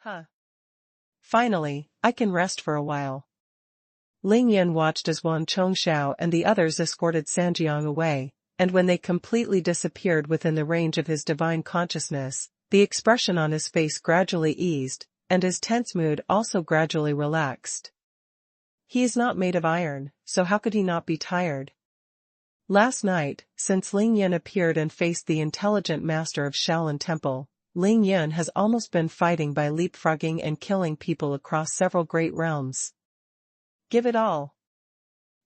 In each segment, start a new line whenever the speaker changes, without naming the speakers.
Huh. Finally, I can rest for a while. Ling Yin watched as Wan Chongxiao and the others escorted Sanjiang away, and when they completely disappeared within the range of his divine consciousness, the expression on his face gradually eased, and his tense mood also gradually relaxed. He is not made of iron, so how could he not be tired? Last night, since Ling Yin appeared and faced the intelligent master of Shaolin Temple, Ling Yin has almost been fighting by leapfrogging and killing people across several great realms. Give it all.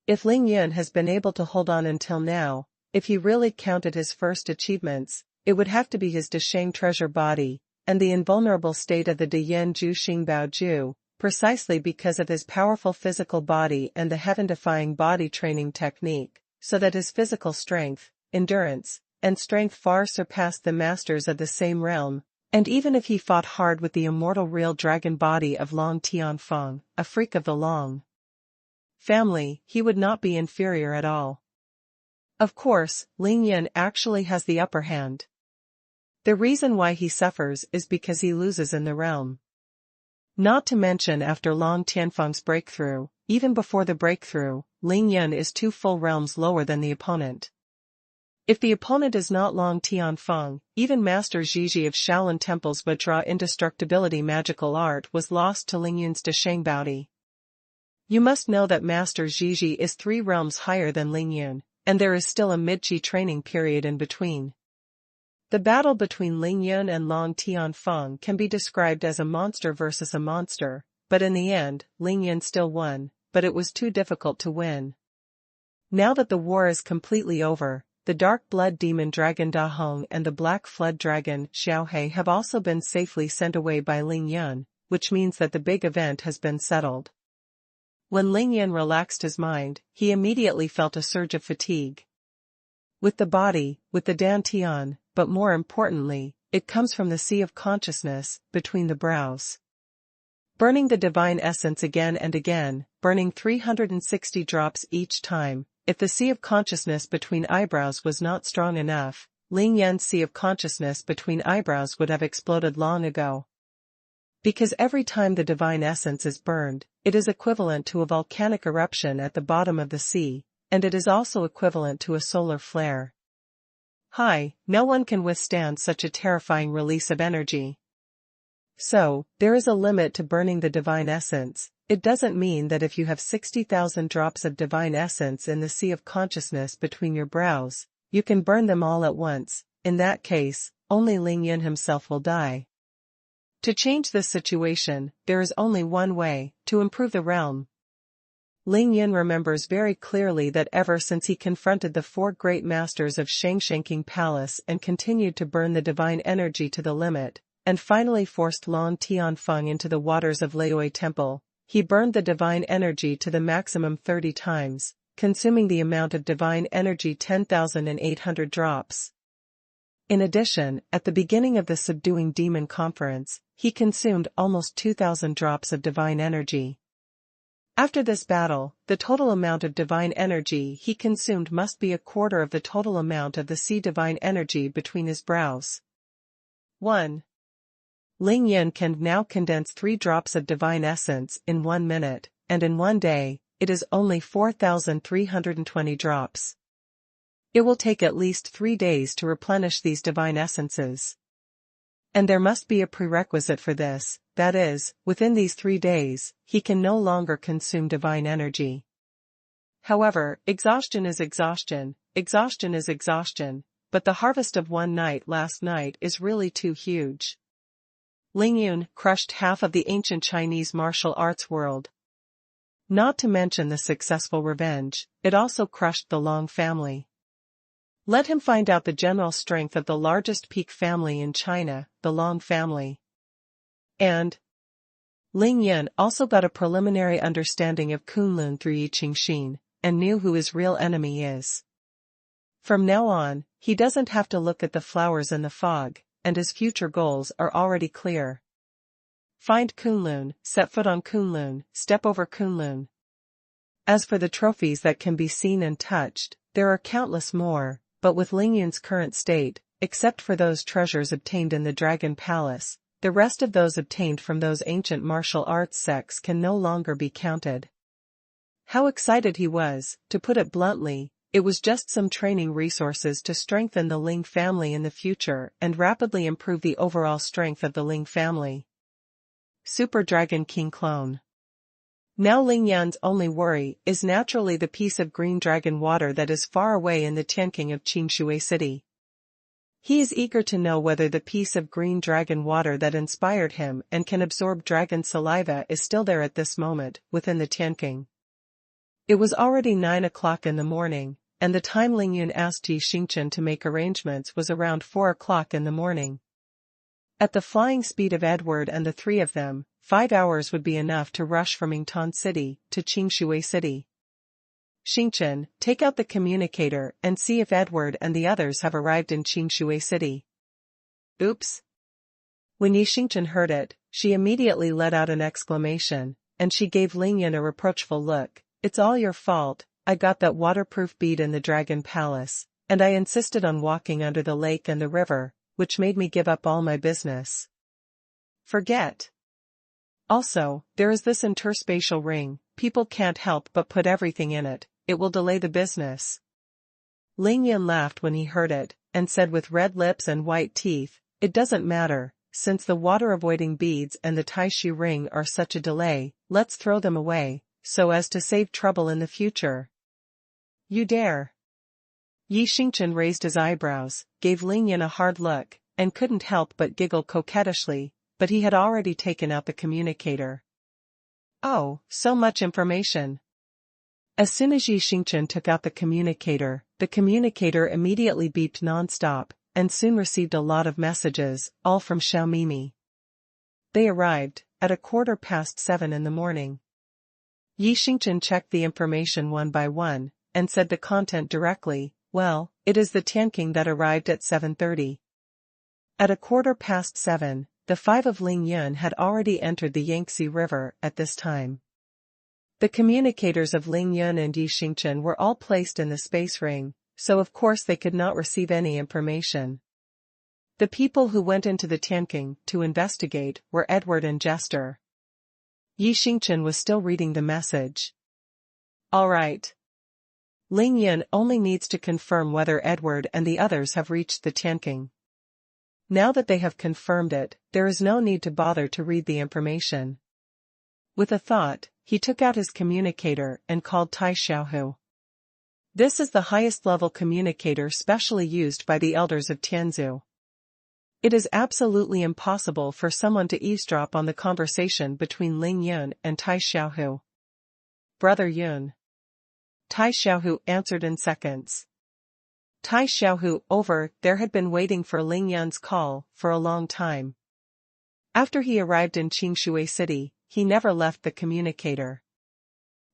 If Ling Yin has been able to hold on until now, if he really counted his first achievements, it would have to be his Desheng treasure body, and the invulnerable state of the Diyan Ju Xingbao Ju, precisely because of his powerful physical body and the heaven-defying body training technique, so that his physical strength, endurance, and strength far surpassed the masters of the same realm, and even if he fought hard with the immortal real dragon body of Long Tianfeng, a freak of the Long family, he would not be inferior at all. Of course, Ling Yin actually has the upper hand. The reason why he suffers is because he loses in the realm. Not to mention after Long Tianfeng's breakthrough, even before the breakthrough, Ling Yin is 2 full realms lower than the opponent. If the opponent is not Long Tianfeng, even Master Zhiji of Shaolin Temple's Vajra Indestructibility magical art was lost to Ling Yin's Desheng body. You must know that Master Zhiji is 3 realms higher than Ling Yin, and there is still a mid-chi training period in between. The battle between Ling Yin and Long Tianfeng can be described as a monster versus a monster, but in the end, Ling Yin still won, but it was too difficult to win. Now that the war is completely over, the Dark Blood Demon Dragon Da Hong and the Black Flood Dragon Xiaohe have also been safely sent away by Ling Yin, which means that the big event has been settled. When Ling Yin relaxed his mind, he immediately felt a surge of fatigue. With the body, with the dantian, but more importantly, it comes from the sea of consciousness, between the brows. Burning the divine essence again and again, burning 360 drops each time. If the sea of consciousness between eyebrows was not strong enough, Ling Yin's sea of consciousness between eyebrows would have exploded long ago. Because every time the divine essence is burned, it is equivalent to a volcanic eruption at the bottom of the sea, and it is also equivalent to a solar flare. No one can withstand such a terrifying release of energy. So, there is a limit to burning the divine essence. It doesn't mean that if you have 60,000 drops of divine essence in the sea of consciousness between your brows, you can burn them all at once. In that case, only Ling Yin himself will die. To change this situation, there is only one way, to improve the realm. Ling Yin remembers very clearly that ever since he confronted the 4 great masters of Shengshenking Palace and continued to burn the divine energy to the limit, and finally forced Long Tianfeng into the waters of Laoyi Temple, he burned the divine energy to the maximum 30 times, consuming the amount of divine energy 10,800 drops. In addition, at the beginning of the Subduing Demon Conference, he consumed almost 2,000 drops of divine energy. After this battle, the total amount of divine energy he consumed must be a quarter of the total amount of the sea divine energy between his brows. 1. Ling Yin can now condense 3 drops of divine essence in 1 minute, and in 1 day, it is only 4,320 drops. It will take at least 3 days to replenish these divine essences. And there must be a prerequisite for this, that is, within these 3 days, he can no longer consume divine energy. However, exhaustion is exhaustion, but the harvest of 1 night last night is really too huge. Ling Yin crushed half of the ancient Chinese martial arts world. Not to mention the successful revenge, it also crushed the Long family. Let him find out the general strength of the largest peak family in China, the Long family. And Ling Yin also got a preliminary understanding of Kunlun through Yi Qingxin, and knew who his real enemy is. From now on, he doesn't have to look at the flowers in the fog, and his future goals are already clear. Find Kunlun, set foot on Kunlun, step over Kunlun. As for the trophies that can be seen and touched, there are countless more, but with Ling Yin's current state, except for those treasures obtained in the Dragon Palace, the rest of those obtained from those ancient martial arts sects can no longer be counted. How excited he was, to put it bluntly, it was just some training resources to strengthen the Ling family in the future and rapidly improve the overall strength of the Ling family. Super Dragon King clone. Now Ling Yan's only worry is naturally the piece of green dragon water that is far away in the Tianqing of Qingshui City. He is eager to know whether the piece of green dragon water that inspired him and can absorb dragon saliva is still there at this moment, within the Tianqing. It was already 9 o'clock in the morning, and the time Ling Yun asked Yi Xingchen to make arrangements was around 4 o'clock in the morning. At the flying speed of Edward and the three of them, 5 hours would be enough to rush from Yingtan City to Qingshui City. Xingchen, take out the communicator and see if Edward and the others have arrived in Qingshui City. Oops. When Yi Xingchen heard it, she immediately let out an exclamation, and she gave Ling Yun a reproachful look. It's all your fault. I got that waterproof bead in the Dragon Palace, and I insisted on walking under the lake and the river, which made me give up all my business. Forget. Also, there is this interspatial ring, people can't help but put everything in it, it will delay the business. Ling Yun laughed when he heard it, and said with red lips and white teeth, it doesn't matter, since the water-avoiding beads and the Taishu ring are such a delay, let's throw them away, so as to save trouble in the future. You dare. Yi Xingchen raised his eyebrows, gave Ling Yun a hard look, and couldn't help but giggle coquettishly, but he had already taken out the communicator. Oh, so much information. As soon as Yi Xingchen took out the communicator immediately beeped non-stop, and soon received a lot of messages, all from Xiao Mimi. They arrived, at 7:15 in the morning. Yi Xingchen checked the information one by one, and said the content directly, well, it is the Tianqing that arrived at 7:30. At 7:15, the 5 of Ling Yun had already entered the Yangtze River at this time. The communicators of Ling Yun and Yi Xingchen were all placed in the space ring, so of course they could not receive any information. The people who went into the Tianqing to investigate were Edward and Jester. Yi Xingchen was still reading the message. All right. Ling Yun only needs to confirm whether Edward and the others have reached the Tianqing. Now that they have confirmed it, there is no need to bother to read the information. With a thought, he took out his communicator and called Tai Xiaohu. This is the highest level communicator specially used by the elders of Tianzhu. It is absolutely impossible for someone to eavesdrop on the conversation between Ling Yun and Tai Xiaohu. Brother Yun. Tai Xiaohu answered in seconds. Tai Xiaohu, over there, had been waiting for Ling Yun's call for a long time. After he arrived in Qingshui City, he never left the communicator.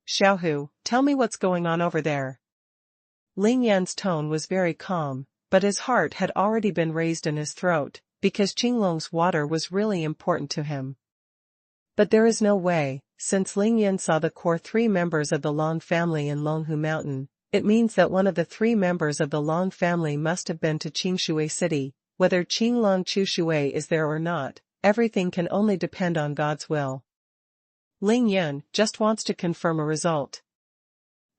Xiaohu, tell me what's going on over there. Ling Yan's tone was very calm, but his heart had already been raised in his throat, because Qinglong's water was really important to him. But there is no way, since Ling Yan saw the core 3 members of the Long family in Longhu Mountain, it means that one of the 3 members of the Long family must have been to Qingshui City. Whether Qinglong Chushui is there or not, everything can only depend on God's will. Ling Yun just wants to confirm a result.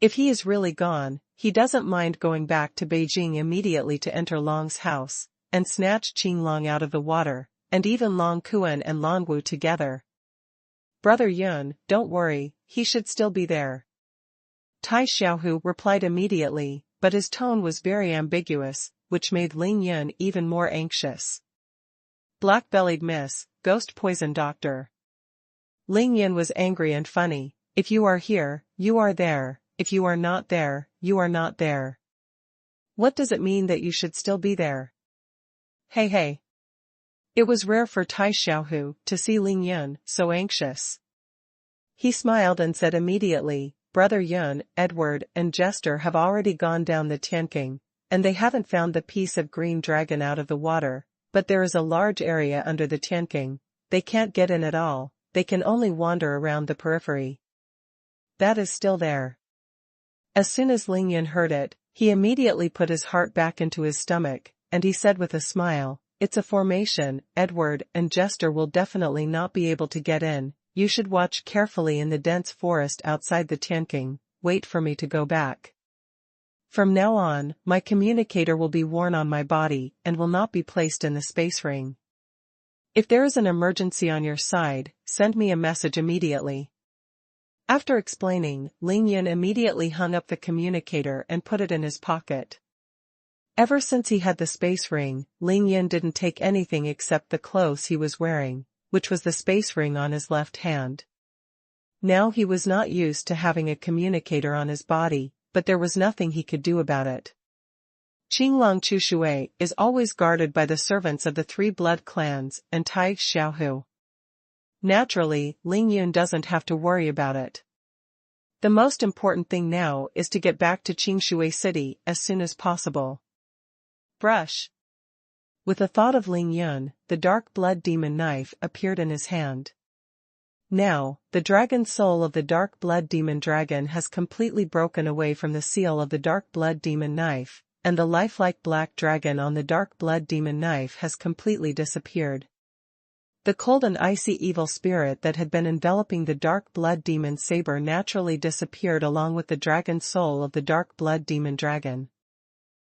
If he is really gone, he doesn't mind going back to Beijing immediately to enter Long's house, and snatch Qinglong out of the water, and even Long Kuan and Long Wu together. Brother Yun, don't worry, he should still be there. Tai Xiaohu replied immediately, but his tone was very ambiguous, which made Ling Yun even more anxious. Black-bellied miss, ghost poison doctor. Ling Yun was angry and funny. If you are here, you are there. If you are not there, you are not there. What does it mean that you should still be there? Hey. It was rare for Tai Xiaohu to see Ling Yun so anxious. He smiled and said immediately, Brother Yun, Edward, and Jester have already gone down the Tianqing, and they haven't found the piece of green dragon out of the water, but there is a large area under the Tianqing. They can't get in at all, they can only wander around the periphery. That is still there. As soon as Ling Yun heard it, he immediately put his heart back into his stomach, and he said with a smile, It's a formation. Edward and Jester will definitely not be able to get in. You should watch carefully in the dense forest outside the Tianqing. Wait for me to go back. From now on, my communicator will be worn on my body and will not be placed in the space ring. If there is an emergency on your side, send me a message immediately. After explaining, Ling Yun immediately hung up the communicator and put it in his pocket. Ever since he had the space ring, Ling Yun didn't take anything except the clothes he was wearing, which was the space ring on his left hand. Now he was not used to having a communicator on his body, but there was nothing he could do about it. Qinglong Chushui is always guarded by the servants of the 3 blood clans and Tai Xiaohu. Naturally, Ling Yun doesn't have to worry about it. The most important thing now is to get back to Qingshui City as soon as possible. Brush. With the thought of Ling Yun, the dark blood demon knife appeared in his hand. Now, the dragon soul of the dark blood demon dragon has completely broken away from the seal of the dark blood demon knife, and the lifelike black dragon on the dark blood demon knife has completely disappeared. The cold and icy evil spirit that had been enveloping the dark blood demon saber naturally disappeared along with the dragon soul of the dark blood demon dragon.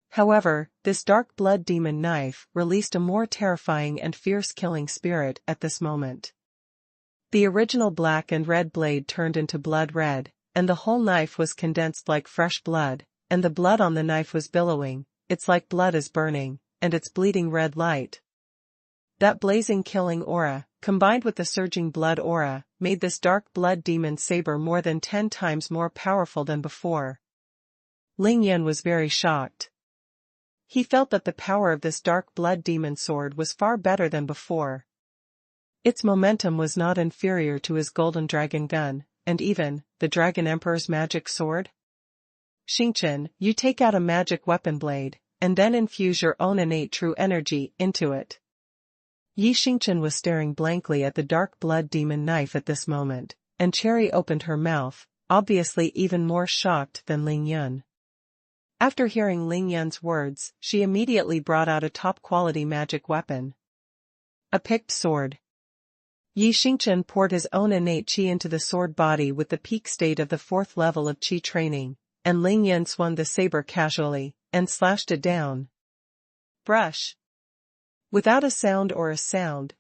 However, this dark blood demon knife released a more terrifying and fierce killing spirit at this moment. The original black and red blade turned into blood red, and the whole knife was condensed like fresh blood, and the blood on the knife was billowing. It's like blood is burning, and it's bleeding red light. That blazing killing aura, combined with the surging blood aura, made this dark blood demon saber more than 10 times more powerful than before. Ling Yun was very shocked. He felt that the power of this dark blood demon sword was far better than before. Its momentum was not inferior to his golden dragon gun, and even the Dragon Emperor's magic sword. Xingchen, you take out a magic weapon blade, and then infuse your own innate true energy into it. Yi Xingchen was staring blankly at the dark blood demon knife at this moment, and Cherry opened her mouth, obviously even more shocked than Ling Yun. After hearing Ling Yun's words, she immediately brought out a top-quality magic weapon. A picked sword. Yi Xingchen poured his own innate qi into the sword body with the peak state of the 4th level of qi training, and Ling Yun swung the saber casually, and slashed it down. Brush. Without a sound,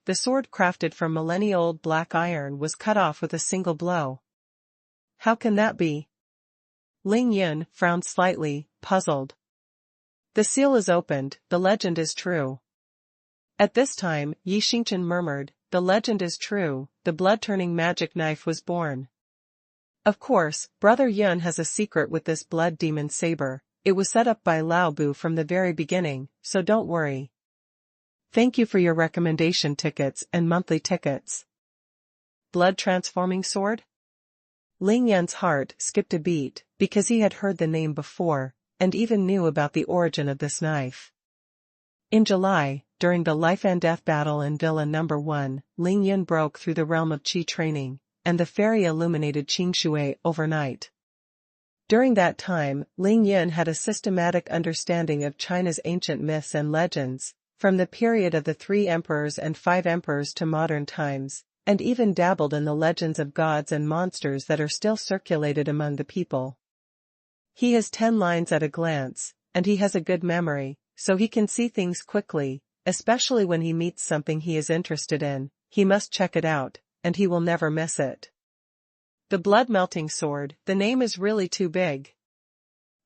the sword crafted from millennia-old black iron was cut off with a single blow. How can that be? Ling Yun frowned slightly, puzzled. The seal is opened, the legend is true. At this time, Yi Xingchen murmured, the legend is true, the blood-turning magic knife was born. Of course, Brother Yun has a secret with this blood demon saber. It was set up by Lao Bu from the very beginning, so don't worry. Thank you for your recommendation tickets and monthly tickets. Blood transforming sword? Ling Yun's heart skipped a beat, because he had heard the name before, and even knew about the origin of this knife. In July, during the life and death battle in Villa No. 1, Ling Yun broke through the realm of qi training, and the fairy illuminated Qingshui overnight. During that time, Ling Yun had a systematic understanding of China's ancient myths and legends, from the period of the 3 emperors and 5 emperors to modern times, and even dabbled in the legends of gods and monsters that are still circulated among the people. He has 10 lines at a glance, and he has a good memory, so he can see things quickly, especially when he meets something he is interested in. He must check it out, and he will never miss it. The blood-melting sword, the name is really too big.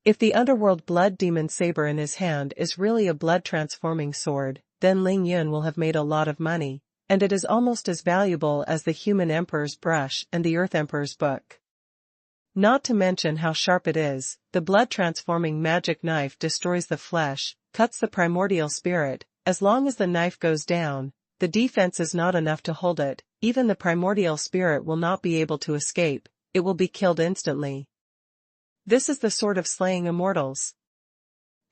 If the underworld blood demon saber in his hand is really a blood-transforming sword, then Ling Yun will have made a lot of money, and it is almost as valuable as the Human Emperor's brush and the Earth Emperor's book. Not to mention how sharp it is, the blood-transforming magic knife destroys the flesh, cuts the primordial spirit. As long as the knife goes down, the defense is not enough to hold it. Even the primordial spirit will not be able to escape, it will be killed instantly. This is the sort of slaying immortals.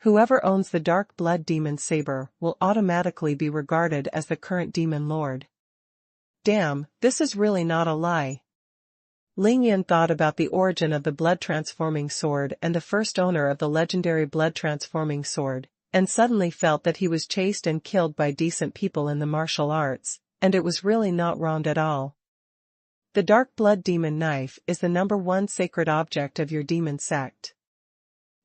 Whoever owns the dark blood demon saber will automatically be regarded as the current demon lord. Damn, this is really not a lie. Ling Yun thought about the origin of the blood-transforming sword and the first owner of the legendary blood-transforming sword, and suddenly felt that he was chased and killed by decent people in the martial arts, and it was really not wrong at all. The Dark Blood Demon Knife is the #1 sacred object of your demon sect.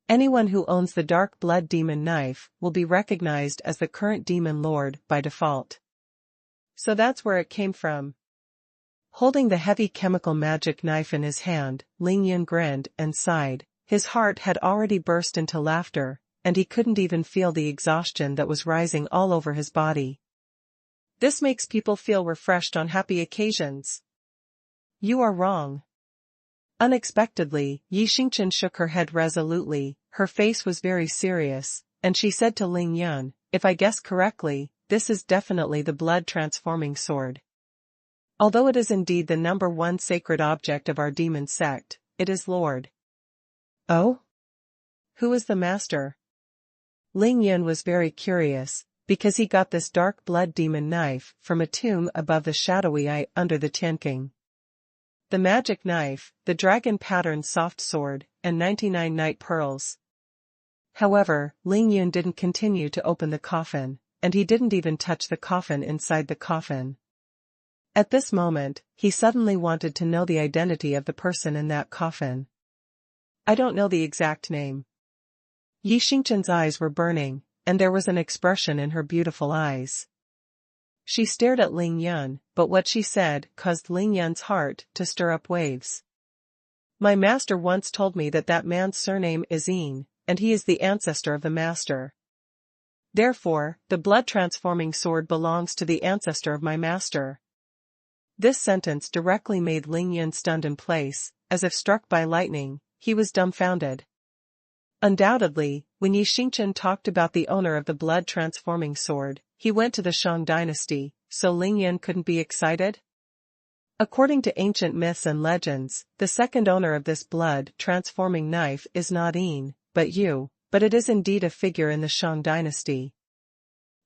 Anyone who owns the Dark Blood Demon Knife will be recognized as the current demon lord by default. So that's where it came from. Holding the heavy chemical magic knife in his hand, Ling Yun grinned and sighed. His heart had already burst into laughter, and he couldn't even feel the exhaustion that was rising all over his body. This makes people feel refreshed on happy occasions. You are wrong. Unexpectedly, Yi Xingchen shook her head resolutely. Her face was very serious, and she said to Ling Yun, "If I guess correctly, this is definitely the blood-transforming sword. Although it is indeed the #1 sacred object of our demon sect, it is Lord." "Oh? Who is the master?" Ling Yun was very curious, because he got this dark blood demon knife from a tomb above the shadowy eye under the Tianqing. The magic knife, the dragon-patterned soft sword, and 99 night pearls. However, Ling Yun didn't continue to open the coffin, and he didn't even touch the coffin inside the coffin. At this moment, he suddenly wanted to know the identity of the person in that coffin. "I don't know the exact name." Yi Xingchen's eyes were burning, and there was an expression in her beautiful eyes. She stared at Ling Yun, but what she said caused Ling Yun's heart to stir up waves. "My master once told me that that man's surname is Yin, and he is the ancestor of the master. Therefore, the blood-transforming sword belongs to the ancestor of my master." This sentence directly made Ling Yun stunned in place, as if struck by lightning. He was dumbfounded. Undoubtedly, when Yi Xingchen talked about the owner of the blood-transforming sword, he went to the Shang dynasty, so Ling Yun couldn't be excited? According to ancient myths and legends, the second owner of this blood-transforming knife is not Yin, but you, but it is indeed a figure in the Shang dynasty.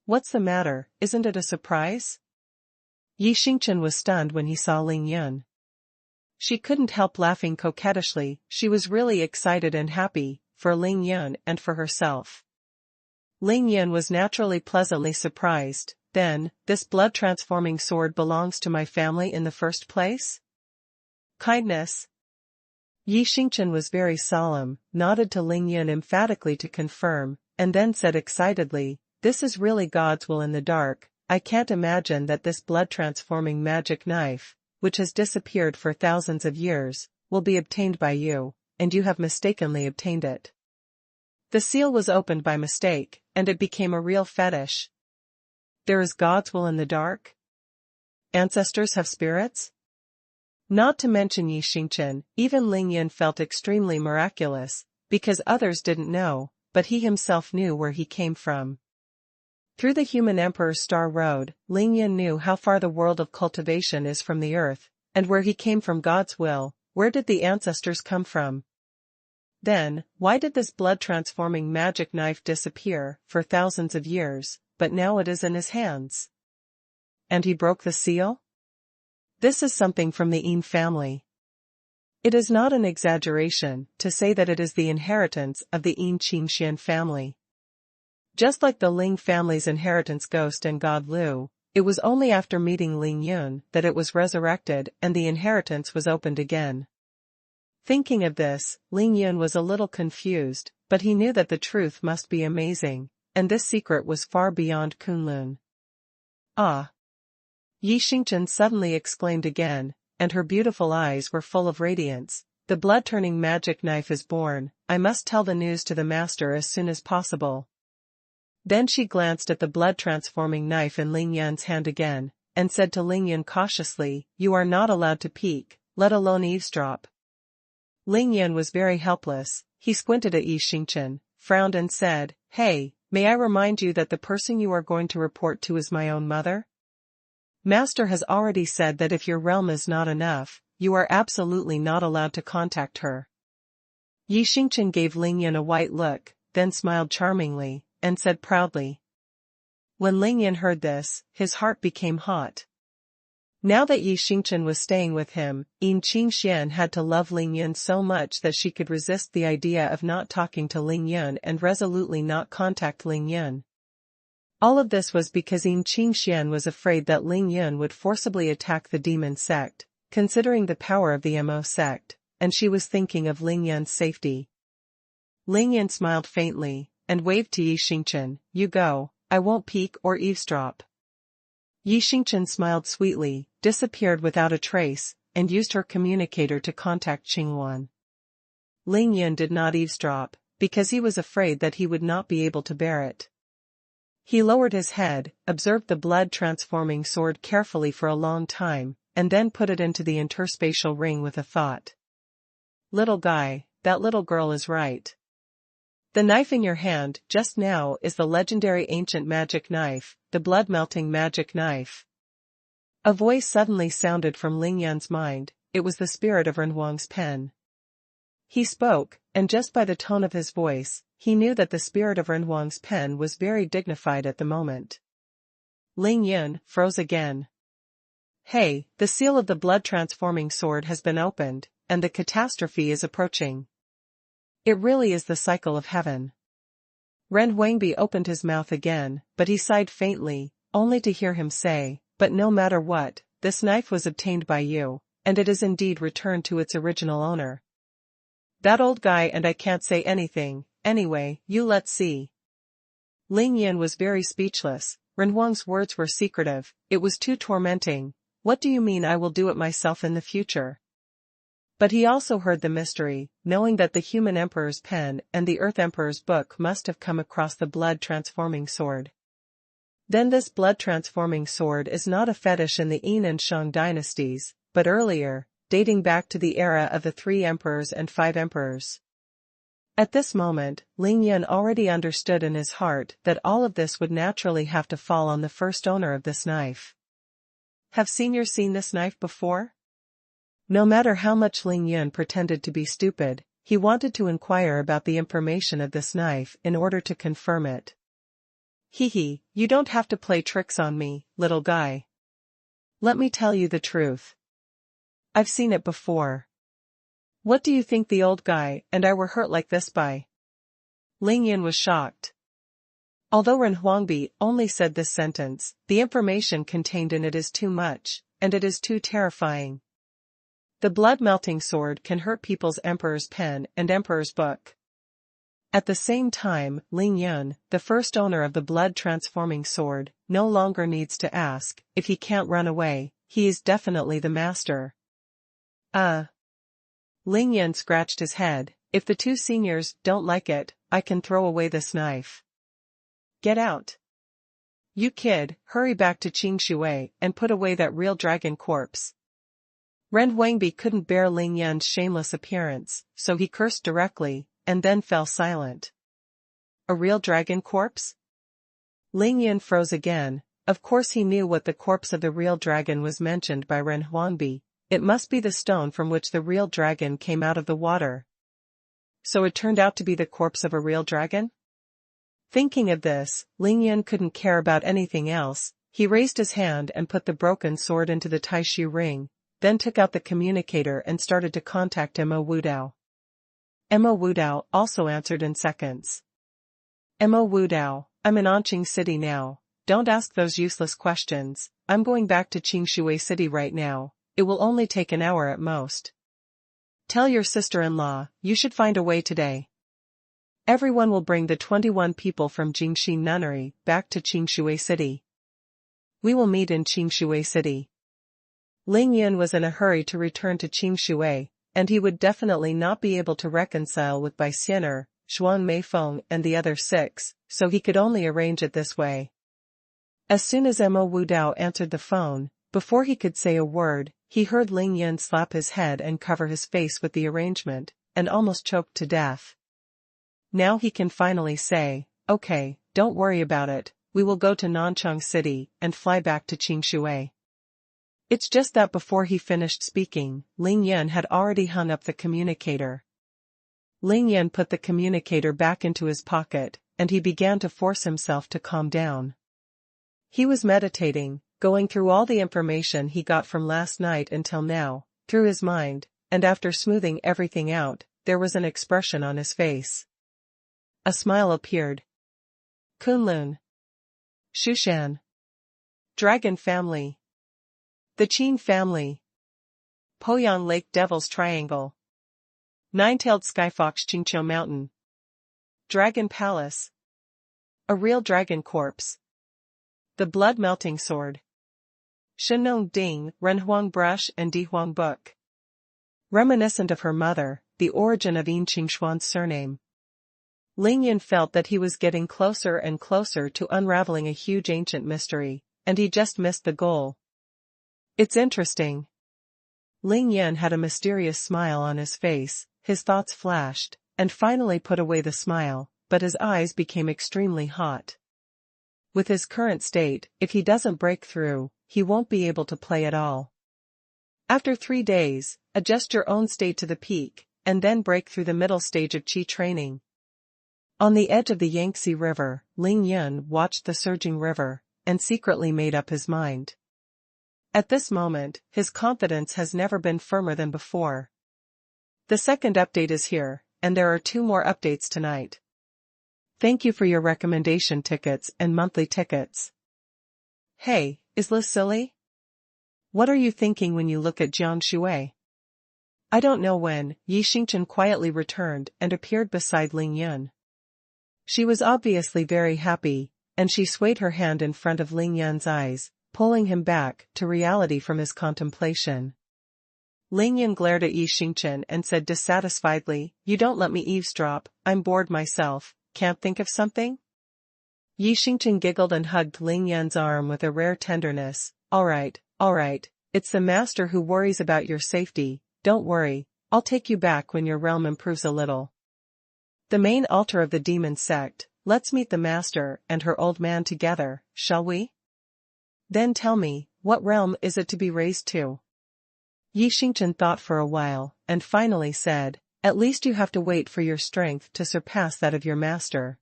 What's the matter, isn't it a surprise? Yi Xingchen was stunned when he saw Ling Yun. She couldn't help laughing coquettishly. She was really excited and happy, for Ling Yun and for herself. Ling Yun was naturally pleasantly surprised. "Then, this blood-transforming sword belongs to my family in the first place?" "Kindness." Yi Xingchen was very solemn, nodded to Ling Yun emphatically to confirm, and then said excitedly, "This is really God's will in the dark. I can't imagine that this blood-transforming magic knife, which has disappeared for thousands of years, will be obtained by you, and you have mistakenly obtained it. The seal was opened by mistake, and it became a real fetish. There is God's will in the dark? Ancestors have spirits?" Not to mention Yi Xingchen, even Ling Yun felt extremely miraculous, because others didn't know, but he himself knew where he came from. Through the human emperor's star road, Ling Yun knew how far the world of cultivation is from the earth, and where he came from God's will. Where did the ancestors come from? Then, why did this blood-transforming magic knife disappear for thousands of years, but now it is in his hands? And he broke the seal? This is something from the Yin family. It is not an exaggeration to say that it is the inheritance of the Yin Qingxian family. Just like the Ling family's inheritance Ghost and God Lu, it was only after meeting Ling Yun that it was resurrected and the inheritance was opened again. Thinking of this, Ling Yun was a little confused, but he knew that the truth must be amazing, and this secret was far beyond Kunlun. "Ah!" Yi Xingchen suddenly exclaimed again, and her beautiful eyes were full of radiance. "The blood-turning magic knife is born. I must tell the news to the master as soon as possible." Then she glanced at the blood-transforming knife in Ling Yun's hand again, and said to Ling Yun cautiously, "You are not allowed to peek, let alone eavesdrop." Ling Yun was very helpless. He squinted at Yi Xingchen, frowned and said, "Hey, may I remind you that the person you are going to report to is my own mother? Master has already said that if your realm is not enough, you are absolutely not allowed to contact her." Yi Xingchen gave Ling Yun a white look, then smiled charmingly, and said proudly. When Ling Yun heard this, his heart became hot. Now that Yi Xingchen was staying with him, Yin Qingxian had to love Ling Yun so much that she could resist the idea of not talking to Ling Yun and resolutely not contact Ling Yun. All of this was because Yin Qingxian was afraid that Ling Yun would forcibly attack the demon sect, considering the power of the Mo sect, and she was thinking of Ling Yun's safety. Ling Yun smiled faintly, and waved to Yi Xingchen, "You go, I won't peek or eavesdrop." Yi Xingchen smiled sweetly, disappeared without a trace, and used her communicator to contact Xuanhuan. Ling Yun did not eavesdrop, because he was afraid that he would not be able to bear it. He lowered his head, observed the blood-transforming sword carefully for a long time, and then put it into the interspatial ring with a thought. "Little guy, that little girl is right. The knife in your hand just now is the legendary ancient magic knife, the blood-melting magic knife." A voice suddenly sounded from Ling Yun's mind. It was the spirit of Renhuang's pen. He spoke, and just by the tone of his voice, he knew that the spirit of Renhuang's pen was very dignified at the moment. Ling Yun froze again. "Hey, the seal of the blood-transforming sword has been opened, and the catastrophe is approaching. It really is the cycle of heaven." Ren Huangbi opened his mouth again, but he sighed faintly, only to hear him say, "But no matter what, this knife was obtained by you, and it is indeed returned to its original owner. That old guy and I can't say anything, anyway, you let's see." Ling Yun was very speechless. Ren Huang's words were secretive, it was too tormenting. "What do you mean I will do it myself in the future?" But he also heard the mystery, knowing that the human emperor's pen and the earth emperor's book must have come across the blood-transforming sword. Then this blood-transforming sword is not a fetish in the Yin and Shang dynasties, but earlier, dating back to the era of the 3 emperors and 5 emperors. At this moment, Ling Yun already understood in his heart that all of this would naturally have to fall on the first owner of this knife. Have senior seen this knife before? No matter how much Ling Yun pretended to be stupid, he wanted to inquire about the information of this knife in order to confirm it. "Hee, you don't have to play tricks on me, little guy. Let me tell you the truth. I've seen it before. What do you think the old guy and I were hurt like this by?" Ling Yun was shocked. Although Ren Huangbi only said this sentence, the information contained in it is too much, and it is too terrifying. The blood-melting sword can hurt people's emperor's pen and emperor's book. At the same time, Ling Yun, the first owner of the blood-transforming sword, no longer needs to ask. If he can't run away, he is definitely the master. Ling Yun scratched his head. "If the 2 seniors don't like it, I can throw away this knife." "Get out. You kid, hurry back to Qingshui and put away that real dragon corpse." Ren Huangbi couldn't bear Ling Yun's shameless appearance, so he cursed directly, and then fell silent. A real dragon corpse? Ling Yun froze again. Of course he knew what the corpse of the real dragon was mentioned by Ren Huangbi. It must be the stone from which the real dragon came out of the water. So it turned out to be the corpse of a real dragon? Thinking of this, Ling Yun couldn't care about anything else. He raised his hand and put the broken sword into the Taishu ring, then took out the communicator and started to contact Mo Wudao. Mo Wudao also answered in seconds. "Mo Wudao, I'm in Anqing City now. Don't ask those useless questions. I'm going back to Qingshui City right now. It will only take an hour at most. Tell your sister-in-law, you should find a way today. Everyone will bring the 21 people from Jingxi Nunnery back to Qingshui City. We will meet in Qingshui City." Ling Yun was in a hurry to return to Qingshui, and he would definitely not be able to reconcile with Bai Xianer, Xuan Meifeng and the other 6, so he could only arrange it this way. As soon as Mo Wudao answered the phone, before he could say a word, he heard Ling Yun slap his head and cover his face with the arrangement, and almost choked to death. Now he can finally say, "Okay, don't worry about it, we will go to Nanchang City and fly back to Qingshui." It's just that before he finished speaking, Ling Yun had already hung up the communicator. Ling Yun put the communicator back into his pocket, and he began to force himself to calm down. He was meditating, going through all the information he got from last night until now, through his mind, and after smoothing everything out, there was an expression on his face. A smile appeared. Kunlun. Shushan. Dragon family. The Qin family. Poyang Lake Devil's Triangle. Nine-tailed Skyfox Qingqiu Mountain. Dragon Palace. A real dragon corpse. The blood-melting sword. Shenong Ding, Renhuang brush and Dihuang book. Reminiscent of her mother, the origin of Yin Qingxuan's surname. Lingyan felt that he was getting closer and closer to unraveling a huge ancient mystery, and he just missed the goal. It's interesting. Lingyan had a mysterious smile on his face, his thoughts flashed, and finally put away the smile, but his eyes became extremely hot. With his current state, if he doesn't break through, he won't be able to play at all. After 3 days, adjust your own state to the peak, and then break through the middle stage of Qi training. On the edge of the Yangtze River, Ling Yun watched the surging river, and secretly made up his mind. At this moment, his confidence has never been firmer than before. The second update is here, and there are 2 more updates tonight. Thank you for your recommendation tickets and monthly tickets. Hey, is Liz silly? What are you thinking when you look at Jiang Shui? I don't know when. Yi Xingchen quietly returned and appeared beside Ling Yun. She was obviously very happy, and she swayed her hand in front of Ling Yun's eyes, pulling him back to reality from his contemplation. Ling Yun glared at Yi Xingchen and said dissatisfiedly, "You don't let me eavesdrop, I'm bored myself, can't think of something?" Yi Xingchen giggled and hugged Ling Yun's arm with a rare tenderness. All right, it's the master who worries about your safety, don't worry, I'll take you back when your realm improves a little. The main altar of the demon sect, let's meet the master and her old man together, shall we? Then tell me, what realm is it to be raised to? Yi Xingchen thought for a while, and finally said, at least you have to wait for your strength to surpass that of your master.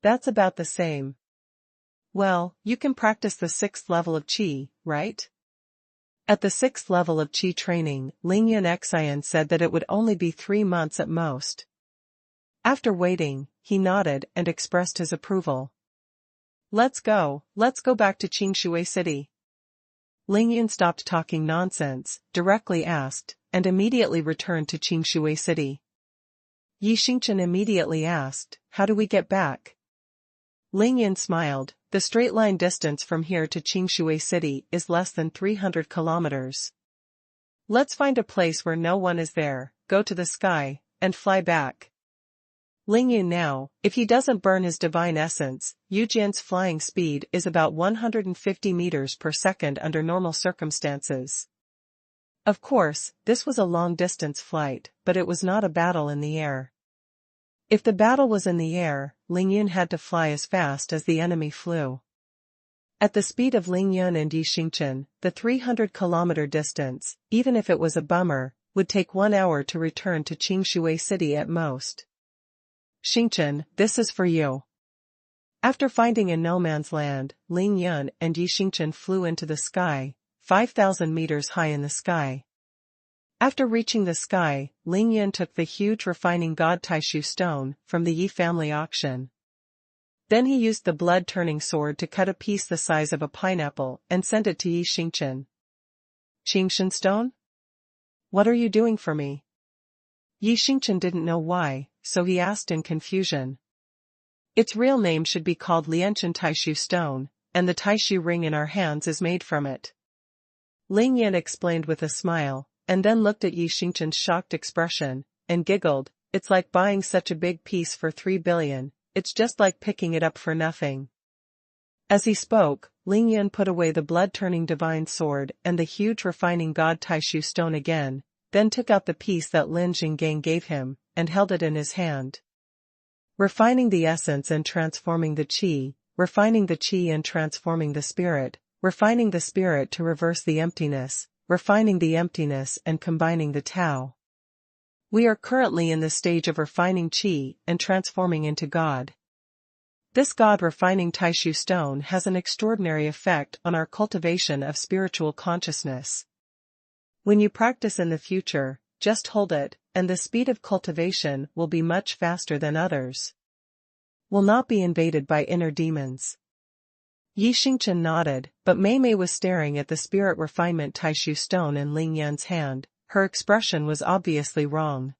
That's about the same. Well, you can practice the 6th level of Qi, right? At the 6th level of Qi training, Ling Yun Xian said that it would only be 3 months at most. After waiting, he nodded and expressed his approval. Let's go back to Qingshui City. Ling Yun stopped talking nonsense, directly asked, and immediately returned to Qingshui City. Yi Xingchen immediately asked, how do we get back? Ling Yun smiled, the straight-line distance from here to Qingshui City is less than 300 kilometers. Let's find a place where no one is there, go to the sky, and fly back. Ling Yun now, if he doesn't burn his divine essence, Yu Jian's flying speed is about 150 meters per second under normal circumstances. Of course, this was a long-distance flight, but it was not a battle in the air. If the battle was in the air, Ling Yun had to fly as fast as the enemy flew. At the speed of Ling Yun and Yi Xingchen, the 300-kilometer distance, even if it was a bummer, would take 1 hour to return to Qingshui City at most. Xingchen, this is for you. After finding a no-man's land, Ling Yun and Yi Xingchen flew into the sky, 5,000 meters high in the sky. After reaching the sky, Ling Yun took the huge refining god Taishu stone from the Yi family auction. Then he used the blood-turning sword to cut a piece the size of a pineapple and sent it to Yi Xingchen. Qingshen stone? What are you doing for me? Yi Xingchen didn't know why, so he asked in confusion. Its real name should be called Lianchen Taishu stone, and the Taishu ring in our hands is made from it. Ling Yan explained with a smile, and then looked at Yi Xingchen's shocked expression, and giggled, it's like buying such a big piece for 3 billion, it's just like picking it up for nothing. As he spoke, Ling Yan put away the blood-turning divine sword and the huge refining god Taishu stone again, then took out the piece that Lin Jinggang gave him, and held it in his hand. Refining the essence and transforming the qi, refining the qi and transforming the spirit, refining the spirit to reverse the emptiness, refining the emptiness and combining the Tao. We are currently in the stage of refining qi and transforming into God. This God-refining Taishu stone has an extraordinary effect on our cultivation of spiritual consciousness. When you practice in the future, just hold it, and the speed of cultivation will be much faster than others. Will not be invaded by inner demons. Yi Xingchen nodded, but Mei Mei was staring at the spirit refinement Taishu stone in Ling Yan's hand. Her expression was obviously wrong.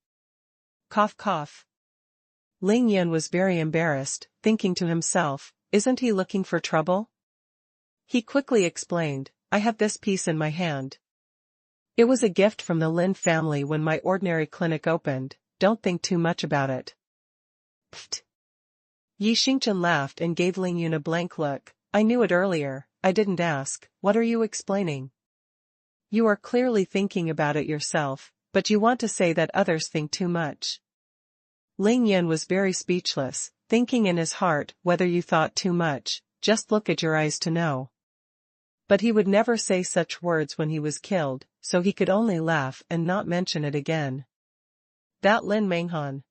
Cough cough. Ling Yan was very embarrassed, thinking to himself, isn't he looking for trouble? He quickly explained, I have this piece in my hand. It was a gift from the Lin family when my ordinary clinic opened, don't think too much about it. Pfft. Yi Xingchen laughed and gave Ling Yun a blank look. I knew it earlier, I didn't ask, what are you explaining? You are clearly thinking about it yourself, but you want to say that others think too much. Ling Yan was very speechless, thinking in his heart, whether you thought too much, just look at your eyes to know. But he would never say such words when he was killed, so he could only laugh and not mention it again. That Lin Menghan.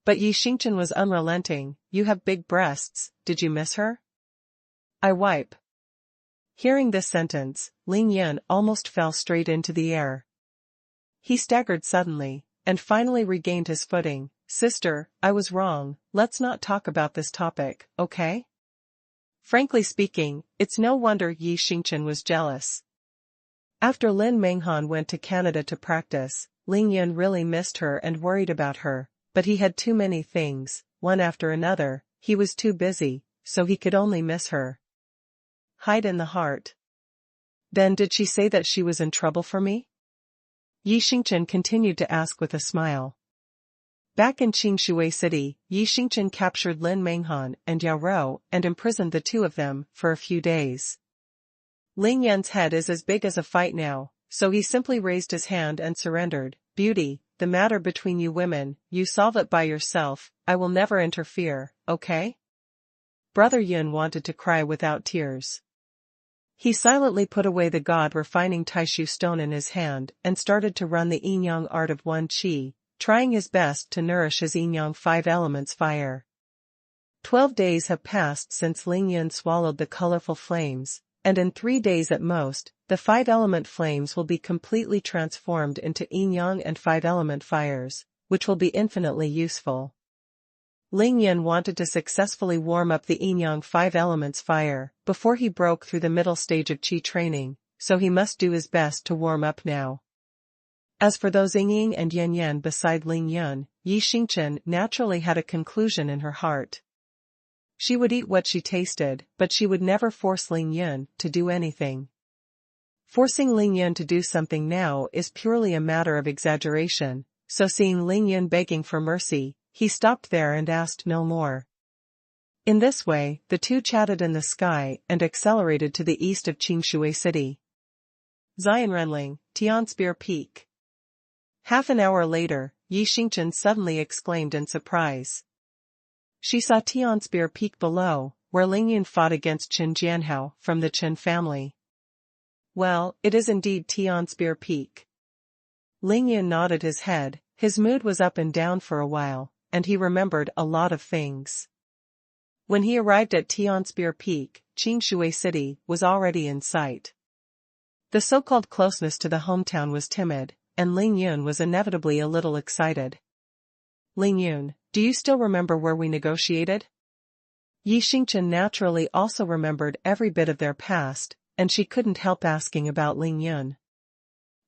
But Yi Xingchen was unrelenting, you have big breasts, did you miss her? I wipe. Hearing this sentence, Ling Yan almost fell straight into the air. He staggered suddenly, and finally regained his footing. Sister, I was wrong, let's not talk about this topic, okay? Frankly speaking, it's no wonder Yi Xingchen was jealous. After Lin Menghan went to Canada to practice, Ling Yan really missed her and worried about her, but he had too many things, one after another, he was too busy, so he could only miss her. Hide in the heart. Then did she say that she was in trouble for me? Yi Xingchen continued to ask with a smile. Back in Qingshui City, Yi Xingchen captured Lin Menghan and Yao Rou and imprisoned the two of them for a few days. Ling Yan's head is as big as a fight now, so he simply raised his hand and surrendered. Beauty, the matter between you women, you solve it by yourself, I will never interfere, okay? Brother Yun wanted to cry without tears. He silently put away the God-refining Taishu stone in his hand and started to run the yin-yang art of Wen Qi, trying his best to nourish his yin-yang 5 elements fire. 12 days have passed since Ling Yun swallowed the colorful flames, and in 3 days at most, the 5-element flames will be completely transformed into yin-yang and 5-element fires, which will be infinitely useful. Ling Yun wanted to successfully warm up the yin-yang 5 elements fire before he broke through the middle stage of Qi training, so he must do his best to warm up now. As for those Ying and Yan Yan beside Ling Yun, Yi Xingchen naturally had a conclusion in her heart. She would eat what she tasted, but she would never force Ling Yun to do anything. Forcing Ling Yun to do something now is purely a matter of exaggeration, so seeing Ling Yun begging for mercy, he stopped there and asked no more. In this way, the two chatted in the sky and accelerated to the east of Qingshui City. Xianrenling, Tianspear Peak. Half an hour later, Yi Xingchen suddenly exclaimed in surprise. She saw Tianspear Peak below, where Ling Yun fought against Qin Jianhao from the Qin family. Well, it is indeed Tianspear Peak. Ling Yun nodded his head, his mood was up and down for a while, and he remembered a lot of things. When he arrived at Tianspear Peak, Qingshui City was already in sight. The so-called closeness to the hometown was timid, and Ling Yun was inevitably a little excited. Ling Yun, do you still remember where we negotiated? Yi Xingchen naturally also remembered every bit of their past, and she couldn't help asking about Ling Yun.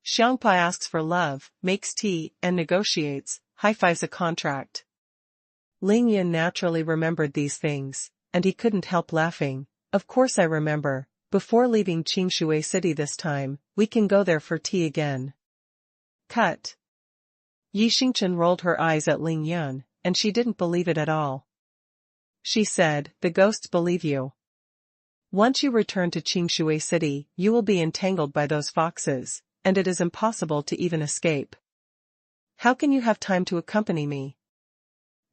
Xiangpa asks for love, makes tea, and negotiates, high-fives a contract. Ling Yun naturally remembered these things, and he couldn't help laughing. Of course I remember, before leaving Qingshui City this time, we can go there for tea again. Cut. Yi Xingchen rolled her eyes at Ling Yun, and she didn't believe it at all. She said, the ghosts believe you. Once you return to Qingshui City, you will be entangled by those foxes, and it is impossible to even escape. How can you have time to accompany me?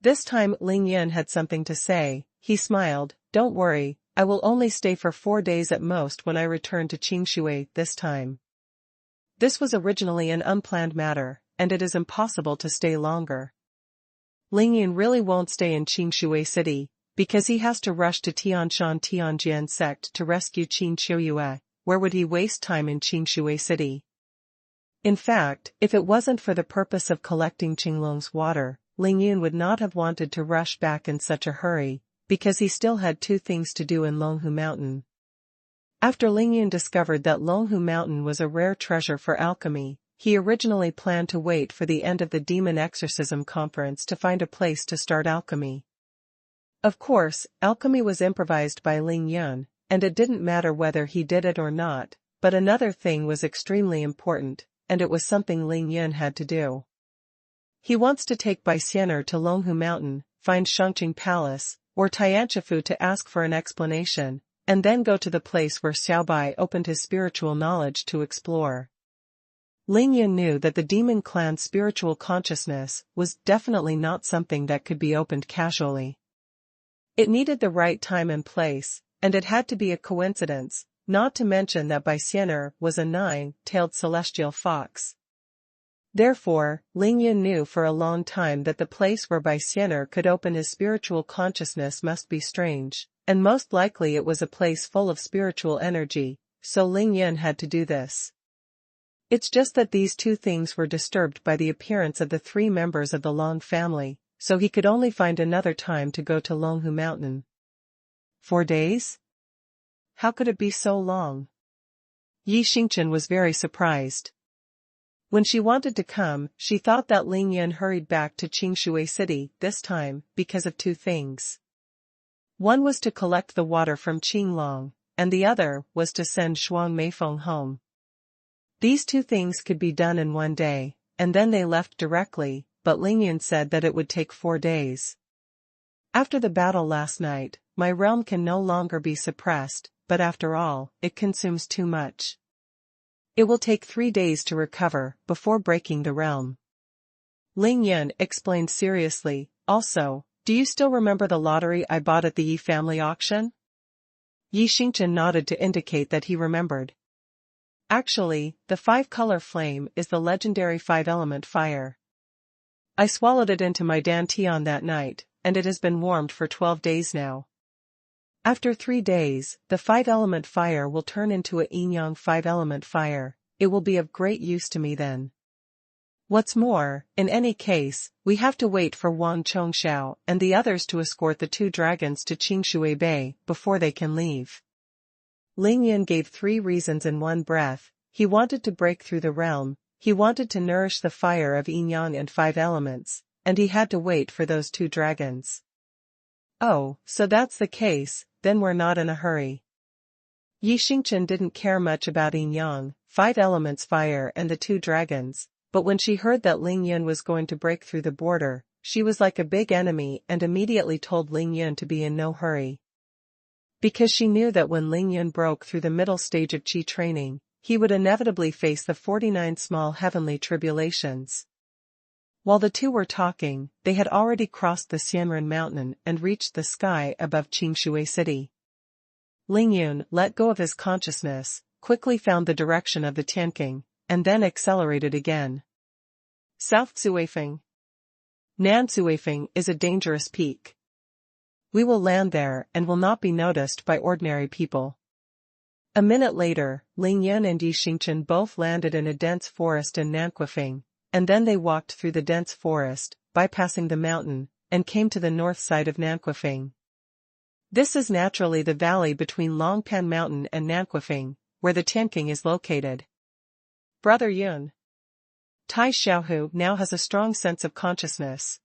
This time Ling Yun had something to say. He smiled, don't worry, I will only stay for 4 days at most when I return to Qingshui this time. This was originally an unplanned matter, and it is impossible to stay longer. Ling Yun really won't stay in Qingshui City, because he has to rush to Tianshan Tianjian sect to rescue Qin Shuiyue. Where would he waste time in Qingshui City? In fact, if it wasn't for the purpose of collecting Qinglong's water, Ling Yun would not have wanted to rush back in such a hurry, because he still had 2 things to do in Longhu Mountain. After Ling Yun discovered that Longhu Mountain was a rare treasure for alchemy, he originally planned to wait for the end of the Demon Exorcism Conference to find a place to start alchemy. Of course, alchemy was improvised by Ling Yun, and it didn't matter whether he did it or not, but another thing was extremely important, and it was something Ling Yun had to do. He wants to take Baixianer to Longhu Mountain, find Shangqing Palace, or Tianqifu to ask for an explanation, and then go to the place where Xiaobai opened his spiritual knowledge to explore. Ling Yun knew that the demon clan's spiritual consciousness was definitely not something that could be opened casually. It needed the right time and place, and it had to be a coincidence, not to mention that Baixianer was a 9-tailed celestial fox. Therefore, Ling Yun knew for a long time that the place where Baixianer could open his spiritual consciousness must be strange, and most likely it was a place full of spiritual energy, so Ling Yun had to do this. It's just that these 2 things were disturbed by the appearance of the 3 members of the Long family, so he could only find another time to go to Longhu Mountain. 4 days? How could it be so long? Yi Xingchen was very surprised. When she wanted to come, she thought that Ling Yun hurried back to Qingshui City this time because of 2 things. One was to collect the water from Qinglong, and the other was to send Shuang Meifeng home. These 2 things could be done in 1 day, and then they left directly, but Ling Yun said that it would take 4 days. After the battle last night, my realm can no longer be suppressed, but after all, it consumes too much. It will take 3 days to recover, before breaking the realm. Ling Yun explained seriously. Also, do you still remember the lottery I bought at the Yi family auction? Yi Xingchen nodded to indicate that he remembered. Actually, the 5-color flame is the legendary 5-element fire. I swallowed it into my dantian that night, and it has been warmed for 12 days now. After 3 days, the 5-element fire will turn into a yin-yang 5-element fire. It will be of great use to me then. What's more, in any case, we have to wait for Wang Chongxiao and the others to escort the 2 dragons to Qingshui Bay before they can leave. Ling Yun gave 3 reasons in one breath. He wanted to break through the realm, he wanted to nourish the fire of yin-yang and 5 elements, and he had to wait for those 2 dragons. Oh, so that's the case, then we're not in a hurry. Yi Xingchen didn't care much about yin-yang, 5 elements fire and the 2 dragons, but when she heard that Ling Yun was going to break through the border, she was like a big enemy and immediately told Ling Yun to be in no hurry. Because she knew that when Ling Yun broke through the middle stage of Qi training, he would inevitably face the 49 small heavenly tribulations. While the 2 were talking, they had already crossed the Xianren Mountain and reached the sky above Qingshui City. Ling Yun let go of his consciousness, quickly found the direction of the Tianqing, and then accelerated again. South Zuifeng. Nan Zuifeng is a dangerous peak. We will land there and will not be noticed by ordinary people. A minute later, Ling Yun and Yi Xingchen both landed in a dense forest in Nanquifeng, and then they walked through the dense forest, bypassing the mountain, and came to the north side of Nanquifeng. This is naturally the valley between Longpan Mountain and Nanquifeng, where the Tianqing is located. Brother Yun. Tai Xiaohu now has a strong sense of consciousness.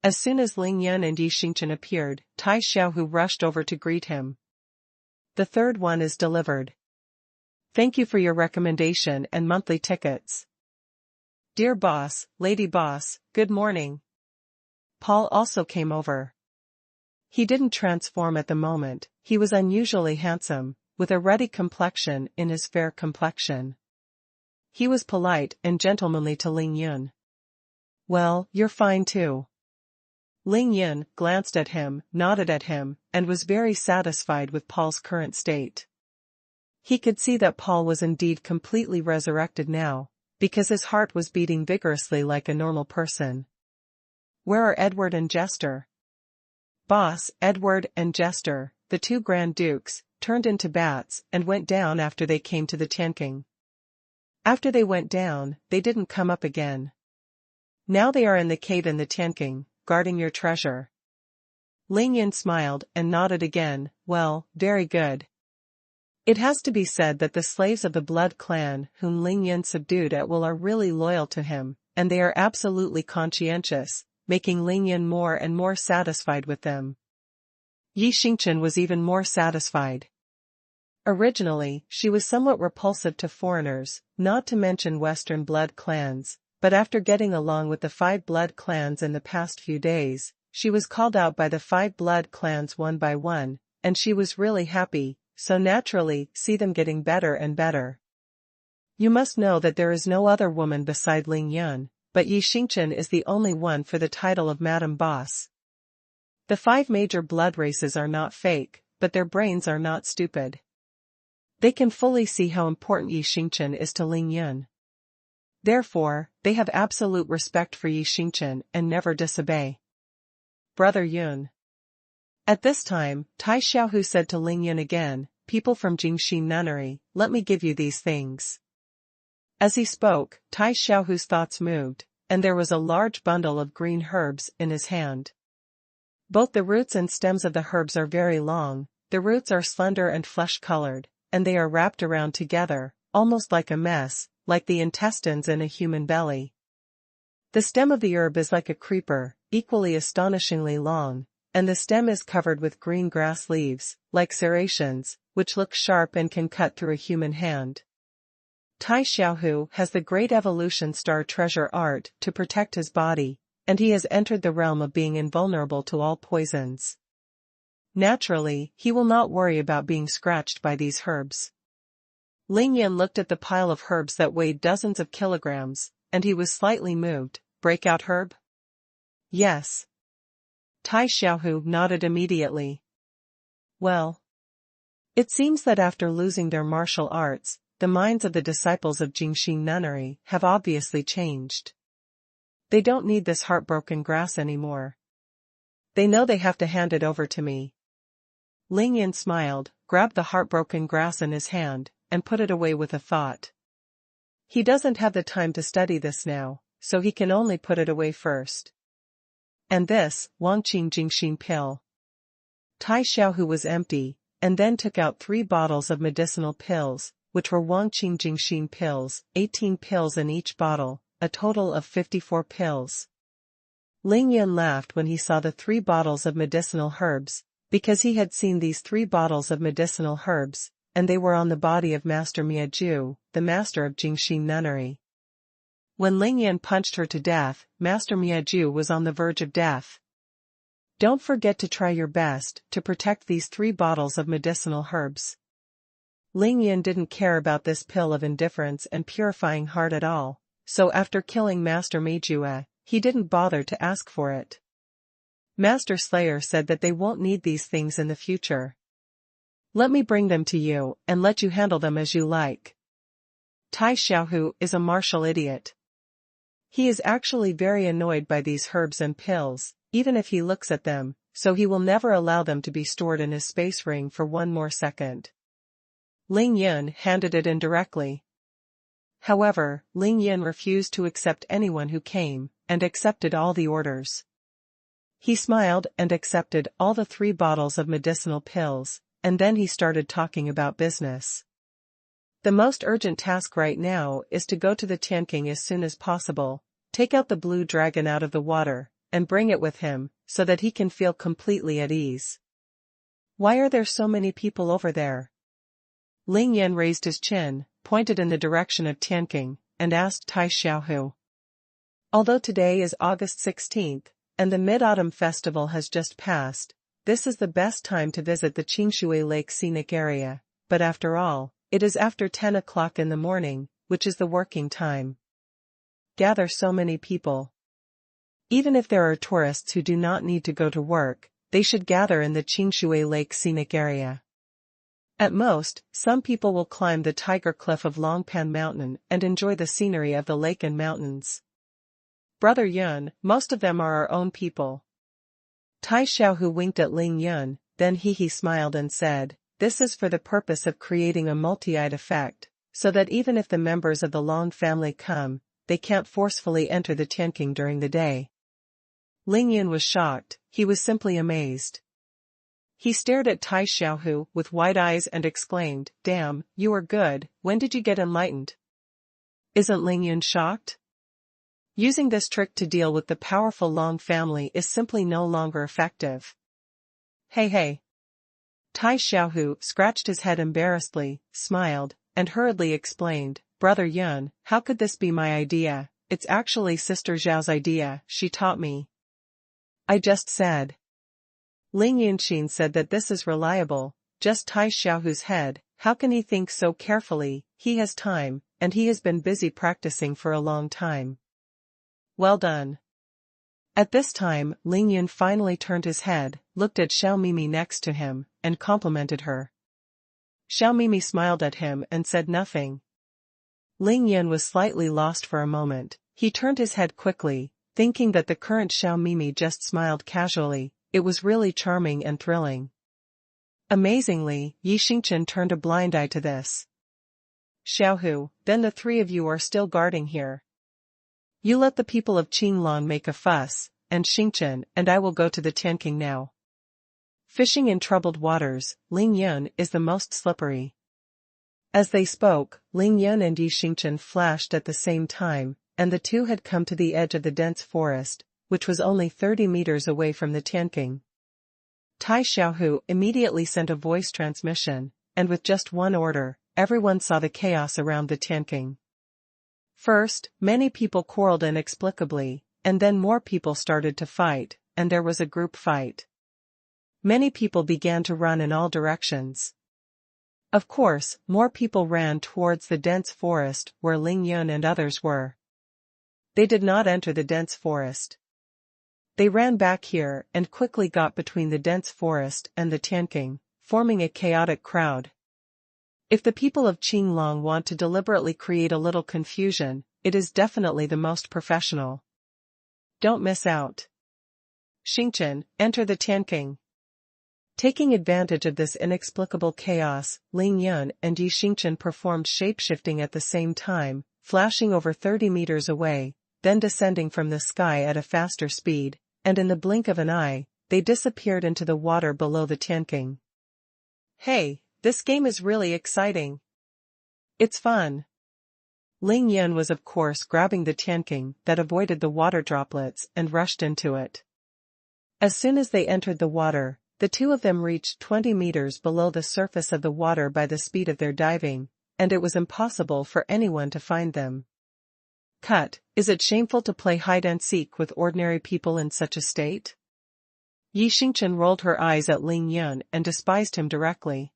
As soon as Ling Yun and Yi Xingchen appeared, Tai Xiaohu rushed over to greet him. The 3rd one is delivered. Thank you for your recommendation and monthly tickets. Dear boss, lady boss, good morning. Paul also came over. He didn't transform at the moment, he was unusually handsome, with a ruddy complexion in his fair complexion. He was polite and gentlemanly to Ling Yun. Well, you're fine too. Ling Yun glanced at him, nodded at him, and was very satisfied with Paul's current state. He could see that Paul was indeed completely resurrected now, because his heart was beating vigorously like a normal person. Where are Edward and Jester? Boss, Edward and Jester, the two Grand Dukes, turned into bats and went down after they came to the Tianking. After they went down, they didn't come up again. Now they are in the cave in the Tianking, guarding your treasure. Ling Yin smiled and nodded again. Well, very good. It has to be said that the slaves of the Blood clan whom Ling Yin subdued at will are really loyal to him, and they are absolutely conscientious, making Ling Yin more and more satisfied with them. Yi Xingchen was even more satisfied. Originally, she was somewhat repulsive to foreigners, not to mention Western Blood clans, but after getting along with the 5 Blood clans in the past few days, she was called out by the 5 Blood clans one by one, and she was really happy, so naturally, see them getting better and better. You must know that there is no other woman beside Ling Yun, but Yi Xingchen is the only one for the title of Madam Boss. The 5 major blood races are not fake, but their brains are not stupid. They can fully see how important Yi Xingchen is to Ling Yun. Therefore, they have absolute respect for Yi Xingchen and never disobey. Brother Yun. At this time, Tai Xiaohu said to Ling Yun again, people from Jingxi Nunnery, let me give you these things. As he spoke, Tai Xiaohu's thoughts moved, and there was a large bundle of green herbs in his hand. Both the roots and stems of the herbs are very long, the roots are slender and flesh-colored, and they are wrapped around together, almost like a mess, like the intestines in a human belly. The stem of the herb is like a creeper, equally astonishingly long, and the stem is covered with green grass leaves, like serrations, which look sharp and can cut through a human hand. Tai Xiaohu has the Great Evolution Star Treasure Art to protect his body, and he has entered the realm of being invulnerable to all poisons. Naturally, he will not worry about being scratched by these herbs. Ling Yin looked at the pile of herbs that weighed dozens of kilograms, and he was slightly moved. Breakout herb? Yes. Tai Xiaohu nodded immediately. Well. It seems that after losing their martial arts, the minds of the disciples of Jingxi Nunnery have obviously changed. They don't need this heartbroken grass anymore. They know they have to hand it over to me. Ling Yin smiled, grabbed the heartbroken grass in his hand, and put it away with a thought. He doesn't have the time to study this now, so he can only put it away first. And this, Wangqing Jingxin pill. Tai Xiaohu was empty, and then took out 3 bottles of medicinal pills, which were Wangqing Jingxin pills, 18 pills in each bottle, a total of 54 pills. Ling Yin laughed when he saw the 3 bottles of medicinal herbs, because he had seen these 3 bottles of medicinal herbs, and they were on the body of Master Miaju, the master of Jingxi Nunnery. When Ling Yin punched her to death, Master Miaju was on the verge of death. Don't forget to try your best to protect these 3 bottles of medicinal herbs. Ling Yin didn't care about this pill of indifference and purifying heart at all, so after killing Master Miaju, he didn't bother to ask for it. Master Slayer said that they won't need these things in the future. Let me bring them to you, and let you handle them as you like. Tai Xiaohu is a martial idiot. He is actually very annoyed by these herbs and pills, even if he looks at them, so he will never allow them to be stored in his space ring for 1 more second. Ling Yin handed it in directly. However, Ling Yin refused to accept anyone who came, and accepted all the orders. He smiled and accepted all the 3 bottles of medicinal pills, and then he started talking about business. The most urgent task right now is to go to the Tianking as soon as possible, take out the blue dragon out of the water, and bring it with him, so that he can feel completely at ease. Why are there so many people over there? Ling Yin raised his chin, pointed in the direction of Tianking, and asked Tai Xiaohu. Although today is August 16th, and the Mid-Autumn Festival has just passed, this is the best time to visit the Qingshui Lake Scenic Area, but after all, it is after 10 o'clock in the morning, which is the working time. Gather so many people. Even if there are tourists who do not need to go to work, they should gather in the Qingshui Lake Scenic Area. At most, some people will climb the Tiger Cliff of Longpan Mountain and enjoy the scenery of the lake and mountains. Brother Yun, most of them are our own people. Tai Xiaohu winked at Ling Yun, then he smiled and said, "This is for the purpose of creating a multi-eyed effect, so that even if the members of the Long family come, they can't forcefully enter the Tianqing during the day." Ling Yun was shocked, he was simply amazed. He stared at Tai Xiaohu with wide eyes and exclaimed, "Damn, you are good, when did you get enlightened?" Isn't Ling Yun shocked? Using this trick to deal with the powerful Long family is simply no longer effective. Hey. Tai Xiaohu scratched his head embarrassedly, smiled, and hurriedly explained, "Brother Yun, how could this be my idea? It's actually Sister Zhao's idea, she taught me." I just said. Ling Yunxin said that this is reliable, just Tai Xiaohu's head, how can he think so carefully, he has time, and he has been busy practicing for a long time. Well done. At this time, Ling Yun finally turned his head, looked at Xiao Mimi next to him, and complimented her. Xiao Mimi smiled at him and said nothing. Ling Yun was slightly lost for a moment, he turned his head quickly, thinking that the current Xiao Mimi just smiled casually, it was really charming and thrilling. Amazingly, Yi Xingchen turned a blind eye to this. "Xiaohu, then the three of you are still guarding here. You let the people of Qinglong make a fuss, and Xingchen and I will go to the Tianqing now." Fishing in troubled waters, Ling Yun is the most slippery. As they spoke, Ling Yun and Yi Xingchen flashed at the same time, and the two had come to the edge of the dense forest, which was only 30 meters away from the Tianqing. Tai Xiaohu immediately sent a voice transmission, and with just one order, everyone saw the chaos around the Tianqing. First, many people quarreled inexplicably, and then more people started to fight, and there was a group fight. Many people began to run in all directions. Of course, more people ran towards the dense forest where Ling Yun and others were. They did not enter the dense forest. They ran back here and quickly got between the dense forest and the Tianqing, forming a chaotic crowd. If the people of Qinglong want to deliberately create a little confusion, it is definitely the most professional. Don't miss out. Xingchen, enter the Tianqing. Taking advantage of this inexplicable chaos, Ling Yun and Yi Xingchen performed shapeshifting at the same time, flashing over 30 meters away, then descending from the sky at a faster speed, and in the blink of an eye, they disappeared into the water below the Tianqing. Hey, this game is really exciting. It's fun. Ling Yun was of course grabbing the Tianqing that avoided the water droplets and rushed into it. As soon as they entered the water, the two of them reached 20 meters below the surface of the water by the speed of their diving, and it was impossible for anyone to find them. Cut, is it shameful to play hide-and-seek with ordinary people in such a state? Yi Xingchen rolled her eyes at Ling Yun and despised him directly.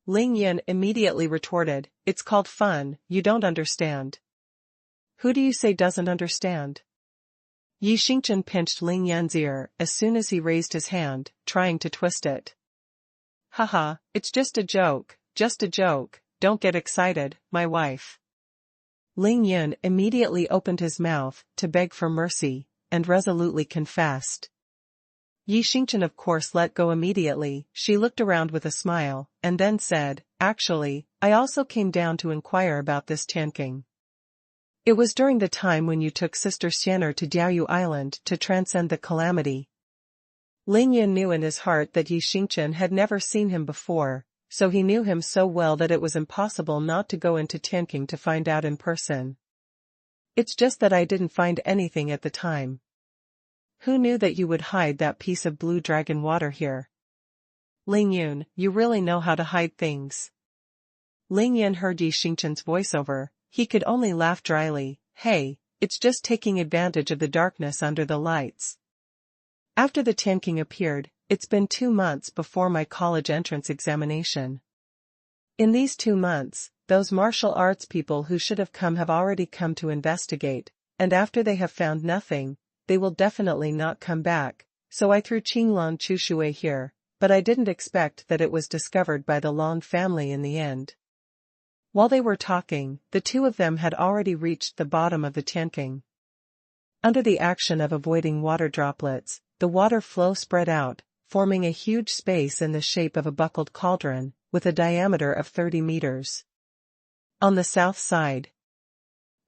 Ling Yun immediately retorted, "It's called fun, you don't understand." Who do you say doesn't understand? Yi Xingchen pinched Ling Yun's ear as soon as he raised his hand, trying to twist it. Haha, it's just a joke, don't get excited, my wife. Ling Yun immediately opened his mouth to beg for mercy, and resolutely confessed. Yi Xingchen of course let go immediately, she looked around with a smile, and then said, "Actually, I also came down to inquire about this Tianqing. It was during the time when you took Sister Xianer to Diaoyu Island to transcend the calamity." Ling Yun knew in his heart that Yi Xingchen had never seen him before, so he knew him so well that it was impossible not to go into Tianqing to find out in person. "It's just that I didn't find anything at the time." "Who knew that you would hide that piece of blue dragon water here?" "Ling Yun, you really know how to hide things." Ling Yun heard Yi Xingchen's voiceover, he could only laugh dryly, "Hey, it's just taking advantage of the darkness under the lights." After the Tianqing appeared, it's been 2 months before my college entrance examination. In these 2 months, those martial arts people who should have come have already come to investigate, and after they have found nothing, they will definitely not come back, so I threw Qinglong Chushui here, but I didn't expect that it was discovered by the Long family in the end. While they were talking, the two of them had already reached the bottom of the Tianqing. Under the action of avoiding water droplets, the water flow spread out, forming a huge space in the shape of a buckled cauldron, with a diameter of 30 meters. On the south side.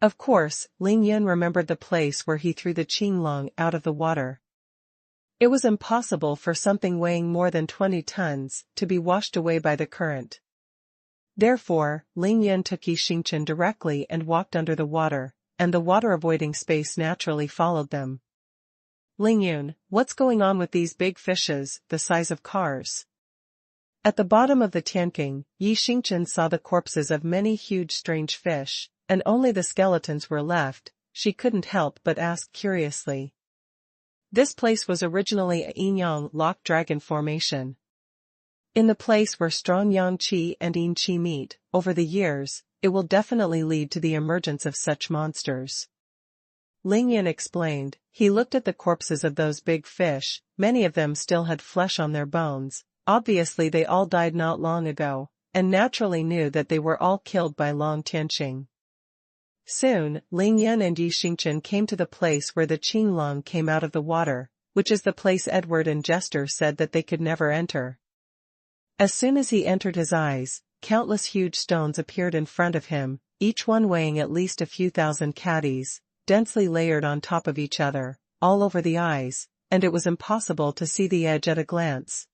Of course, Ling Yun remembered the place where he threw the Qinglong out of the water. It was impossible for something weighing more than 20 tons to be washed away by the current. Therefore, Ling Yun took Yi Xingchen directly and walked under the water, and the water-avoiding space naturally followed them. Ling Yun, what's going on with these big fishes, the size of cars? At the bottom of the Tianqing, Yi Xingchen saw the corpses of many huge strange fish, and only the skeletons were left. She couldn't help but ask curiously. This place was originally a Yinyang lock dragon formation. In the place where strong Yang Qi and Yin Qi meet, over the years, it will definitely lead to the emergence of such monsters. Ling Yun explained. He looked at the corpses of those big fish, many of them still had flesh on their bones. Obviously they all died not long ago, and naturally knew that they were all killed by Long Tianqing. Soon, Ling Yun and Yi Xingchen came to the place where the Qinglong came out of the water, which is the place Edward and Jester said that they could never enter. As soon as he entered his eyes, countless huge stones appeared in front of him, each one weighing at least a few thousand caddies, densely layered on top of each other, all over the eyes, and it was impossible to see the edge at a glance.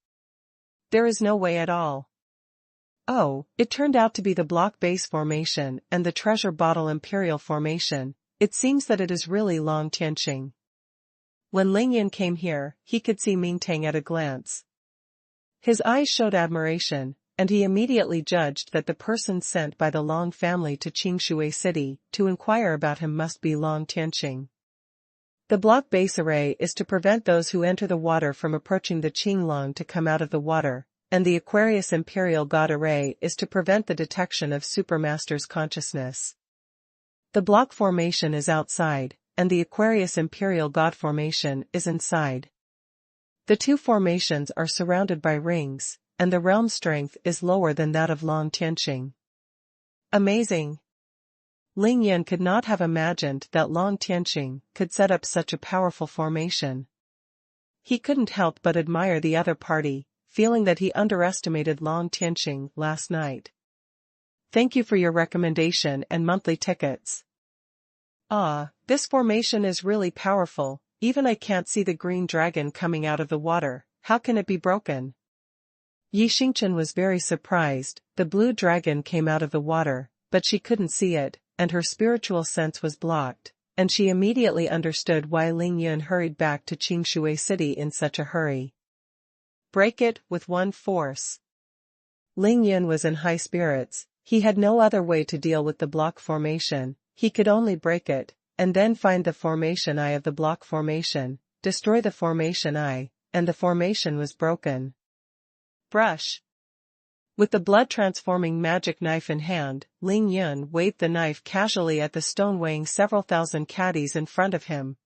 There is no way at all. Oh, it turned out to be the block base formation and the treasure bottle imperial formation. It seems that it is really Long Tianqing. When Ling Yun came here, he could see Mingtang at a glance. His eyes showed admiration, and he immediately judged that the person sent by the Long family to Qingshui City to inquire about him must be Long Tianqing. The block base array is to prevent those who enter the water from approaching the Qinglong to come out of the water, and the Aquarius Imperial God Array is to prevent the detection of Supermaster's consciousness. The block formation is outside, and the Aquarius Imperial God formation is inside. The two formations are surrounded by rings, and the realm strength is lower than that of Long Tianqing. Amazing! Ling Yun could not have imagined that Long Tianqing could set up such a powerful formation. He couldn't help but admire the other party, feeling that he underestimated Long Tianqing last night. Thank you for your recommendation and monthly tickets. Ah, this formation is really powerful, even I can't see the green dragon coming out of the water. How can it be broken? Yi Xingchen was very surprised. The blue dragon came out of the water, but she couldn't see it, and her spiritual sense was blocked, and she immediately understood why Ling Yun hurried back to Qingshui City in such a hurry. Break it with one force. Ling Yun was in high spirits. He had no other way to deal with the block formation. He could only break it, and then find the formation eye of the block formation, destroy the formation eye, and the formation was broken. Brush. With the blood-transforming magic knife in hand, Ling Yun waved the knife casually at the stone weighing several thousand caddies in front of him.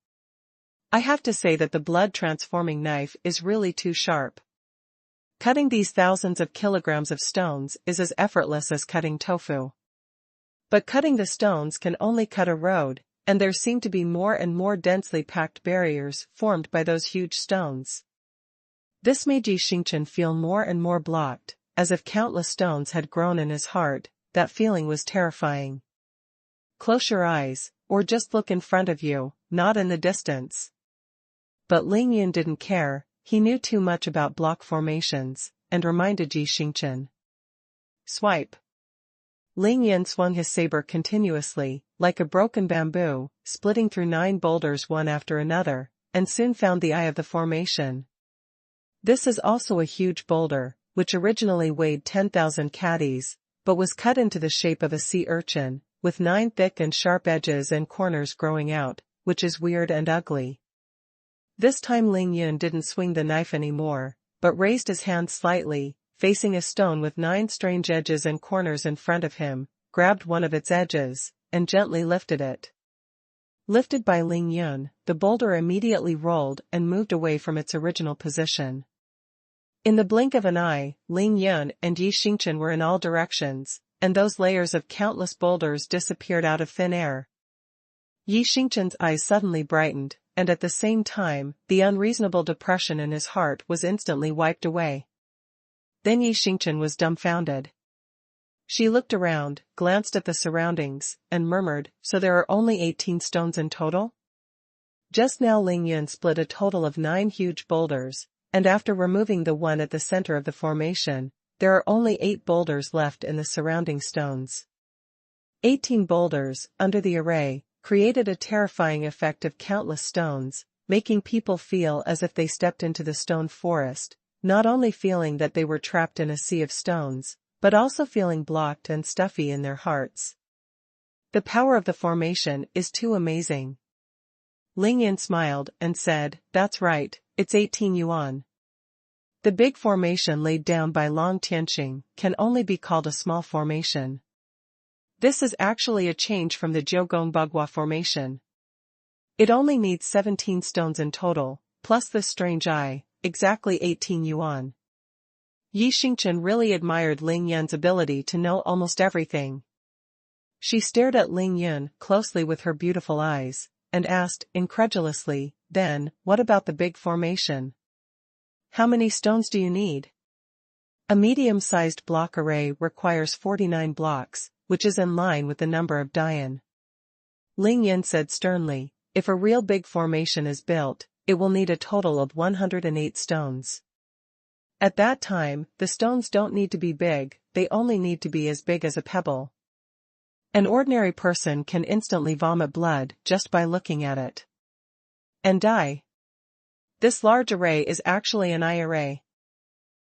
I have to say that the blood-transforming knife is really too sharp. Cutting these thousands of kilograms of stones is as effortless as cutting tofu. But cutting the stones can only cut a road, and there seem to be more and more densely packed barriers formed by those huge stones. This made Yi Xingchen feel more and more blocked, as if countless stones had grown in his heart. That feeling was terrifying. Close your eyes, or just look in front of you, not in the distance. But Ling Yun didn't care. He knew too much about block formations, and reminded Yi Xingchen. Swipe. Ling Yun swung his saber continuously, like a broken bamboo, splitting through 9 boulders one after another, and soon found the eye of the formation. This is also a huge boulder, which originally weighed 10,000 caddies, but was cut into the shape of a sea urchin, with 9 thick and sharp edges and corners growing out, which is weird and ugly. This time Ling Yun didn't swing the knife anymore, but raised his hand slightly, facing a stone with 9 strange edges and corners in front of him, grabbed one of its edges, and gently lifted it. Lifted by Ling Yun, the boulder immediately rolled and moved away from its original position. In the blink of an eye, Ling Yun and Yi Xingchen were in all directions, and those layers of countless boulders disappeared out of thin air. Yi Xingchen's eyes suddenly brightened. and at the same time, the unreasonable depression in his heart was instantly wiped away. Then Yi Xingchen was dumbfounded. She looked around, glanced at the surroundings, and murmured, "So there are only 18 stones in total?" Just now Ling Yun split a total of 9 huge boulders, and after removing the one at the center of the formation, there are only 8 boulders left in the surrounding stones. 18 boulders, under the array, created a terrifying effect of countless stones, making people feel as if they stepped into the stone forest, not only feeling that they were trapped in a sea of stones, but also feeling blocked and stuffy in their hearts. The power of the formation is too amazing. Ling Yin smiled and said, "That's right, it's 18 yuan. The big formation laid down by Long Tianqing can only be called a small formation. This is actually a change from the Jiugong Bagua formation. It only needs 17 stones in total, plus this strange eye, exactly 18 yuan." Yi Xingchen really admired Ling Yun's ability to know almost everything. She stared at Ling Yun closely with her beautiful eyes, and asked, incredulously, "Then, what about the big formation? How many stones do you need?" A medium-sized block array requires 49 blocks, which is in line with the number of Dian. Ling Yun said sternly, "If a real big formation is built, it will need a total of 108 stones. At that time, the stones don't need to be big, they only need to be as big as a pebble. An ordinary person can instantly vomit blood just by looking at it. And die. This large array is actually an eye array.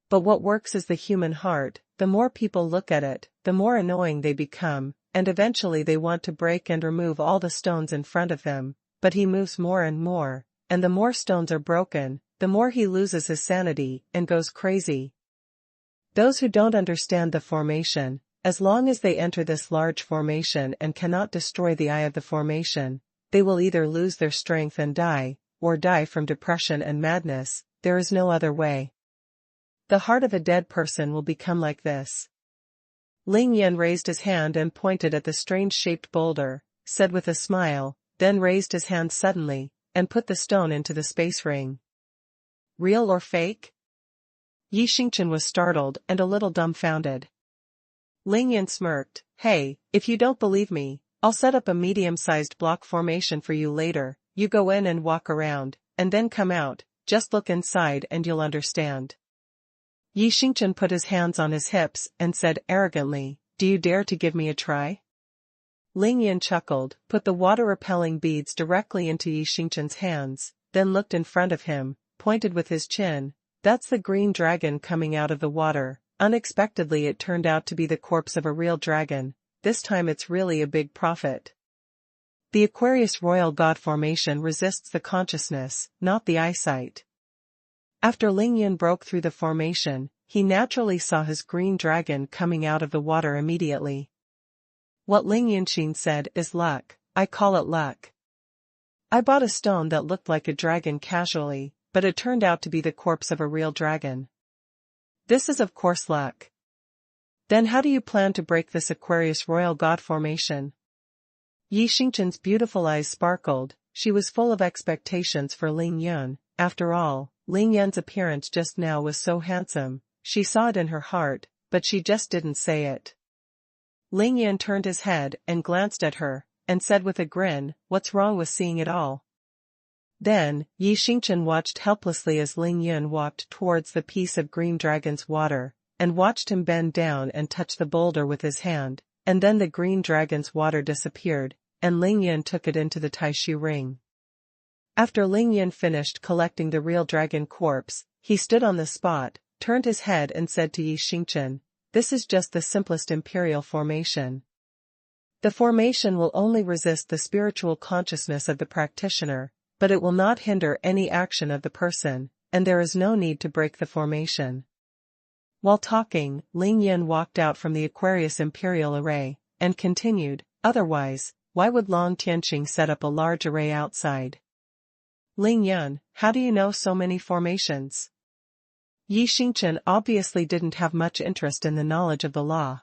But what works is the human heart. The more people look at it, the more annoying they become, and eventually they want to break and remove all the stones in front of them, but he moves more and more, and the more stones are broken, the more he loses his sanity and goes crazy. Those who don't understand the formation, as long as they enter this large formation and cannot destroy the eye of the formation, they will either lose their strength and die, or die from depression and madness. There is no other way. The heart of a dead person will become like this." Ling Yan raised his hand and pointed at the strange-shaped boulder, said with a smile, then raised his hand suddenly, and put the stone into the space ring. "Real or fake?" Yi Xingchen was startled and a little dumbfounded. Ling Yan smirked, "Hey, if you don't believe me, I'll set up a medium-sized block formation for you later. You go in and walk around, and then come out, just look inside and you'll understand." Yi Xingchen put his hands on his hips and said arrogantly, "Do you dare to give me a try?" Ling Yan chuckled, put the water-repelling beads directly into Yi Xingchen's hands, then looked in front of him, pointed with his chin, "That's the green dragon coming out of the water." Unexpectedly it turned out to be the corpse of a real dragon. This time it's really a big prophet. The Aquarius Royal God formation resists the consciousness, not the eyesight. After Ling Yan broke through the formation, he naturally saw his green dragon coming out of the water immediately. What Ling Yanqing said is luck. I call it luck. I bought a stone that looked like a dragon casually, but it turned out to be the corpse of a real dragon. This is of course luck. Then how do you plan to break this Aquarius Royal God formation? Yi Xingchen's beautiful eyes sparkled. She was full of expectations for Ling Yun. After all, Ling Yun's appearance just now was so handsome. She saw it in her heart, but she just didn't say it. Ling Yun turned his head and glanced at her, and said with a grin, "What's wrong with seeing it all?" Then, Yi Xingchen watched helplessly as Ling Yun walked towards the piece of green dragon's water, and watched him bend down and touch the boulder with his hand, and then the green dragon's water disappeared, and Ling Yun took it into the Taishu ring. After Ling Yun finished collecting the real dragon corpse, he stood on the spot, turned his head and said to Yi Xingchen, "This is just the simplest imperial formation. The formation will only resist the spiritual consciousness of the practitioner, but it will not hinder any action of the person, and there is no need to break the formation." While talking, Ling Yun walked out from the Aquarius Imperial Array, and continued, "Otherwise, why would Long Tianqing set up a large array outside?" "Ling Yun, how do you know so many formations?" Yi Xingchen obviously didn't have much interest in the knowledge of the law.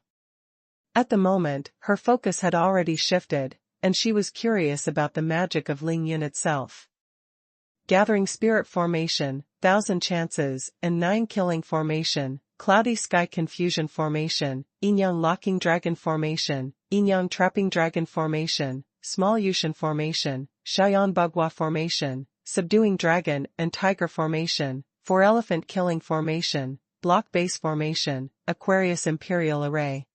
At the moment, her focus had already shifted, and she was curious about the magic of Ling Yun itself. Gathering Spirit Formation, Thousand Chances, and 9 Killing Formation, Cloudy Sky Confusion Formation, Inyang Locking Dragon Formation, Inyang Trapping Dragon Formation, Small Yushan Formation, Shayan Bagua Formation, Subduing Dragon and Tiger Formation, 4 Elephant Killing Formation, Block Base Formation, Aquarius Imperial Array.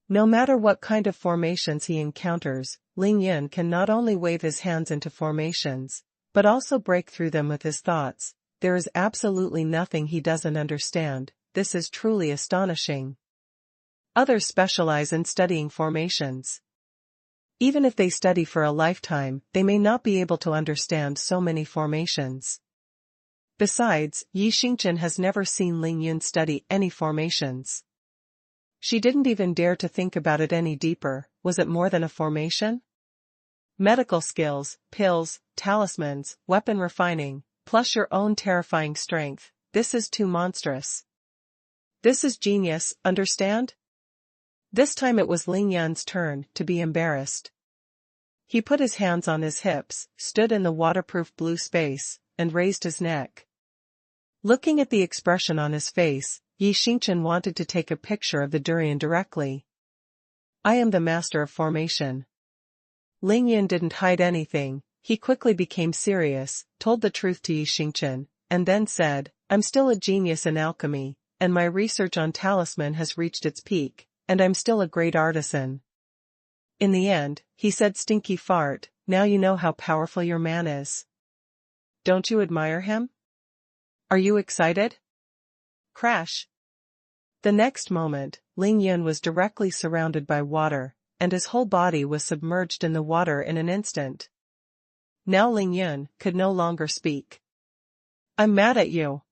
No matter what kind of formations he encounters, Ling Yin can not only wave his hands into formations, but also break through them with his thoughts. There is absolutely nothing he doesn't understand. This is truly astonishing. Others specialize in studying formations. Even if they study for a lifetime, they may not be able to understand so many formations. Besides, Yi Xingchen has never seen Ling Yin study any formations. She didn't even dare to think about it any deeper. Was it more than a formation? Medical skills, pills, talismans, weapon refining, plus your own terrifying strength. This is too monstrous. This is genius, understand? This time it was Ling Yan's turn to be embarrassed. He put his hands on his hips, stood in the waterproof blue space, and raised his neck. Looking at the expression on his face, Yi Xingchen wanted to take a picture of the durian directly. I am the master of formation. Ling Yin didn't hide anything. He quickly became serious, told the truth to Yi Xingchen, and then said, I'm still a genius in alchemy, and my research on talisman has reached its peak, and I'm still a great artisan. In the end, he said, stinky fart, now you know how powerful your man is. Don't you admire him? Are you excited? Crash. The next moment, Ling Yin was directly surrounded by water, and his whole body was submerged in the water in an instant. Now Ling Yin could no longer speak. I'm mad at you.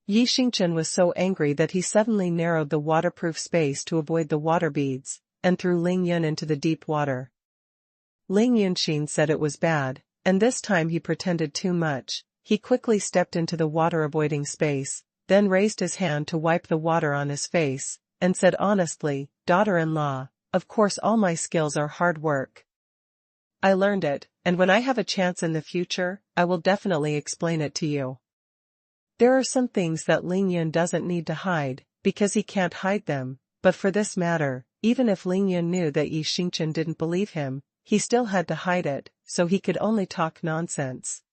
Yi Xingchen was so angry that he suddenly narrowed the waterproof space to avoid the water beads, and threw Ling Yin into the deep water. Ling Yinxin said it was bad, and this time he pretended too much. He quickly stepped into the water-avoiding space, then raised his hand to wipe the water on his face, and said honestly, daughter-in-law, of course all my skills are hard work. I learned it, and when I have a chance in the future, I will definitely explain it to you. There are some things that Ling Yin doesn't need to hide, because he can't hide them, but for this matter, even if Ling Yin knew that Yi Xingchen didn't believe him, he still had to hide it, so he could only talk nonsense.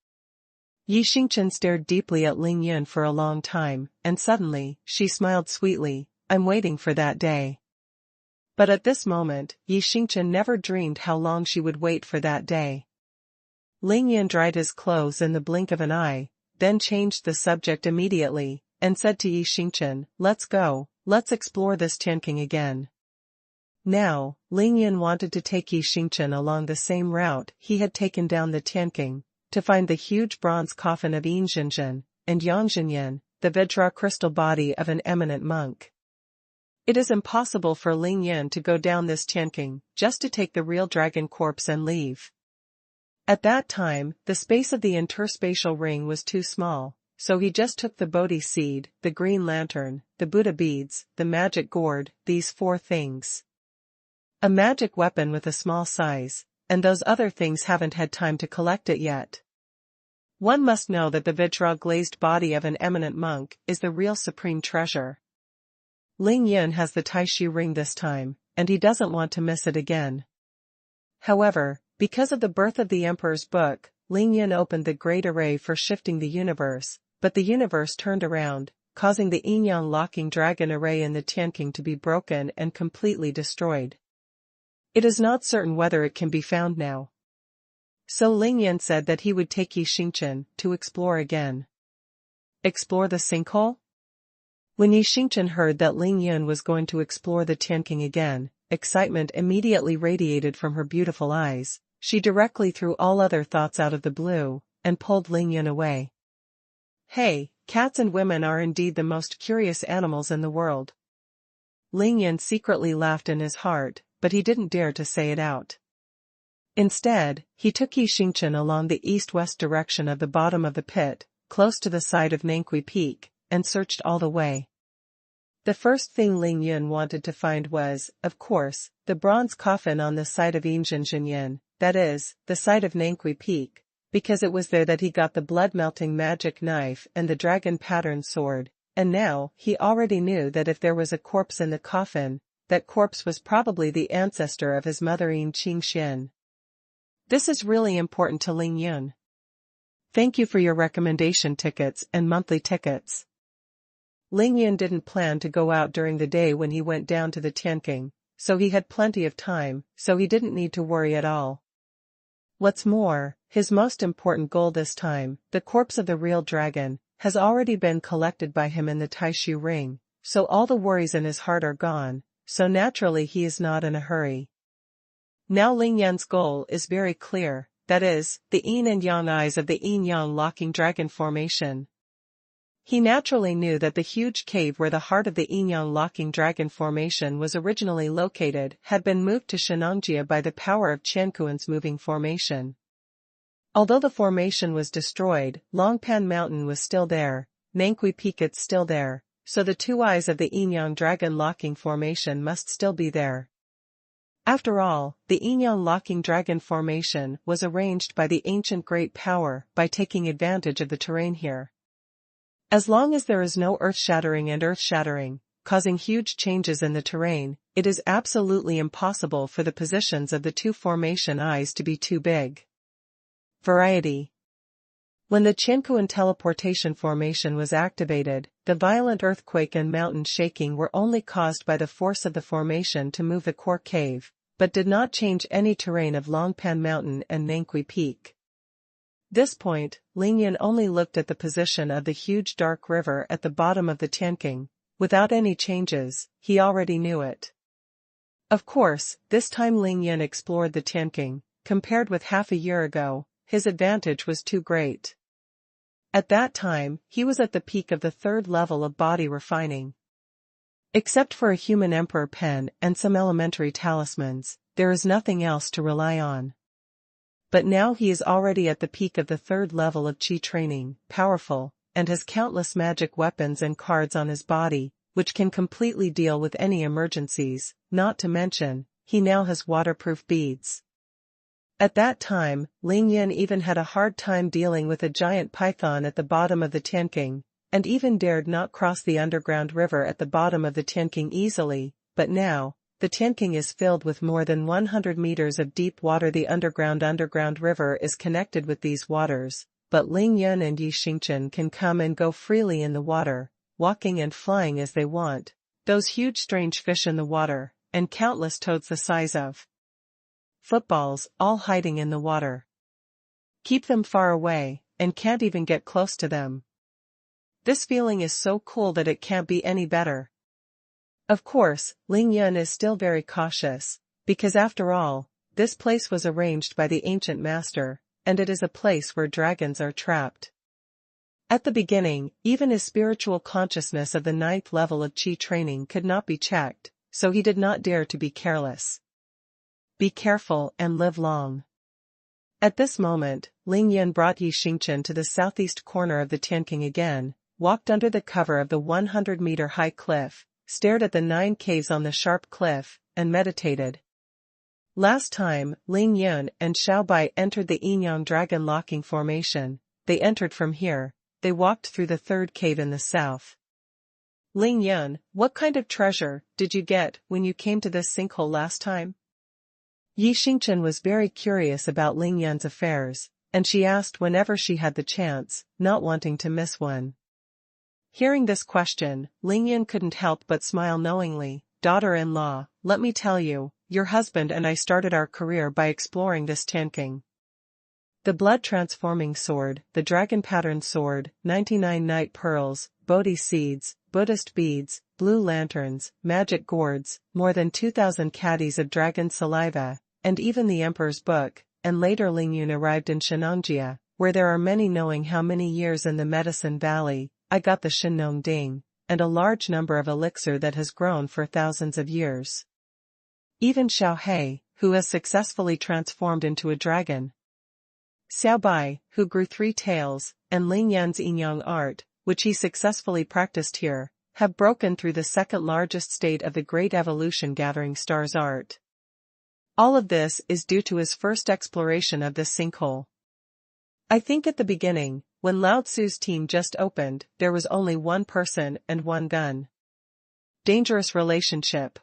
Yi Xingchen stared deeply at Ling Yin for a long time, and suddenly, she smiled sweetly, I'm waiting for that day. But at this moment, Yi Xingchen never dreamed how long she would wait for that day. Ling Yin dried his clothes in the blink of an eye, then changed the subject immediately, and said to Yi Xingchen, let's go, let's explore this Tianqing again. Now, Ling Yin wanted to take Yi Xingchen along the same route he had taken down the Tianqing, to find the huge bronze coffin of Yin Zhenzhen, and Yang Zhenyan, the Vajra crystal body of an eminent monk. It is impossible for Ling Yin to go down this Tianqing, just to take the real dragon corpse and leave. At that time, the space of the interspatial ring was too small, so he just took the Bodhi seed, the green lantern, the Buddha beads, the magic gourd, these 4 things. A magic weapon with a small size, and those other things haven't had time to collect it yet. One must know that the Vajra glazed body of an eminent monk is the real supreme treasure. Ling Yin has the Taishi ring this time, and he doesn't want to miss it again. However, because of the birth of the Emperor's book, Ling Yin opened the Great Array for shifting the universe, but the universe turned around, causing the Yin-Yang locking dragon array in the Tianqing to be broken and completely destroyed. It is not certain whether it can be found now. So Ling Yin said that he would take Yi Xingchen to explore again. Explore the sinkhole? When Yi Xingchen heard that Ling Yin was going to explore the Tianqing again, excitement immediately radiated from her beautiful eyes. She directly threw all other thoughts out of the blue, and pulled Ling Yin away. Hey, cats and women are indeed the most curious animals in the world. Ling Yin secretly laughed in his heart, but he didn't dare to say it out. Instead, he took Yi Xingchen along the east-west direction of the bottom of the pit, close to the side of Nangqi Peak, and searched all the way. The first thing Ling Yin wanted to find was, of course, the bronze coffin on the site of Yin Zhenyan, that is, the site of Nangqi Peak, because it was there that he got the blood-melting magic knife and the dragon-patterned sword, and now he already knew that if there was a corpse in the coffin, that corpse was probably the ancestor of his mother Qingxin. This is really important to Ling Yun. Thank you for your recommendation tickets and monthly tickets. Ling Yun didn't plan to go out during the day when he went down to the Tianqing, so he had plenty of time, so he didn't need to worry at all. What's more, his most important goal this time, the corpse of the real dragon, has already been collected by him in the Taishu ring, so all the worries in his heart are gone, so naturally he is not in a hurry. Now Ling Yun's goal is very clear, that is, the yin and yang eyes of the yin-yang locking dragon formation. He naturally knew that the huge cave where the heart of the yin-yang locking dragon formation was originally located had been moved to Shenangjia by the power of Qiankuan's moving formation. Although the formation was destroyed, Longpan Mountain was still there, Nangqi Peak it's still there, so the two eyes of the yin-yang dragon locking formation must still be there. After all, the yin-yang locking dragon formation was arranged by the ancient great power by taking advantage of the terrain here. As long as there is no earth-shattering, causing huge changes in the terrain, it is absolutely impossible for the positions of the two formation eyes to be too big. Variety. When the Qiankuan teleportation formation was activated, the violent earthquake and mountain shaking were only caused by the force of the formation to move the core cave, but did not change any terrain of Longpan Mountain and Nangqi Peak. This point, Ling Yun only looked at the position of the huge dark river at the bottom of the Tianqing. Without any changes, he already knew it. Of course, this time Ling Yun explored the Tianqing. Compared with half a year ago, his advantage was too great. At that time, he was at the peak of the third level of body refining. Except for a human emperor pen and some elementary talismans, there is nothing else to rely on. But now he is already at the peak of the third level of Qi training, powerful, and has countless magic weapons and cards on his body, which can completely deal with any emergencies, not to mention, he now has waterproof beads. At that time, Ling Yun even had a hard time dealing with a giant python at the bottom of the Tianqing, and even dared not cross the underground river at the bottom of the Tianqing easily, but now, the Tianqing is filled with more than 100 meters of deep water. The underground river is connected with these waters, but Ling Yun and Yi Xingchen can come and go freely in the water, walking and flying as they want. Those huge strange fish in the water, and countless toads the size of footballs, all hiding in the water. Keep them far away, and can't even get close to them. This feeling is so cool that it can't be any better. Of course, Ling Yun is still very cautious, because after all, this place was arranged by the ancient master, and it is a place where dragons are trapped. At the beginning, even his spiritual consciousness of the 9th level of Qi training could not be checked, so he did not dare to be careless. Be careful and live long. At this moment, Ling Yun brought Yi Xingchen to the southeast corner of the Tianqing again, walked under the cover of the 100-meter-high cliff, stared at the 9 caves on the sharp cliff, and meditated. Last time, Ling Yun and Xiao Bai entered the yin-yang dragon locking formation. They entered from here. They walked through the 3rd cave in the south. Ling Yun, what kind of treasure did you get when you came to this sinkhole last time? Yi Xingchen was very curious about Ling Yun's affairs, and she asked whenever she had the chance, not wanting to miss one. Hearing this question, Ling Yun couldn't help but smile knowingly. Daughter-in-law, let me tell you, your husband and I started our career by exploring this Tianqing. The blood-transforming sword, the dragon-patterned sword, 99 night pearls, Bodhi seeds, Buddhist beads, blue lanterns, magic gourds, more than 2,000 caddies of dragon saliva, and even the Emperor's book, and later Ling Yun arrived in Shenangjia, where there are many knowing how many years in the Medicine Valley. I got the Shenong Ding, and a large number of elixir that has grown for thousands of years. Even Xiao He, who has successfully transformed into a dragon. Xiao Bai, who grew 3 tails, and Ling Yun's yin-yang art, which he successfully practiced here, have broken through the 2nd largest state of the Great Evolution Gathering Stars art. All of this is due to his first exploration of this sinkhole. I think at the beginning, when Lao Tzu's team just opened, there was only one person and one gun. Dangerous relationship.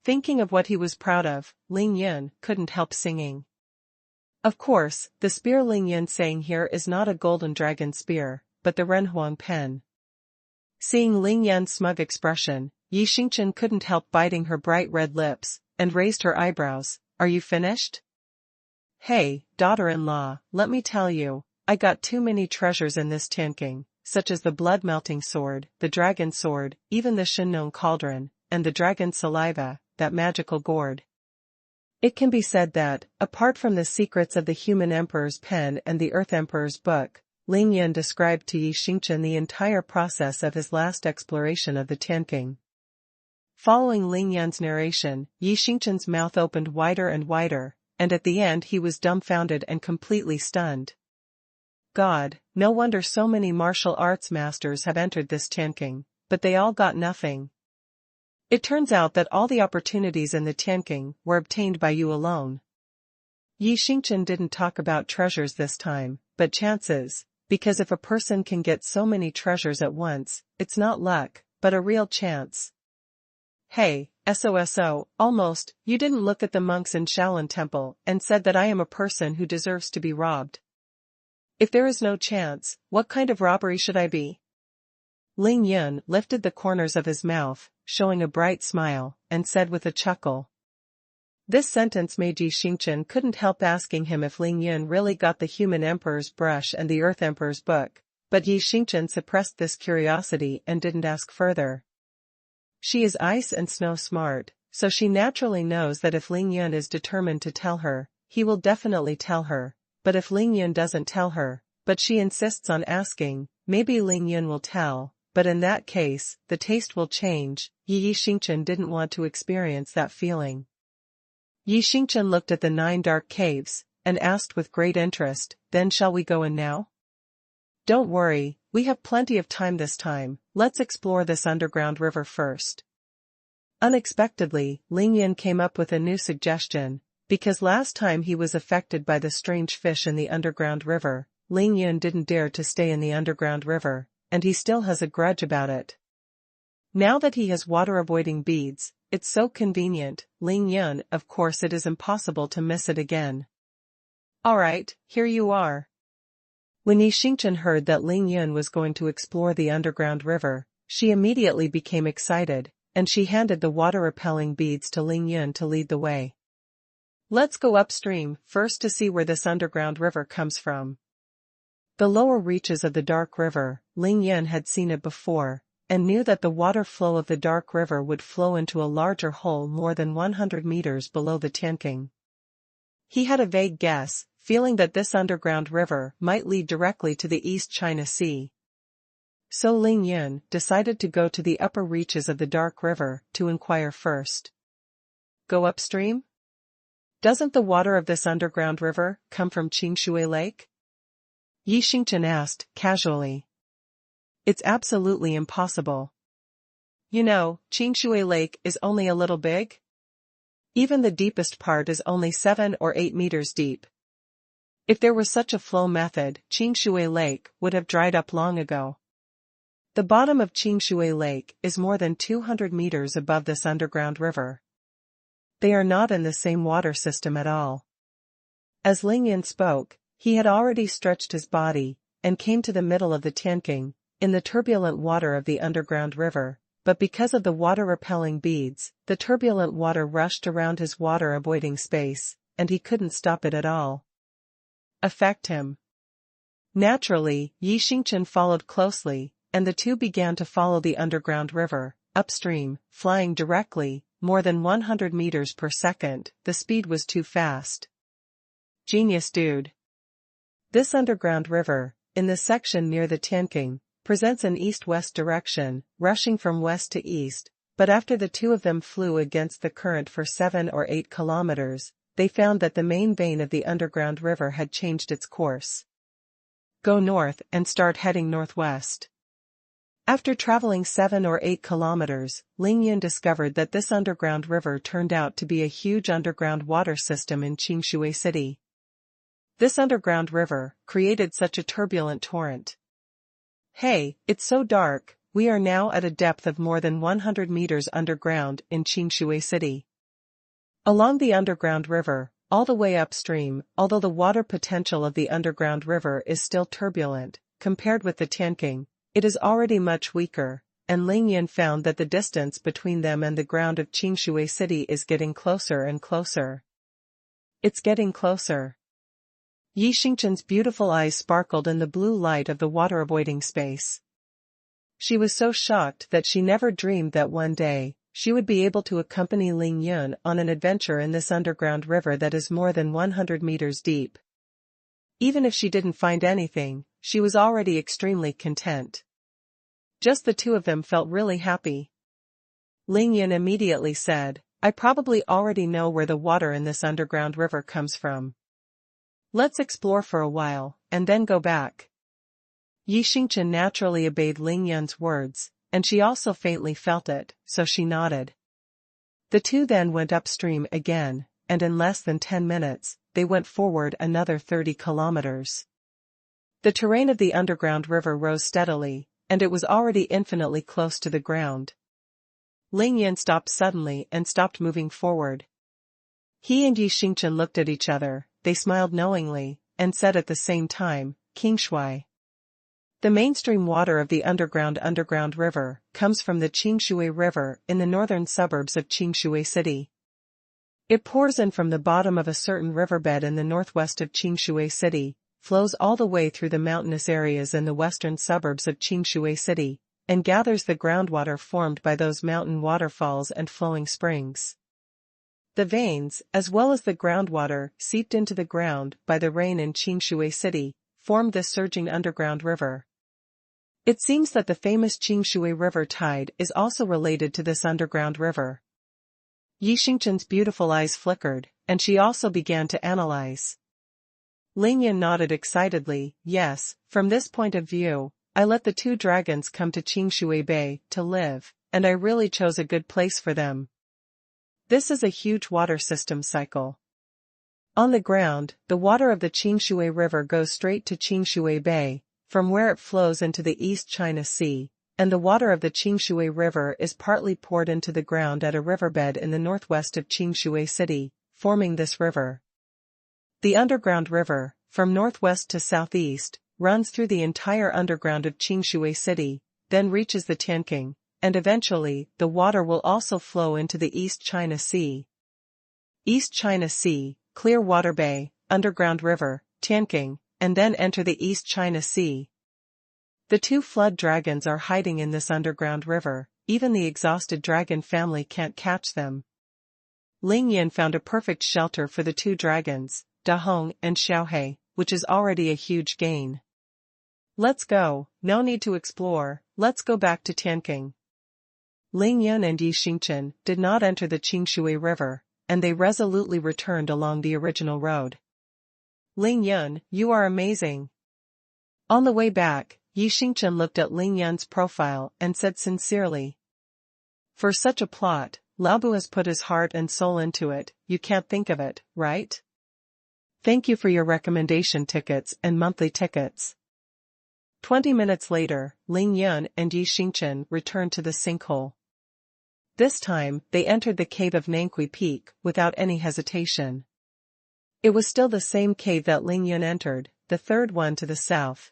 Thinking of what he was proud of, Ling Yun couldn't help singing. Of course, the spear Ling Yun sang here is not a golden dragon spear, but the Renhuang pen. Seeing Ling Yun's smug expression, Yi Xingchen couldn't help biting her bright red lips, and raised her eyebrows. Are you finished? Hey, daughter-in-law, let me tell you, I got too many treasures in this Tianqing, such as the blood-melting sword, the dragon sword, even the Shinnon cauldron, and the dragon's saliva, that magical gourd. It can be said that, apart from the secrets of the human emperor's pen and the earth emperor's book, Ling Yun described to Yi Xingchen the entire process of his last exploration of the Tianqing. Following Ling Yun's narration, Yi Xingchen's mouth opened wider and wider, and at the end he was dumbfounded and completely stunned. God, no wonder so many martial arts masters have entered this Tianqing, but they all got nothing. It turns out that all the opportunities in the Tianqing were obtained by you alone. Yi Xingchen didn't talk about treasures this time, but chances, because if a person can get so many treasures at once, it's not luck, but a real chance. Hey, SOSO, almost, you didn't look at the monks in Shaolin Temple and said that I am a person who deserves to be robbed. If there is no chance, what kind of robbery should I be? Ling Yun lifted the corners of his mouth, showing a bright smile, and said with a chuckle. This sentence made Yi Xingchen couldn't help asking him if Ling Yun really got the human emperor's brush and the earth emperor's book, but Yi Xingchen suppressed this curiosity and didn't ask further. She is ice and snow smart, so she naturally knows that if Ling Yun is determined to tell her, he will definitely tell her, but if Ling Yun doesn't tell her, but she insists on asking, maybe Ling Yun will tell, but in that case, the taste will change. Yi Xingchen didn't want to experience that feeling. Yi Xingchen looked at the 9 dark caves, and asked with great interest, then shall we go in now? Don't worry, we have plenty of time this time, let's explore this underground river first. Unexpectedly, Ling Yun came up with a new suggestion, because last time he was affected by the strange fish in the underground river, Ling Yun didn't dare to stay in the underground river, and he still has a grudge about it. Now that he has water-avoiding beads, it's so convenient, Ling Yun, of course it is impossible to miss it again. Alright, here you are. When Yi Xingchen heard that Ling Yun was going to explore the underground river, she immediately became excited, and she handed the water-repelling beads to Ling Yun to lead the way. Let's go upstream first to see where this underground river comes from. The lower reaches of the dark river, Ling Yun had seen it before, and knew that the water flow of the dark river would flow into a larger hole more than 100 meters below the Tianqing. He had a vague guess, feeling that this underground river might lead directly to the East China Sea. So Ling Yun decided to go to the upper reaches of the dark river to inquire first. Go upstream? Doesn't the water of this underground river come from Qingshui Lake? Yi Xingchen asked, casually. It's absolutely impossible. You know, Qingshui Lake is only a little big. Even the deepest part is only 7 or 8 meters deep. If there was such a flow method, Qingshui Lake would have dried up long ago. The bottom of Qingshui Lake is more than 200 meters above this underground river. They are not in the same water system at all. As Ling Yun spoke, he had already stretched his body, and came to the middle of the Tianqing, in the turbulent water of the underground river, but because of the water-repelling beads, the turbulent water rushed around his water-avoiding space, and he couldn't stop it at all. Affect him. Naturally, Yi Xingchen followed closely, and the two began to follow the underground river, upstream, flying directly, more than 100 meters per second, the speed was too fast. Genius dude. This underground river, in the section near the Tianqing, presents an east-west direction, rushing from west to east, but after the two of them flew against the current for 7 or 8 kilometers, they found that the main vein of the underground river had changed its course. Go north and start heading northwest. After traveling 7 or 8 kilometers, Ling Yun discovered that this underground river turned out to be a huge underground water system in Qingshui City. This underground river created such a turbulent torrent. Hey, it's so dark. We are now at a depth of more than 100 meters underground in Qingshui City. Along the underground river, all the way upstream, although the water potential of the underground river is still turbulent, compared with the Tianqing, it is already much weaker, and Ling Yan found that the distance between them and the ground of Qingshui City is getting closer and closer. It's getting closer. Yi Xingchen's beautiful eyes sparkled in the blue light of the water-avoiding space. She was so shocked that she never dreamed that one day, she would be able to accompany Ling Yun on an adventure in this underground river that is more than 100 meters deep. Even if she didn't find anything, she was already extremely content. Just the two of them felt really happy. Ling Yun immediately said, I probably already know where the water in this underground river comes from. Let's explore for a while, and then go back. Yi Xingchen naturally obeyed Ling Yun's words, and she also faintly felt it, so she nodded. The two then went upstream again, and in less than 10 minutes, they went forward another 30 kilometers. The terrain of the underground river rose steadily, and it was already infinitely close to the ground. Ling Yun stopped suddenly and stopped moving forward. He and Yi Xingchen looked at each other, they smiled knowingly, and said at the same time, Qingshui. The mainstream water of the underground river comes from the Qingshui River in the northern suburbs of Qingshui City. It pours in from the bottom of a certain riverbed in the northwest of Qingshui City, flows all the way through the mountainous areas in the western suburbs of Qingshui City, and gathers the groundwater formed by those mountain waterfalls and flowing springs. The veins, as well as the groundwater seeped into the ground by the rain in Qingshui City, formed this surging underground river. It seems that the famous Qingshui River tide is also related to this underground river. Yi Xingchen's beautiful eyes flickered, and she also began to analyze. Ling Yan nodded excitedly, yes, from this point of view, I let the two dragons come to Qingshui Bay to live, and I really chose a good place for them. This is a huge water system cycle. On the ground, the water of the Qingshui River goes straight to Qingshui Bay, from where it flows into the East China Sea, and the water of the Qingshui River is partly poured into the ground at a riverbed in the northwest of Qingshui City, forming this river. The underground river, from northwest to southeast, runs through the entire underground of Qingshui City, then reaches the Tianqing, and eventually, the water will also flow into the East China Sea. East China Sea, Clear Water Bay, Underground River, Tianqing, and then enter the East China Sea. The two flood dragons are hiding in this underground river, even the exhausted dragon family can't catch them. Ling Yan found a perfect shelter for the two dragons, Da Hong and Xiaohe, which is already a huge gain. Let's go, no need to explore, let's go back to Tianqing. Ling Yan and Yi Xingchen did not enter the Qingshui River, and they resolutely returned along the original road. Ling Yan, you are amazing. On the way back, Yi Xingchen looked at Ling Yan's profile and said sincerely. For such a plot, Laobu has put his heart and soul into it, you can't think of it, right? Thank you for your recommendation tickets and monthly tickets. 20 minutes later, Ling Yan and Yi Xingchen returned to the sinkhole. This time, they entered the cave of Nangqi Peak without any hesitation. It was still the same cave that Ling Yan entered, the third one to the south.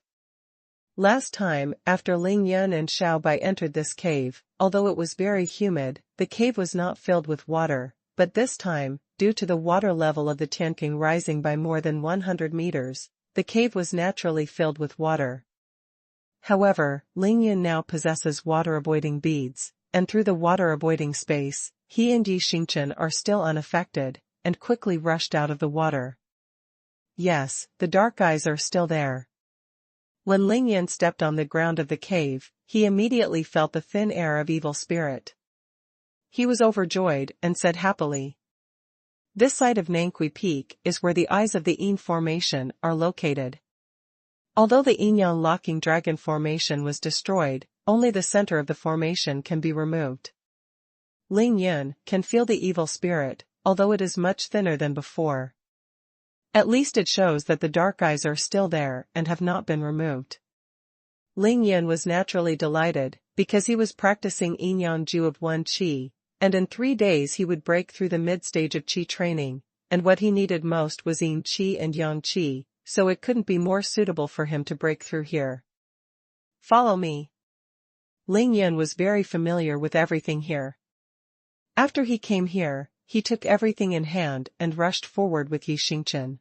Last time, after Ling Yan and Xiao Bai entered this cave, although it was very humid, the cave was not filled with water, but this time, due to the water level of the Tianqing rising by more than 100 meters, the cave was naturally filled with water. However, Ling Yan now possesses water-avoiding beads, and through the water-avoiding space, he and Yi Xingchen are still unaffected, and quickly rushed out of the water. Yes, the dark eyes are still there. When Ling Yan stepped on the ground of the cave, he immediately felt the thin air of evil spirit. He was overjoyed and said happily. This side of Nangqi Peak is where the eyes of the Yin Formation are located. Although the Yin-Yang locking dragon formation was destroyed, only the center of the formation can be removed. Ling Yan can feel the evil spirit, although it is much thinner than before. At least it shows that the dark eyes are still there and have not been removed. Ling Yan was naturally delighted, because he was practicing Yin Ju of 1 Qi, and in 3 days he would break through the mid-stage of Qi training, and what he needed most was Yin Qi and Yang Qi, so it couldn't be more suitable for him to break through here. Follow me. Ling Yan was very familiar with everything here. After he came here, he took everything in hand and rushed forward with Yi Xingchen.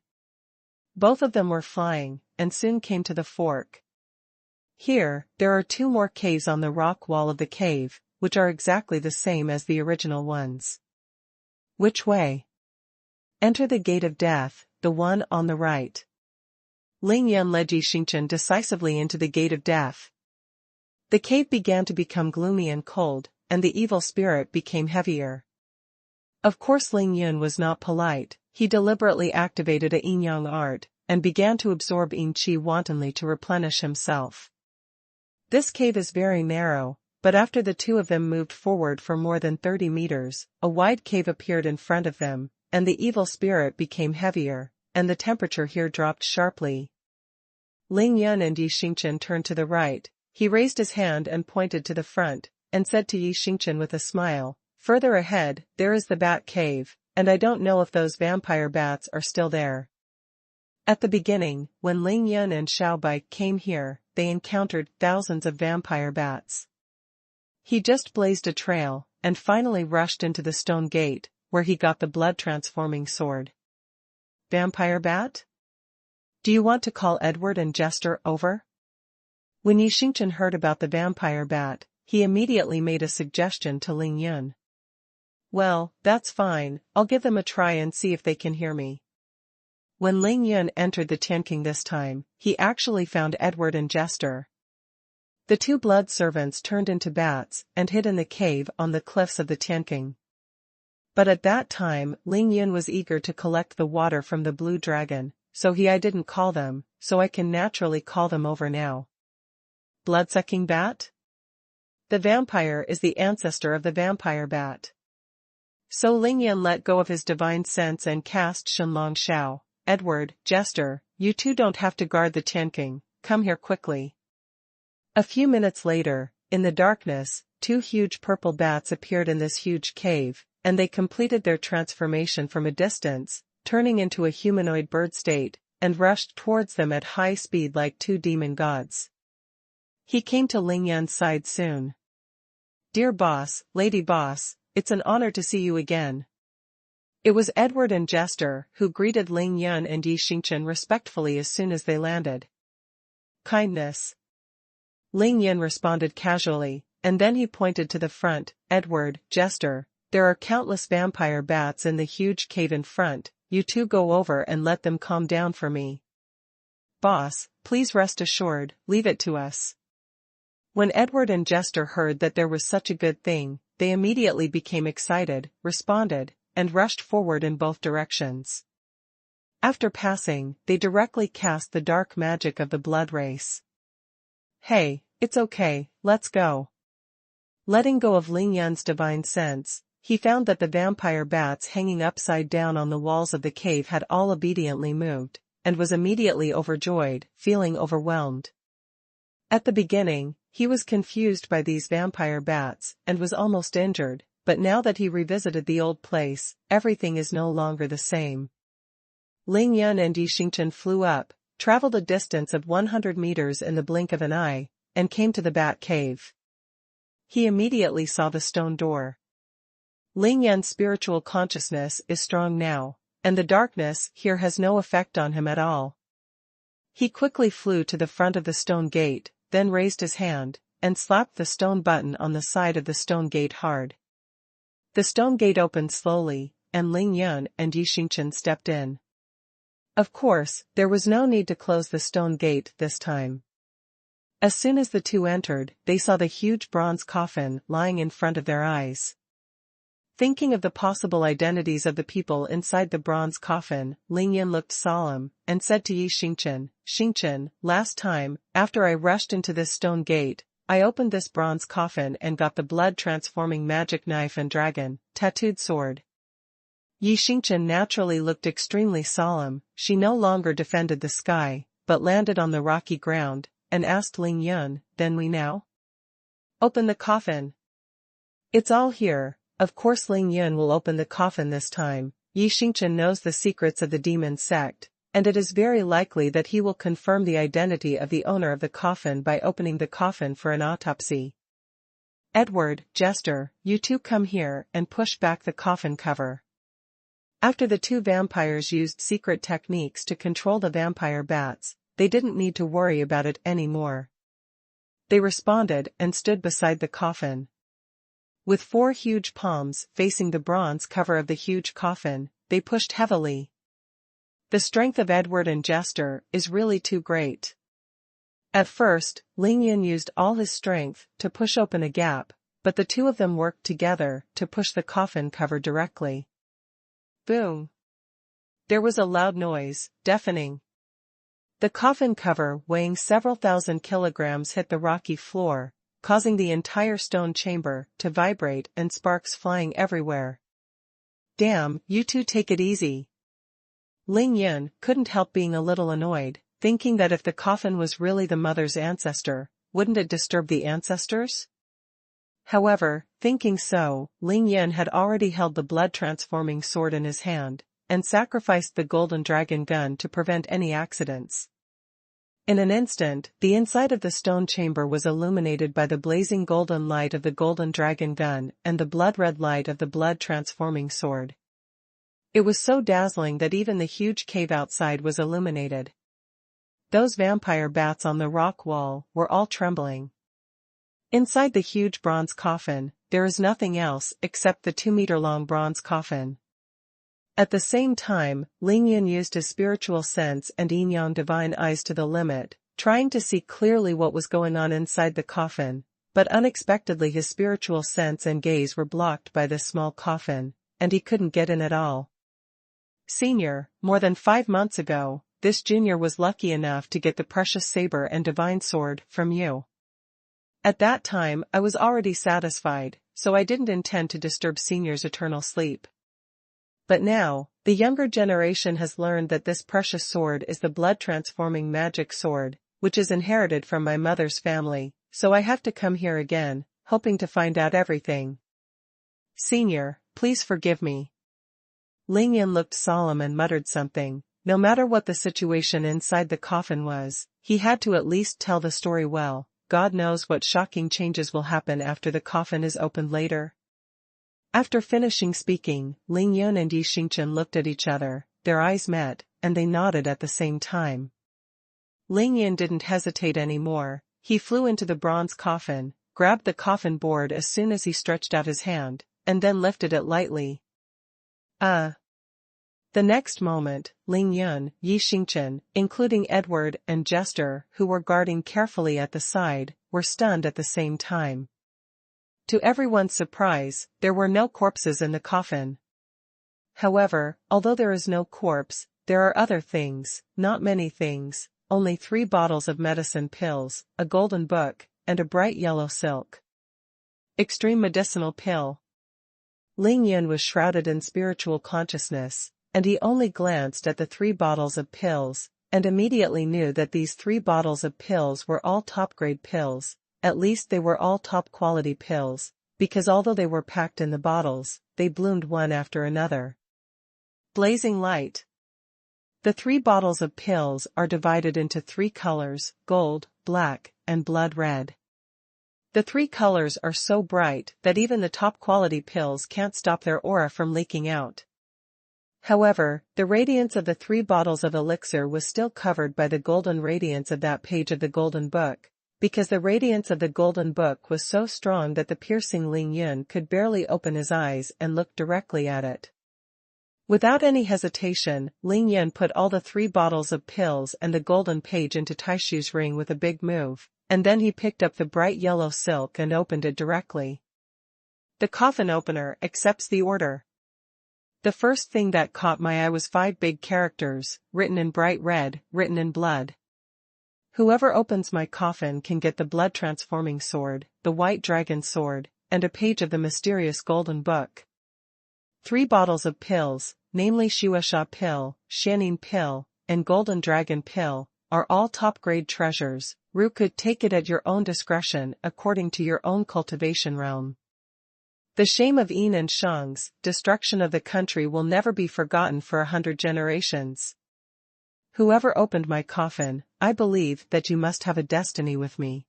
Both of them were flying, and soon came to the fork. Here, there are 2 more caves on the rock wall of the cave, which are exactly the same as the original ones. Which way? Enter the gate of death, the one on the right. Ling Yan led Yi Xingchen decisively into the gate of death. The cave began to become gloomy and cold, and the evil spirit became heavier. Of course Ling Yun was not polite, he deliberately activated a yin-yang art, and began to absorb yin qi wantonly to replenish himself. This cave is very narrow, but after the 2 of them moved forward for more than 30 meters, a wide cave appeared in front of them, and the evil spirit became heavier, and the temperature here dropped sharply. Ling Yun and Yi Xingchen turned to the right, he raised his hand and pointed to the front, and said to Yi Xingchen with a smile, "Further ahead, there is the bat cave, and I don't know if those vampire bats are still there." At the beginning, when Ling Yun and Xiaobai came here, they encountered thousands of vampire bats. He just blazed a trail, and finally rushed into the stone gate, where he got the blood-transforming sword. Vampire bat? Do you want to call Edward and Jester over? When Yi Xingchen heard about the vampire bat, he immediately made a suggestion to Ling Yun. Well, that's fine, I'll give them a try and see if they can hear me. When Ling Yun entered the Tianqing this time, he actually found Edward and Jester. The 2 blood servants turned into bats and hid in the cave on the cliffs of the Tianqing. But at that time, Ling Yun was eager to collect the water from the blue dragon, so I didn't call them, so I can naturally call them over now. Blood-sucking bat? The vampire is the ancestor of the vampire bat. So Ling Yan let go of his divine sense and cast Shenlong Shao. Edward, Jester, you 2 don't have to guard the Tianqing, come here quickly. A few minutes later, in the darkness, 2 huge purple bats appeared in this huge cave, and they completed their transformation from a distance, turning into a humanoid bird state, and rushed towards them at high speed like 2 demon gods. He came to Ling Yan's side soon. Dear boss, lady boss, it's an honor to see you again. It was Edward and Jester who greeted Ling Yun and Yi Xingchen respectfully as soon as they landed. Kindness. Ling Yun responded casually, and then he pointed to the front. Edward, Jester, there are countless vampire bats in the huge cave in front, you 2 go over and let them calm down for me. Boss, please rest assured, leave it to us. When Edward and Jester heard that there was such a good thing, they immediately became excited, responded, and rushed forward in both directions. After passing, they directly cast the dark magic of the blood race. Hey, it's okay, let's go. Letting go of Ling Yan's divine sense, he found that the vampire bats hanging upside down on the walls of the cave had all obediently moved, and was immediately overjoyed, feeling overwhelmed. At the beginning, he was confused by these vampire bats, and was almost injured, but now that he revisited the old place, everything is no longer the same. Ling Yun and Yi Xingchen flew up, traveled a distance of 100 meters in the blink of an eye, and came to the bat cave. He immediately saw the stone door. Ling Yan's spiritual consciousness is strong now, and the darkness here has no effect on him at all. He quickly flew to the front of the stone gate, then raised his hand, and slapped the stone button on the side of the stone gate hard. The stone gate opened slowly, and Ling Yun and Yi Xingchen stepped in. Of course, there was no need to close the stone gate this time. As soon as the 2 entered, they saw the huge bronze coffin lying in front of their eyes. Thinking of the possible identities of the people inside the bronze coffin, Ling Yan looked solemn, and said to Yi Xingchen, Xingchen, last time, after I rushed into this stone gate, I opened this bronze coffin and got the blood-transforming magic knife and dragon, tattooed sword. Yi Xingqian naturally looked extremely solemn. She no longer defended the sky, but landed on the rocky ground, and asked Ling Yun, "Then we now open the coffin?" "It's all here." Of course Ling Yun will open the coffin this time. Yi Xingqian knows the secrets of the demon sect, and it is very likely that he will confirm the identity of the owner of the coffin by opening the coffin for an autopsy. "Edward, Jester, you two come here and push back the coffin cover." After the two vampires used secret techniques to control the vampire bats, they didn't need to worry about it anymore. They responded and stood beside the coffin. With 4 huge palms facing the bronze cover of the huge coffin, they pushed heavily. The strength of Edward and Jester is really too great. At first, Ling Yun used all his strength to push open a gap, but the two of them worked together to push the coffin cover directly. Boom! There was a loud noise, deafening. The coffin cover, weighing several thousand kilograms, hit the rocky floor, causing the entire stone chamber to vibrate and sparks flying everywhere. "Damn, you two take it easy." Ling Yun couldn't help being a little annoyed, thinking that if the coffin was really the mother's ancestor, wouldn't it disturb the ancestors? However, thinking so, Ling Yun had already held the blood-transforming sword in his hand, and sacrificed the golden dragon gun to prevent any accidents. In an instant, the inside of the stone chamber was illuminated by the blazing golden light of the golden dragon gun and the blood-red light of the blood-transforming sword. It was so dazzling that even the huge cave outside was illuminated. Those vampire bats on the rock wall were all trembling. Inside the huge bronze coffin, there is nothing else except the 2-meter-long bronze coffin. At the same time, Ling Yun used his spiritual sense and yin-yang divine eyes to the limit, trying to see clearly what was going on inside the coffin, but unexpectedly his spiritual sense and gaze were blocked by this small coffin, and he couldn't get in at all. "Senior, more than 5 months ago, this junior was lucky enough to get the precious saber and divine sword from you. At that time I was already satisfied, so I didn't intend to disturb senior's eternal sleep. But now, the younger generation has learned that this precious sword is the blood-transforming magic sword, which is inherited from my mother's family, so I have to come here again, hoping to find out everything. Senior, please forgive me." Ling Yun looked solemn and muttered something. No matter what the situation inside the coffin was, he had to at least tell the story well. God knows what shocking changes will happen after the coffin is opened later. After finishing speaking, Ling Yun and Yi Xingqian looked at each other, their eyes met, and they nodded at the same time. Ling Yun didn't hesitate anymore. He flew into the bronze coffin, grabbed the coffin board as soon as he stretched out his hand, and then lifted it lightly. The next moment, Ling Yun, Yi Xingqian, including Edward and Jester, who were guarding carefully at the side, were stunned at the same time. To everyone's surprise, there were no corpses in the coffin. However, although there is no corpse, there are other things, not many things, only 3 bottles of medicine pills, a golden book, and a bright yellow silk. Extreme medicinal pill. Ling Yun was shrouded in spiritual consciousness, and he only glanced at the 3 bottles of pills, and immediately knew that these 3 bottles of pills were all top-grade pills. At least they were all top-quality pills, because although they were packed in the bottles, they bloomed one after another. Blazing light. The 3 bottles of pills are divided into 3 colors, gold, black, and blood red. The 3 colors are so bright that even the top-quality pills can't stop their aura from leaking out. However, the radiance of the 3 bottles of elixir was still covered by the golden radiance of that page of the golden book, because the radiance of the golden book was so strong that the piercing Ling Yun could barely open his eyes and look directly at it. Without any hesitation, Ling Yun put all the 3 bottles of pills and the golden page into Taishu's ring with a big move, and then he picked up the bright yellow silk and opened it directly. The coffin opener accepts the order. The first thing that caught my eye was 5 big characters, written in bright red, written in blood. Whoever opens my coffin can get the blood-transforming sword, the white dragon sword, and a page of the mysterious golden book. 3 bottles of pills, namely Shuasha pill, Shanin pill, and Golden Dragon pill, are all top-grade treasures. Ru could take it at your own discretion according to your own cultivation realm. The shame of Yin and Shang's destruction of the country will never be forgotten for 100 generations. Whoever opened my coffin, I believe that you must have a destiny with me.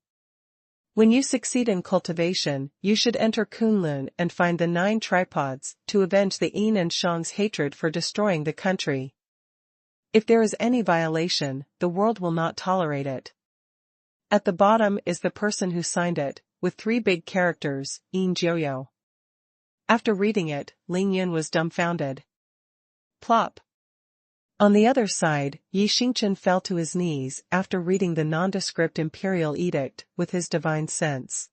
When you succeed in cultivation, you should enter Kunlun and find the 9 tripods to avenge the Yin and Shang's hatred for destroying the country. If there is any violation, the world will not tolerate it. At the bottom is the person who signed it, with 3 big characters, Yin Jiuyo. After reading it, Ling Yun was dumbfounded. Plop. On the other side, Yi Xingchen fell to his knees after reading the nondescript imperial edict with his divine sense.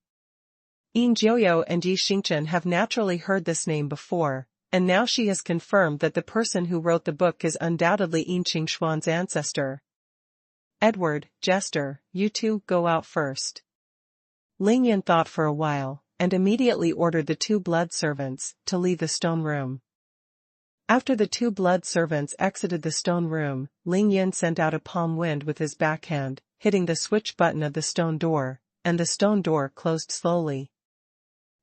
Yin Jiuyo and Yi Xingchen have naturally heard this name before, and now she has confirmed that the person who wrote the book is undoubtedly Yin Qingxuan's ancestor. Edward, Jester, you two go out first. Ling Yun thought for a while, and immediately ordered the 2 blood servants to leave the stone room. After the 2 blood servants exited the stone room, Ling Yun sent out a palm wind with his backhand, hitting the switch button of the stone door, and the stone door closed slowly.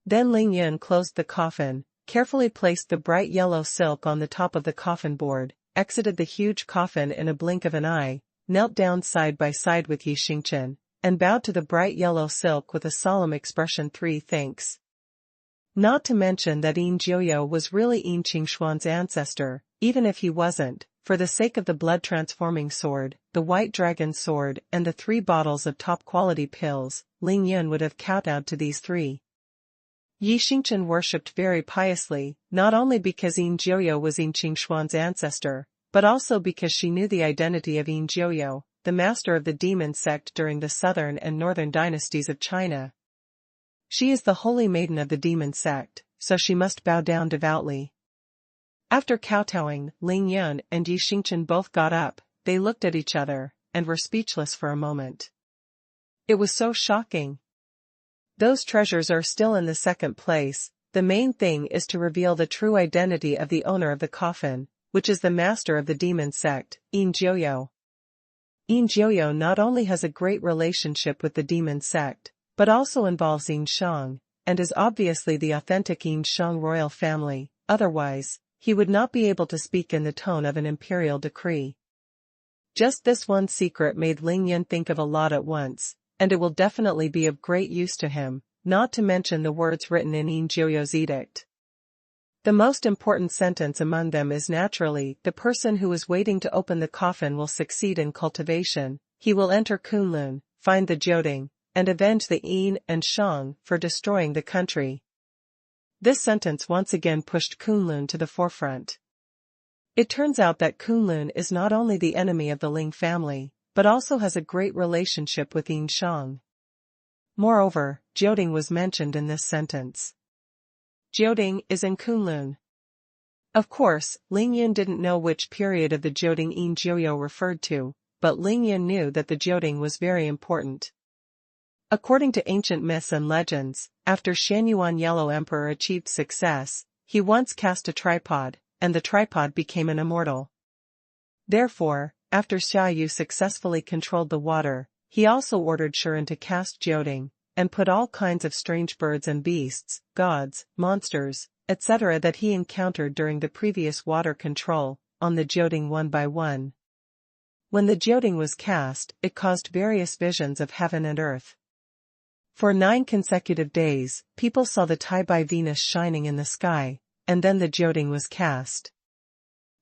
Then Ling Yun closed the coffin, carefully placed the bright yellow silk on the top of the coffin board, exited the huge coffin in a blink of an eye, knelt down side by side with Yi Xingchen, and bowed to the bright yellow silk with a solemn expression 3 thanks. Not to mention that Yin Jiuyo was really Yin Qingxuan's ancestor, even if he wasn't, for the sake of the blood-transforming sword, the white dragon sword and the 3 bottles of top-quality pills, Ling Yun would have kowtowed to these 3. Yi Xingchen worshipped very piously, not only because Yin Jiuyo was Yin Qingxuan's ancestor, but also because she knew the identity of Yin Jiuyo, the master of the demon sect during the southern and northern dynasties of China. She is the holy maiden of the demon sect, so she must bow down devoutly. After kowtowing, Ling Yun and Yi Xingchen both got up, they looked at each other, and were speechless for a moment. It was so shocking. Those treasures are still in the second place. The main thing is to reveal the true identity of the owner of the coffin, which is the master of the demon sect, Yin Jiuyo. Yin Jiuyo not only has a great relationship with the demon sect, but also involves Yin Shang, and is obviously the authentic Yin Shang royal family, otherwise, he would not be able to speak in the tone of an imperial decree. Just this one secret made Ling Yun think of a lot at once, and it will definitely be of great use to him, not to mention the words written in Yin Jiuyo's edict. The most important sentence among them is naturally, the person who is waiting to open the coffin will succeed in cultivation, he will enter Kunlun, find the Jiuding, and avenge the Yin and Shang for destroying the country. This sentence once again pushed Kunlun to the forefront. It turns out that Kunlun is not only the enemy of the Ling family, but also has a great relationship with Yin Shang. Moreover, Jiuding was mentioned in this sentence. Jiuding is in Kunlun. Of course, Ling Yun didn't know which period of the Jiuding Yin Jiuyo referred to, but Ling Yun knew that the Jiuding was very important. According to ancient myths and legends, after Xuanhuan Yellow Emperor achieved success, he once cast a tripod, and the tripod became an immortal. Therefore, after Xia Yu successfully controlled the water, he also ordered Shiren to cast Jiuding, and put all kinds of strange birds and beasts, gods, monsters, etc. that he encountered during the previous water control, on the Jiuding one by one. When the Jiuding was cast, it caused various visions of heaven and earth. For 9 consecutive days, people saw the Taibai Venus shining in the sky, and then the Jiuding was cast.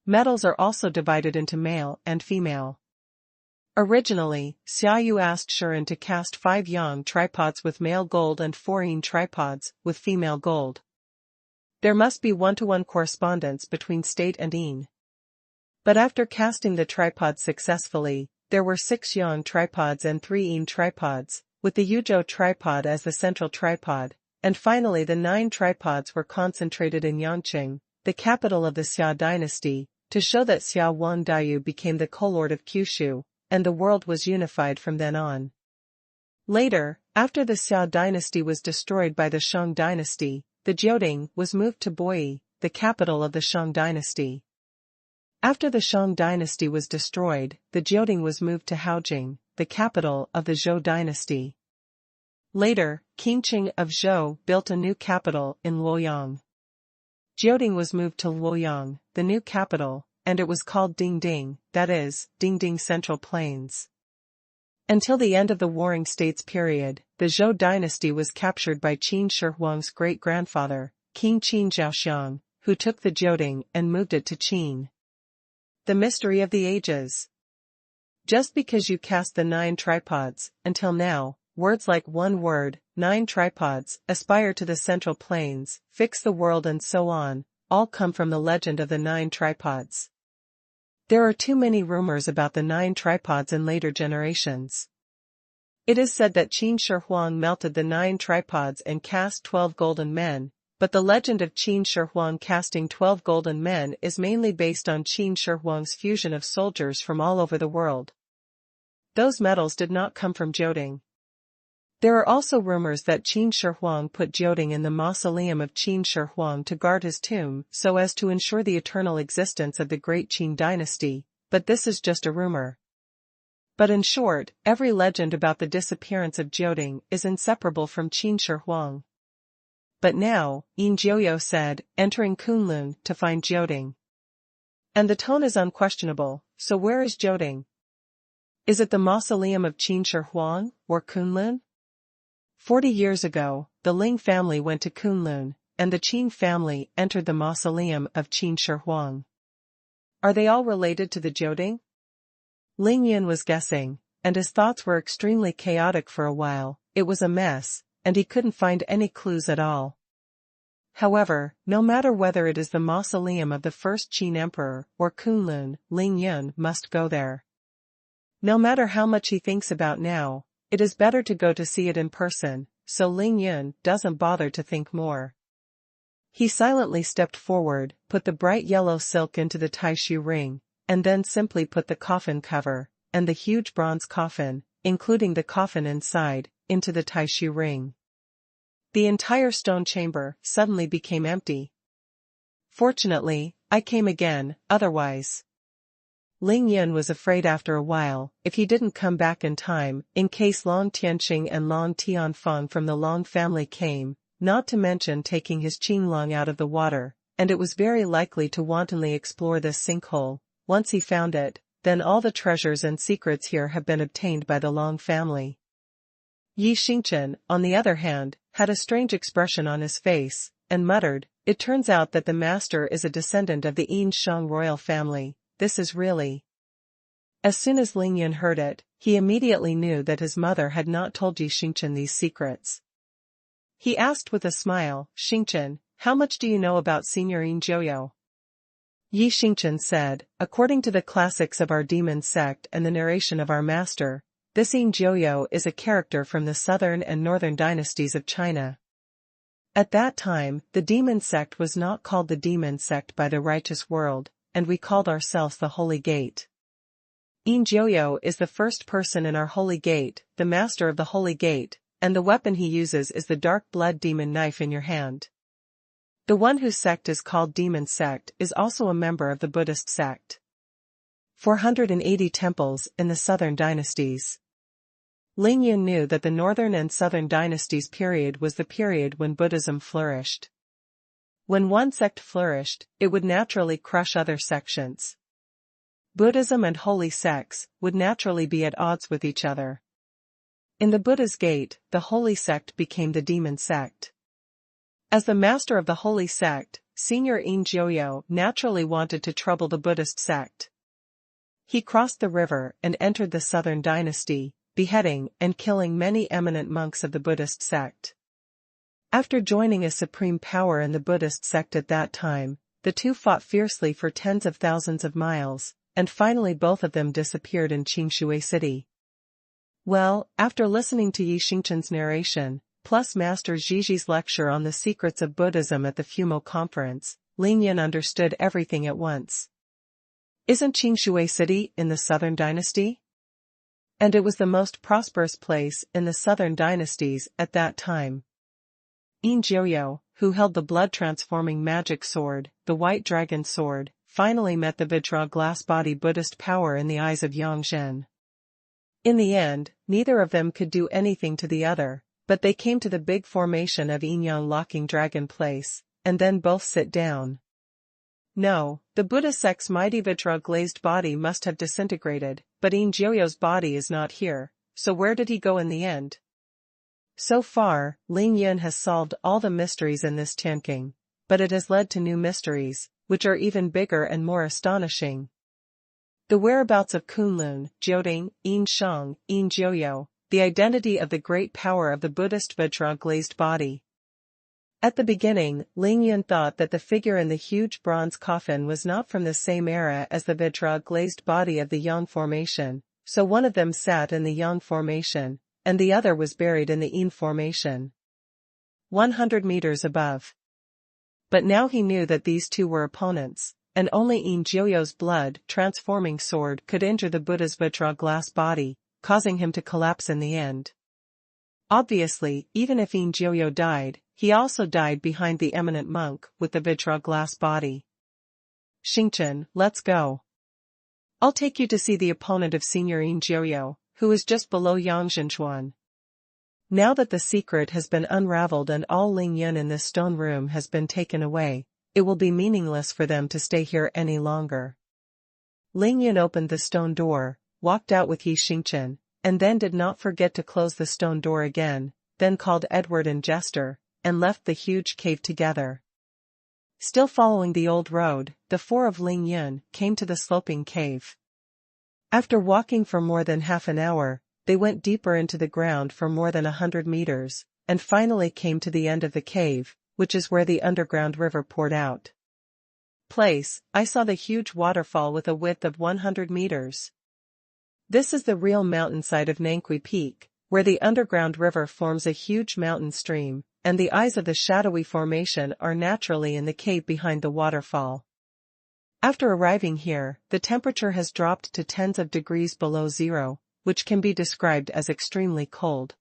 Metals are also divided into male and female. Originally, Xia Yu asked Shiren to cast 5 yang tripods with male gold and 4 yin tripods with female gold. There must be 1-to-1 correspondence between state and yin. But after casting the tripods successfully, there were 6 yang tripods and 3 yin tripods, with the Yuzhou tripod as the central tripod, and finally the 9 tripods were concentrated in Yangqing, the capital of the Xia dynasty, to show that Xia Wangdayu became the co-lord of Kyushu, and the world was unified from then on. Later, after the Xia dynasty was destroyed by the Shang dynasty, the Jiuding was moved to Boyi, the capital of the Shang dynasty. After the Shang dynasty was destroyed, the Jiuding was moved to Haojing, the capital of the Zhou dynasty. Later, King Qing of Zhou built a new capital in Luoyang. Jiuding was moved to Luoyang, the new capital, and it was called Dingding, that is, Dingding Central Plains. Until the end of the Warring States period, the Zhou dynasty was captured by Qin Shi Huang's great-grandfather, King Qin Zhaoxiang, who took the Jiuding and moved it to Qin. The mystery of the ages. Just because you cast the 9 tripods, until now, words like one word, 9 tripods, aspire to the Central Plains, fix the world and so on, all come from the legend of the 9 tripods. There are too many rumors about the 9 tripods in later generations. It is said that Qin Shi Huang melted the 9 tripods and cast 12 golden men, but the legend of Qin Shi Huang casting 12 golden men is mainly based on Qin Shi Huang's fusion of soldiers from all over the world. Those medals did not come from Jiuding. There are also rumors that Qin Shi Huang put Jiuding in the mausoleum of Qin Shi Huang to guard his tomb so as to ensure the eternal existence of the great Qin dynasty, but this is just a rumor. But in short, every legend about the disappearance of Jiuding is inseparable from Qin Shi Huang. But now, Yin Jiuyo said, entering Kunlun to find Jiuding. And the tone is unquestionable, so where is Jiuding? Is it the mausoleum of Qin Shi Huang, or Kunlun? 40 years ago, the Ling family went to Kunlun, and the Qin family entered the mausoleum of Qin Shi Huang. Are they all related to the Jiuding? Ling Yun was guessing, and his thoughts were extremely chaotic for a while. It was a mess, and he couldn't find any clues at all. However, no matter whether it is the mausoleum of the first Qin emperor or Kunlun, Ling Yun must go there. No matter how much he thinks about now, it is better to go to see it in person, so Ling Yun doesn't bother to think more. He silently stepped forward, put the bright yellow silk into the taishu ring, and then simply put the coffin cover, and the huge bronze coffin, including the coffin inside, into the taishu ring. The entire stone chamber suddenly became empty. Fortunately, I came again, otherwise. Ling Yun was afraid after a while, if he didn't come back in time, in case Long Tianqing and Long Tianfeng from the Long family came, not to mention taking his Qinglong out of the water, and it was very likely to wantonly explore this sinkhole. Once he found it, then all the treasures and secrets here have been obtained by the Long family. Yi Xingchen, on the other hand, had a strange expression on his face, and muttered, "It turns out that the master is a descendant of the Yin Shang royal family. This is really..." As soon as Ling Yun heard it, he immediately knew that his mother had not told Yi Xingchen these secrets. He asked with a smile, "Xingchen, how much do you know about Senior Yin Jiuyo?" Yi Xingchen said, "According to the classics of our demon sect and the narration of our master, this Yin Jiuyo is a character from the southern and northern dynasties of China. At that time, the demon sect was not called the demon sect by the righteous world, and we called ourselves the Holy Gate. Yin Jiuyo is the first person in our Holy Gate, the master of the Holy Gate, and the weapon he uses is the dark blood demon knife in your hand. The one whose sect is called Demon Sect is also a member of the Buddhist sect. 480 temples in the southern dynasties." Ling Yun knew that the northern and southern dynasties period was the period when Buddhism flourished. When one sect flourished, it would naturally crush other sections. Buddhism and holy sects would naturally be at odds with each other. In the Buddha's gate, the holy sect became the demon sect. As the master of the holy sect, Senior Yin Jiuyo naturally wanted to trouble the Buddhist sect. He crossed the river and entered the southern dynasty, beheading and killing many eminent monks of the Buddhist sect. After joining a supreme power in the Buddhist sect at that time, the two fought fiercely for tens of thousands of miles, and finally both of them disappeared in Qingshui City. Well, after listening to Yi Xingchen's narration, plus Master Zhiji's lecture on the secrets of Buddhism at the Fumo conference, Ling Yun understood everything at once. Isn't Qingshui City in the southern dynasty? And it was the most prosperous place in the southern dynasties at that time. Yin Jiuyo, who held the blood-transforming magic sword, the White Dragon Sword, finally met the Vajra glass-body Buddhist power in the eyes of Yang Zhen. In the end, neither of them could do anything to the other, but they came to the big formation of Yin-Yang locking dragon place, and then both sit down. No, the Buddha sect's mighty Vajra glazed body must have disintegrated, but Yin Jiuyo's body is not here, so where did he go in the end? So far, Ling Yun has solved all the mysteries in this Tianqing, but it has led to new mysteries, which are even bigger and more astonishing. The whereabouts of Kunlun, Jioding, Yin Shang, Yin Jiuyo, the identity of the great power of the Buddhist Vajra glazed body. At the beginning, Ling Yun thought that the figure in the huge bronze coffin was not from the same era as the Vajra glazed body of the Yang formation, so one of them sat in the Yang formation, and the other was buried in the Yin formation, 100 meters above. But now he knew that these two were opponents, and only Yin Jiuyo's blood-transforming sword could injure the Buddha's Vajra glass body, causing him to collapse in the end. Obviously, even if Yin Jiuyo died, he also died behind the eminent monk with the Vajra glass body. Xingchen, let's go. I'll take you to see the opponent of Senior Yin Jiuyo, who is just below Yang Zhenchuan. Now that the secret has been unraveled and all Ling Yun in this stone room has been taken away, it will be meaningless for them to stay here any longer. Ling Yun opened the stone door, walked out with Yi Xingchen, and then did not forget to close the stone door again, then called Edward and Jester, and left the huge cave together. Still following the old road, the four of Ling Yun came to the sloping cave. After walking for more than half an hour, they went deeper into the ground for more than 100 meters, and finally came to the end of the cave, which is where the underground river poured out. I saw the huge waterfall with a width of 100 meters. This is the real mountainside of Nangqi Peak, where the underground river forms a huge mountain stream, and the eyes of the shadowy formation are naturally in the cave behind the waterfall. After arriving here, the temperature has dropped to tens of degrees below zero, which can be described as extremely cold.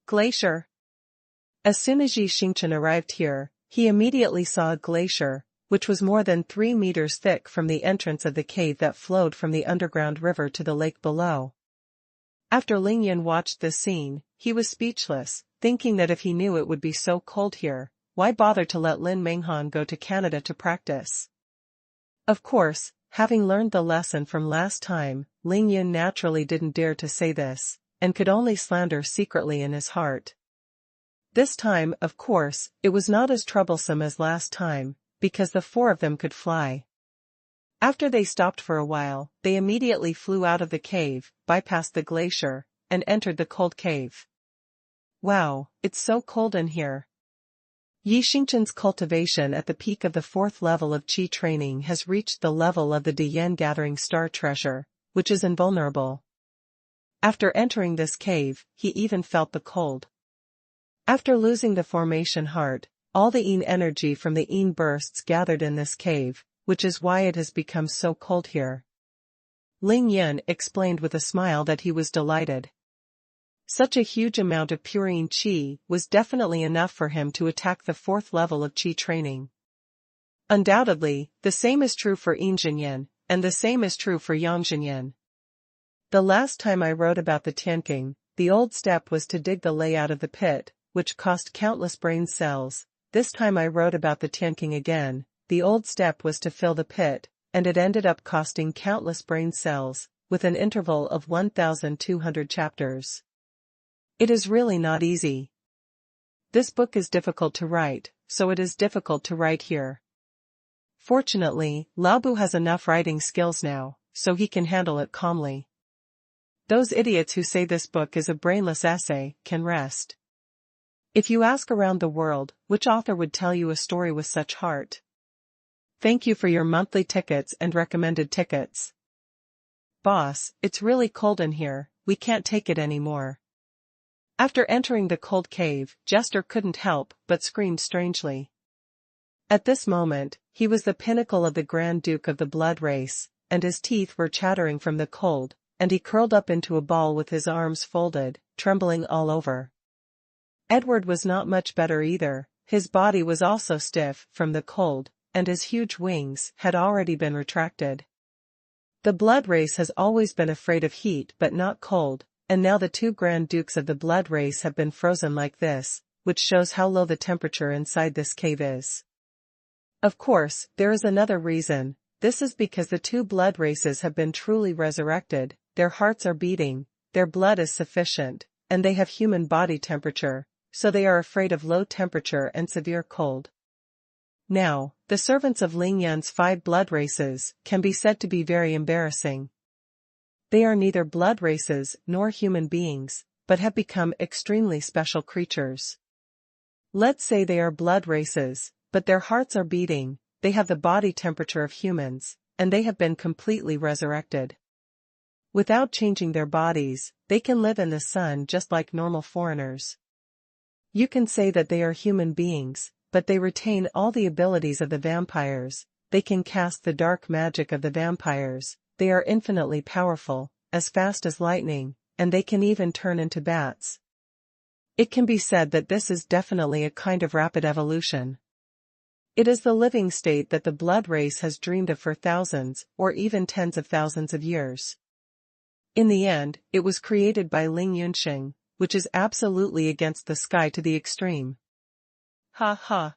Glacier. As soon as Yi Xingchen arrived here, he immediately saw a glacier, which was more than 3 meters thick from the entrance of the cave that flowed from the underground river to the lake below. After Ling Yun watched this scene, he was speechless, thinking that if he knew it would be so cold here, why bother to let Lin Menghan go to Canada to practice? Of course, having learned the lesson from last time, Ling Yun naturally didn't dare to say this, and could only slander secretly in his heart. This time, of course, it was not as troublesome as last time, because the four of them could fly. After they stopped for a while, they immediately flew out of the cave, bypassed the glacier, and entered the cold cave. Wow, it's so cold in here. Yi Xingchen's cultivation at the peak of the 4th level of Qi training has reached the level of the Diyan gathering star treasure, which is invulnerable. After entering this cave, he even felt the cold. After losing the formation heart, all the Yin energy from the Yin bursts gathered in this cave, which is why it has become so cold here. Ling Yun explained with a smile that he was delighted. Such a huge amount of pure Yin Qi was definitely enough for him to attack the 4th level of Qi training. Undoubtedly, the same is true for Yin Zhenyan, and the same is true for Yang Zhenyan. The last time I wrote about the Tianqing, the old step was to dig the layout of the pit, which cost countless brain cells. This time I wrote about the Tianqing again. The old step was to fill the pit, and it ended up costing countless brain cells, with an interval of 1,200 chapters. It is really not easy. This book is difficult to write, so it is difficult to write here. Fortunately, Laobu has enough writing skills now, so he can handle it calmly. Those idiots who say this book is a brainless essay can rest. If you ask around the world, which author would tell you a story with such heart? Thank you for your monthly tickets and recommended tickets. Boss, it's really cold in here, we can't take it anymore. After entering the cold cave, Jester couldn't help but scream strangely. At this moment, he was the pinnacle of the Grand Duke of the blood race, and his teeth were chattering from the cold, and he curled up into a ball with his arms folded, trembling all over. Edward was not much better either, His body was also stiff from the cold, and his huge wings had already been retracted. The blood race has always been afraid of heat but not cold, and now the two Grand Dukes of the blood race have been frozen like this, which shows how low the temperature inside this cave is. Of course, there is another reason. This is because the two blood races have been truly resurrected, their hearts are beating, their blood is sufficient, and they have human body temperature, so they are afraid of low temperature and severe cold. Now, the servants of Ling Yan's 5 blood races can be said to be very embarrassing. They are neither blood races nor human beings, but have become extremely special creatures. Let's say they are blood races, but their hearts are beating, they have the body temperature of humans, and they have been completely resurrected. Without changing their bodies, they can live in the sun just like normal foreigners. You can say that they are human beings, but they retain all the abilities of the vampires, they can cast the dark magic of the vampires, they are infinitely powerful, as fast as lightning, and they can even turn into bats. It can be said that this is definitely a kind of rapid evolution. It is the living state that the blood race has dreamed of for thousands, or even tens of thousands of years. In the end, it was created by Ling Yunxing, which is absolutely against the sky to the extreme. Ha ha.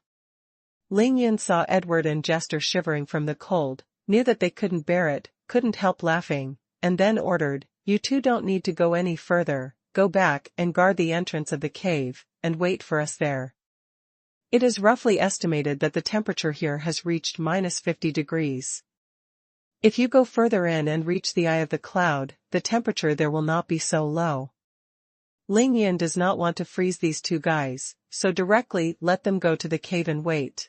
Ling Yun saw Edward and Jester shivering from the cold, knew that they couldn't bear it, couldn't help laughing, and then ordered, "You two don't need to go any further, go back and guard the entrance of the cave, and wait for us there. It is roughly estimated that the temperature here has reached -50 degrees. If you go further in and reach the eye of the cloud, the temperature there will not be so low." Ling Yun does not want to freeze these two guys, so directly let them go to the cave and wait.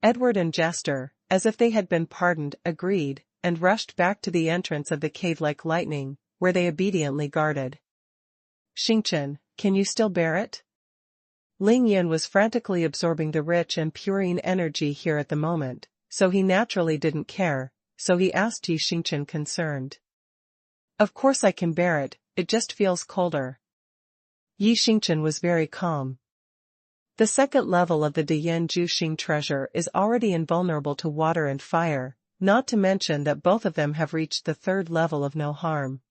Edward and Jester, as if they had been pardoned, agreed, and rushed back to the entrance of the cave like lightning, where they obediently guarded. "Xingchen, can you still bear it?" Ling Yun was frantically absorbing the rich and purine energy here at the moment, so he naturally didn't care, so he asked Yi Xingchen concerned. "Of course I can bear it, it just feels colder." Yi Xingchen was very calm. The second level of the Diyan Juxing treasure is already invulnerable to water and fire, not to mention that both of them have reached the third level of no harm.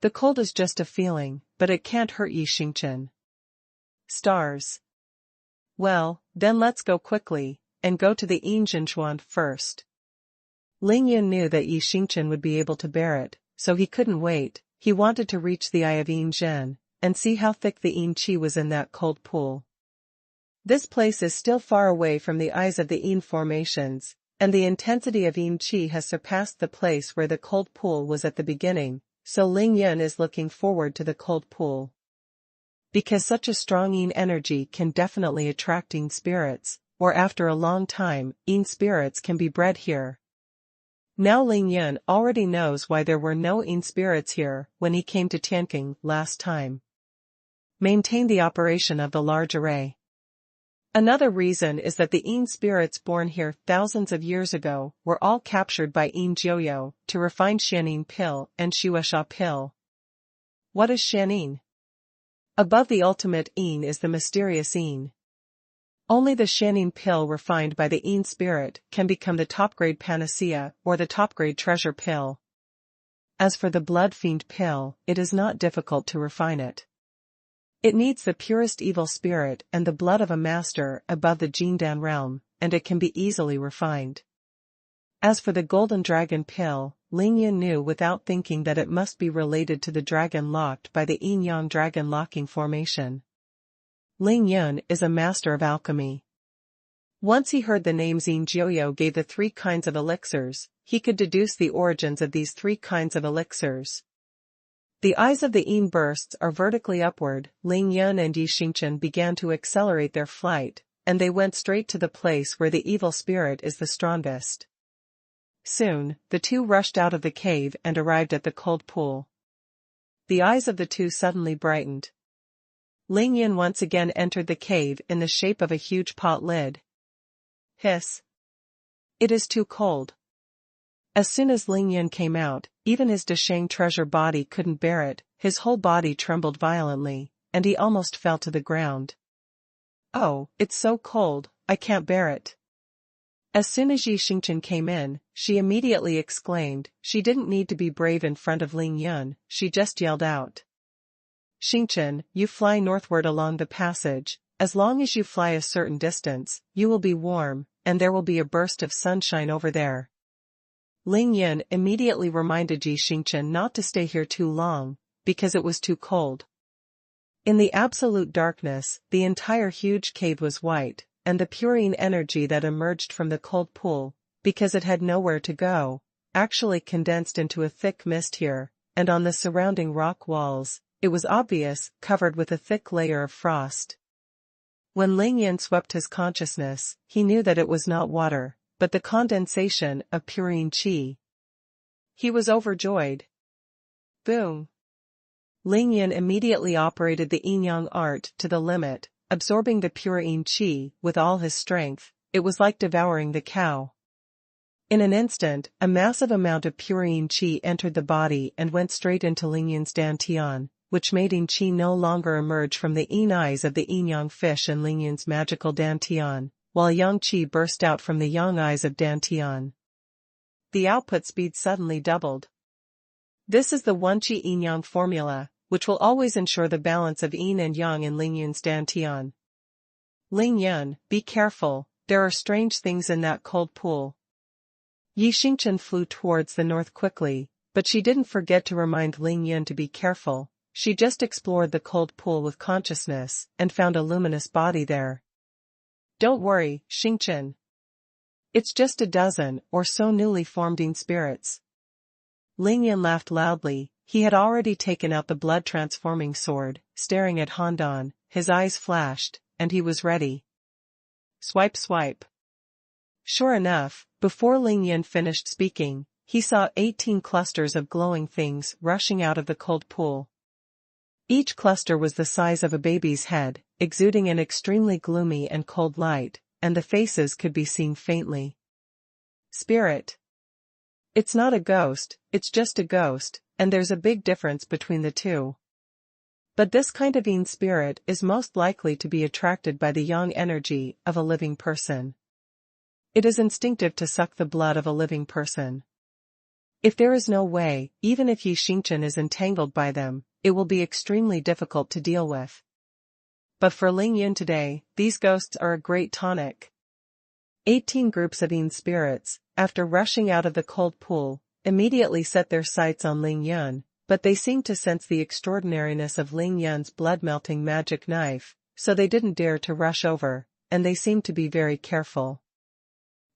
The cold is just a feeling, but it can't hurt Yi Xingchen. Stars. Well, then let's go quickly, and go to the Xuanhuan first. Ling Yun knew that Yi Xingchen would be able to bear it, so he couldn't wait, he wanted to reach the eye of Zheng, and see how thick the Yin Qi was in that cold pool. This place is still far away from the eyes of the Yin formations, and the intensity of Yin Qi has surpassed the place where the cold pool was at the beginning, so Ling Yun is looking forward to the cold pool. Because such a strong Yin energy can definitely attract Yin spirits, or after a long time, Yin spirits can be bred here. Now Ling Yun already knows why there were no Yin spirits here when he came to Tianqing last time. Maintain the operation of the large array. Another reason is that the Yin spirits born here thousands of years ago were all captured by Yin Jiuyo to refine Xianin pill and Xuesha pill. What is Xianin? Above the ultimate Yin is the mysterious Yin. Only the Xianin pill refined by the Yin spirit can become the top-grade panacea or the top-grade treasure pill. As for the blood fiend pill, it is not difficult to refine it. It needs the purest evil spirit and the blood of a master above the Jindan realm, and it can be easily refined. As for the golden dragon pill, Ling Yun knew without thinking that it must be related to the dragon locked by the Yin-Yang dragon locking formation. Ling Yun is a master of alchemy. Once he heard the names Yin Jiuyo gave the 3 kinds of elixirs, he could deduce the origins of these 3 kinds of elixirs. The eyes of the Yin bursts are vertically upward. Ling Yun and Yi Xingchen began to accelerate their flight, and they went straight to the place where the evil spirit is the strongest. Soon, the two rushed out of the cave and arrived at the cold pool. The eyes of the two suddenly brightened. Ling Yun once again entered the cave in the shape of a huge pot lid. Hiss. It is too cold. As soon as Ling Yun came out, even his Deshang treasure body couldn't bear it, his whole body trembled violently, and he almost fell to the ground. Oh, it's so cold, I can't bear it. As soon as Yi Xingchen came in, she immediately exclaimed. She didn't need to be brave in front of Ling Yun, she just yelled out. Xingchen, you fly northward along the passage. As long as you fly a certain distance, you will be warm, and there will be a burst of sunshine over there. Ling Yun immediately reminded Yi Xingchen not to stay here too long, because it was too cold. In the absolute darkness, the entire huge cave was white, and the purine energy that emerged from the cold pool, because it had nowhere to go, actually condensed into a thick mist here, and on the surrounding rock walls, it was obvious, covered with a thick layer of frost. When Ling Yin swept his consciousness, he knew that it was not water, but the condensation of purine qi. He was overjoyed. Boom! Ling Yin immediately operated the yin-yang art to the limit, absorbing the purine qi with all his strength. It was like devouring the cow. In an instant, a massive amount of purine qi entered the body and went straight into Ling Yin's dantian, which made yin qi no longer emerge from the yin eyes of the yin-yang fish in Ling Yin's magical dantian, while yang qi burst out from the yang eyes of dantian. The output speed suddenly doubled. This is the one qi yin-yang formula, which will always ensure the balance of yin and yang in Ling Yun's dantian. Ling Yun, be careful, there are strange things in that cold pool. Yi Xingchen flew towards the north quickly, but she didn't forget to remind Ling Yun to be careful. She just explored the cold pool with consciousness, and found a luminous body there. Don't worry, Xingchen. It's just a dozen or so newly formed yin spirits. Ling Yun laughed loudly. He had already taken out the blood-transforming sword, staring at Han Dan. His eyes flashed, and he was ready. Swipe swipe. Sure enough, before Ling Yun finished speaking, he saw 18 clusters of glowing things rushing out of the cold pool. Each cluster was the size of a baby's head, exuding an extremely gloomy and cold light, and the faces could be seen faintly. Spirit. It's not a ghost, it's just a ghost, and there's a big difference between the two. But this kind of yin spirit is most likely to be attracted by the yang energy of a living person. It is instinctive to suck the blood of a living person. If there is no way, even if Yi Xingchen is entangled by them, it will be extremely difficult to deal with. But for Ling Yun today, these ghosts are a great tonic. 18 groups of yin spirits, after rushing out of the cold pool, immediately set their sights on Ling Yun, but they seemed to sense the extraordinariness of Ling Yun's blood-melting magic knife, so they didn't dare to rush over, and they seemed to be very careful.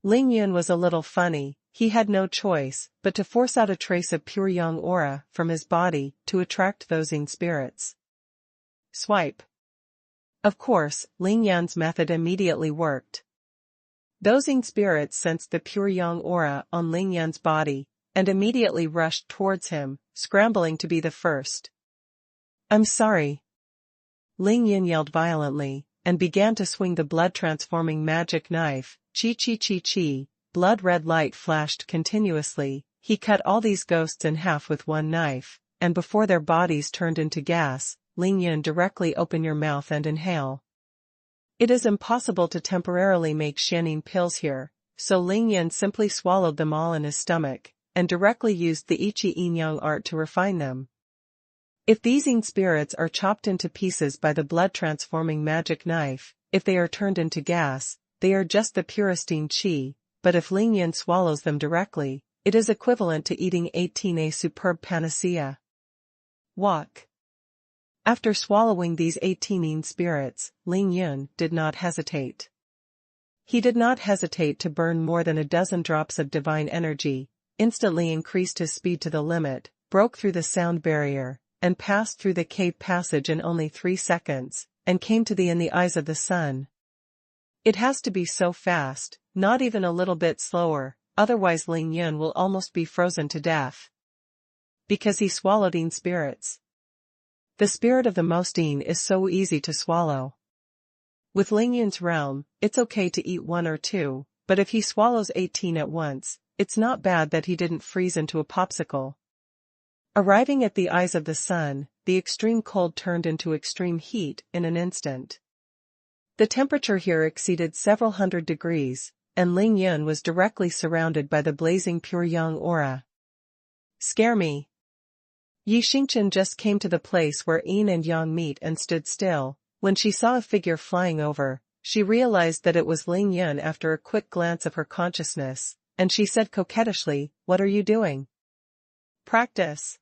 Ling Yun was a little funny. He had no choice but to force out a trace of pure yang aura from his body to attract those yin spirits. Swipe. Of course, Ling Yan's method immediately worked. Those yin spirits sensed the pure yang aura on Ling Yan's body, and immediately rushed towards him, scrambling to be the first. I'm sorry. Ling Yun yelled violently, and began to swing the blood-transforming magic knife. Chi chi chi chi, blood-red light flashed continuously. He cut all these ghosts in half with one knife, and before their bodies turned into gas, Ling Yun directly open your mouth and inhale. It is impossible to temporarily make xianin pills here, so Ling Yun simply swallowed them all in his stomach, and directly used the Ichi Yin-Yang art to refine them. If these yin spirits are chopped into pieces by the blood-transforming magic knife, if they are turned into gas, they are just the purest yin qi, but if Ling Yun swallows them directly, it is equivalent to eating 18 a superb panacea. Walk. After swallowing these 18 yin spirits, Ling Yun did not hesitate. He did not hesitate to burn more than a dozen drops of divine energy, instantly increased his speed to the limit, broke through the sound barrier, and passed through the cave passage in only 3 seconds, and came to in the eyes of the sun. It has to be so fast, not even a little bit slower, otherwise Ling Yun will almost be frozen to death. Because he swallowed yin spirits. The spirit of the most yin is so easy to swallow. With Ling Yun's realm, it's okay to eat 1 or 2, but if he swallows 18 at once, it's not bad that he didn't freeze into a popsicle. Arriving at the eyes of the sun, the extreme cold turned into extreme heat in an instant. The temperature here exceeded several hundred degrees, and Ling Yun was directly surrounded by the blazing pure yang aura. Scare me. Yi Xingqian just came to the place where yin and yang meet and stood still. When she saw a figure flying over, she realized that it was Ling Yun after a quick glance of her consciousness, and she said coquettishly, "What are you doing?" "Practice."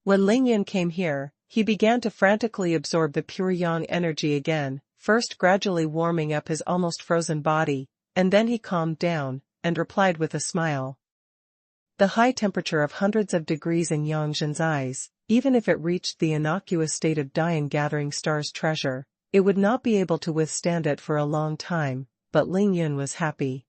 When Ling Yun came here, he began to frantically absorb the pure yang energy again, first gradually warming up his almost frozen body, and then he calmed down, and replied with a smile. The high temperature of hundreds of degrees in Yang Zhen's eyes, even if it reached the innocuous state of dying gathering stars treasure, it would not be able to withstand it for a long time, but Ling Yun was happy.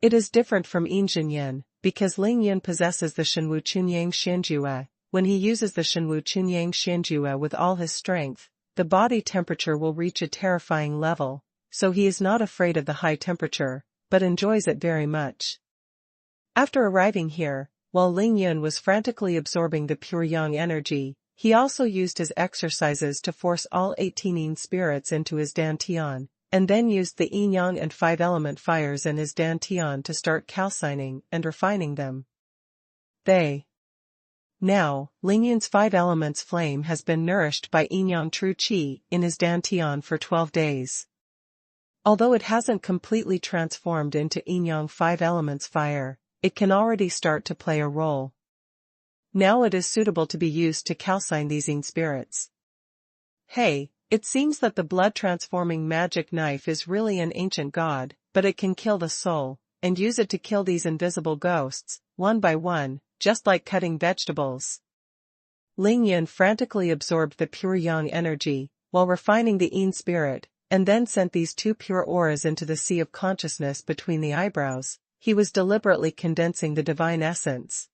It is different from Yin Zhenyan, because Ling Yun possesses the Shenwu Chunyang Xianjue. When he uses the Shenwu Chunyang Xianjue with all his strength, the body temperature will reach a terrifying level, so he is not afraid of the high temperature, but enjoys it very much. After arriving here, while Ling Yun was frantically absorbing the pure yang energy, he also used his exercises to force all 18 yin spirits into his dantian, and then used the yin yang and 5-element fires in his dantian to start calcining and refining them. Now, Ling Yun's 5 elements flame has been nourished by yin yang true qi in his dantian for 12 days. Although it hasn't completely transformed into yin yang 5 elements fire, it can already start to play a role. Now it is suitable to be used to calcine these yin spirits. Hey, it seems that the blood-transforming magic knife is really an ancient god, but it can kill the soul, and use it to kill these invisible ghosts, one by one, just like cutting vegetables. Ling Yun frantically absorbed the pure yang energy, while refining the yin spirit, and then sent these 2 pure auras into the sea of consciousness between the eyebrows. He was deliberately condensing the divine essence.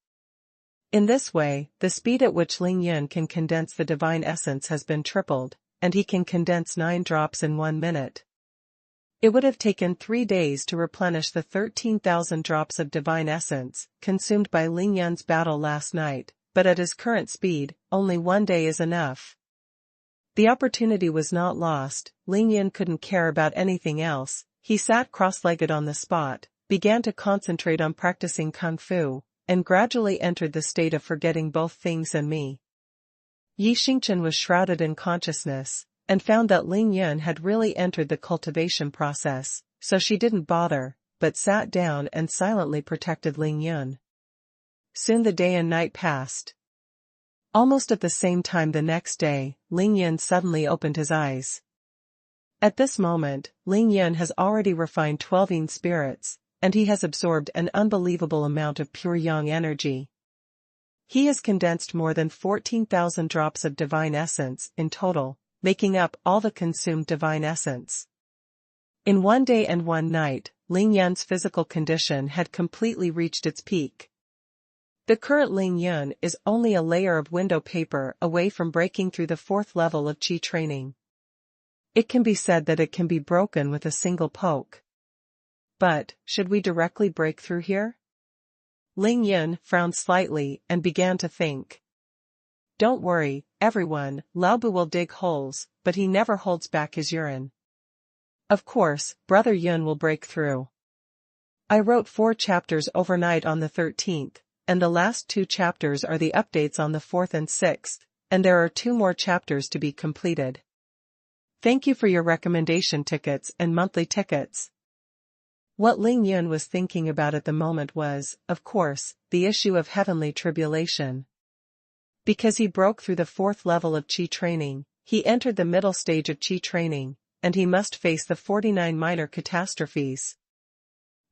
In this way, the speed at which Ling Yun can condense the divine essence has been tripled, and he can condense 9 drops in 1 minute. It would have taken 3 days to replenish the 13,000 drops of divine essence consumed by Ling Yun's battle last night, but at his current speed, only 1 day is enough. The opportunity was not lost. Ling Yun couldn't care about anything else. He sat cross-legged on the spot, began to concentrate on practicing kung fu, and gradually entered the state of forgetting both things and me. Yi Xingqian was shrouded in consciousness, and found that Ling Yun had really entered the cultivation process, so she didn't bother, but sat down and silently protected Ling Yun. Soon the day and night passed. Almost at the same time the next day, Ling Yun suddenly opened his eyes. At this moment, Ling Yun has already refined 12 yin spirits, and he has absorbed an unbelievable amount of pure yang energy. He has condensed more than 14,000 drops of divine essence in total, making up all the consumed divine essence. In 1 day and 1 night, Ling Yun's physical condition had completely reached its peak. The current Ling Yun is only a layer of window paper away from breaking through the 4th level of qi training. It can be said that it can be broken with a single poke. But, should we directly break through here? Ling Yun frowned slightly and began to think. Don't worry, everyone, Lao Bu will dig holes, but he never holds back his urine. Of course, Brother Yun will break through. I wrote 4 chapters overnight on the 13th, and the last 2 chapters are the updates on the 4th and 6th, and there are 2 more chapters to be completed. Thank you for your recommendation tickets and monthly tickets. What Ling Yun was thinking about at the moment was, of course, the issue of heavenly tribulation. Because he broke through the 4th level of qi training, he entered the middle stage of qi training, and he must face the 49 minor catastrophes.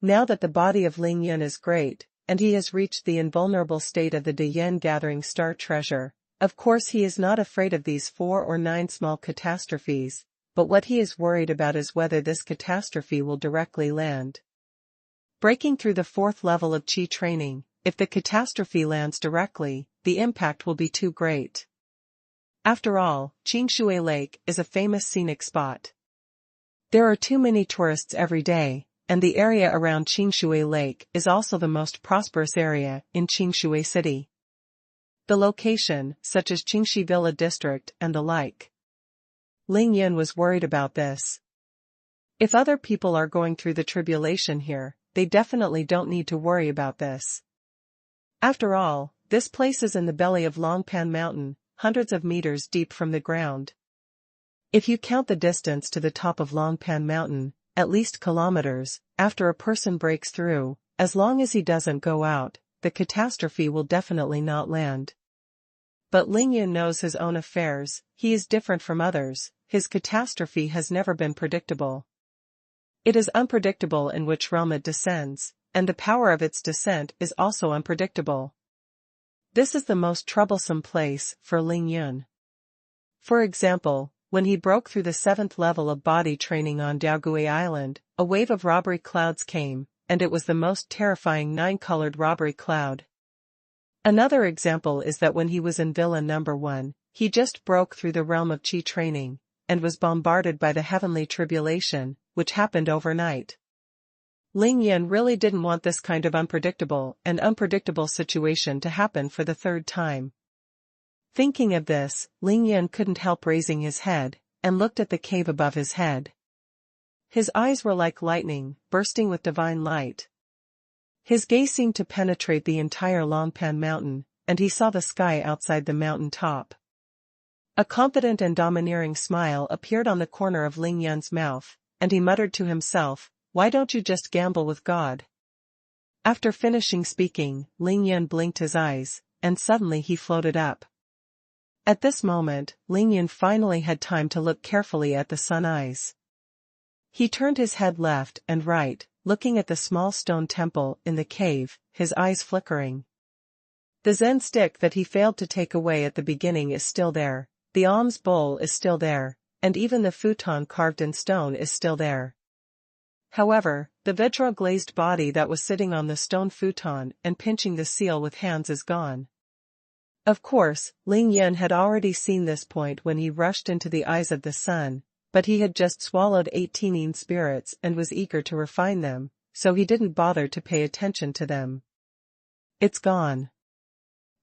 Now that the body of Ling Yun is great, and he has reached the invulnerable state of the Diyan gathering star treasure, of course he is not afraid of these 4 or 9 small catastrophes, but what he is worried about is whether this catastrophe will directly land. Breaking through the 4th level of qi training, if the catastrophe lands directly, the impact will be too great. After all, Qingshui Lake is a famous scenic spot. There are too many tourists every day, and the area around Qingshui Lake is also the most prosperous area in Qingshui City. The location, such as Qingxi Villa District and the like. Ling Yun was worried about this, If other people are going through the tribulation here, they definitely don't need to worry about this. After all, this place is in the belly of Longpan Mountain, hundreds of meters deep from the ground. If you count the distance to the top of Longpan Mountain, at least kilometers, after a person breaks through, as long as he doesn't go out, the catastrophe will definitely not land. But Lingyun knows his own affairs, he is different from others, his catastrophe has never been predictable. It is unpredictable in which realm it descends, and the power of its descent is also unpredictable. This is the most troublesome place for Lingyun. For example, when he broke through the 7th level of body training on Daogui Island, a wave of robbery clouds came, and it was the most terrifying 9-colored robbery cloud. Another example is that when he was in Villa number 1, he just broke through the realm of Qi training, and was bombarded by the heavenly tribulation, which happened overnight. Lingyun really didn't want this kind of unpredictable situation to happen for the 3rd time. Thinking of this, Lingyun couldn't help raising his head, and looked at the cave above his head. His eyes were like lightning, bursting with divine light. His gaze seemed to penetrate the entire Longpan Mountain, and he saw the sky outside the mountain top. A confident and domineering smile appeared on the corner of Lingyun's mouth, and he muttered to himself, "Why don't you just gamble with God?" After finishing speaking, Lingyun blinked his eyes, and suddenly he floated up. At this moment, Lingyun finally had time to look carefully at the sun eyes. He turned his head left and right, looking at the small stone temple in the cave, his eyes flickering. The Zen stick that he failed to take away at the beginning is still there, the alms bowl is still there, and even the futon carved in stone is still there. However, the vitro-glazed body that was sitting on the stone futon and pinching the seal with hands is gone. Of course, Lingyun had already seen this point when he rushed into the eyes of the sun, but he had just swallowed 18 spirits and was eager to refine them, so he didn't bother to pay attention to them. It's gone.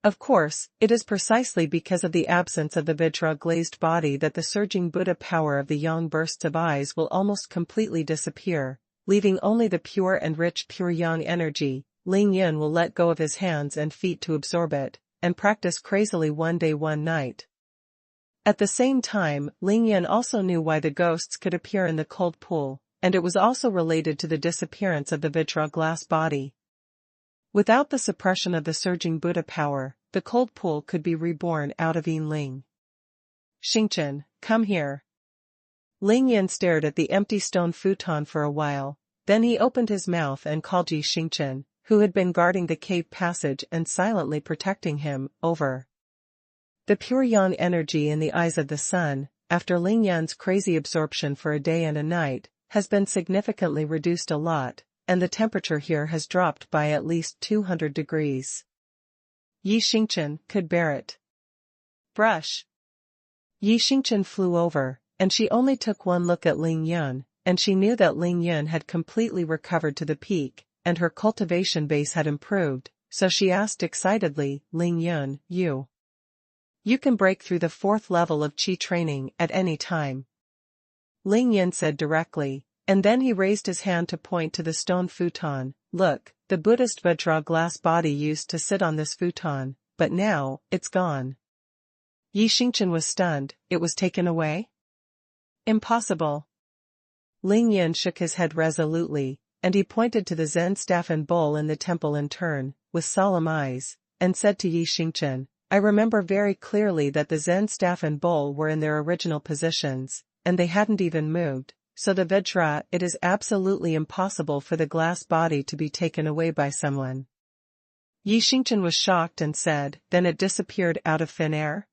Of course, it is precisely because of the absence of the vitro-glazed body that the surging Buddha power of the yang bursts of eyes will almost completely disappear, leaving only the pure and rich pure yang energy. Lingyun will let go of his hands and feet to absorb it, and practice crazily one day one night. At the same time, Lingyun also knew why the ghosts could appear in the cold pool, and it was also related to the disappearance of the vitro-glass body. Without the suppression of the surging Buddha power, the cold pool could be reborn out of Yinling. Xingchen, come here. Lingyun stared at the empty stone futon for a while, then he opened his mouth and called Yi Xingchen, who had been guarding the cave passage and silently protecting him, over. The pure yang energy in the eyes of the sun, after Lingyun's crazy absorption for a day and a night, has been significantly reduced a lot, and the temperature here has dropped by at least 200 degrees. Yi Xingchen could bear it. Brush. Yi Xingchen flew over, and she only took one look at Lingyun, and she knew that Lingyun had completely recovered to the peak, and her cultivation base had improved, so she asked excitedly, Lingyun, you can break through the 4th level of Qi training at any time. Lingyun said directly, and then he raised his hand to point to the stone futon. Look, the Buddhist Vajra glass body used to sit on this futon, but now, it's gone. Yi Xingchen was stunned. It was taken away? Impossible. Lingyun shook his head resolutely, and he pointed to the Zen staff and bowl in the temple in turn, with solemn eyes, and said to Yi Xingchen, I remember very clearly that the Zen staff and bowl were in their original positions, and they hadn't even moved, so the Vajra, it is absolutely impossible for the glass body to be taken away by someone. Yi Xingchen was shocked and said, then it disappeared out of thin air?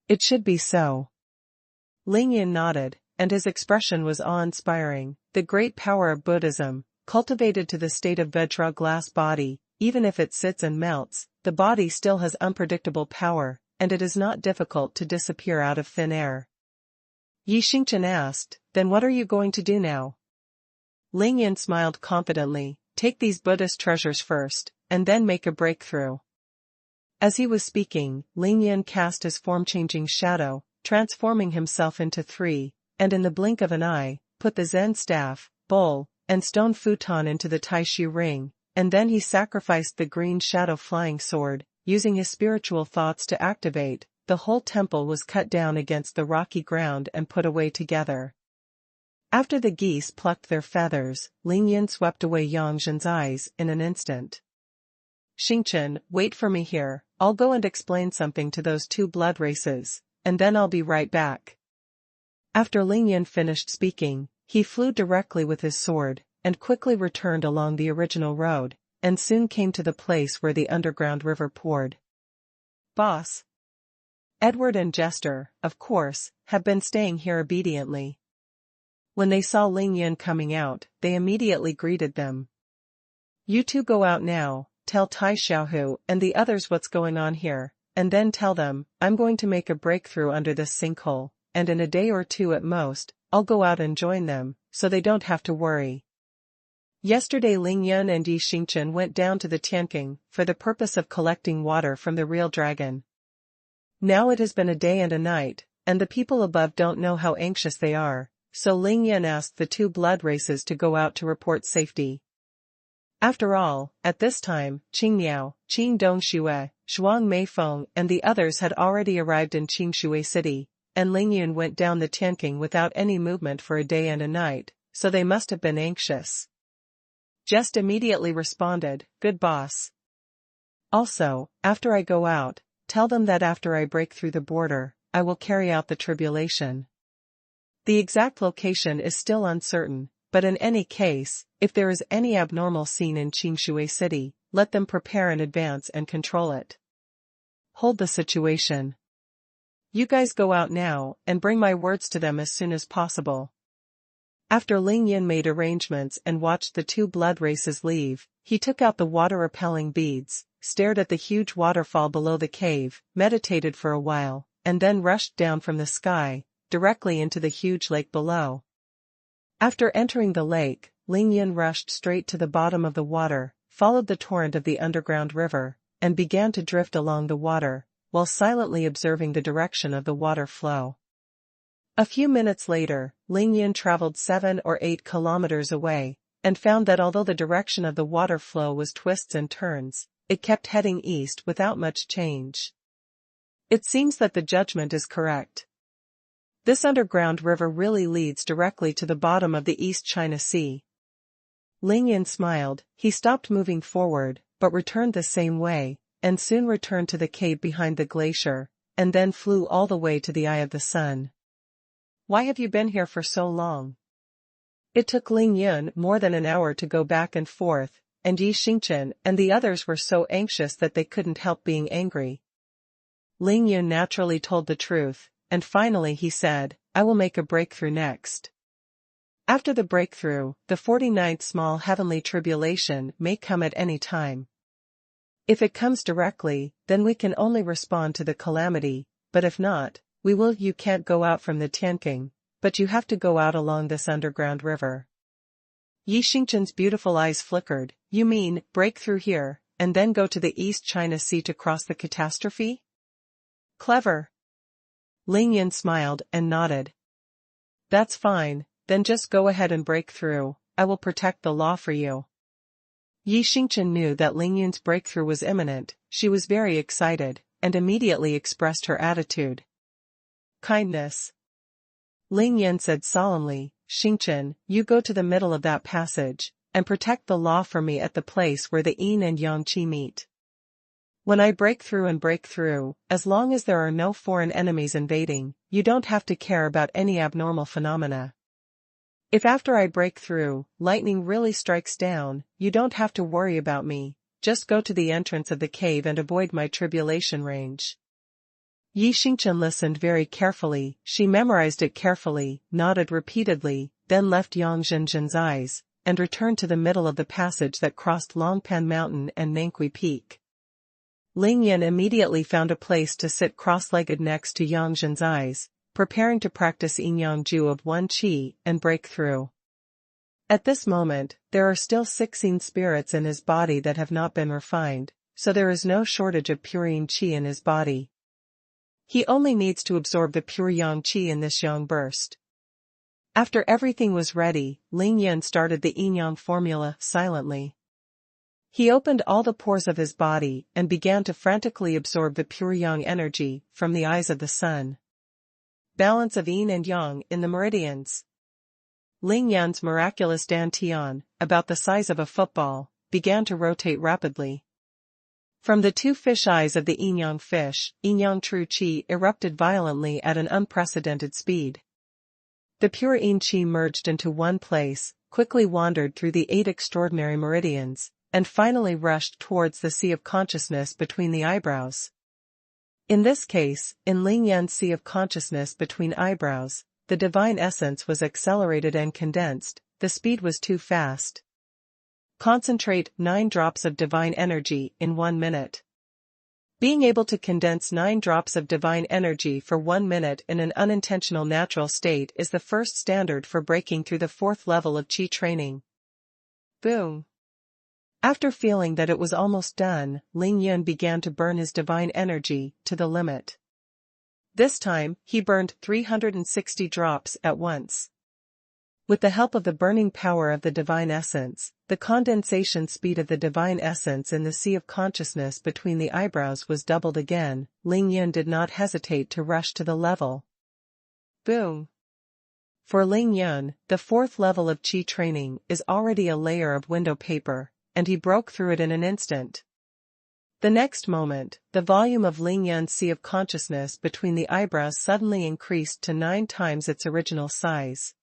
It should be so. Lingyun nodded, and his expression was awe-inspiring. The great power of Buddhism, cultivated to the state of Vajra glass body, even if it sits and melts, the body still has unpredictable power, and it is not difficult to disappear out of thin air. Yi Xingchen asked, then what are you going to do now? Lingyun smiled confidently, take these Buddhist treasures first, and then make a breakthrough. As he was speaking, Lingyun cast his form-changing shadow, transforming himself into 3, and in the blink of an eye, put the Zen staff, bowl, and stone futon into the Taishu ring, and then he sacrificed the green shadow flying sword, using his spiritual thoughts to activate. The whole temple was cut down against the rocky ground and put away together. After the geese plucked their feathers, Lingyan swept away Yang Zhen's eyes in an instant. Xingchen, wait for me here, I'll go and explain something to those two blood races, and then I'll be right back. After Lingyan finished speaking, he flew directly with his sword, and quickly returned along the original road, and soon came to the place where the underground river poured. Boss. Edward and Jester, of course, have been staying here obediently. When they saw Lingyan coming out, they immediately greeted them. You two go out now, tell Tai Xiaohu and the others what's going on here, and then tell them, I'm going to make a breakthrough under this sinkhole, and in a day or two at most, I'll go out and join them, so they don't have to worry. Yesterday Lingyan and Yi Xingchen went down to the Tianqing, for the purpose of collecting water from the real dragon. Now it has been a day and a night, and the people above don't know how anxious they are, so Lingyan asked the two blood races to go out to report safety. After all, at this time, Qingmiao, Qing Dongxue, Zhuang Meifeng and the others had already arrived in Qingshui City, and Lingyan went down the Tianqing without any movement for a day and a night, so they must have been anxious. Just immediately responded, good boss. Also, after I go out, tell them that after I break through the border, I will carry out the tribulation. The exact location is still uncertain, but in any case, if there is any abnormal scene in Qingshui City, let them prepare in advance and control it. Hold the situation. You guys go out now and bring my words to them as soon as possible. After Lingyan made arrangements and watched the two blood races leave, he took out the water-repelling beads, stared at the huge waterfall below the cave, meditated for a while, and then rushed down from the sky, directly into the huge lake below. After entering the lake, Lingyan rushed straight to the bottom of the water, followed the torrent of the underground river, and began to drift along the water, while silently observing the direction of the water flow. A few minutes later, Lingyan traveled 7 or 8 kilometers away, and found that although the direction of the water flow was twists and turns, it kept heading east without much change. It seems that the judgment is correct. This underground river really leads directly to the bottom of the East China Sea. Lingyan smiled, he stopped moving forward, but returned the same way, and soon returned to the cave behind the glacier, and then flew all the way to the Eye of the Sun. Why have you been here for so long? It took Lingyan more than an hour to go back and forth, and Yi Xingchen and the others were so anxious that they couldn't help being angry. Lingyan naturally told the truth, and finally he said, I will make a breakthrough next. After the breakthrough, the 49th small heavenly tribulation may come at any time. If it comes directly, then we can only respond to the calamity, but if not, you can't go out from the Tianqing, but you have to go out along this underground river. Yi Xingchen's beautiful eyes flickered, you mean, break through here, and then go to the East China Sea to cross the catastrophe? Clever. Lingyan smiled and nodded. That's fine, then just go ahead and break through, I will protect the law for you. Yi Xingchen knew that Lingyan's breakthrough was imminent, she was very excited, and immediately expressed her attitude. Kindness. Lingyan said solemnly, Xingchen, you go to the middle of that passage, and protect the law for me at the place where the Yin and Yang Qi meet. When I break through, as long as there are no foreign enemies invading, you don't have to care about any abnormal phenomena. If after I break through, lightning really strikes down, you don't have to worry about me, just go to the entrance of the cave and avoid my tribulation range. Yi Xingchen listened very carefully, she memorized it carefully, nodded repeatedly, then left Yang Zhen's eyes, and returned to the middle of the passage that crossed Longpan Mountain and Nangqui Peak. Lingyan immediately found a place to sit cross-legged next to Yang Zhen's eyes, preparing to practice Yin-Yang Ju of one qi and break through. At this moment, there are still 16 spirits in his body that have not been refined, so there is no shortage of pure yin qi in his body. He only needs to absorb the pure yang qi in this yang burst. After everything was ready, Ling Yan started the yin-yang formula silently. He opened all the pores of his body and began to frantically absorb the pure yang energy from the eyes of the sun. Balance of yin and yang in the meridians. Ling Yan's miraculous dantian, about the size of a football, began to rotate rapidly. From the two fish eyes of the yin-yang fish, yin-yang true qi erupted violently at an unprecedented speed. The pure yin qi merged into one place, quickly wandered through the 8 extraordinary meridians, and finally rushed towards the sea of consciousness between the eyebrows. In this case, in Ling Yan's sea of consciousness between eyebrows, the divine essence was accelerated and condensed. The speed was too fast. Concentrate 9 drops of divine energy in 1 minute. Being able to condense 9 drops of divine energy for 1 minute in an unintentional natural state is the first standard for breaking through the 4th level of qi training. Boom! After feeling that it was almost done, Ling Yan began to burn his divine energy to the limit. This time, he burned 360 drops at once. With the help of the burning power of the divine essence, the condensation speed of the divine essence in the sea of consciousness between the eyebrows was doubled again. Ling Yan did not hesitate to rush to the level. Boom! For Ling Yan, the 4th level of qi training is already a layer of window paper, and he broke through it in an instant. The next moment, the volume of Ling Yan's sea of consciousness between the eyebrows suddenly increased to 9 times its original size.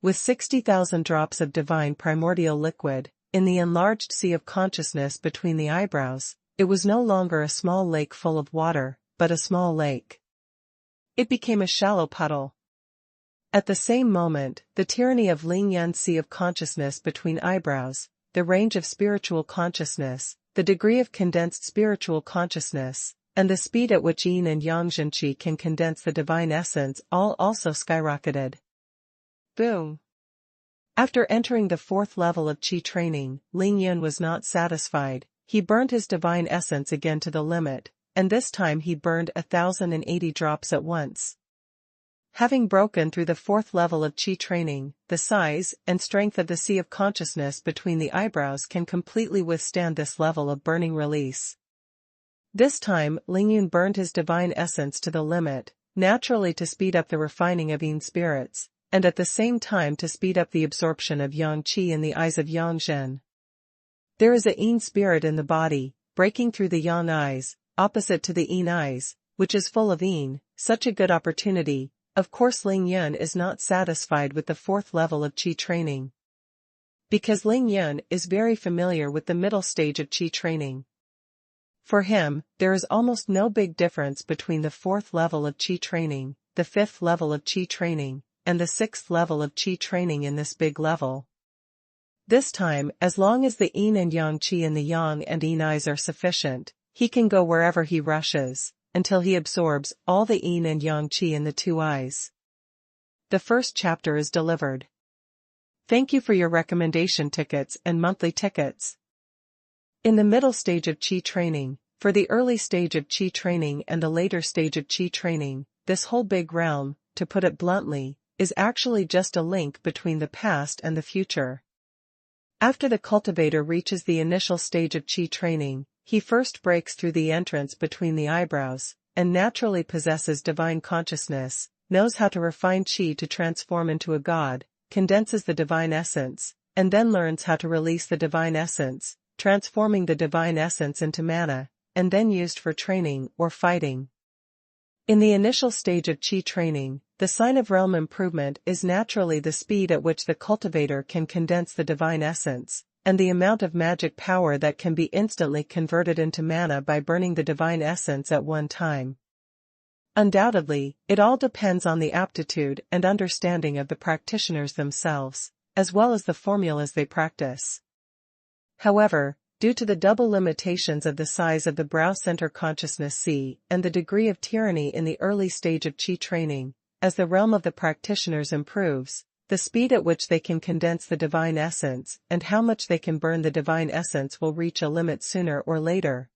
With 60,000 drops of divine primordial liquid, in the enlarged sea of consciousness between the eyebrows, it was no longer a small lake full of water, but a small lake. It became a shallow puddle. At the same moment, the tyranny of Ling Yan's sea of consciousness between eyebrows, the range of spiritual consciousness, the degree of condensed spiritual consciousness, and the speed at which yin and yang zhenqi can condense the divine essence all also skyrocketed. Boom! After entering the 4th level of qi training, Ling Yan was not satisfied. He burned his divine essence again to the limit, and this time he burned 1,080 drops at once. Having broken through the 4th level of qi training, the size and strength of the sea of consciousness between the eyebrows can completely withstand this level of burning release. This time, Ling Yan burned his divine essence to the limit, naturally to speed up the refining of yin spirits, and at the same time to speed up the absorption of yang qi in the eyes of yang zhen. There is a yin spirit in the body, breaking through the yang eyes, opposite to the yin eyes, which is full of yin. Such a good opportunity. Of course Ling Yan is not satisfied with the 4th level of qi training. Because Ling Yan is very familiar with the middle stage of qi training. For him, there is almost no big difference between the 4th level of qi training, the 5th level of qi training, and the 6th level of qi training in this big level. This time, as long as the yin and yang qi in the yang and yin eyes are sufficient, he can go wherever he rushes, until he absorbs all the yin and yang qi in the 2 eyes. The first chapter is delivered. Thank you for your recommendation tickets and monthly tickets. In the middle stage of qi training, for the early stage of qi training and the later stage of qi training, this whole big realm, to put it bluntly, is actually just a link between the past and the future. After the cultivator reaches the initial stage of qi training, he first breaks through the entrance between the eyebrows, and naturally possesses divine consciousness, knows how to refine qi to transform into a god, condenses the divine essence, and then learns how to release the divine essence, transforming the divine essence into mana, and then used for training or fighting. In the initial stage of qi training, the sign of realm improvement is naturally the speed at which the cultivator can condense the divine essence, and the amount of magic power that can be instantly converted into mana by burning the divine essence at one time. Undoubtedly, it all depends on the aptitude and understanding of the practitioners themselves, as well as the formulas they practice. However, due to the double limitations of the size of the brow center consciousness C and the degree of tyranny in the early stage of qi training, as the realm of the practitioners improves, the speed at which they can condense the divine essence and how much they can burn the divine essence will reach a limit sooner or later.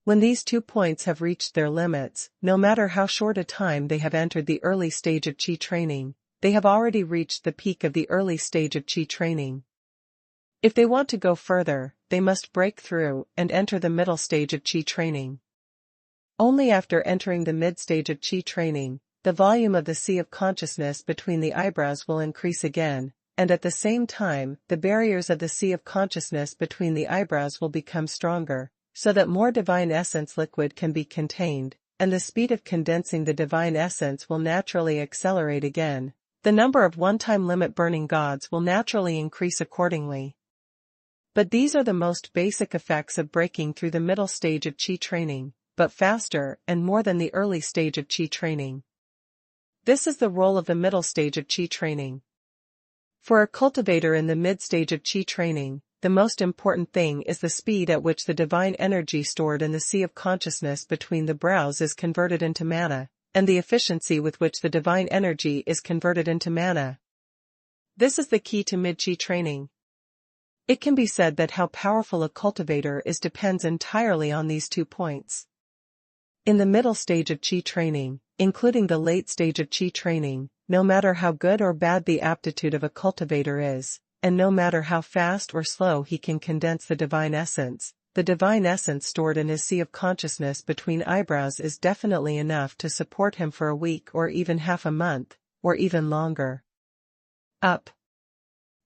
When these 2 points have reached their limits, no matter how short a time they have entered the early stage of qi training, they have already reached the peak of the early stage of Qi training. If they want to go further, they must break through and enter the middle stage of Qi training. Only after entering the mid-stage of Qi training, the volume of the sea of consciousness between the eyebrows will increase again, and at the same time, the barriers of the sea of consciousness between the eyebrows will become stronger, so that more divine essence liquid can be contained, and the speed of condensing the divine essence will naturally accelerate again. The number of one-time limit burning gods will naturally increase accordingly. But these are the most basic effects of breaking through the middle stage of Qi training, but faster and more than the early stage of Qi training. This is the role of the middle stage of Qi training. For a cultivator in the mid-stage of Qi training, the most important thing is the speed at which the divine energy stored in the sea of consciousness between the brows is converted into mana, and the efficiency with which the divine energy is converted into mana. This is the key to mid-Qi training. It can be said that how powerful a cultivator is depends entirely on these 2 points. In the middle stage of Qi training, including the late stage of Qi training, no matter how good or bad the aptitude of a cultivator is, and no matter how fast or slow he can condense the divine essence stored in his sea of consciousness between eyebrows is definitely enough to support him for a week or even half a month, or even longer.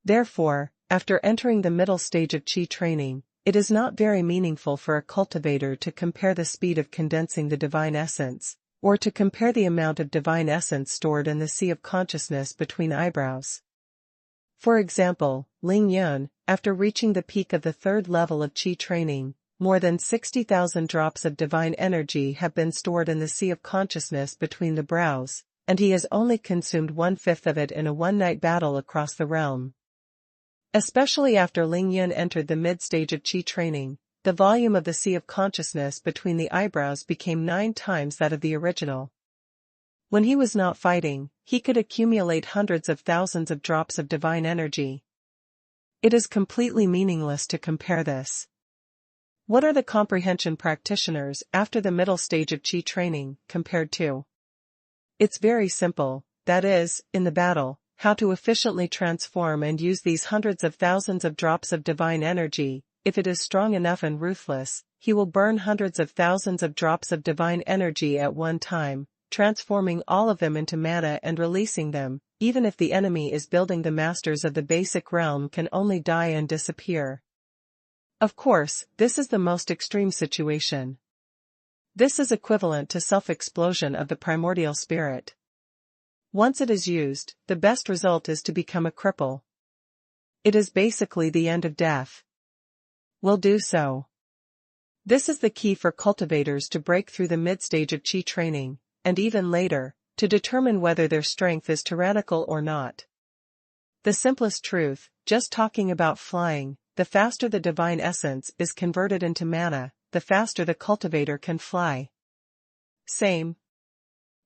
Therefore, after entering the middle stage of Qi training, it is not very meaningful for a cultivator to compare the speed of condensing the divine essence, or to compare the amount of divine essence stored in the sea of consciousness between eyebrows. For example, Ling Yun, after reaching the peak of the 3rd level of Qi training, more than 60,000 drops of divine energy have been stored in the sea of consciousness between the brows, and he has only consumed 1/5 of it in a one-night battle across the realm. Especially after Ling Yun entered the mid-stage of Qi training, the volume of the sea of consciousness between the eyebrows became 9 times that of the original. When he was not fighting, he could accumulate hundreds of thousands of drops of divine energy. It is completely meaningless to compare this. What are the comprehension practitioners after the middle stage of Qi training compared to? It's very simple, that is, in the battle, how to efficiently transform and use these hundreds of thousands of drops of divine energy. If it is strong enough and ruthless, he will burn hundreds of thousands of drops of divine energy at one time, transforming all of them into mana and releasing them. Even if the enemy is building, the masters of the basic realm can only die and disappear. Of course, this is the most extreme situation. This is equivalent to self-explosion of the primordial spirit. Once it is used, the best result is to become a cripple. It is basically the end of death. Will do so. This is the key for cultivators to break through the mid-stage of Qi training, and even later, to determine whether their strength is tyrannical or not. The simplest truth, just talking about flying, the faster the divine essence is converted into mana, the faster the cultivator can fly. Same.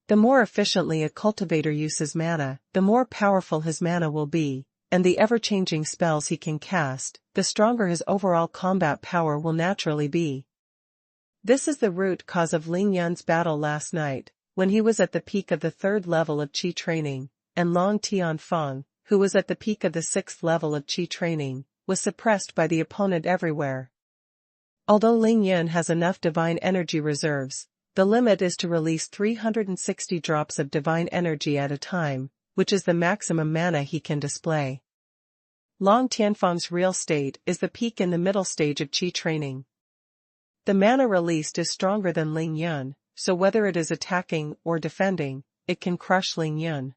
The more efficiently a cultivator uses mana, the more powerful his mana will be, and the ever-changing spells he can cast, the stronger his overall combat power will naturally be. This is the root cause of Ling Yun's battle last night, when he was at the peak of the 3rd level of Qi training, and Long Tianfeng, who was at the peak of the 6th level of Qi training, was suppressed by the opponent everywhere. Although Ling Yun has enough divine energy reserves, the limit is to release 360 drops of divine energy at a time, which is the maximum mana he can display. Long Tianfeng's real state is the peak in the middle stage of Qi training. The mana released is stronger than Ling Yun, so whether it is attacking or defending, it can crush Ling Yun.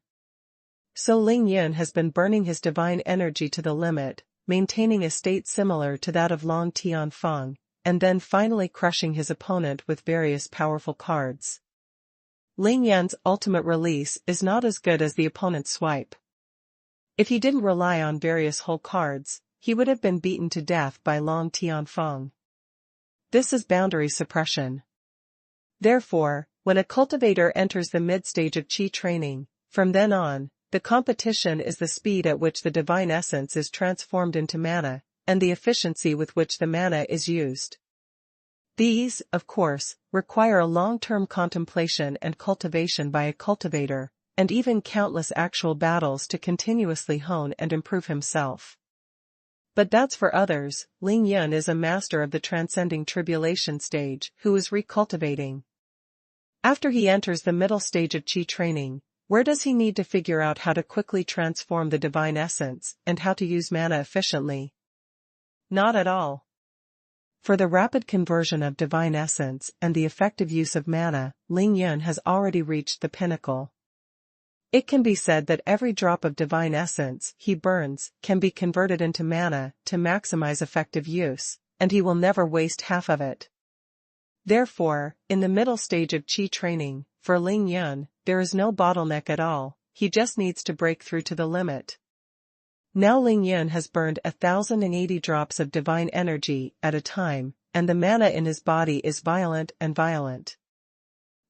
So Ling Yun has been burning his divine energy to the limit, maintaining a state similar to that of Long Tianfeng, and then finally crushing his opponent with various powerful cards. Ling Yun's ultimate release is not as good as the opponent's swipe. If he didn't rely on various whole cards, he would have been beaten to death by Long Tianfeng. This is boundary suppression. Therefore, when a cultivator enters the mid-stage of Qi training, from then on, the competition is the speed at which the divine essence is transformed into mana, and the efficiency with which the mana is used. These, of course, require a long-term contemplation and cultivation by a cultivator, and even countless actual battles to continuously hone and improve himself. But that's for others. Ling Yun is a master of the transcending tribulation stage, who is recultivating. After he enters the middle stage of Qi training, where does he need to figure out how to quickly transform the divine essence, and how to use mana efficiently? Not at all. For the rapid conversion of divine essence and the effective use of mana, Ling Yun has already reached the pinnacle. It can be said that every drop of divine essence he burns can be converted into mana to maximize effective use, and he will never waste half of it. Therefore, in the middle stage of Qi training, for Ling Yun, there is no bottleneck at all, he just needs to break through to the limit. Now Ling Yun has burned 1,080 drops of divine energy at a time, and the mana in his body is violent and violent.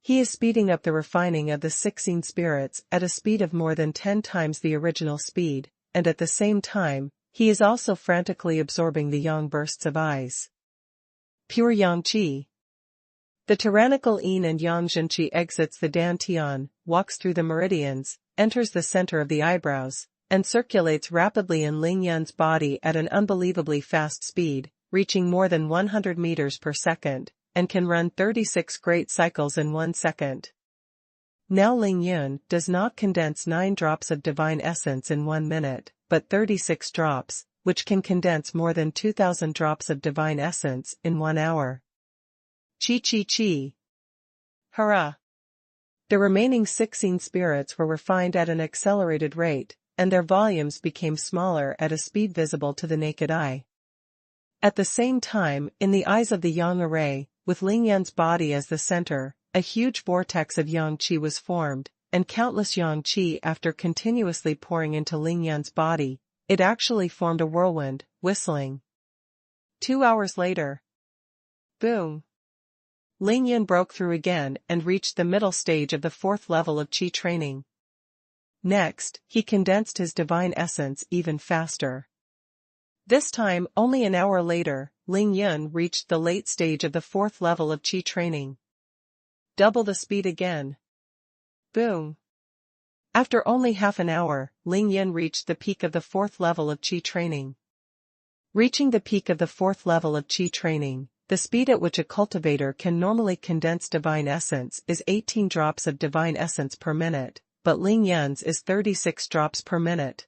He is speeding up the refining of the 16 spirits at a speed of more than 10 times the original speed, and at the same time, he is also frantically absorbing the yang bursts of eyes. Pure yang qi. The tyrannical yin and yang zhenqi exits the dantian, walks through the meridians, enters the center of the eyebrows, and circulates rapidly in Ling Yun's body at an unbelievably fast speed, reaching more than 100 meters per second, and can run 36 great cycles in 1 second. Now Ling Yun does not condense 9 drops of divine essence in 1 minute, but 36 drops, which can condense more than 2,000 drops of divine essence in 1 hour. Chi chi chi. Hurrah! The remaining 16 spirits were refined at an accelerated rate, and their volumes became smaller at a speed visible to the naked eye. At the same time, in the eyes of the yang array, with Ling Yun's body as the center, a huge vortex of yang qi was formed, and countless yang qi after continuously pouring into Ling Yun's body, it actually formed a whirlwind, whistling. 2 hours later. Boom! Ling Yun broke through again and reached the middle stage of the 4th level of Qi training. Next, he condensed his divine essence even faster. This time, only an hour later, Ling Yun reached the late stage of the 4th level of Qi training. Double the speed again. Boom! After only half an hour, Ling Yun reached the peak of the 4th level of Qi training. Reaching the peak of the 4th level of Qi training, the speed at which a cultivator can normally condense divine essence is 18 drops of divine essence per minute, but Ling Yun's is 36 drops per minute.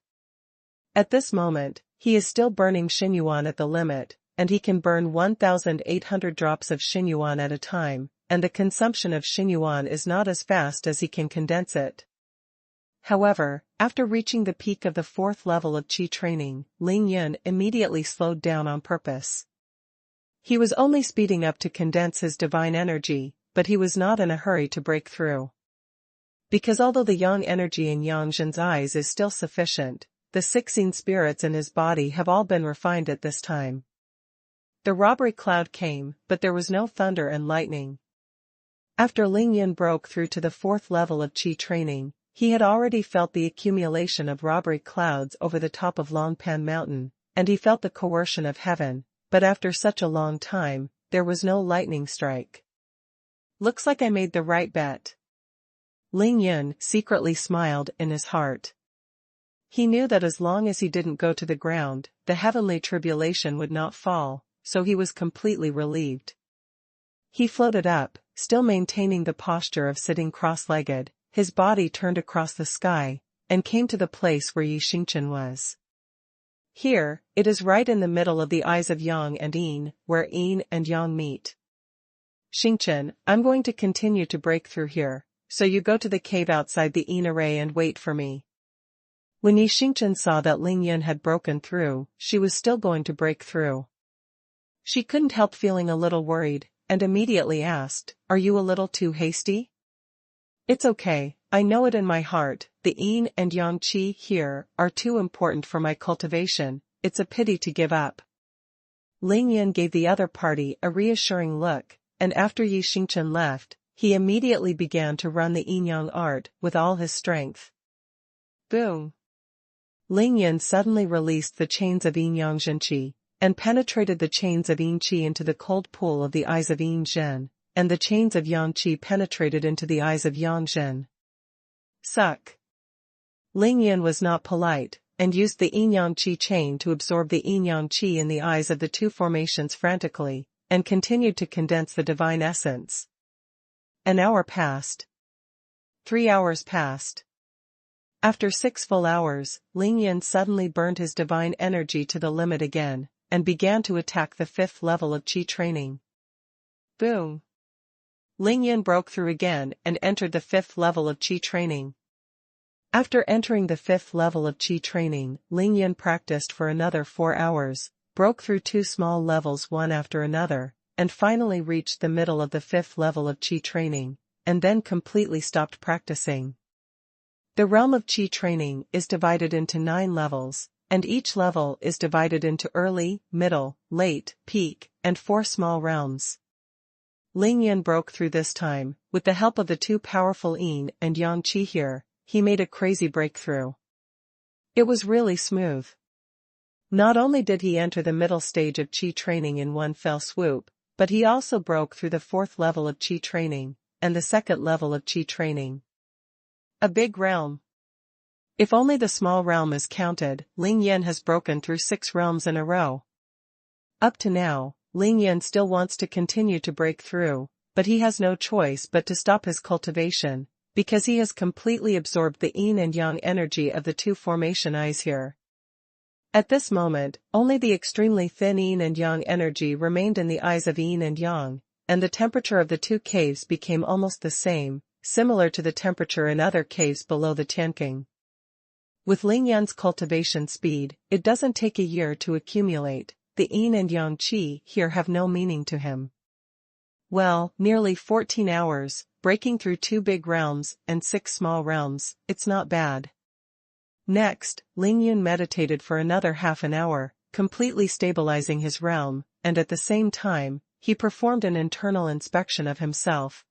At this moment, he is still burning xuanhuan at the limit, and he can burn 1,800 drops of xuanhuan at a time, and the consumption of xuanhuan is not as fast as he can condense it. However, after reaching the peak of the 4th level of Qi training, Ling Yun immediately slowed down on purpose. He was only speeding up to condense his divine energy, but he was not in a hurry to break through. Because although the yang energy in Yang Zhen's eyes is still sufficient, the 16 spirits in his body have all been refined at this time. The robbery cloud came, but there was no thunder and lightning. After Ling Yun broke through to the 4th level of Qi training, he had already felt the accumulation of robbery clouds over the top of Longpan Mountain, and he felt the coercion of heaven, but after such a long time, there was no lightning strike. Looks like I made the right bet. Ling Yun secretly smiled in his heart. He knew that as long as he didn't go to the ground, the heavenly tribulation would not fall, so he was completely relieved. He floated up, still maintaining the posture of sitting cross-legged, his body turned across the sky, and came to the place where Yi Xingchen was. Here, it is right in the middle of the eyes of Yang and Yin, where Yin and Yang meet. Xingchen, I'm going to continue to break through here, so you go to the cave outside the Yin array and wait for me. When Yi Xingchen saw that Ling Yun had broken through, she was still going to break through. She couldn't help feeling a little worried, and immediately asked, "Are you a little too hasty?" "It's okay, I know it in my heart, the Yin and Yang Qi here are too important for my cultivation, it's a pity to give up." Ling Yun gave the other party a reassuring look, and after Yi Xingchen left, he immediately began to run the yin-yang art with all his strength. Boom! Ling Yun suddenly released the chains of yin-yang zhenqi, and penetrated the chains of yin qi into the cold pool of the eyes of yin zhen, and the chains of yang qi penetrated into the eyes of yang zhen. Suck. Ling Yan was not polite, and used the yin-yang qi chain to absorb the yin-yang qi in the eyes of the two formations frantically, and continued to condense the divine essence. An hour passed. 3 hours passed. After 6 full hours, Ling Yan suddenly burned his divine energy to the limit again, and began to attack the 5th level of qi training. Boom! Ling Yan broke through again and entered the 5th level of qi training. After entering the 5th level of qi training, Ling Yan practiced for another 4 hours, broke through 2 small levels one after another, and finally reached the middle of the 5th level of qi training, and then completely stopped practicing. The realm of qi training is divided into 9 levels, and each level is divided into early, middle, late, peak, and 4 small realms. Ling Yan broke through this time, with the help of the 2 powerful yin and yang qi here. He made a crazy breakthrough. It was really smooth. Not only did he enter the middle stage of qi training in one fell swoop, but he also broke through the 4th level of qi training, and the 2nd level of qi training. A big realm. If only the small realm is counted, Ling Yan has broken through 6 realms in a row. Up to now, Ling Yan still wants to continue to break through, but he has no choice but to stop his cultivation, because he has completely absorbed the yin and yang energy of the 2 formation eyes here. At this moment, only the extremely thin yin and yang energy remained in the eyes of yin and yang, and the temperature of the 2 caves became almost the same, similar to the temperature in other caves below the Tianqing. With Ling Yan's cultivation speed, it doesn't take a year to accumulate. The yin and yang qi here have no meaning to him. Well, nearly 14 hours, breaking through 2 big realms and 6 small realms, it's not bad. Next, Ling Yan meditated for another half an hour, completely stabilizing his realm, and at the same time, he performed an internal inspection of himself,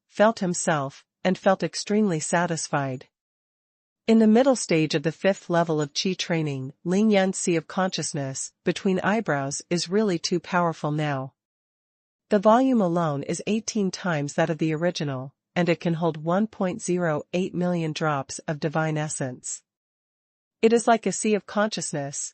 and felt extremely satisfied. In the middle stage of the 5th level of qi training, Ling Yan's sea of consciousness, between eyebrows, is really too powerful now. The volume alone is 18 times that of the original, and it can hold 1.08 million drops of divine essence. It is like a sea of consciousness.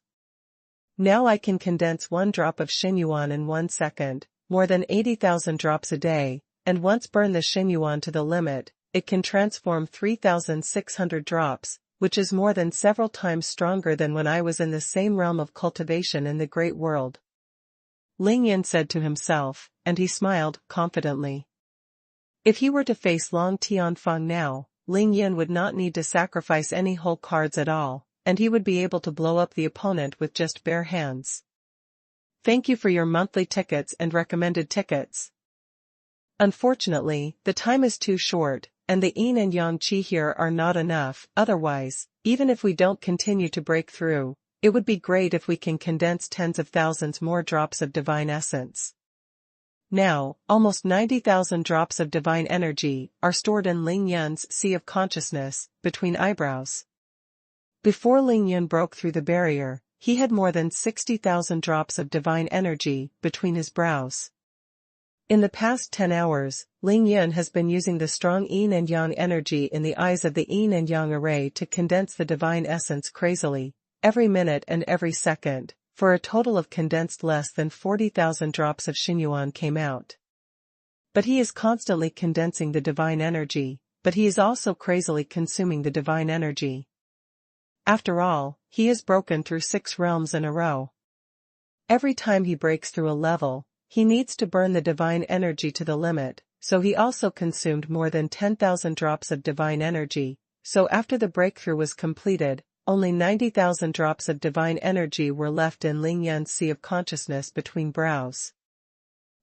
Now I can condense 1 drop of xuanhuan in 1 second, more than 80,000 drops a day, and once burn the xuanhuan to the limit, it can transform 3,600 drops, which is more than several times stronger than when I was in the same realm of cultivation in the Great World. Ling Yan said to himself, and he smiled confidently. If he were to face Long Tianfeng now, Ling Yan would not need to sacrifice any whole cards at all, and he would be able to blow up the opponent with just bare hands. Thank you for your monthly tickets and recommended tickets. Unfortunately, the time is too short, and the yin and yang qi here are not enough. Otherwise, even if we don't continue to break through, it would be great if we can condense tens of thousands more drops of divine essence. Now, almost 90,000 drops of divine energy are stored in Ling Yan's sea of consciousness, between eyebrows. Before Ling Yan broke through the barrier, he had more than 60,000 drops of divine energy between his brows. In the past 10 hours, Ling Yan has been using the strong yin and yang energy in the eyes of the yin and yang array to condense the divine essence crazily, every minute and every second, for a total of condensed less than 40,000 drops of xuanhuan came out. But he is constantly condensing the divine energy, but he is also crazily consuming the divine energy. After all, he has broken through 6 realms in a row. Every time he breaks through a level, he needs to burn the divine energy to the limit, so he also consumed more than 10,000 drops of divine energy, so after the breakthrough was completed, only 90,000 drops of divine energy were left in Ling Yan's sea of consciousness between brows.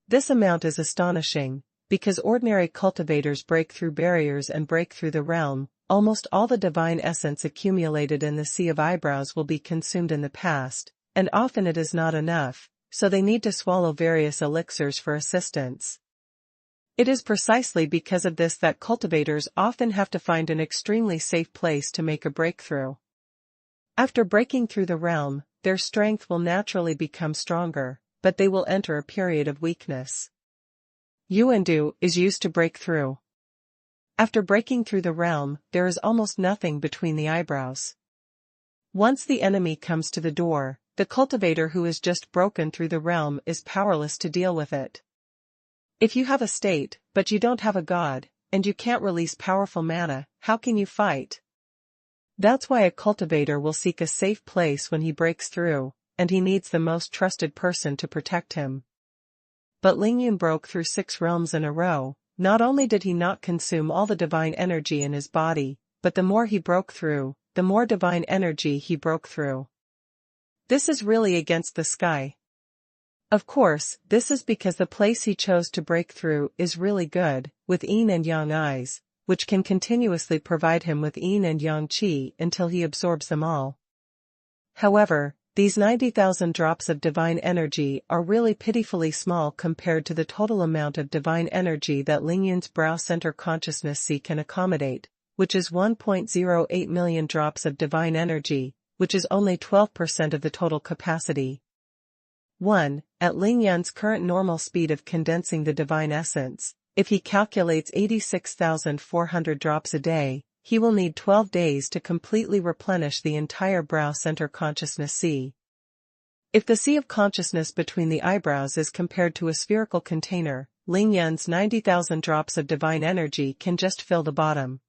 This amount is astonishing, because ordinary cultivators break through barriers and break through the realm. Almost all the divine essence accumulated in the sea of eyebrows will be consumed in the past, and often it is not enough, so they need to swallow various elixirs for assistance. It is precisely because of this that cultivators often have to find an extremely safe place to make a breakthrough. After breaking through the realm, their strength will naturally become stronger, but they will enter a period of weakness. Yuandu is used to break through. After breaking through the realm, there is almost nothing between the eyebrows. Once the enemy comes to the door, the cultivator who has just broken through the realm is powerless to deal with it. If you have a state, but you don't have a god, and you can't release powerful mana, how can you fight? That's why a cultivator will seek a safe place when he breaks through, and he needs the most trusted person to protect him. But Lingyun broke through 6 realms in a row. Not only did he not consume all the divine energy in his body, but the more he broke through, the more divine energy he broke through. This is really against the sky. Of course, this is because the place he chose to break through is really good, with yin and yang eyes, which can continuously provide him with yin and yang qi until he absorbs them all. However, these 90,000 drops of divine energy are really pitifully small compared to the total amount of divine energy that Lingyun's brow center consciousness C can accommodate, which is 1.08 million drops of divine energy, which is only 12% of the total capacity. 1. At Lingyun's current normal speed of condensing the divine essence, if he calculates 86,400 drops a day, he will need 12 days to completely replenish the entire brow center consciousness C. If the sea of consciousness between the eyebrows is compared to a spherical container, Lingyun's 90,000 drops of divine energy can just fill the bottom.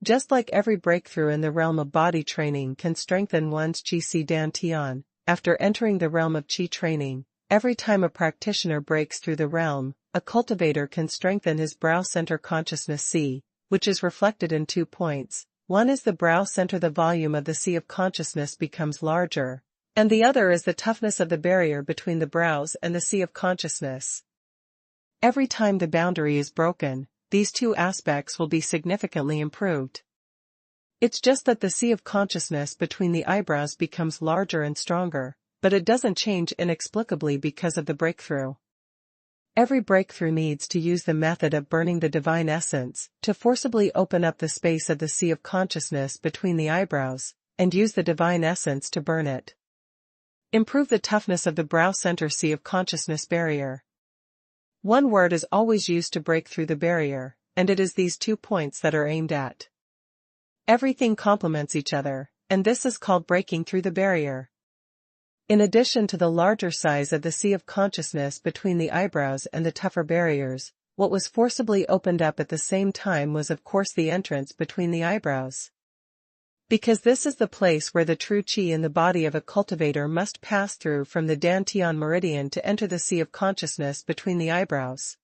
Just like every breakthrough in the realm of body training can strengthen one's Qi Si Dan Tian, after entering the realm of Qi training, every time a practitioner breaks through the realm, a cultivator can strengthen his brow center consciousness C, which is reflected in 2 points. One is the brow center, the volume of the sea of consciousness becomes larger, and the other is the toughness of the barrier between the brows and the sea of consciousness. Every time the boundary is broken, these 2 aspects will be significantly improved. It's just that the sea of consciousness between the eyebrows becomes larger and stronger, but it doesn't change inexplicably because of the breakthrough. Every breakthrough needs to use the method of burning the divine essence to forcibly open up the space of the sea of consciousness between the eyebrows, and use the divine essence to burn it. Improve the toughness of the brow center sea of consciousness barrier. One word is always used to break through the barrier, and it is these 2 points that are aimed at. Everything complements each other, and this is called breaking through the barrier. In addition to the larger size of the sea of consciousness between the eyebrows and the tougher barriers, what was forcibly opened up at the same time was of course the entrance between the eyebrows. Because this is the place where the true qi in the body of a cultivator must pass through from the Dantian meridian to enter the sea of consciousness between the eyebrows.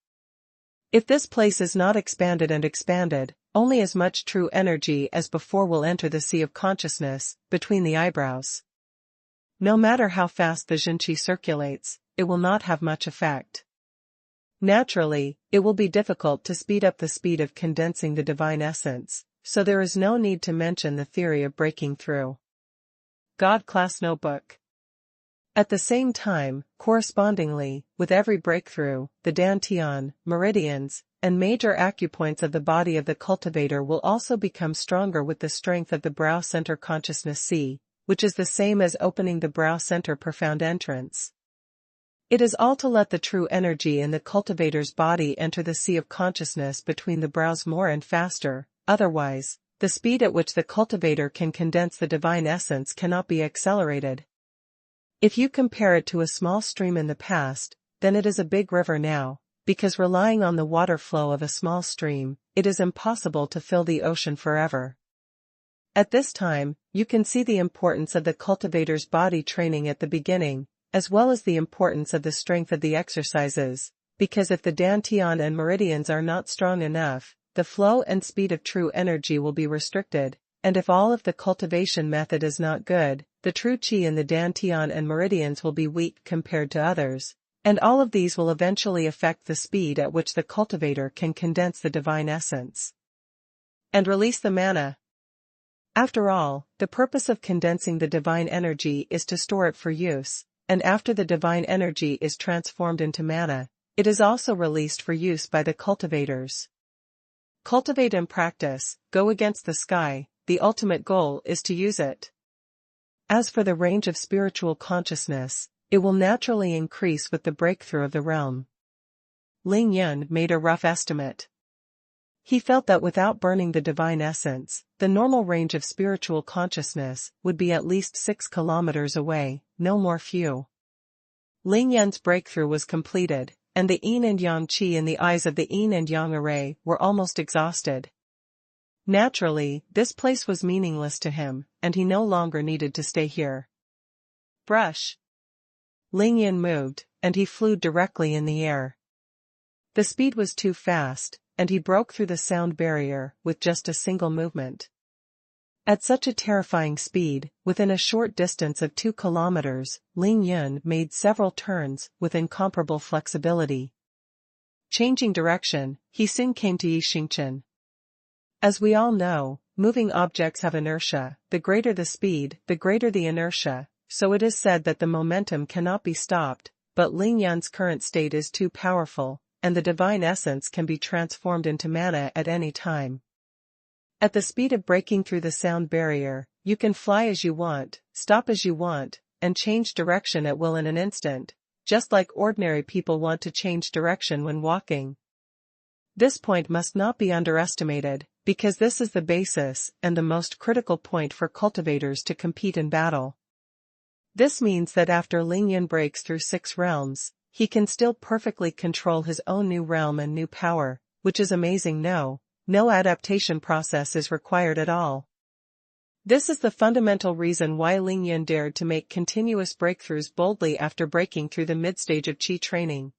If this place is not expanded and expanded, only as much true energy as before will enter the sea of consciousness between the eyebrows. No matter how fast the Zheng qi circulates, it will not have much effect. Naturally, it will be difficult to speed up the speed of condensing the divine essence, so there is no need to mention the theory of breaking through. God Class Notebook. At the same time, correspondingly, with every breakthrough, the Dantian, meridians, and major acupoints of the body of the cultivator will also become stronger with the strength of the brow center consciousness C, which is the same as opening the brow center profound entrance. It is all to let the true energy in the cultivator's body enter the sea of consciousness between the brows more and faster, otherwise, the speed at which the cultivator can condense the divine essence cannot be accelerated. If you compare it to a small stream in the past, then it is a big river now, because relying on the water flow of a small stream, it is impossible to fill the ocean forever. At this time, you can see the importance of the cultivator's body training at the beginning, as well as the importance of the strength of the exercises, because if the Dantian and meridians are not strong enough, the flow and speed of true energy will be restricted, and if all of the cultivation method is not good, the true qi in the Dantian and meridians will be weak compared to others, and all of these will eventually affect the speed at which the cultivator can condense the divine essence and release the mana. After all, the purpose of condensing the divine energy is to store it for use, and after the divine energy is transformed into mana, it is also released for use by the cultivators. Cultivate and practice, go against the sky, the ultimate goal is to use it. As for the range of spiritual consciousness, it will naturally increase with the breakthrough of the realm. Lingyun made a rough estimate. He felt that without burning the divine essence, the normal range of spiritual consciousness would be at least 6 kilometers away, no more few. Ling Yan's breakthrough was completed, and the yin and yang qi in the eyes of the yin and yang array were almost exhausted. Naturally, this place was meaningless to him, and he no longer needed to stay here. Brush. Ling Yan moved, and he flew directly in the air. The speed was too fast, and he broke through the sound barrier with just a single movement. At such a terrifying speed, within a short distance of 2 kilometers, Ling Yan made several turns with incomparable flexibility. Changing direction, he soon came to Yixingchen. As we all know, moving objects have inertia. The greater the speed, the greater the inertia, so it is said that the momentum cannot be stopped, but Ling Yan's current state is too powerful, and the divine essence can be transformed into mana at any time. At the speed of breaking through the sound barrier, you can fly as you want, stop as you want, and change direction at will in an instant, just like ordinary people want to change direction when walking. This point must not be underestimated, because this is the basis and the most critical point for cultivators to compete in battle. This means that after Ling Yan breaks through 6 realms, he can still perfectly control his own new realm and new power, which is amazing. No adaptation process is required at all. This is the fundamental reason why Ling Yan dared to make continuous breakthroughs boldly after breaking through the mid-stage of Qi training.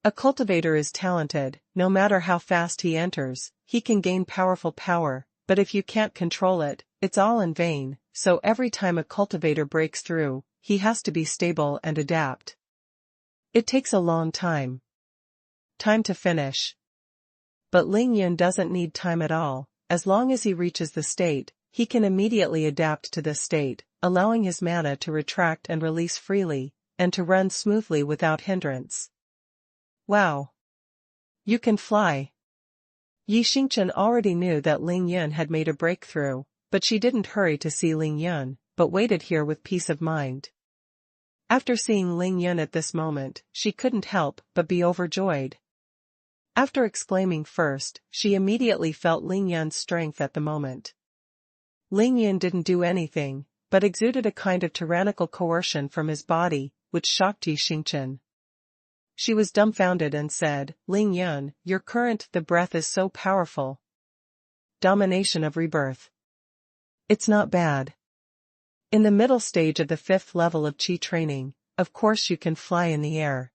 A cultivator is talented. No matter how fast he enters, he can gain powerful power, but if you can't control it, it's all in vain, so every time a cultivator breaks through, he has to be stable and adapt. It takes a long time. Time to finish. But Ling Yan doesn't need time at all. As long as he reaches the state, he can immediately adapt to this state, allowing his mana to retract and release freely, and to run smoothly without hindrance. Wow! You can fly! Yixingchen already knew that Ling Yan had made a breakthrough, but she didn't hurry to see Ling Yan, but waited here with peace of mind. After seeing Ling Yan at this moment, she couldn't help but be overjoyed. After exclaiming first, she immediately felt Ling Yan's strength at the moment. Ling Yan didn't do anything, but exuded a kind of tyrannical coercion from his body, which shocked Yixingchen. She was dumbfounded and said, "Ling Yan, the breath is so powerful. Domination of rebirth. It's not bad. In the middle stage of the 5th level of Qi training, of course you can fly in the air."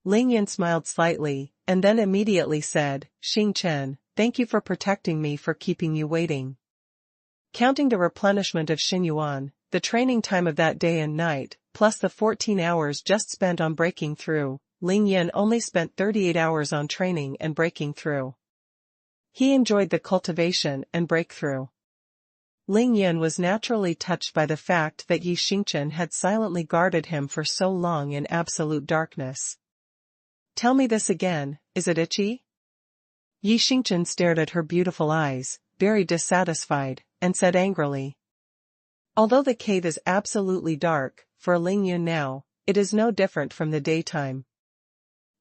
Ling Yan smiled slightly, and then immediately said, "Xingchen, thank you for protecting me, for keeping you waiting." Counting the replenishment of xuanhuan, the training time of that day and night, plus the 14 hours just spent on breaking through, Ling Yan only spent 38 hours on training and breaking through. He enjoyed the cultivation and breakthrough. Ling Yan was naturally touched by the fact that Yixingchen had silently guarded him for so long in absolute darkness. "Tell me this again, is it itchy?" Yixingchen stared at her beautiful eyes, very dissatisfied, and said angrily. Although the cave is absolutely dark, for Ling Yan now, it is no different from the daytime.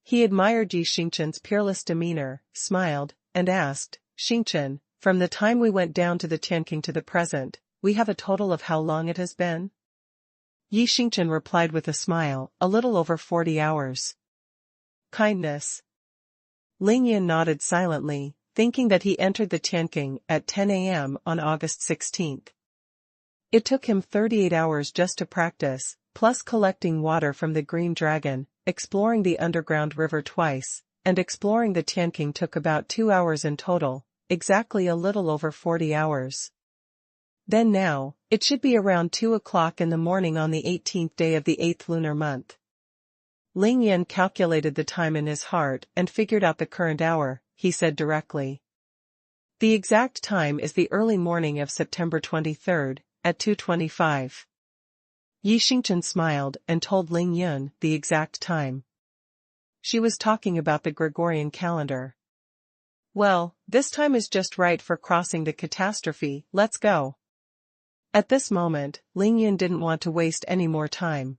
He admired Yixingchen's peerless demeanor, smiled, and asked, "Xingchen, from the time we went down to the Tianqing to the present, we have a total of how long it has been?" Yixingchen replied with a smile, "A little over 40 hours. Kindness." Ling Yan nodded silently, thinking that he entered the Tianqing at 10 a.m. on August 16. It took him 38 hours just to practice, plus collecting water from the Green Dragon, exploring the underground river twice, and exploring the Tianqing took about 2 hours in total, exactly a little over 40 hours. Then now, it should be around 2 o'clock in the morning on the 18th day of the 8th lunar month. Ling Yan calculated the time in his heart and figured out the current hour, he said directly. The exact time is the early morning of September 23rd, at 2:25. Yixingchen smiled and told Ling Yan the exact time. She was talking about the Gregorian calendar. "Well, this time is just right for crossing the catastrophe, let's go." At this moment, Ling Yan didn't want to waste any more time.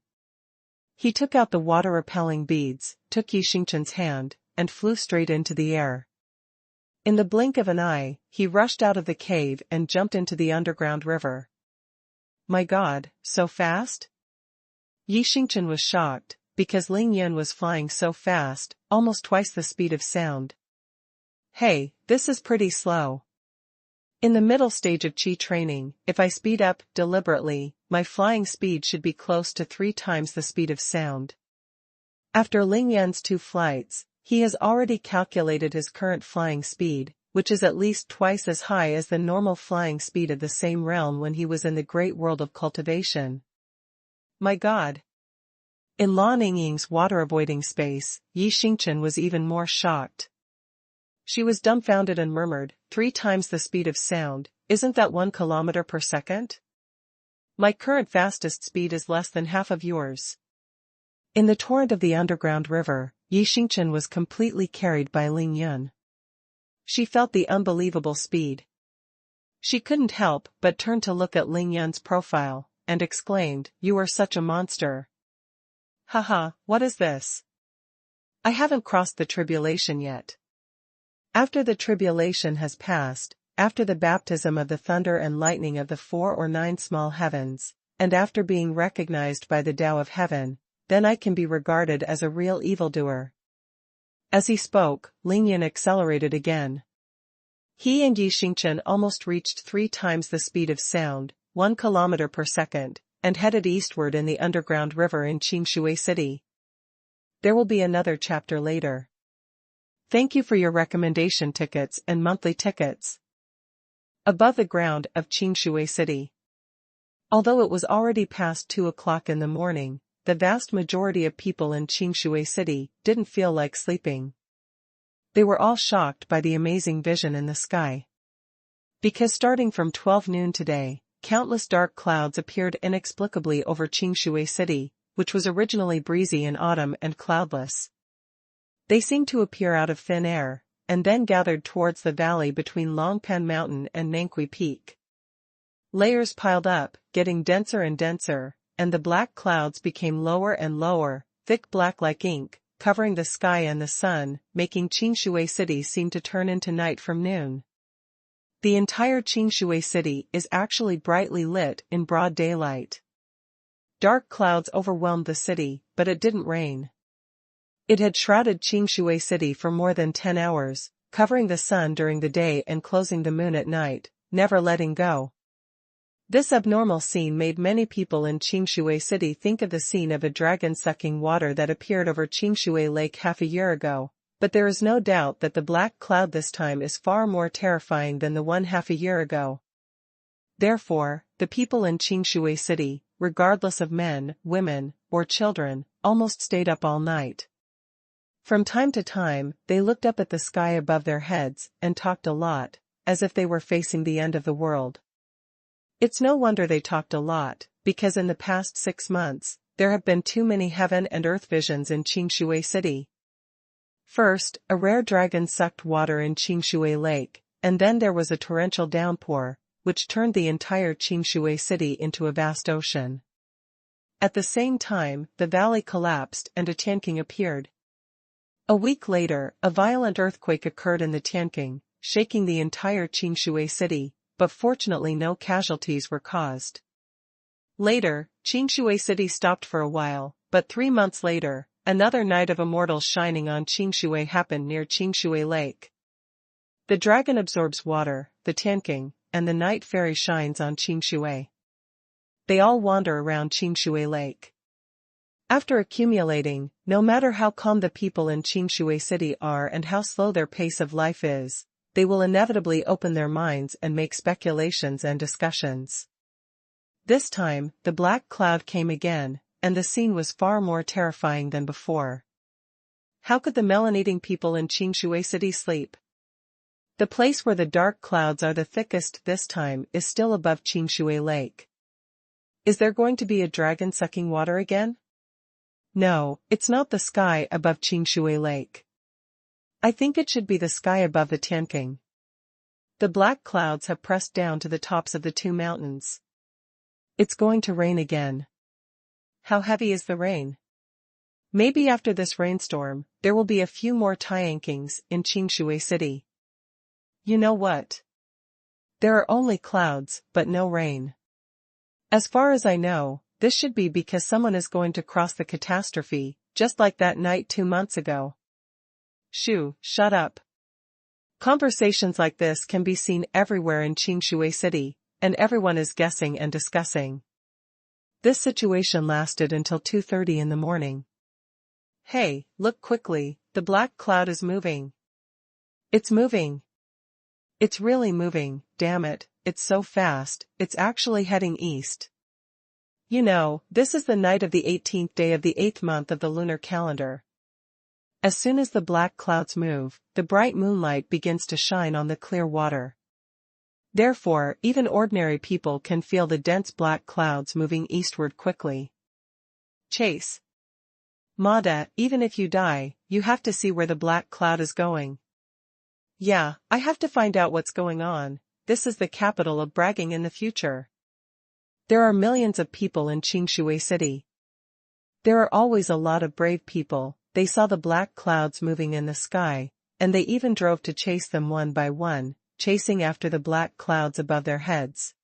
He took out the water-repelling beads, took Yixingchen's hand, and flew straight into the air. In the blink of an eye, he rushed out of the cave and jumped into the underground river. My God, so fast? Yi Xingchen was shocked, because Ling Yan was flying so fast, almost twice the speed of sound. Hey, this is pretty slow. In the middle stage of Qi training, if I speed up deliberately, my flying speed should be close to 3 times the speed of sound. After Ling Yan's 2 flights, he has already calculated his current flying speed, which is at least twice as high as the normal flying speed of the same realm when he was in the great world of cultivation. My God! In Lan Yingying's water-avoiding space, Yi Xingchen was even more shocked. She was dumbfounded and murmured, 3 times the speed of sound, isn't that 1 kilometer per second? My current fastest speed is less than half of yours. In the torrent of the underground river, Yi Xingchen was completely carried by Ling Yan. She felt the unbelievable speed. She couldn't help but turn to look at Ling Yan's profile, and exclaimed, "You are such a monster." Haha, what is this? I haven't crossed the tribulation yet. After the tribulation has passed, after the baptism of the thunder and lightning of the 4 or 9 small heavens, and after being recognized by the Tao of heaven, then I can be regarded as a real evildoer. As he spoke, Ling Yan accelerated again. He and Yi Xingchen almost reached 3 times the speed of sound, 1 kilometer per second, and headed eastward in the underground river in Qingshui City. There will be another chapter later. Thank you for your recommendation tickets and monthly tickets. Above the ground of Qingshui City. Although it was already past 2 o'clock in the morning, the vast majority of people in Qingshui City didn't feel like sleeping. They were all shocked by the amazing vision in the sky. Because starting from 12 noon today, countless dark clouds appeared inexplicably over Qingshui City, which was originally breezy in autumn and cloudless. They seemed to appear out of thin air, and then gathered towards the valley between Longpan Mountain and Nangqi Peak. Layers piled up, getting denser and denser, and the black clouds became lower and lower, thick black like ink, covering the sky and the sun, making Qingshui City seem to turn into night from noon. The entire Qingshui City is actually brightly lit in broad daylight. Dark clouds overwhelmed the city, but it didn't rain. It had shrouded Qingshui City for more than 10 hours, covering the sun during the day and closing the moon at night, never letting go. This abnormal scene made many people in Qingshui City think of the scene of a dragon sucking water that appeared over Qingshui Lake half a year ago, but there is no doubt that the black cloud this time is far more terrifying than the one half a year ago. Therefore, the people in Qingshui City, regardless of men, women, or children, almost stayed up all night. From time to time, they looked up at the sky above their heads and talked a lot, as if they were facing the end of the world. It's no wonder they talked a lot, because in the past 6 months, there have been too many heaven and earth visions in Qingshui City. First, a rare dragon sucked water in Qingshui Lake, and then there was a torrential downpour, which turned the entire Qingshui City into a vast ocean. At the same time, the valley collapsed and a Tianqing appeared. A week later, a violent earthquake occurred in the Tianqing, shaking the entire Qingshui City, but fortunately no casualties were caused. Later, Qingshui City stopped for a while, but 3 months later, another night of immortals shining on Qingshui happened near Qingshui Lake. The dragon absorbs water, the Tianqing, and the night fairy shines on Qingshui. They all wander around Qingshui Lake. After accumulating, no matter how calm the people in Qingshui City are and how slow their pace of life is, they will inevitably open their minds and make speculations and discussions. This time, the black cloud came again, and the scene was far more terrifying than before. How could the melon-eating people in Qingshui City sleep? The place where the dark clouds are the thickest this time is still above Qingshui Lake. Is there going to be a dragon sucking water again? No, it's not the sky above Qingshui Lake. I think it should be the sky above the Tianqing. The black clouds have pressed down to the tops of the 2 mountains. It's going to rain again. How heavy is the rain? Maybe after this rainstorm, there will be a few more Tianqings in Qingshui City. You know what? There are only clouds, but no rain. As far as I know, this should be because someone is going to cross the catastrophe, just like that night 2 months ago. Shoo, shut up. Conversations like this can be seen everywhere in Qingshui City, and everyone is guessing and discussing. This situation lasted until 2:30 in the morning. Hey, look quickly, the black cloud is moving. It's moving. It's really moving, damn it, it's so fast, it's actually heading east. You know, this is the night of the 18th day of the 8th month of the lunar calendar. As soon as the black clouds move, the bright moonlight begins to shine on the clear water. Therefore, even ordinary people can feel the dense black clouds moving eastward quickly. Chase. Mada, even if you die, you have to see where the black cloud is going. Yeah, I have to find out what's going on. This is the capital of bragging in the future. There are millions of people in Qingshui City. There are always a lot of brave people. They saw the black clouds moving in the sky, and they even drove to chase them one by one, chasing after the black clouds above their heads.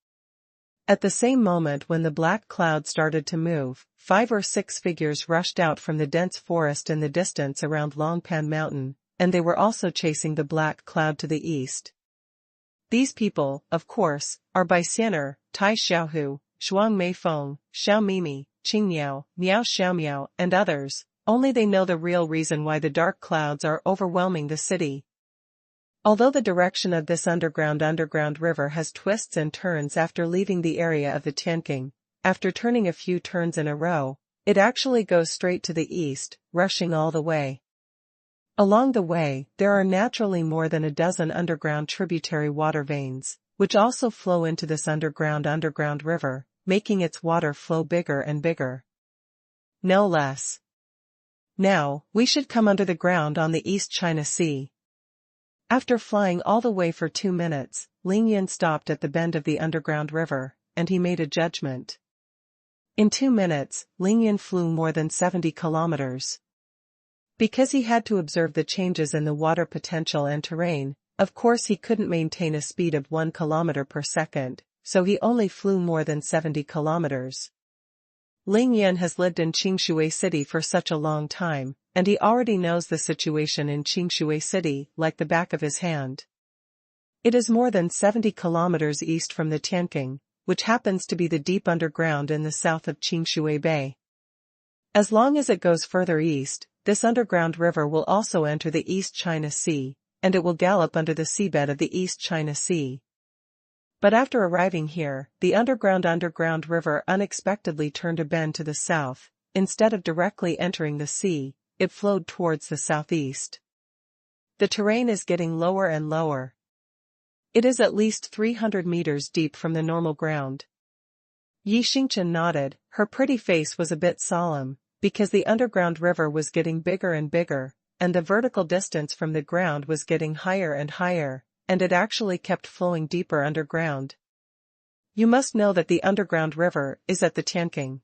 At the same moment when the black cloud started to move, 5 or 6 figures rushed out from the dense forest in the distance around Longpan Mountain, and they were also chasing the black cloud to the east. These people, of course, are Bai Xianer, Tai Xiaohu, Shuang Meifeng, Xiao Mimi, Qing Miao, Miao Xiaomiao, and others, only they know the real reason why the dark clouds are overwhelming the city. Although the direction of this underground river has twists and turns after leaving the area of the Tianqing, after turning a few turns in a row, it actually goes straight to the east, rushing all the way. Along the way, there are naturally more than a dozen underground tributary water veins, which also flow into this underground river, making its water flow bigger and bigger. No less. Now, we should come under the ground on the East China Sea. After flying all the way for 2 minutes, Ling Yin stopped at the bend of the underground river, and he made a judgment. In 2 minutes, Ling Yin flew more than 70 kilometers. Because he had to observe the changes in the water potential and terrain, of course he couldn't maintain a speed of 1 kilometer per second, so he only flew more than 70 kilometers. Ling Yin has lived in Qingshui City for such a long time, and he already knows the situation in Qingshui City like the back of his hand. It is more than 70 kilometers east from the Tianqing, which happens to be the deep underground in the south of Qingshui Bay. As long as it goes further east, this underground river will also enter the East China Sea, and it will gallop under the seabed of the East China Sea. But after arriving here, the underground river unexpectedly turned a bend to the south. Instead of directly entering the sea, it flowed towards the southeast. The terrain is getting lower and lower. It is at least 300 meters deep from the normal ground. Yi Xingchen nodded. Her pretty face was a bit solemn, because the underground river was getting bigger and bigger, and the vertical distance from the ground was getting higher and higher, and it actually kept flowing deeper underground. You must know that the underground river is at the Tianqing.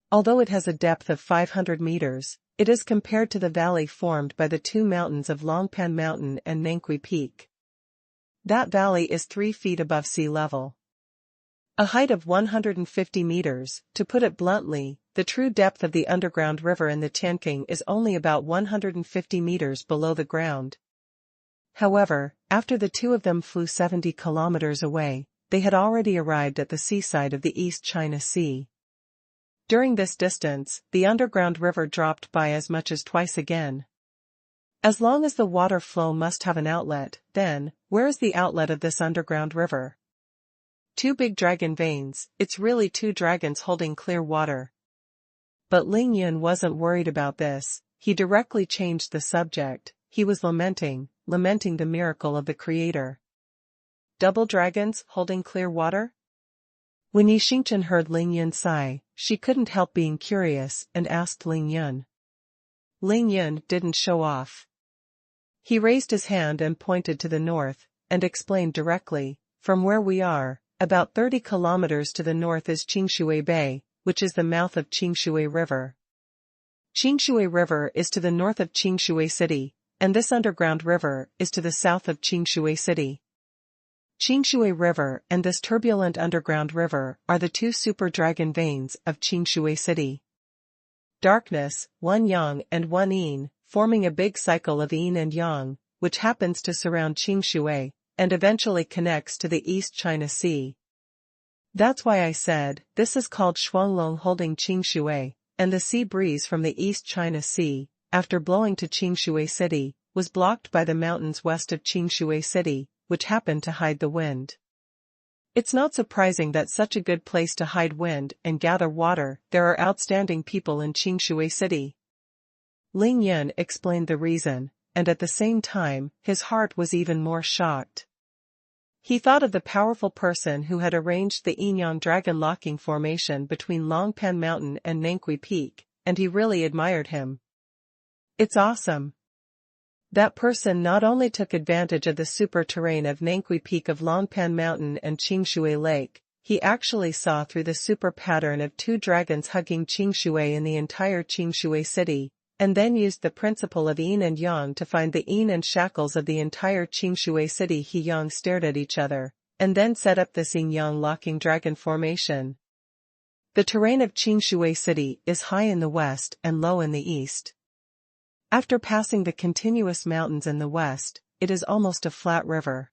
Although it has a depth of 500 meters, it is compared to the valley formed by the 2 mountains of Longpan Mountain and Nangqi Peak. That valley is 3 feet above sea level. A height of 150 meters, to put it bluntly, the true depth of the underground river in the Tianqing is only about 150 meters below the ground. However, after the two of them flew 70 kilometers away, they had already arrived at the seaside of the East China Sea. During this distance, the underground river dropped by as much as twice again. As long as the water flow must have an outlet, then, where is the outlet of this underground river? 2 big dragon veins, it's really 2 dragons holding clear water. But Ling Yin wasn't worried about this. He directly changed the subject. He was lamenting the miracle of the Creator. Double dragons holding clear water? When Yi Xingchen heard Ling Yin sigh, she couldn't help being curious and asked Ling Yin. Ling Yin didn't show off. He raised his hand and pointed to the north, and explained directly, from where we are, about 30 kilometers to the north is Qingshui Bay, which is the mouth of Qingshui River. Qingshui River is to the north of Qingshui City, and this underground river is to the south of Qingshui City. Qingshui River and this turbulent underground river are the two super dragon veins of Qingshui City. Darkness, one yang and one yin, forming a big cycle of yin and yang, which happens to surround Qingshui, and eventually connects to the East China Sea. That's why I said, this is called xuanhuan holding Qingshui, and the sea breeze from the East China Sea, after blowing to Qingshui City, was blocked by the mountains west of Qingshui City, which happened to hide the wind. It's not surprising that such a good place to hide wind and gather water, there are outstanding people in Qingshui City. Ling Yun explained the reason, and at the same time, his heart was even more shocked. He thought of the powerful person who had arranged the yin-yang dragon locking formation between Longpan Mountain and Nangqi Peak, and he really admired him. It's awesome. That person not only took advantage of the super terrain of Nangqi Peak of Longpan Mountain and Qingshui Lake, he actually saw through the super pattern of two dragons hugging Qingshui in the entire Qingshui City, and then used the principle of yin and yang to find the yin and shackles of the entire Qingshui City. He yang stared at each other, and then set up this yin-yang locking dragon formation. The terrain of Qingshui City is high in the west and low in the east. After passing the continuous mountains in the west, it is almost a flat river.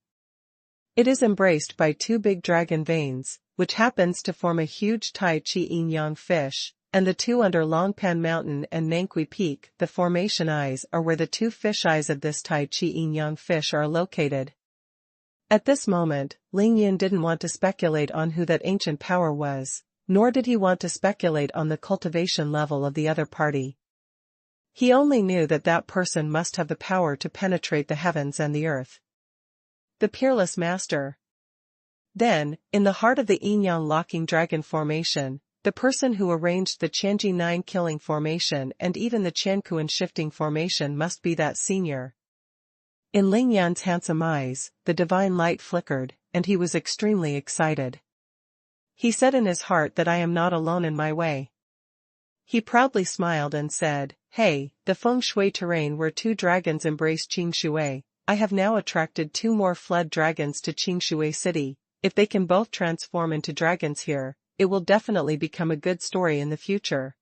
It is embraced by two big dragon veins, which happens to form a huge Tai Chi yin-yang fish, and the two under Longpan Mountain and Nangqi Peak. The formation eyes are where the two fish eyes of this Tai Chi yin-yang fish are located. At this moment, Ling Yun didn't want to speculate on who that ancient power was, nor did he want to speculate on the cultivation level of the other party. He only knew that that person must have the power to penetrate the heavens and the earth. The Peerless Master. Then, in the heart of the yin-yang locking dragon formation, the person who arranged the Qianji 9 killing formation and even the Qianquan shifting formation must be that senior. In Ling Yun's handsome eyes, the divine light flickered, and he was extremely excited. He said in his heart that I am not alone in my way. He proudly smiled and said, "Hey, the feng shui terrain where two dragons embrace Qingshui, I have now attracted two more flood dragons to Qingshui City. If they can both transform into dragons here, it will definitely become a good story in the future."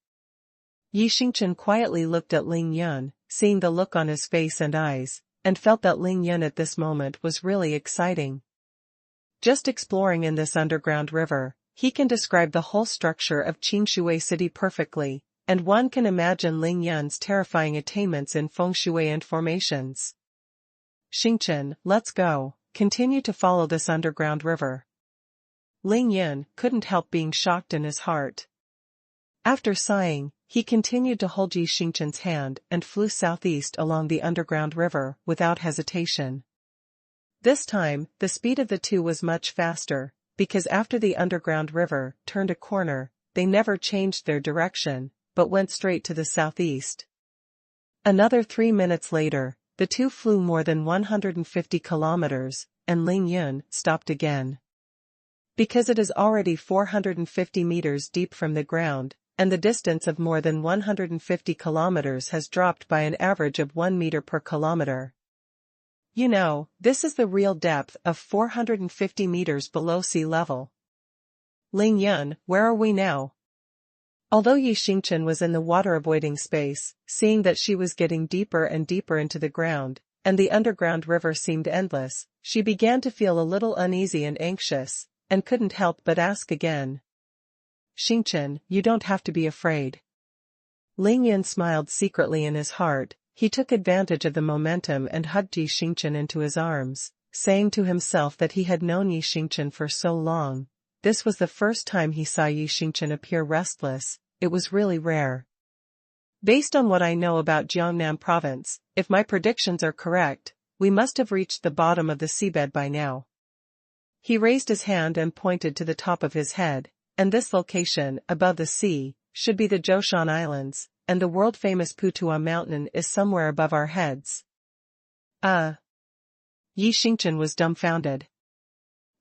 Yi Xingchen quietly looked at Ling Yun, seeing the look on his face and eyes, and felt that Ling Yun at this moment was really exciting. Just exploring in this underground river, he can describe the whole structure of Qingshui City perfectly, and one can imagine Ling Yun's terrifying attainments in feng shui and formations. "Xingchen, let's go, continue to follow this underground river." Ling Yun couldn't help being shocked in his heart. After sighing, he continued to hold Yi Xingchen's hand and flew southeast along the underground river without hesitation. This time, the speed of the two was much faster, because after the underground river turned a corner, they never changed their direction, but went straight to the southeast. Another 3 minutes later, the two flew more than 150 kilometers, and Ling Yun stopped again. Because it is already 450 meters deep from the ground, and the distance of more than 150 kilometers has dropped by an average of 1 meter per kilometer. You know, this is the real depth of 450 meters below sea level. Ling Yun, where are we now? Although Yi Xingchen was in the water-avoiding space, seeing that she was getting deeper and deeper into the ground, and the underground river seemed endless, she began to feel a little uneasy and anxious, and couldn't help but ask again. "Xingchen, you don't have to be afraid." Ling Yun smiled secretly in his heart. He took advantage of the momentum and hugged Yi Xingchen into his arms, saying to himself that he had known Yi Xingchen for so long. This was the first time he saw Yi Xingchen appear restless. It was really rare. Based on what I know about Jiangnam province, if my predictions are correct, we must have reached the bottom of the seabed by now. He raised his hand and pointed to the top of his head, and this location, above the sea, should be the Zhoushan Islands, and the world-famous Putuo Mountain is somewhere above our heads. Yi Xingchen was dumbfounded.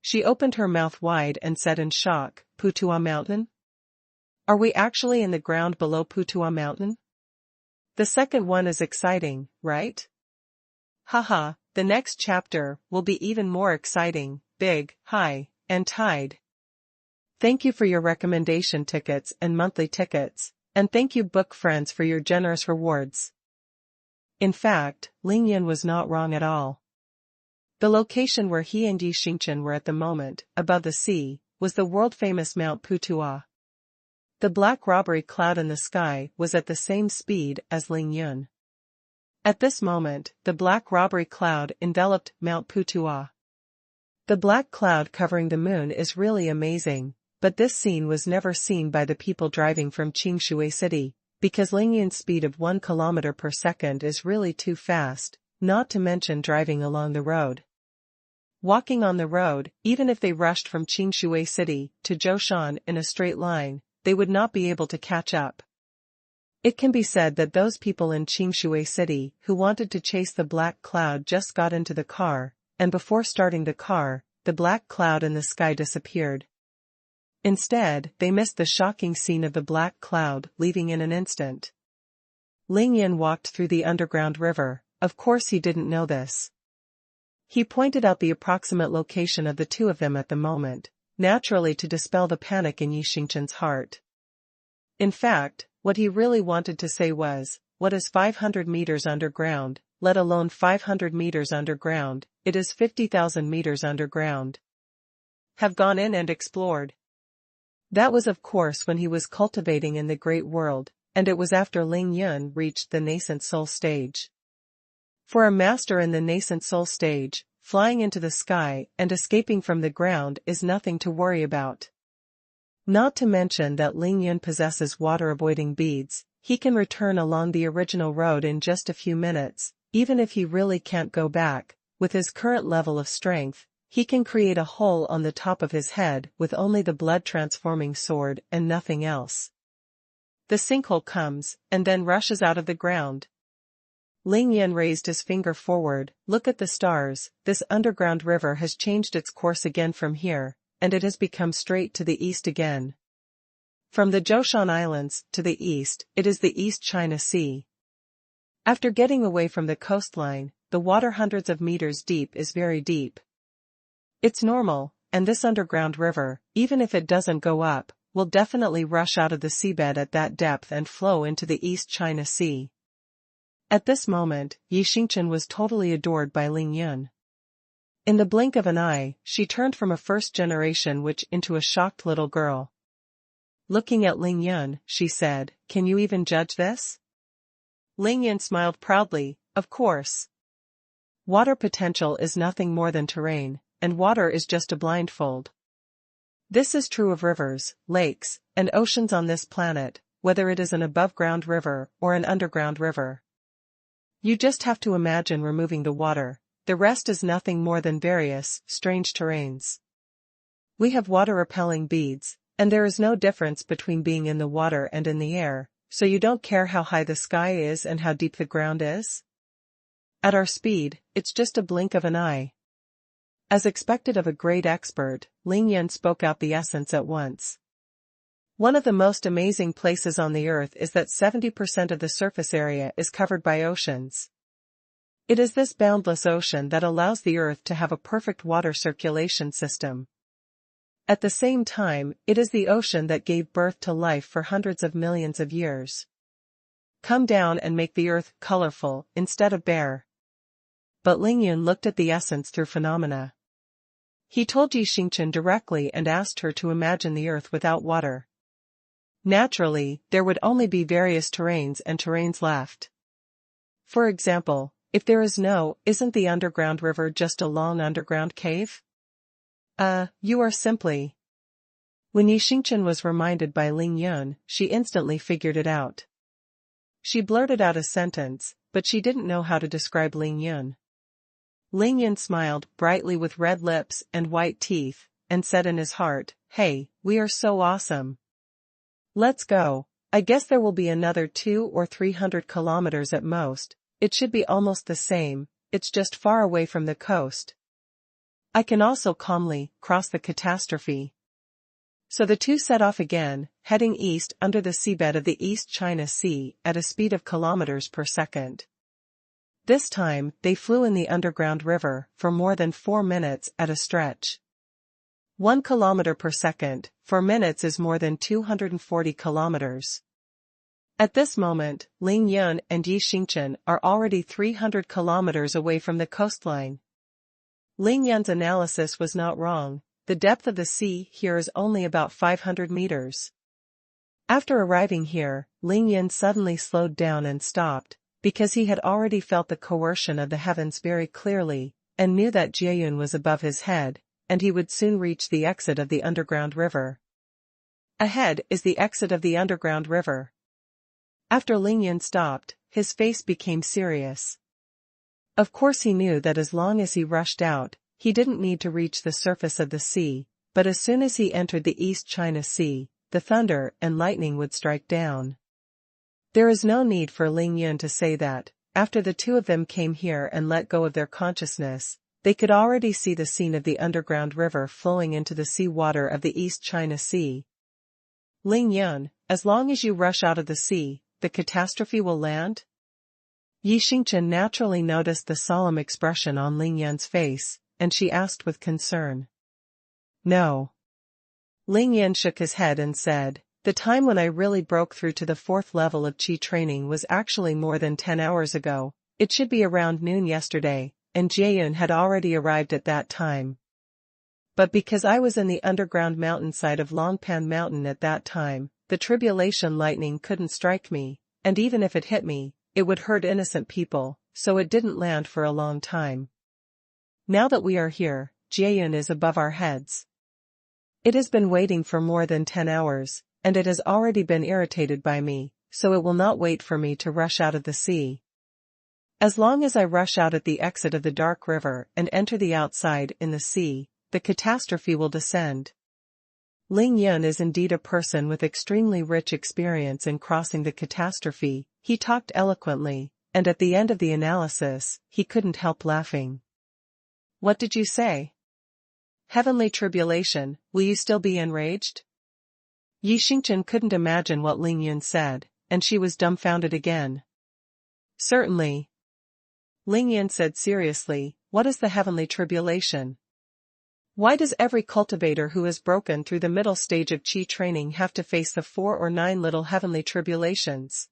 She opened her mouth wide and said in shock, "Putuo Mountain? Are we actually in the ground below Putuo Mountain? The second one is exciting, right?" Haha, the next chapter will be even more exciting, big, high, and tide. Thank you for your recommendation tickets and monthly tickets, and thank you book friends for your generous rewards. In fact, Ling Yan was not wrong at all. The location where he and Yi Xingchen were at the moment, above the sea, was the world-famous Mount Putuo. The black robbery cloud in the sky was at the same speed as Ling Yun. At this moment, the black robbery cloud enveloped Mount Putuo. The black cloud covering the moon is really amazing, but this scene was never seen by the people driving from Qingshui City, because Ling Yun's speed of 1 kilometer per second is really too fast, not to mention driving along the road. Walking on the road, even if they rushed from Qingshui City to Zhoushan in a straight line, they would not be able to catch up. It can be said that those people in Qingshui City who wanted to chase the black cloud just got into the car, and before starting the car, the black cloud in the sky disappeared. Instead, they missed the shocking scene of the black cloud leaving in an instant. Ling Yan walked through the underground river. Of course he didn't know this. He pointed out the approximate location of the two of them at the moment, naturally to dispel the panic in Yi Xingchen's heart. In fact, what he really wanted to say was, what is 500 meters underground, let alone 500 meters underground, it is 50,000 meters underground. Have gone in and explored. That was of course when he was cultivating in the great world, and it was after Ling Yun reached the nascent soul stage. For a master in the nascent soul stage, flying into the sky and escaping from the ground is nothing to worry about. Not to mention that Ling Yun possesses water-avoiding beads, he can return along the original road in just a few minutes, even if he really can't go back. With his current level of strength, he can create a hole on the top of his head with only the blood-transforming sword and nothing else. The sinkhole comes, and then rushes out of the ground. Ling Yan raised his finger forward, look at the stars, this underground river has changed its course again from here, and it has become straight to the east again. From the Zhoushan Islands to the east, it is the East China Sea. After getting away from the coastline, the water hundreds of meters deep is very deep. It's normal, and this underground river, even if it doesn't go up, will definitely rush out of the seabed at that depth and flow into the East China Sea. At this moment, Yi Xingchen was totally adored by Ling Yun. In the blink of an eye, she turned from a first-generation witch into a shocked little girl. Looking at Ling Yun, she said, "Can you even judge this?" Ling Yun smiled proudly, "Of course. Water potential is nothing more than terrain, and water is just a blindfold. This is true of rivers, lakes, and oceans on this planet, whether it is an above-ground river or an underground river. You just have to imagine removing the water, the rest is nothing more than various, strange terrains. We have water-repelling beads, and there is no difference between being in the water and in the air, so you don't care how high the sky is and how deep the ground is? At our speed, it's just a blink of an eye." As expected of a great expert, Ling Yan spoke out the essence at once. One of the most amazing places on the earth is that 70% of the surface area is covered by oceans. It is this boundless ocean that allows the earth to have a perfect water circulation system. At the same time, it is the ocean that gave birth to life for hundreds of millions of years. Come down and make the earth colorful instead of bare. But Ling Yun looked at the essence through phenomena. He told Yi Xingchen directly and asked her to imagine the earth without water. Naturally, there would only be various terrains and terrains left. For example, if there is isn't the underground river just a long underground cave? You are simply. When Yi Xingchen was reminded by Ling Yun, she instantly figured it out. She blurted out a sentence, but she didn't know how to describe Ling Yun. Ling Yun smiled brightly with red lips and white teeth, and said in his heart, "Hey, we are so awesome. Let's go. I guess there will be another 200 or 300 kilometers at most, it should be almost the same, it's just far away from the coast. I can also calmly cross the catastrophe." So the two set off again, heading east under the seabed of the East China Sea at a speed of kilometers per second. This time, they flew in the underground river for more than 4 minutes at a stretch. 1 kilometer per second, 4 minutes is more than 240 kilometers. At this moment, Ling Yun and Yi Xingchen are already 300 kilometers away from the coastline. Ling Yun's analysis was not wrong. The depth of the sea here is only about 500 meters. After arriving here, Ling Yun suddenly slowed down and stopped, because he had already felt the coercion of the heavens very clearly, and knew that Jieyun was above his head, and he would soon reach the exit of the underground river. Ahead is the exit of the underground river. After Ling Yun stopped, his face became serious. Of course he knew that as long as he rushed out, he didn't need to reach the surface of the sea, but as soon as he entered the East China Sea, the thunder and lightning would strike down. There is no need for Ling Yun to say that, after the two of them came here and let go of their consciousness, they could already see the scene of the underground river flowing into the sea water of the East China Sea. Ling Yun, as long as you rush out of the sea, the catastrophe will land? Yi Xingchen naturally noticed the solemn expression on Ling Yun's face, and she asked with concern. No. Ling Yun shook his head and said, the time when I really broke through to the 4th level of Qi training was actually more than 10 hours ago. It should be around noon yesterday, and Jieyun had already arrived at that time. But because I was in the underground mountainside of Longpan Mountain at that time, the tribulation lightning couldn't strike me, and even if it hit me, it would hurt innocent people, so it didn't land for a long time. Now that we are here, Jieyun is above our heads. It has been waiting for more than 10 hours, and it has already been irritated by me, so it will not wait for me to rush out of the sea. As long as I rush out at the exit of the dark river and enter the outside in the sea, the catastrophe will descend. Ling Yun is indeed a person with extremely rich experience in crossing the catastrophe. He talked eloquently, and at the end of the analysis, he couldn't help laughing. What did you say? Heavenly tribulation, will you still be enraged? Yi Xingchen couldn't imagine what Ling Yun said, and she was dumbfounded again. Certainly. Ling Yun said seriously, what is the heavenly tribulation? Why does every cultivator who has broken through the middle stage of Qi training have to face the 4 or 9 little heavenly tribulations?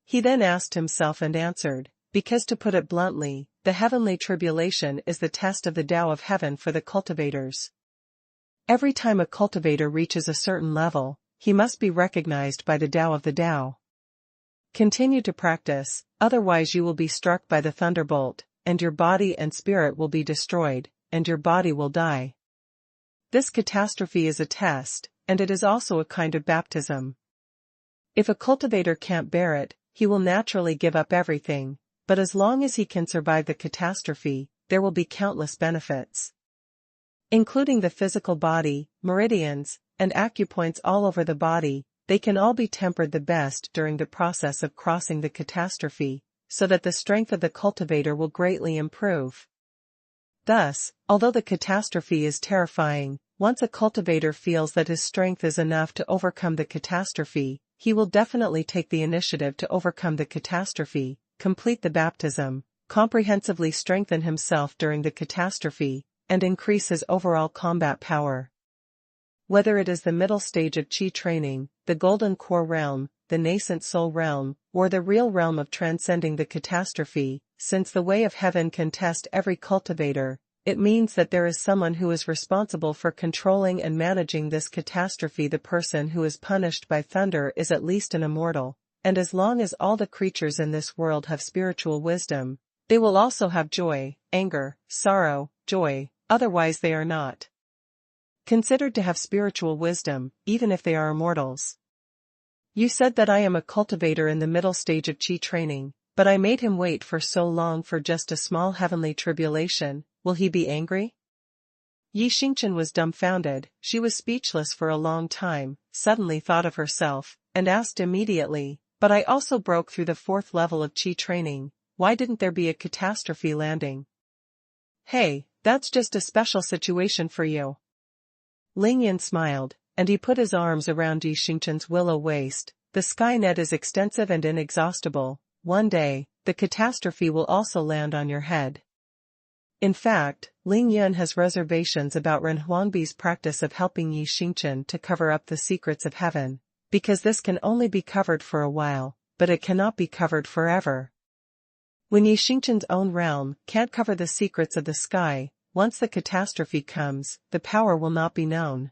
He then asked himself and answered, because to put it bluntly, the heavenly tribulation is the test of the Tao of heaven for the cultivators. Every time a cultivator reaches a certain level, he must be recognized by the Tao of the Tao. Continue to practice, otherwise you will be struck by the thunderbolt, and your body and spirit will be destroyed, and your body will die. This catastrophe is a test, and it is also a kind of baptism. If a cultivator can't bear it, he will naturally give up everything, but as long as he can survive the catastrophe, there will be countless benefits. Including the physical body, meridians, and acupoints all over the body, they can all be tempered the best during the process of crossing the catastrophe, so that the strength of the cultivator will greatly improve. Thus, although the catastrophe is terrifying, once a cultivator feels that his strength is enough to overcome the catastrophe, he will definitely take the initiative to overcome the catastrophe, complete the baptism, comprehensively strengthen himself during the catastrophe, and increase his overall combat power. Whether it is the middle stage of Qi training, the Golden Core realm, the nascent soul realm, or the real realm of transcending the catastrophe, since the way of heaven can test every cultivator, it means that there is someone who is responsible for controlling and managing this catastrophe. The person who is punished by thunder is at least an immortal, and as long as all the creatures in this world have spiritual wisdom, they will also have joy, anger, sorrow, joy, otherwise they are not considered to have spiritual wisdom, even if they are immortals. You said that I am a cultivator in the middle stage of Qi training, but I made him wait for so long for just a small heavenly tribulation. Will he be angry? Yi Xingchen was dumbfounded. She was speechless for a long time, suddenly thought of herself, and asked immediately, but I also broke through the 4th level of Qi training, why didn't there be a catastrophe landing? Hey, that's just a special situation for you. Ling Yin smiled, and he put his arms around Yi Xingchen's willow waist. The sky net is extensive and inexhaustible. One day, the catastrophe will also land on your head. In fact, Ling Yun has reservations about Ren Huangbi's practice of helping Yi Xingchen to cover up the secrets of heaven, because this can only be covered for a while, but it cannot be covered forever. When Yi Xingchen's own realm can't cover the secrets of the sky, once the catastrophe comes, the power will not be known.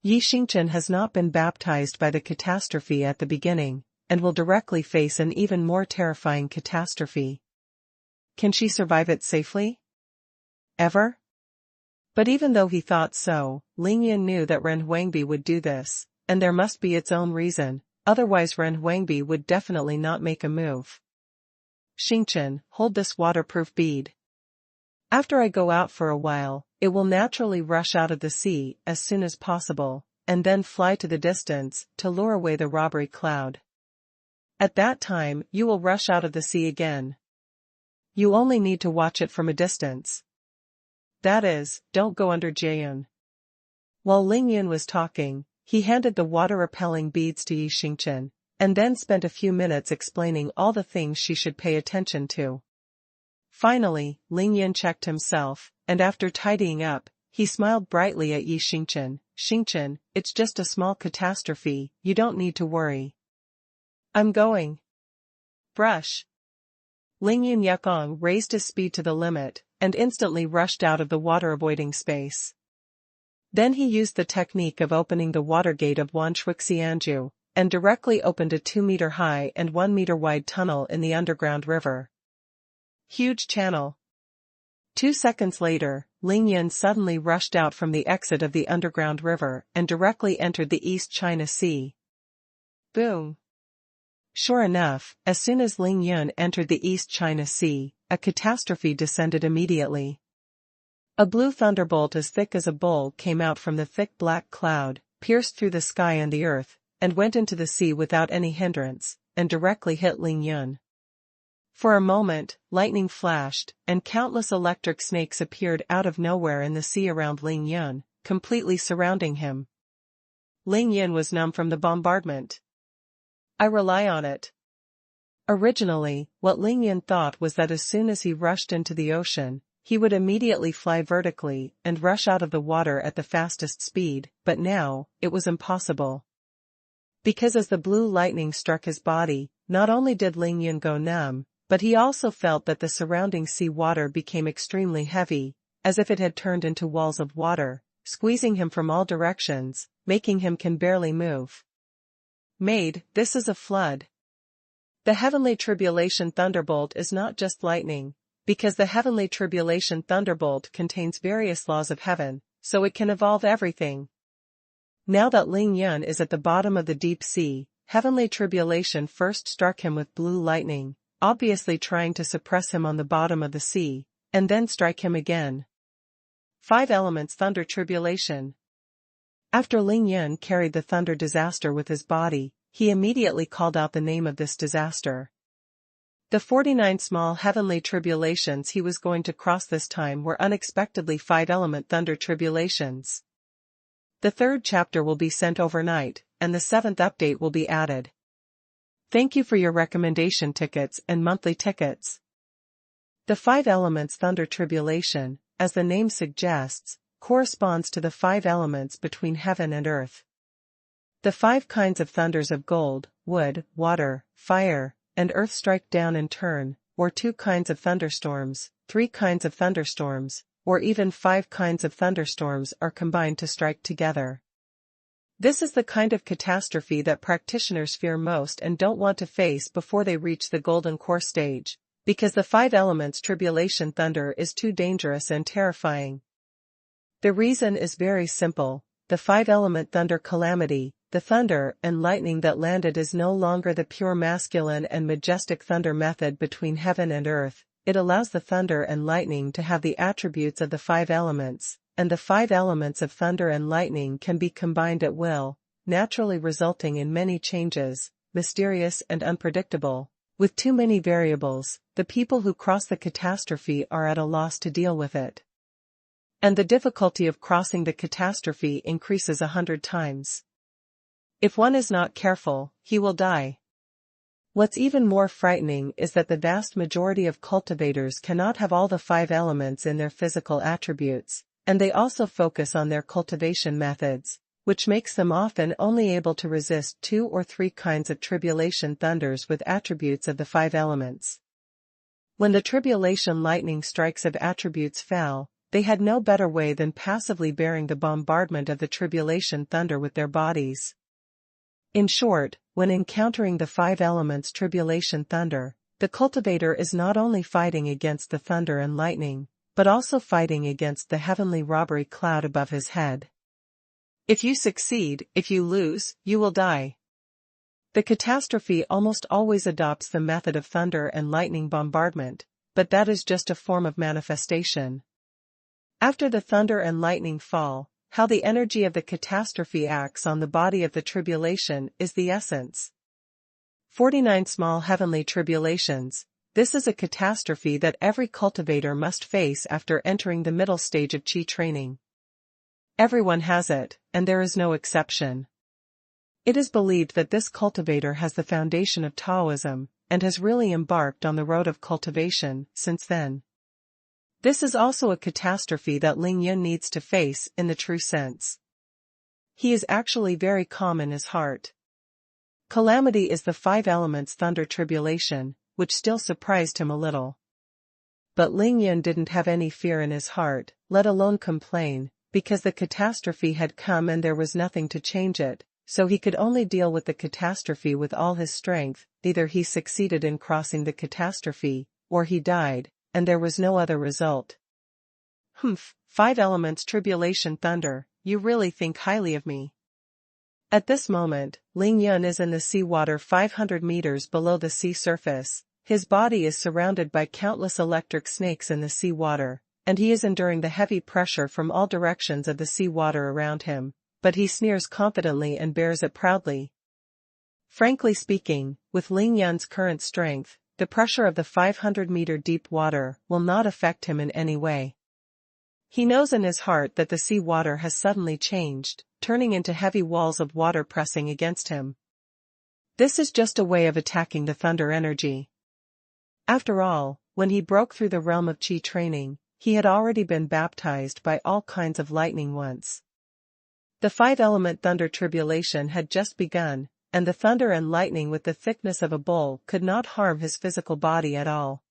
Yi Xingchen has not been baptized by the catastrophe at the beginning, and will directly face an even more terrifying catastrophe. Can she survive it safely? Ever? But even though he thought so, Ling Yun knew that Ren Huangbi would do this, and there must be its own reason, otherwise Ren Huangbi would definitely not make a move. Xingchen, hold this waterproof bead. After I go out for a while, it will naturally rush out of the sea as soon as possible, and then fly to the distance to lure away the robbery cloud. At that time, you will rush out of the sea again. You only need to watch it from a distance. That is, don't go under Jaeyun. While Ling Yun was talking, he handed the water-repelling beads to Yi Xingchen, and then spent a few minutes explaining all the things she should pay attention to. Finally, Ling Yun checked himself, and after tidying up, he smiled brightly at Yi Xingchen. Xingchen, it's just a small catastrophe, you don't need to worry. I'm going. Brush. Ling Yun Yekong raised his speed to the limit, and instantly rushed out of the water-avoiding space. Then he used the technique of opening the water gate of Wanshuixianju, and directly opened a 2-meter-high and 1-meter-wide tunnel in the underground river. Huge channel. 2 seconds later, Ling Yun suddenly rushed out from the exit of the underground river and directly entered the East China Sea. Boom. Sure enough, as soon as Ling Yun entered the East China Sea, a catastrophe descended immediately. A blue thunderbolt as thick as a bowl came out from the thick black cloud, pierced through the sky and the earth, and went into the sea without any hindrance, and directly hit Ling Yun. For a moment, lightning flashed, and countless electric snakes appeared out of nowhere in the sea around Ling Yun, completely surrounding him. Ling Yun was numb from the bombardment. I rely on it. Originally, what Ling Yun thought was that as soon as he rushed into the ocean, he would immediately fly vertically and rush out of the water at the fastest speed, but now, it was impossible. Because as the blue lightning struck his body, not only did Ling Yun go numb, but he also felt that the surrounding sea water became extremely heavy, as if it had turned into walls of water, squeezing him from all directions, making him can barely move. Maid, this is a flood. The heavenly tribulation thunderbolt is not just lightning, because the heavenly tribulation thunderbolt contains various laws of heaven, so it can evolve everything. Now that Ling Yun is at the bottom of the deep sea, heavenly tribulation first struck him with blue lightning, obviously trying to suppress him on the bottom of the sea, and then strike him again. 5 elements thunder tribulation. After Ling Yun carried the thunder disaster with his body, he immediately called out the name of this disaster. The 49 small heavenly tribulations he was going to cross this time were unexpectedly 5-element thunder tribulations. The 3rd chapter will be sent overnight, and the 7th update will be added. Thank you for your recommendation tickets and monthly tickets. The 5 elements thunder tribulation, as the name suggests, corresponds to the 5 elements between heaven and earth. The 5 kinds of thunders of gold, wood, water, fire, and earth strike down in turn, or 2 kinds of thunderstorms, 3 kinds of thunderstorms, or even 5 kinds of thunderstorms are combined to strike together. This is the kind of catastrophe that practitioners fear most and don't want to face before they reach the golden core stage, because the 5 elements tribulation thunder is too dangerous and terrifying. The reason is very simple: the 5-element thunder calamity, the thunder and lightning that landed, is no longer the pure masculine and majestic thunder method between heaven and earth. It allows the thunder and lightning to have the attributes of the 5 elements, and the 5 elements of thunder and lightning can be combined at will, naturally resulting in many changes, mysterious and unpredictable. With too many variables, the people who cross the catastrophe are at a loss to deal with it. And the difficulty of crossing the catastrophe increases 100 times. If one is not careful, he will die. What's even more frightening is that the vast majority of cultivators cannot have all the 5 elements in their physical attributes, and they also focus on their cultivation methods, which makes them often only able to resist 2 or 3 kinds of tribulation thunders with attributes of the 5 elements. When the tribulation lightning strikes of attributes fell, they had no better way than passively bearing the bombardment of the tribulation thunder with their bodies. In short, when encountering the 5 elements tribulation thunder, the cultivator is not only fighting against the thunder and lightning, but also fighting against the heavenly robbery cloud above his head. If you succeed, if you lose, you will die. The catastrophe almost always adopts the method of thunder and lightning bombardment, but that is just a form of manifestation. After the thunder and lightning fall, how the energy of the catastrophe acts on the body of the tribulation is the essence. 49 Small heavenly tribulations. This is a catastrophe that every cultivator must face after entering the middle stage of Qi training. Everyone has it, and there is no exception. It is believed that this cultivator has the foundation of Taoism, and has really embarked on the road of cultivation since then. This is also a catastrophe that Ling Yun needs to face in the true sense. He is actually very calm in his heart. Calamity is the 5 elements thunder tribulation, which still surprised him a little. But Ling Yun didn't have any fear in his heart, let alone complain, because the catastrophe had come and there was nothing to change it, so he could only deal with the catastrophe with all his strength. Either he succeeded in crossing the catastrophe, or he died, and there was no other result. 5 elements tribulation thunder, you really think highly of me. At this moment, Ling Yun is in the seawater 500 meters below the sea surface. His body is surrounded by countless electric snakes in the seawater, and he is enduring the heavy pressure from all directions of the seawater around him, but he sneers confidently and bears it proudly. Frankly speaking, with Ling Yun's current strength, the pressure of the 500-meter deep water will not affect him in any way. He knows in his heart that the sea water has suddenly changed, turning into heavy walls of water pressing against him. This is just a way of attacking the thunder energy. After all, when he broke through the realm of Qi training, he had already been baptized by all kinds of lightning once. The 5-element thunder tribulation had just begun, and the thunder and lightning with the thickness of a bull could not harm his physical body at all.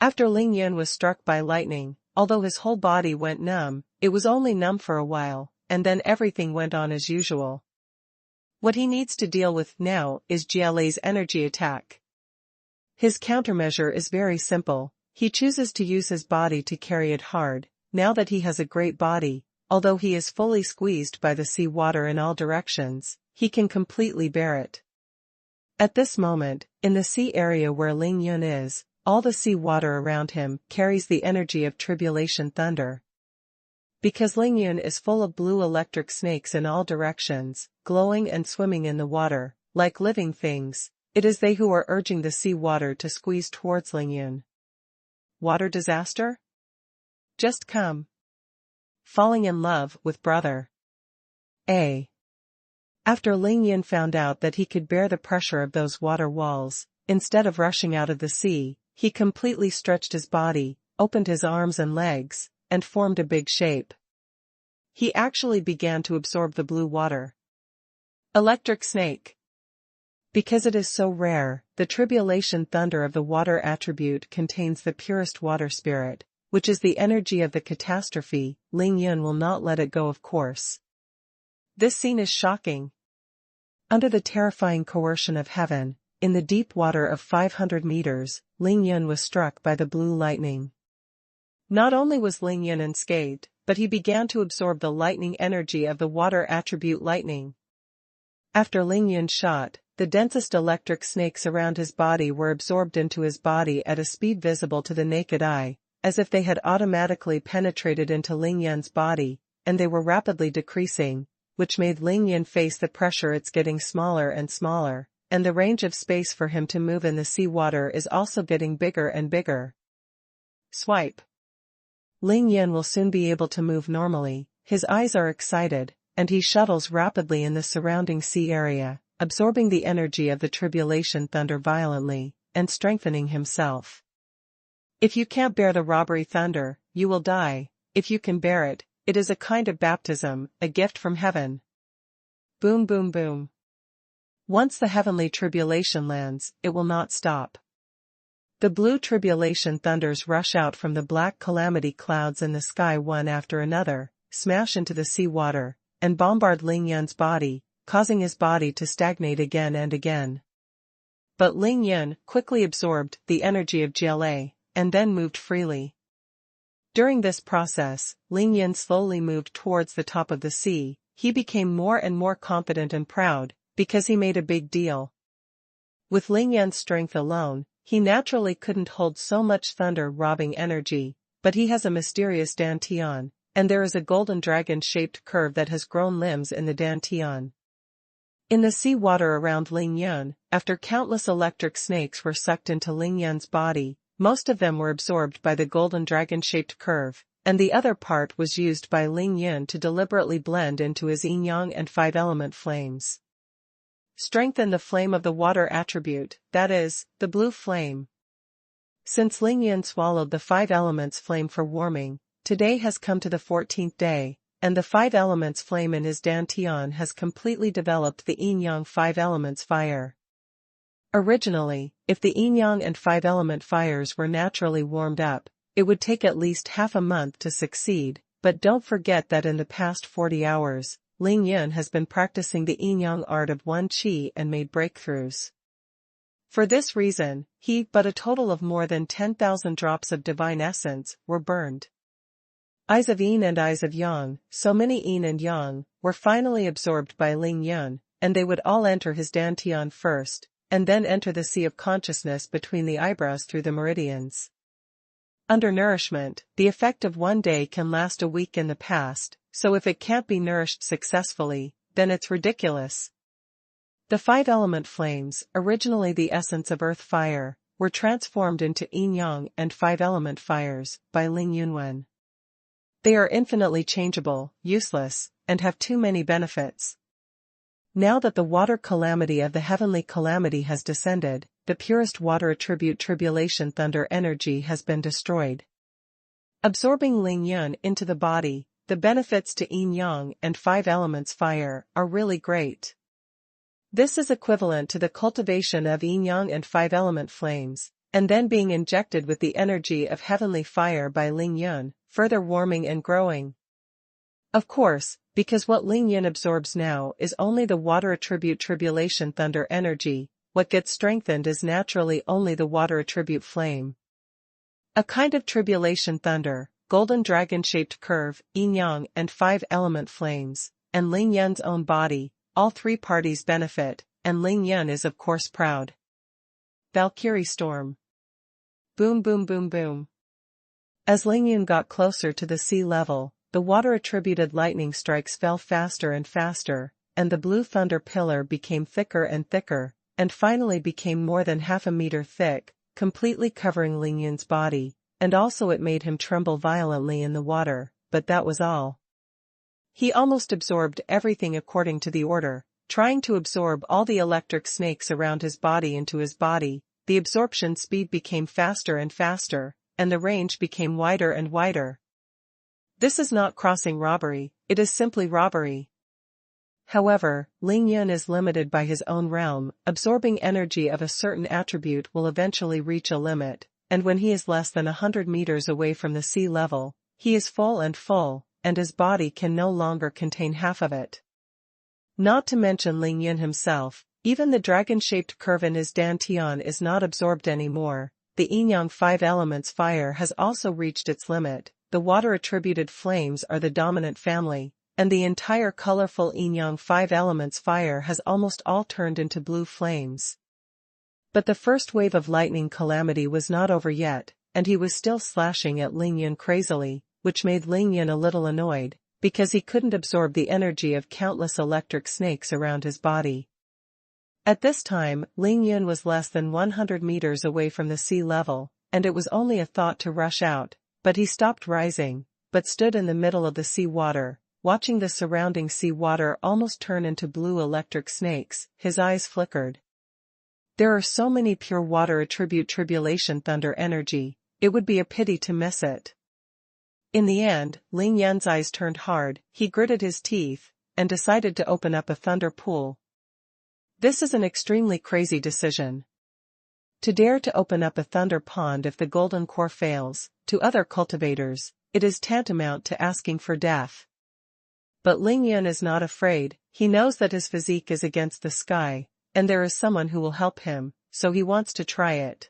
After Ling Yun was struck by lightning, although his whole body went numb, it was only numb for a while, and then everything went on as usual. What he needs to deal with now is GLA's energy attack. His countermeasure is very simple. He chooses to use his body to carry it hard. Now that he has a great body, although he is fully squeezed by the sea water in all directions, he can completely bear it. At this moment, in the sea area where Ling Yun is, all the sea water around him carries the energy of tribulation thunder. Because Ling Yun is full of blue electric snakes in all directions, glowing and swimming in the water, like living things, it is they who are urging the sea water to squeeze towards Ling Yun. Water disaster? Just come. Falling in love with brother. A. After Ling Yun found out that he could bear the pressure of those water walls, instead of rushing out of the sea, he completely stretched his body, opened his arms and legs, and formed a big shape. He actually began to absorb the blue water. Electric snake. Because it is so rare, the tribulation thunder of the water attribute contains the purest water spirit, which is the energy of the catastrophe. Ling Yun will not let it go, of course. This scene is shocking. Under the terrifying coercion of heaven, in the deep water of 500 meters, Ling Yun was struck by the blue lightning. Not only was Ling Yun unscathed, but he began to absorb the lightning energy of the water attribute lightning. After Ling Yun's shot, the densest electric snakes around his body were absorbed into his body at a speed visible to the naked eye, as if they had automatically penetrated into Ling Yun's body, and they were rapidly decreasing, which made Ling Yun face the pressure. It's getting smaller and smaller, and the range of space for him to move in the seawater is also getting bigger and bigger. Swipe. Ling Yun will soon be able to move normally. His eyes are excited, and he shuttles rapidly in the surrounding sea area, absorbing the energy of the tribulation thunder violently, and strengthening himself. If you can't bear the robbery thunder, you will die. If you can bear it, it is a kind of baptism, a gift from heaven. Boom boom boom. Once the heavenly tribulation lands, it will not stop. The blue tribulation thunders rush out from the black calamity clouds in the sky one after another, smash into the sea water, and bombard Ling Yun's body, causing his body to stagnate again and again. But Ling Yun quickly absorbed the energy of GLA, and then moved freely. During this process, Ling Yun slowly moved towards the top of the sea. He became more and more confident and proud, because he made a big deal. With Ling Yun's strength alone, he naturally couldn't hold so much thunder-robbing energy, but he has a mysterious dantian, and there is a golden dragon-shaped curve that has grown limbs in the dantian. In the sea water around Ling Yun, after countless electric snakes were sucked into Ling Yun's body, most of them were absorbed by the golden dragon-shaped curve, and the other part was used by Ling Yun to deliberately blend into his yin-yang and five-element flames. Strengthen the flame of the water attribute, that is, the blue flame. Since Ling Yun swallowed the five elements flame for warming, today has come to the 14th day, and the five elements flame in his dantian has completely developed the yin-yang five elements fire. Originally, if the yin-yang and five-element fires were naturally warmed up, it would take at least half a month to succeed, but don't forget that in the past 40 hours, Ling Yun has been practicing the yin-yang art of Wen Qi and made breakthroughs. For this reason, but a total of more than 10,000 drops of divine essence, were burned. Eyes of Yin and Eyes of Yang, so many Yin and Yang, were finally absorbed by Ling Yun, and they would all enter his dantian first, and then enter the sea of consciousness between the eyebrows through the meridians. Undernourishment, the effect of one day can last a week in the past, so if it can't be nourished successfully, then it's ridiculous. The five-element flames, originally the essence of earth fire, were transformed into yin-yang and five-element fires, by Ling Yunwen. They are infinitely changeable, useless, and have too many benefits. Now that the water calamity of the heavenly calamity has descended, the purest water attribute tribulation thunder energy has been destroyed. Absorbing Ling Yun into the body, the benefits to yin-yang and five elements fire are really great. This is equivalent to the cultivation of yin-yang and five-element flames, and then being injected with the energy of heavenly fire by Ling Yun, further warming and growing. Of course, because what Ling Yun absorbs now is only the water attribute tribulation thunder energy, what gets strengthened is naturally only the water attribute flame. A kind of tribulation thunder, golden dragon-shaped curve, yin-yang and five-element flames, and Ling Yun's own body, all three parties benefit, and Ling Yun is of course proud. Valkyrie Storm. Boom boom boom boom. As Ling Yun got closer to the sea level, the water-attributed lightning strikes fell faster and faster, and the blue thunder pillar became thicker and thicker, and finally became more than half a meter thick, completely covering Ling Yun's body, and also it made him tremble violently in the water, but that was all. He almost absorbed everything according to the order, trying to absorb all the electric snakes around his body into his body. The absorption speed became faster and faster, and the range became wider and wider. This is not crossing robbery, it is simply robbery. However, Ling Yun is limited by his own realm. Absorbing energy of a certain attribute will eventually reach a limit, and when he is less than 100 meters away from the sea level, he is full, and his body can no longer contain half of it. Not to mention Ling Yun himself, even the dragon-shaped curve in his dantian is not absorbed anymore. The yin-yang five elements fire has also reached its limit. The water-attributed flames are the dominant family, and the entire colorful yin-yang five elements fire has almost all turned into blue flames. But the first wave of lightning calamity was not over yet, and he was still slashing at Ling Yun crazily, which made Ling Yun a little annoyed, because he couldn't absorb the energy of countless electric snakes around his body. At this time, Ling Yun was less than 100 meters away from the sea level, and it was only a thought to rush out, but he stopped rising, but stood in the middle of the sea water, watching the surrounding sea water almost turn into blue electric snakes, his eyes flickered. There are so many pure water attribute tribulation thunder energy, it would be a pity to miss it. In the end, Ling Yan's eyes turned hard, he gritted his teeth, and decided to open up a thunder pool. This is an extremely crazy decision. To dare to open up a thunder pond if the golden core fails, to other cultivators, it is tantamount to asking for death. But Ling Yan is not afraid, he knows that his physique is against the sky, and there is someone who will help him, so he wants to try it.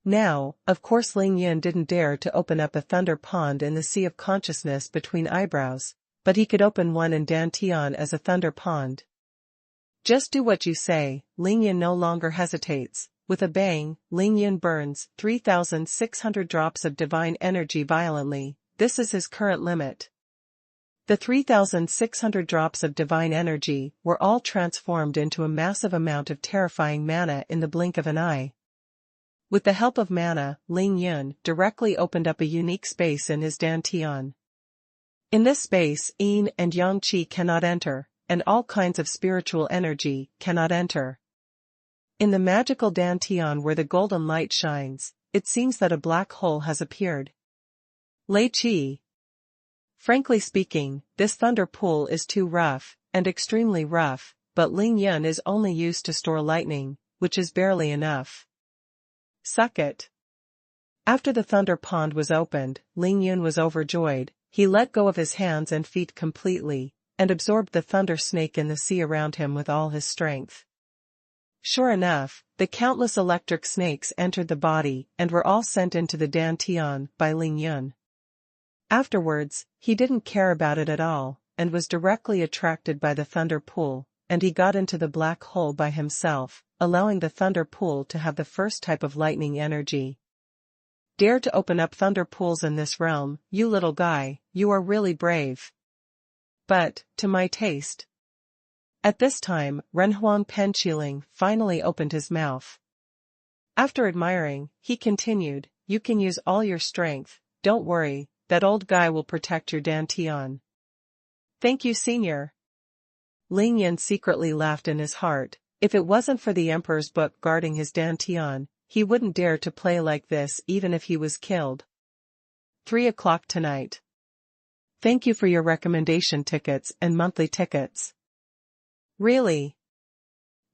Now, of course Ling Yan didn't dare to open up a thunder pond in the sea of consciousness between eyebrows, but he could open one in Dantian as a thunder pond. Just do what you say, Ling Yan no longer hesitates. With a bang, Ling Yan burns 3,600 drops of divine energy violently, this is his current limit. The 3,600 drops of divine energy were all transformed into a massive amount of terrifying mana in the blink of an eye. With the help of mana, Ling Yan directly opened up a unique space in his Dantian. In this space, Yin and Yang Qi cannot enter, and all kinds of spiritual energy cannot enter. In the magical Dantian where the golden light shines, it seems that a black hole has appeared. Lei Qi. Frankly speaking, this thunder pool is too rough, and extremely rough, but Ling Yan is only used to store lightning, which is barely enough. Suck it. After the thunder pond was opened, Ling Yan was overjoyed, he let go of his hands and feet completely, and absorbed the thunder snake in the sea around him with all his strength. Sure enough, the countless electric snakes entered the body and were all sent into the Dantian by Ling Yan. Afterwards, he didn't care about it at all, and was directly attracted by the thunder pool, and he got into the black hole by himself, allowing the thunder pool to have the first type of lightning energy. Dare to open up thunder pools in this realm, you little guy, you are really brave. But, to my taste. At this time, Renhuang Penqiling finally opened his mouth. After admiring, he continued, you can use all your strength, don't worry, that old guy will protect your Dantian. Thank you, senior. Ling Yan secretly laughed in his heart, if it wasn't for the Emperor's book guarding his Dantian, he wouldn't dare to play like this even if he was killed. 3 o'clock tonight. Thank you for your recommendation tickets and monthly tickets. Really?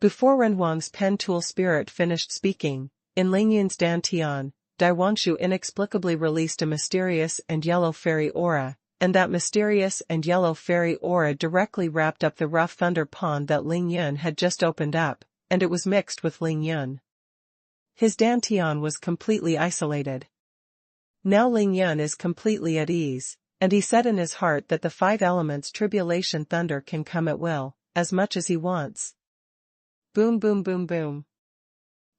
Before Renhuang's pen tool spirit finished speaking, in Ling Yan's Dantian, Dai Wangshu inexplicably released a mysterious and yellow fairy aura, and that mysterious and yellow fairy aura directly wrapped up the rough thunder pond that Ling Yan had just opened up, and it was mixed with Ling Yan. His Dantian was completely isolated. Now Ling Yan is completely at ease, and he said in his heart that the 5 elements tribulation thunder can come at will, as much as he wants. Boom boom boom boom.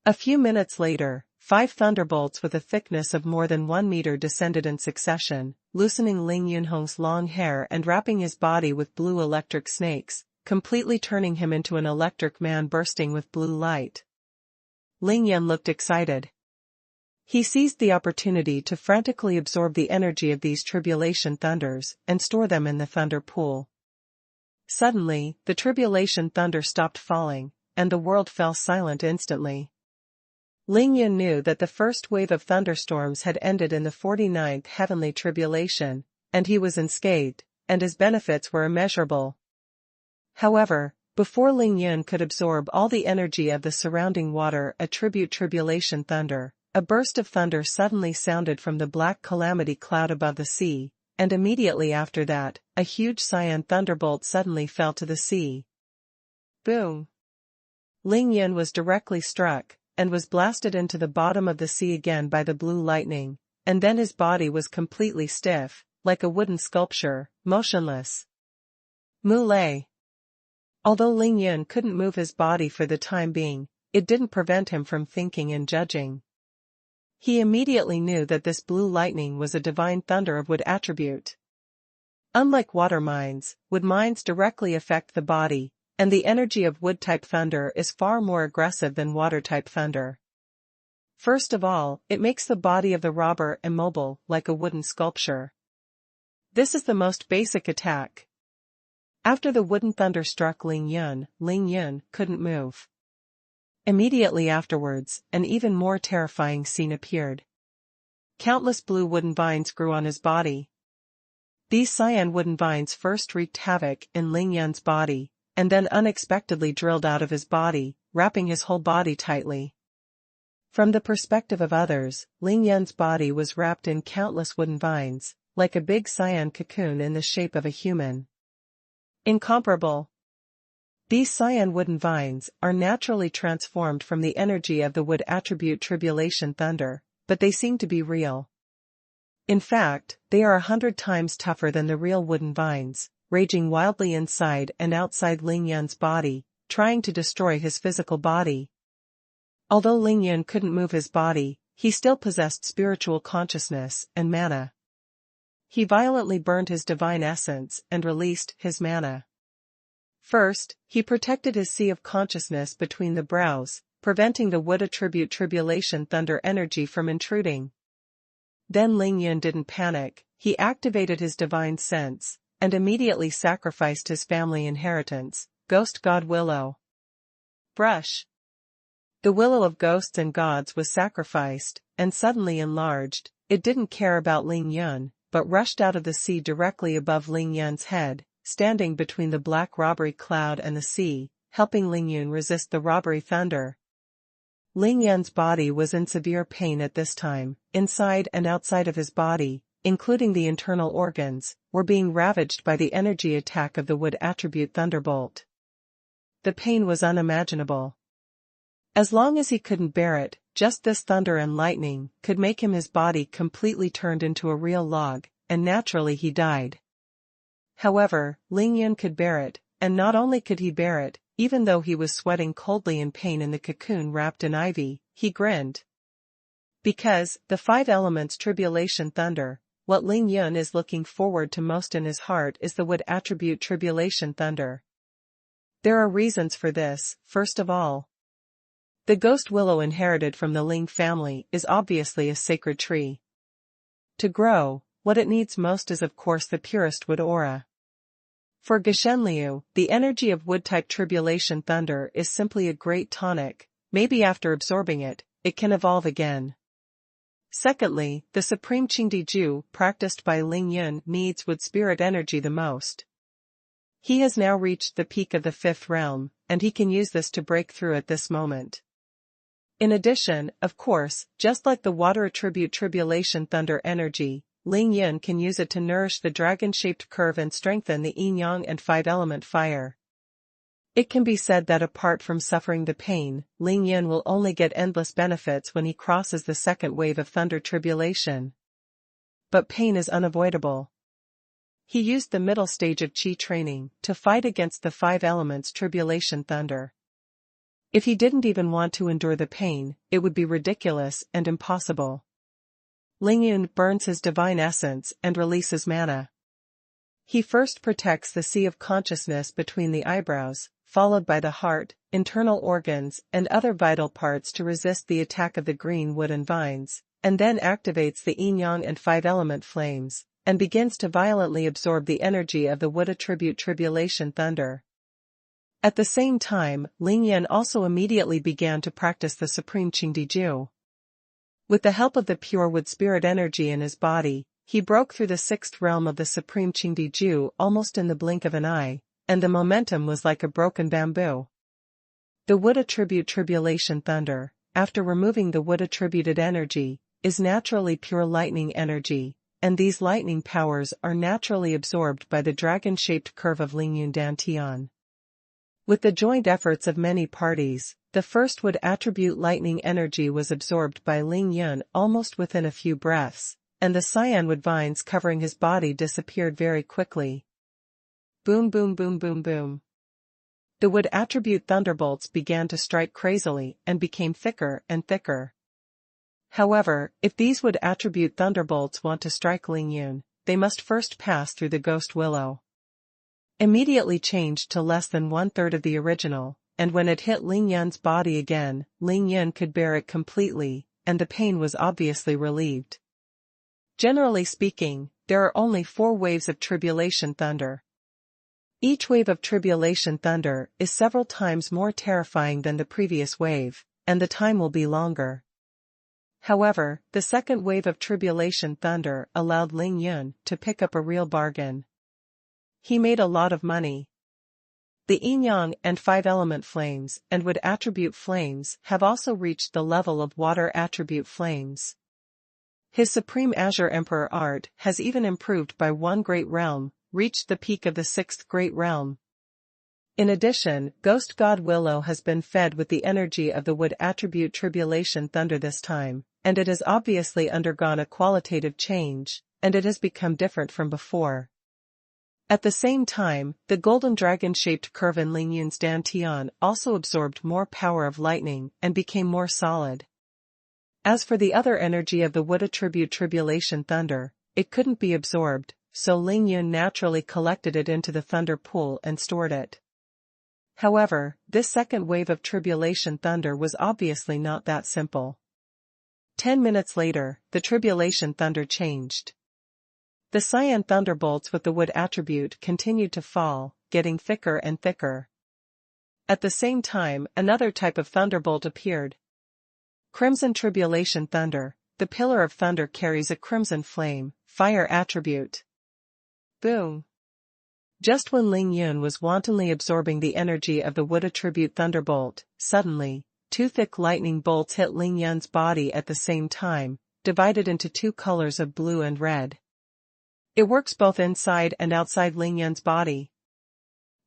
A few minutes later, 5 thunderbolts with a thickness of more than 1 meter descended in succession, loosening Ling Yunhong's long hair and wrapping his body with blue electric snakes, completely turning him into an electric man bursting with blue light. Ling Yan looked excited. He seized the opportunity to frantically absorb the energy of these tribulation thunders and store them in the thunder pool. Suddenly, the tribulation thunder stopped falling, and the world fell silent instantly. Ling Yan knew that the first wave of thunderstorms had ended in the 49th heavenly tribulation, and he was unscathed, and his benefits were immeasurable. However, before Ling Yan could absorb all the energy of the surrounding water attribute tribulation thunder, a burst of thunder suddenly sounded from the black calamity cloud above the sea, and immediately after that, a huge cyan thunderbolt suddenly fell to the sea. Boom! Ling Yan was directly struck, and was blasted into the bottom of the sea again by the blue lightning, and then his body was completely stiff, like a wooden sculpture, motionless. Muley. Although Ling Yan couldn't move his body for the time being, it didn't prevent him from thinking and judging. He immediately knew that this blue lightning was a divine thunder of wood attribute. Unlike water mines, wood mines directly affect the body, and the energy of wood-type thunder is far more aggressive than water-type thunder. First of all, it makes the body of the robber immobile like a wooden sculpture. This is the most basic attack. After the wooden thunder struck Ling Yun couldn't move. Immediately afterwards, an even more terrifying scene appeared. Countless blue wooden vines grew on his body. These cyan wooden vines first wreaked havoc in Ling Yun's body, and then unexpectedly drilled out of his body, wrapping his whole body tightly. From the perspective of others, Ling Yun's body was wrapped in countless wooden vines, like a big cyan cocoon in the shape of a human. Incomparable. These cyan wooden vines are naturally transformed from the energy of the wood attribute Tribulation Thunder, but they seem to be real. In fact, they are 100 times tougher than the real wooden vines, raging wildly inside and outside Ling Yun's body, trying to destroy his physical body. Although Ling Yun couldn't move his body, he still possessed spiritual consciousness and mana. He violently burned his divine essence and released his mana. First, he protected his sea of consciousness between the brows, preventing the wood attribute Tribulation Thunder energy from intruding. Then Ling Yun didn't panic, he activated his divine sense, and immediately sacrificed his family inheritance, Ghost God Willow. Brush. The willow of ghosts and gods was sacrificed, and suddenly enlarged. It didn't care about Ling Yun, but rushed out of the sea directly above Ling Yun's head, standing between the black robbery cloud and the sea, helping Ling Yun resist the robbery thunder. Ling Yun's body was in severe pain at this time. Inside and outside of his body, including the internal organs, were being ravaged by the energy attack of the wood attribute thunderbolt. The pain was unimaginable. As long as he couldn't bear it, just this thunder and lightning could make his body completely turned into a real log, and naturally he died. However, Ling Yun could bear it, and not only could he bear it, even though he was sweating coldly in pain in the cocoon wrapped in ivy, he grinned. Because, the 5 elements Tribulation Thunder, what Ling Yun is looking forward to most in his heart is the wood attribute Tribulation Thunder. There are reasons for this. First of all, the ghost willow inherited from the Ling family is obviously a sacred tree. To grow, what it needs most is of course the purest wood aura. For Geshenliu, the energy of wood-type Tribulation Thunder is simply a great tonic. Maybe after absorbing it, it can evolve again. Secondly, the supreme Qingdi practiced by Ling Yun needs wood spirit energy the most. He has now reached the peak of the 5th realm, and he can use this to break through at this moment. In addition, of course, just like the water attribute Tribulation Thunder energy, Ling Yun can use it to nourish the dragon-shaped curve and strengthen the yin-yang and 5-element fire. It can be said that apart from suffering the pain, Ling Yun will only get endless benefits when he crosses the 2nd wave of thunder tribulation. But pain is unavoidable. He used the middle stage of Qi training to fight against the 5 elements Tribulation Thunder. If he didn't even want to endure the pain, it would be ridiculous and impossible. Ling Yun burns his divine essence and releases mana. He first protects the sea of consciousness between the eyebrows, followed by the heart, internal organs, and other vital parts to resist the attack of the green wood and vines, and then activates the yin-yang and 5-element flames, and begins to violently absorb the energy of the wood attribute Tribulation Thunder. At the same time, Ling Yun also immediately began to practice the supreme Qingdi. With the help of the pure wood spirit energy in his body, he broke through the 6th realm of the supreme Qingdi almost in the blink of an eye, and the momentum was like a broken bamboo. The wood attribute Tribulation Thunder, after removing the wood attributed energy, is naturally pure lightning energy, and these lightning powers are naturally absorbed by the dragon-shaped curve of Ling Yun Dantian. With the joint efforts of many parties, the first wood attribute lightning energy was absorbed by Ling Yun almost within a few breaths, and the cyanwood vines covering his body disappeared very quickly. Boom boom boom boom boom. The wood attribute thunderbolts began to strike crazily and became thicker and thicker. However, if these wood attribute thunderbolts want to strike Ling Yun, they must first pass through the ghost willow. Immediately changed to less than 1/3 of the original, and when it hit Ling Yun's body again, Ling Yun could bear it completely, and the pain was obviously relieved. Generally speaking, there are only 4 waves of tribulation thunder. Each wave of tribulation thunder is several times more terrifying than the previous wave, and the time will be longer. However, the second wave of tribulation thunder allowed Ling Yun to pick up a real bargain. He made a lot of money. The yin-yang and 5-element flames and wood attribute flames have also reached the level of water attribute flames. His Supreme Azure Emperor art has even improved by 1 great realm, reached the peak of the 6th great realm. In addition, Ghost God Willow has been fed with the energy of the wood attribute tribulation thunder this time, and it has obviously undergone a qualitative change, and it has become different from before. At the same time, the golden dragon-shaped curve in Ling Yun's dantian also absorbed more power of lightning and became more solid. As for the other energy of the wood attribute tribulation thunder, it couldn't be absorbed, so Ling Yun naturally collected it into the thunder pool and stored it. However, this second wave of tribulation thunder was obviously not that simple. 10 minutes later, the tribulation thunder changed. The cyan thunderbolts with the wood attribute continued to fall, getting thicker and thicker. At the same time, another type of thunderbolt appeared. Crimson tribulation thunder. The pillar of thunder carries a crimson flame, fire attribute. Boom! Just when Ling Yun was wantonly absorbing the energy of the wood attribute thunderbolt, suddenly, 2 thick lightning bolts hit Ling Yun's body at the same time, divided into 2 colors of blue and red. It works both inside and outside Ling Yun's body.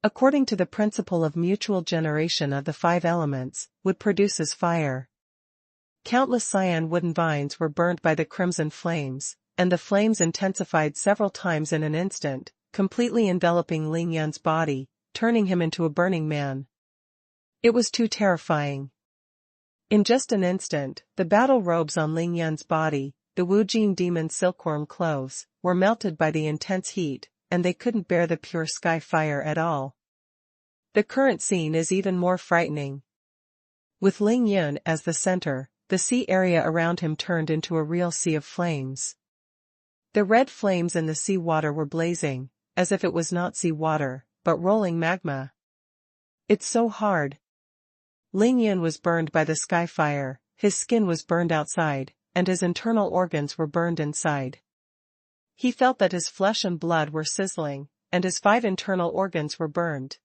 According to the principle of mutual generation of the 5 elements, wood produces fire. Countless cyan wooden vines were burned by the crimson flames, and the flames intensified several times in an instant, completely enveloping Ling Yun's body, turning him into a burning man. It was too terrifying. In just an instant, the battle robes on Ling Yun's body, the Wujing demon silkworm clothes, were melted by the intense heat, and they couldn't bear the pure sky fire at all. The current scene is even more frightening. With Ling Yun as the center, the sea area around him turned into a real sea of flames. The red flames in the sea water were blazing, as if it was not sea water, but rolling magma. It's so hard. Ling Yun was burned by the sky fire, his skin was burned outside, and his internal organs were burned inside. He felt that his flesh and blood were sizzling, and his 5 internal organs were burned.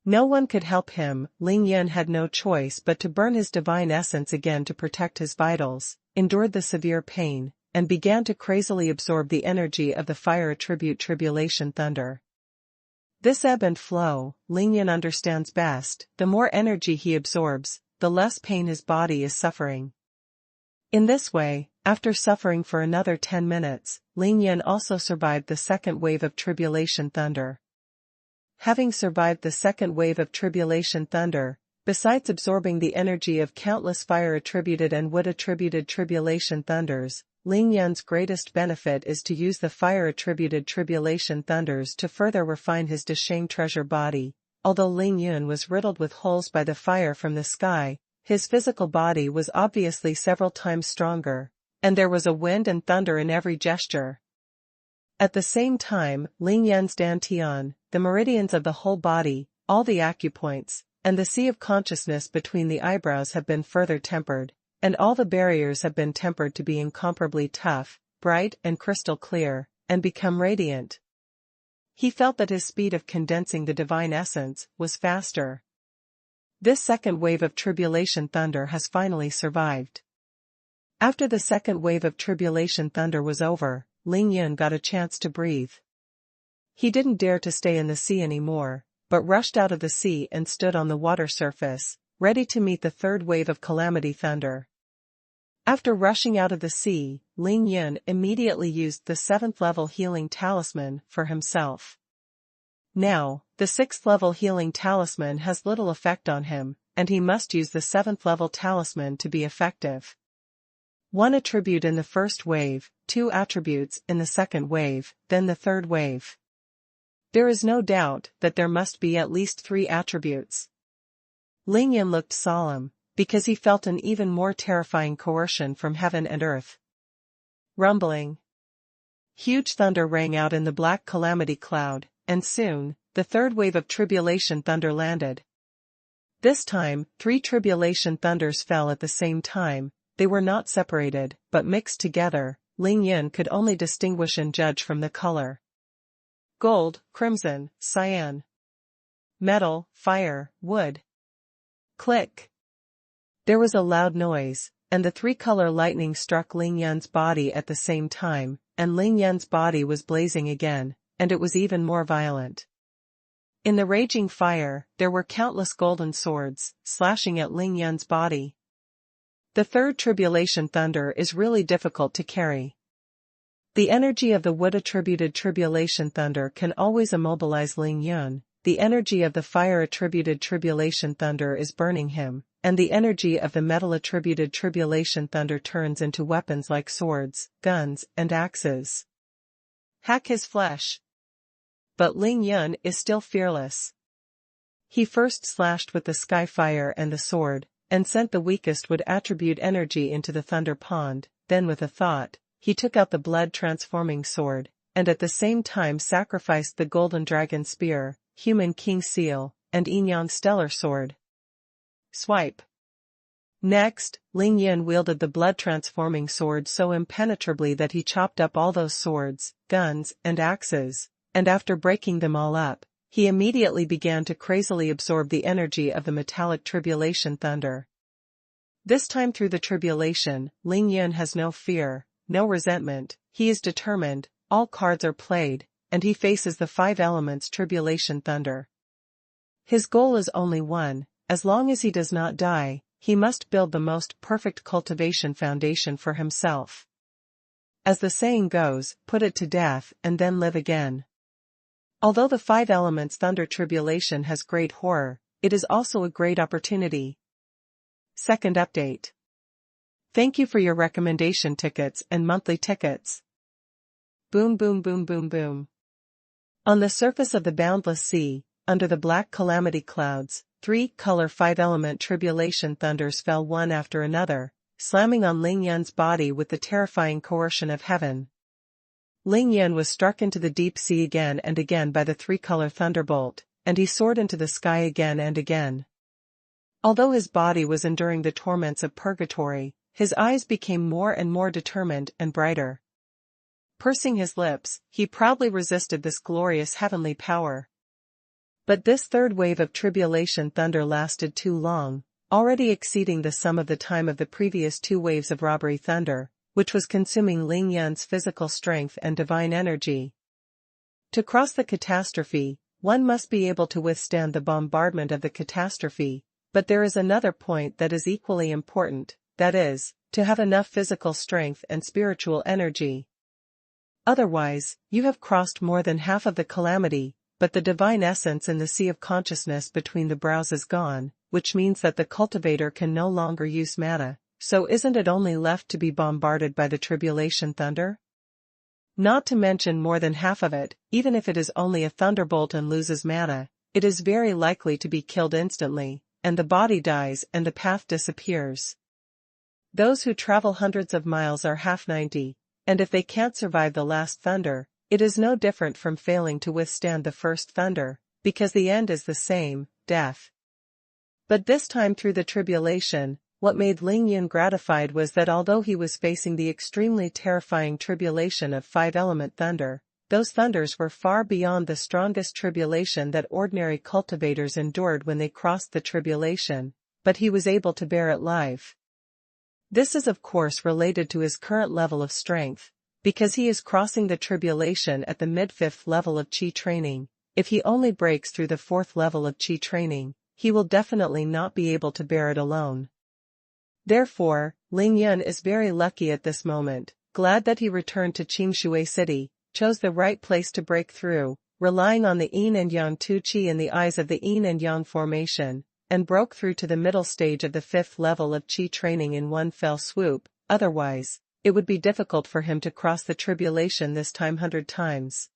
No one could help him. Ling Yun had no choice but to burn his divine essence again to protect his vitals, endured the severe pain, and began to crazily absorb the energy of the fire attribute tribulation thunder. This ebb and flow, Ling Yun understands best. The more energy he absorbs, the less pain his body is suffering. In this way, after suffering for another 10 minutes, Ling Yun also survived the second wave of tribulation thunder. Having survived the second wave of tribulation thunder, besides absorbing the energy of countless fire-attributed and wood-attributed tribulation thunders, Ling Yun's greatest benefit is to use the fire-attributed tribulation thunders to further refine his Zheng treasure body. Although Ling Yun was riddled with holes by the fire from the sky, his physical body was obviously several times stronger, and there was a wind and thunder in every gesture. At the same time, Ling Yun's dantian, the meridians of the whole body, all the acupoints, and the sea of consciousness between the eyebrows have been further tempered, and all the barriers have been tempered to be incomparably tough, bright and crystal clear, and become radiant. He felt that his speed of condensing the divine essence was faster. This second wave of tribulation thunder has finally survived. After the second wave of tribulation thunder was over, Ling Yun got a chance to breathe. He didn't dare to stay in the sea anymore, but rushed out of the sea and stood on the water surface, ready to meet the third wave of calamity thunder. After rushing out of the sea, Ling Yun immediately used the 7th level healing talisman for himself. Now, the 6th level healing talisman has little effect on him, and he must use the 7th level talisman to be effective. 1 attribute in the first wave, 2 attributes in the second wave, then the third wave. There is no doubt that there must be at least 3 attributes. Ling Yun looked solemn, because he felt an even more terrifying coercion from heaven and earth. Rumbling. Huge thunder rang out in the black calamity cloud, and soon, the third wave of tribulation thunder landed. This time, 3 tribulation thunders fell at the same time. They were not separated, but mixed together. Ling Yan could only distinguish and judge from the color. Gold, crimson, cyan. Metal, fire, wood. Click. There was a loud noise, and the 3-color lightning struck Ling Yan's body at the same time, and Ling Yan's body was blazing again, and it was even more violent. In the raging fire, there were countless golden swords, slashing at Ling Yan's body. The third tribulation thunder is really difficult to carry. The energy of the wood-attributed tribulation thunder can always immobilize Ling Yan, the energy of the fire-attributed tribulation thunder is burning him, and the energy of the metal-attributed tribulation thunder turns into weapons like swords, guns, and axes. Hack his flesh. But Ling Yan is still fearless. He first slashed with the sky fire and the sword, and sent the weakest wood-attribute energy into the thunder pond. Then with a thought, he took out the blood-transforming sword, and at the same time sacrificed the golden dragon spear, human king seal, and Yin-yang stellar sword. Swipe. Next, Ling Yan wielded the blood-transforming sword so impenetrably that he chopped up all those swords, guns, and axes, and after breaking them all up, he immediately began to crazily absorb the energy of the metallic tribulation thunder. This time through the tribulation, Ling Yan has no fear, no resentment, he is determined, all cards are played, and he faces the 5 elements tribulation thunder. His goal is only one: as long as he does not die, he must build the most perfect cultivation foundation for himself. As the saying goes, put it to death and then live again. Although the 5 elements thunder tribulation has great horror, it is also a great opportunity. Second update. Thank you for your recommendation tickets and monthly tickets. Boom boom boom boom boom. On the surface of the boundless sea, under the black calamity clouds, 3-color 5-element tribulation thunders fell one after another, slamming on Ling Yan's body with the terrifying coercion of heaven. Ling Yan was struck into the deep sea again and again by the 3-color thunderbolt, and he soared into the sky again and again. Although his body was enduring the torments of purgatory, his eyes became more and more determined and brighter. Pursing his lips, he proudly resisted this glorious heavenly power. But this third wave of tribulation thunder lasted too long, already exceeding the sum of the time of the previous 2 waves of robbery thunder, which was consuming Ling Yan's physical strength and divine energy. To cross the catastrophe, one must be able to withstand the bombardment of the catastrophe, but there is another point that is equally important, that is, to have enough physical strength and spiritual energy. Otherwise, you have crossed more than half of the calamity, but the divine essence in the sea of consciousness between the brows is gone, which means that the cultivator can no longer use mana. So isn't it only left to be bombarded by the tribulation thunder? Not to mention more than half of it, even if it is only a thunderbolt and loses mana, it is very likely to be killed instantly, and the body dies and the path disappears. Those who travel hundreds of miles are half 90, and if they can't survive the last thunder, it is no different from failing to withstand the first thunder, because the end is the same, death. But this time through the tribulation, what made Ling Yan gratified was that although he was facing the extremely terrifying tribulation of 5-element thunder, those thunders were far beyond the strongest tribulation that ordinary cultivators endured when they crossed the tribulation, but he was able to bear it live. This is of course related to his current level of strength, because he is crossing the tribulation at the mid-5th level of Qi training. If he only breaks through the 4th level of Qi training, he will definitely not be able to bear it alone. Therefore, Ling Yan is very lucky at this moment, glad that he returned to Qingshui City, chose the right place to break through, relying on the Yin and Yang Tu Qi in the eyes of the Yin and Yang formation, and broke through to the middle stage of the 5th level of Qi training in one fell swoop. Otherwise, it would be difficult for him to cross the tribulation this time 100 times.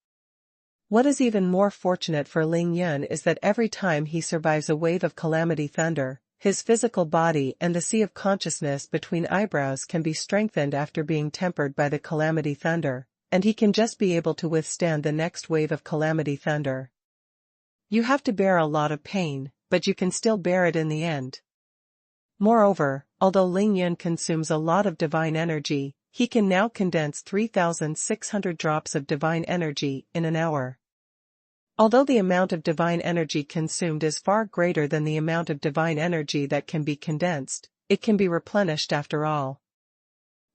What is even more fortunate for Ling Yan is that every time he survives a wave of calamity thunder, his physical body and the sea of consciousness between eyebrows can be strengthened after being tempered by the calamity thunder, and he can just be able to withstand the next wave of calamity thunder. You have to bear a lot of pain, but you can still bear it in the end. Moreover, although Ling Yun consumes a lot of divine energy, he can now condense 3,600 drops of divine energy in an hour. Although the amount of divine energy consumed is far greater than the amount of divine energy that can be condensed, it can be replenished after all.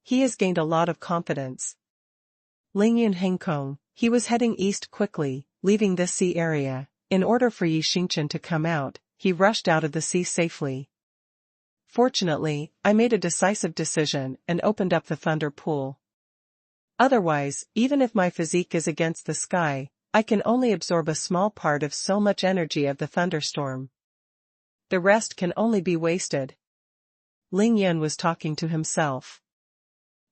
He has gained a lot of confidence. Ling Yun Hengkong, he was heading east quickly, leaving this sea area. In order for Yi Xingchen to come out, he rushed out of the sea safely. Fortunately, I made a decisive decision and opened up the thunder pool. Otherwise, even if my physique is against the sky, I can only absorb a small part of so much energy of the thunderstorm. The rest can only be wasted. Ling Yun was talking to himself.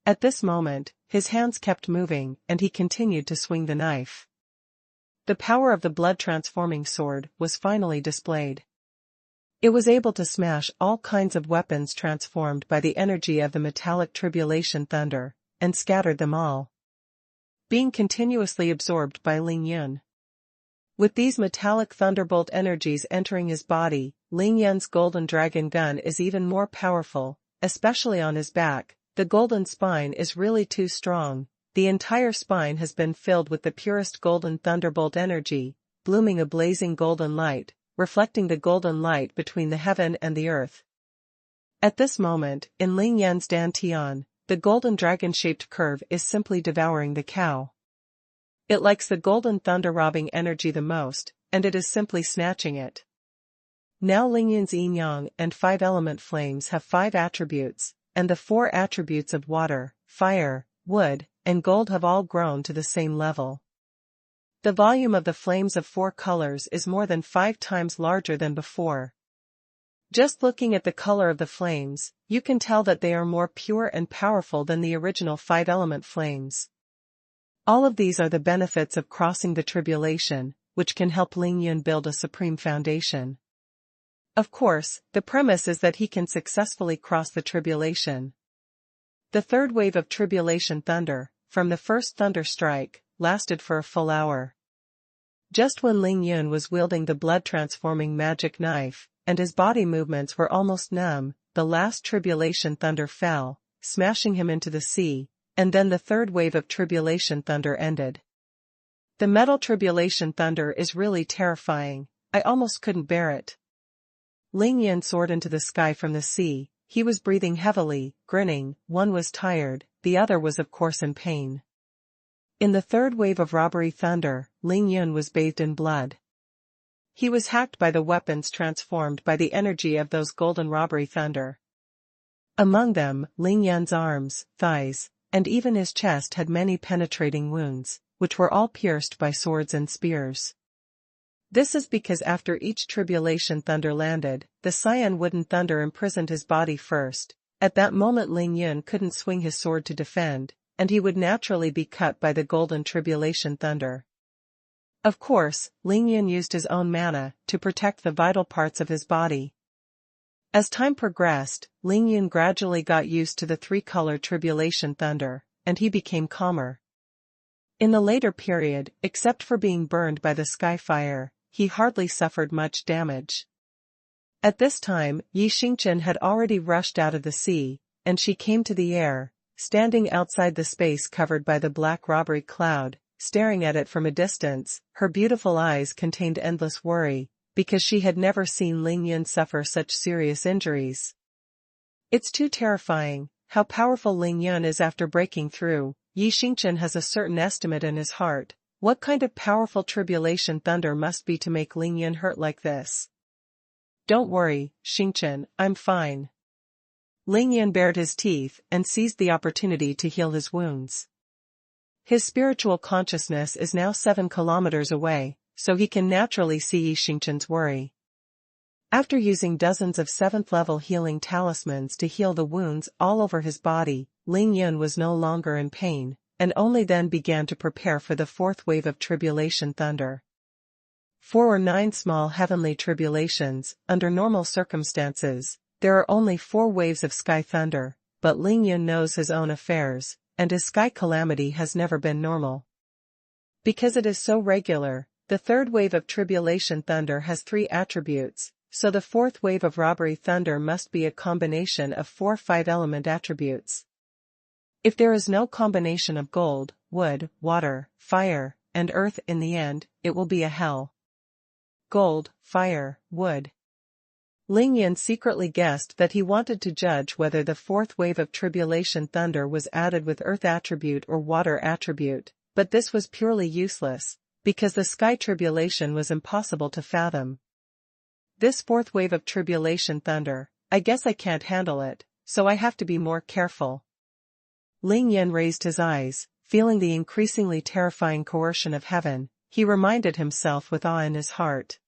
At this moment, his hands kept moving and he continued to swing the knife. The power of the blood-transforming sword was finally displayed. It was able to smash all kinds of weapons transformed by the energy of the metallic tribulation thunder, and scattered them all, being continuously absorbed by Ling Yun. With these metallic thunderbolt energies entering his body, Ling Yun's golden dragon gun is even more powerful, especially on his back. The golden spine is really too strong. The entire spine has been filled with the purest golden thunderbolt energy, blooming a blazing golden light, reflecting the golden light between the heaven and the earth. At this moment, in Ling Yun's dantian, the golden dragon-shaped curve is simply devouring the cow. It likes the golden thunder-robbing energy the most, and it is simply snatching it. Now Ling Yun's yin-yang and 5-element flames have 5 attributes, and the 4 attributes of water, fire, wood, and gold have all grown to the same level. The volume of the flames of 4 colors is more than 5 times larger than before. Just looking at the color of the flames, you can tell that they are more pure and powerful than the original 5-element flames. All of these are the benefits of crossing the tribulation, which can help Ling Yun build a supreme foundation. Of course, the premise is that he can successfully cross the tribulation. The third wave of tribulation thunder, from the first thunder strike, lasted for a full hour. Just when Ling Yun was wielding the blood-transforming magic knife, and his body movements were almost numb, the last tribulation thunder fell, smashing him into the sea, and then the third wave of tribulation thunder ended. The metal tribulation thunder is really terrifying. I almost couldn't bear it. Ling Yun soared into the sky from the sea. He was breathing heavily, grinning. One was tired, the other was of course in pain. In the third wave of robbery thunder, Ling Yun was bathed in blood. He was hacked by the weapons transformed by the energy of those golden robbery thunder. Among them, Ling Yun's arms, thighs, and even his chest had many penetrating wounds, which were all pierced by swords and spears. This is because after each tribulation thunder landed, the cyan wooden thunder imprisoned his body first. At that moment Ling Yun couldn't swing his sword to defend, and he would naturally be cut by the golden tribulation thunder. Of course, Ling Yun used his own mana to protect the vital parts of his body. As time progressed, Ling Yun gradually got used to the 3-color tribulation thunder, and he became calmer. In the later period, except for being burned by the sky fire, he hardly suffered much damage. At this time, Yi Xingchen had already rushed out of the sea, and she came to the air, standing outside the space covered by the black robbery cloud, staring at it from a distance. Her beautiful eyes contained endless worry, because she had never seen Ling Yun suffer such serious injuries. It's too terrifying, how powerful Ling Yun is after breaking through. Yi Xingchen has a certain estimate in his heart. What kind of powerful tribulation thunder must be to make Ling Yun hurt like this? Don't worry, Xingchen, I'm fine. Ling Yun bared his teeth and seized the opportunity to heal his wounds. His spiritual consciousness is now 7 kilometers away, so he can naturally see Yi Xingchen's worry. After using dozens of 7th-level healing talismans to heal the wounds all over his body, Ling Yun was no longer in pain, and only then began to prepare for the 4th wave of tribulation thunder. 4 or 9 small heavenly tribulations. Under normal circumstances, there are only 4 waves of sky thunder, but Ling Yun knows his own affairs, and his sky calamity has never been normal. Because it is so regular, the third wave of tribulation thunder has 3 attributes, so the fourth wave of robbery thunder must be a combination of 4 5-element attributes. If there is no combination of gold, wood, water, fire, and earth in the end, it will be a hell. Gold, fire, wood. Ling Yan secretly guessed that he wanted to judge whether the fourth wave of tribulation thunder was added with earth attribute or water attribute, but this was purely useless, because the sky tribulation was impossible to fathom. This fourth wave of tribulation thunder, I guess I can't handle it, so I have to be more careful. Ling Yan raised his eyes, feeling the increasingly terrifying coercion of heaven. He reminded himself with awe in his heart.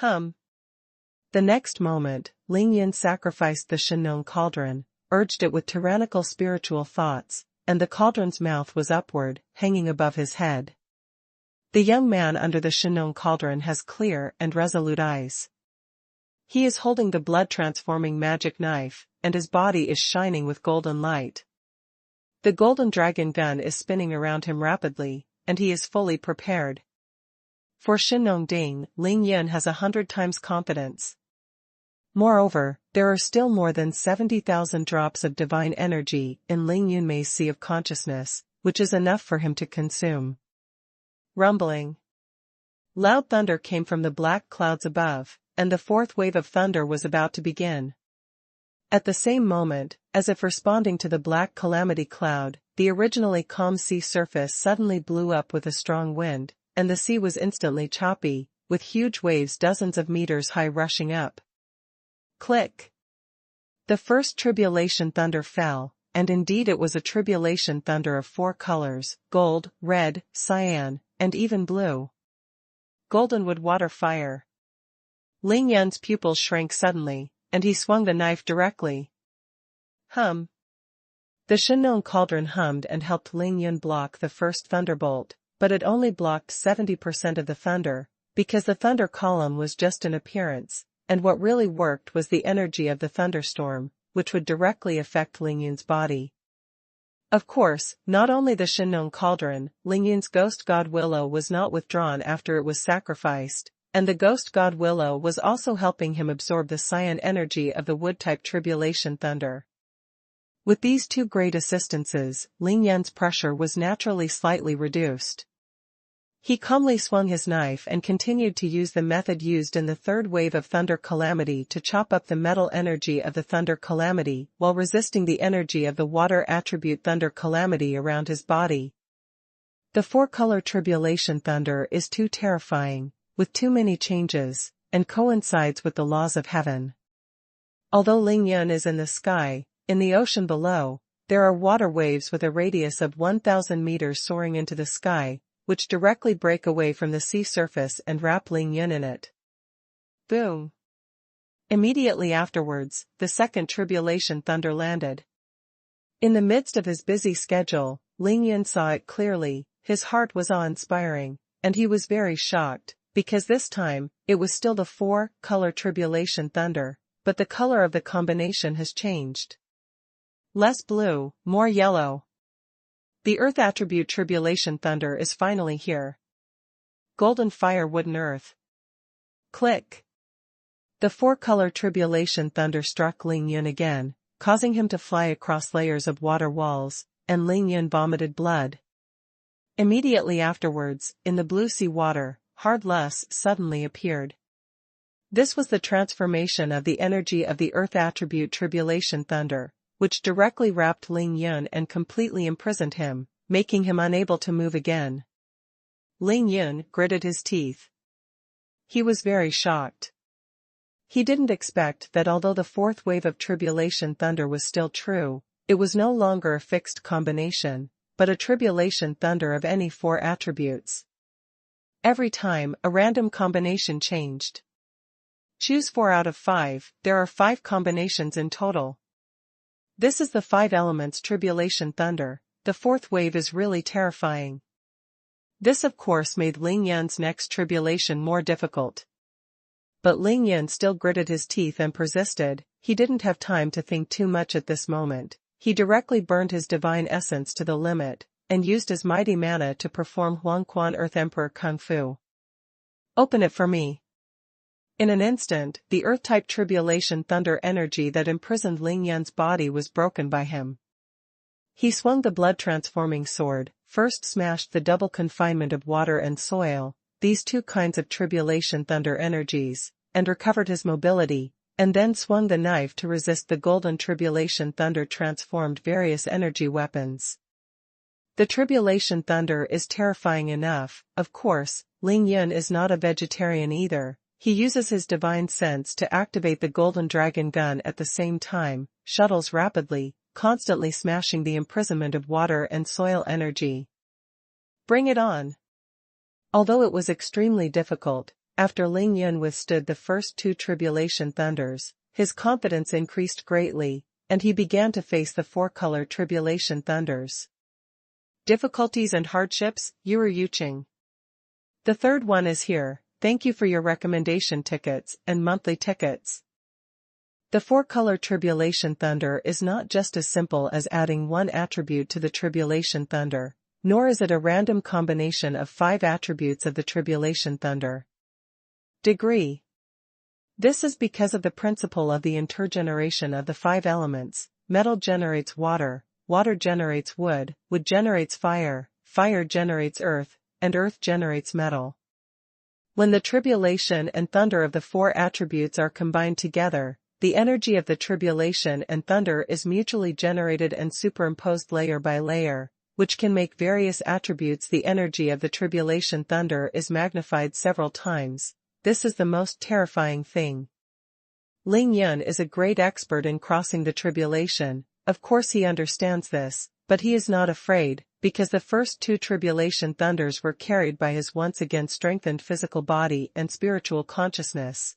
The next moment, Ling Yan sacrificed the xuanhuan cauldron, urged it with tyrannical spiritual thoughts, and the cauldron's mouth was upward, hanging above his head. The young man under the xuanhuan cauldron has clear and resolute eyes. He is holding the blood-transforming magic knife, and his body is shining with golden light. The golden dragon gun is spinning around him rapidly, and he is fully prepared. For xuanhuan ding, Ling Yan has 100 times confidence. Moreover, there are still more than 70,000 drops of divine energy in Ling Yunmei's sea of consciousness, which is enough for him to consume. Rumbling. Loud thunder came from the black clouds above, and the fourth wave of thunder was about to begin. At the same moment, as if responding to the black calamity cloud, the originally calm sea surface suddenly blew up with a strong wind, and the sea was instantly choppy, with huge waves dozens of meters high rushing up. Click! The first tribulation thunder fell, and indeed it was a tribulation thunder of 4 colors: gold, red, cyan, and even blue. Golden wood, water, fire. Ling Yan's pupils shrank suddenly, and he swung the knife directly. The xuanhuan cauldron hummed and helped Ling Yan block the first thunderbolt, but it only blocked 70% of the thunder, because the thunder column was just an appearance, and what really worked was the energy of the thunderstorm, which would directly affect Ling Yan's body. Of course, not only the xuanhuan cauldron, Ling Yan's ghost god Willow was not withdrawn after it was sacrificed, and the ghost god Willow was also helping him absorb the cyan energy of the wood-type tribulation thunder. With these 2 great assistances, Ling Yan's pressure was naturally slightly reduced. He calmly swung his knife and continued to use the method used in the third wave of thunder calamity to chop up the metal energy of the thunder calamity while resisting the energy of the water attribute thunder calamity around his body. The 4-color tribulation thunder is too terrifying, with too many changes, and coincides with the laws of heaven. Although Ling Yan is in the sky, in the ocean below, there are water waves with a radius of 1,000 meters soaring into the sky, which directly break away from the sea surface and wrap Ling Yan in it. Boom! Immediately afterwards, the second tribulation thunder landed. In the midst of his busy schedule, Ling Yan saw it clearly. His heart was awe-inspiring, and he was very shocked, because this time, it was still the 4-color tribulation thunder, but the color of the combination has changed. Less blue, more yellow. The earth attribute tribulation thunder is finally here. Golden fire, wooden earth. Click. The 4-color tribulation thunder struck Ling Yan again, causing him to fly across layers of water walls, and Ling Yan vomited blood. Immediately afterwards, in the blue sea water, hard loess suddenly appeared. This was the transformation of the energy of the earth attribute tribulation thunder, which directly wrapped Ling Yan and completely imprisoned him, making him unable to move again. Ling Yan gritted his teeth. He was very shocked. He didn't expect that although the fourth wave of tribulation thunder was still true, it was no longer a fixed combination, but a tribulation thunder of any 4 attributes. Every time, a random combination changed. Choose 4 out of 5, there are 5 combinations in total. This is the 5 elements tribulation thunder. The fourth wave is really terrifying. This of course made Ling Yan's next tribulation more difficult. But Ling Yan still gritted his teeth and persisted. He didn't have time to think too much at this moment. he directly burned his divine essence to the limit, and used his mighty mana to perform xuanhuan Earth Emperor Kung Fu. Open it for me. In an instant, the Earth-type tribulation thunder energy that imprisoned Ling Yun's body was broken by him. He swung the blood-transforming sword, first smashed the double confinement of water and soil, these two kinds of tribulation thunder energies, and recovered his mobility, and then swung the knife to resist the golden tribulation thunder transformed various energy weapons. The tribulation thunder is terrifying enough. Of course, Ling Yun is not a vegetarian either. He uses his divine sense to activate the golden dragon gun at the same time, shuttles rapidly, constantly smashing the imprisonment of water and soil energy. Bring it on! Although it was extremely difficult, after Ling Yun withstood the first two tribulation thunders, his confidence increased greatly, and he began to face the four-color tribulation thunders. Difficulties and hardships, Yuru Yuqing. The third one is here. Thank you for your recommendation tickets and monthly tickets. The four-color tribulation thunder is not just as simple as adding one attribute to the tribulation thunder, nor is it a random combination of 5 attributes of the tribulation thunder. Degree. This is because of the principle of the intergeneration of the 5 elements. Metal generates water, water generates wood, wood generates fire, fire generates earth, and earth generates metal. When the tribulation and thunder of the 4 attributes are combined together, the energy of the tribulation and thunder is mutually generated and superimposed layer by layer, which can make various attributes. The energy of the tribulation thunder is magnified several times. This is the most terrifying thing. Ling Yun is a great expert in crossing the tribulation. Of course he understands this, but he is not afraid, because the first 2 tribulation thunders were carried by his once again strengthened physical body and spiritual consciousness.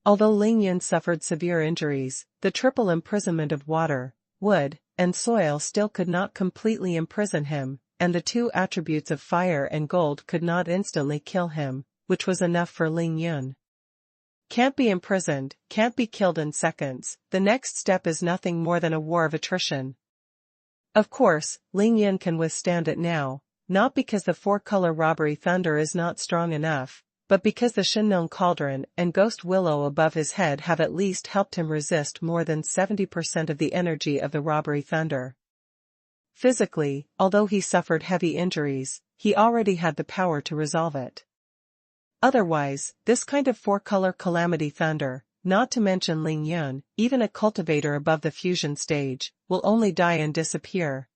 Although Ling Yun suffered severe injuries, the triple imprisonment of water, wood, and soil still could not completely imprison him, and the 2 attributes of fire and gold could not instantly kill him, which was enough for Ling Yun. Can't be imprisoned, can't be killed in seconds. The next step is nothing more than a war of attrition. Of course, Ling Yun can withstand it now, not because the 4-color robbery thunder is not strong enough, but because the Xuanhuan cauldron and ghost willow above his head have at least helped him resist more than 70% of the energy of the robbery thunder. Physically, although he suffered heavy injuries, he already had the power to resolve it. Otherwise, this kind of 4-color calamity thunder, not to mention Ling Yun, even a cultivator above the fusion stage, will only die and disappear.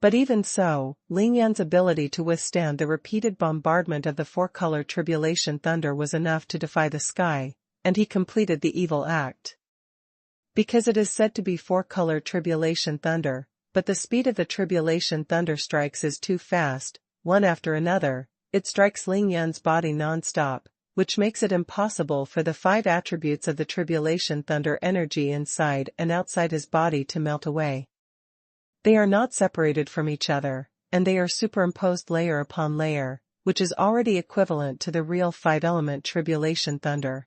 But even so, Ling Yun's ability to withstand the repeated bombardment of the 4-color tribulation thunder was enough to defy the sky, and he completed the evil act. Because it is said to be 4-color tribulation thunder, but the speed of the tribulation thunder strikes is too fast, one after another, it strikes Ling Yun's body non-stop, which makes it impossible for the 5 attributes of the tribulation thunder energy inside and outside his body to melt away. They are not separated from each other, and they are superimposed layer upon layer, which is already equivalent to the real 5-element tribulation thunder.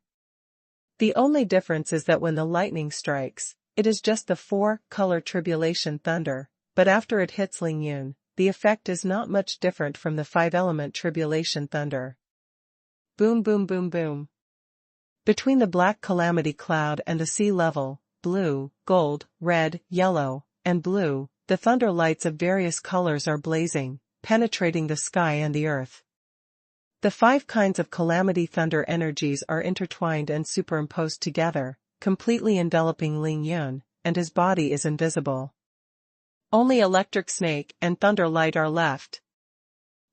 The only difference is that when the lightning strikes, it is just the 4-color tribulation thunder, but after it hits Ling Yun, the effect is not much different from the 5-element tribulation thunder. Boom boom boom boom. Between the black calamity cloud and the sea level, blue, gold, red, yellow, and blue, the thunder lights of various colors are blazing, penetrating the sky and the earth. The 5 kinds of calamity thunder energies are intertwined and superimposed together, completely enveloping Ling Yun, and his body is invisible. Only electric snake and thunder light are left.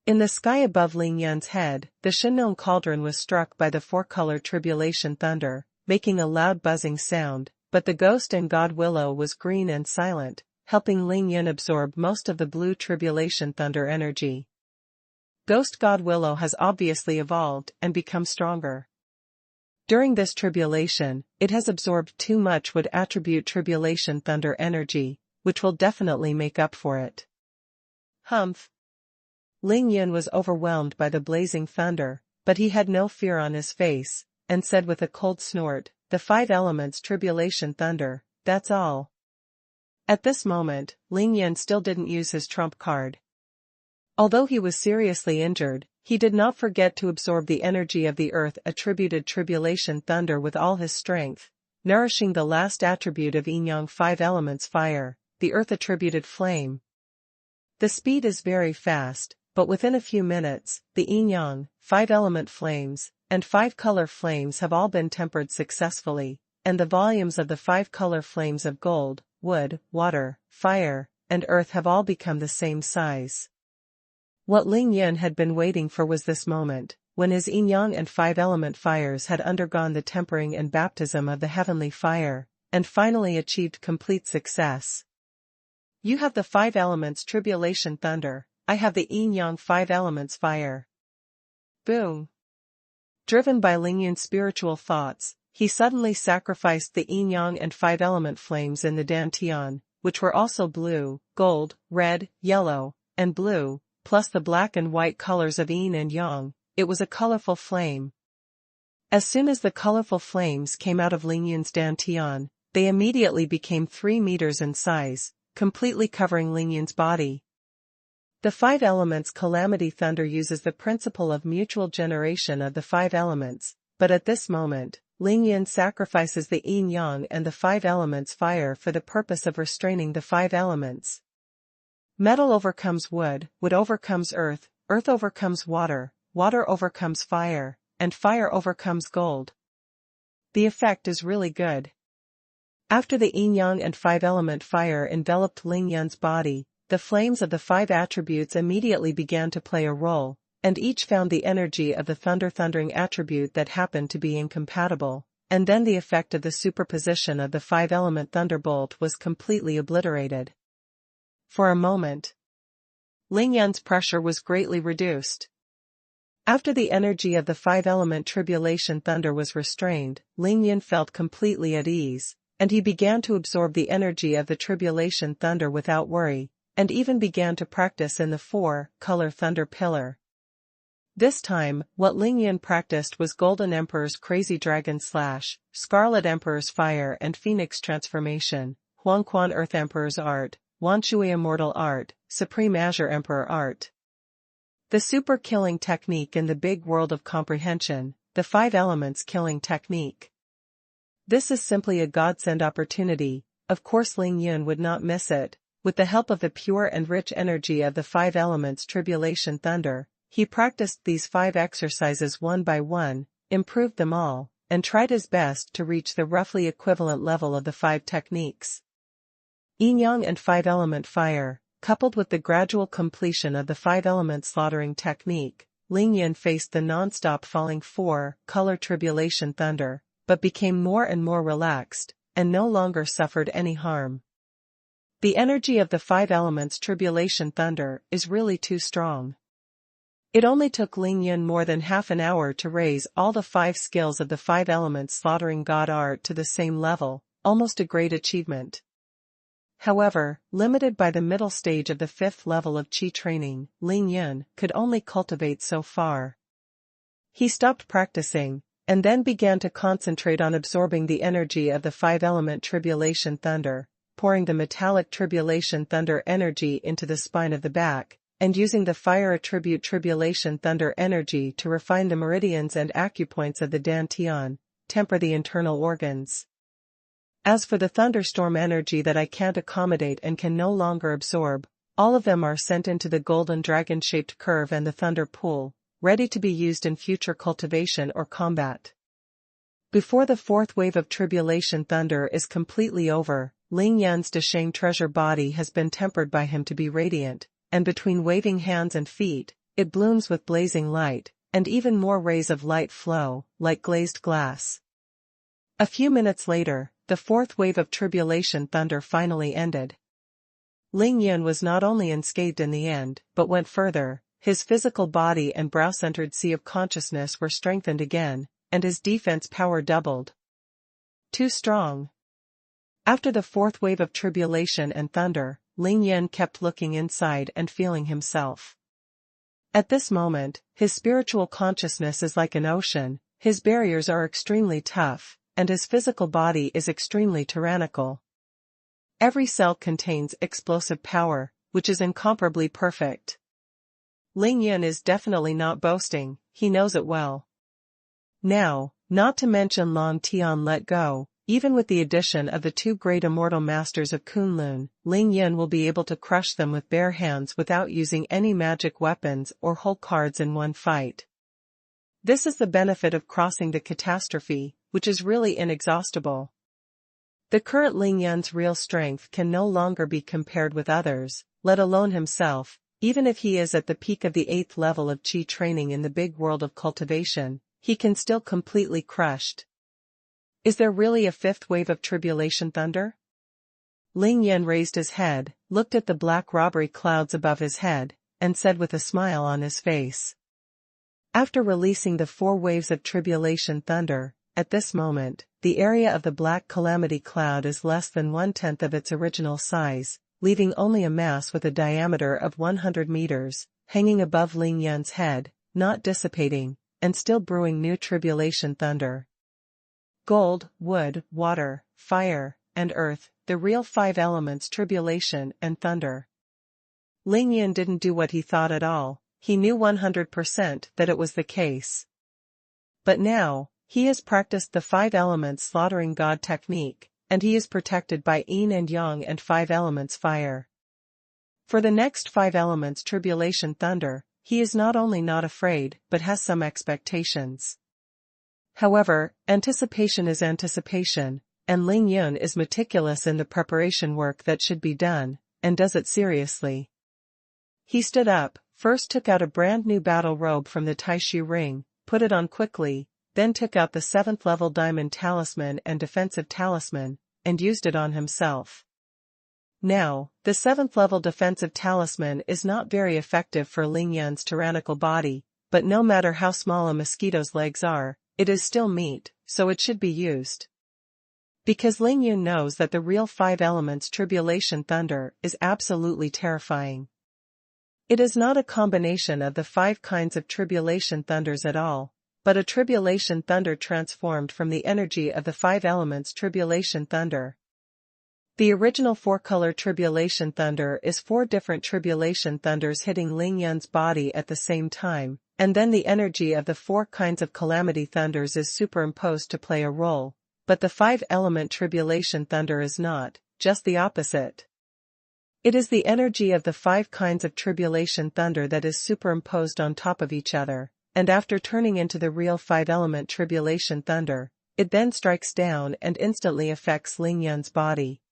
In the sky above Ling Yun's head, the Xuanhuan cauldron was struck by the 4-color tribulation thunder, making a loud buzzing sound, but the ghost and god willow was green and silent, helping Ling Yun absorb most of the blue tribulation thunder energy. Ghost god willow has obviously evolved and become stronger. During this tribulation, it has absorbed too much wood attribute tribulation thunder energy, which will definitely make up for it. Humph. Ling Yun was overwhelmed by the blazing thunder, but he had no fear on his face, and said with a cold snort, "The 5 elements tribulation thunder, that's all." At this moment, Ling Yan still didn't use his trump card. Although he was seriously injured, he did not forget to absorb the energy of the earth attributed tribulation thunder with all his strength, nourishing the last attribute of Yin-Yang 5 elements fire, the earth attributed flame. The speed is very fast, but within a few minutes, the Yin-Yang 5 element flames and 5 color flames have all been tempered successfully, and the volumes of the 5 color flames of gold, wood, water, fire, and earth have all become the same size. What Ling Yan had been waiting for was this moment, when his Yin-Yang and 5 element fires had undergone the tempering and baptism of the heavenly fire, and finally achieved complete success. You have the 5 elements tribulation thunder, I have the Yin-Yang 5 elements fire. Boom! Driven by Ling Yan's spiritual thoughts, he suddenly sacrificed the Yin-Yang and 5 element flames in the Dantian, which were also blue, gold, red, yellow, and blue, plus the black and white colors of Yin and Yang. It was a colorful flame. As soon as the colorful flames came out of Ling Yan's Dantian, they immediately became 3 meters in size, completely covering Ling Yan's body. The 5 elements calamity thunder uses the principle of mutual generation of the 5 elements, but at this moment, Ling Yan sacrifices the Yin-Yang and the 5 elements fire for the purpose of restraining the 5 elements. Metal overcomes wood, wood overcomes earth, earth overcomes water, water overcomes fire, and fire overcomes gold. The effect is really good. After the Yin-Yang and 5 element fire enveloped Ling Yan's body, the flames of the 5 attributes immediately began to play a role, and each found the energy of the thundering attribute that happened to be incompatible, and then the effect of the superposition of the 5 element thunderbolt was completely obliterated. For a moment, Ling Yan's pressure was greatly reduced. After the energy of the 5 element tribulation thunder was restrained, Ling Yan felt completely at ease, and he began to absorb the energy of the tribulation thunder without worry, and even began to practice in the 4-color thunder pillar. This time, what Ling Yan practiced was Golden Emperor's Crazy Dragon Slash, Scarlet Emperor's Fire and Phoenix Transformation, Xuanhuan Earth Emperor's Art, Wanshui Immortal Art, Supreme Azure Emperor Art. The super killing technique in the big world of comprehension, the 5 elements killing technique. This is simply a godsend opportunity, of course Ling Yan would not miss it. With the help of the pure and rich energy of the 5 elements tribulation thunder, he practiced these 5 exercises one by one, improved them all, and tried his best to reach the roughly equivalent level of the 5 techniques. Yin-Yang and 5 element fire, coupled with the gradual completion of the 5 element slaughtering technique, Ling Yan faced the non-stop falling 4-color tribulation thunder, but became more and more relaxed, and no longer suffered any harm. The energy of the 5 elements tribulation thunder is really too strong. It only took Ling Yan more than half an hour to raise all the 5 skills of the 5 elements slaughtering god art to the same level, almost a great achievement. However, limited by the middle stage of the 5th level of Qi training, Ling Yan could only cultivate so far. He stopped practicing, and then began to concentrate on absorbing the energy of the 5 element tribulation thunder, pouring the metallic tribulation thunder energy into the spine of the back, and using the fire attribute tribulation thunder energy to refine the meridians and acupoints of the Dantian, temper the internal organs. As for the thunderstorm energy that I can't accommodate and can no longer absorb, all of them are sent into the golden dragon-shaped curve and the thunder pool, ready to be used in future cultivation or combat. Before the 4th wave of tribulation thunder is completely over, Ling Yan's Zheng treasure body has been tempered by him to be radiant, and between waving hands and feet, it blooms with blazing light, and even more rays of light flow, like glazed glass. A few minutes later, the 4th wave of tribulation thunder finally ended. Ling Yan was not only unscathed in the end, but went further. His physical body and brow-centered sea of consciousness were strengthened again, and his defense power doubled. Too strong. After the 4th wave of tribulation and thunder, Ling Yan kept looking inside and feeling himself. At this moment, his spiritual consciousness is like an ocean, his barriers are extremely tough, and his physical body is extremely tyrannical. Every cell contains explosive power, which is incomparably perfect. Ling Yun is definitely not boasting, he knows it well. Now, not to mention Long Tian let go, even with the addition of the two great immortal masters of Kunlun, Ling Yun will be able to crush them with bare hands without using any magic weapons or whole cards in one fight. This is the benefit of crossing the catastrophe, which is really inexhaustible. The current Ling Yun's real strength can no longer be compared with others, let alone himself, even if he is at the peak of the 8th level of Qi training in the big world of cultivation, he can still completely crushed. Is there really a 5th wave of tribulation thunder? Ling Yun raised his head, looked at the black robbery clouds above his head, and said with a smile on his face. After releasing the 4 waves of tribulation thunder, at this moment, the area of the black calamity cloud is less than 1/10 of its original size, leaving only a mass with a diameter of 100 meters, hanging above Ling Yun's head, not dissipating, and still brewing new tribulation thunder. Gold, wood, water, fire, and earth, the real 5 elements tribulation and thunder. Ling Yun didn't do what he thought at all, he knew 100% that it was the case. But now, he has practiced the 5 elements slaughtering god technique, and he is protected by yin and yang and 5 elements fire. For the next 5 elements tribulation thunder, he is not only not afraid but has some expectations. However, anticipation is anticipation, and Ling Yun is meticulous in the preparation work that should be done, and does it seriously. He stood up, first took out a brand new battle robe from the Taishu ring, put it on quickly, then took out the 7th level diamond talisman and defensive talisman, and used it on himself. Now, the 7th level defensive talisman is not very effective for Ling Yun's tyrannical body, but no matter how small a mosquito's legs are, it is still meat, so it should be used. Because Ling Yun knows that the real 5 elements tribulation thunder is absolutely terrifying. It is not a combination of the 5 kinds of tribulation thunders at all, but a tribulation thunder transformed from the energy of the 5 elements tribulation thunder. The original 4-color tribulation thunder is 4 different tribulation thunders hitting Ling Yun's body at the same time, and then the energy of the 4 kinds of calamity thunders is superimposed to play a role, but the 5-element tribulation thunder is not, just the opposite. It is the energy of the 5 kinds of tribulation thunder that is superimposed on top of each other, and after turning into the real 5-element tribulation thunder, it then strikes down and instantly affects Ling Yun's body.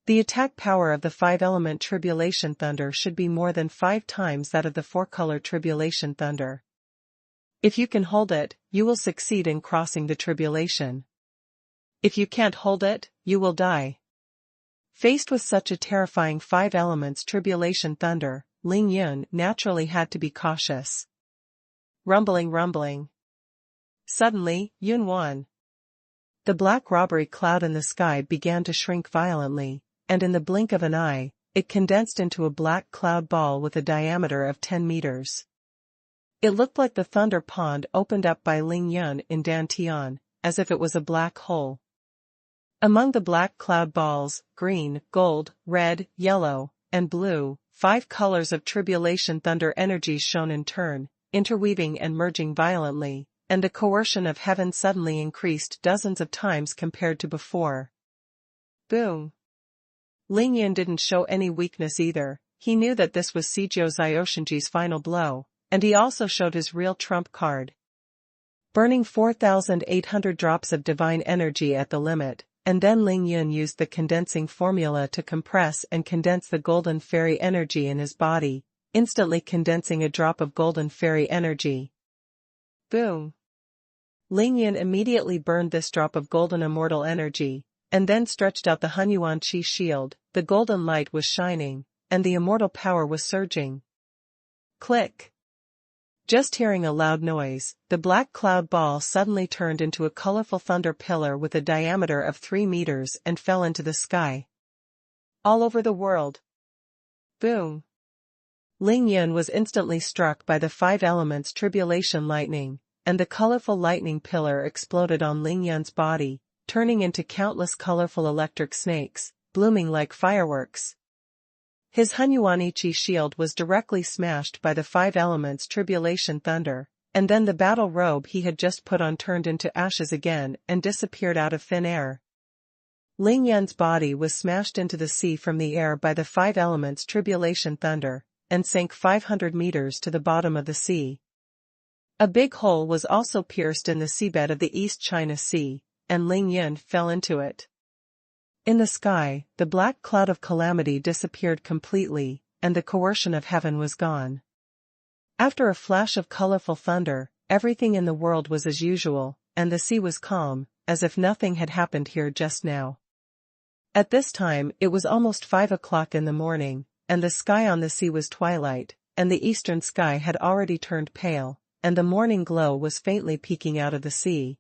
The attack power of the 5-element tribulation thunder should be more than 5 times that of the 4-color tribulation thunder. If you can hold it, you will succeed in crossing the tribulation. If you can't hold it, you will die. Faced with such a terrifying 5 elements tribulation thunder, Ling Yun naturally had to be cautious. Rumbling, rumbling. Suddenly, Yun won. The black robbery cloud in the sky began to shrink violently, and in the blink of an eye, it condensed into a black cloud ball with a diameter of 10 meters. It looked like the thunder pond opened up by Ling Yun in Dantian, as if it was a black hole. Among the black cloud balls, green, gold, red, yellow, and blue, 5 colors of tribulation thunder energies shone in turn, interweaving and merging violently, and the coercion of heaven suddenly increased dozens of times compared to before. Boom! Ling Yun didn't show any weakness either, he knew that this was Seijo Xiaoshenji's final blow, and he also showed his real trump card. Burning 4,800 drops of divine energy at the limit, and then Ling Yun used the condensing formula to compress and condense the golden fairy energy in his body, instantly condensing a drop of golden fairy energy. Boom! Ling Yun immediately burned this drop of golden immortal energy, and then stretched out the Hunyuan Qi shield. The golden light was shining, and the immortal power was surging. Click! Just hearing a loud noise, the black cloud ball suddenly turned into a colorful thunder pillar with a diameter of 3 meters and fell into the sky. All over the world. Boom! Ling Yun was instantly struck by the 5 elements tribulation lightning, and the colorful lightning pillar exploded on Ling Yun's body, turning into countless colorful electric snakes, blooming like fireworks. His Hunyuanichi shield was directly smashed by the 5 elements tribulation thunder, and then the battle robe he had just put on turned into ashes again and disappeared out of thin air. Ling Yan's body was smashed into the sea from the air by the 5 elements tribulation thunder, and sank 500 meters to the bottom of the sea. A big hole was also pierced in the seabed of the East China Sea, and Ling Yan fell into it. In the sky, the black cloud of calamity disappeared completely, and the coercion of heaven was gone. After a flash of colorful thunder, everything in the world was as usual, and the sea was calm, as if nothing had happened here just now. At this time it was almost 5 o'clock in the morning, and the sky on the sea was twilight, and the eastern sky had already turned pale, and the morning glow was faintly peeking out of the sea.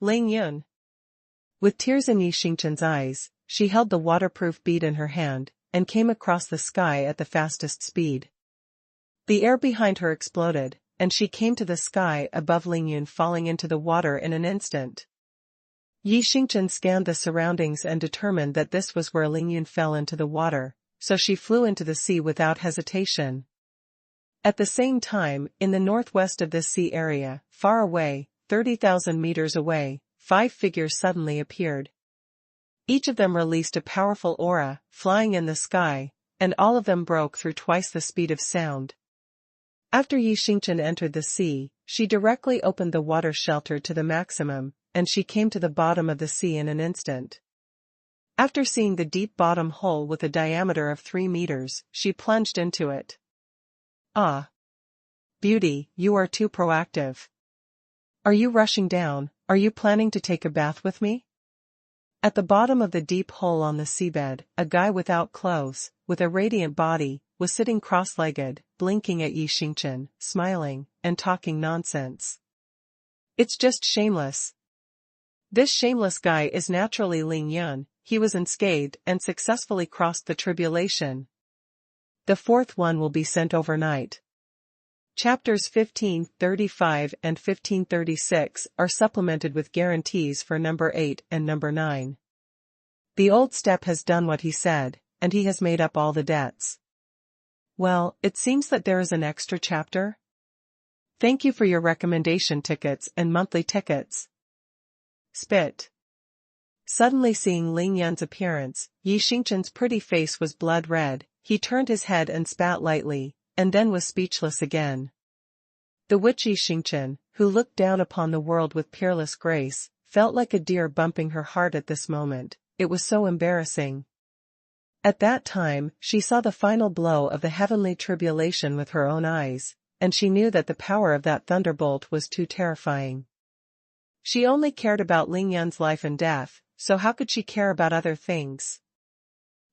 Ling Yun. With tears in Yi Xingchen's eyes, she held the waterproof bead in her hand, and came across the sky at the fastest speed. The air behind her exploded, and she came to the sky above Ling Yun, falling into the water in an instant. Yi Xingchen scanned the surroundings and determined that this was where Ling Yun fell into the water, so she flew into the sea without hesitation. At the same time, in the northwest of this sea area, far away, 30,000 meters away, 5 figures suddenly appeared. Each of them released a powerful aura, flying in the sky, and all of them broke through twice the speed of sound. After Yi Xingchen entered the sea, she directly opened the water shelter to the maximum, and she came to the bottom of the sea in an instant. After seeing the deep bottom hole with a diameter of 3 meters, she plunged into it. Ah! Beauty, you are too proactive. Are you rushing down? Are you planning to take a bath with me? At the bottom of the deep hole on the seabed, a guy without clothes, with a radiant body, was sitting cross-legged, blinking at Yi Xingchen, smiling, and talking nonsense. It's just Shameless. This Shameless guy is naturally Ling Yun. He was unscathed and successfully crossed the tribulation. The 4th one will be sent overnight. Chapters 1535 and 1536 are supplemented with guarantees for number 8 and number 9. The old step has done what he said, and he has made up all the debts. Well, it seems that there is an extra chapter. Thank you for your recommendation tickets and monthly tickets. Spit. Suddenly seeing Ling Yan's appearance, Yi Xingchen's pretty face was blood red. He turned his head and spat lightly, and then was speechless again. The witch Yi Xingchen, who looked down upon the world with peerless grace, felt like a deer bumping her heart at this moment. It was so embarrassing. At that time, she saw the final blow of the heavenly tribulation with her own eyes, and she knew that the power of that thunderbolt was too terrifying. She only cared about Ling Yan's life and death, so how could she care about other things?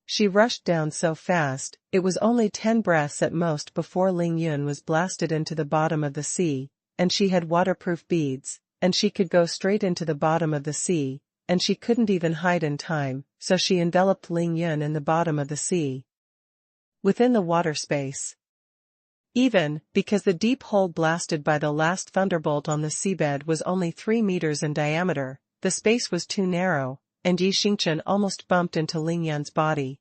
She rushed down so fast, it was only 10 breaths at most before Ling Yun was blasted into the bottom of the sea, and she had waterproof beads, and she could go straight into the bottom of the sea, and she couldn't even hide in time, so she enveloped Ling Yun in the bottom of the sea. Within the water space. Even, because the deep hole blasted by the last thunderbolt on the seabed was only 3 meters in diameter, the space was too narrow, and Yi Xingchen almost bumped into Ling Yan's body.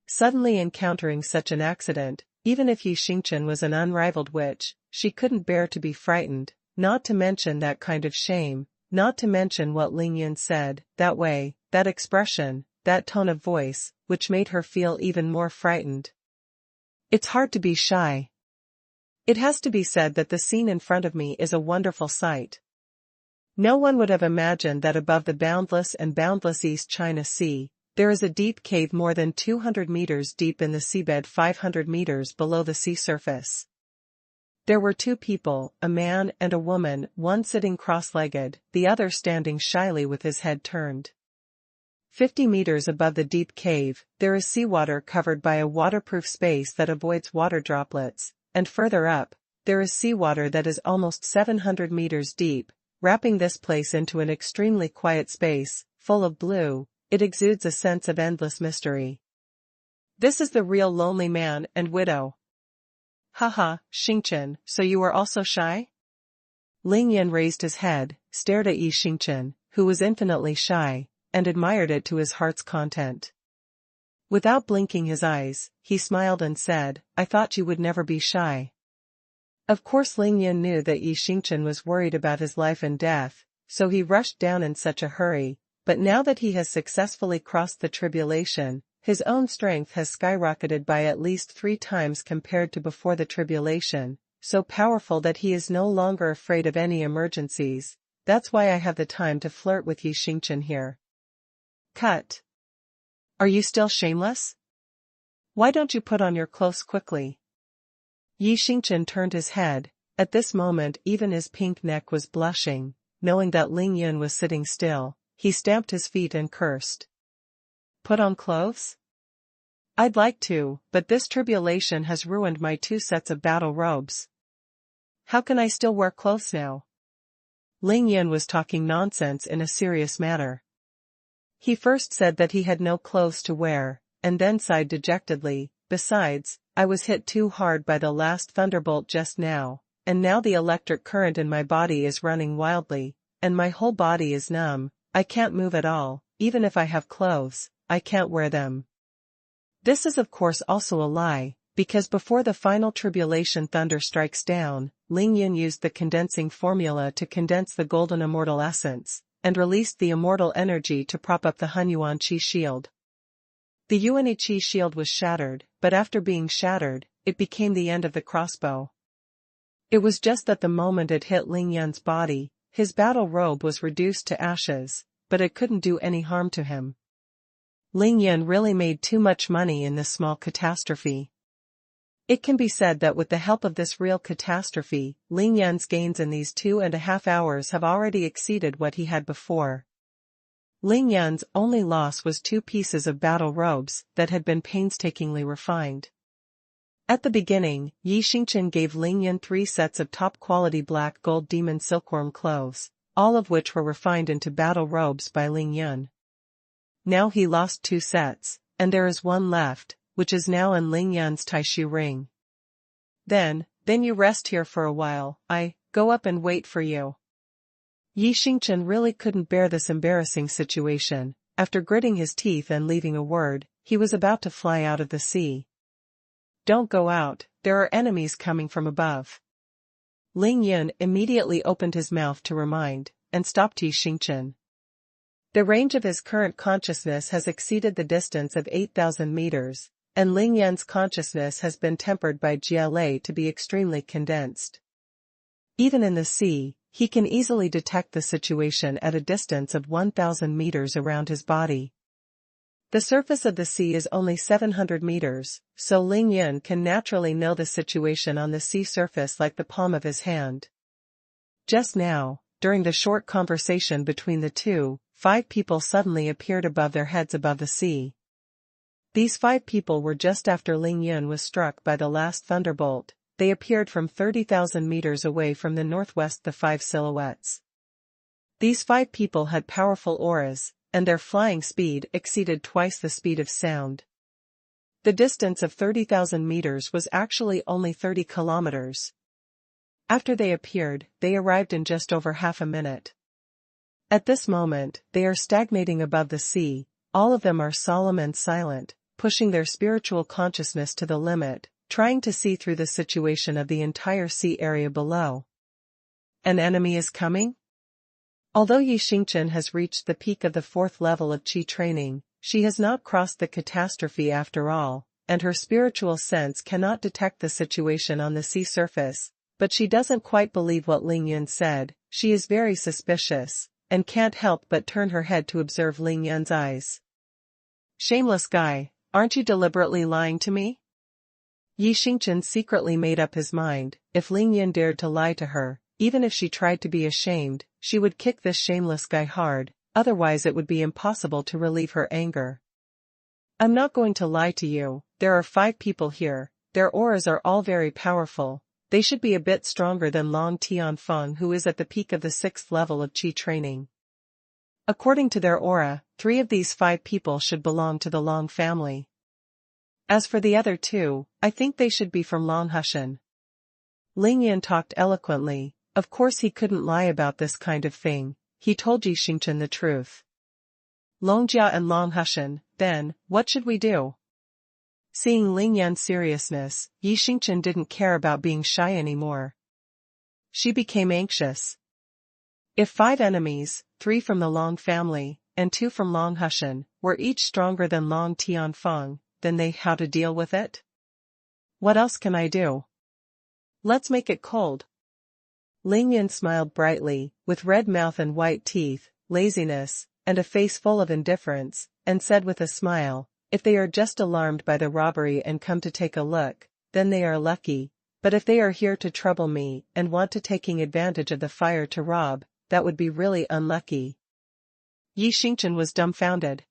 Suddenly encountering such an accident, even if Yi Xingchen was an unrivaled witch, she couldn't bear to be frightened, not to mention that kind of shame, not to mention what Ling Yan said, that way, that expression, that tone of voice, which made her feel even more frightened. It's hard to be shy. It has to be said that the scene in front of me is a wonderful sight. No one would have imagined that above the boundless and boundless East China Sea, there is a deep cave more than 200 meters deep in the seabed 500 meters below the sea surface. There were 2 people, a man and a woman, one sitting cross-legged, the other standing shyly with his head turned. 50 meters above the deep cave, there is seawater covered by a waterproof space that avoids water droplets, and further up, there is seawater that is almost 700 meters deep, wrapping this place into an extremely quiet space, full of blue. It exudes a sense of endless mystery. This is the real lonely man and widow. Haha, Xingchen, so you are also shy? Ling Yan raised his head, stared at Yi Xingchen, who was infinitely shy, and admired it to his heart's content. Without blinking his eyes, he smiled and said, "I thought you would never be shy." Of course Lingyan knew that Yi Xingchen was worried about his life and death, so he rushed down in such a hurry, but now that he has successfully crossed the tribulation, his own strength has skyrocketed by at least 3 times compared to before the tribulation, so powerful that he is no longer afraid of any emergencies. That's why I have the time to flirt with Yi Xingchen here. Cut. Are you still shameless? Why don't you put on your clothes quickly? Yi Xingchen turned his head. At this moment even his pink neck was blushing. Knowing that Ling Yun was sitting still, he stamped his feet and cursed. Put on clothes? I'd like to, but this tribulation has ruined my 2 sets of battle robes. How can I still wear clothes now? Ling Yun was talking nonsense in a serious manner. He first said that he had no clothes to wear, and then sighed dejectedly. Besides, I was hit too hard by the last thunderbolt just now, and now the electric current in my body is running wildly, and my whole body is numb. I can't move at all. Even if I have clothes, I can't wear them. This is of course also a lie, because before the final tribulation thunder strikes down, Ling Yun used the condensing formula to condense the golden immortal essence, and released the immortal energy to prop up the Hunyuan Qi shield. The Yuan Qi shield was shattered, but after being shattered, it became the end of the crossbow. It was just that the moment it hit Ling Yun's body, his battle robe was reduced to ashes, but it couldn't do any harm to him. Ling Yun really made too much money in this small catastrophe. It can be said that with the help of this real catastrophe, Ling Yun's gains in these 2.5 hours have already exceeded what he had before. Ling Yun's only loss was 2 pieces of battle robes that had been painstakingly refined. At the beginning, Yi Xingchen gave Ling Yun 3 sets of top-quality black gold demon silkworm clothes, all of which were refined into battle robes by Ling Yun. Now he lost 2 sets, and there is 1 left, which is now in Ling Yun's Taishu ring. Then you rest here for a while. I go up and wait for you. Yi Xingchen really couldn't bear this embarrassing situation. After gritting his teeth and leaving a word, he was about to fly out of the sea. Don't go out, there are enemies coming from above. Ling Yun immediately opened his mouth to remind, and stopped Yi Xingchen. The range of his current consciousness has exceeded the distance of 8,000 meters, and Ling Yun's consciousness has been tempered by GLA to be extremely condensed. Even in the sea, he can easily detect the situation at a distance of 1,000 meters around his body. The surface of the sea is only 700 meters, so Ling Yun can naturally know the situation on the sea surface like the palm of his hand. Just now, during the short conversation between the two, 5 people suddenly appeared above their heads above the sea. These 5 people were just after Ling Yun was struck by the last thunderbolt. They appeared from 30,000 meters away from the northwest. The 5 silhouettes. These 5 people had powerful auras, and their flying speed exceeded twice the speed of sound. The distance of 30,000 meters was actually only 30 kilometers. After they appeared, they arrived in just over half a minute. At this moment, they are stagnating above the sea. All of them are solemn and silent, pushing their spiritual consciousness to the limit, trying to see through the situation of the entire sea area below. An enemy is coming? Although Yi Xingchen has reached the peak of the 4th level of Qi training, she has not crossed the catastrophe after all, and her spiritual sense cannot detect the situation on the sea surface, but she doesn't quite believe what Ling Yun said. She is very suspicious, and can't help but turn her head to observe Ling Yun's eyes. Shameless guy, aren't you deliberately lying to me? Yi Xingchen secretly made up his mind, if Ling Yun dared to lie to her, even if she tried to be ashamed, she would kick this shameless guy hard, otherwise it would be impossible to relieve her anger. I'm not going to lie to you. There are 5 people here. Their auras are all very powerful. They should be a bit stronger than Long Tianfeng, who is at the peak of the 6th level of Qi training. According to their aura, 3 of these 5 people should belong to the Long family. As for the other 2, I think they should be from Long Hushan. Ling Yun talked eloquently. Of course he couldn't lie about this kind of thing. He told Yi Xingchen the truth. Longjia and Long Hushan, then, what should we do? Seeing Ling Yan's seriousness, Yi Xingchen didn't care about being shy anymore. She became anxious. If 5 enemies, 3 from the Long family, and 2 from Long Hushan, were each stronger than Long Tianfeng, then how to deal with it? What else can I do? Let's make it cold. Ling Yan smiled brightly, with red mouth and white teeth, laziness, and a face full of indifference, and said with a smile, if they are just alarmed by the robbery and come to take a look, then they are lucky, but if they are here to trouble me and want to taking advantage of the fire to rob, that would be really unlucky. Yi Xingchen was dumbfounded.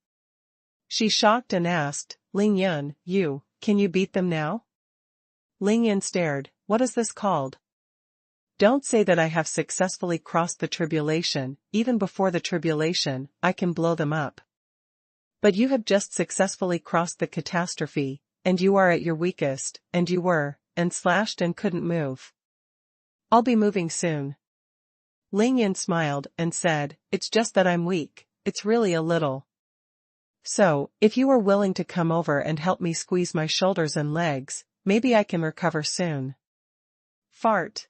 She shocked and asked, Ling Yan, can you beat them now? Ling Yan stared, what is this called? Don't say that I have successfully crossed the tribulation, even before the tribulation, I can blow them up. But you have just successfully crossed the catastrophe, and you are at your weakest, and you were, and slashed and couldn't move. I'll be moving soon. Ling Yan smiled and said, it's just that I'm weak, it's really a little. So, if you are willing to come over and help me squeeze my shoulders and legs, maybe I can recover soon. Fart.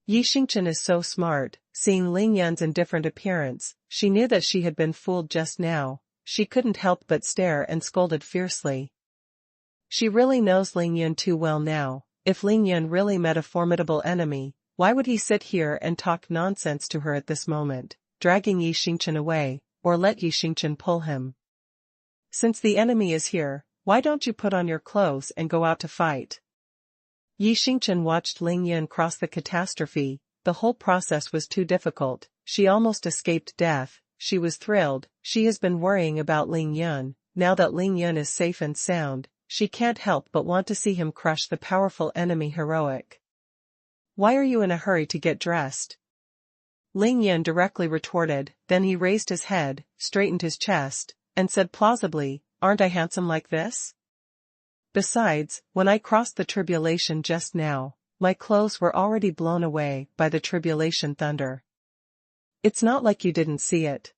Yi Xingchen is so smart, seeing Ling Yan's indifferent appearance, she knew that she had been fooled just now, she couldn't help but stare and scolded fiercely. She really knows Ling Yan too well now, if Ling Yan really met a formidable enemy, why would he sit here and talk nonsense to her at this moment, dragging Yi Xingchen away, or let Yi Xingchen pull him? Since the enemy is here, why don't you put on your clothes and go out to fight? Yi Xingchen watched Ling Yan cross the catastrophe, the whole process was too difficult, she almost escaped death, she was thrilled, she has been worrying about Ling Yan, now that Ling Yan is safe and sound, she can't help but want to see him crush the powerful enemy heroic. Why are you in a hurry to get dressed? Ling Yan directly retorted, then he raised his head, straightened his chest, and said plausibly, aren't I handsome like this? Besides, when I crossed the tribulation just now, my clothes were already blown away by the tribulation thunder. It's not like you didn't see it.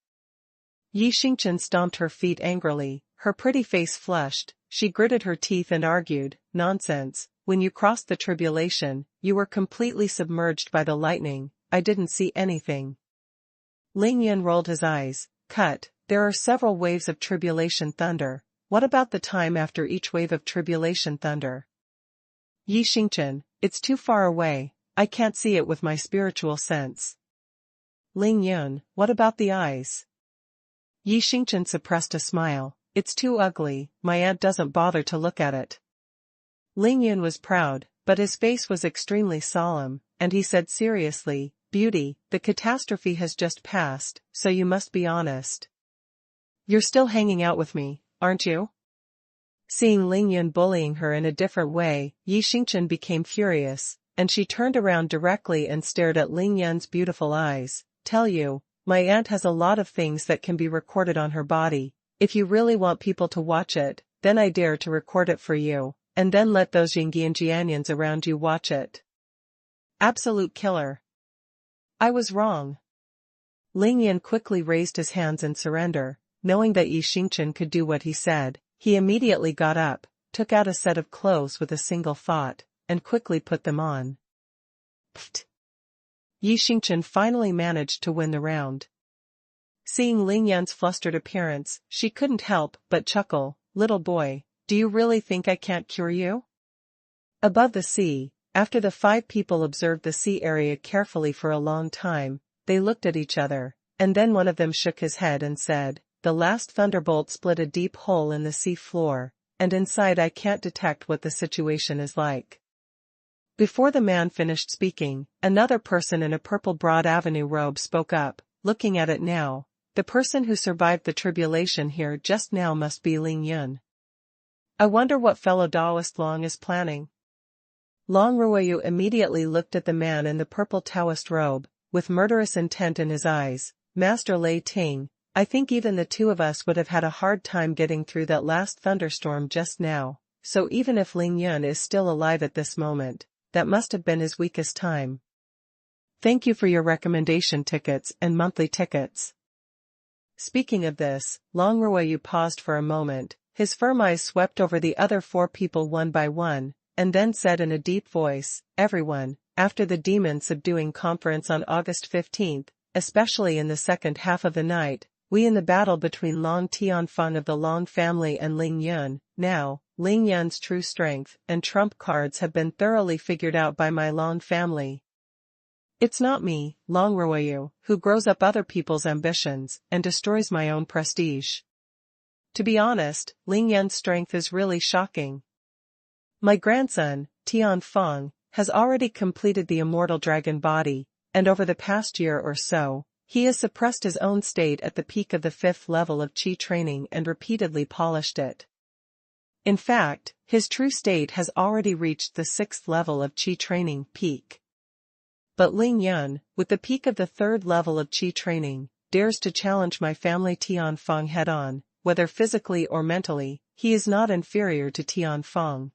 Yi Xingchen stomped her feet angrily, her pretty face flushed, she gritted her teeth and argued, nonsense, when you crossed the tribulation, you were completely submerged by the lightning, I didn't see anything. Ling Yan rolled his eyes, there are several waves of tribulation thunder. What about the time after each wave of tribulation thunder? Yi Xingchen, it's too far away, I can't see it with my spiritual sense. Ling Yan, what about the eyes? Yi Xingchen suppressed a smile, it's too ugly, my aunt doesn't bother to look at it. Ling Yan was proud, but his face was extremely solemn, and he said seriously, Beauty, the catastrophe has just passed, so you must be honest. You're still hanging out with me, aren't you? Seeing Ling Yan bullying her in a different way, Yi Xingchen became furious, and she turned around directly and stared at Ling Yan's beautiful eyes. Tell you, my aunt has a lot of things that can be recorded on her body, if you really want people to watch it, then I dare to record it for you, and then let those Yingyanjianyans around you watch it. Absolute killer. I was wrong. Ling Yan quickly raised his hands in surrender. Knowing that Yi Xingchen could do what he said, he immediately got up, took out a set of clothes with a single thought, and quickly put them on. Pfft! Yi Xingchen finally managed to win the round. Seeing Ling Yan's flustered appearance, she couldn't help but chuckle, little boy, do you really think I can't cure you? Above the sea, after the 5 people observed the sea area carefully for a long time, they looked at each other, and then one of them shook his head and said, the last thunderbolt split a deep hole in the sea floor, and inside I can't detect what the situation is like. Before the man finished speaking, another person in a purple Broad Avenue robe spoke up, looking at it now, the person who survived the tribulation here just now must be Ling Yan. I wonder what fellow Taoist Long is planning. Long Ruoyu immediately looked at the man in the purple Taoist robe, with murderous intent in his eyes. Master Lei Ting, I think even the 2 of us would have had a hard time getting through that last thunderstorm just now, so even if Ling Yan is still alive at this moment, that must have been his weakest time. Thank you for your recommendation tickets and monthly tickets. Speaking of this, Long Ruoyu paused for a moment, his firm eyes swept over the other 4 people one by one, and then said in a deep voice, "Everyone, after the demon subduing conference on August 15th, especially in the second half of the night, we in the battle between Long Tianfeng of the Long family and Ling Yun, now, Ling Yun's true strength and trump cards have been thoroughly figured out by my Long family. It's not me, Long Ruoyu, who grows up other people's ambitions and destroys my own prestige. To be honest, Ling Yun's strength is really shocking. My grandson, Tianfeng, has already completed the immortal dragon body, and over the past year or so, he has suppressed his own state at the peak of the 5th level of qi training and repeatedly polished it. In fact, his true state has already reached the 6th level of qi training peak. But Ling Yun, with the peak of the 3rd level of qi training, dares to challenge my family Tianfeng head-on, whether physically or mentally, he is not inferior to Tianfeng.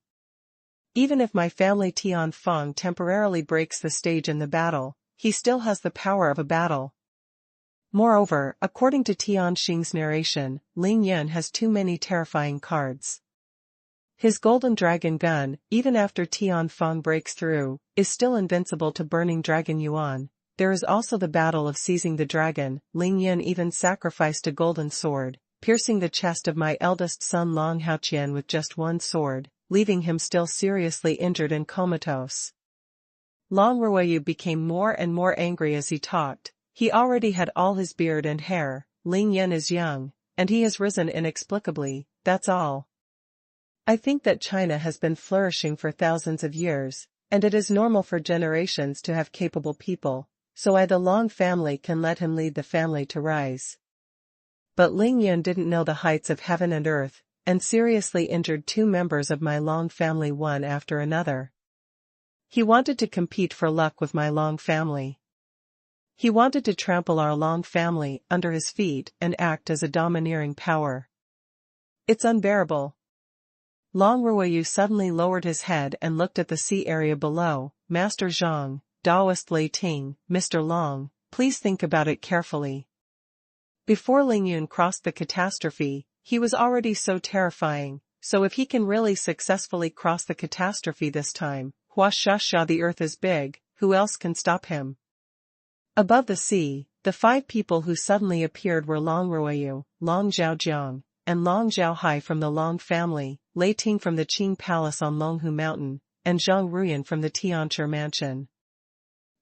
Even if my family Tianfeng temporarily breaks the stage in the battle, he still has the power of a battle. Moreover, according to Tianxing's narration, Ling Yun has too many terrifying cards. His golden dragon gun, even after Tianfeng breaks through, is still invincible to burning dragon yuan. There is also the battle of seizing the dragon. Ling Yun even sacrificed a golden sword, piercing the chest of my eldest son Long Haoqian with just one sword, leaving him still seriously injured and comatose. Long Ruoyu became more and more angry as he talked. He already had all his beard and hair. Ling Yun is young, and he has risen inexplicably, that's all. I think that China has been flourishing for thousands of years, and it is normal for generations to have capable people, so the Long family can let him lead the family to rise. But Ling Yun didn't know the heights of heaven and earth, and seriously injured 2 members of my Long family one after another. He wanted to compete for luck with my Long family. He wanted to trample our Long family under his feet and act as a domineering power. It's unbearable. Long Ruoyu suddenly lowered his head and looked at the sea area below. Master Zheng, Taoist Lei Ting, Mr. Long, please think about it carefully. Before Ling Yun crossed the catastrophe, he was already so terrifying, so if he can really successfully cross the catastrophe this time, Hua Sha Sha, the earth is big, who else can stop him? Above the sea, the 5 people who suddenly appeared were Long Ruoyu, Long Zhaojiang, and Long Zhaohai from the Long family, Lei Ting from the Qing Palace on Longhu Mountain, and Zhang Ruyan from the Tianchi Mansion.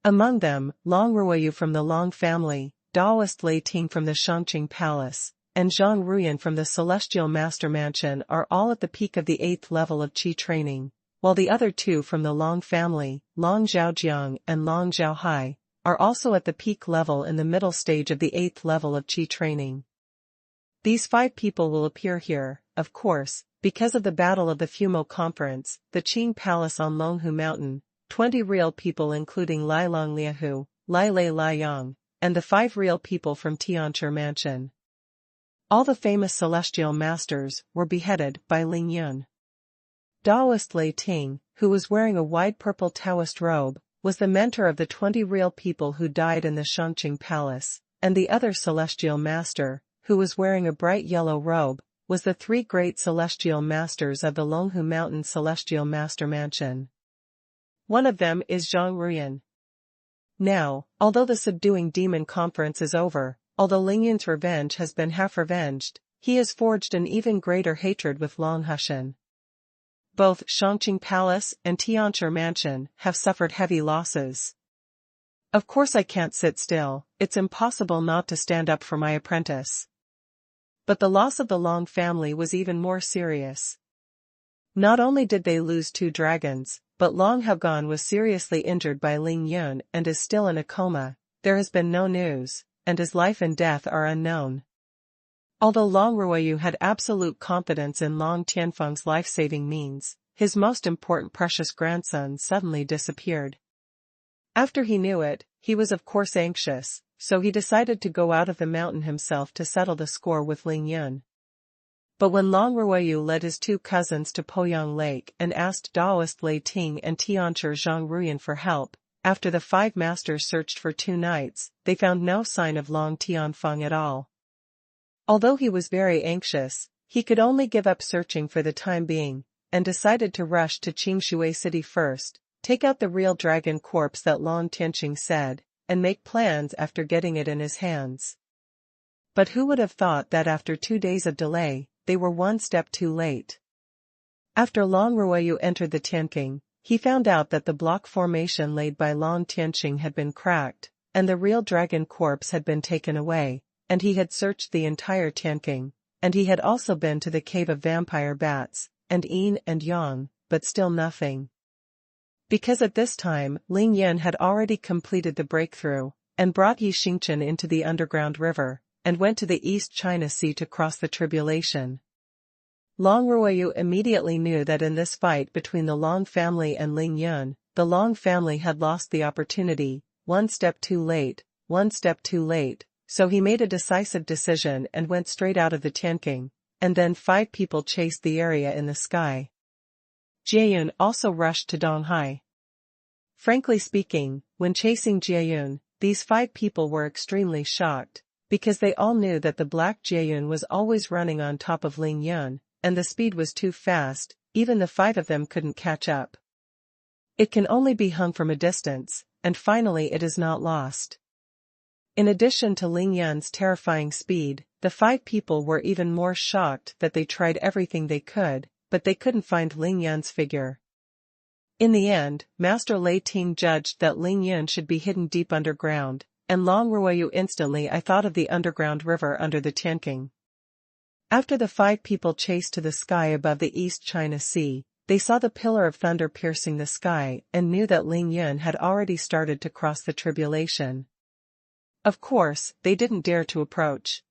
Among them, Long Ruoyu from the Long family, Taoist Lei Ting from the Shangqing Palace, and Zhang Ruyan from the Celestial Master Mansion are all at the peak of the 8th level of qi training, while the other 2 from the Long family, Long Zhaojiang and Long Zhaohai, are also at the peak level in the middle stage of the 8th level of qi training. These 5 people will appear here, of course, because of the Battle of the Fumo Conference, the Qing Palace on Longhu Mountain, 20 real people including Lai Long Liahu, Lai Lei Lai Yang, and the 5 real people from Tianchi Mansion. All the famous celestial masters were beheaded by Ling Yun. Taoist Lei Ting, who was wearing a wide purple Taoist robe, was the mentor of the 20 real people who died in the Shangqing Palace, and the other celestial master, who was wearing a bright yellow robe, was the 3 great celestial masters of the Longhu Mountain Celestial Master Mansion. One of them is Zhang Ruyan. Now, although the subduing demon conference is over, although Ling Yun's revenge has been half revenged, he has forged an even greater hatred with Long Hushan. Both Shangqing Palace and Tianchi Mansion have suffered heavy losses. Of course I can't sit still, it's impossible not to stand up for my apprentice. But the loss of the Long family was even more serious. Not only did they lose 2 dragons, but Long Haogan was seriously injured by Ling Yun and is still in a coma. There has been no news, and his life and death are unknown. Although Long Ruoyu had absolute confidence in Long Tianfeng's life-saving means, his most important precious grandson suddenly disappeared. After he knew it, he was of course anxious, so he decided to go out of the mountain himself to settle the score with Ling Yun. But when Long Ruoyu led his 2 cousins to Poyang Lake and asked Taoist Lei Ting and Tianchi Zhang Ruyan for help, after the 5 masters searched for 2 nights, they found no sign of Long Tianfeng at all. Although he was very anxious, he could only give up searching for the time being, and decided to rush to Qingshui City first, take out the real dragon corpse that Lan Tianqing said, and make plans after getting it in his hands. But who would have thought that after 2 days of delay, they were one step too late. After Long Ruoyu entered the Tianqing, he found out that the block formation laid by Lan Tianqing had been cracked, and the real dragon corpse had been taken away, and he had searched the entire Tianqing, and he had also been to the cave of vampire bats, and yin and yang, but still nothing. Because at this time Ling Yan had already completed the breakthrough, and brought Yi Xingchen into the underground river, and went to the East China Sea to cross the tribulation. Long Ruoyu immediately knew that in this fight between the Long family and Ling Yan, the Long family had lost the opportunity, one step too late, so he made a decisive decision and went straight out of the Tianqing, and then 5 people chased the area in the sky. Jiayun also rushed to Donghai. Frankly speaking, when chasing Jiayun, these 5 people were extremely shocked, because they all knew that the black Jiayun was always running on top of Ling Yan, and the speed was too fast, even the 5 of them couldn't catch up. It can only be hung from a distance, and finally it is not lost. In addition to Ling Yan's terrifying speed, the 5 people were even more shocked that they tried everything they could, but they couldn't find Ling Yan's figure. In the end, Master Lei Ting judged that Ling Yan should be hidden deep underground, and Long Ruoyu instantly thought of the underground river under the Tianqing. After the 5 people chased to the sky above the East China Sea, they saw the pillar of thunder piercing the sky and knew that Ling Yan had already started to cross the tribulation. Of course, they didn't dare to approach.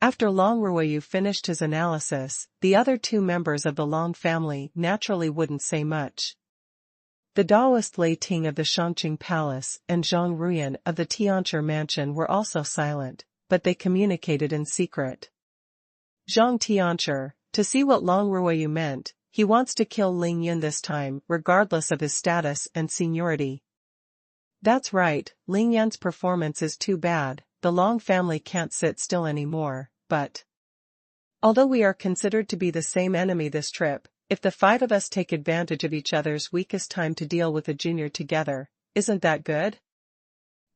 After Long Ruoyu finished his analysis, the other 2 members of the Long family naturally wouldn't say much. The Taoist Lei Ting of the Shangqing Palace and Zhang Ruyan of the Tianchi Mansion were also silent, but they communicated in secret. Zhang Tianchi, to see what Long Ruoyu meant, he wants to kill Ling Yan this time, regardless of his status and seniority. That's right, Ling Yan's performance is too bad, the Long family can't sit still anymore, but although we are considered to be the same enemy this trip, if the 5 of us take advantage of each other's weakest time to deal with a junior together, isn't that good?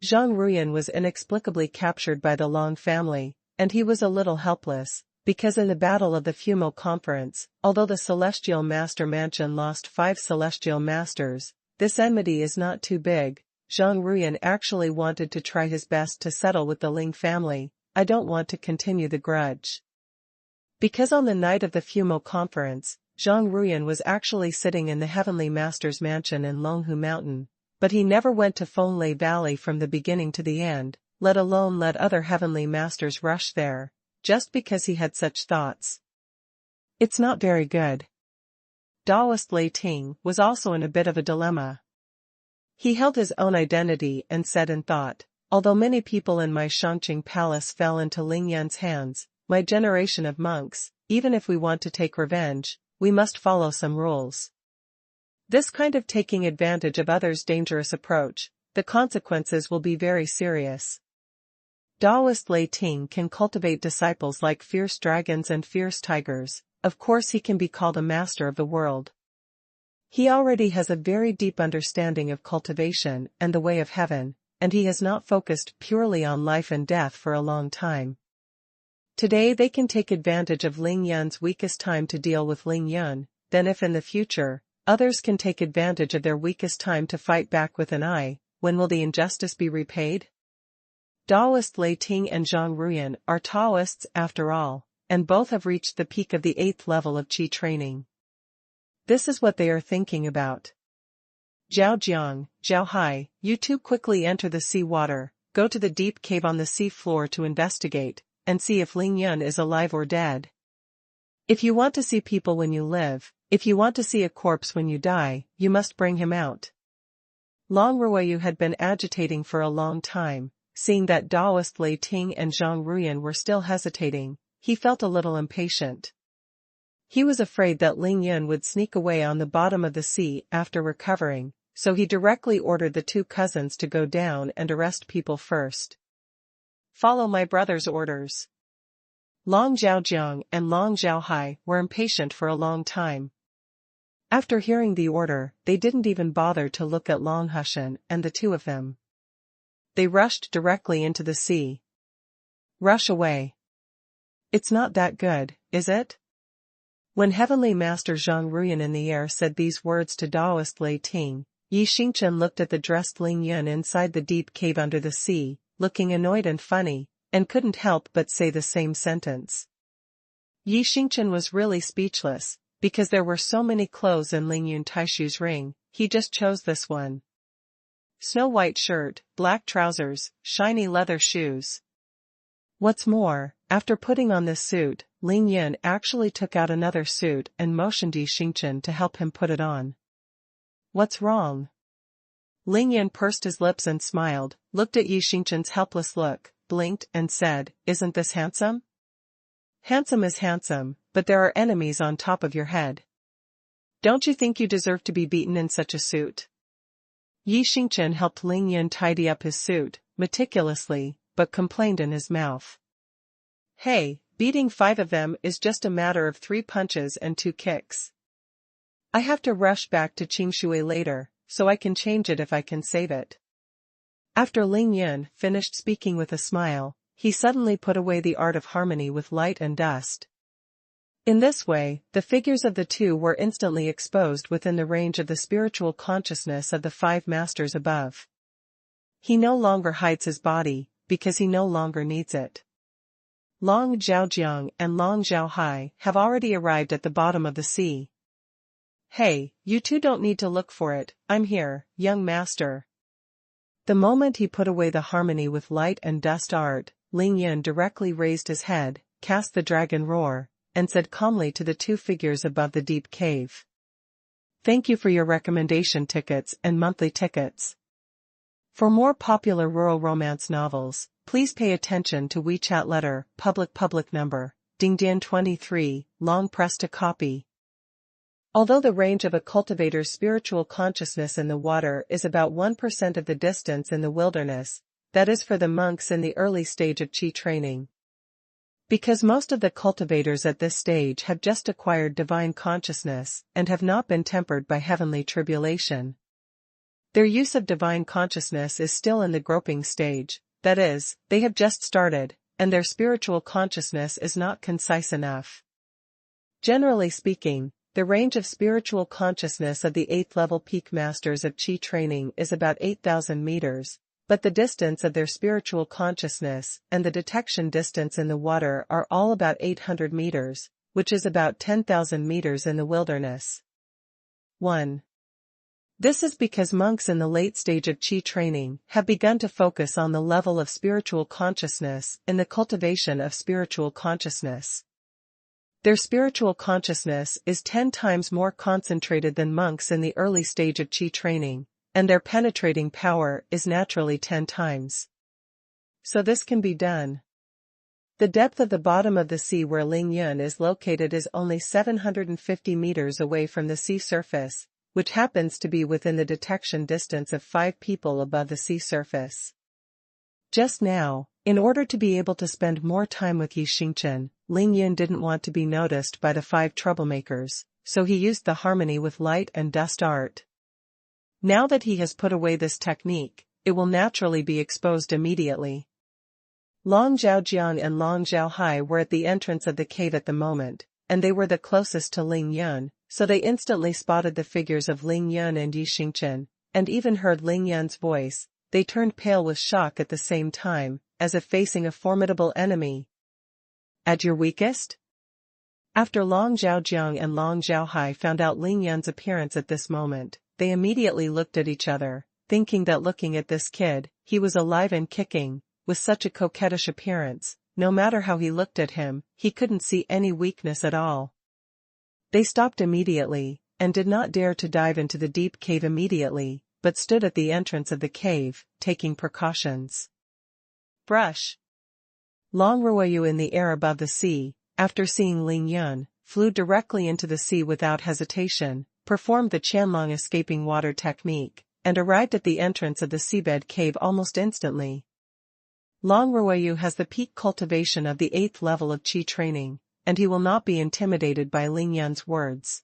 Zhang Ruyan was inexplicably captured by the Long family, and he was a little helpless, because in the Battle of the Fumo Conference, although the Celestial Master Mansion lost 5 Celestial Masters, this enmity is not too big. Zhang Ruyan actually wanted to try his best to settle with the Ling family. I don't want to continue the grudge. Because on the night of the Fumo Conference, Zhang Ruyan was actually sitting in the Heavenly Master's mansion in Longhu Mountain, but he never went to Fenglei Valley from the beginning to the end, let alone let other Heavenly Masters rush there, just because he had such thoughts. It's not very good. Taoist Lei Ting was also in a bit of a dilemma. He held his own identity and said in thought, although many people in my Shangqing Palace fell into Ling Yan's hands, my generation of monks, even if we want to take revenge, we must follow some rules. This kind of taking advantage of others' dangerous approach, the consequences will be very serious. Taoist Lei Ting can cultivate disciples like fierce dragons and fierce tigers, of course he can be called a master of the world. He already has a very deep understanding of cultivation and the way of heaven, and he has not focused purely on life and death for a long time. Today they can take advantage of Ling Yan's weakest time to deal with Ling Yan, then if in the future, others can take advantage of their weakest time to fight back with an eye, when will the injustice be repaid? Taoist Lei Ting and Zhang Ruyan are Taoists after all, and both have reached the peak of the 8th level of Qi training. This is what they are thinking about. Zhao Jiang, Zhao Hai, you 2 quickly enter the sea water, go to the deep cave on the sea floor to investigate, and see if Ling Yan is alive or dead. If you want to see people when you live, if you want to see a corpse when you die, you must bring him out. Long Ruoyu had been agitating for a long time, seeing that Taoist Lei Ting and Zhang Ruyan were still hesitating, he felt a little impatient. He was afraid that Ling Yan would sneak away on the bottom of the sea after recovering, so he directly ordered the 2 cousins to go down and arrest people first. Follow my brother's orders. Long Zhaojiang and Long Zhaohai were impatient for a long time. After hearing the order, they didn't even bother to look at Long Hushan and the two of them. They rushed directly into the sea. Rush away. It's not that good, is it? When Heavenly Master Zheng Ruyan in the air said these words to Taoist Lei Ting, Yi Xingchen looked at the dressed Ling Yun inside the deep cave under the sea, looking annoyed and funny, and couldn't help but say the same sentence. Yi Xingchen was really speechless, because there were so many clothes in Ling Yun Taishu's ring, he just chose this one. Snow-white shirt, black trousers, shiny leather shoes. What's more, after putting on this suit, Ling Yun actually took out another suit and motioned Yi Xingchen to help him put it on. What's wrong? Ling Yun pursed his lips and smiled, looked at Yi Xingchen's helpless look, blinked and said, "Isn't this handsome?" "Handsome is handsome, but there are enemies on top of your head. Don't you think you deserve to be beaten in such a suit?" Yi Xingchen helped Ling Yun tidy up his suit, meticulously, but complained in his mouth. "Hey, beating 5 of them is just a matter of 3 punches and 2 kicks. I have to rush back to Qingshui later, so I can change it if I can save it." After Ling Yun finished speaking with a smile, he suddenly put away the art of harmony with light and dust. In this way, the figures of the two were instantly exposed within the range of the spiritual consciousness of the 5 masters above. He no longer hides his body, because he no longer needs it. Long Zhaojiang and Long Zhaohai have already arrived at the bottom of the sea. "Hey, you two don't need to look for it, I'm here, young master." The moment he put away the harmony with light and dust art, Ling Yun directly raised his head, cast the dragon roar, and said calmly to the 2 figures above the deep cave. "Thank you for your recommendation tickets and monthly tickets. For more popular rural romance novels, please pay attention to WeChat letter, public number, Dingdian 23, long press to copy." Although the range of a cultivator's spiritual consciousness in the water is about 1% of the distance in the wilderness, that is for the monks in the early stage of Qi training. Because most of the cultivators at this stage have just acquired divine consciousness and have not been tempered by heavenly tribulation. Their use of divine consciousness is still in the groping stage, that is, they have just started, and their spiritual consciousness is not concise enough. Generally speaking, the range of spiritual consciousness of the 8th level peak masters of Qi training is about 8,000 meters, but the distance of their spiritual consciousness and the detection distance in the water are all about 800 meters, which is about 10,000 meters in the wilderness. 1. This is because monks in the late stage of Qi training have begun to focus on the level of spiritual consciousness in the cultivation of spiritual consciousness. Their spiritual consciousness is 10 times more concentrated than monks in the early stage of Qi training, and their penetrating power is naturally 10 times. So this can be done. The depth of the bottom of the sea where Ling Yun is located is only 750 meters away from the sea surface, which happens to be within the detection distance of 5 people above the sea surface. Just now, in order to be able to spend more time with Yi Xingchen, Ling Yun didn't want to be noticed by the 5 troublemakers, so he used the harmony with light and dust art. Now that he has put away this technique, it will naturally be exposed immediately. Long Zhaojiang and Long Zhaohai were at the entrance of the cave at the moment, and they were the closest to Ling Yun, so they instantly spotted the figures of Ling Yun and Yi Xingchen, and even heard Ling Yun's voice. They turned pale with shock at the same time, as if facing a formidable enemy. "At your weakest?" After Long Zhaojiang and Long Zhaohai found out Ling Yun's appearance at this moment, they immediately looked at each other, thinking that looking at this kid, he was alive and kicking, with such a coquettish appearance, no matter how he looked at him, he couldn't see any weakness at all. They stopped immediately, and did not dare to dive into the deep cave immediately, but stood at the entrance of the cave, taking precautions. Brush. Long Ruoyu in the air above the sea, after seeing Ling Yun, flew directly into the sea without hesitation, performed the Qianlong escaping water technique, and arrived at the entrance of the seabed cave almost instantly. Long Ruoyu has the peak cultivation of the 8th level of Qi training, and he will not be intimidated by Ling Yun's words.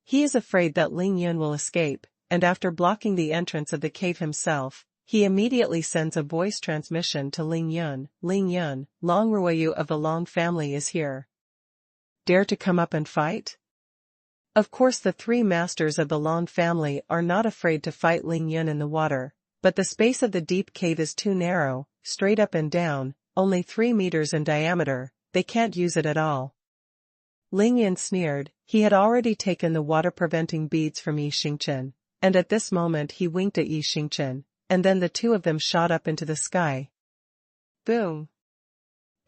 He is afraid that Ling Yun will escape, and after blocking the entrance of the cave himself, he immediately sends a voice transmission to Ling Yun. Ling Yun, Long Ruoyu of the Long family is here. Dare to come up and fight? Of course the 3 masters of the Long family are not afraid to fight Ling Yun in the water, but the space of the deep cave is too narrow, straight up and down, only 3 meters in diameter, they can't use it at all. Ling Yun sneered. He had already taken the water-preventing beads from Yi Xingchen, and at this moment he winked at Yi Xingchen, and then the 2 of them shot up into the sky. Boom!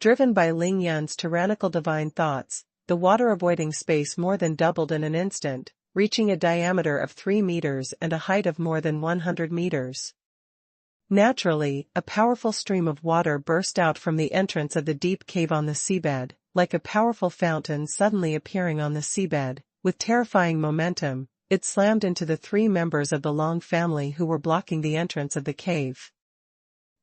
Driven by Ling Yun's tyrannical divine thoughts, the water-avoiding space more than doubled in an instant, reaching a diameter of 3 meters and a height of more than 100 meters. Naturally, a powerful stream of water burst out from the entrance of the deep cave on the seabed, like a powerful fountain suddenly appearing on the seabed. With terrifying momentum, it slammed into the 3 members of the Long family who were blocking the entrance of the cave.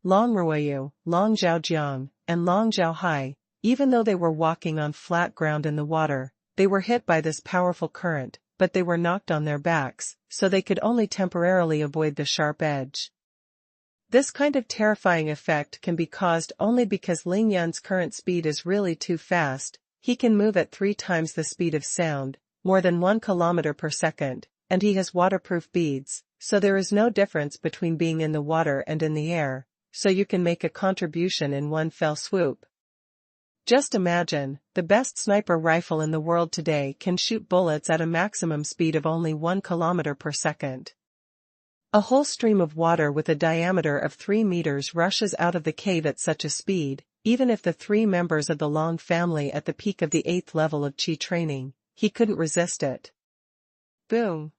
Long Ruoyu, Long Zhaojiang, and Long Zhaohai, even though they were walking on flat ground in the water, they were hit by this powerful current, but they were knocked on their backs, so they could only temporarily avoid the sharp edge. This kind of terrifying effect can be caused only because Ling Yun's current speed is really too fast. He can move at 3 times the speed of sound, more than 1 kilometer per second, and he has waterproof beads, so there is no difference between being in the water and in the air, so you can make a contribution in one fell swoop. Just imagine, the best sniper rifle in the world today can shoot bullets at a maximum speed of only 1 kilometer per second. A whole stream of water with a diameter of 3 meters rushes out of the cave at such a speed, even if the 3 members of the Long family at the peak of the 8th level of Qi training, he couldn't resist it. Boom!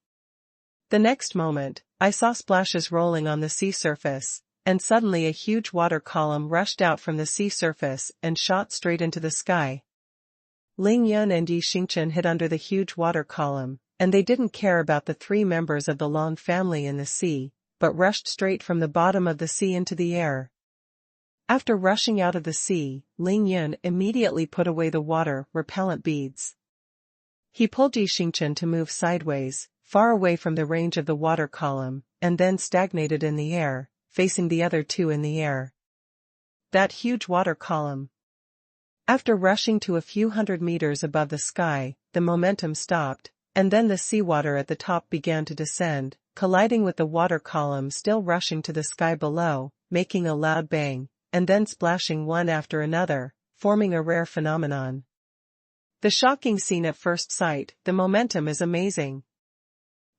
The next moment, I saw splashes rolling on the sea surface, and suddenly a huge water column rushed out from the sea surface and shot straight into the sky. Ling Yun and Yi Xingchen hid under the huge water column, and they didn't care about the 3 members of the Long family in the sea, but rushed straight from the bottom of the sea into the air. After rushing out of the sea, Ling Yun immediately put away the water repellent beads. He pulled Yi Xingchen to move sideways, far away from the range of the water column, and then stagnated in the air, facing the other 2 in the air. That huge water column. After rushing to a few hundred meters above the sky, the momentum stopped, and then the seawater at the top began to descend, colliding with the water column still rushing to the sky below, making a loud bang, and then splashing one after another, forming a rare phenomenon. The shocking scene at first sight, the momentum is amazing.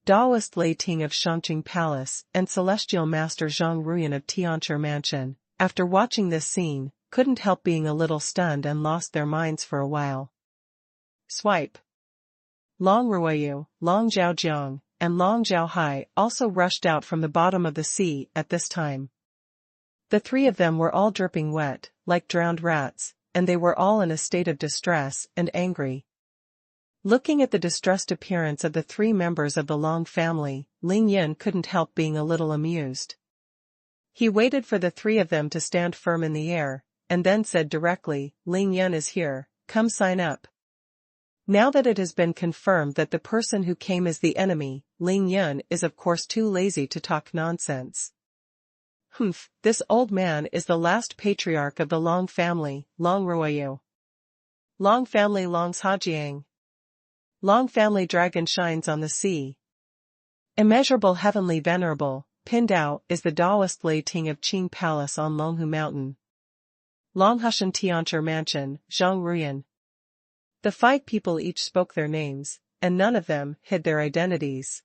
Daoist Lei Ting of Shangqing Palace and Celestial Master Zhang Ruyan of Tianchi Mansion, after watching this scene, couldn't help being a little stunned and lost their minds for a while. Swipe. Long Ruoyu, Long Zhaojiang, and Long Zhaohai also rushed out from the bottom of the sea at this time. The 3 of them were all dripping wet, like drowned rats, and they were all in a state of distress and angry. Looking at the distressed appearance of the 3 members of the Long family, Ling Yun couldn't help being a little amused. He waited for the 3 of them to stand firm in the air, and then said directly, "Ling Yun is here, come sign up." Now that it has been confirmed that the person who came is the enemy, Ling Yun is of course too lazy to talk nonsense. Humph, this old man is the last patriarch of the Long family, Long Ruoyu. Long family Long Zhaojiang. Long family dragon shines on the sea. Immeasurable heavenly venerable, Pindao is the Daoist Lei Ting of Qing Palace on Longhu Mountain. Long Hushan Tianchi Mansion, Zhang Ruyan. The 5 people each spoke their names, and none of them hid their identities.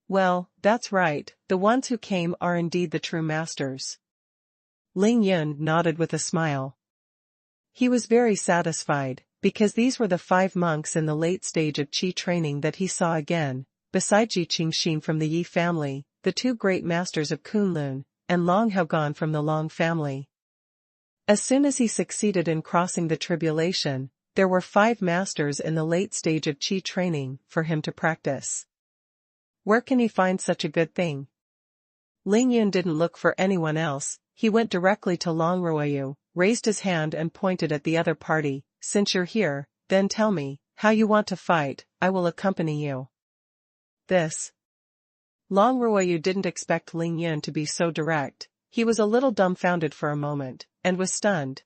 Well, that's right, the ones who came are indeed the true masters. Ling Yun nodded with a smile. He was very satisfied, because these were the 5 monks in the late stage of Qi training that he saw again, besides Yi Qingxin from the Yi family, the 2 great masters of Kunlun, and Long Haogan from the Long family. As soon as he succeeded in crossing the tribulation, there were 5 masters in the late stage of Qi training for him to practice. Where can he find such a good thing? Ling Yun didn't look for anyone else, he went directly to Long Ruoyu, raised his hand and pointed at the other party. Since you're here, then tell me how you want to fight. I will accompany you. This. Long Ruoyu didn't expect Ling Yun to be so direct. He was a little dumbfounded for a moment, and was stunned.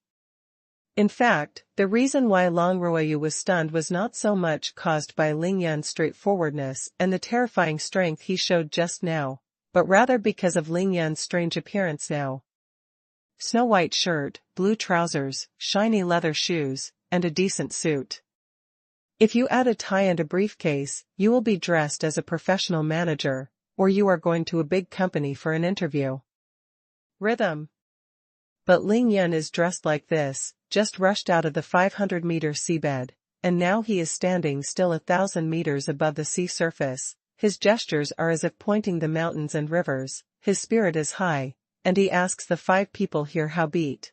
In fact, the reason why Long Ruoyu was stunned was not so much caused by Ling Yun's straightforwardness and the terrifying strength he showed just now, but rather because of Ling Yun's strange appearance now. Snow-white shirt, blue trousers, shiny leather shoes, and a decent suit. If you add a tie and a briefcase, you will be dressed as a professional manager, or you are going to a big company for an interview. Rhythm. But Ling Yun is dressed like this, just rushed out of the 500-meter seabed, and now he is standing still 1,000 meters above the sea surface. His gestures are as if pointing the mountains and rivers, his spirit is high, and he asks the 5 people here how beat.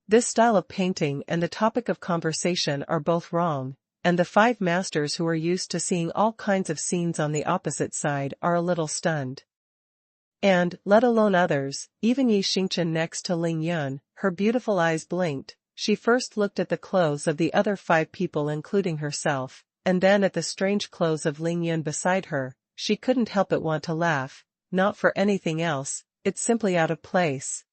This style of painting and the topic of conversation are both wrong, and the 5 masters who are used to seeing all kinds of scenes on the opposite side are a little stunned. And, let alone others, even Yi Xingchen next to Ling Yun, her beautiful eyes blinked. She first looked at the clothes of the other 5 people including herself, and then at the strange clothes of Ling Yun beside her. She couldn't help but want to laugh, not for anything else, it's simply out of place.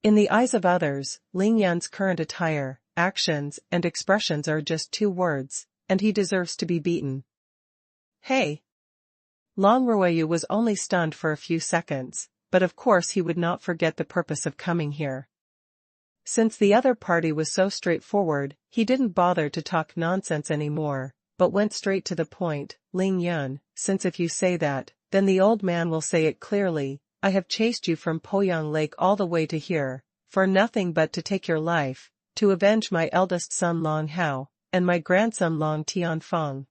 In the eyes of others, Ling Yun's current attire, actions, and expressions are just 2 words, and he deserves to be beaten. Hey! Long Ruoyu was only stunned for a few seconds, but of course he would not forget the purpose of coming here. Since the other party was so straightforward, he didn't bother to talk nonsense anymore, but went straight to the point. Ling Yun, since if you say that, then the old man will say it clearly. I have chased you from Poyang Lake all the way to here, for nothing but to take your life, to avenge my eldest son Long Hao, and my grandson Long Tianfeng.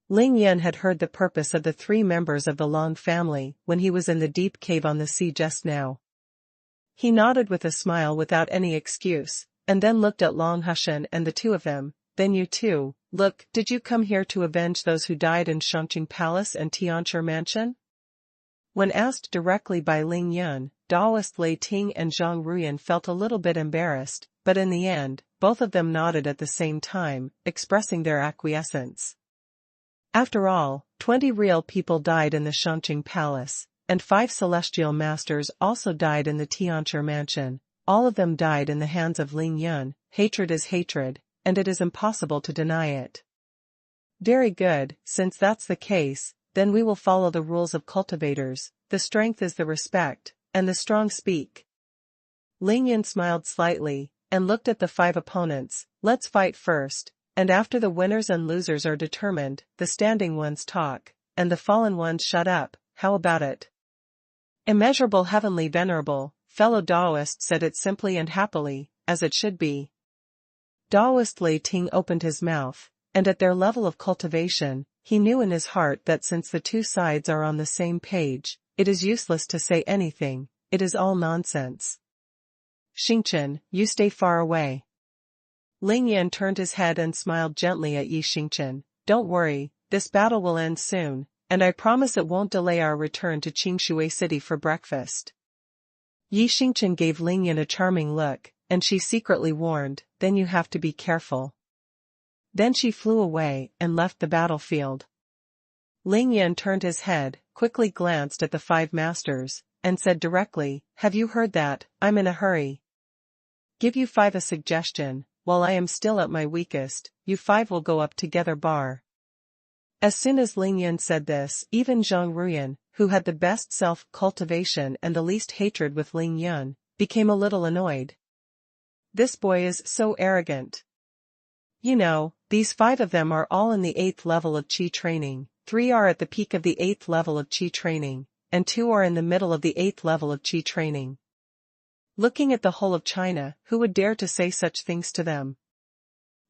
Ling Yun had heard the purpose of the 3 members of the Long family when he was in the deep cave on the sea just now. He nodded with a smile without any excuse, and then looked at Long Hushan and the 2 of them. Then you too, look, did you come here to avenge those who died in Shangqing Palace and Tianchi Mansion? When asked directly by Ling Yun, Daoist Lei Ting and Zhang Ruyan felt a little bit embarrassed, but in the end, both of them nodded at the same time, expressing their acquiescence. After all, 20 real people died in the Shangqing Palace, and 5 celestial masters also died in the Tianchi Mansion. All of them died in the hands of Ling Yun. Hatred is hatred, and it is impossible to deny it. Very good, since that's the case, then we will follow the rules of cultivators. The strength is the respect, and the strong speak. Ling Yun smiled slightly, and looked at the 5 opponents. Let's fight first, and after the winners and losers are determined, the standing ones talk, and the fallen ones shut up. How about it? Immeasurable heavenly venerable, fellow Daoist said it simply and happily, as it should be. Daoist Lei Ting opened his mouth, and at their level of cultivation, he knew in his heart that since the 2 sides are on the same page, it is useless to say anything, it is all nonsense. Xingchen, you stay far away. Ling Yan turned his head and smiled gently at Yi Xingchen. Don't worry, this battle will end soon, and I promise it won't delay our return to Qingshui City for breakfast. Yi Xingchen gave Ling Yan a charming look, and she secretly warned, then you have to be careful. Then she flew away and left the battlefield. Ling Yan turned his head, quickly glanced at the 5 masters, and said directly, have you heard that? I'm in a hurry. Give you 5 a suggestion, while I am still at my weakest, you 5 will go up together bar. As soon as Ling Yan said this, even Zhang Ruyan, who had the best self-cultivation and the least hatred with Ling Yun, became a little annoyed. This boy is so arrogant. You know, these 5 of them are all in the 8th level of Qi training, 3 are at the peak of the 8th level of Qi training, and 2 are in the middle of the 8th level of Qi training. Looking at the whole of China, who would dare to say such things to them?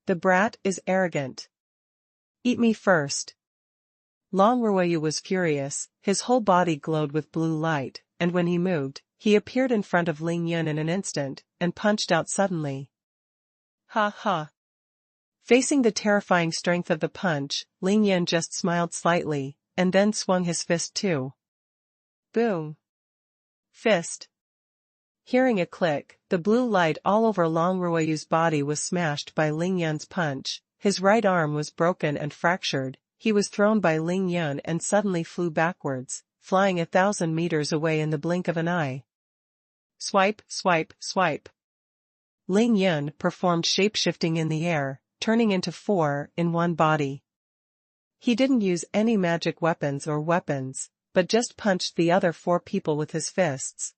The brat is arrogant. Eat me first. Long Ruoyu was furious, his whole body glowed with blue light, and when he moved, he appeared in front of Ling Yun in an instant, and punched out suddenly. Ha ha. Facing the terrifying strength of the punch, Ling Yun just smiled slightly, and then swung his fist too. Boom. Fist. Hearing a click, the blue light all over Long Ruoyu's body was smashed by Ling Yun's punch. His right arm was broken and fractured. He was thrown by Ling Yun and suddenly flew backwards, flying 1,000 meters away in the blink of an eye. Swipe, swipe, swipe. Ling Yun performed shapeshifting in the air, turning into 4 in one body. He didn't use any magic weapons, but just punched the other 4 people with his fists.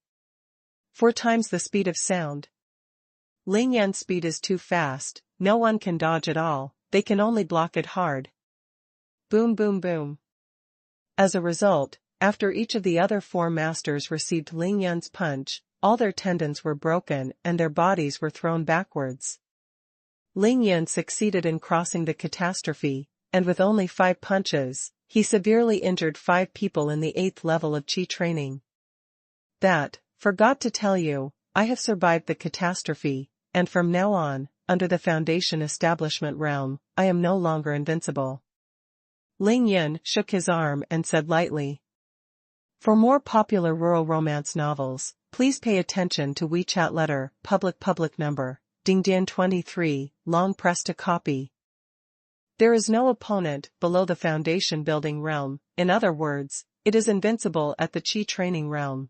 4 times the speed of sound. Ling Yun's speed is too fast, no one can dodge at all, they can only block it hard. Boom boom boom. As a result, after each of the other 4 masters received Ling Yun's punch, all their tendons were broken and their bodies were thrown backwards. Ling Yun succeeded in crossing the catastrophe, and with only 5 punches, he severely injured 5 people in the 8th level of Qi training. Forgot to tell you, I have survived the catastrophe, and from now on, under the Foundation establishment realm, I am no longer invincible. Ling Yun shook his arm and said lightly. For more popular rural romance novels, please pay attention to WeChat letter, public number, Dingdian 23, long press to copy. There is no opponent below the Foundation building realm, in other words, it is invincible at the Qi training realm.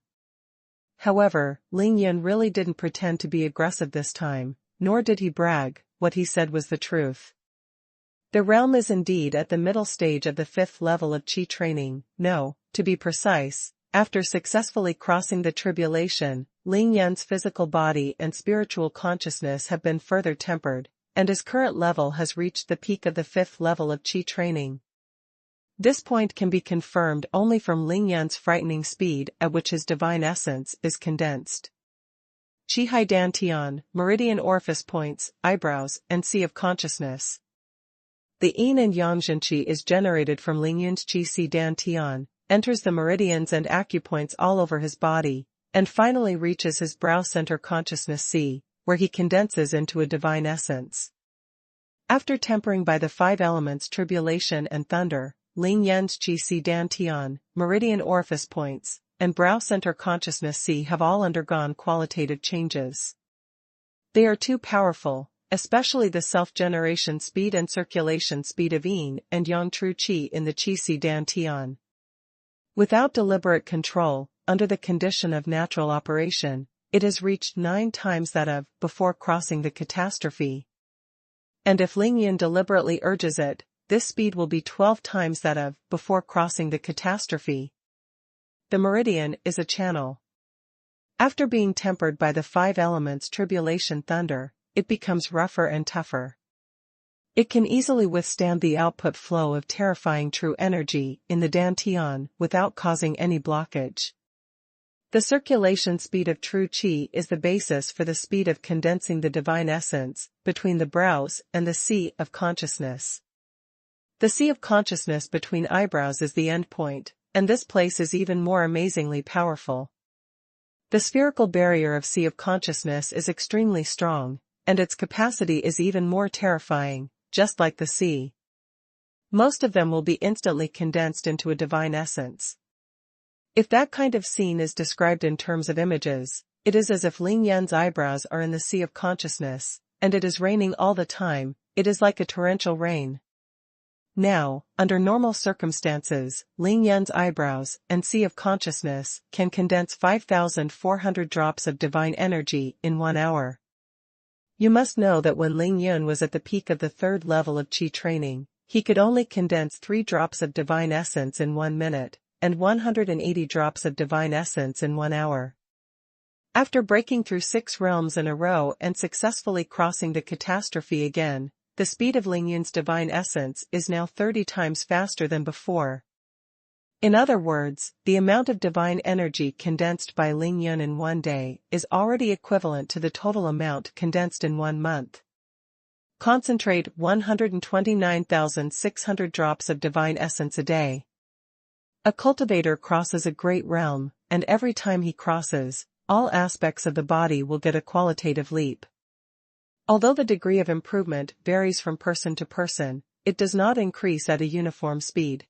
However, Ling Yun really didn't pretend to be aggressive this time, nor did he brag, what he said was the truth. The realm is indeed at the middle stage of the 5th level of Qi training, no, to be precise, after successfully crossing the tribulation, Ling Yun's physical body and spiritual consciousness have been further tempered, and his current level has reached the peak of the 5th level of Qi training. This point can be confirmed only from Ling Yun's frightening speed at which his divine essence is condensed. Qi Hai Dan Tian, meridian orifice points, eyebrows, and sea of consciousness. The yin and yang Qi is generated from Ling Yun's Qi Si Dan Tian, enters the meridians and acupoints all over his body, and finally reaches his brow center consciousness C, where he condenses into a divine essence. After tempering by the 5 elements tribulation and thunder, Ling Yun's Qi Si Dan Tian, meridian orifice points, and brow center consciousness C have all undergone qualitative changes. They are too powerful, especially the self-generation speed and circulation speed of yin and yang true Qi in the Qi Si Dan Tian. Without deliberate control, under the condition of natural operation, it has reached 9 times that of before crossing the catastrophe. And if Ling Yun deliberately urges it, this speed will be 12 times that of before crossing the catastrophe. The meridian is a channel. After being tempered by the 5 elements tribulation thunder, it becomes rougher and tougher. It can easily withstand the output flow of terrifying true energy in the Dantian without causing any blockage. The circulation speed of true Qi is the basis for the speed of condensing the divine essence between the brows and the sea of consciousness. The sea of consciousness between eyebrows is the end point, and this place is even more amazingly powerful. The spherical barrier of sea of consciousness is extremely strong, and its capacity is even more terrifying, just like the sea. Most of them will be instantly condensed into a divine essence. If that kind of scene is described in terms of images, it is as if Ling Yun's eyebrows are in the sea of consciousness, and it is raining all the time. It is like a torrential rain. Now, under normal circumstances, Ling Yun's eyebrows and sea of consciousness can condense 5,400 drops of divine energy in 1 hour. You must know that when Ling Yun was at the peak of the 3rd level of Qi training, he could only condense 3 drops of divine essence in 1 minute, and 180 drops of divine essence in 1 hour. After breaking through 6 realms in a row and successfully crossing the catastrophe again, the speed of Ling Yun's divine essence is now 30 times faster than before. In other words, the amount of divine energy condensed by Ling Yun in 1 day is already equivalent to the total amount condensed in 1 month. Concentrate 129,600 drops of divine essence a day. A cultivator crosses a great realm, and every time he crosses, all aspects of the body will get a qualitative leap. Although the degree of improvement varies from person to person, it does not increase at a uniform speed.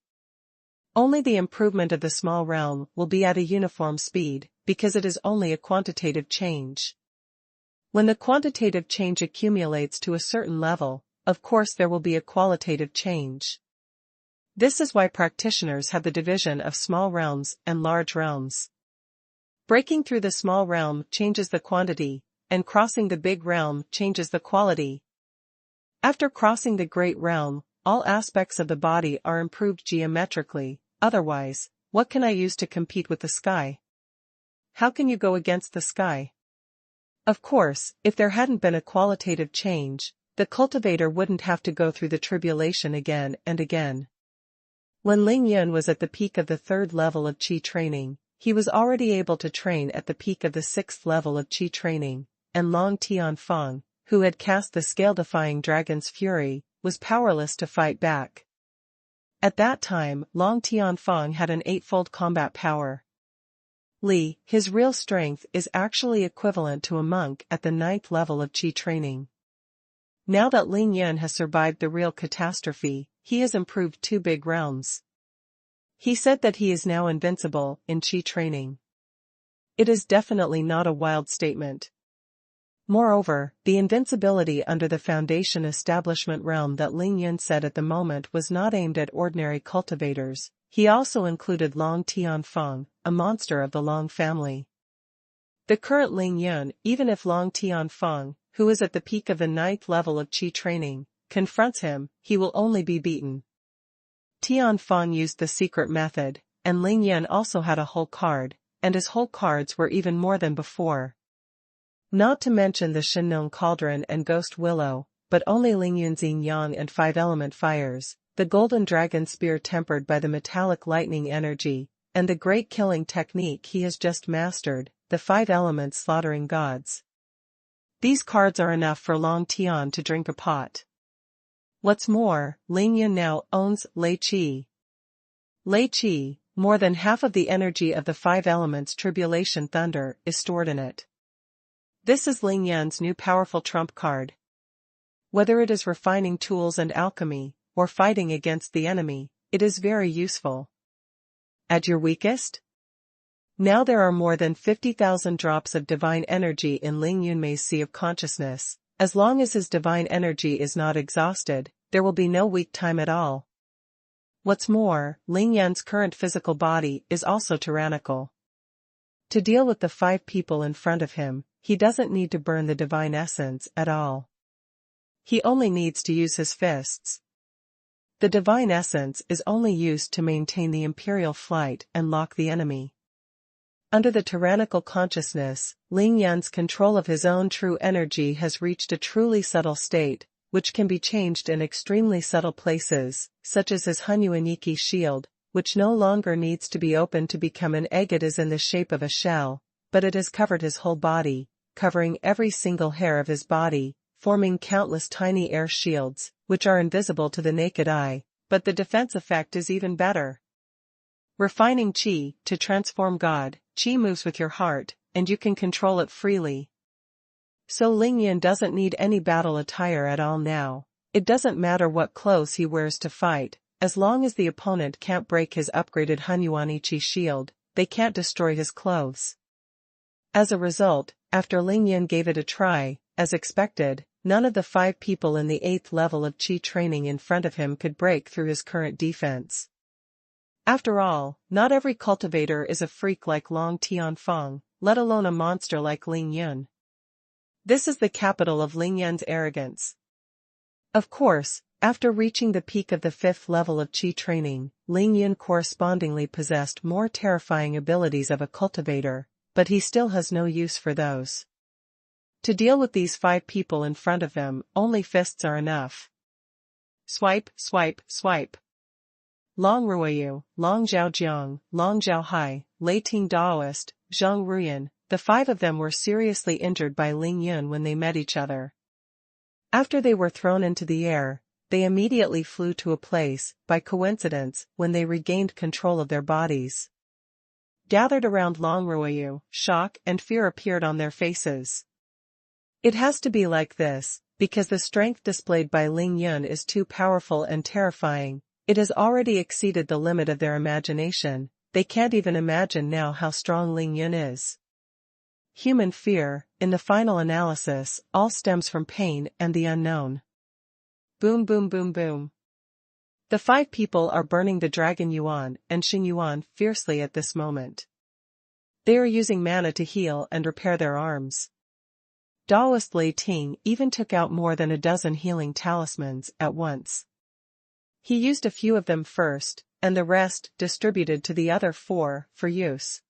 Only the improvement of the small realm will be at a uniform speed, because it is only a quantitative change. When the quantitative change accumulates to a certain level, of course there will be a qualitative change. This is why practitioners have the division of small realms and large realms. Breaking through the small realm changes the quantity, and crossing the big realm changes the quality. After crossing the great realm, all aspects of the body are improved geometrically, otherwise, what can I use to compete with the sky? How can you go against the sky? Of course, if there hadn't been a qualitative change, the cultivator wouldn't have to go through the tribulation again and again. When Ling Yun was at the peak of the 3rd level of Qi training, he was already able to train at the peak of the 6th level of Qi training, and Long Tianfeng, who had cast the scale-defying Dragon's Fury, was powerless to fight back. At that time, Long Tianfeng had an 8-fold combat power. Li, his real strength is actually equivalent to a monk at the 9th level of Qi training. Now that Ling Yun has survived the real catastrophe, he has improved 2 big realms. He said that he is now invincible in Qi training. It is definitely not a wild statement. Moreover, the invincibility under the Foundation establishment realm that Ling Yun said at the moment was not aimed at ordinary cultivators. He also included Long Tianfeng, a monster of the Long family. The current Ling Yun, even if Long Tianfeng, who is at the peak of the 9th level of Qi training, confronts him, he will only be beaten. Tianfeng used the secret method, and Ling Yun also had a whole card, and his whole cards were even more than before. Not to mention the Shinnon Cauldron and Ghost Willow, but only Ling Yun's Yin Yang and 5-element fires, the Golden Dragon Spear tempered by the metallic lightning energy, and the great killing technique he has just mastered, the 5 elements slaughtering gods. These cards are enough for Long Tian to drink a pot. What's more, Ling Yun now owns Lei Qi. Lei Qi, more than half of the energy of the 5 elements tribulation thunder, is stored in it. This is Ling Yun's new powerful trump card. Whether it is refining tools and alchemy, or fighting against the enemy, it is very useful. At your weakest? Now there are more than 50,000 drops of divine energy in Ling Yunmei's sea of consciousness. As long as his divine energy is not exhausted, there will be no weak time at all. What's more, Ling Yun's current physical body is also tyrannical. To deal with the 5 people in front of him, he doesn't need to burn the divine essence at all. He only needs to use his fists. The divine essence is only used to maintain the imperial flight and lock the enemy. Under the tyrannical consciousness, Ling Yun's control of his own true energy has reached a truly subtle state, which can be changed in extremely subtle places, such as his Hunyuaniki shield, which no longer needs to be opened to become an egg. It is in the shape of a shell, but it has covered his whole body, covering every single hair of his body, forming countless tiny air shields, which are invisible to the naked eye, but the defense effect is even better. Refining Qi, to transform God, Qi moves with your heart, and you can control it freely. So Ling Yun doesn't need any battle attire at all now. It doesn't matter what clothes he wears to fight, as long as the opponent can't break his upgraded Hunyuanichi shield, they can't destroy his clothes. As a result, after Ling Yun gave it a try, as expected, none of the 5 people in the 8th level of Qi training in front of him could break through his current defense. After all, not every cultivator is a freak like Long Tianfeng, let alone a monster like Ling Yun. This is the capital of Ling Yun's arrogance. Of course, after reaching the peak of the 5th level of Qi training, Ling Yun correspondingly possessed more terrifying abilities of a cultivator, but he still has no use for those. To deal with these 5 people in front of him, only fists are enough. Swipe, swipe, swipe. Long Ruoyu, Long Zhaojiang, Long Zhaohai, Lei Ting Daoist, Zheng Ruyan, the 5 of them were seriously injured by Ling Yun when they met each other. After they were thrown into the air, they immediately flew to a place, by coincidence, when they regained control of their bodies. Gathered around Long Ruoyu, shock and fear appeared on their faces. It has to be like this, because the strength displayed by Ling Yun is too powerful and terrifying, It has already exceeded the limit of their imagination. They can't even imagine now how strong Ling Yun is. Human fear, in the final analysis, all stems from pain and the unknown. Boom boom boom boom. The 5 people are burning the dragon Yuan and Xingyuan fiercely at this moment. They are using mana to heal and repair their arms. Daoist Lei Ting even took out more than a dozen healing talismans at once. He used a few of them first, and the rest distributed to the other 4 for use.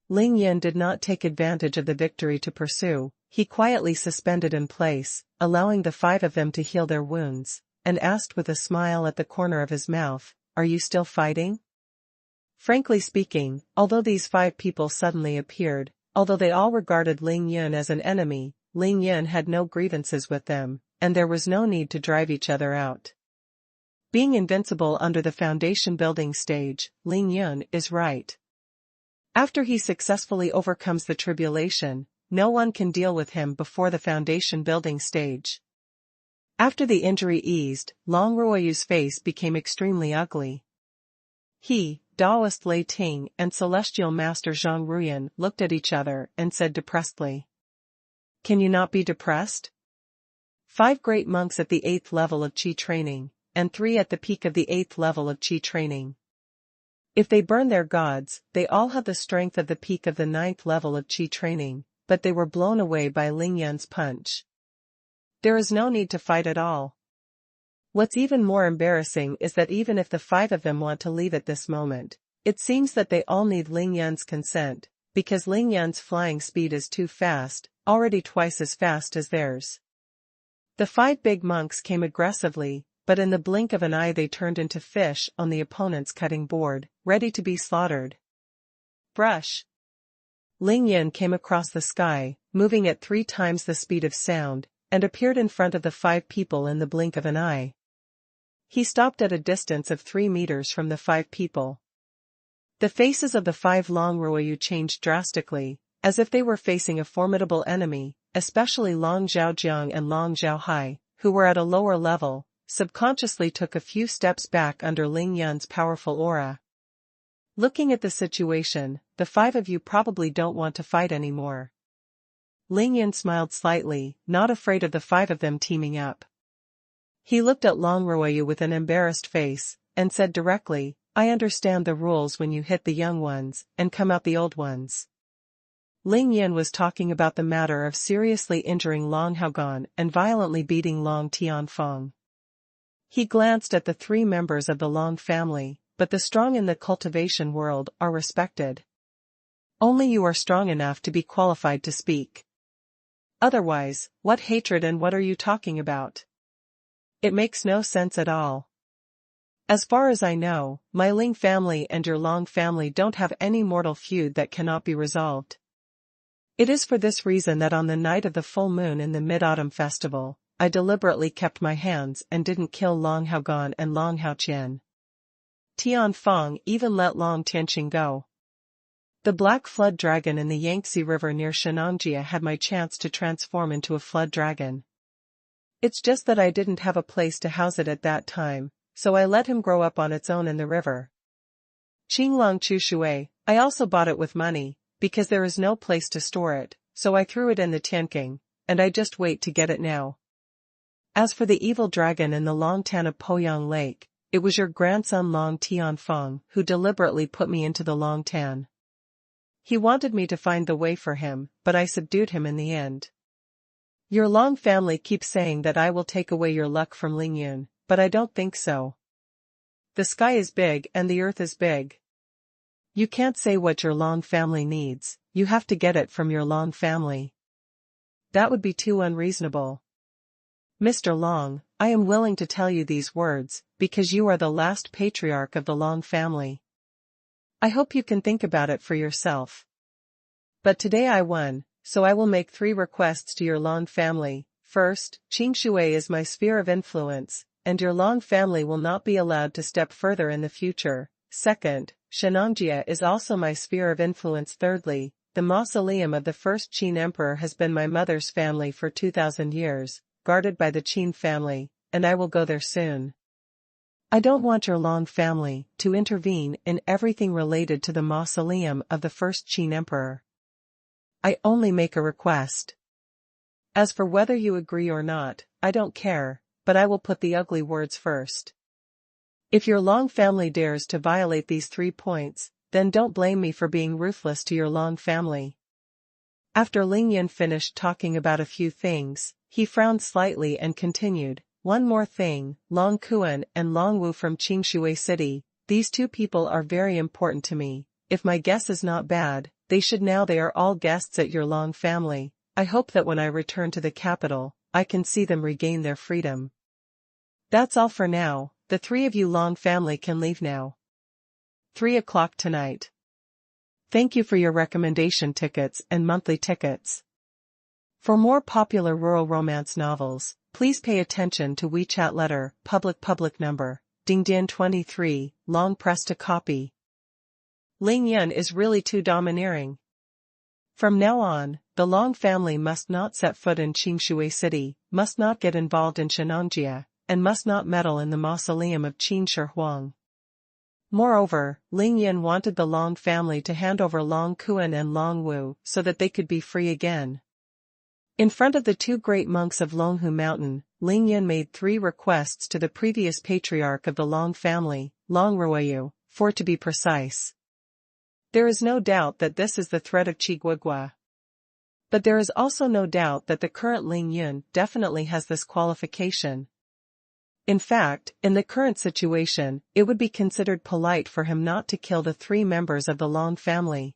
Ling Yin did not take advantage of the victory to pursue. He quietly suspended in place, allowing the 5 of them to heal their wounds, and asked with a smile at the corner of his mouth, "Are you still fighting?" Frankly speaking, although these 5 people suddenly appeared, although they all regarded Ling Yun as an enemy, Ling Yun had no grievances with them, and there was no need to drive each other out. Being invincible under the foundation building stage, Ling Yun is right. After he successfully overcomes the tribulation, no one can deal with him before the foundation building stage. After the injury eased, Long Ruoyu's face became extremely ugly. He, Daoist Lei Ting and Celestial Master Zhang Ruyan looked at each other and said depressedly, "Can you not be depressed? 5 great monks at the 8th level of Qi training, and 3 at the peak of the 8th level of Qi training. If they burn their gods, they all have the strength of the peak of the 9th level of Qi training, but they were blown away by Ling Yun's punch. There is no need to fight at all. What's even more embarrassing is that even if the 5 of them want to leave at this moment, it seems that they all need Ling Yun's consent, because Ling Yun's flying speed is too fast, already twice as fast as theirs." The 5 big monks came aggressively, but in the blink of an eye they turned into fish on the opponent's cutting board, ready to be slaughtered. Brush! Ling Yun came across the sky, moving at 3 times the speed of sound, and appeared in front of the 5 people in the blink of an eye. He stopped at a distance of 3 meters from the 5 people. The faces of the 5 Long Ruoyu changed drastically, as if they were facing a formidable enemy, especially Long Zhaojiang and Long Zhaohai, who were at a lower level, subconsciously took a few steps back under Ling Yun's powerful aura. "Looking at the situation, the 5 of you probably don't want to fight anymore." Ling Yun smiled slightly, not afraid of the 5 of them teaming up. He looked at Long Ruoyu with an embarrassed face, and said directly, "I understand the rules when you hit the young ones, and come out the old ones." Ling Yun was talking about the matter of seriously injuring Long Haogan and violently beating Long Tianfeng. He glanced at the 3 members of the Long family, but the strong in the cultivation world are respected. Only you are strong enough to be qualified to speak. Otherwise, what hatred and what are you talking about? It makes no sense at all. As far as I know, my Ling family and your Long family don't have any mortal feud that cannot be resolved. It is for this reason that on the night of the full moon in the Mid-Autumn Festival, I deliberately kept my hands and didn't kill Long Haogan and Long Haoqian. Tianfeng even let Long Tianqing go. The black flood dragon in the Yangtze River near Shenangjia had my chance to transform into a flood dragon. It's just that I didn't have a place to house it at that time, so I let him grow up on its own in the river. Qinglong Chu Shui, I also bought it with money, because there is no place to store it, so I threw it in the Tianqing, and I just wait to get it now. As for the evil dragon in the Long Tan of Poyang Lake, it was your grandson Long Tianfeng who deliberately put me into the Long Tan. He wanted me to find the way for him, but I subdued him in the end. Your Long family keeps saying that I will take away your luck from Ling Yun, but I don't think so. The sky is big and the earth is big. You can't say what your Long family needs, you have to get it from your Long family. That would be too unreasonable. Mr. Long, I am willing to tell you these words, because you are the last patriarch of the Long family. I hope you can think about it for yourself. But today I won, so I will make 3 requests to your Long family. First, Qingshui is my sphere of influence, and your Long family will not be allowed to step further in the future. Second, Shenangjia is also my sphere of influence. Thirdly, the mausoleum of the first Qin emperor has been my mother's family for 2,000 years, guarded by the Qin family, and I will go there soon. I don't want your Long family to intervene in everything related to the mausoleum of the first Qin emperor. I only make a request. As for whether you agree or not, I don't care, but I will put the ugly words first. If your Long family dares to violate these 3 points, then don't blame me for being ruthless to your Long family. After Lingyan finished talking about a few things, he frowned slightly and continued, one more thing, Long Kuan and Long Wu from Qingshui City, these 2 people are very important to me. If my guess is not bad, they are all guests at your Long family. I hope that when I return to the capital, I can see them regain their freedom. That's all for now, the 3 of you Long family can leave now. 3 o'clock tonight. Thank you for your recommendation tickets and monthly tickets. For more popular rural romance novels, please pay attention to WeChat letter, public number, Dingdian 23, Long press to copy. Ling Yan is really too domineering. From now on, the Long family must not set foot in Qingshui City, must not get involved in Shenangjia, and must not meddle in the mausoleum of Qin Shi Huang. Moreover, Ling Yan wanted the Long family to hand over Long Kuan and Long Wu so that they could be free again. In front of the 2 great monks of Longhu Mountain, Ling Yan made 3 requests to the previous patriarch of the Long family, Long Ruoyu, 4 to be precise. There is no doubt that this is the threat of Qiguigua. But there is also no doubt that the current Ling Yun definitely has this qualification. In fact, in the current situation, it would be considered polite for him not to kill the 3 members of the Long family.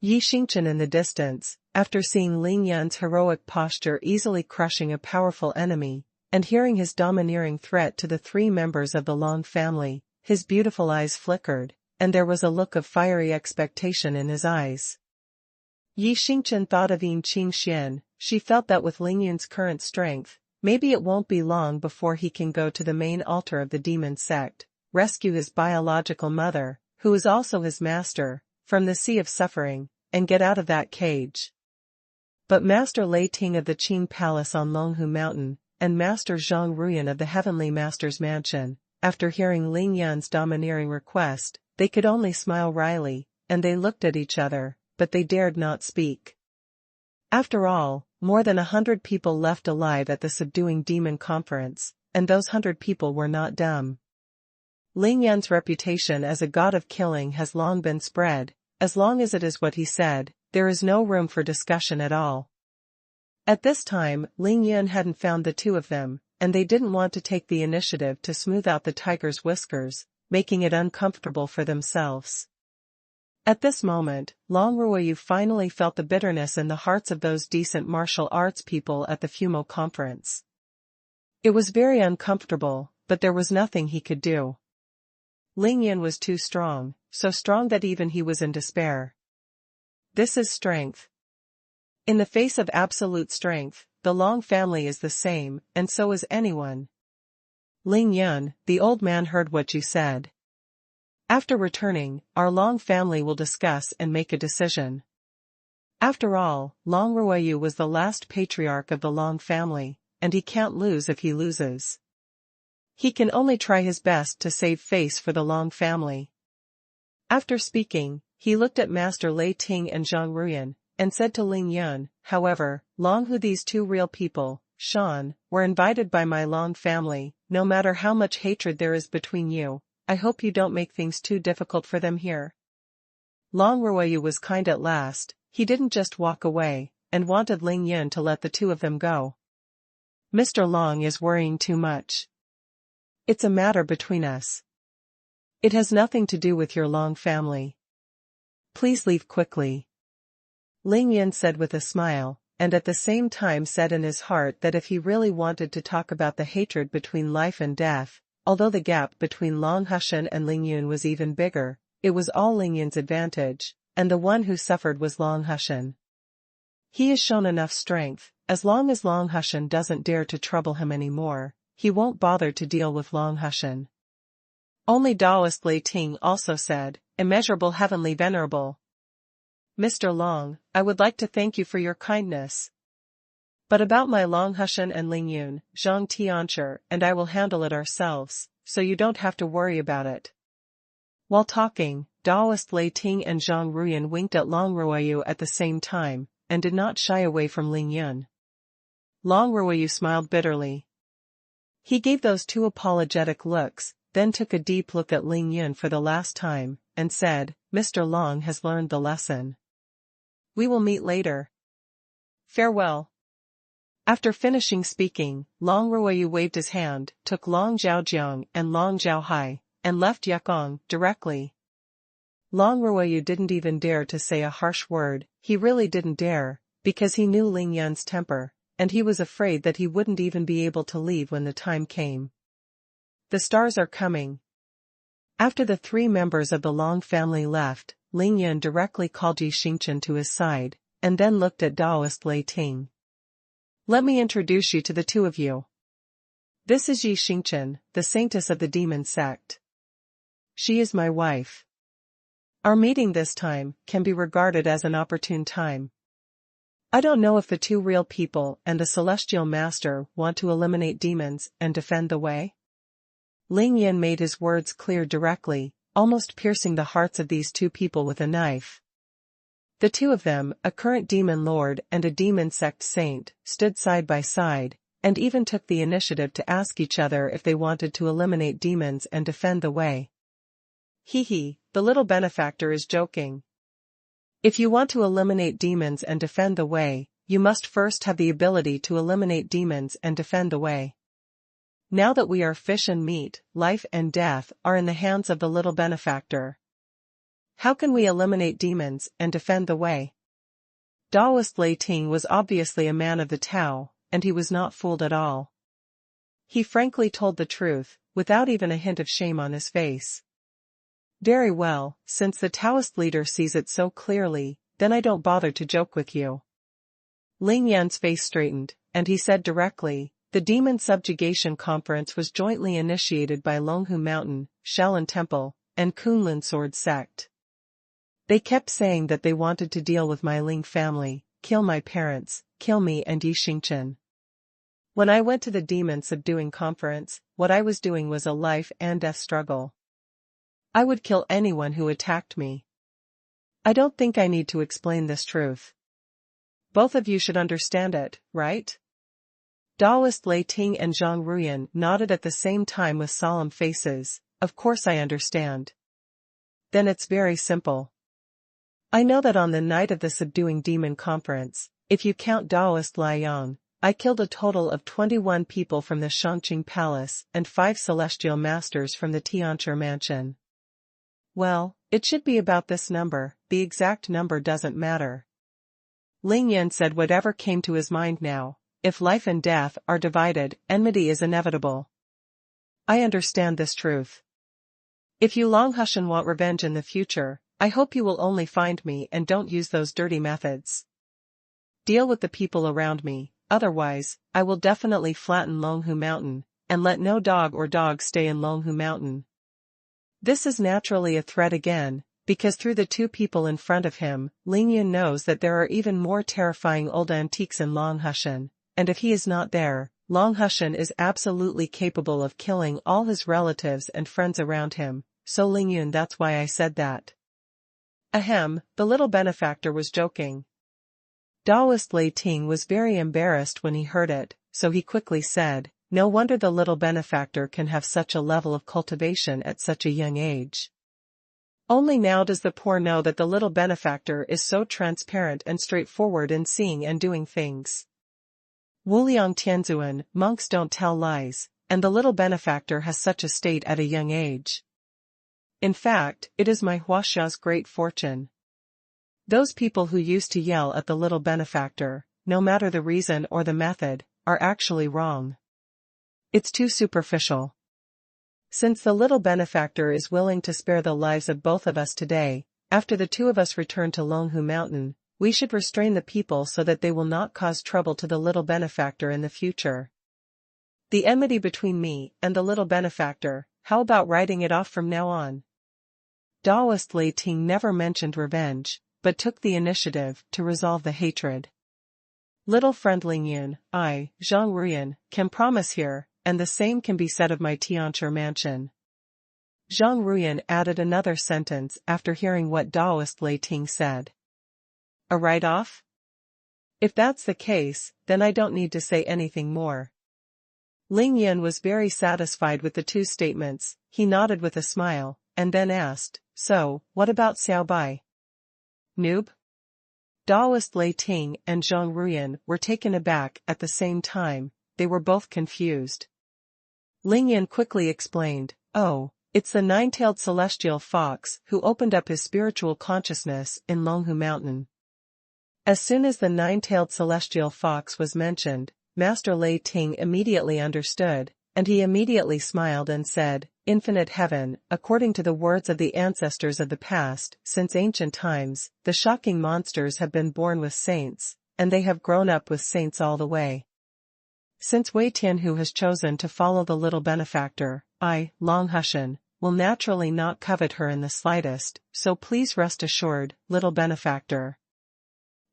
Yi Xingchen in the distance, after seeing Ling Yan's heroic posture easily crushing a powerful enemy, and hearing his domineering threat to the 3 members of the Long family, his beautiful eyes flickered, and there was a look of fiery expectation in his eyes. Yi Xingchen thought of Yin Qingxian. She felt that with Ling Yun's current strength, maybe it won't be long before he can go to the main altar of the demon sect, rescue his biological mother, who is also his master, from the sea of suffering, and get out of that cage. But Master Lei Ting of the Qin Palace on Longhu Mountain, and Master Zhang Ruyan of the Heavenly Master's Mansion, after hearing Ling Yan's domineering request, they could only smile wryly, and they looked at each other, but they dared not speak. After all, more than 100 people left alive at the Subduing Demon Conference, and those 100 people were not dumb. Ling Yan's reputation as a god of killing has long been spread. As long as it is what he said, there is no room for discussion at all. At this time, Ling Yan hadn't found the 2 of them, and they didn't want to take the initiative to smooth out the tiger's whiskers, making it uncomfortable for themselves. At this moment, Long Ruoyu finally felt the bitterness in the hearts of those decent martial arts people at the Fumo conference. It was very uncomfortable, but there was nothing he could do. Ling Yan was too strong, so strong that even he was in despair. This is strength. In the face of absolute strength, the Long family is the same, and so is anyone. Ling Yan, the old man heard what you said. After returning, our Long family will discuss and make a decision. After all, Long Ruoyu was the last patriarch of the Long family, and he can't lose if he loses. He can only try his best to save face for the Long family. After speaking, he looked at Master Lei Ting and Zhang Ruyan, and said to Ling Yan, however, Long Hu, these 2 real people, Shan, were invited by my Long family. No matter how much hatred there is between you, I hope you don't make things too difficult for them here. Long Ruoyu was kind at last. He didn't just walk away, and wanted Ling Yan to let the 2 of them go. Mr. Long is worrying too much. It's a matter between us. It has nothing to do with your Long family. Please leave quickly. Ling Yan said with a smile, and at the same time said in his heart that if he really wanted to talk about the hatred between life and death, although the gap between Long Hushan and Ling Yun was even bigger, it was all Ling Yun's advantage, and the one who suffered was Long Hushan. He has shown enough strength. As long as Long Hushan doesn't dare to trouble him anymore, he won't bother to deal with Long Hushan. Only Taoist Lei Ting also said, Immeasurable Heavenly Venerable. Mr. Long, I would like to thank you for your kindness. But about my Long Hushan and Ling Yun, Zhang Tianshi and I will handle it ourselves. so you don't have to worry about it. While talking, Daoist Lei Ting and Zhang Ruyan winked at Long Ruoyu at the same time, and did not shy away from Ling Yun. Long Ruoyu smiled bitterly. He gave those two apologetic looks, then took a deep look at Ling Yun for the last time, and said, "Mr. Long has learned the lesson. We will meet later. Farewell." After finishing speaking, Long Ruoyu waved his hand, took Long Zhaojiang and Long Zhaohai, and left Yukong directly. Long Ruoyu didn't even dare to say a harsh word. He really didn't dare, because he knew Ling Yun's temper, and he was afraid that he wouldn't even be able to leave when the time came. The stars are coming. After the three members of the Long family left, Ling Yun directly called Yi Xingchen to his side, and then looked at Daoist Lei Ting. "Let me introduce you to the two of you. This is Yi Xingchen, the saintess of the demon sect. She is my wife. Our meeting this time can be regarded as an opportune time. I don't know if the two real people and the celestial master want to eliminate demons and defend the way." Ling Yun made his words clear directly, almost piercing the hearts of these two people with a knife. The two of them, a current demon lord and a demon sect saint, stood side by side, and even took the initiative to ask each other if they wanted to eliminate demons and defend the way. "Hee, the little benefactor is joking. If you want to eliminate demons and defend the way, you must first have the ability to eliminate demons and defend the way. Now that we are fish and meat, life and death are in the hands of the little benefactor. How can we eliminate demons and defend the way?" Daoist Lei Ting was obviously a man of the Tao, and he was not fooled at all. He frankly told the truth, without even a hint of shame on his face. "Very well, since the Taoist leader sees it so clearly, then I don't bother to joke with you." Ling Yan's face straightened, and he said directly, "The Demon Subjugation Conference was jointly initiated by Longhu Mountain, Shaolin Temple, and Kunlun Sword Sect. They kept saying that they wanted to deal with my Ling family, kill my parents, kill me and Yi Xingchen. When I went to the Demon Subduing Conference, what I was doing was a life and death struggle. I would kill anyone who attacked me. I don't think I need to explain this truth. Both of you should understand it, right?" Daoist Lei Ting and Zhang Ruyan nodded at the same time with solemn faces. "Of course I understand." "Then it's very simple. I know that on the night of the Subduing Demon Conference, if you count Daoist Liang, I killed a total of 21 people from the Shangqing Palace and 5 celestial masters from the Tianchi Mansion. Well, it should be about this number, the exact number doesn't matter." Ling Yun said whatever came to his mind now. If life and death are divided, enmity is inevitable. I understand this truth. If you Longhushan want revenge in the future, I hope you will only find me and don't use those dirty methods. Deal with the people around me, otherwise, I will definitely flatten Longhu Mountain, and let no dog or dogs stay in Longhu Mountain. This is naturally a threat again, because through the two people in front of him, Ling Yun knows that there are even more terrifying old antiques in Longhushan, and if he is not there, Longhushan is absolutely capable of killing all his relatives and friends around him, so Ling Yun, that's why I said that. Ahem, the little benefactor was joking. Daoist Lei Ting was very embarrassed when he heard it, so he quickly said, "No wonder the little benefactor can have such a level of cultivation at such a young age. Only now does the poor know that the little benefactor is so transparent and straightforward in seeing and doing things. Wuliang Tianzuan, monks don't tell lies, and the little benefactor has such a state at a young age. In fact, it is my Huaxia's great fortune. Those people who used to yell at the little benefactor, no matter the reason or the method, are actually wrong. It's too superficial. Since the little benefactor is willing to spare the lives of both of us today, after the two of us return to Longhu Mountain, we should restrain the people so that they will not cause trouble to the little benefactor in the future. The enmity between me and the little benefactor, how about writing it off from now on?" Daoist Lei Ting never mentioned revenge, but took the initiative to resolve the hatred. "Little friend Ling Yun, I, Zhang Ruyan, can promise here, and the same can be said of my Tianchi mansion. Zhang Ruyan added another sentence after hearing what Taoist Lei Ting said. A write-off? If that's the case, then I don't need to say anything more. Ling Yan was very satisfied with the two statements. He nodded with a smile, and then asked, so, what about Xiao Bai? Noob? Taoist Lei Ting and Zhang Ruyan were taken aback at the same time. They were both confused. Ling Yan quickly explained, oh, it's the nine-tailed celestial fox who opened up his spiritual consciousness in Longhu Mountain. As soon as the nine-tailed celestial fox was mentioned, Master Lei Ting immediately understood, and he immediately smiled and said, Infinite Heaven, according to the words of the ancestors of the past, since ancient times, the shocking monsters have been born with saints, and they have grown up with saints all the way. Since Wei Tianhu has chosen to follow the little benefactor, I, Long Hushan, will naturally not covet her in the slightest, so please rest assured, little benefactor.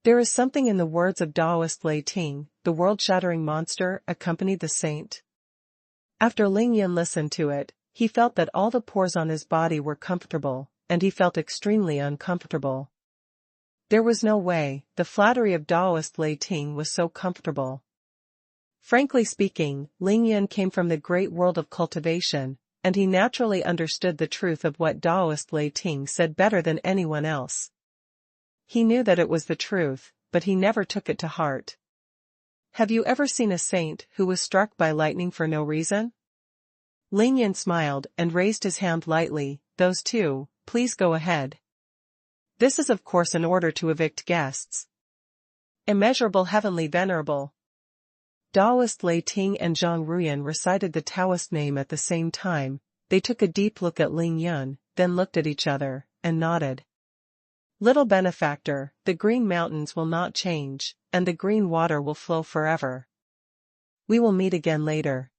There is something in the words of Taoist Lei Ting, the world-shattering monster accompanied the saint. After Ling Yan listened to it, he felt that all the pores on his body were comfortable, and he felt extremely uncomfortable. There was no way the flattery of Taoist Lei Ting was so comfortable. Frankly speaking, Ling Yan came from the great world of cultivation, and he naturally understood the truth of what Taoist Lei Ting said better than anyone else. He knew that it was the truth, but he never took it to heart. Have you ever seen a saint who was struck by lightning for no reason? Ling Yan smiled and raised his hand lightly. Those two, please go ahead. This is of course an order to evict guests. Immeasurable Heavenly Venerable. Taoist Lei Ting and Zhang Ruyan recited the Taoist name at the same time. They took a deep look at Ling Yan, then looked at each other, and nodded. Little benefactor, the green mountains will not change, and the green water will flow forever. We will meet again later.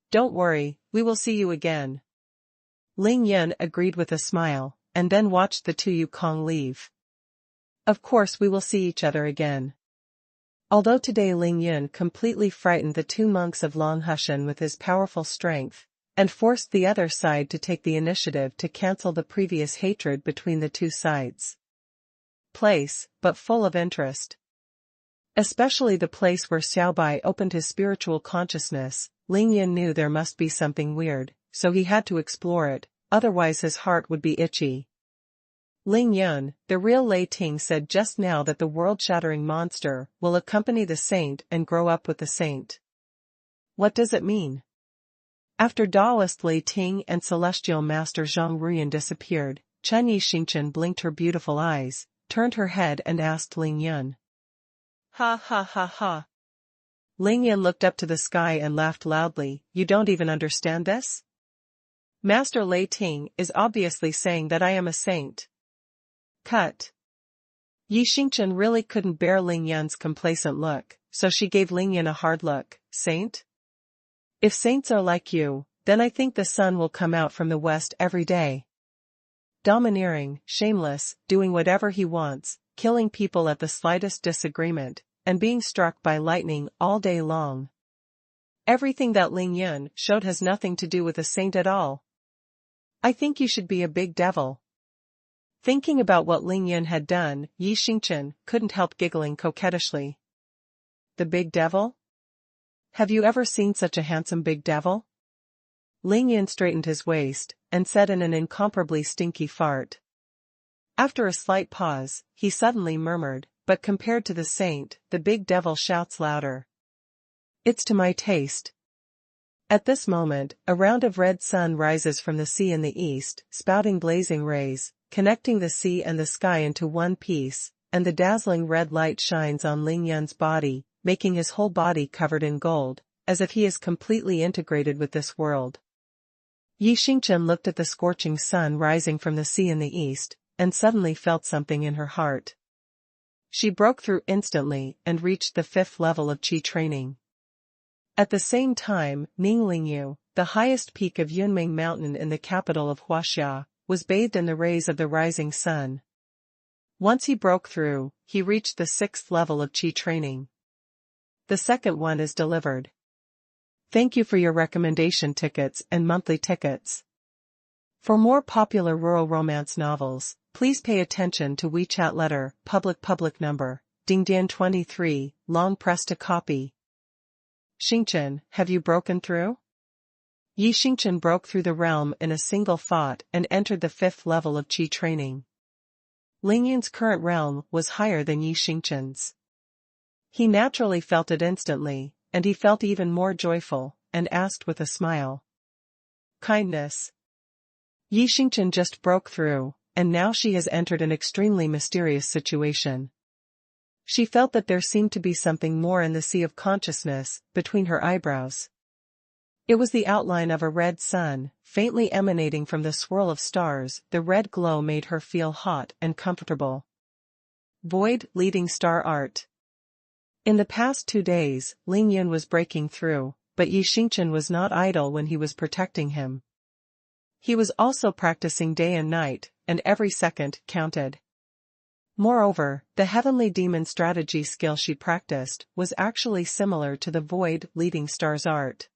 Don't worry, we will see you again. Ling Yan agreed with a smile, and then watched the two Yukong leave. Of course we will see each other again. Although today Ling Yan completely frightened the two monks of Long Hushan with his powerful strength, and forced the other side to take the initiative to cancel the previous hatred between the two sides. Place, but full of interest. Especially the place where Xiaobai opened his spiritual consciousness, Ling Yan knew there must be something weird, so he had to explore it, otherwise his heart would be itchy. Ling Yan, the real Lei Ting said just now that the world-shattering monster will accompany the saint and grow up with the saint. What does it mean? After Taoist Lei Ting and Celestial Master Zhang Ruyan disappeared, Chen Yixingchen blinked her beautiful eyes, turned her head and asked Ling Yan. Ha ha ha ha. Ling Yan looked up to the sky and laughed loudly. You don't even understand this? Master Lei Ting is obviously saying that I am a saint. Cut. Yixingchen really couldn't bear Ling Yan's complacent look, so she gave Ling Yan a hard look. Saint? If saints are like you, then I think the sun will come out from the west every day. Domineering, shameless, doing whatever he wants, killing people at the slightest disagreement, and being struck by lightning all day long. Everything that Ling Yan showed has nothing to do with a saint at all. I think you should be a big devil. Thinking about what Ling Yan had done, Yixingchen couldn't help giggling coquettishly. The big devil? Have you ever seen such a handsome big devil? Ling Yan straightened his waist, and said in an incomparably stinky fart. After a slight pause, he suddenly murmured, but compared to the saint, the big devil shouts louder. It's to my taste. At this moment, a round of red sun rises from the sea in the east, spouting blazing rays, connecting the sea and the sky into one piece, and the dazzling red light shines on Ling Yan's body, making his whole body covered in gold, as if he is completely integrated with this world. Yixingchen looked at the scorching sun rising from the sea in the east, and suddenly felt something in her heart. She broke through instantly and reached the 5th level of qi training. At the same time, Ninglingyu, the highest peak of Yunming Mountain in the capital of Huaxia, was bathed in the rays of the rising sun. Once he broke through, he reached the 6th level of qi training. The second one is delivered. Thank you for your recommendation tickets and monthly tickets. For more popular rural romance novels, please pay attention to WeChat letter, public number, Dingdian 23, long press to copy. Xingchen, have you broken through? Yi Xingchen broke through the realm in a single thought and entered the 5th level of Qi training. Lingyan's current realm was higher than Yi Xingchen's. He naturally felt it instantly, and he felt even more joyful, and asked with a smile. Kindness. Yi Xingchen just broke through, and now she has entered an extremely mysterious situation. She felt that there seemed to be something more in the sea of consciousness, between her eyebrows. It was the outline of a red sun, faintly emanating from the swirl of stars. The red glow made her feel hot and comfortable. Void leading star art. In the past 2 days, Lingyan was breaking through, but Yi Xingchen was not idle when he was protecting him. He was also practicing day and night, and every second counted. Moreover, the heavenly demon strategy skill she practiced was actually similar to the void leading stars art.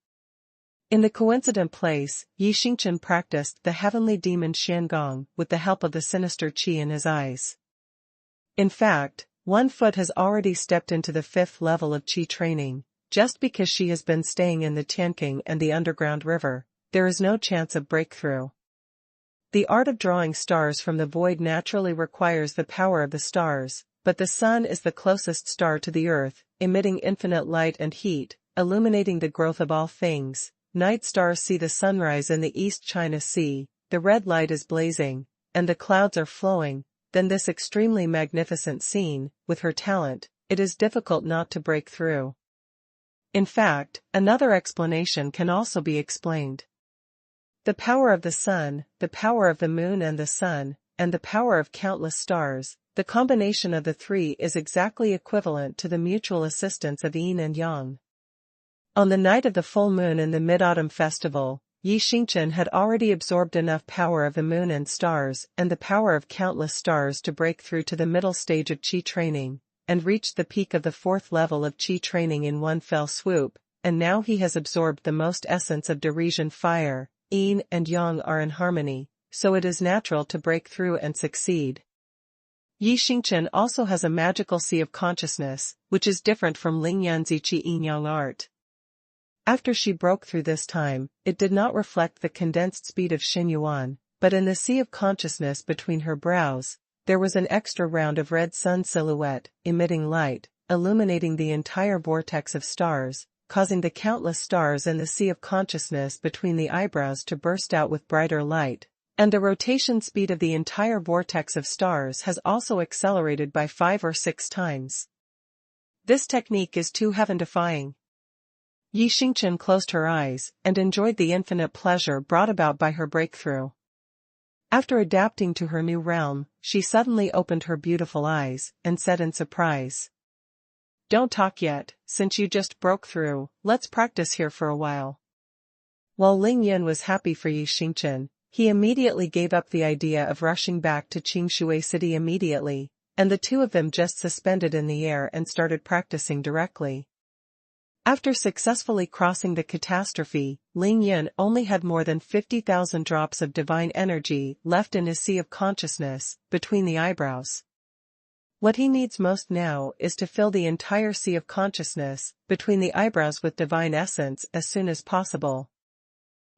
In the coincident place, Yi Xingchen practiced the heavenly demon Xiangong with the help of the sinister qi in his eyes. In fact, 1 foot has already stepped into the 5th level of qi training. Just because she has been staying in the Tianqing and the underground river, there is no chance of breakthrough. The art of drawing stars from the void naturally requires the power of the stars, but the sun is the closest star to the earth, emitting infinite light and heat, illuminating the growth of all things. Night stars see the sunrise in the East China Sea, the red light is blazing, and the clouds are flowing. Then this extremely magnificent scene, with her talent, it is difficult not to break through. In fact, another explanation can also be explained. The power of the sun, the power of the moon and the sun, and the power of countless stars, the combination of the 3 is exactly equivalent to the mutual assistance of yin and yang. On the night of the full moon in the Mid-Autumn Festival, Yi Xingchen had already absorbed enough power of the moon and stars and the power of countless stars to break through to the middle stage of Qi training, and reached the peak of the 4th level of Qi training in one fell swoop, and now he has absorbed the most essence of Deresian fire. Yin and yang are in harmony, so it is natural to break through and succeed. Yi Xingchen also has a magical sea of consciousness, which is different from Lingyan's Qi Yin Yang art. After she broke through this time, it did not reflect the condensed speed of xuanhuan, but in the sea of consciousness between her brows, there was an extra round of red sun silhouette, emitting light, illuminating the entire vortex of stars, causing the countless stars in the sea of consciousness between the eyebrows to burst out with brighter light, and the rotation speed of the entire vortex of stars has also accelerated by 5 or 6 times. This technique is too heaven-defying. Yi Xingchen closed her eyes and enjoyed the infinite pleasure brought about by her breakthrough. After adapting to her new realm, she suddenly opened her beautiful eyes and said in surprise, "Don't talk yet, since you just broke through, let's practice here for a while." While Lingyan was happy for Yi Xingchen, he immediately gave up the idea of rushing back to Qingshui City immediately, and the 2 of them just suspended in the air and started practicing directly. After successfully crossing the catastrophe, Lingyan only had more than 50,000 drops of divine energy left in his sea of consciousness, between the eyebrows. What he needs most now is to fill the entire sea of consciousness, between the eyebrows with divine essence as soon as possible.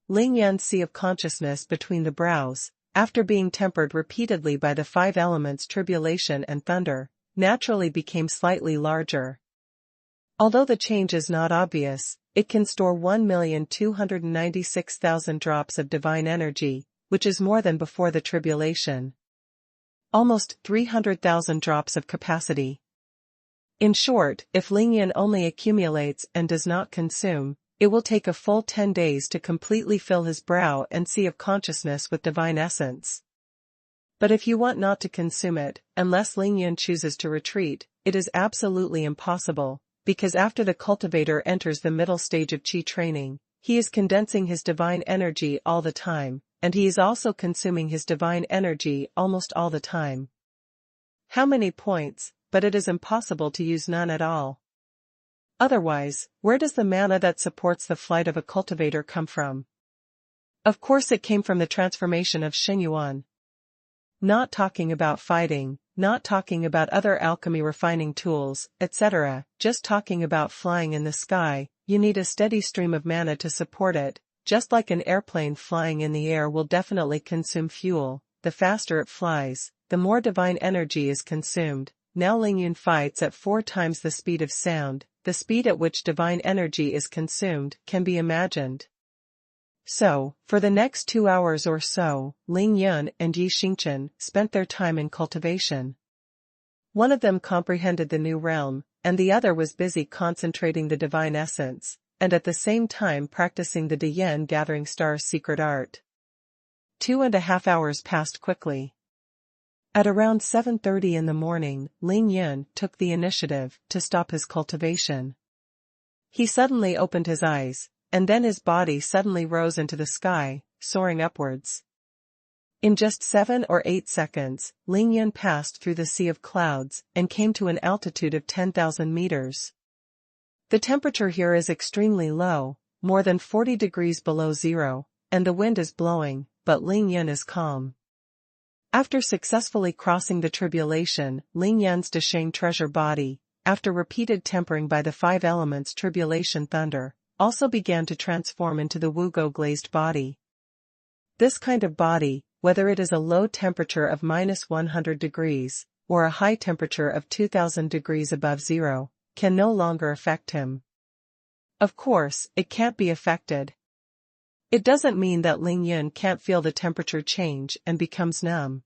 Lingyan's sea of consciousness between the brows, after being tempered repeatedly by the 5 elements tribulation and thunder, naturally became slightly larger. Although the change is not obvious, it can store 1,296,000 drops of divine energy, which is more than before the tribulation. Almost 300,000 drops of capacity. In short, if Lingyan only accumulates and does not consume, it will take a full 10 days to completely fill his brow and sea of consciousness with divine essence. But if you want not to consume it, unless Lingyan chooses to retreat, it is absolutely impossible. Because after the cultivator enters the middle stage of Qi training, he is condensing his divine energy all the time, and he is also consuming his divine energy almost all the time. How many points, but it is impossible to use none at all. Otherwise, where does the mana that supports the flight of a cultivator come from? Of course it came from the transformation of xuanhuan. Not talking about fighting, not talking about other alchemy refining tools, etc., just talking about flying in the sky, you need a steady stream of mana to support it. Just like an airplane flying in the air will definitely consume fuel, the faster it flies, the more divine energy is consumed. Now Lingyun fights at 4 times the speed of sound. The speed at which divine energy is consumed can be imagined. So, for the next 2 hours or so, Lingyun and Yi Xingchen spent their time in cultivation. One of them comprehended the new realm, and the other was busy concentrating the divine essence, and at the same time practicing the Diyan gathering star's secret art. 2.5 hours passed quickly. At around 7:30 in the morning, Lingyun took the initiative to stop his cultivation. He suddenly opened his eyes, and then his body suddenly rose into the sky, soaring upwards. In just 7 or 8 seconds, Lingyun passed through the sea of clouds and came to an altitude of 10,000 meters. The temperature here is extremely low, more than 40 degrees below zero, and the wind is blowing, but Lingyun is calm. After successfully crossing the tribulation, Lingyun's Zheng treasure body, after repeated tempering by the 5 elements tribulation thunder, also began to transform into the Wugo glazed body. This kind of body, whether it is a low temperature of -100 degrees, or a high temperature of 2000 degrees above zero, can no longer affect him. Of course, it can't be affected. It doesn't mean that Lingyun can't feel the temperature change and becomes numb.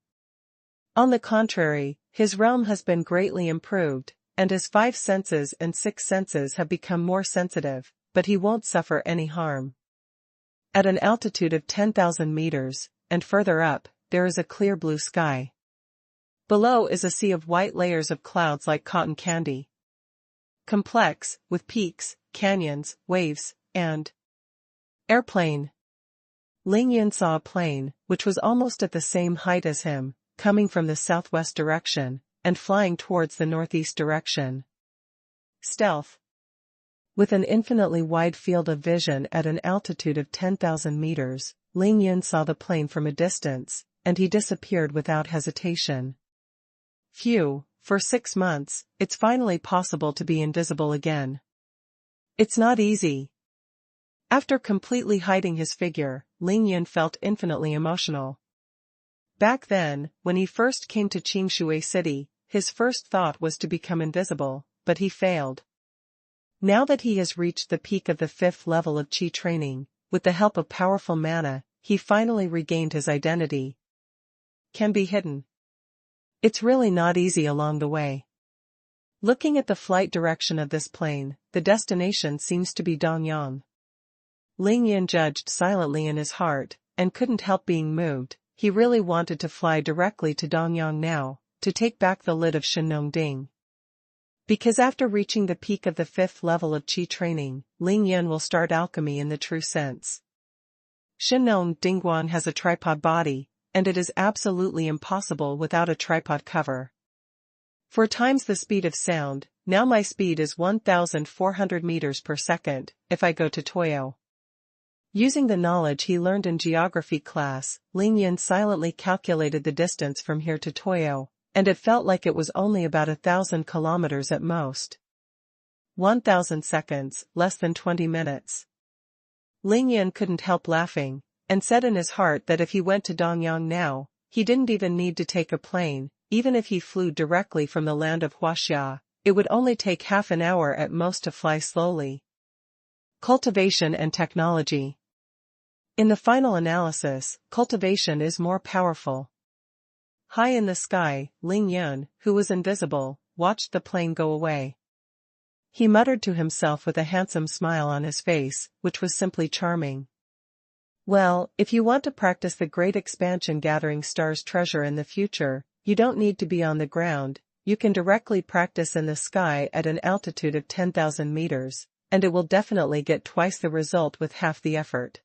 On the contrary, his realm has been greatly improved, and his 5 senses and 6 senses have become more sensitive, but he won't suffer any harm. At an altitude of 10,000 meters, and further up, there is a clear blue sky. Below is a sea of white layers of clouds like cotton candy. Complex, with peaks, canyons, waves, and airplane. Lingyun saw a plane, which was almost at the same height as him, coming from the southwest direction, and flying towards the northeast direction. Stealth. With an infinitely wide field of vision at an altitude of 10,000 meters, Lingyun saw the plane from a distance, and he disappeared without hesitation. Phew, for 6 months, it's finally possible to be invisible again. It's not easy. After completely hiding his figure, Lingyun felt infinitely emotional. Back then, when he first came to Qingshui City, his first thought was to become invisible, but he failed. Now that he has reached the peak of the 5th level of Qi training, with the help of powerful mana, he finally regained his identity. Can be hidden. It's really not easy along the way. Looking at the flight direction of this plane, the destination seems to be Dongyang. Lingyun judged silently in his heart, and couldn't help being moved. He really wanted to fly directly to Dongyang now, to take back the lid of Shenongding. Because after reaching the peak of the 5th level of Qi training, Lingyun will start alchemy in the true sense. Shenongding has a tripod body, and it is absolutely impossible without a tripod cover. 4 times the speed of sound, now my speed is 1,400 meters per second, if I go to Toyo. Using the knowledge he learned in geography class, Lingyun silently calculated the distance from here to Toyo, and it felt like it was only about 1,000 kilometers at most. 1,000 seconds, less than 20 minutes. Lingyun couldn't help laughing, and said in his heart that if he went to Dongyang now, he didn't even need to take a plane. Even if he flew directly from the land of Huaxia, it would only take half an hour at most to fly slowly. Cultivation and technology. In the final analysis, cultivation is more powerful. High in the sky, Lingyun, who was invisible, watched the plane go away. He muttered to himself with a handsome smile on his face, which was simply charming. Well, if you want to practice the great expansion gathering stars treasure in the future, you don't need to be on the ground, you can directly practice in the sky at an altitude of 10,000 meters, and it will definitely get twice the result with half the effort.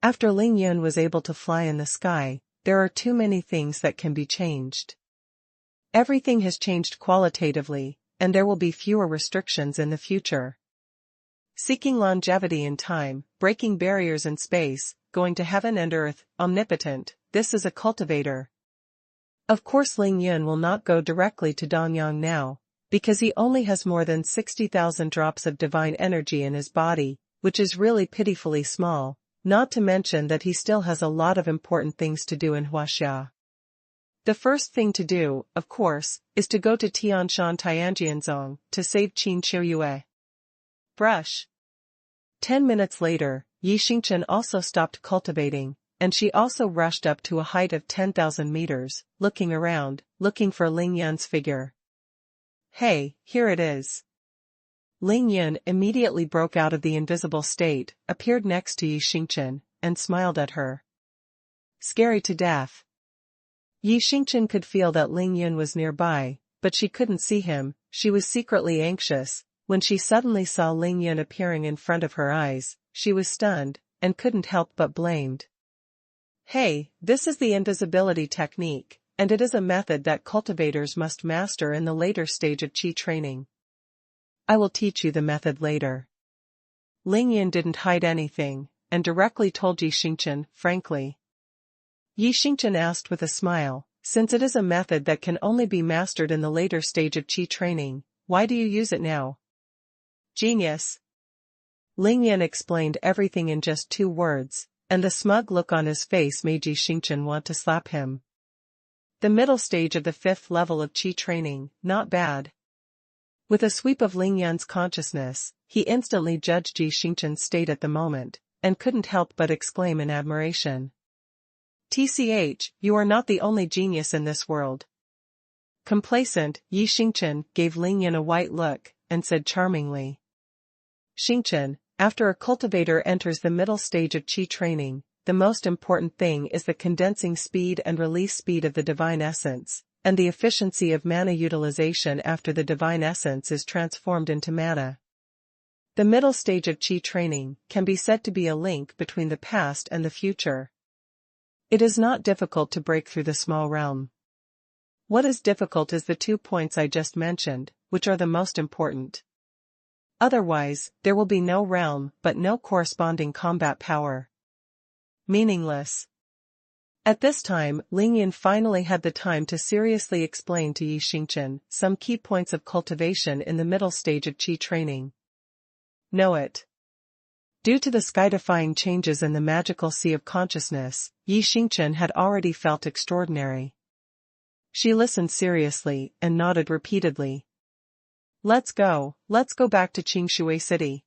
After Lingyun was able to fly in the sky, there are too many things that can be changed. Everything has changed qualitatively, and there will be fewer restrictions in the future. Seeking longevity in time, breaking barriers in space, going to heaven and earth, omnipotent, this is a cultivator. Of course Ling Yun will not go directly to Dongyang now, because he only has more than 60,000 drops of divine energy in his body, which is really pitifully small, not to mention that he still has a lot of important things to do in Huaxia. The first thing to do, of course, is to go to Tianshan Tianjianzong to save Qin Qiuyue. Brush. 10 minutes later, Yi Xingchen also stopped cultivating, and she also rushed up to a height of 10,000 meters, looking around, looking for Ling Yun's figure. Hey, here it is. Ling Yun immediately broke out of the invisible state, appeared next to Yi Xingchen, and smiled at her. Scary to death. Yi Xingchen could feel that Ling Yun was nearby, but she couldn't see him. She was secretly anxious. When she suddenly saw Ling Yun appearing in front of her eyes, she was stunned, and couldn't help but blamed. Hey, this is the invisibility technique, and it is a method that cultivators must master in the later stage of Qi training. I will teach you the method later. Ling Yun didn't hide anything, and directly told Yi Xingchen, frankly. Yi Xingchen asked with a smile, since it is a method that can only be mastered in the later stage of Qi training, why do you use it now? Genius. Ling Yun explained everything in just 2 words, and the smug look on his face made Yi Xingchen want to slap him. The middle stage of the 5th level of Qi training, not bad. With a sweep of Ling Yun's consciousness, he instantly judged Yi Xingchen's state at the moment, and couldn't help but exclaim in admiration. TCH, you are not the only genius in this world. Complacent, Yi Xingchen gave Ling Yun a white look, and said charmingly. Xingchen, after a cultivator enters the middle stage of Qi training, the most important thing is the condensing speed and release speed of the divine essence, and the efficiency of mana utilization after the divine essence is transformed into mana. The middle stage of Qi training can be said to be a link between the past and the future. It is not difficult to break through the small realm. What is difficult is the 2 points I just mentioned, which are the most important. Otherwise, there will be no realm but no corresponding combat power. Meaningless. At this time, Ling Yun finally had the time to seriously explain to Yi Xingchen some key points of cultivation in the middle stage of Qi training. Know it. Due to the sky-defying changes in the magical sea of consciousness, Yi Xingchen had already felt extraordinary. She listened seriously and nodded repeatedly. Let's go back to Qingshui City.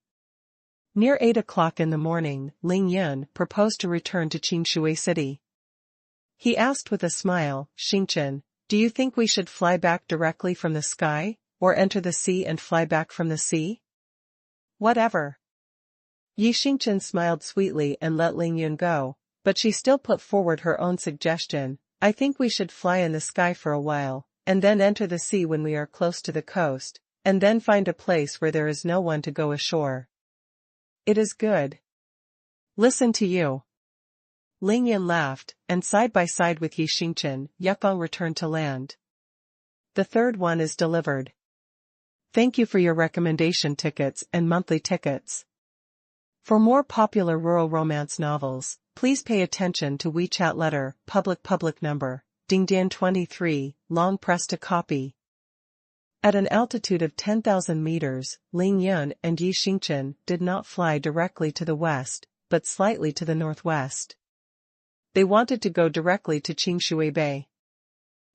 Near 8 o'clock in the morning, Ling Yun proposed to return to Qingshui City. He asked with a smile, Xingchen, do you think we should fly back directly from the sky, or enter the sea and fly back from the sea? Whatever. Yi Xingchen smiled sweetly and let Ling Yun go, but she still put forward her own suggestion. I think we should fly in the sky for a while, and then enter the sea when we are close to the coast, and then find a place where there is no one to go ashore. It is good. Listen to you. Ling Yun laughed, and side by side with Yi Xingchen, Yukong returned to land. The 3rd one is delivered. Thank you for your recommendation tickets and monthly tickets. For more popular rural romance novels, please pay attention to WeChat letter, public number, Dingdian 23, long press to copy. At an altitude of 10,000 meters, Ling Yun and Yi Xingchen did not fly directly to the west, but slightly to the northwest. They wanted to go directly to Qingshui Bay.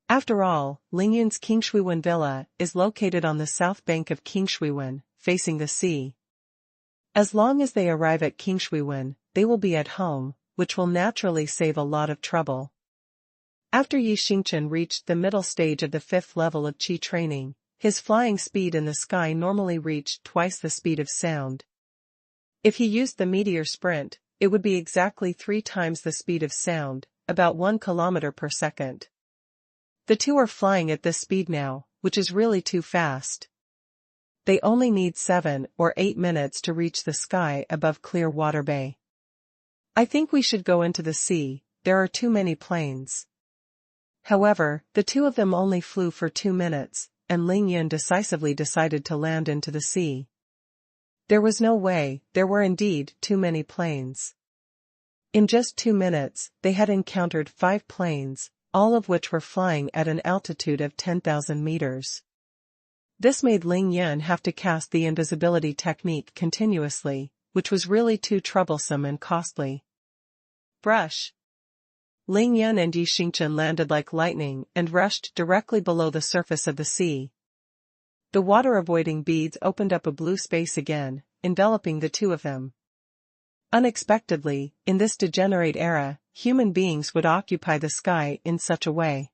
After all, Ling Yun's Qingshuiwen villa is located on the south bank of Qingshuiwen, facing the sea. As long as they arrive at Qingshuiwen, they will be at home, which will naturally save a lot of trouble. After Yi Xingchen reached the middle stage of the 5th level of Qi training, his flying speed in the sky normally reached twice the speed of sound. If he used the meteor sprint, it would be exactly 3 times the speed of sound, about 1 kilometer per second. The two are flying at this speed now, which is really too fast. They only need 7 or 8 minutes to reach the sky above Clearwater Bay. I think we should go into the sea, there are too many planes. However, the 2 of them only flew for 2 minutes, and Ling Yun decisively decided to land into the sea. There was no way, there were indeed too many planes. In just 2 minutes, they had encountered 5 planes, all of which were flying at an altitude of 10,000 meters. This made Ling Yun have to cast the invisibility technique continuously, which was really too troublesome and costly. Brush. Ling Yun and Yi Xingchen landed like lightning and rushed directly below the surface of the sea. The water-avoiding beads opened up a blue space again, enveloping the two of them. Unexpectedly, in this degenerate era, human beings would occupy the sky in such a way.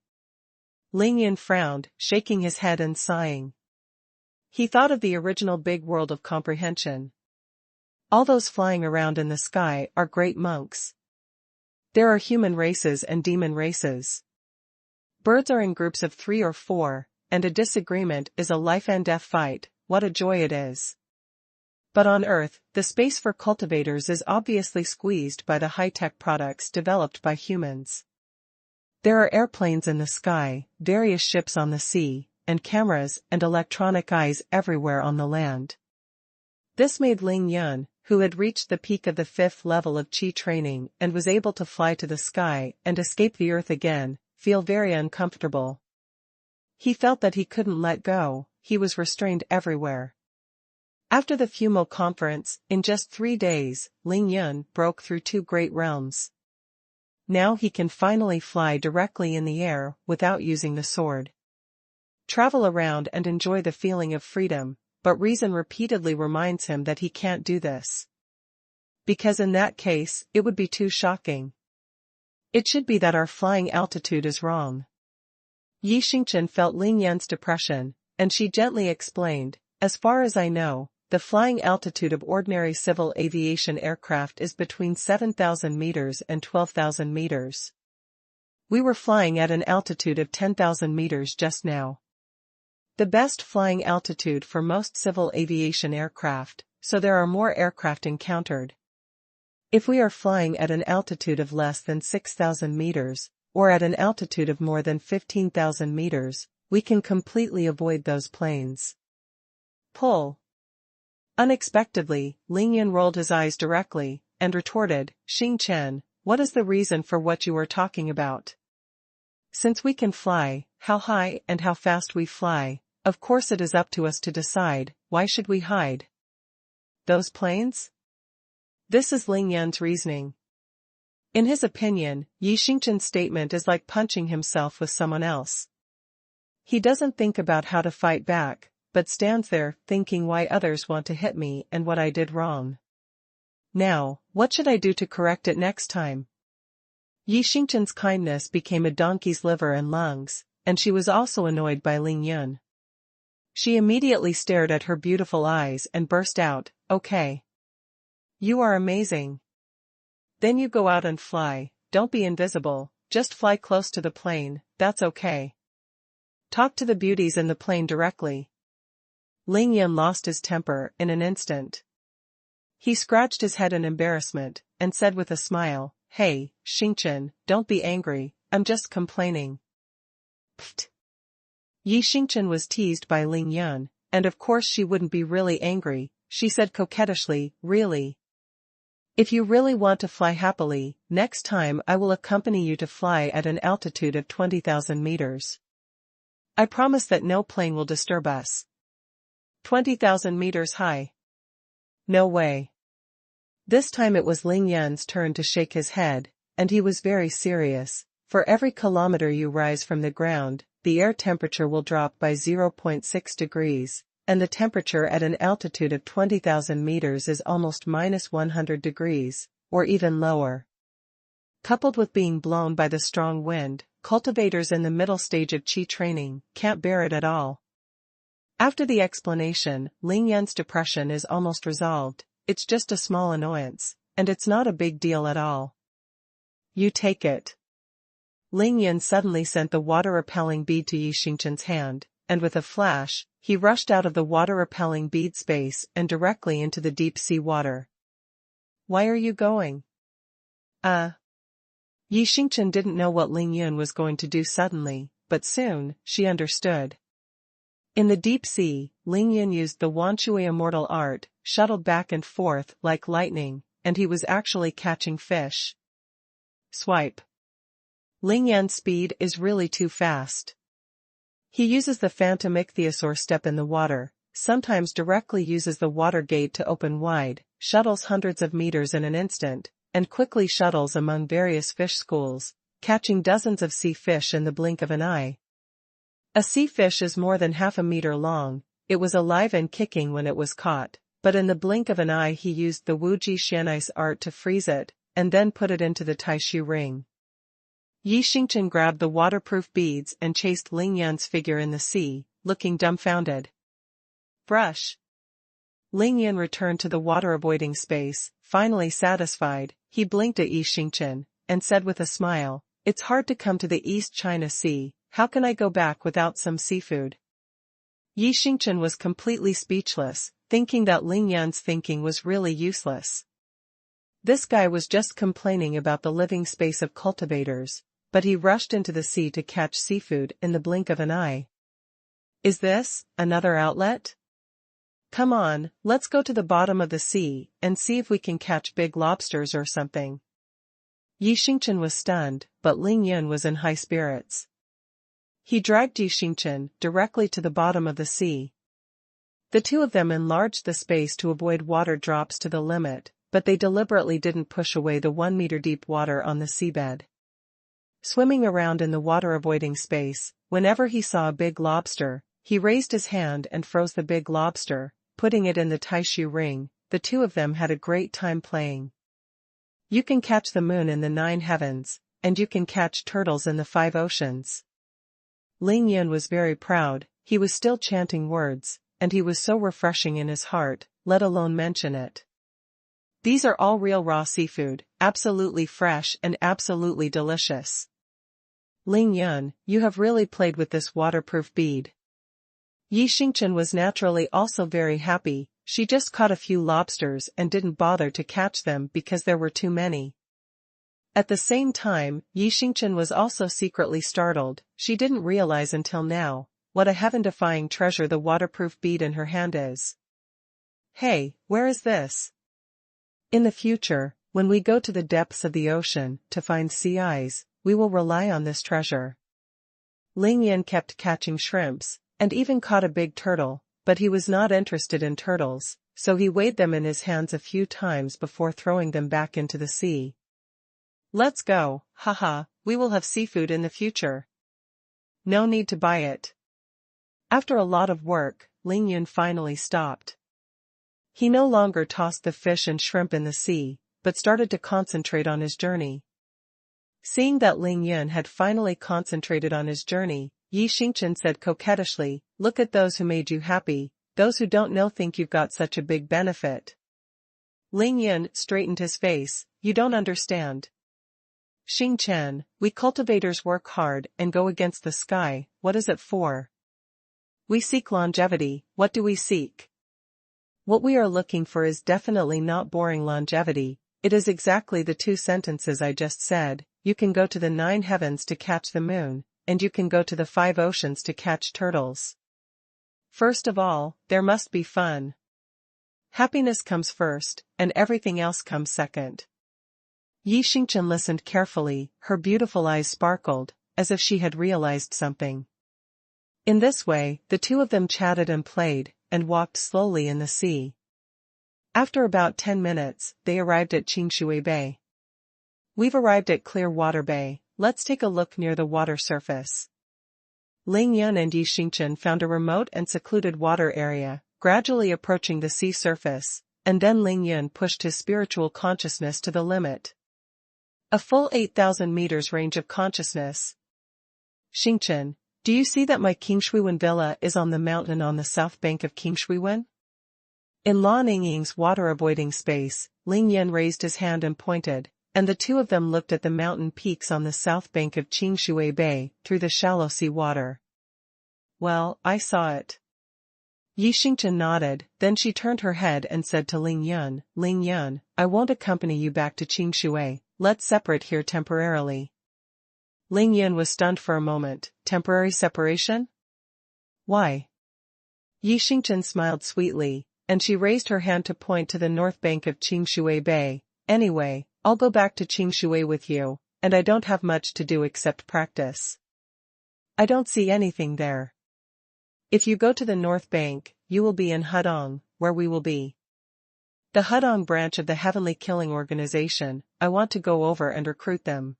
Ling Yun frowned, shaking his head and sighing. He thought of the original big world of comprehension. All those flying around in the sky are great monks. There are human races and demon races. Birds are in groups of 3 or 4, and a disagreement is a life-and-death fight. What a joy it is. But on Earth, the space for cultivators is obviously squeezed by the high-tech products developed by humans. There are airplanes in the sky, various ships on the sea, and cameras and electronic eyes everywhere on the land. This made Ling Yun, who had reached the peak of the 5th level of Qi training and was able to fly to the sky and escape the Earth again, feel very uncomfortable. He felt that he couldn't let go, he was restrained everywhere. After the Fumo conference, in just 3 days, Ling Yun broke through 2 great realms. Now he can finally fly directly in the air without using the sword. Travel around and enjoy the feeling of freedom, but reason repeatedly reminds him that he can't do this. Because in that case, it would be too shocking. It should be that our flying altitude is wrong. Yi Xingchen felt Ling Yun's depression, and she gently explained, as far as I know, the flying altitude of ordinary civil aviation aircraft is between 7,000 meters and 12,000 meters. We were flying at an altitude of 10,000 meters just now. The best flying altitude for most civil aviation aircraft, so there are more aircraft encountered. If we are flying at an altitude of less than 6,000 meters, or at an altitude of more than 15,000 meters, we can completely avoid those planes. Pull. Unexpectedly, Ling Yun rolled his eyes directly, and retorted, Xing Chen, what is the reason for what you are talking about? Since we can fly, how high and how fast we fly, of course it is up to us to decide, why should we hide? Those planes? This is Ling Yun's reasoning. In his opinion, Yi Xingchen's statement is like punching himself with someone else. He doesn't think about how to fight back, but stands there thinking why others want to hit me and what I did wrong. Now, what should I do to correct it next time? Yi Xingchen's kindness became a donkey's liver and lungs, and she was also annoyed by Ling Yun. She immediately stared at her beautiful eyes and burst out, okay. You are amazing. Then you go out and fly, don't be invisible, just fly close to the plane, that's okay. Talk to the beauties in the plane directly. Ling Yun lost his temper in an instant. He scratched his head in embarrassment, and said with a smile, hey, Xingchen, don't be angry, I'm just complaining. Pfft. Yi Xingchen was teased by Ling Yun, and of course she wouldn't be really angry, she said coquettishly, really? If you really want to fly happily, next time I will accompany you to fly at an altitude of 20,000 meters. I promise that no plane will disturb us. 20,000 meters high. No way. This time it was Ling Yun's turn to shake his head, and he was very serious. For every kilometer you rise from the ground, the air temperature will drop by 0.6 degrees, and the temperature at an altitude of 20,000 meters is almost minus 100 degrees, or even lower. Coupled with being blown by the strong wind, cultivators in the middle stage of Qi training can't bear it at all. After the explanation, Ling Yun's depression is almost resolved, it's just a small annoyance, and it's not a big deal at all. You take it. Ling Yun suddenly sent the water-repelling bead to Yi Xingchen's hand, and with a flash, he rushed out of the water-repelling bead space and directly into the deep sea water. Why are you going? Yi Xingchen didn't know what Ling Yun was going to do suddenly, but soon, she understood. In the deep sea, Ling Yan used the Wanshui immortal art, shuttled back and forth like lightning, and he was actually catching fish. Swipe. Ling Yan's speed is really too fast. He uses the phantom ichthyosaur step in the water, sometimes directly uses the water gate to open wide, shuttles hundreds of meters in an instant, and quickly shuttles among various fish schools, catching dozens of sea fish in the blink of an eye. A sea fish is more than half a meter long. It was alive and kicking when it was caught, but in the blink of an eye he used the Wuji Xianice art to freeze it, and then put it into the Taishu ring. Yi Xingchen grabbed the waterproof beads and chased Ling Yan's figure in the sea, looking dumbfounded. Brush. Ling Yan returned to the water-avoiding space, finally satisfied. He blinked at Yi Xingchen, and said with a smile, "It's hard to come to the East China Sea, how can I go back without some seafood?" Yi Xingchen was completely speechless, thinking that Ling Yan's thinking was really useless. This guy was just complaining about the living space of cultivators, but he rushed into the sea to catch seafood in the blink of an eye. Is this another outlet? Come on, let's go to the bottom of the sea and see if we can catch big lobsters or something. Yi Xingchen was stunned, but Ling Yan was in high spirits. He dragged Yi Xingchen directly to the bottom of the sea. The two of them enlarged the space to avoid water drops to the limit, but they deliberately didn't push away the 1-meter deep water on the seabed. Swimming around in the water-avoiding space, whenever he saw a big lobster, he raised his hand and froze the big lobster, putting it in the Taishu ring. The two of them had a great time playing. You can catch the moon in the 9 heavens, and you can catch turtles in the 5 oceans. Ling Yan was very proud. He was still chanting words, and he was so refreshing in his heart, let alone mention it. These are all real raw seafood, absolutely fresh and absolutely delicious. Ling Yan, you have really played with this waterproof bead. Yi Xingchen was naturally also very happy. She just caught a few lobsters and didn't bother to catch them because there were too many. At the same time, Yi Xingchen was also secretly startled. She didn't realize until now what a heaven-defying treasure the waterproof bead in her hand is. Hey, where is this? In the future, when we go to the depths of the ocean to find sea eyes, we will rely on this treasure. Ling Yan kept catching shrimps, and even caught a big turtle, but he was not interested in turtles, so he weighed them in his hands a few times before throwing them back into the sea. Let's go, haha, we will have seafood in the future. No need to buy it. After a lot of work, Ling Yan finally stopped. He no longer tossed the fish and shrimp in the sea, but started to concentrate on his journey. Seeing that Ling Yan had finally concentrated on his journey, Yi Xingchen said coquettishly, "Look at those who made you happy. Those who don't know think you've got such a big benefit." Ling Yan straightened his face. "You don't understand. Xingchen, we cultivators work hard and go against the sky. What is it for? We seek longevity. What do we seek? What we are looking for is definitely not boring longevity. It is exactly the 2 sentences I just said. You can go to the 9 heavens to catch the moon, and you can go to the 5 oceans to catch turtles. First of all, there must be fun. Happiness comes first, and everything else comes second." Yi Xingchen listened carefully. Her beautiful eyes sparkled, as if she had realized something. In this way, the two of them chatted and played, and walked slowly in the sea. After about 10 minutes, they arrived at Qingshui Bay. "We've arrived at Clear Water Bay. Let's take a look near the water surface." Ling Yan and Yi Xingchen found a remote and secluded water area, gradually approaching the sea surface, and then Ling Yan pushed his spiritual consciousness to the limit. A full 8,000 meters range of consciousness. "Xingchen, do you see that my Qingshuiwen villa is on the mountain on the south bank of Qingshuiwen?" In Lan Yingying's water-avoiding space, Ling Yan raised his hand and pointed, and the two of them looked at the mountain peaks on the south bank of Qingshui Bay, through the shallow sea water. "Well, I saw it." Yi Xingchen nodded, then she turned her head and said to Ling Yan, "Ling Yan, I won't accompany you back to Qingshui. Let's separate here temporarily." Ling Yan was stunned for a moment. Temporary separation? Why? Yi Xingchen smiled sweetly, and she raised her hand to point to the north bank of Qingshui Bay. Anyway, I'll go back to Qingshui with you, and I don't have much to do except practice. I don't see anything there. If you go to the north bank, you will be in Hudong, where we will be. The Hudong branch of the Heavenly Killing Organization. I want to go over and recruit them.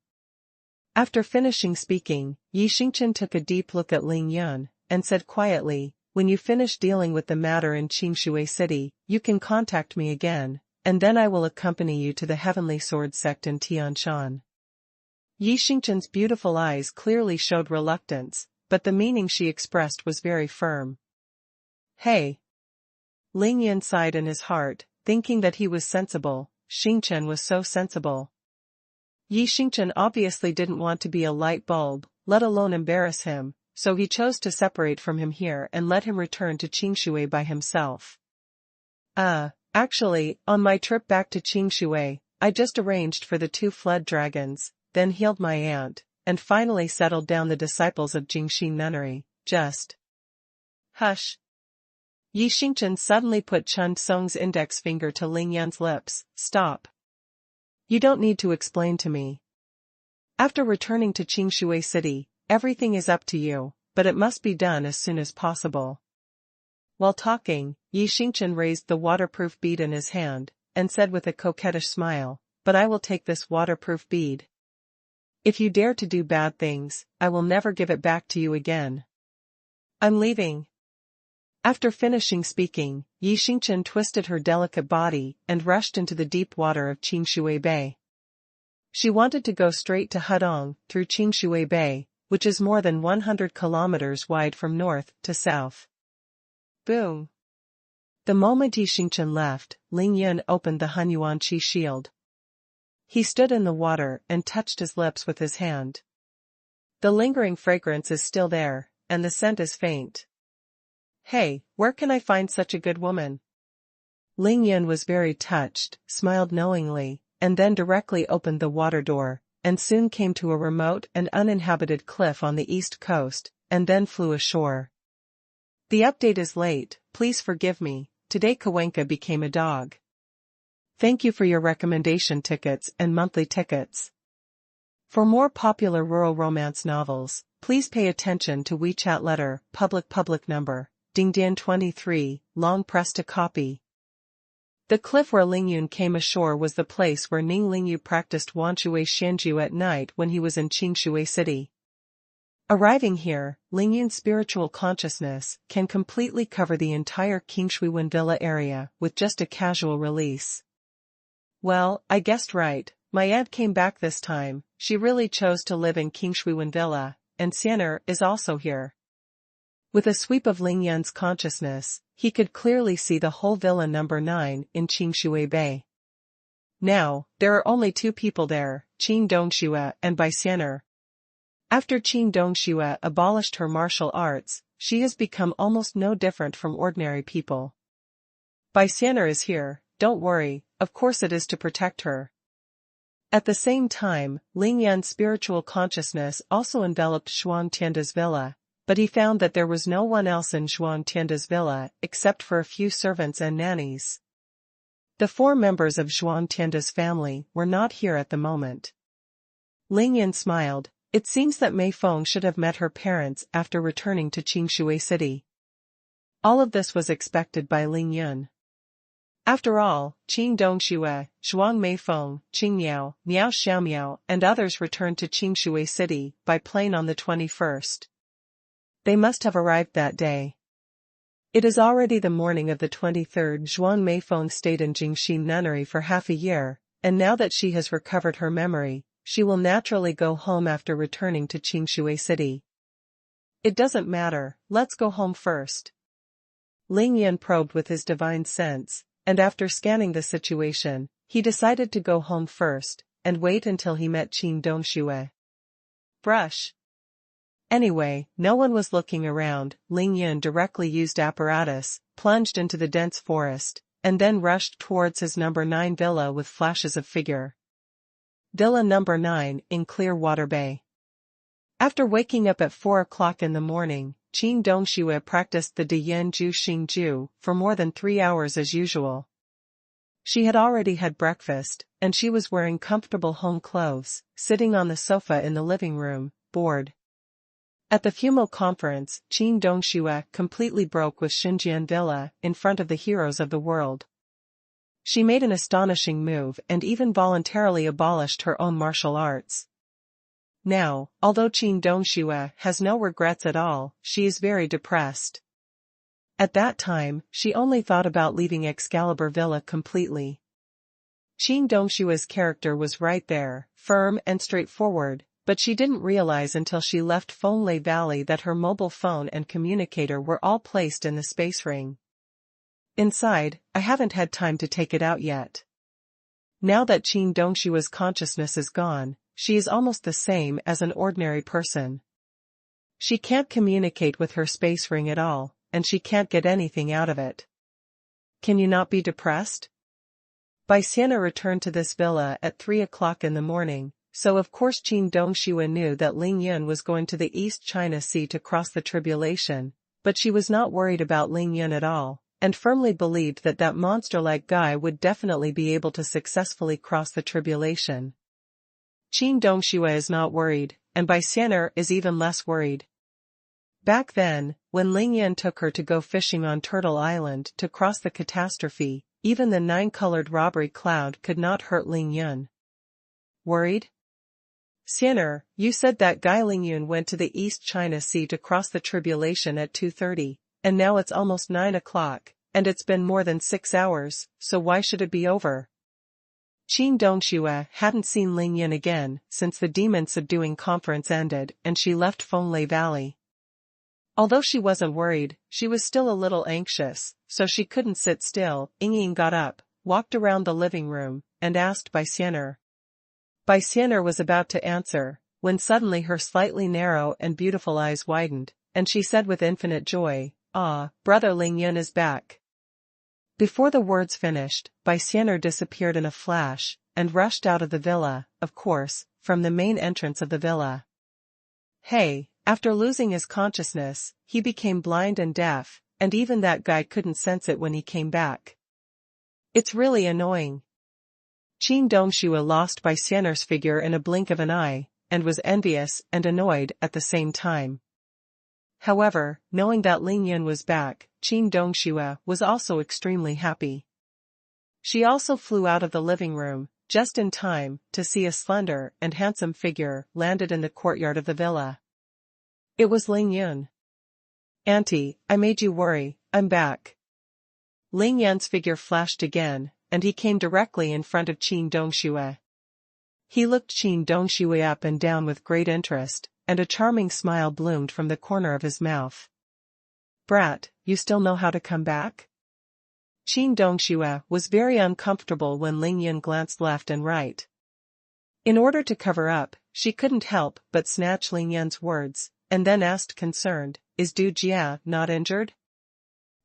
After finishing speaking, Yi Xingchen took a deep look at Ling Yun, and said quietly, when you finish dealing with the matter in Qingshui City, you can contact me again, and then I will accompany you to the Heavenly Sword sect in Tianshan. Yi Xingchen's beautiful eyes clearly showed reluctance, but the meaning she expressed was very firm. Hey! Ling Yun sighed in his heart, thinking that he was sensible. Xingchen was so sensible. Yi Xingchen obviously didn't want to be a light bulb, let alone embarrass him, so he chose to separate from him here and let him return to Qingshui by himself. Actually, on my trip back to Qingshui, I just arranged for the 2 fled dragons, then healed my aunt, and finally settled down the disciples of Jingxi Nunnery. Just hush. Yi Xingchen suddenly put Chun Song's index finger to Ling Yun's lips. Stop. You don't need to explain to me. After returning to Qingshui City, everything is up to you, but it must be done as soon as possible. While talking, Yi Xingchen raised the waterproof bead in his hand, and said with a coquettish smile, but I will take this waterproof bead. If you dare to do bad things, I will never give it back to you again. I'm leaving. After finishing speaking, Yi Xingchen twisted her delicate body and rushed into the deep water of Qingshui Bay. She wanted to go straight to Hudong, through Qingshui Bay, which is more than 100 kilometers wide from north to south. Boom! The moment Yi Xingchen left, Ling Yun opened the Hunyuan Qi shield. He stood in the water and touched his lips with his hand. The lingering fragrance is still there, and the scent is faint. Hey, where can I find such a good woman? Ling Yun was very touched, smiled knowingly, and then directly opened the water door, and soon came to a remote and uninhabited cliff on the east coast, and then flew ashore. The update is late, please forgive me, today Kawenka became a dog. Thank you for your recommendation tickets and monthly tickets. For more popular rural romance novels, please pay attention to WeChat letter, public number, Dingdian 23, long press to copy. The cliff where Lingyun came ashore was the place where Ning Lingyu practiced Wanshui Shanju at night when he was in Qingshui City. Arriving here, Lingyun's spiritual consciousness can completely cover the entire Qingshuiwen Villa area with just a casual release. Well, I guessed right, my aunt came back this time, she really chose to live in Qingshuiwen Villa, and Xianer is also here. With a sweep of Lingyun's consciousness, he could clearly see the whole Villa number 9 in Qingshui Bay. Now, there are only 2 people there, Qin Dongxue and Bai Xianer. After Qin Dongxue abolished her martial arts, she has become almost no different from ordinary people. Bai Xianer is here, don't worry, of course it is to protect her. At the same time, Ling Yan's spiritual consciousness also enveloped Shuang Tianda's villa, but he found that there was no one else in Shuang Tianda's villa except for a few servants and nannies. The 4 members of Shuang Tianda's family were not here at the moment. Ling Yan smiled. It seems that Mei Feng should have met her parents after returning to Qingshui City. All of this was expected by Ling Yun. After all, Qin Dongxue, Zhuang Meifeng, Qing Miao, Miao Xiaomiao and others returned to Qingshui City by plane on the 21st. They must have arrived that day. It is already the morning of the 23rd. Zhuang Meifeng stayed in Jingxi Nunnery for half a year, and now that she has recovered her memory, she will naturally go home after returning to Qingshui City. It doesn't matter, let's go home first. Ling Yan probed with his divine sense, and after scanning the situation, he decided to go home first, and wait until he met Qin Dongxue. Brush. Anyway, no one was looking around. Ling Yan directly used apparatus, plunged into the dense forest, and then rushed towards his number 9 villa with flashes of figure. Villa number 9 in Clearwater Bay. After waking up at 4 o'clock in the morning, Qin Dongxue practiced the Diyan Ju Xing Ju for more than 3 hours as usual. She had already had breakfast, and she was wearing comfortable home clothes, sitting on the sofa in the living room, bored. At the funeral conference, Qin Dongxue completely broke with Xinjian Villa in front of the heroes of the world. She made an astonishing move and even voluntarily abolished her own martial arts. Now, although Qin Dongxue has no regrets at all, she is very depressed. At that time, she only thought about leaving Excalibur Villa completely. Qin Dongshue's character was right there, firm and straightforward, but she didn't realize until she left Fenglai Valley that her mobile phone and communicator were all placed in the space ring. Inside, I haven't had time to take it out yet. Now that Qin Dongshue's consciousness is gone, she is almost the same as an ordinary person. She can't communicate with her space ring at all, and she can't get anything out of it. Can you not be depressed? Sienna returned to this villa at 3 o'clock in the morning, so of course Qin Dongxue knew that Ling Yun was going to the East China Sea to cross the tribulation, but she was not worried about Ling Yun at all, and firmly believed that that monster-like guy would definitely be able to successfully cross the tribulation. Qin Dongxue is not worried, and Sienna is even less worried. Back then, when Ling Yun took her to go fishing on Turtle Island to cross the catastrophe, even the 9-colored robbery cloud could not hurt Ling Yun. Worried? Sienna, you said that guy Ling Yun went to the East China Sea to cross the tribulation at 2:30, and now it's almost 9 o'clock, and it's been more than 6 hours, so why should it be over? Qin Dongxue hadn't seen Ling Yun again since the demon subduing conference ended and she left Fenglai Valley. Although she wasn't worried, she was still a little anxious, so she couldn't sit still. Ying got up, walked around the living room, and asked Sienna. Sienna was about to answer, when suddenly her slightly narrow and beautiful eyes widened, and she said with infinite joy, "Ah, brother Ling Yun is back." Before the words finished, Sienna disappeared in a flash, and rushed out of the villa, of course, from the main entrance of the villa. Hey, after losing his consciousness, he became blind and deaf, and even that guy couldn't sense it when he came back. It's really annoying. Qin Dongxue lost Sienna's figure in a blink of an eye, and was envious and annoyed at the same time. However, knowing that Ling Yun was back, Qin Dongxue was also extremely happy. She also flew out of the living room, just in time, to see a slender and handsome figure landed in the courtyard of the villa. It was Ling Yun. "Auntie, I made you worry, I'm back." Ling Yun's figure flashed again, and he came directly in front of Qin Dongxue. He looked Qin Dongxue up and down with great interest, and a charming smile bloomed from the corner of his mouth. "Brat, you still know how to come back?" Qin Dongxue was very uncomfortable when Ling Yun glanced left and right. In order to cover up, she couldn't help but snatch Ling Yun's words, and then asked concerned, "Is Du Jia not injured?"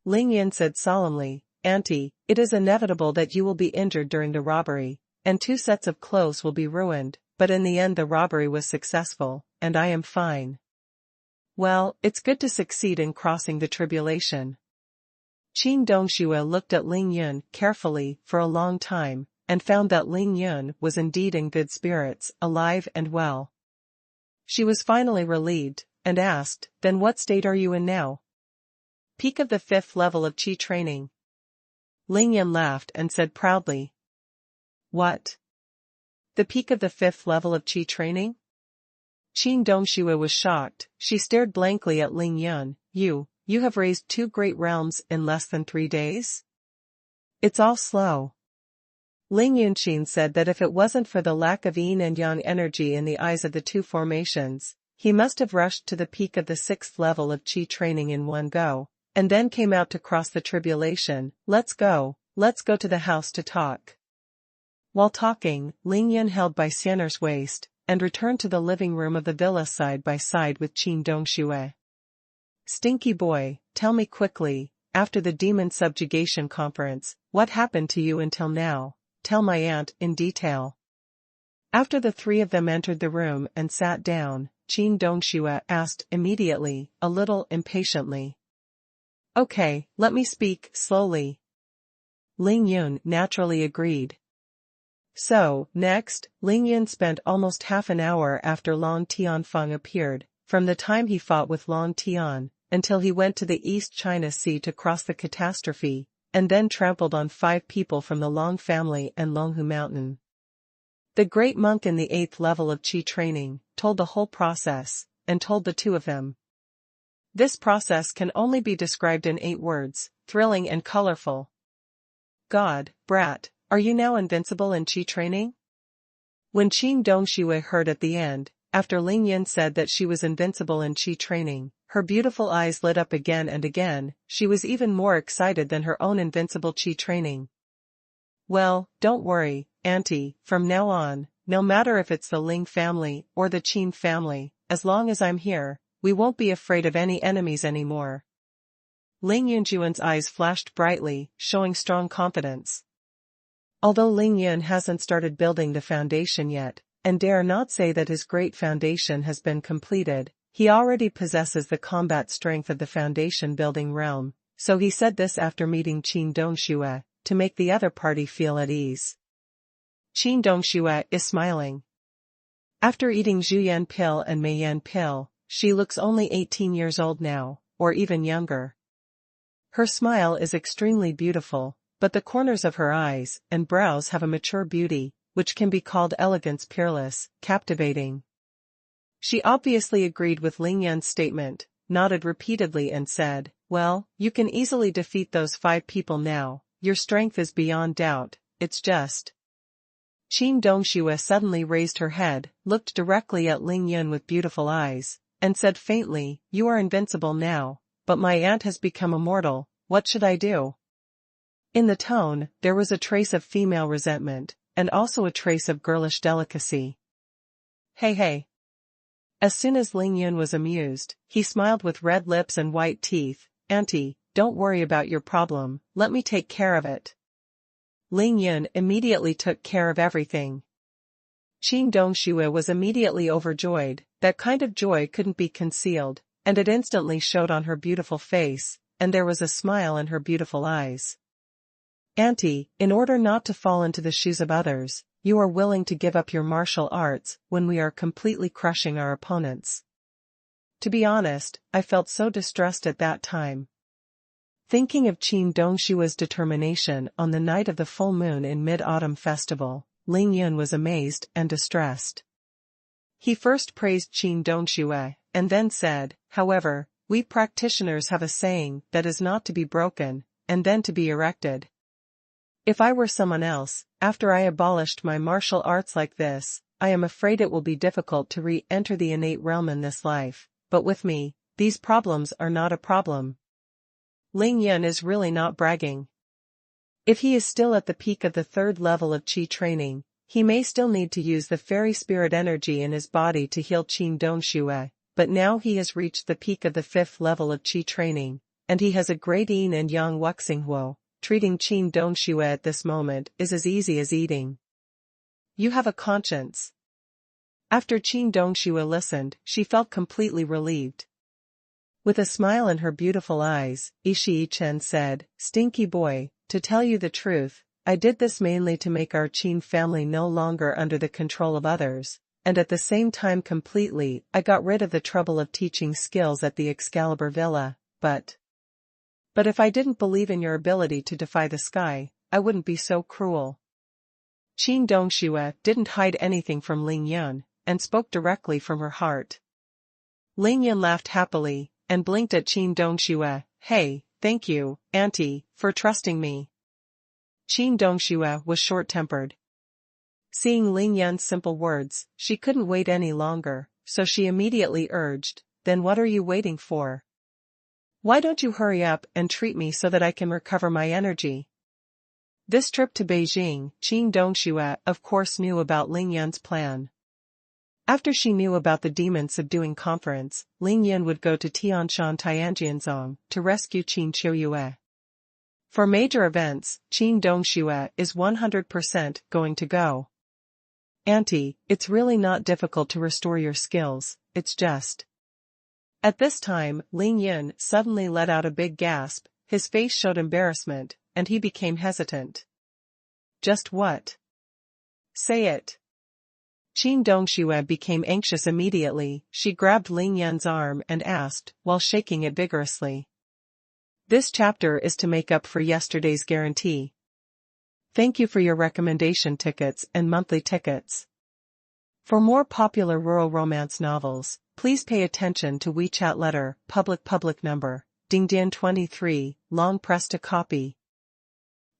Ling Yun said solemnly, "Auntie, it is inevitable that you will be injured during the robbery, and 2 sets of clothes will be ruined, but in the end the robbery was successful, and I am fine." Well, it's good to succeed in crossing the tribulation. Qin Dongxue looked at Ling Yun carefully for a long time, and found that Ling Yun was indeed in good spirits, alive and well. She was finally relieved, and asked, "Then what state are you in now?" "Peak of the 5th level of Qi training." Ling Yun laughed and said proudly. "What? The peak of the 5th level of Qi training?" Qin Dongxue was shocked. She stared blankly at Ling Yun. You have raised 2 great realms in less than 3 days? It's all slow." Ling Yunqin said that if it wasn't for the lack of yin and yang energy in the eyes of the 2 formations, he must have rushed to the peak of the 6th level of Qi training in one go, and then came out to cross the tribulation. Let's go to the house to talk." While talking, Ling Yun held Sienna's waist, and returned to the living room of the villa side by side with Qin Dongxue. "Stinky boy, tell me quickly, after the demon subjugation conference, what happened to you until now? Tell my aunt in detail." After the 3 of them entered the room and sat down, Qin Dongxue asked immediately, a little impatiently. Okay, let me speak slowly. Ling Yun naturally agreed. So, next, Ling Yun spent almost half an hour after Long Tianfeng appeared, from the time he fought with Long Tian, until he went to the East China Sea to cross the catastrophe, and then trampled on 5 people from the Long family and Longhu Mountain. The great monk in the 8th level of Qi training told the whole process, and told the 2 of them. This process can only be described in 8 words, thrilling and colorful. God, brat, are you now invincible in Qi training? When Qin Dongxue heard at the end, after Ling Yun said that she was invincible in Qi training, her beautiful eyes lit up again and again. She was even more excited than her own invincible Qi training. Well, don't worry, Auntie, from now on, no matter if it's the Ling family or the Qin family, as long as I'm here, we won't be afraid of any enemies anymore. Ling Yunjuan's eyes flashed brightly, showing strong confidence. Although Ling Yun hasn't started building the foundation yet, and dare not say that his great foundation has been completed, he already possesses the combat strength of the foundation building realm, so he said this after meeting Qin Dongxue, to make the other party feel at ease. Qin Dongxue is smiling. After eating Zhuyan pill and Meiyan pill, she looks only 18 years old now, or even younger. Her smile is extremely beautiful, but the corners of her eyes and brows have a mature beauty, which can be called elegance peerless, captivating. She obviously agreed with Ling Yun's statement, nodded repeatedly and said, well, you can easily defeat those 5 people now, your strength is beyond doubt, it's just. Qin Dongxue suddenly raised her head, looked directly at Ling Yun with beautiful eyes, and said faintly, you are invincible now, but my aunt has become immortal, what should I do? In the tone, there was a trace of female resentment, and also a trace of girlish delicacy. Hey. As soon as Ling Yun was amused, he smiled with red lips and white teeth, Auntie, don't worry about your problem, let me take care of it. Ling Yun immediately took care of everything. Qin Dongxue was immediately overjoyed, that kind of joy couldn't be concealed, and it instantly showed on her beautiful face, and there was a smile in her beautiful eyes. Auntie, in order not to fall into the shoes of others, you are willing to give up your martial arts when we are completely crushing our opponents. To be honest, I felt so distressed at that time. Thinking of Qin Dongshue's determination on the night of the full moon in Mid-Autumn Festival, Ling Yun was amazed and distressed. He first praised Qin Dongxue, and then said, however, we practitioners have a saying that is not to be broken, and then to be erected. If I were someone else, after I abolished my martial arts like this, I am afraid it will be difficult to re-enter the innate realm in this life, but with me, these problems are not a problem. Ling Yun is really not bragging. If he is still at the peak of the 3rd level of Qi training, he may still need to use the fairy spirit energy in his body to heal Qin Dongxue, but now he has reached the peak of the 5th level of Qi training, and he has a great yin and yang wuxinghuo. Treating Qin Dongxue at this moment is as easy as eating. You have a conscience. After Qin Dongxue listened, she felt completely relieved. With a smile in her beautiful eyes, Ishii Chen said, Stinky boy, to tell you the truth, I did this mainly to make our Qin family no longer under the control of others, and at the same time completely I got rid of the trouble of teaching skills at the Excalibur Villa, but if I didn't believe in your ability to defy the sky, I wouldn't be so cruel. Qin Dongxue didn't hide anything from Ling Yun, and spoke directly from her heart. Ling Yun laughed happily, and blinked at Qin Dongxue, hey, thank you, Auntie, for trusting me. Qin Dongxue was short-tempered. Seeing Ling Yun's simple words, she couldn't wait any longer, so she immediately urged, then what are you waiting for? Why don't you hurry up and treat me so that I can recover my energy? This trip to Beijing, Qin Dongxue of course knew about Ling Yun's plan. After she knew about the demon subduing conference, Ling Yun would go to Tianshan Tianjianzong to rescue Qin Qiuyue. For major events, Qin Dongxue is 100% going to go. Auntie, it's really not difficult to restore your skills, it's just. At this time, Ling Yin suddenly let out a big gasp, his face showed embarrassment, and he became hesitant. Just what? Say it. Qin Dongxue became anxious immediately. She grabbed Ling Yin's arm and asked, while shaking it vigorously. This chapter is to make up for yesterday's guarantee. Thank you for your recommendation tickets and monthly tickets. For more popular rural romance novels, please pay attention to WeChat letter, public number, Dingdian 23, long press to copy.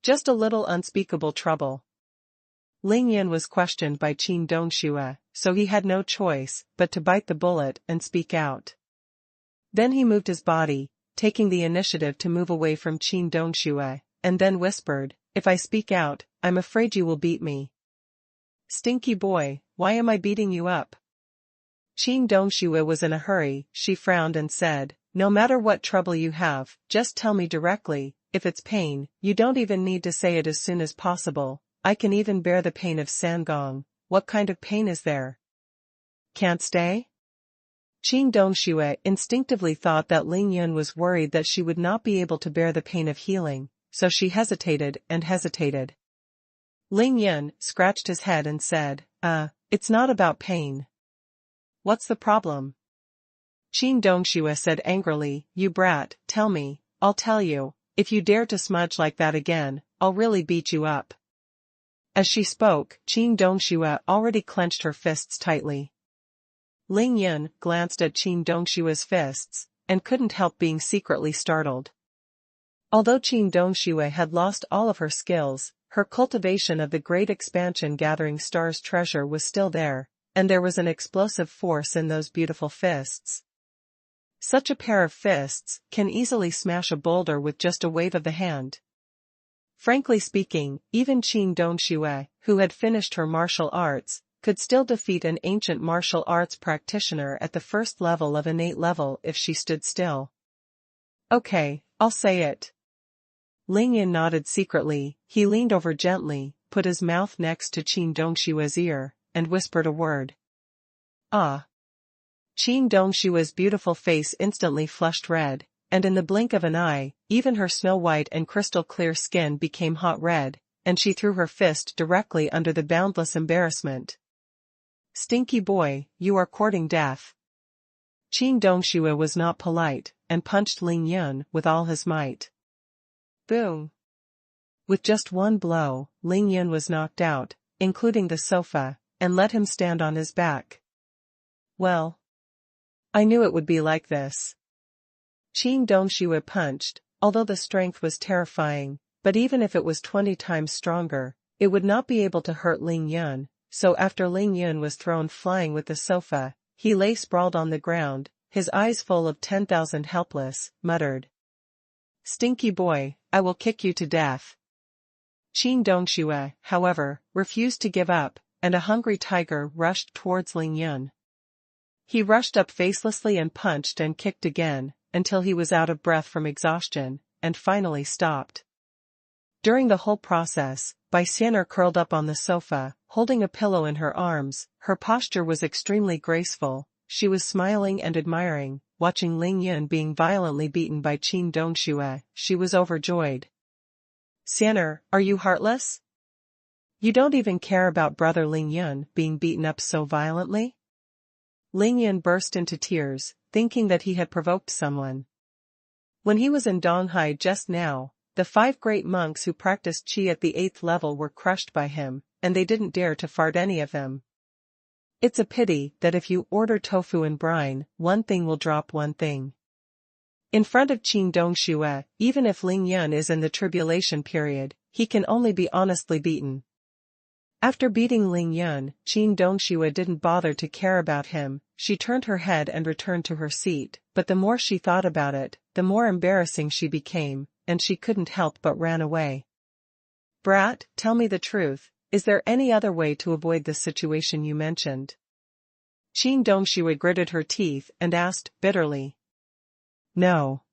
Just a little unspeakable trouble. Ling Yin was questioned by Qin Dongxue, so he had no choice but to bite the bullet and speak out. Then he moved his body, taking the initiative to move away from Qin Dongxue, and then whispered, "If I speak out, I'm afraid you will beat me." Stinky boy, why am I beating you up? Qin Dongxue was in a hurry. She frowned and said, "No matter what trouble you have, just tell me directly. If it's pain, you don't even need to say it as soon as possible. I can even bear the pain of Sangong. What kind of pain is there? Can't stay?" Qin Dongxue instinctively thought that Ling Yun was worried that she would not be able to bear the pain of healing, so she hesitated and hesitated. Ling Yun scratched his head and said, it's not about pain. What's the problem? Qin Dongxue said angrily, "You brat, tell me, I'll tell you, if you dare to smudge like that again, I'll really beat you up." As she spoke, Qin Dongxue already clenched her fists tightly. Ling Yun glanced at Qin Dongxue's fists, and couldn't help being secretly startled. Although Qin Dongxue had lost all of her skills, her cultivation of the Great Expansion Gathering Stars treasure was still there, and there was an explosive force in those beautiful fists. Such a pair of fists can easily smash a boulder with just a wave of the hand. Frankly speaking, even Qin Dongxue, who had finished her martial arts, could still defeat an ancient martial arts practitioner at the first level of innate level if she stood still. Okay, I'll say it. Ling Yin nodded secretly. He leaned over gently, put his mouth next to Qin Dongxue's ear, and whispered a word. Ah. Qin Dongxue's beautiful face instantly flushed red, and in the blink of an eye, even her snow-white and crystal-clear skin became hot red, and she threw her fist directly under the boundless embarrassment. Stinky boy, you are courting death. Qin Dongxue was not polite, and punched Ling Yun with all his might. Boom! With just one blow, Ling Yun was knocked out, including the sofa, and let him stand on his back. Well, I knew it would be like this. Qin Dongxue punched, although the strength was terrifying, but even if it was 20 times stronger, it would not be able to hurt Ling Yun, so after Ling Yun was thrown flying with the sofa, he lay sprawled on the ground, his eyes full of 10,000 helpless, muttered. Stinky boy, I will kick you to death. Qin Dongxue, however, refused to give up, and a hungry tiger rushed towards Ling Yun. He rushed up facelessly and punched and kicked again, until he was out of breath from exhaustion, and finally stopped. During the whole process, Bai Xianer curled up on the sofa, holding a pillow in her arms. Her posture was extremely graceful. She was smiling and admiring, watching Ling Yun being violently beaten by Qin Dongxue. She was overjoyed. Xianer, are you heartless? You don't even care about brother Ling Yun being beaten up so violently? Ling Yun burst into tears, thinking that he had provoked someone. When he was in Donghai just now, the 5 great monks who practiced qi at the 8th level were crushed by him, and they didn't dare to fart any of him. It's a pity that if you order tofu and brine, one thing will drop one thing. In front of Qin Dongxue, even if Ling Yun is in the tribulation period, he can only be honestly beaten. After beating Ling Yun, Qin Dongxue didn't bother to care about him. She turned her head and returned to her seat, but the more she thought about it, the more embarrassing she became, and she couldn't help but ran away. Brat, tell me the truth, is there any other way to avoid the situation you mentioned? Qin Dongxue gritted her teeth and asked, bitterly. No.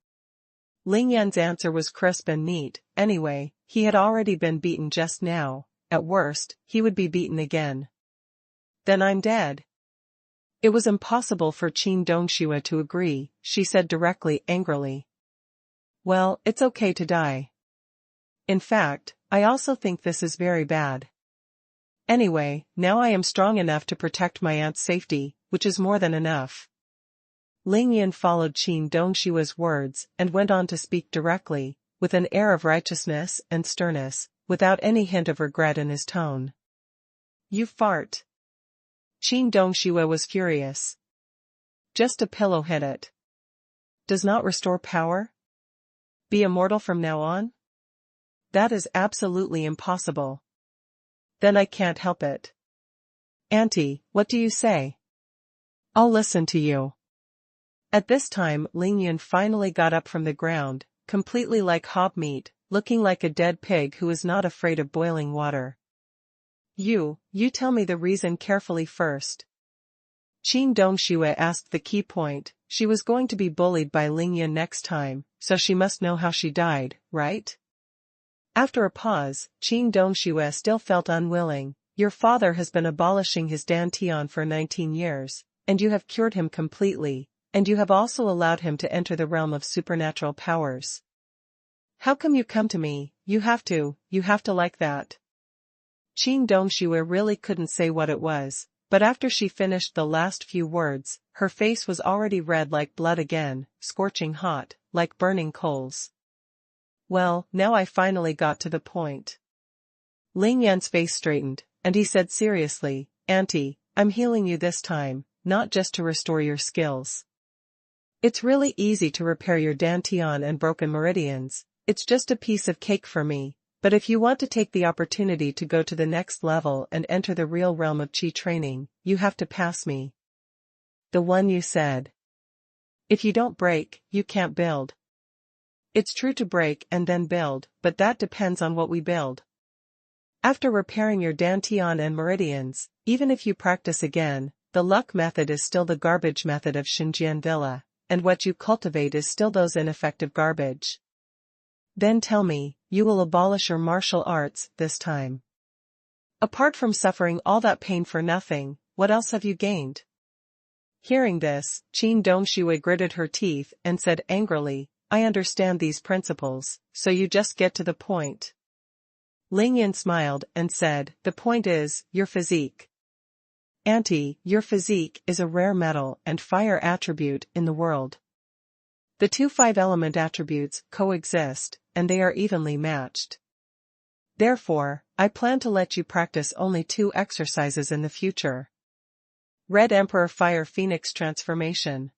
Ling Yun's answer was crisp and neat. Anyway, he had already been beaten just now. At worst, he would be beaten again. Then I'm dead. It was impossible for Qin Dongxue to agree, she said directly, angrily. Well, it's okay to die. In fact, I also think this is very bad. Anyway, now I am strong enough to protect my aunt's safety, which is more than enough. Ling Yan followed Qin Dongshua's words and went on to speak directly, with an air of righteousness and sternness, without any hint of regret in his tone. You fart. Qin Dongxue was furious. Just a pillow hit it. Does not restore power? Be immortal from now on? That is absolutely impossible. Then I can't help it. Auntie, what do you say? I'll listen to you. At this time Ling Yan finally got up from the ground, completely like hob meat, looking like a dead pig who is not afraid of boiling water. You tell me the reason carefully first. Qin Dongxue asked the key point. She was going to be bullied by Ling Yan next time, so she must know how she died, right? After a pause, Qin Dongxue still felt unwilling. Your father has been abolishing his dantian for 19 years, and you have cured him completely, and you have also allowed him to enter the realm of supernatural powers. How come you come to me? You have to like that. Qin Dongxue really couldn't say what it was, but after she finished the last few words, her face was already red like blood again, scorching hot, like burning coals. Well, now I finally got to the point. Ling Yan's face straightened, and he said seriously, Auntie, I'm healing you this time, not just to restore your skills. It's really easy to repair your dantian and broken meridians, it's just a piece of cake for me, but if you want to take the opportunity to go to the next level and enter the real realm of qi training, you have to pass me. The one you said. If you don't break, you can't build. It's true to break and then build, but that depends on what we build. After repairing your dantian and meridians, even if you practice again, the luck method is still the garbage method of Xinjiang Villa, and what you cultivate is still those ineffective garbage. Then tell me, you will abolish your martial arts this time. Apart from suffering all that pain for nothing, what else have you gained? Hearing this, Qin Dongxue gritted her teeth and said angrily, I understand these principles, so you just get to the point. Ling Yan smiled and said, the point is, your physique. Auntie, your physique is a rare metal and fire attribute in the world. The two 5-element attributes coexist, and they are evenly matched. Therefore, I plan to let you practice only 2 exercises in the future. Red Emperor Fire Phoenix Transformation.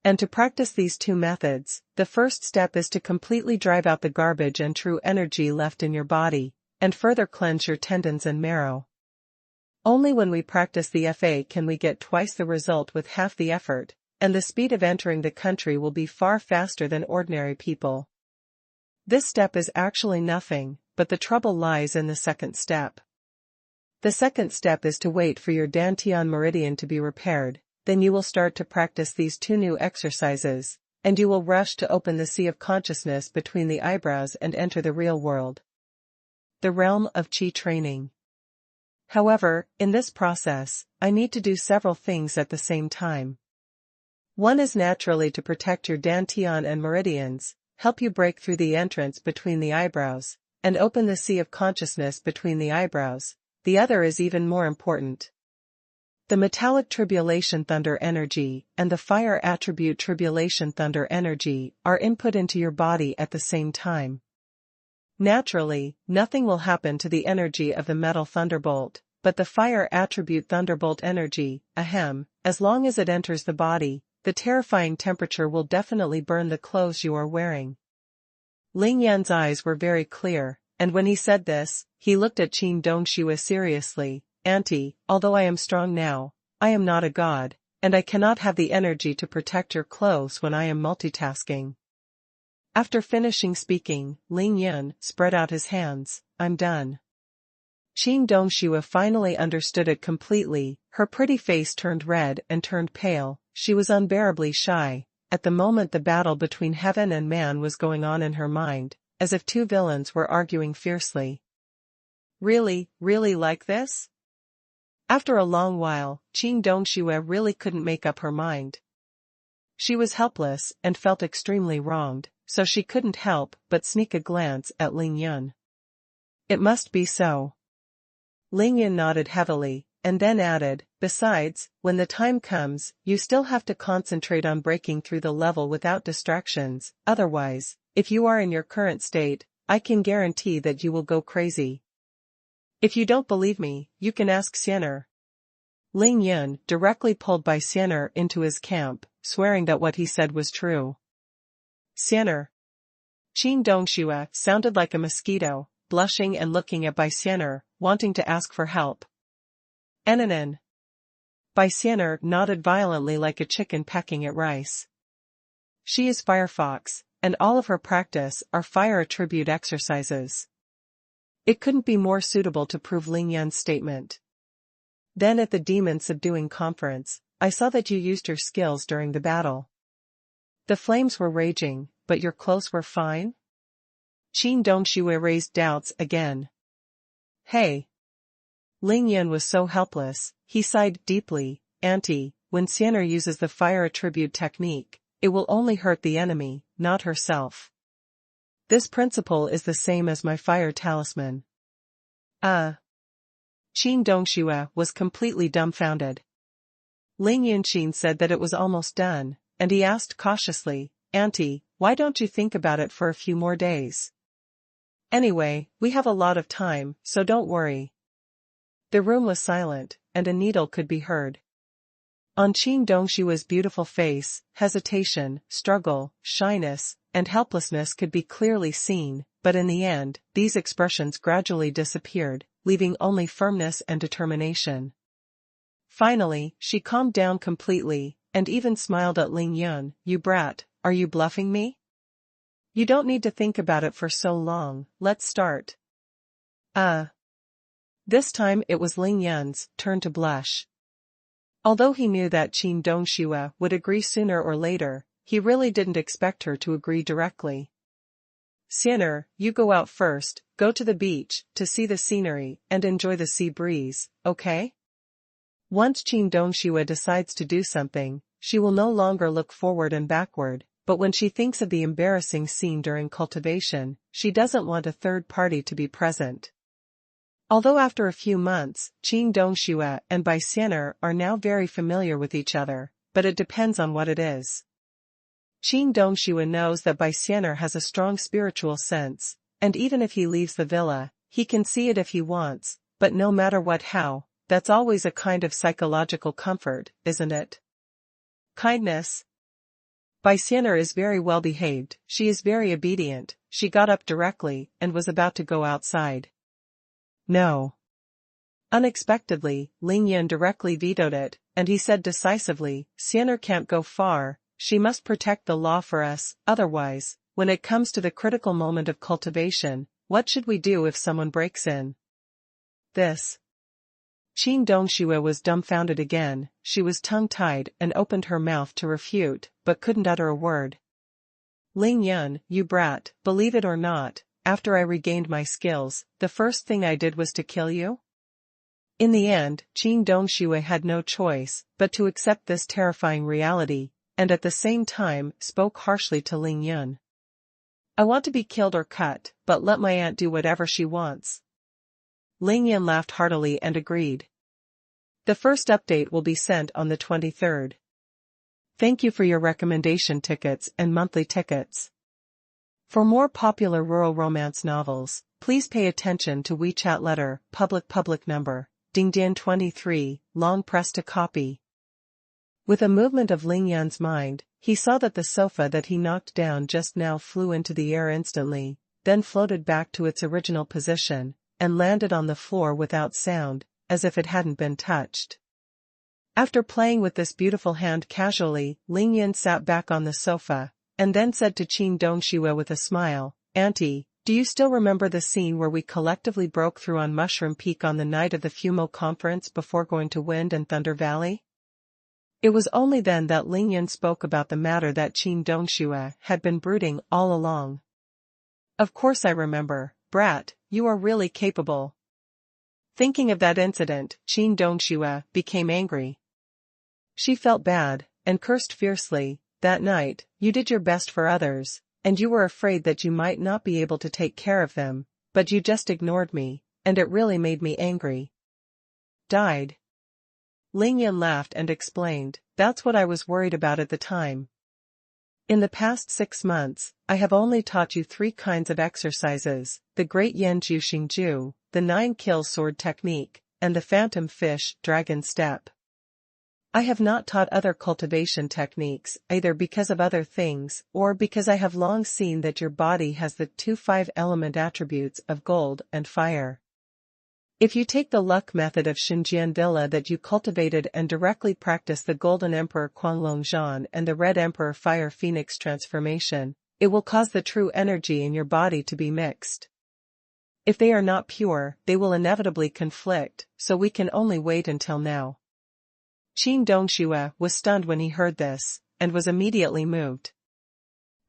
And to practice these 2 methods, the first step is to completely drive out the garbage and true energy left in your body, and further cleanse your tendons and marrow. Only when we practice the FA can we get twice the result with half the effort, and the speed of entering the country will be far faster than ordinary people. This step is actually nothing, but the trouble lies in the second step. The second step is to wait for your dantian meridian to be repaired. Then you will start to practice these 2 new exercises, and you will rush to open the sea of consciousness between the eyebrows and enter the real world. The realm of qi training. However, in this process, I need to do several things at the same time. One is naturally to protect your dantian and meridians, help you break through the entrance between the eyebrows, and open the sea of consciousness between the eyebrows. The other is even more important. The metallic tribulation thunder energy and the fire attribute tribulation thunder energy are input into your body at the same time. Naturally, nothing will happen to the energy of the metal thunderbolt, but the fire attribute thunderbolt energy, ahem, as long as it enters the body, the terrifying temperature will definitely burn the clothes you are wearing. Ling Yan's eyes were very clear, and when he said this, he looked at Qin Dongxue seriously. Auntie, although I am strong now, I am not a god, and I cannot have the energy to protect your clothes when I am multitasking. After finishing speaking, Ling Yan spread out his hands. I'm done. Qin Dongxue finally understood it completely. Her pretty face turned red and turned pale. She was unbearably shy. At the moment the battle between heaven and man was going on in her mind, as if 2 villains were arguing fiercely. Really like this? After a long while, Qing Dongxue really couldn't make up her mind. She was helpless and felt extremely wronged, so she couldn't help but sneak a glance at Ling Yun. It must be so. Ling Yun nodded heavily, and then added, besides, when the time comes, you still have to concentrate on breaking through the level without distractions, otherwise, if you are in your current state, I can guarantee that you will go crazy. If you don't believe me, you can ask Xianer. Ling Yun directly pulled by Xianer into his camp, swearing that what he said was true. Xianer. Qing Dongxue sounded like a mosquito, blushing and looking at Bai Xianer, wanting to ask for help. Ananan. Bai Xianer nodded violently like a chicken pecking at rice. She is Firefox, and all of her practice are fire attribute exercises. It couldn't be more suitable to prove Ling Yun's statement. Then at the Demon Subduing Conference, I saw that you used your skills during the battle. The flames were raging, but your clothes were fine? Qing Dongxue raised doubts again. Hey. Ling Yun was so helpless, he sighed deeply, Auntie, when Xianer uses the fire attribute technique, it will only hurt the enemy, not herself. This principle is the same as my fire talisman. Qing Dongxue was completely dumbfounded. Ling Yunqin said that it was almost done, and he asked cautiously, Auntie, why don't you think about it for a few more days? Anyway, we have a lot of time, so don't worry. The room was silent, and a needle could be heard. On Qing Dongshua's beautiful face, hesitation, struggle, shyness, and helplessness could be clearly seen, but in the end, these expressions gradually disappeared, leaving only firmness and determination. Finally, she calmed down completely, and even smiled at Ling Yun. You brat, are you bluffing me? You don't need to think about it for so long, let's start. This time it was Ling Yun's turn to blush. Although he knew that Qing Dongxue would agree sooner or later, he really didn't expect her to agree directly. Xianer, you go out first, go to the beach, to see the scenery, and enjoy the sea breeze, okay? Once Qing Dongxue decides to do something, she will no longer look forward and backward, but when she thinks of the embarrassing scene during cultivation, she doesn't want a third party to be present. Although after a few months, Qing Dongxue and Bai Xianer are now very familiar with each other, but it depends on what it is. Qing Dongxue knows that Bai Xianer has a strong spiritual sense, and even if he leaves the villa, he can see it if he wants, but no matter how, that's always a kind of psychological comfort, isn't it? Kindness. Bai Xianer is very well behaved, she is very obedient, she got up directly and was about to go outside. No. Unexpectedly, Ling Yun directly vetoed it, and he said decisively, Xianer can't go far, she must protect the law for us, otherwise, when it comes to the critical moment of cultivation, what should we do if someone breaks in? This. Qing Dongxue was dumbfounded again, she was tongue-tied and opened her mouth to refute, but couldn't utter a word. Ling Yun, you brat, believe it or not, after I regained my skills, the first thing I did was to kill you? In the end, Qing Dongxue had no choice but to accept this terrifying reality, and at the same time spoke harshly to Ling Yun. I want to be killed or cut, but let my aunt do whatever she wants. Ling Yun laughed heartily and agreed. The first update will be sent on the 23rd. Thank you for your recommendation tickets and monthly tickets. For more popular rural romance novels, please pay attention to WeChat letter, public number, Dingdian 23, long press to copy. With a movement of Ling Yun's mind, he saw that the sofa that he knocked down just now flew into the air instantly, then floated back to its original position, and landed on the floor without sound, as if it hadn't been touched. After playing with this beautiful hand casually, Ling Yun sat back on the sofa, and then said to Qing Dongxue with a smile, Auntie, do you still remember the scene where we collectively broke through on Mushroom Peak on the night of the Fumo conference before going to Wind and Thunder Valley? It was only then that Ling Yun spoke about the matter that Qing Dongxue had been brooding all along. Of course I remember, brat, you are really capable. Thinking of that incident, Qin Dongxue became angry. She felt bad, and cursed fiercely. That night, you did your best for others, and you were afraid that you might not be able to take care of them, but you just ignored me, and it really made me angry. Died. Lingyan laughed and explained, that's what I was worried about at the time. In the past 6 months, I have only taught you 3 kinds of exercises, the Great Yanju Xingju, the 9-kill sword technique, and the Phantom Fish Dragon Step. I have not taught other cultivation techniques either because of other things or because I have long seen that your body has the 2 5-element attributes of gold and fire. If you take the luck method of Xinjian Villa that you cultivated and directly practice the Golden Emperor Quanglongzhan and the Red Emperor Fire Phoenix transformation, it will cause the true energy in your body to be mixed. If they are not pure, they will inevitably conflict, so we can only wait until now. Qin Dongxue was stunned when he heard this, and was immediately moved.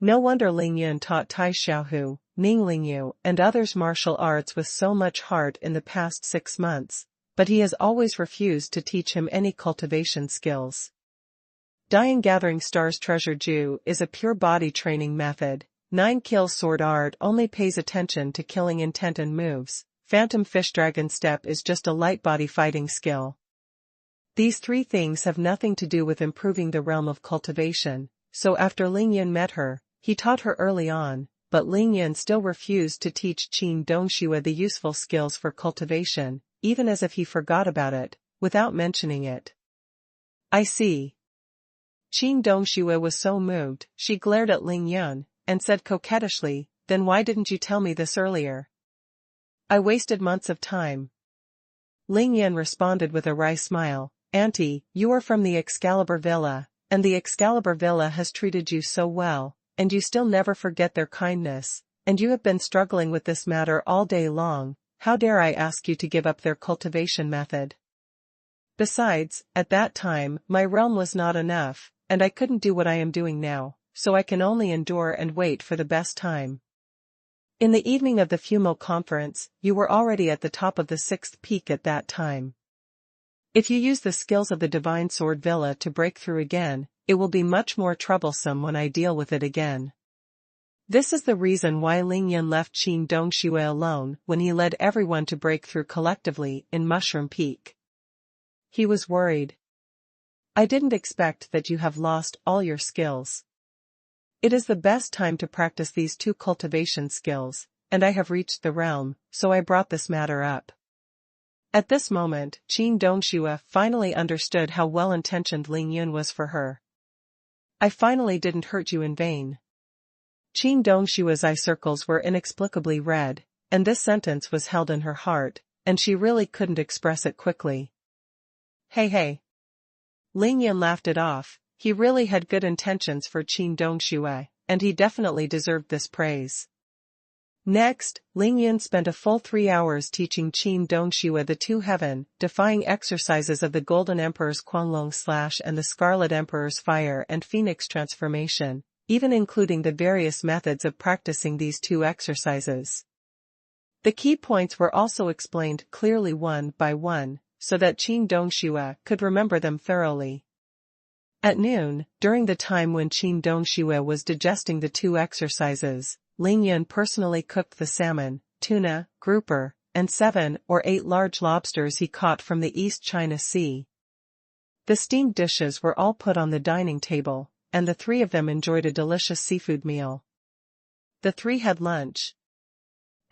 No wonder Lingyan taught Tai Xiaohu, Ninglingyu, and others martial arts with so much heart in the past 6 months, but he has always refused to teach him any cultivation skills. Dying Gathering Stars Treasure Ju is a pure body training method. 9-kill sword art only pays attention to killing intent and moves. Phantom Fish Dragon Step is just a light body fighting skill. These 3 things have nothing to do with improving the realm of cultivation, so after Lingyan met her, he taught her early on, but Lingyan still refused to teach Qin Dongxue the useful skills for cultivation, even as if he forgot about it, without mentioning it. I see. Qin Dongxue was so moved, she glared at Lingyan, and said coquettishly, then why didn't you tell me this earlier? I wasted months of time. Lingyan responded with a wry smile, Auntie, you are from the Excalibur Villa, and the Excalibur Villa has treated you so well, and you still never forget their kindness, and you have been struggling with this matter all day long, how dare I ask you to give up their cultivation method? Besides, at that time, my realm was not enough, and I couldn't do what I am doing now, so I can only endure and wait for the best time. In the evening of the Fumo conference, you were already at the top of the 6th peak at that time. If you use the skills of the Divine Sword Villa to break through again, it will be much more troublesome when I deal with it again. This is the reason why Lingyan left Qin Dongxue alone when he led everyone to break through collectively in Mushroom Peak. He was worried. I didn't expect that you have lost all your skills. It is the best time to practice these 2 cultivation skills, and I have reached the realm, so I brought this matter up. At this moment, Qin Dongxue finally understood how well-intentioned Lingyan was for her. I finally didn't hurt you in vain. Qin Dongxue's eye circles were inexplicably red, and this sentence was held in her heart, and she really couldn't express it quickly. Hey. Lingyan laughed it off. He really had good intentions for Qin Dongxue, and he definitely deserved this praise. Next, Lingyan spent a full 3 hours teaching Qin Dongxue the 2 heaven-defying exercises of the Golden Emperor's Quanglong Slash and the Scarlet Emperor's Fire and Phoenix transformation, even including the various methods of practicing these 2 exercises. The key points were also explained clearly one by one, so that Qin Dongxue could remember them thoroughly. At noon, during the time when Qin Dongxue was digesting the 2 exercises, Lingyan personally cooked the salmon, tuna, grouper, and 7 or 8 large lobsters he caught from the East China Sea. The steamed dishes were all put on the dining table, and the 3 of them enjoyed a delicious seafood meal. The 3 had lunch.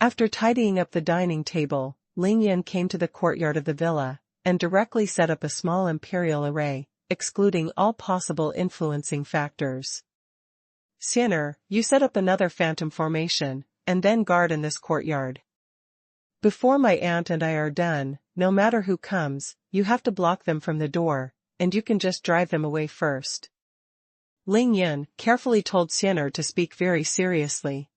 After tidying up the dining table, Lingyan came to the courtyard of the villa, and directly set up a small imperial array, excluding all possible influencing factors. Sinner, you set up another phantom formation, and then guard in this courtyard. Before my aunt and I are done, no matter who comes, you have to block them from the door, and you can just drive them away first. Lingyan carefully told Sinner to speak very seriously.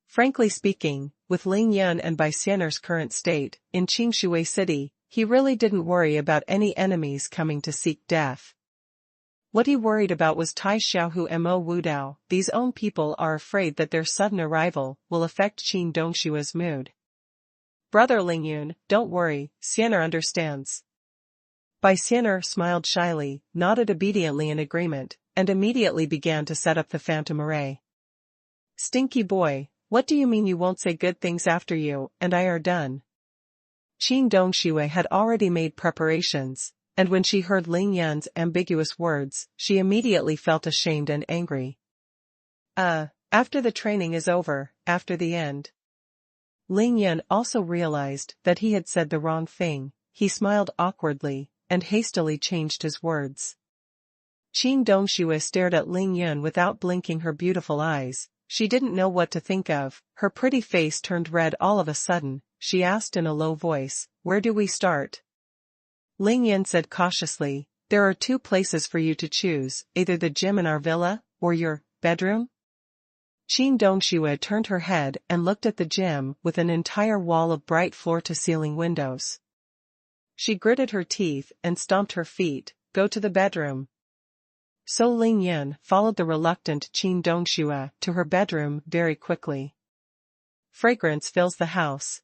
Frankly speaking, with Lingyan and by Sinner's current state, in Qingshui City, he really didn't worry about any enemies coming to seek death. What he worried about was Tai Xiaohu Mo Wudao. These own people are afraid that their sudden arrival will affect Qin Dongxue's mood. Brother Lingyun, don't worry, Xiener understands. Bai Xiener smiled shyly, nodded obediently in agreement, and immediately began to set up the phantom array. Stinky boy, what do you mean you won't say good things after you and I are done? Qin Dongxue had already made preparations, and when she heard Ling Yan's ambiguous words, she immediately felt ashamed and angry. After the training is over, after the end. Ling Yan also realized that he had said the wrong thing. He smiled awkwardly, and hastily changed his words. Qin Dongxue stared at Ling Yan without blinking her beautiful eyes. She didn't know what to think of. Her pretty face turned red all of a sudden. She asked in a low voice, "Where do we start?" Ling Yan said cautiously, "There are 2 places for you to choose, either the gym in our villa, or your bedroom." Qin Dongxue turned her head and looked at the gym with an entire wall of bright floor-to-ceiling windows. She gritted her teeth and stomped her feet. "Go to the bedroom." So Ling Yan followed the reluctant Qin Dongxue to her bedroom very quickly. Fragrance fills the house.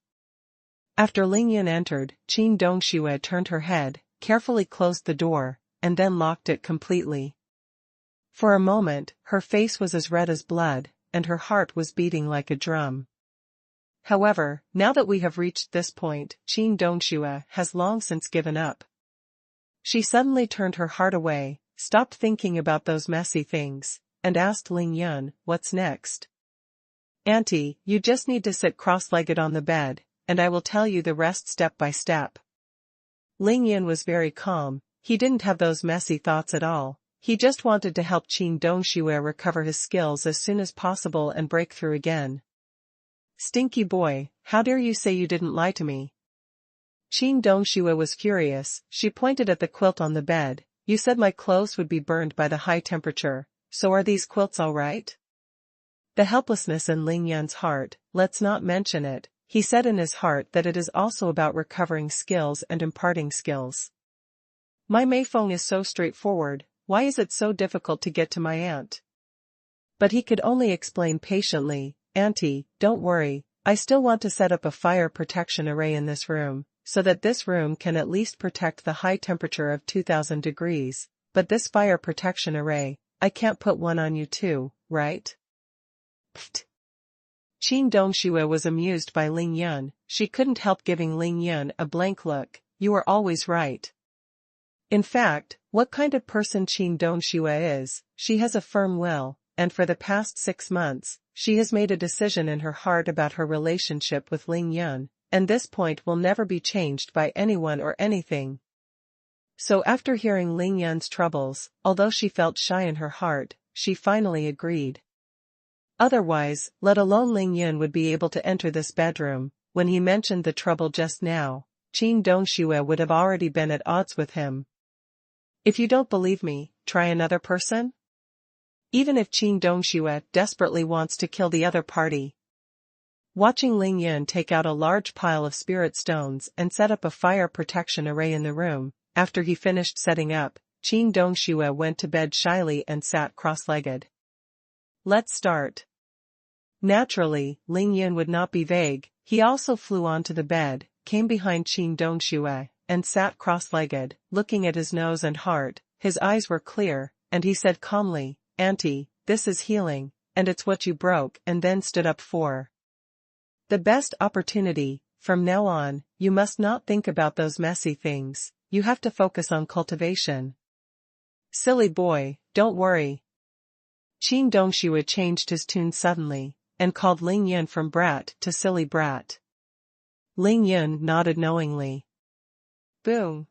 After Ling Yan entered, Qin Dongxue turned her head, carefully closed the door, and then locked it completely. For a moment, her face was as red as blood, and her heart was beating like a drum. However, now that we have reached this point, Qin Dongxue has long since given up. She suddenly turned her heart away, stopped thinking about those messy things, and asked Ling Yan, "What's next?" "Auntie, you just need to sit cross-legged on the bed, and I will tell you the rest step by step." Ling Yan was very calm. He didn't have those messy thoughts at all. He just wanted to help Qin Dongxue recover his skills as soon as possible and break through again. "Stinky boy, how dare you say you didn't lie to me?" Qin Dongxue was furious. She pointed at the quilt on the bed. "You said my clothes would be burned by the high temperature, so are these quilts all right?" The helplessness in Ling Yan's heart, let's not mention it. He said in his heart that it is also about recovering skills and imparting skills. "My Meifeng is so straightforward, why is it so difficult to get to my aunt?" But he could only explain patiently, "Auntie, don't worry, I still want to set up a fire protection array in this room, so that this room can at least protect the high temperature of 2000 degrees, but this fire protection array, I can't put one on you too, right?" Pfft. Qin Dongxue was amused by Ling Yan. She couldn't help giving Ling Yan a blank look. "You are always right." In fact, what kind of person Qin Dongxue is, she has a firm will, and for the past 6 months, she has made a decision in her heart about her relationship with Ling Yan, and this point will never be changed by anyone or anything. So after hearing Ling Yan's troubles, although she felt shy in her heart, she finally agreed. Otherwise, let alone Ling Yan would be able to enter this bedroom. When he mentioned the trouble just now, Qin Dongxue would have already been at odds with him. "If you don't believe me, try another person?" Even if Qin Dongxue desperately wants to kill the other party. Watching Ling Yan take out a large pile of spirit stones and set up a fire protection array in the room, after he finished setting up, Qin Dongxue went to bed shyly and sat cross-legged. "Let's start." Naturally, Ling Yan would not be vague. He also flew onto the bed, came behind Qin Dongxue, and sat cross-legged, looking at his nose and heart. His eyes were clear, and he said calmly, "Auntie, this is healing, and it's what you broke and then stood up for. The best opportunity. From now on, you must not think about those messy things. You have to focus on cultivation." "Silly boy, don't worry." Qin Dongxue changed his tune suddenly, and called Ling Yan from brat to silly brat. Ling Yan nodded knowingly. Boom.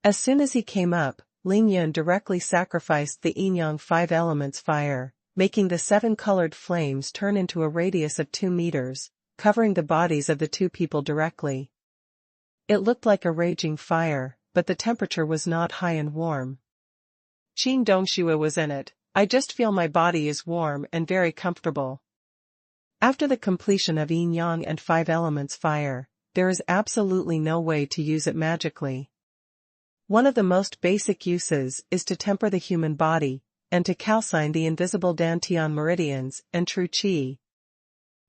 As soon as he came up, Ling Yan directly sacrificed the yin-yang 5 elements fire, making the 7 colored flames turn into a radius of 2 meters, covering the bodies of the 2 people directly. It looked like a raging fire, but the temperature was not high and warm. Qin Dongxue was in it. "I just feel my body is warm and very comfortable." After the completion of yin-yang and 5 elements fire, there is absolutely no way to use it magically. One of the most basic uses is to temper the human body, and to calcine the invisible dantian meridians and true qi.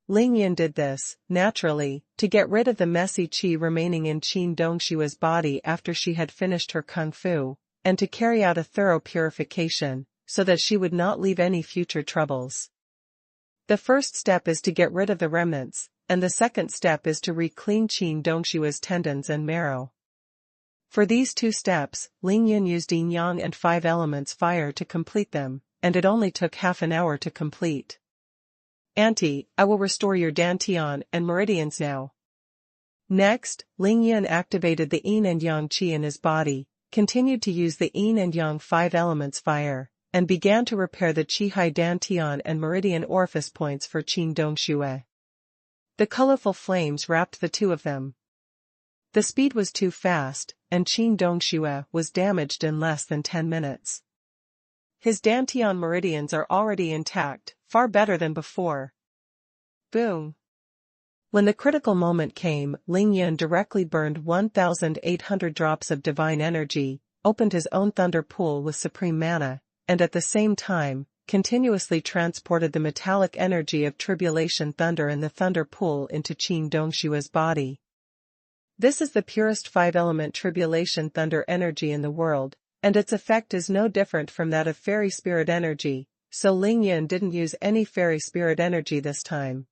Lingyan did this, naturally, to get rid of the messy qi remaining in Qin Dongshua's body after she had finished her kung fu, and to carry out a thorough purification, so that she would not leave any future troubles. The first step is to get rid of the remnants, and the second step is to re-clean Qin Dongshua's tendons and marrow. For these two steps, Lingyan used yin-yang and 5 elements fire to complete them, and it only took half an hour to complete. Auntie, I will restore your dantian and meridians now. Next, Lingyan activated the yin and yang qi in his body, continued to use the yin and yang 5 elements fire, and began to repair the qi-hai dantian and meridian orifice points for Qin Dongxue. The colorful flames wrapped the two of them. The speed was too fast, and Qin Dongxue was damaged in less than 10 minutes. His dantian meridians are already intact, far better than before. Boom. When the critical moment came, Lingyan directly burned 1,800 drops of divine energy, opened his own thunder pool with supreme mana, and at the same time, continuously transported the metallic energy of tribulation thunder in the thunder pool into Qin Dongshua's body. This is the purest 5-element tribulation thunder energy in the world, and its effect is no different from that of fairy spirit energy, so Lingyan didn't use any fairy spirit energy this time.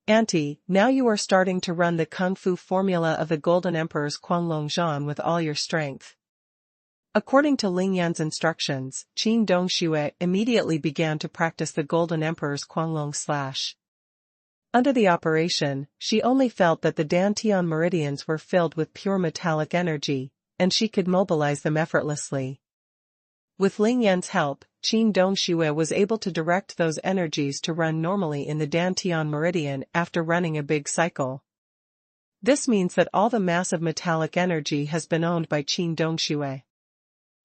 Auntie, now you are starting to run the kung fu formula of the Golden Emperor's Guanglongzhan with all your strength. According to Lingyan's instructions, Qin Dongxue immediately began to practice the Golden Emperor's Guanglong/. Under the operation, she only felt that the dantian meridians were filled with pure metallic energy, and she could mobilize them effortlessly. With Lingyan's help, Qin Dongxue was able to direct those energies to run normally in the dantian meridian after running a big cycle. This means that all the massive metallic energy has been owned by Qin Dongxue.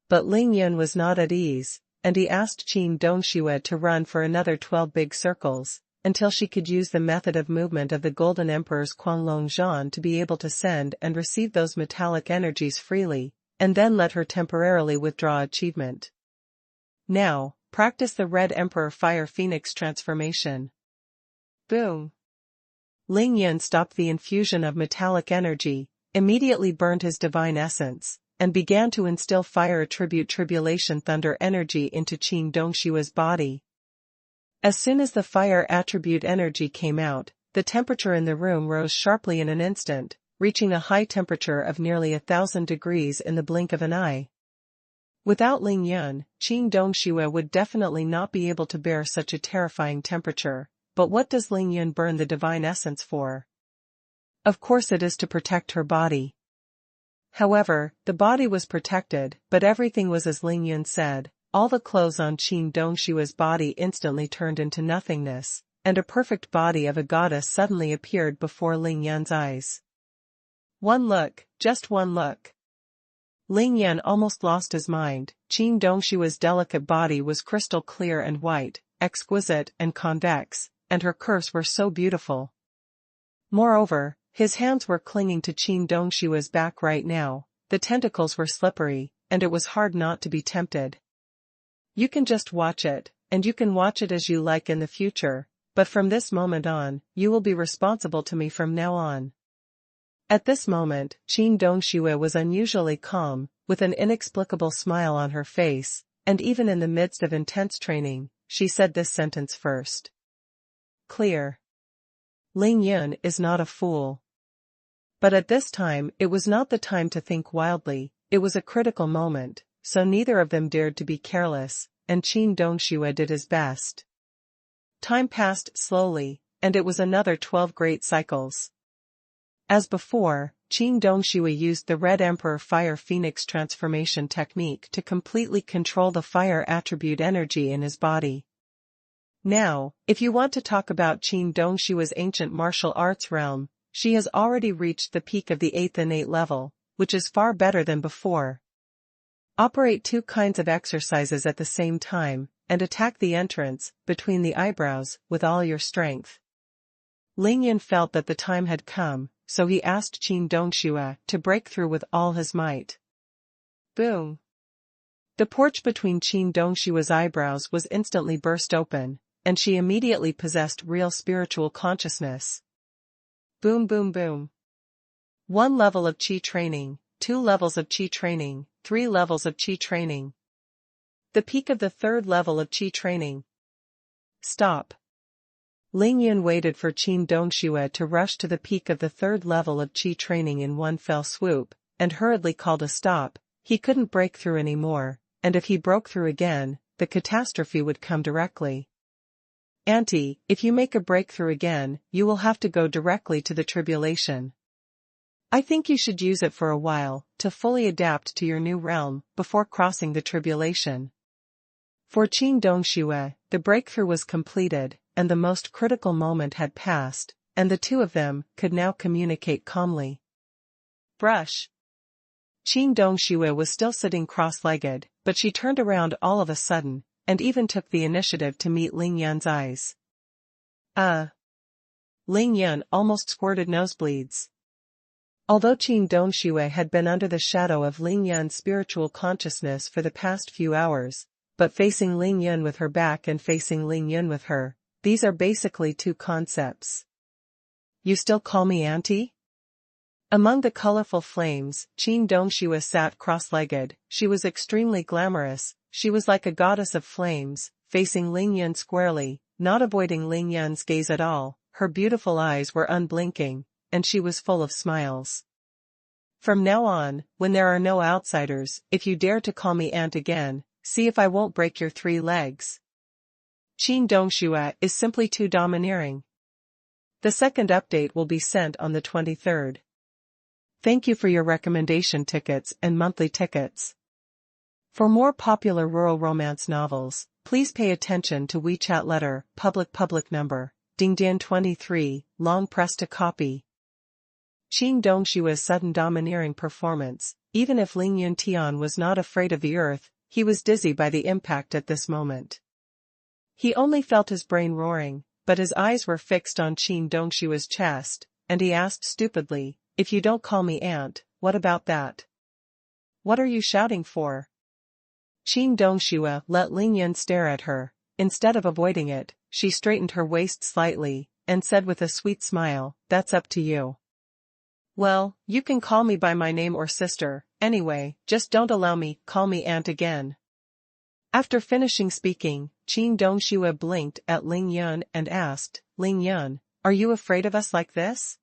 But Lingyan was not at ease, and he asked Qin Dongxue to run for another 12 big circles, until she could use the method of movement of the Golden Emperor's Guanglongzhan to be able to send and receive those metallic energies freely, and then let her temporarily withdraw achievement. Now, practice the Red Emperor Fire Phoenix transformation. Boom. Lingyan stopped the infusion of metallic energy, immediately burned his divine essence, and began to instill fire attribute tribulation thunder energy into Qin Dongshua's body. As soon as the fire attribute energy came out, the temperature in the room rose sharply in an instant, reaching a high temperature of nearly 1,000 degrees in the blink of an eye. Without Lingyan, Qin Dongxue would definitely not be able to bear such a terrifying temperature, but what does Lingyan burn the divine essence for? Of course it is to protect her body. However, the body was protected, but everything was as Lingyan said. All the clothes on Qin Dongshua's body instantly turned into nothingness, and a perfect body of a goddess suddenly appeared before Lingyan's eyes. One look, just one look. Lingyan almost lost his mind. Qin Dongshua's delicate body was crystal clear and white, exquisite and convex, and her curves were so beautiful. Moreover, his hands were clinging to Qin Dongshua's back right now, the tentacles were slippery, and it was hard not to be tempted. You can just watch it, and you can watch it as you like in the future, but from this moment on, you will be responsible to me from now on. At this moment, Qin Dongxue was unusually calm, with an inexplicable smile on her face, and even in the midst of intense training, she said this sentence first. Clear. Lingyan is not a fool. But at this time it was not the time to think wildly, it was a critical moment, so neither of them dared to be careless, and Qin Dongxue did his best. Time passed slowly, and it was another 12 great cycles. As before, Qin Dongxue used the Red Emperor Fire Phoenix transformation technique to completely control the fire attribute energy in his body. Now, if you want to talk about Qin Dongshua's ancient martial arts realm, she has already reached the peak of the 8th innate level, which is far better than before. Operate 2 kinds of exercises at the same time, and attack the entrance, between the eyebrows, with all your strength. Lingyan felt that the time had come, so he asked Qin Dongxue to break through with all his might. Boom! The porch between Qin Dongshua's eyebrows was instantly burst open, and she immediately possessed real spiritual consciousness. Boom boom boom. 1 level of Qi training, 2 levels of Qi training, 3 levels of Qi training. The peak of the 3rd level of Qi training. Stop. Ling Yun waited for Qin Dongxue to rush to the peak of the 3rd level of Qi training in one fell swoop, and hurriedly called a stop. He couldn't break through anymore, and if he broke through again, the catastrophe would come directly. Auntie, if you make a breakthrough again, you will have to go directly to the tribulation. I think you should use it for a while, to fully adapt to your new realm, before crossing the tribulation. For Qin Dongxue, the breakthrough was completed, and the most critical moment had passed, and the two of them could now communicate calmly. Brush. Qin Dongxue was still sitting cross-legged, but she turned around all of a sudden, and even took the initiative to meet Ling Yun's eyes. Ling Yun almost squirted nosebleeds. Although Qin Dongxue had been under the shadow of Ling Yun's spiritual consciousness for the past few hours, but facing Ling Yun with her back and facing Ling Yun with her, these are basically two concepts. You still call me auntie? Among the colorful flames, Qin Dongxue sat cross-legged. She was extremely glamorous. She was like a goddess of flames, facing Ling Yun squarely, not avoiding Ling Yun's gaze at all. Her beautiful eyes were unblinking, and she was full of smiles. From now on, when there are no outsiders, if you dare to call me aunt again, see if I won't break your 3 legs. Qin Dongxue is simply too domineering. The second update will be sent on the 23rd. Thank you for your recommendation tickets and monthly tickets. For more popular rural romance novels, please pay attention to WeChat letter, public number, Dingdian 23, long press to copy. Qin Dongxue's sudden domineering performance. Even if Ling Yun Tian was not afraid of the earth, he was dizzy by the impact at this moment. He only felt his brain roaring, but his eyes were fixed on Qin Dongxue's chest, and he asked stupidly, if you don't call me aunt, what about that? What are you shouting for? Qin Dongxue let Ling Yun stare at her. Instead of avoiding it, she straightened her waist slightly, and said with a sweet smile, that's up to you. Well, you can call me by my name or sister, anyway, just don't allow me, call me aunt again. After finishing speaking, Qin Dongxue blinked at Ling Yun and asked, Ling Yun, are you afraid of us like this?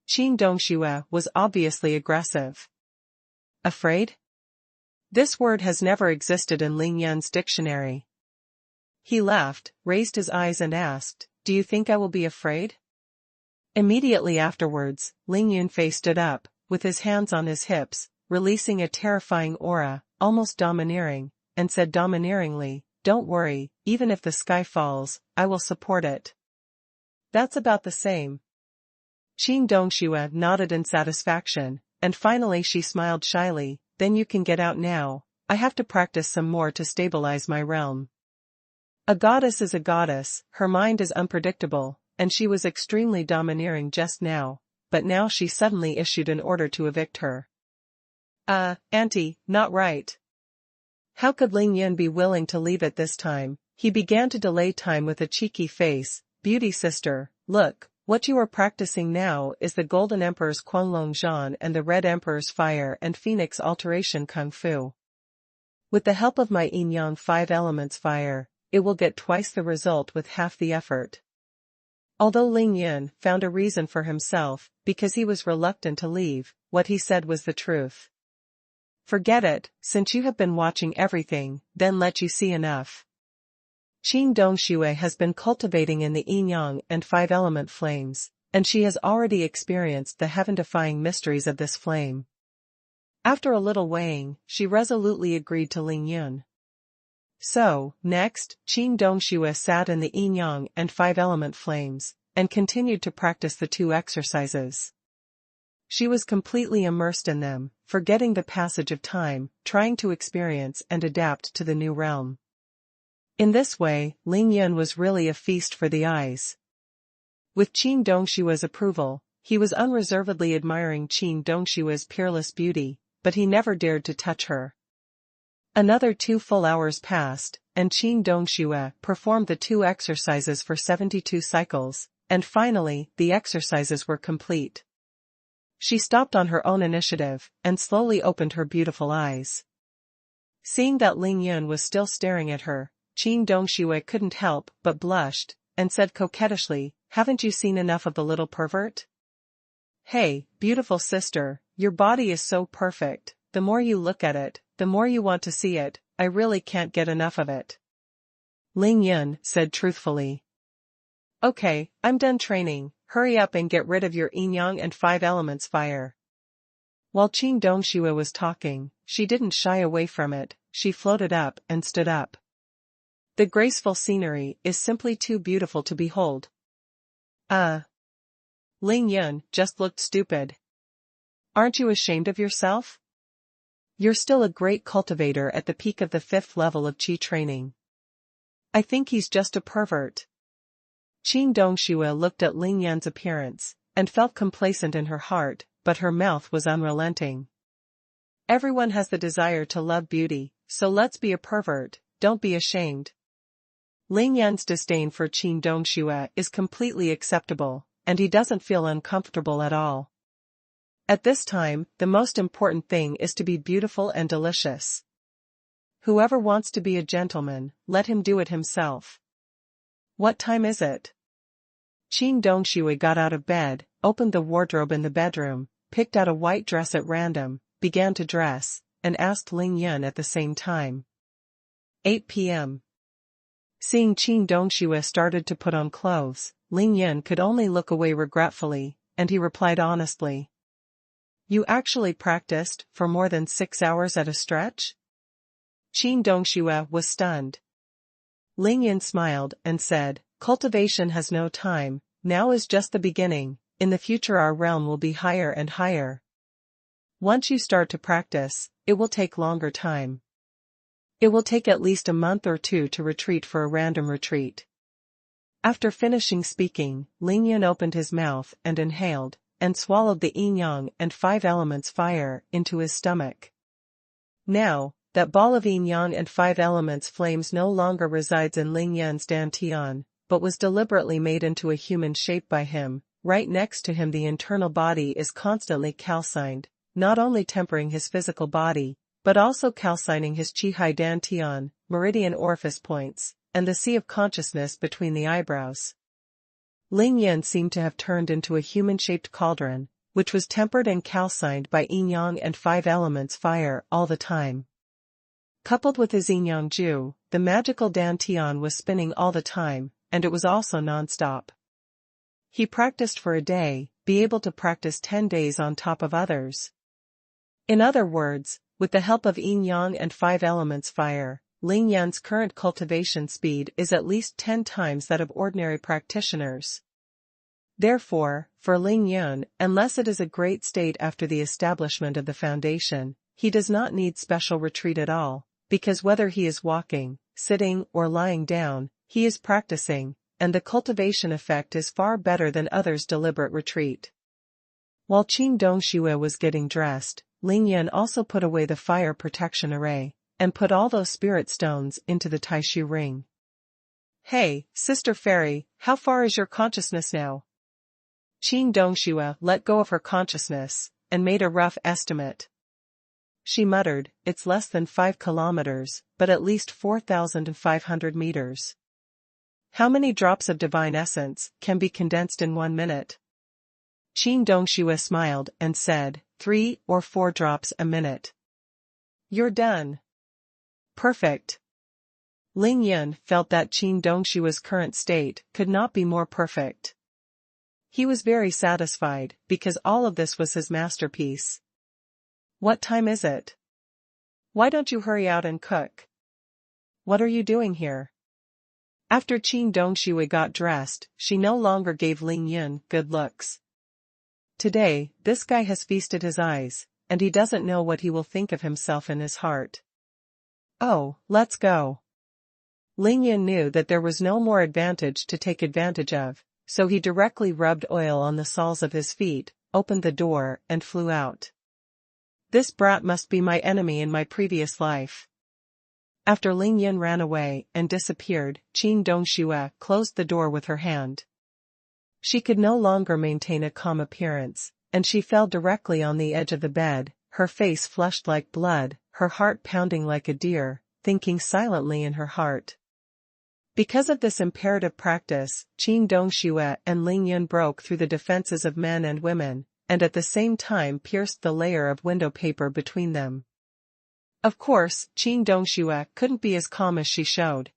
Qin Dongxue was obviously aggressive. Afraid? This word has never existed in Ling Yun's dictionary. He laughed, raised his eyes and asked, do you think I will be afraid? Immediately afterwards, Ling Yun's face stood up, with his hands on his hips, releasing a terrifying aura, almost domineering, and said domineeringly, don't worry, even if the sky falls, I will support it. That's about the same. Qin Dongxue nodded in satisfaction, and finally she smiled shyly, then you can get out now, I have to practice some more to stabilize my realm. A goddess is a goddess, her mind is unpredictable, and she was extremely domineering just now, but now she suddenly issued an order to evict her. Auntie, not right. How could Ling Yun be willing to leave at this time? He began to delay time with a cheeky face, beauty sister, look, what you are practicing now is the Golden Emperor's Quanlong Zhan and the Red Emperor's Fire and Phoenix Alteration Kung Fu. With the help of my Yin-Yang 5 elements fire, it will get twice the result with half the effort. Although Ling Yun found a reason for himself, because he was reluctant to leave, what he said was the truth. Forget it, since you have been watching everything, then let you see enough. Qin Dongxue has been cultivating in the yin-yang and 5-element flames, and she has already experienced the heaven-defying mysteries of this flame. After a little weighing, she resolutely agreed to Ling Yun. So, next, Qin Dongxue sat in the yin-yang and 5-element flames, and continued to practice the 2 exercises. She was completely immersed in them, forgetting the passage of time, trying to experience and adapt to the new realm. In this way, Ling Yun was really a feast for the eyes. With Qin Dongxue's approval, he was unreservedly admiring Qin Dongxue's peerless beauty, but he never dared to touch her. Another 2 full hours passed, and Qing Dongxue performed the 2 exercises for 72 cycles, and finally, the exercises were complete. She stopped on her own initiative, and slowly opened her beautiful eyes. Seeing that Ling Yun was still staring at her, Qing Dongxue couldn't help but blushed, and said coquettishly, "Haven't you seen enough of the little pervert? Hey, beautiful sister, your body is so perfect, the more you look at it, the more you want to see it, I really can't get enough of it." Ling Yun said truthfully. "Okay, I'm done training, hurry up and get rid of your yin-yang and 5 elements fire." While Qing Dongxue was talking, she didn't shy away from it, she floated up and stood up. The graceful scenery is simply too beautiful to behold. Ling Yun just looked stupid. "Aren't you ashamed of yourself? You're still a great cultivator at the peak of the 5th level of Qi training. I think he's just a pervert." Qing Dongxue looked at Ling Yun's appearance, and felt complacent in her heart, but her mouth was unrelenting. "Everyone has the desire to love beauty, so let's be a pervert, don't be ashamed." Ling Yun's disdain for Qing Dongxue is completely acceptable, and he doesn't feel uncomfortable at all. At this time, the most important thing is to be beautiful and delicious. Whoever wants to be a gentleman, let him do it himself. "What time is it?" Qing Dongxue got out of bed, opened the wardrobe in the bedroom, picked out a white dress at random, began to dress, and asked Ling Yun at the same time. 8 p.m. Seeing Qing Dongxue started to put on clothes, Ling Yun could only look away regretfully, and he replied honestly. "You actually practiced for more than 6 hours at a stretch?" Qing Dongxue was stunned. Ling Yun smiled and said, "Cultivation has no time, now is just the beginning, in the future our realm will be higher and higher. Once you start to practice, it will take longer time. It will take at least a month or 2 to retreat for a random retreat." After finishing speaking, Ling Yun opened his mouth and inhaled, and swallowed the yin-yang and 5 elements fire into his stomach. Now, that ball of yin-yang and 5 elements flames no longer resides in Ling Yun's dantian, but was deliberately made into a human shape by him. Right next to him the internal body is constantly calcined, not only tempering his physical body, but also calcining his Qi-Hai dantian, meridian orifice points, and the sea of consciousness between the eyebrows. Ling Yun seemed to have turned into a human-shaped cauldron, which was tempered and calcined by yin-yang and 5 elements fire all the time. Coupled with his yin-yang ju, the magical dantian was spinning all the time, and it was also non-stop. He practiced for a day, be able to practice 10 days on top of others. In other words, with the help of yin-yang and 5 elements fire, Ling Yun's current cultivation speed is at least 10 times that of ordinary practitioners. Therefore, for Ling Yun, unless it is a great state after the establishment of the foundation, he does not need special retreat at all, because whether he is walking, sitting, or lying down, he is practicing, and the cultivation effect is far better than others' deliberate retreat. While Qing Dongxue was getting dressed, Ling Yun also put away the fire protection array, and put all those spirit stones into the Taishu ring. "Hey, Sister Fairy, how far is your consciousness now?" Qing Dongxue let go of her consciousness, and made a rough estimate. She muttered, "It's less than 5 kilometers, but at least 4,500 meters. How many drops of divine essence can be condensed in 1 minute?" Qing Dongxue smiled and said, 3 or 4 drops a minute. "You're done." "Perfect." Ling Yun felt that Qing Dongshue's current state could not be more perfect. He was very satisfied, because all of this was his masterpiece. "What time is it? Why don't you hurry out and cook? What are you doing here?" After Qing Dongxue got dressed, she no longer gave Ling Yun good looks. Today, this guy has feasted his eyes, and he doesn't know what he will think of himself in his heart. "Oh, let's go." Ling Yun knew that there was no more advantage to take advantage of, so he directly rubbed oil on the soles of his feet, opened the door, and flew out. "This brat must be my enemy in my previous life." After Ling Yin ran away and disappeared, Qing Dongxue closed the door with her hand. She could no longer maintain a calm appearance, and she fell directly on the edge of the bed, her face flushed like blood, her heart pounding like a deer, thinking silently in her heart. Because of this imperative practice, Qing Dongxue and Ling Yin broke through the defenses of men and women, and at the same time pierced the layer of window paper between them. Of course, Qing Dongxue couldn't be as calm as she showed.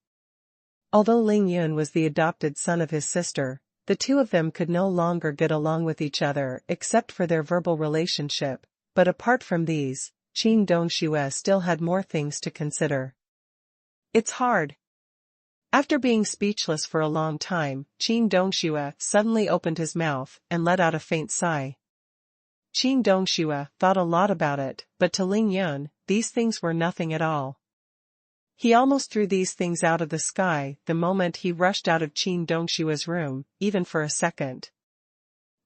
Although Ling Yin was the adopted son of his sister, the two of them could no longer get along with each other except for their verbal relationship, but apart from these, Qing Dongxue still had more things to consider. It's hard. After being speechless for a long time, Qing Dongxue suddenly opened his mouth and let out a faint sigh. Qing Dongxue thought a lot about it, but to Ling Yin, these things were nothing at all. He almost threw these things out of the sky the moment he rushed out of Qing Dongxue's room, even for a second.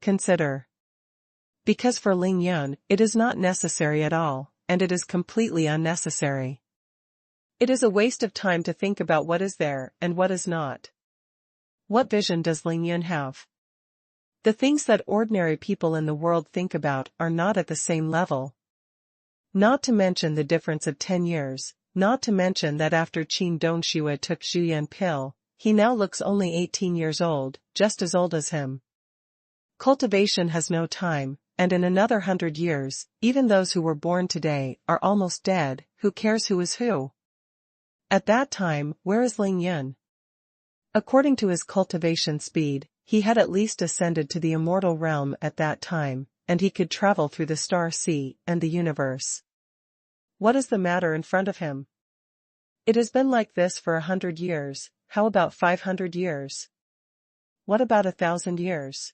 Consider. Because for Ling Yin, it is not necessary at all, and it is completely unnecessary. It is a waste of time to think about what is there and what is not. What vision does Ling Yin have? The things that ordinary people in the world think about are not at the same level. Not to mention the difference of 10 years, not to mention that after Qing Dongxue took Zhuyan pill, he now looks only 18 years old, just as old as him. Cultivation has no time, and in another 100 years, even those who were born today are almost dead. Who cares who is who? At that time, where is Ling Yin? According to his cultivation speed, he had at least ascended to the immortal realm at that time, and he could travel through the star sea and the universe. What is the matter in front of him? It has been like this for 100 years, how about 500 years? What about 1,000 years?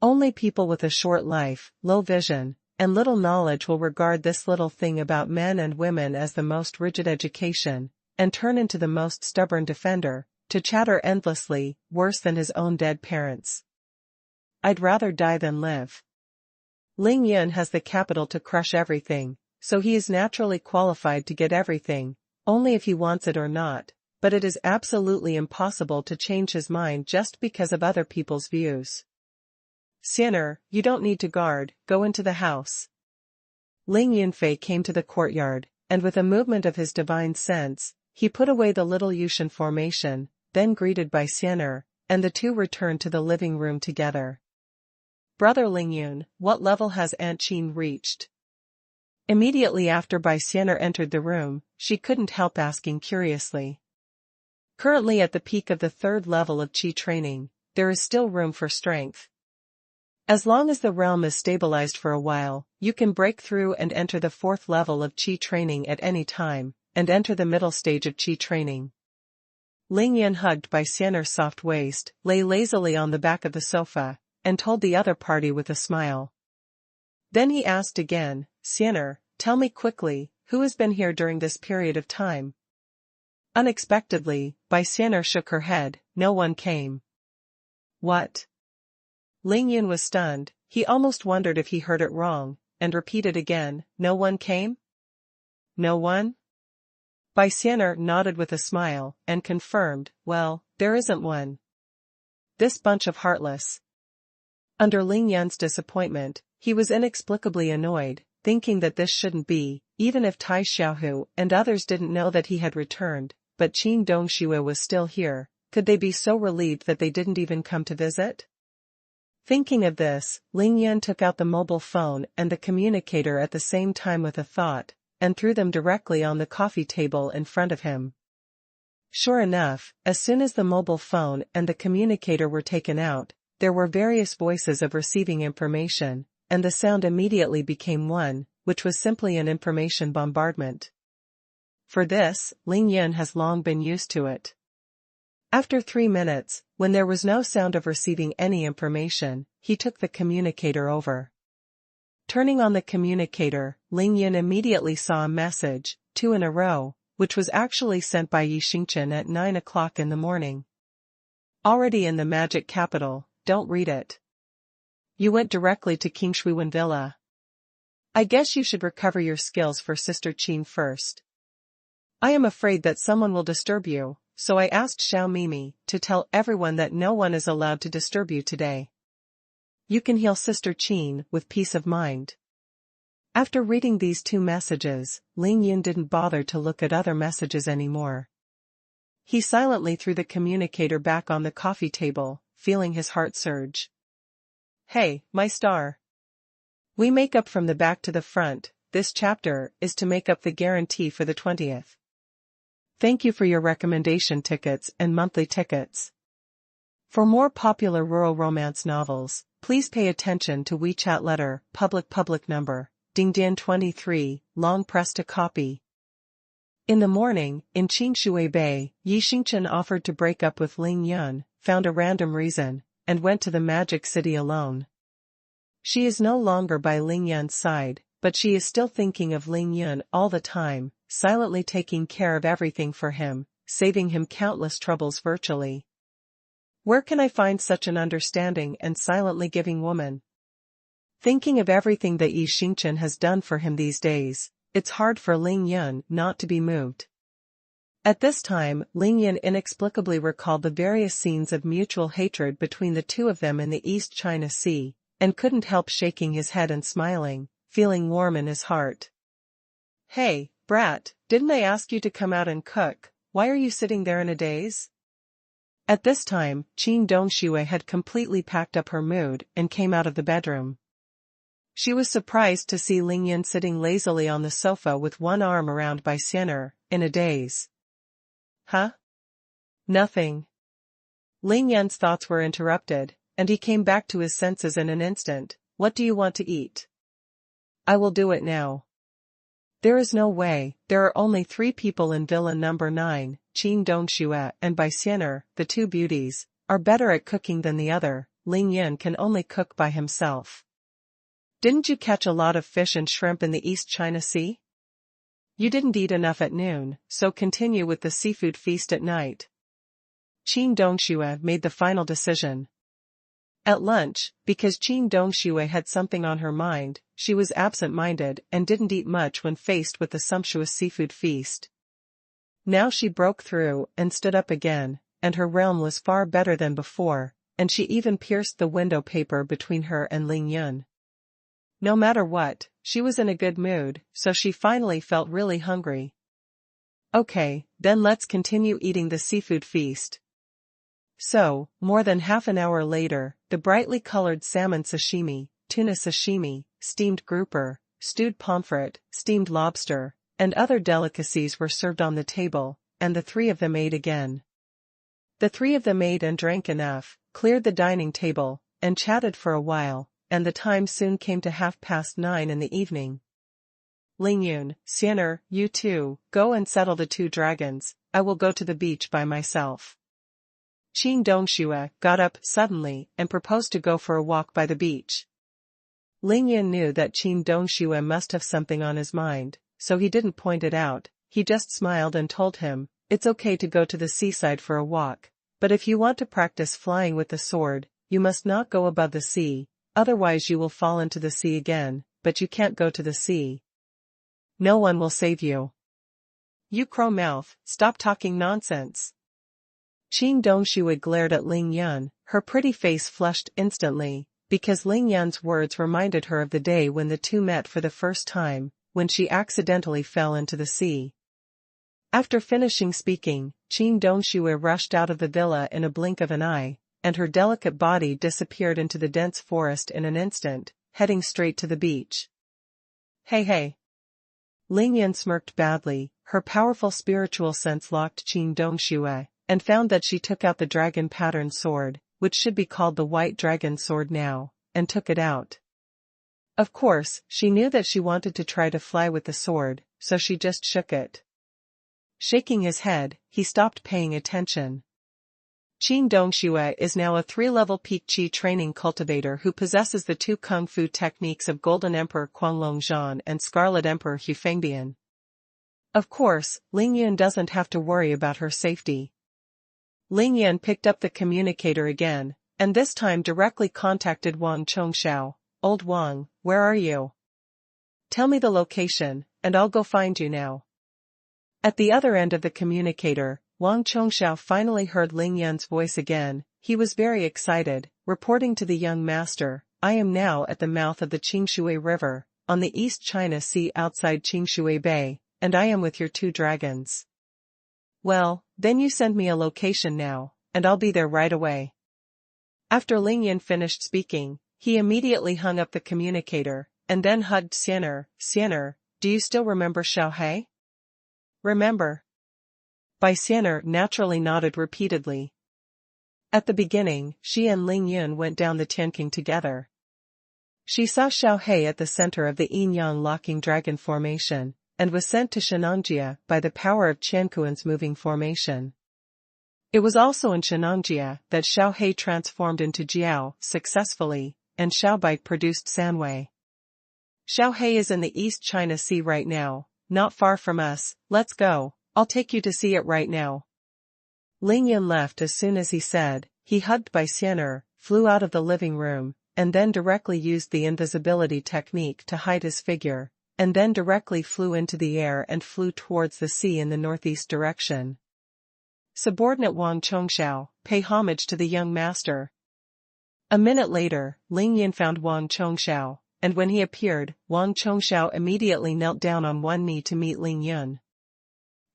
Only people with a short life, low vision, and little knowledge will regard this little thing about men and women as the most rigid education, and turn into the most stubborn defender, to chatter endlessly, worse than his own dead parents. I'd rather die than live. Ling Yin has the capital to crush everything, so he is naturally qualified to get everything, only if he wants it or not, but it is absolutely impossible to change his mind just because of other people's views. Sinner, you don't need to guard, go into the house. Ling Yunfei came to the courtyard, and with a movement of his divine sense, he put away the little Yushan formation, then greeted by Sinner, and the two returned to the living room together. Brother Ling Yun, what level has Aunt Qin reached? Immediately after Bai Xianer entered the room, she couldn't help asking curiously. Currently at the peak of the 3rd level of Qi training, there is still room for strength. As long as the realm is stabilized for a while, you can break through and enter the 4th level of Qi training at any time, and enter the middle stage of Qi training. Ling Yan hugged Bai Xianer's soft waist, lay lazily on the back of the sofa, and told the other party with a smile. Then he asked again, Xianer, tell me quickly, who has been here during this period of time? Unexpectedly, Bai Xianer shook her head, no one came. What? Ling Yin was stunned, he almost wondered if he heard it wrong, and repeated again, no one came? No one? Bai Xianer nodded with a smile, and confirmed, well, there isn't one. This bunch of heartless. Under Ling Yan's disappointment, he was inexplicably annoyed, thinking that this shouldn't be, even if Tai Xiaohu and others didn't know that he had returned, but Qing Dongxue was still here, could they be so relieved that they didn't even come to visit? Thinking of this, Ling Yan took out the mobile phone and the communicator at the same time with a thought, and threw them directly on the coffee table in front of him. Sure enough, as soon as the mobile phone and the communicator were taken out, there were various voices of receiving information, and the sound immediately became one, which was simply an information bombardment. For this, Ling Yan has long been used to it. After 3 minutes, when there was no sound of receiving any information, he took the communicator over. Turning on the communicator, Ling Yan immediately saw a message, 2 in a row, which was actually sent by Yi Xingchen at 9 o'clock in the morning. Already in the magic capital, don't read it. You went directly to King Shuiwen Villa. I guess you should recover your skills for Sister Qin first. I am afraid that someone will disturb you, so I asked Xiao Mimi to tell everyone that no one is allowed to disturb you today. You can heal Sister Qin with peace of mind. After reading these two messages, Ling Yun didn't bother to look at other messages anymore. He silently threw the communicator back on the coffee table, feeling his heart surge. Hey, my star. We make up from the back to the front. This chapter is to make up the guarantee for the 20th. Thank you for your recommendation tickets and monthly tickets. For more popular rural romance novels, please pay attention to WeChat letter, public number, Dingdian 23, long press to copy. In the morning, in Qingshui Bay, Yi Xingchen offered to break up with Ling Yun, found a random reason, and went to the Magic City alone. She is no longer by Ling Yun's side, but she is still thinking of Ling Yun all the time, silently taking care of everything for him, saving him countless troubles virtually. Where can I find such an understanding and silently giving woman? Thinking of everything that Yi Xingchen has done for him these days, it's hard for Ling Yun not to be moved. At this time, Ling Yun inexplicably recalled the various scenes of mutual hatred between the two of them in the East China Sea, and couldn't help shaking his head and smiling, feeling warm in his heart. Hey, brat, didn't I ask you to come out and cook? Why are you sitting there in a daze? At this time, Qin Dongxue had completely packed up her mood and came out of the bedroom. She was surprised to see Ling Yun sitting lazily on the sofa with one arm around by Xiener, in a daze. Huh? Nothing. Ling Yun's thoughts were interrupted, and he came back to his senses in an instant. What do you want to eat? I will do it now. There is no way, there are only 3 people in Villa number 9, Qin Dongxue and Bai Xiener, the two beauties, are better at cooking than the other. Ling Yun can only cook by himself. Didn't you catch a lot of fish and shrimp in the East China Sea? You didn't eat enough at noon, so continue with the seafood feast at night. Qin Dongxue made the final decision. At lunch, because Qin Dongxue had something on her mind, she was absent-minded and didn't eat much when faced with the sumptuous seafood feast. Now she broke through and stood up again, and her realm was far better than before, and she even pierced the window paper between her and Ling Yun. No matter what, she was in a good mood, so she finally felt really hungry. Okay, then let's continue eating the seafood feast. So, more than half an hour later, the brightly colored salmon sashimi, tuna sashimi, steamed grouper, stewed pomfret, steamed lobster, and other delicacies were served on the table, and the 3 of them ate again. The 3 of them ate and drank enough, cleared the dining table, and chatted for a while, and the time soon came to 9:30 in the evening. Ling Yun, Xiener, you two, go and settle the 2 dragons, I will go to the beach by myself. Qin Dongxue got up suddenly and proposed to go for a walk by the beach. Ling Yun knew that Qin Dongxue must have something on his mind, so he didn't point it out, he just smiled and told him, it's okay to go to the seaside for a walk, but if you want to practice flying with the sword, you must not go above the sea, otherwise you will fall into the sea again, but you can't go to the sea. No one will save you. You crow mouth, stop talking nonsense. Qin Dongxue glared at Ling Yun, her pretty face flushed instantly, because Ling Yun's words reminded her of the day when the two met for the first time, when she accidentally fell into the sea. After finishing speaking, Qin Dongxue rushed out of the villa in a blink of an eye, and her delicate body disappeared into the dense forest in an instant, heading straight to the beach. Hey. Ling Yun smirked badly, her powerful spiritual sense locked Qin Dongxue, and found that she took out the dragon-patterned sword, which should be called the White Dragon Sword now, and took it out. Of course, she knew that she wanted to try to fly with the sword, so she just shook it. Shaking his head, he stopped paying attention. Qin Dongxue is now a 3-level peak Qi training cultivator who possesses the 2 kung fu techniques of Golden Emperor Guanglong Zhan and Scarlet Emperor Hu Fengbian. Of course, Ling Yun doesn't have to worry about her safety. Ling Yun picked up the communicator again, and this time directly contacted Wang Chongxiao. Old Wang, where are you? Tell me the location, and I'll go find you now. At the other end of the communicator, Wang Chongxiao finally heard Ling Yan's voice again. He was very excited, reporting to the young master, "I am now at the mouth of the Qingshui River, on the East China Sea outside Qingshui Bay, and I am with your 2 dragons." "Well, then you send me a location now, and I'll be there right away." After Ling Yan finished speaking, he immediately hung up the communicator, and then hugged Xianer. "Xianer, do you still remember Xiaohei?" "Remember?" Bai Xianer naturally nodded repeatedly. At the beginning, she and Ling Yun went down the Tianqing together. She saw Xiaohei at the center of the Yin-Yang locking dragon formation, and was sent to Shenangjia by the power of Qianquan's moving formation. It was also in Shenangjia that Xiaohei transformed into Jiao successfully, and Xiaobai produced Sanwei. "Xiaohei is in the East China Sea right now, not far from us. Let's go, I'll take you to see it right now." Ling Yun left as soon as he said, he hugged Bai Xianer, flew out of the living room, and then directly used the invisibility technique to hide his figure, and then directly flew into the air and flew towards the sea in the northeast direction. Subordinate Wang Chongxiao, pay homage to the young master. A minute later, Ling Yan found Wang Chongxiao, and when he appeared, Wang Chongxiao immediately knelt down on one knee to meet Ling Yun.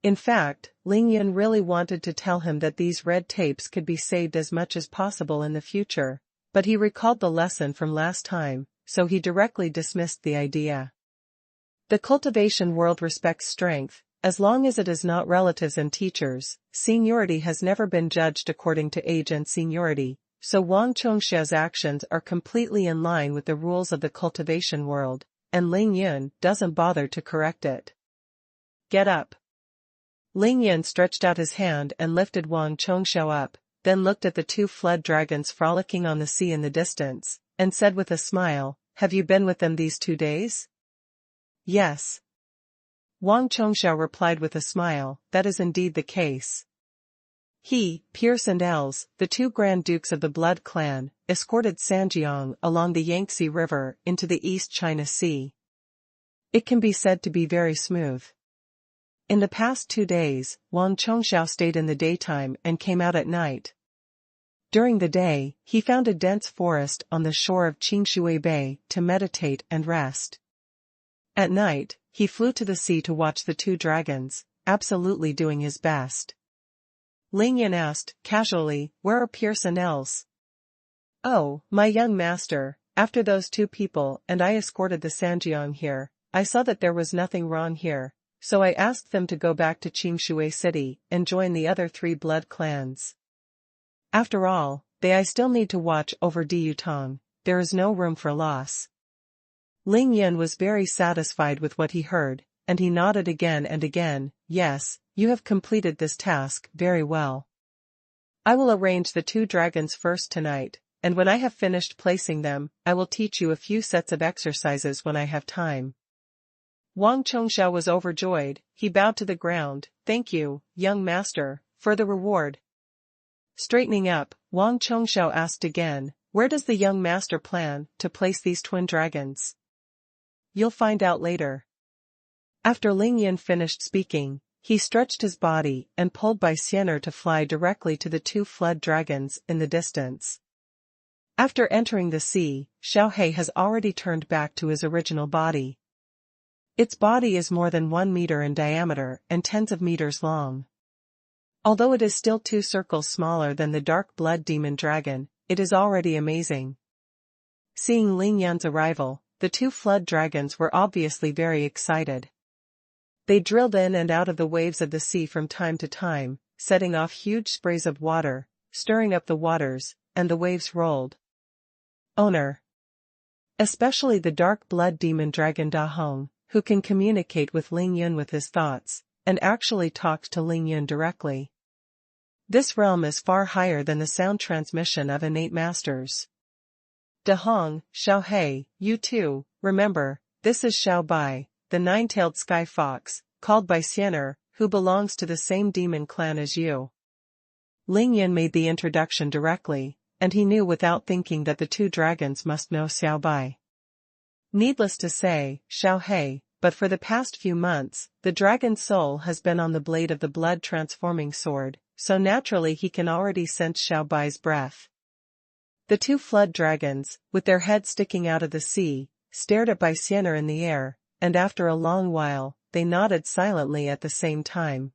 In fact, Ling Yun really wanted to tell him that these red tapes could be saved as much as possible in the future, but he recalled the lesson from last time, so he directly dismissed the idea. The cultivation world respects strength, as long as it is not relatives and teachers. Seniority has never been judged according to age and seniority, so Wang Chongxiao's actions are completely in line with the rules of the cultivation world, and Ling Yun doesn't bother to correct it. "Get up." Ling Yan stretched out his hand and lifted Wang Chongxiao up, then looked at the 2 flood dragons frolicking on the sea in the distance, and said with a smile, "Have you been with them these 2 days?" "Yes." Wang Chongxiao replied with a smile, "That is indeed the case." He, Pierce and Els, the 2 Grand Dukes of the Blood clan, escorted Sanjiang along the Yangtze River into the East China Sea. It can be said to be very smooth. In the past 2 days, Wang Chongxiao stayed in the daytime and came out at night. During the day, he found a dense forest on the shore of Qingshui Bay to meditate and rest. At night, he flew to the sea to watch the 2 dragons, absolutely doing his best. Ling Yan asked, casually, "Where are Pierce and Els?" "Oh, my young master, after those 2 people and I escorted the Sanjiang here, I saw that there was nothing wrong here, so I asked them to go back to Qingshui City and join the other 3 blood clans. After all, I still need to watch over Diyutong, there is no room for loss." Ling Yan was very satisfied with what he heard, and he nodded again and again. "Yes, you have completed this task very well. I will arrange the 2 dragons first tonight, and when I have finished placing them, I will teach you a few sets of exercises when I have time." Wang Chongxiao was overjoyed. He bowed to the ground. "Thank you, young master, for the reward." Straightening up, Wang Chongxiao asked again, "Where does the young master plan to place these twin dragons?" "You'll find out later." After Ling Yan finished speaking, he stretched his body and pulled Bai Xianer to fly directly to the 2 flood dragons in the distance. After entering the sea, Xiaohei has already turned back to his original body. Its body is more than 1 meter in diameter and tens of meters long. Although it is still 2 circles smaller than the dark blood demon dragon, it is already amazing. Seeing Ling Yan's arrival, the 2 flood dragons were obviously very excited. They drilled in and out of the waves of the sea from time to time, setting off huge sprays of water, stirring up the waters, and the waves rolled. Owner. Especially the dark blood demon dragon Da Hong, who can communicate with Ling Yun with his thoughts, and actually talks to Ling Yun directly. This realm is far higher than the sound transmission of innate masters. Da Hong, Xiaohei, you too, remember, this is Xiao Bai, the 9-tailed sky fox, called by Xianer, who belongs to the same demon clan as you. Ling Yun made the introduction directly, and he knew without thinking that the 2 dragons must know Xiao Bai. Needless to say, Xiaohei, but for the past few months, the dragon's soul has been on the blade of the blood-transforming sword, so naturally he can already sense Xiao Bai's breath. The two flood dragons, with their heads sticking out of the sea, stared at Baixianer in the air, and after a long while, they nodded silently at the same time.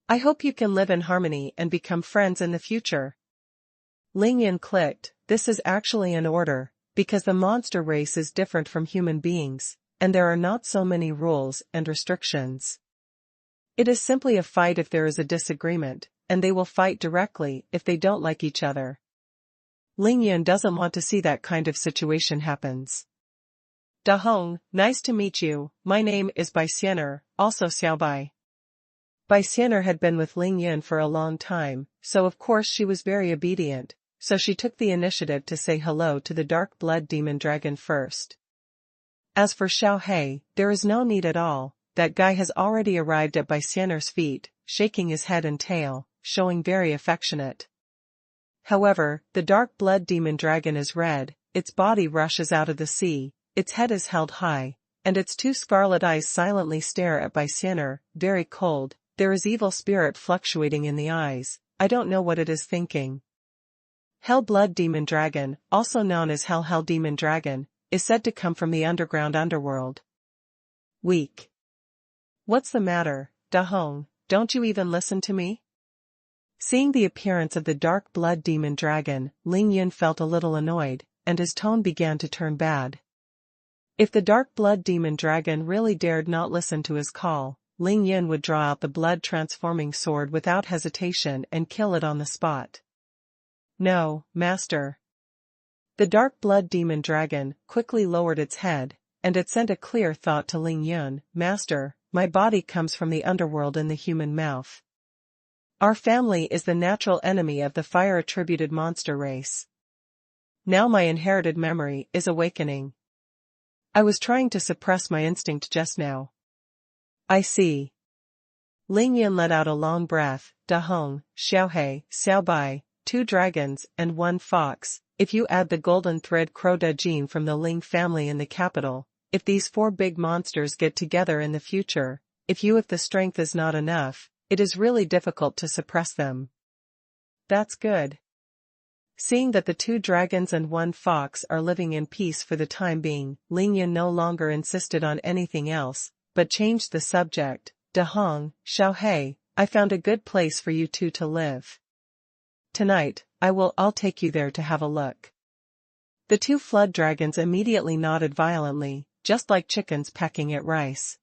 I hope you can live in harmony and become friends in the future. Lingyan clicked. This is actually an order, because the monster race is different from human beings, and there are not so many rules and restrictions. It is simply a fight if there is a disagreement, and they will fight directly if they don't like each other. Lingyan doesn't want to see that kind of situation happens. Da Hong, nice to meet you, my name is Baixianer, also Xiao Bai. Baixianer had been with Lingyan for a long time, so of course she was very obedient, so she took the initiative to say hello to the dark blood demon dragon first. As for Xiao He, there is no need at all, that guy has already arrived at Baixianer's feet, shaking his head and tail, showing very affectionate. However, the dark blood demon dragon is red, its body rushes out of the sea, its head is held high, and its two scarlet eyes silently stare at Baixianer, very cold. There is evil spirit fluctuating in the eyes, I don't know what it is thinking. Hell Blood Demon Dragon, also known as Hell Demon Dragon, is said to come from the underground underworld. Weak. What's the matter, Da Hong, don't you even listen to me? Seeing the appearance of the dark blood demon dragon, Lingyan felt a little annoyed, and his tone began to turn bad. If the dark blood demon dragon really dared not listen to his call, Lingyan would draw out the blood-transforming sword without hesitation and kill it on the spot. No, master. The dark blood demon dragon quickly lowered its head, and it sent a clear thought to Lingyan, Master, my body comes from the underworld in the human mouth. Our family is the natural enemy of the fire-attributed monster race. Now my inherited memory is awakening. I was trying to suppress my instinct just now. I see. Lingyan let out a long breath. Da Hong, Xiao He, Xiao Bai, 2 dragons and 1 fox. If you add the golden thread Crow Da Jin from the Ling family in the capital, if these 4 big monsters get together in the future, if the strength is not enough, it is really difficult to suppress them. That's good. Seeing that the 2 dragons and 1 fox are living in peace for the time being, Lingyan no longer insisted on anything else, but changed the subject. Da Hong, Xiao He, I found a good place for you 2 to live. Tonight, I'll take you there to have a look. The 2 flood dragons immediately nodded violently, just like chickens pecking at rice.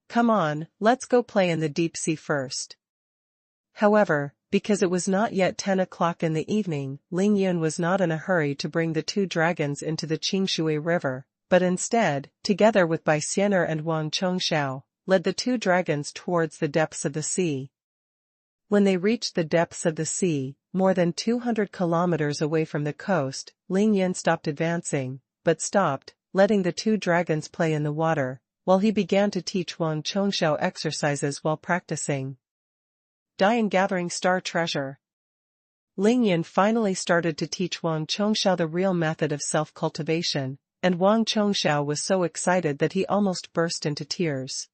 Come on, let's go play in the deep sea first. However, because it was not yet 10 o'clock in the evening, Lingyan was not in a hurry to bring the 2 dragons into the Qingshui River, but instead, together with Baixianer and Wang Chongxiao, led the 2 dragons towards the depths of the sea. When they reached the depths of the sea, more than 200 kilometers away from the coast, Lingyan stopped advancing, but stopped, letting the 2 dragons play in the water, while he began to teach Wang Chongxiao exercises while practicing. Die in gathering star treasure. Lingyan finally started to teach Wang Chongxiao the real method of self-cultivation, and Wang Chongxiao was so excited that he almost burst into tears.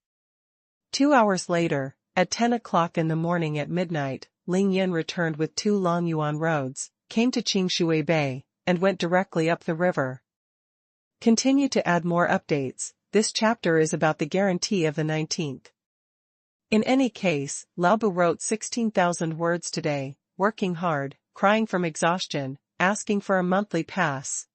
2 hours later, at 10 o'clock in the morning at midnight, Lingyan returned with 2 long yuan roads, came to Qingshui Bay, and went directly up the river. Continue to add more updates. This chapter is about the guarantee of the 19th. In any case, Laobu wrote 16,000 words today, working hard, crying from exhaustion, asking for a monthly pass.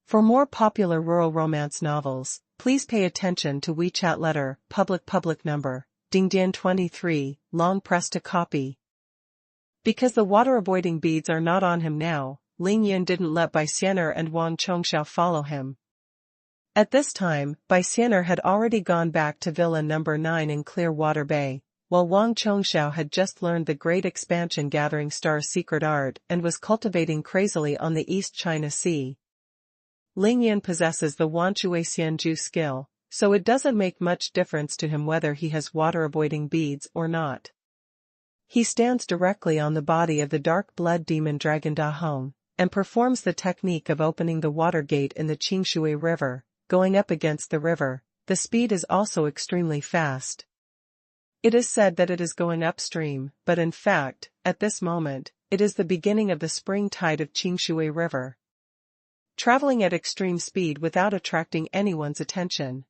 For more popular rural romance novels, please pay attention to WeChat letter, public number, Dingdian 23, long press to copy. Because the water-avoiding beads are not on him now, Lingyan didn't let Baixianer and Wang Chongxiao follow him. At this time, Baixianer had already gone back to Villa number 9 in Clearwater Bay, while Wang Chongxiao had just learned the Great Expansion Gathering Star's secret art and was cultivating crazily on the East China Sea. Lingyan possesses the Wanshui Xianju skill, so it doesn't make much difference to him whether he has water-avoiding beads or not. He stands directly on the body of the dark blood demon dragon Da Hong, and performs the technique of opening the water gate in the Qingshui River, going up against the river, the speed is also extremely fast. It is said that it is going upstream, but in fact, at this moment, it is the beginning of the spring tide of Qingshui River. Traveling at extreme speed without attracting anyone's attention.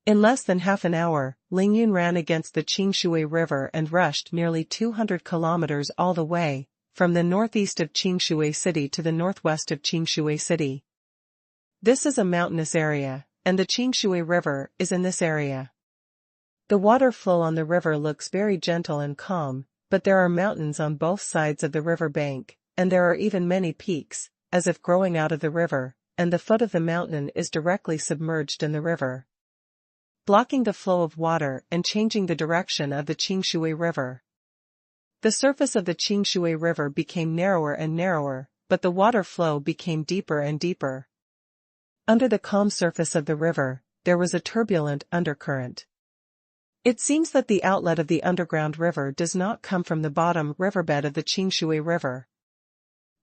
In less than half an hour, Lingyun ran against the Qingshui River and rushed nearly 200 kilometers all the way, from the northeast of Qingshui City to the northwest of Qingshui City. This is a mountainous area, and the Qingshui River is in this area. The water flow on the river looks very gentle and calm, but there are mountains on both sides of the river bank, and there are even many peaks, as if growing out of the river, and the foot of the mountain is directly submerged in the river, blocking the flow of water and changing the direction of the Qingshui River. The surface of the Qingshui River became narrower and narrower, but the water flow became deeper and deeper. Under the calm surface of the river, there was a turbulent undercurrent. It seems that the outlet of the underground river does not come from the bottom riverbed of the Qingshui River.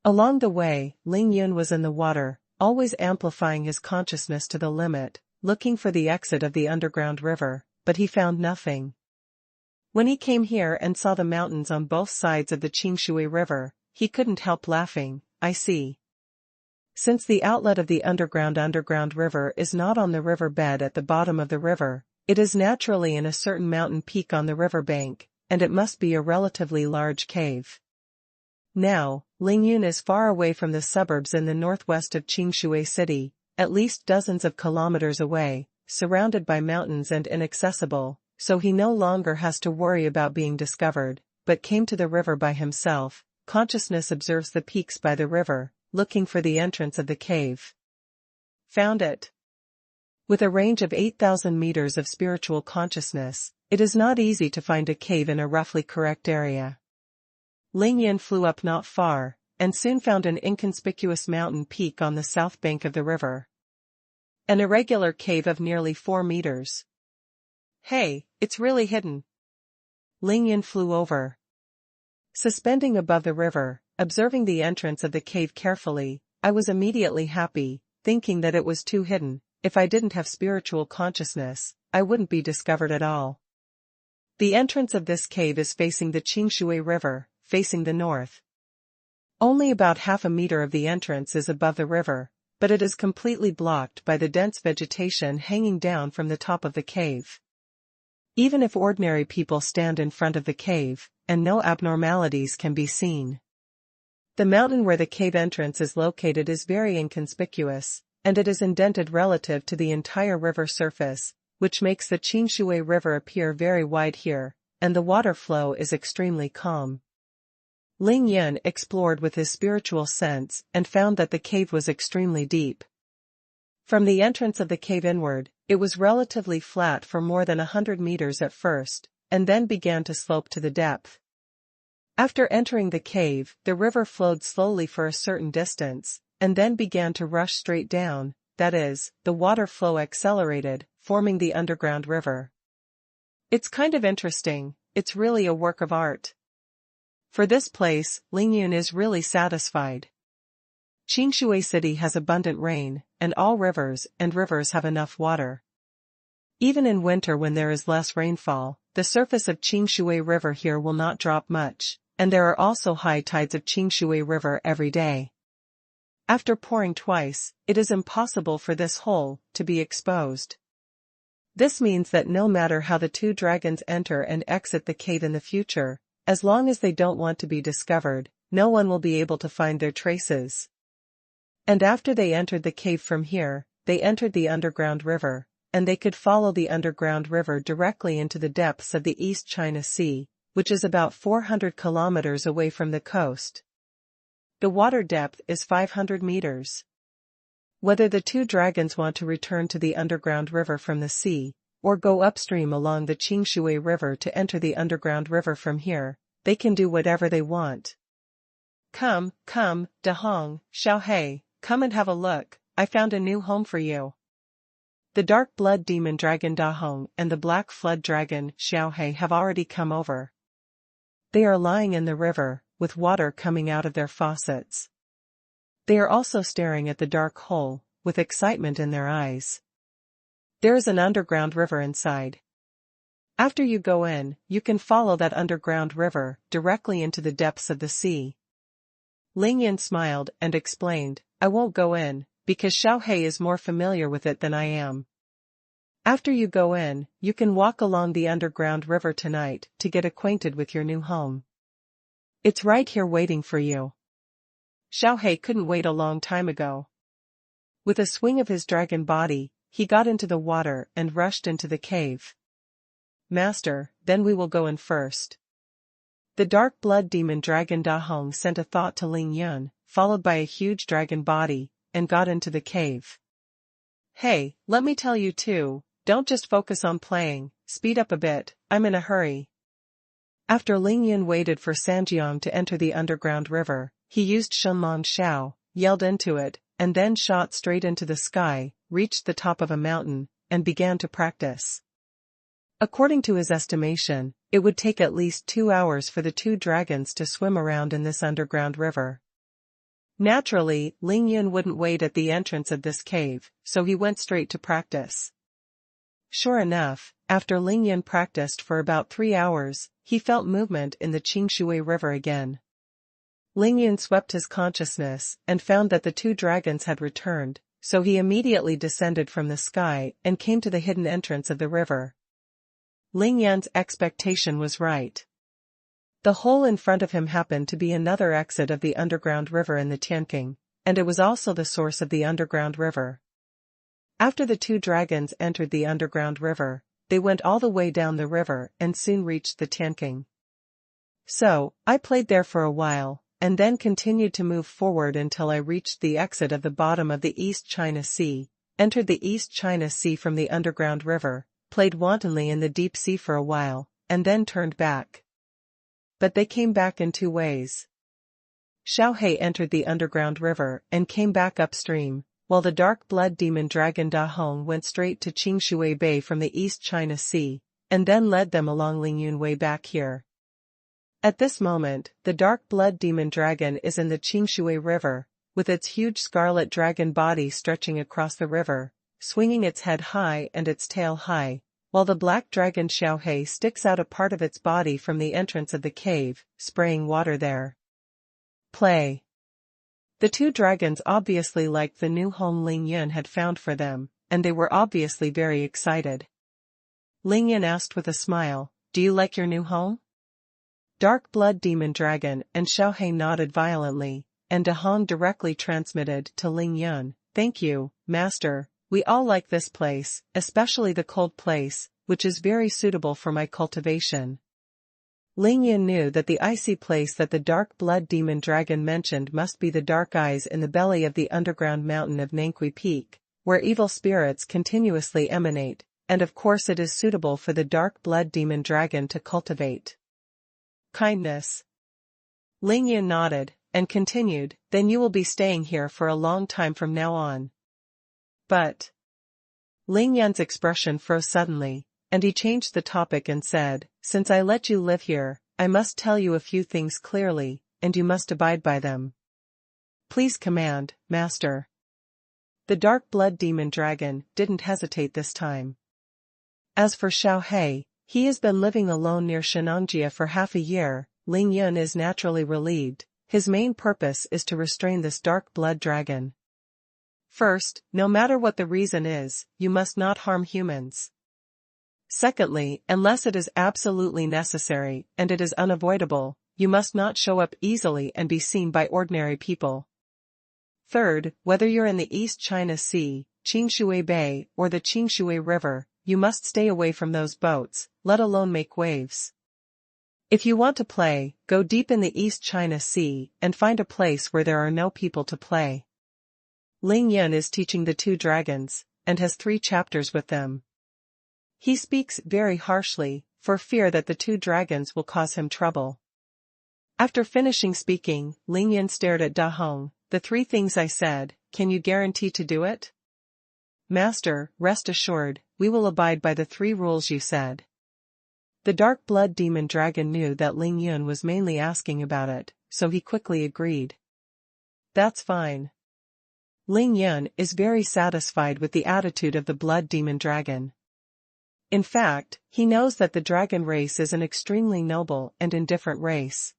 Along the way, Lingyun was in the water, always amplifying his consciousness to the limit, looking for the exit of the underground river, but he found nothing. When he came here and saw the mountains on both sides of the Qingshui River, he couldn't help laughing. I see. Since the outlet of the underground river is not on the riverbed at the bottom of the river, it is naturally in a certain mountain peak on the river bank, and it must be a relatively large cave. Now, Lingyun is far away from the suburbs in the northwest of Qingshui City, at least dozens of kilometers away, surrounded by mountains and inaccessible, so he no longer has to worry about being discovered, but came to the river by himself. Consciousness observes the peaks by the river, looking for the entrance of the cave. Found it. With a range of 8,000 meters of spiritual consciousness, it is not easy to find a cave in a roughly correct area. Lingyun flew up not far, and soon found an inconspicuous mountain peak on the south bank of the river. An irregular cave of nearly 4 meters. Hey, it's really hidden. Lingyun flew over. Suspending above the river, observing the entrance of the cave carefully, I was immediately happy, thinking that it was too hidden. If I didn't have spiritual consciousness, I wouldn't be discovered at all. The entrance of this cave is facing the Qingshui River, facing the north. Only about half a meter of the entrance is above the river, but it is completely blocked by the dense vegetation hanging down from the top of the cave. Even if ordinary people stand in front of the cave, and no abnormalities can be seen. The mountain where the cave entrance is located is very inconspicuous, and it is indented relative to the entire river surface, which makes the Qingshui River appear very wide here, and the water flow is extremely calm. Lingyun explored with his spiritual sense and found that the cave was extremely deep. From the entrance of the cave inward, it was relatively flat for more than 100 meters at first, and then began to slope to the depth. After entering the cave, the river flowed slowly for a certain distance, and then began to rush straight down, that is, the water flow accelerated, forming the underground river. It's kind of interesting, it's really a work of art. For this place, Lingyun is really satisfied. Qingshui City has abundant rain, and all rivers have enough water. Even in winter when there is less rainfall, the surface of Qingshui River here will not drop much, and there are also high tides of Qingshui River every day. After pouring twice, it is impossible for this hole to be exposed. This means that no matter how the two dragons enter and exit the cave in the future, as long as they don't want to be discovered, no one will be able to find their traces. And after they entered the cave from here, they entered the underground river, and they could follow the underground river directly into the depths of the East China Sea, which is about 400 kilometers away from the coast. The water depth is 500 meters. Whether the two dragons want to return to the underground river from the sea, or go upstream along the Qingshui River to enter the underground river from here, they can do whatever they want. Come, Dahong, Xiaohei, come and have a look, I found a new home for you. The dark blood demon dragon Dahong and the black flood dragon Xiaohei have already come over. They are lying in the river, with water coming out of their faucets. They are also staring at the dark hole, with excitement in their eyes. There is an underground river inside. After you go in, you can follow that underground river directly into the depths of the sea. Lingyan smiled and explained, I won't go in, because Xiaohei is more familiar with it than I am. After you go in, you can walk along the underground river tonight to get acquainted with your new home. It's right here waiting for you. Xiaohei couldn't wait a long time ago. With a swing of his dragon body, he got into the water and rushed into the cave. Master, then we will go in first. The dark blood demon dragon Da Hong sent a thought to Ling Yun, followed by a huge dragon body, and got into the cave. Hey, let me tell you too, don't just focus on playing, speed up a bit, I'm in a hurry. After Ling Yun waited for Sanjiang to enter the underground river, he used Shenlong Shao, yelled into it, and then shot straight into the sky, reached the top of a mountain, and began to practice. According to his estimation, it would take at least 2 hours for the 2 dragons to swim around in this underground river. Naturally, Ling Yun wouldn't wait at the entrance of this cave, so he went straight to practice. Sure enough, after Ling Yun practiced for about 3 hours, he felt movement in the Qingshui River again. Ling Yun swept his consciousness and found that the 2 dragons had returned, so he immediately descended from the sky and came to the hidden entrance of the river. Ling Yan's expectation was right. The hole in front of him happened to be another exit of the underground river in the Tianqing, and it was also the source of the underground river. After the 2 dragons entered the underground river, they went all the way down the river and soon reached the Tianqing. So, I played there for a while, and then continued to move forward until I reached the exit of the bottom of the East China Sea, entered the East China Sea from the underground river, played wantonly in the deep sea for a while, and then turned back. But they came back in 2 ways. Xiaohei entered the underground river and came back upstream, while the dark blood demon dragon Da Hong went straight to Qingshui Bay from the East China Sea, and then led them along Lingyun Way back here. At this moment, the dark blood demon dragon is in the Qingshui River, with its huge scarlet dragon body stretching across the river, swinging its head high and its tail high, while the black dragon Xiaohei sticks out a part of its body from the entrance of the cave, spraying water there. Play. The 2 dragons obviously liked the new home Ling Yun had found for them, and they were obviously very excited. Ling Yun asked with a smile, Do you like your new home? Dark blood demon dragon and Xiaohei nodded violently, and Da Hong directly transmitted to Ling Yun, Thank you, Master, we all like this place, especially the cold place, which is very suitable for my cultivation. Ling Yun knew that the icy place that the dark blood demon dragon mentioned must be the dark eyes in the belly of the underground mountain of Nangqi Peak, where evil spirits continuously emanate, and of course it is suitable for the dark blood demon dragon to cultivate. Kindness. Ling Yun nodded, and continued, Then you will be staying here for a long time from now on. But Ling Yan's expression froze suddenly, and he changed the topic and said, Since I let you live here, I must tell you a few things clearly, and you must abide by them. Please command, Master. The dark blood demon dragon didn't hesitate this time. As for Xiaohei, he has been living alone near Shenangjia for half a year. Ling Yun is naturally relieved. His main purpose is to restrain this dark blood dragon. First, no matter what the reason is, you must not harm humans. Secondly, unless it is absolutely necessary, and it is unavoidable, you must not show up easily and be seen by ordinary people. Third, whether you're in the East China Sea, Qingshui Bay, or the Qingshui River, you must stay away from those boats, let alone make waves. If you want to play, go deep in the East China Sea and find a place where there are no people to play. Ling Yun is teaching the 2 dragons, and has 3 chapters with them. He speaks very harshly, for fear that the 2 dragons will cause him trouble. After finishing speaking, Ling Yun stared at Da Hong, The 3 things I said, can you guarantee to do it? Master, rest assured, we will abide by the 3 rules you said. The dark blood demon dragon knew that Ling Yun was mainly asking about it, so he quickly agreed. That's fine. Ling Yun is very satisfied with the attitude of the blood demon dragon. In fact, he knows that the dragon race is an extremely noble and indifferent race.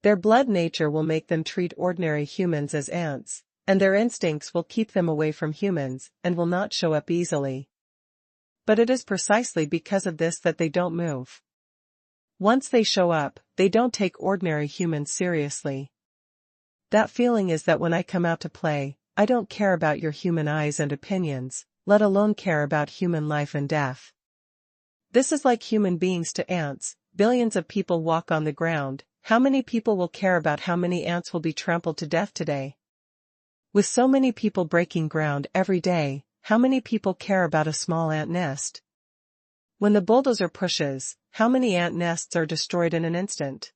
Their blood nature will make them treat ordinary humans as ants, and their instincts will keep them away from humans and will not show up easily. But it is precisely because of this that they don't move. Once they show up, they don't take ordinary humans seriously. That feeling is that when I come out to play, I don't care about your human eyes and opinions, let alone care about human life and death. This is like human beings to ants. Billions of people walk on the ground. How many people will care about how many ants will be trampled to death today? With so many people breaking ground every day, how many people care about a small ant nest? When the bulldozer pushes, how many ant nests are destroyed in an instant?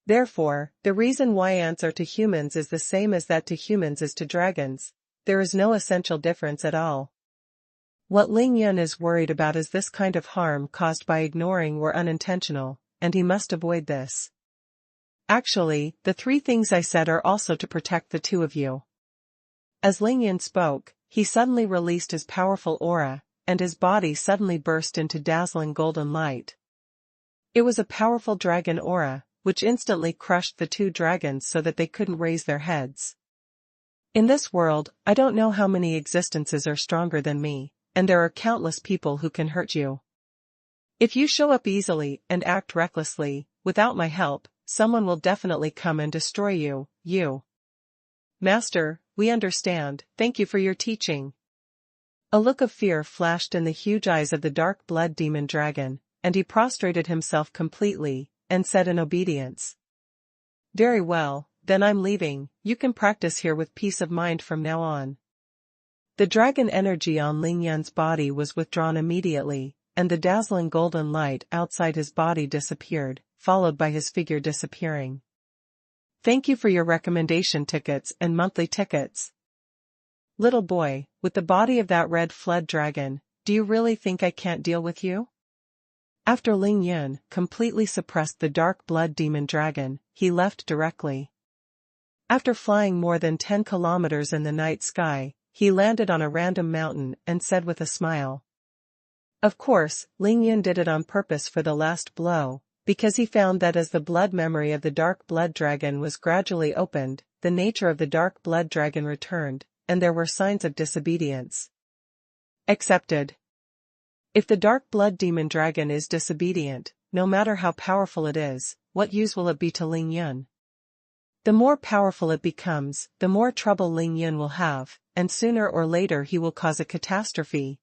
Therefore, the reason why ants are to humans is the same as that to humans is to dragons. There is no essential difference at all. What Ling Yun is worried about is this kind of harm caused by ignoring or unintentional, and he must avoid this. Actually, the three things I said are also to protect the two of you. As Ling Yun spoke, he suddenly released his powerful aura, and his body suddenly burst into dazzling golden light. It was a powerful dragon aura, which instantly crushed the two dragons so that they couldn't raise their heads. In this world, I don't know how many existences are stronger than me, and there are countless people who can hurt you. If you show up easily and act recklessly, without my help, someone will definitely come and destroy you. Master, we understand, thank you for your teaching. A look of fear flashed in the huge eyes of the dark blood demon dragon, and he prostrated himself completely, and said in obedience. Very well, then I'm leaving, you can practice here with peace of mind from now on. The dragon energy on Ling Yun's body was withdrawn immediately, and the dazzling golden light outside his body disappeared, followed by his figure disappearing. Thank you for your recommendation tickets and monthly tickets. Little boy, with the body of that red flood dragon, do you really think I can't deal with you? After Ling Yun completely suppressed the dark blood demon dragon, he left directly. After flying more than 10 kilometers in the night sky, he landed on a random mountain and said with a smile. Of course, Ling Yun did it on purpose for the last blow, because he found that as the blood memory of the dark blood dragon was gradually opened, the nature of the dark blood dragon returned, and there were signs of disobedience. Accepted. If the dark blood demon dragon is disobedient, no matter how powerful it is, what use will it be to Ling Yun? The more powerful it becomes, the more trouble Ling Yun will have, and sooner or later he will cause a catastrophe.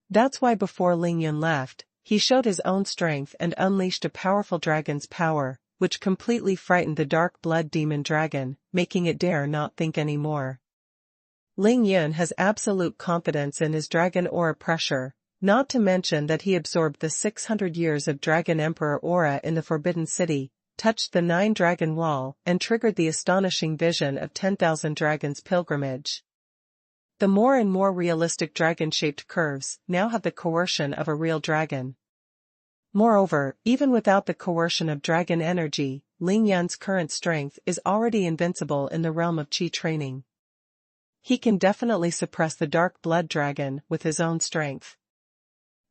That's why before Ling Yun left, he showed his own strength and unleashed a powerful dragon's power, which completely frightened the dark blood demon dragon, making it dare not think anymore. Ling Yun has absolute confidence in his dragon aura pressure, not to mention that he absorbed the 600 years of Dragon Emperor aura in the Forbidden City, touched the 9-dragon wall, and triggered the astonishing vision of 10,000 dragons pilgrimage. The more and more realistic dragon-shaped curves now have the coercion of a real dragon. Moreover, even without the coercion of dragon energy, Ling Yun's current strength is already invincible in the realm of Qi training. He can definitely suppress the dark blood dragon with his own strength.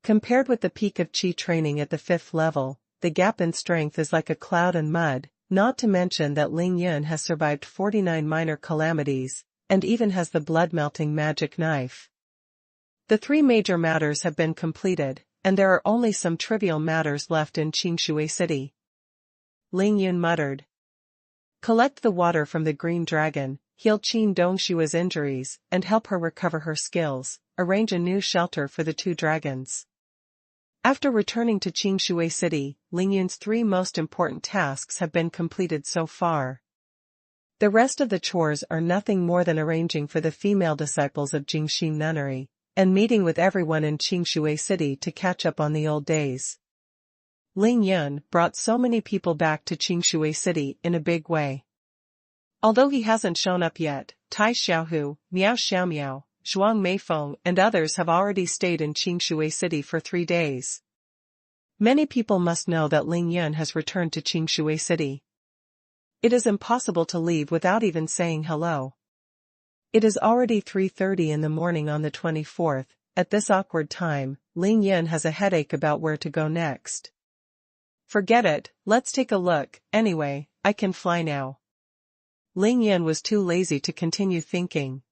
Compared with the peak of Qi training at the 5th level, the gap in strength is like a cloud and mud, not to mention that Ling Yun has survived 49 minor calamities, and even has the blood-melting magic knife. The 3 major matters have been completed, and there are only some trivial matters left in Qingshui City. Ling Yun muttered. Collect the water from the green dragon, heal Qin Dongshua's injuries, and help her recover her skills, arrange a new shelter for the 2 dragons. After returning to Qingshui City, Ling Yun's 3 most important tasks have been completed so far. The rest of the chores are nothing more than arranging for the female disciples of Jingxi Nunnery, and meeting with everyone in Qingshui City to catch up on the old days. Ling Yun brought so many people back to Qingshui City in a big way. Although he hasn't shown up yet, Tai Xiaohu, Miao Xiaomiao, Zhuang Meifeng and others have already stayed in Qingshui City for 3 days. Many people must know that Ling Yun has returned to Qingshui City. It is impossible to leave without even saying hello. It is already 3:30 in the morning on the 24th. At this awkward time, Ling Yan has a headache about where to go next. Forget it, let's take a look, anyway, I can fly now. Ling Yan was too lazy to continue thinking.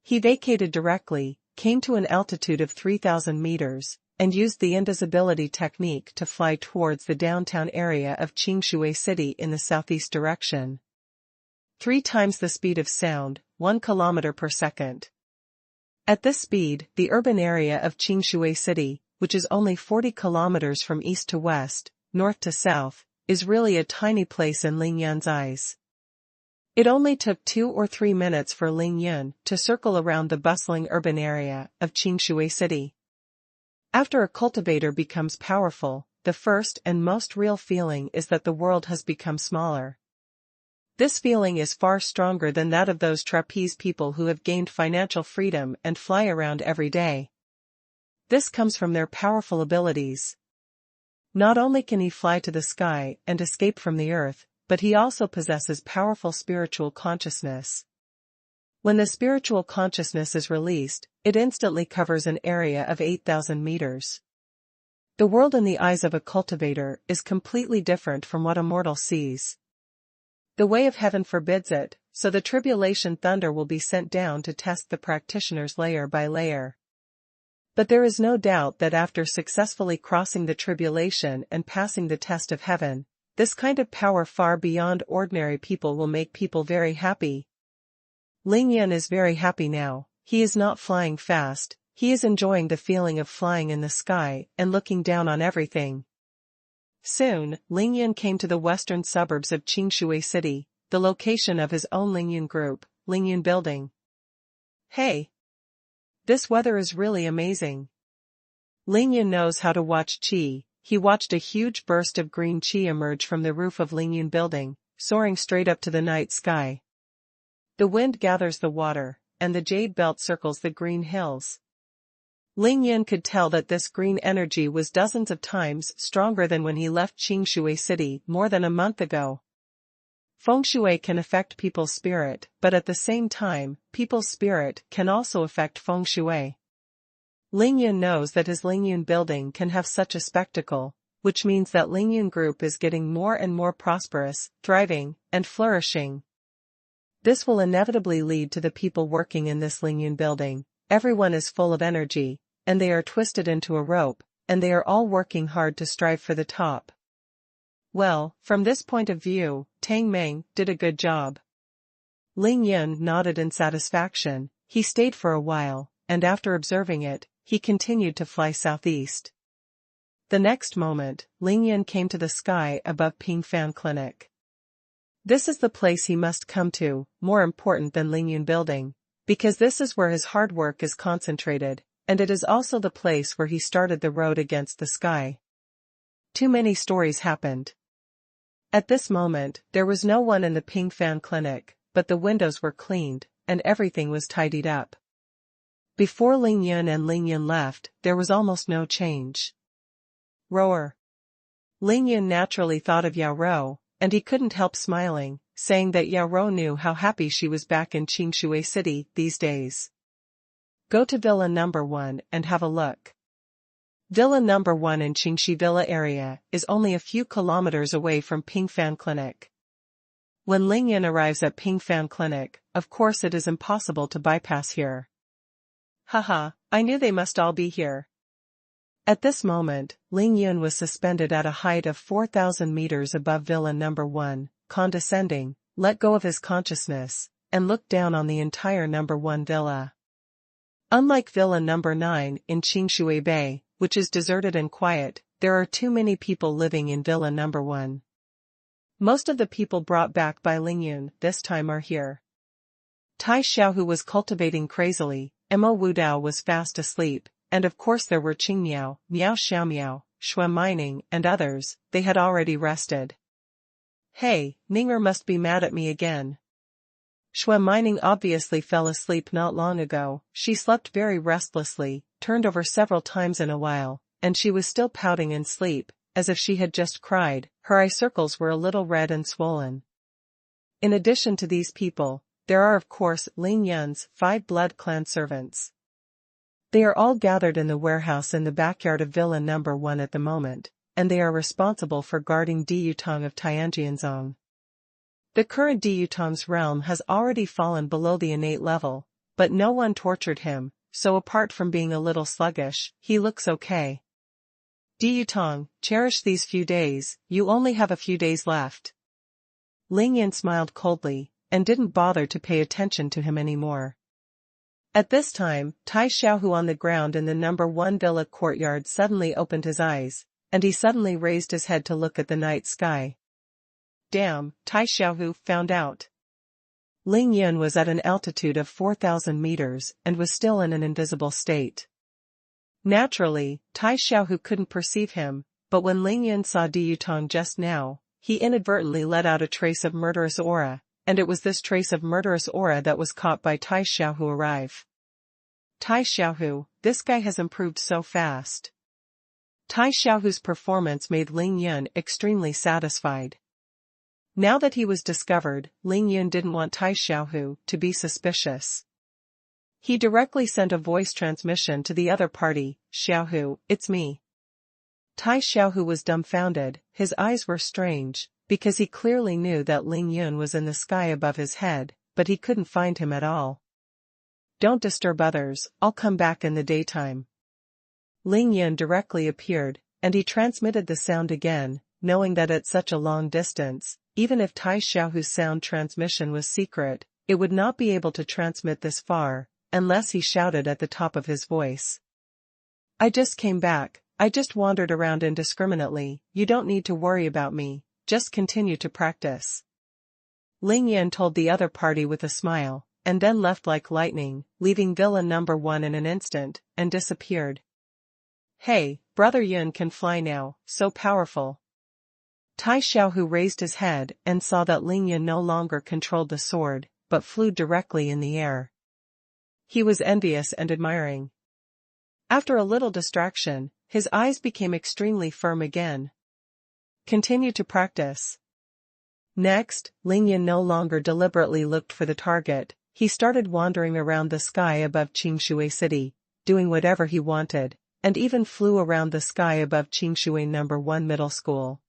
He vacated directly, came to an altitude of 3,000 meters, and used the invisibility technique to fly towards the downtown area of Qingshui City in the southeast direction. 3 times the speed of sound, 1 kilometer per second. At this speed, the urban area of Qingshui City, which is only 40 kilometers from east to west, north to south, is really a tiny place in Ling Yan's eyes. It only took 2 or 3 minutes for Ling Yan to circle around the bustling urban area of Qingshui City. After a cultivator becomes powerful, the first and most real feeling is that the world has become smaller. This feeling is far stronger than that of those trapeze people who have gained financial freedom and fly around every day. This comes from their powerful abilities. Not only can he fly to the sky and escape from the earth, but he also possesses powerful spiritual consciousness. When the spiritual consciousness is released, it instantly covers an area of 8,000 meters. The world in the eyes of a cultivator is completely different from what a mortal sees. The way of heaven forbids it, so the tribulation thunder will be sent down to test the practitioners layer by layer. But there is no doubt that after successfully crossing the tribulation and passing the test of heaven, this kind of power far beyond ordinary people will make people very happy. Ling Yan is very happy now. He is not flying fast, he is enjoying the feeling of flying in the sky and looking down on everything. Soon, Ling Yan came to the western suburbs of Qingshui City, the location of his own Ling Yan group, Ling Yan Building. Hey! This weather is really amazing. Ling Yan knows how to watch qi. He watched a huge burst of green qi emerge from the roof of Ling Yan Building, soaring straight up to the night sky. The wind gathers the water, and the jade belt circles the green hills. Ling Yan could tell that this green energy was dozens of times stronger than when he left Qingshui City more than a month ago. Feng Shui can affect people's spirit, but at the same time, people's spirit can also affect Feng Shui. Ling Yan knows that his Ling Yan Building can have such a spectacle, which means that Ling Yan Group is getting more and more prosperous, thriving, and flourishing. This will inevitably lead to the people working in this Ling Yan Building. Everyone is full of energy, and they are twisted into a rope, and they are all working hard to strive for the top. Well, from this point of view, Tang Meng did a good job. Ling Yan nodded in satisfaction. He stayed for a while, and after observing it, he continued to fly southeast. The next moment, Ling Yan came to the sky above Ping Fan Clinic. This is the place he must come to, more important than Ling Yan Building, because this is where his hard work is concentrated, and it is also the place where he started the road against the sky. Too many stories happened. At this moment, there was no one in the Ping Fan Clinic, but the windows were cleaned, and everything was tidied up. Before Ling Yan and Ling Yan left, there was almost no change. Roar. Ling Yan naturally thought of Yao Rou, and he couldn't help smiling, saying that Yao Rou knew how happy she was back in Qingshui City these days. Go to Villa number 1 and have a look. Villa number 1 in Qingxi Villa area is only a few kilometers away from Ping Fan Clinic. When Ling Yan arrives at Ping Fan Clinic, of course it is impossible to bypass here. Haha, I knew they must all be here. At this moment, Ling Yan was suspended at a height of 4,000 meters above Villa number 1, condescending, let go of his consciousness, and looked down on the entire number 1 villa. Unlike Villa number 9 in Qingshui Bay, which is deserted and quiet, there are too many people living in Villa number 1. Most of the people brought back by Ling Yan this time are here. Tai Xiao, who was cultivating crazily, Mo Wudao was fast asleep, and of course there were Qing Miao, Miao Xiaomiao, Shui Mining, and others. They had already rested. Hey, Ninger must be mad at me again. Shui Mining obviously fell asleep not long ago. She slept very restlessly, turned over several times in a while, and she was still pouting in sleep, as if she had just cried. Her eye circles were a little red and swollen. In addition to these people, there are of course Ling Yun's 5 blood clan servants. They are all gathered in the warehouse in the backyard of Villa Number 1 at the moment, and they are responsible for guarding Di Yutong of Tianjianzong. The current Di Yutong's realm has already fallen below the innate level, but no one tortured him, so apart from being a little sluggish, he looks okay. Di Yutong, cherish these few days, you only have a few days left. Ling Yan smiled coldly, and didn't bother to pay attention to him anymore. At this time, Tai Xiaohu on the ground in the number 1 villa courtyard suddenly opened his eyes, and he suddenly raised his head to look at the night sky. Damn, Tai Xiaohu found out. Ling Yun was at an altitude of 4,000 meters and was still in an invisible state. Naturally, Tai Xiaohu couldn't perceive him, but when Ling Yun saw Di Yutong just now, he inadvertently let out a trace of murderous aura, and it was this trace of murderous aura that was caught by Tai Xiaohu arrive. Tai Xiaohu, this guy has improved so fast. Tai Xiaohu's performance made Ling Yun extremely satisfied. Now that he was discovered, Ling Yun didn't want Tai Xiaohu to be suspicious. He directly sent a voice transmission to the other party, Xiaohu, it's me. Tai Xiaohu was dumbfounded, his eyes were strange, because he clearly knew that Ling Yun was in the sky above his head, but he couldn't find him at all. Don't disturb others, I'll come back in the daytime. Ling Yun directly appeared, and he transmitted the sound again, knowing that at such a long distance, even if Tai Xiaohu's sound transmission was secret, it would not be able to transmit this far, unless he shouted at the top of his voice. I just came back, I just wandered around indiscriminately, you don't need to worry about me, just continue to practice. Ling Yan told the other party with a smile, and then left like lightning, leaving Villa Number 1 in an instant, and disappeared. Hey, Brother Yun can fly now, so powerful. Tai Xiaohu raised his head and saw that Ling Yan no longer controlled the sword, but flew directly in the air. He was envious and admiring. After a little distraction, his eyes became extremely firm again. Continue to practice. Next, Ling Yan no longer deliberately looked for the target, he started wandering around the sky above Qingshui City, doing whatever he wanted, and even flew around the sky above Qingshui Number 1 Middle School.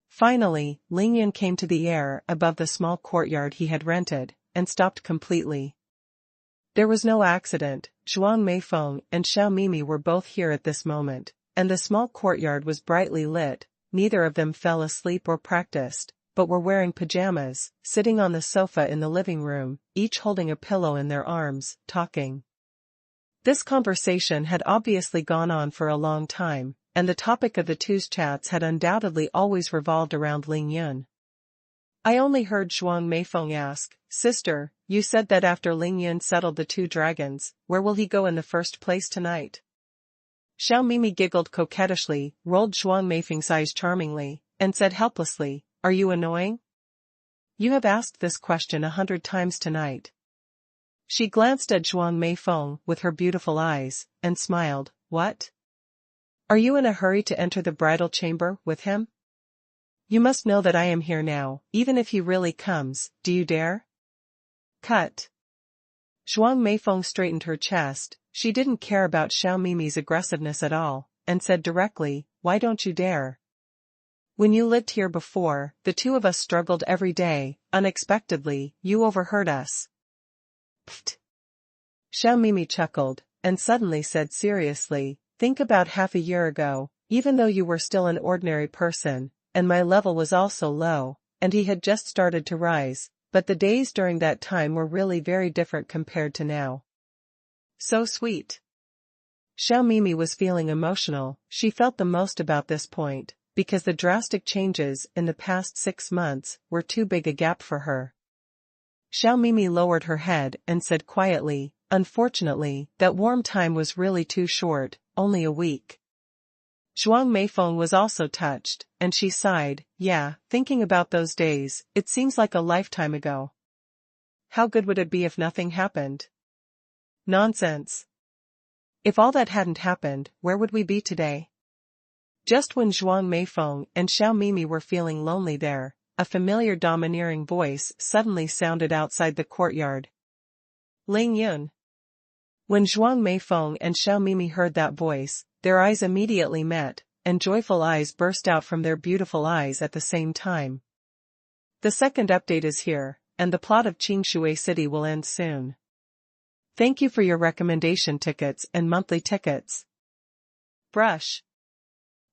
Finally, Ling Yan came to the air above the small courtyard he had rented, and stopped completely. There was no accident, Zhuang Meifeng and Xiao Mimi were both here at this moment, and the small courtyard was brightly lit, neither of them fell asleep or practiced, but were wearing pajamas, sitting on the sofa in the living room, each holding a pillow in their arms, talking. This conversation had obviously gone on for a long time, and the topic of the two's chats had undoubtedly always revolved around Ling Yun. I only heard Zhuang Meifeng ask, Sister, you said that after Ling Yun settled the 2 dragons, where will he go in the first place tonight? Xiao Mimi giggled coquettishly, rolled Zhuang Meifeng's eyes charmingly, and said helplessly, Are you annoying? You have asked this question 100 times tonight. She glanced at Zhuang Meifeng with her beautiful eyes, and smiled, What? Are you in a hurry to enter the bridal chamber with him? You must know that I am here now, even if he really comes, do you dare? Cut. Zhuang Meifeng straightened her chest, she didn't care about Xiao Mimi's aggressiveness at all, and said directly, Why don't you dare? When you lived here before, the 2 of us struggled every day, unexpectedly, you overheard us. Pfft. Xiao Mimi chuckled, and suddenly said seriously, Think about half a year ago, even though you were still an ordinary person, and my level was also low, and he had just started to rise, but the days during that time were really very different compared to now. So sweet. Xiao Mimi was feeling emotional, she felt the most about this point, because the drastic changes in the past 6 months were too big a gap for her. Xiao Mimi lowered her head and said quietly, Unfortunately, that warm time was really too short, only a week. Zhuang Meifeng was also touched, and she sighed, Yeah, thinking about those days, it seems like a lifetime ago. How good would it be if nothing happened? Nonsense. If all that hadn't happened, where would we be today? Just when Zhuang Meifeng and Xiao Mimi were feeling lonely there, a familiar domineering voice suddenly sounded outside the courtyard. Ling Yun. When Zhuang Meifeng and Xiao Mimi heard that voice, their eyes immediately met, and joyful eyes burst out from their beautiful eyes at the same time. The second update is here, and the plot of Qingshui City will end soon. Thank you for your recommendation tickets and monthly tickets. Brush.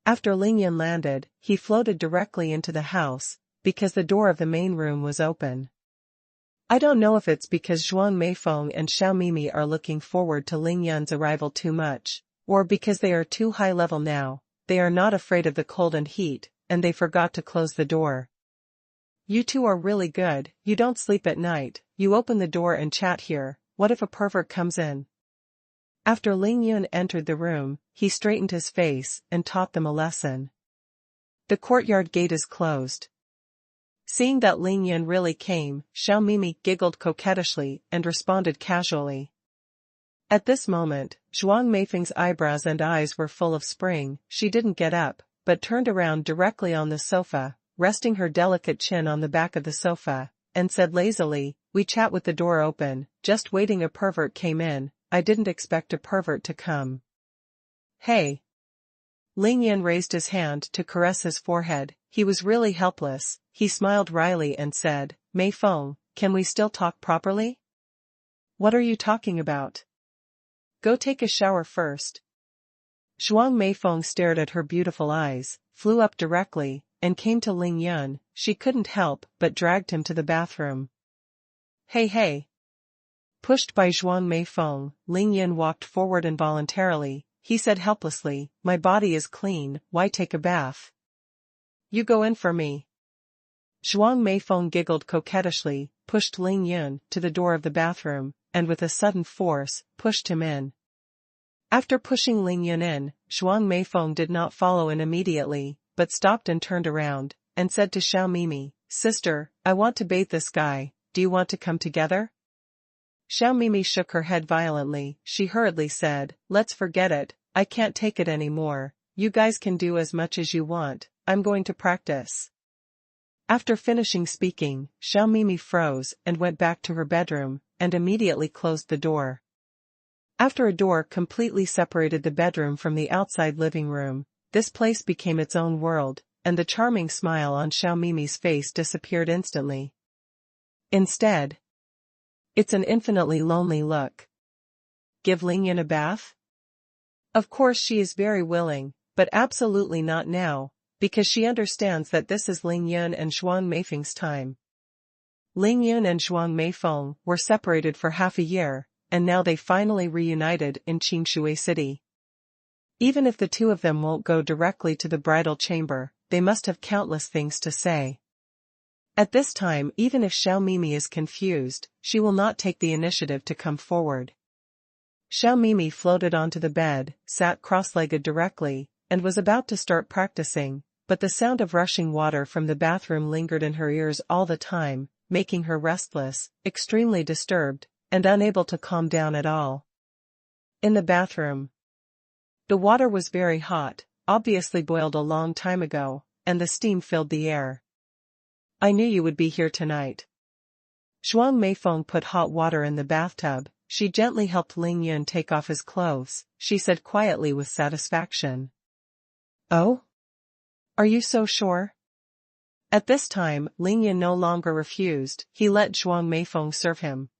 After Ling Yun landed, he floated directly into the house, because the door of the main room was open. I don't know if it's because Zhuang Meifeng and Xiao Mimi are looking forward to Ling Yun's arrival too much, or because they are too high level now, they are not afraid of the cold and heat, and they forgot to close the door. You two are really good, you don't sleep at night, you open the door and chat here, what if a pervert comes in? After Ling Yun entered the room, he straightened his face and taught them a lesson. The courtyard gate is closed. Seeing that Ling Yun really came, Xiao Mimi giggled coquettishly and responded casually. At this moment, Zhuang Meifeng's eyebrows and eyes were full of spring. She didn't get up, but turned around directly on the sofa, resting her delicate chin on the back of the sofa, and said lazily, "We chat with the door open, just waiting a pervert came in, I didn't expect a pervert to come." Hey! Ling Yun raised his hand to caress his forehead, he was really helpless, he smiled wryly and said, "Mei Feng, can we still talk properly?" "What are you talking about?" "Go take a shower first." Zhuang Meifeng stared at her beautiful eyes, flew up directly, and came to Ling Yun. She couldn't help but dragged him to the bathroom. Hey hey! Pushed by Zhuang Meifeng, Ling Yun walked forward involuntarily. He said helplessly, "My body is clean, why take a bath?" "You go in for me." Zhuang Meifeng giggled coquettishly, pushed Ling Yun to the door of the bathroom, and with a sudden force, pushed him in. After pushing Ling Yun in, Zhuang Meifeng did not follow in immediately, but stopped and turned around, and said to Xiao Mimi, "Sister, I want to bathe this guy, do you want to come together?" Xiao Mimi shook her head violently. She hurriedly said, "Let's forget it, I can't take it anymore, you guys can do as much as you want, I'm going to practice." After finishing speaking, Xiao Mimi froze and went back to her bedroom, and immediately closed the door. After a door completely separated the bedroom from the outside living room, this place became its own world, and the charming smile on Xiao Mimi's face disappeared instantly. Instead, it's an infinitely lonely look. Give Ling Yun a bath? Of course she is very willing, but absolutely not now, because she understands that this is Ling Yun and Zhuang Meifeng's time. Ling Yun and Zhuang Meifeng were separated for half a year, and now they finally reunited in Qingshui City. Even if the two of them won't go directly to the bridal chamber, they must have countless things to say. At this time, even if Xiao Mimi is confused, she will not take the initiative to come forward. Xiao Mimi floated onto the bed, sat cross-legged directly, and was about to start practicing, but the sound of rushing water from the bathroom lingered in her ears all the time, making her restless, extremely disturbed, and unable to calm down at all. In the bathroom, the water was very hot, obviously boiled a long time ago, and the steam filled the air. "I knew you would be here tonight." Zhuang Meifeng put hot water in the bathtub. She gently helped Ling Yun take off his clothes. She said quietly with satisfaction, "Oh? Are you so sure?" At this time, Ling Yun no longer refused. He let Zhuang Meifeng serve him.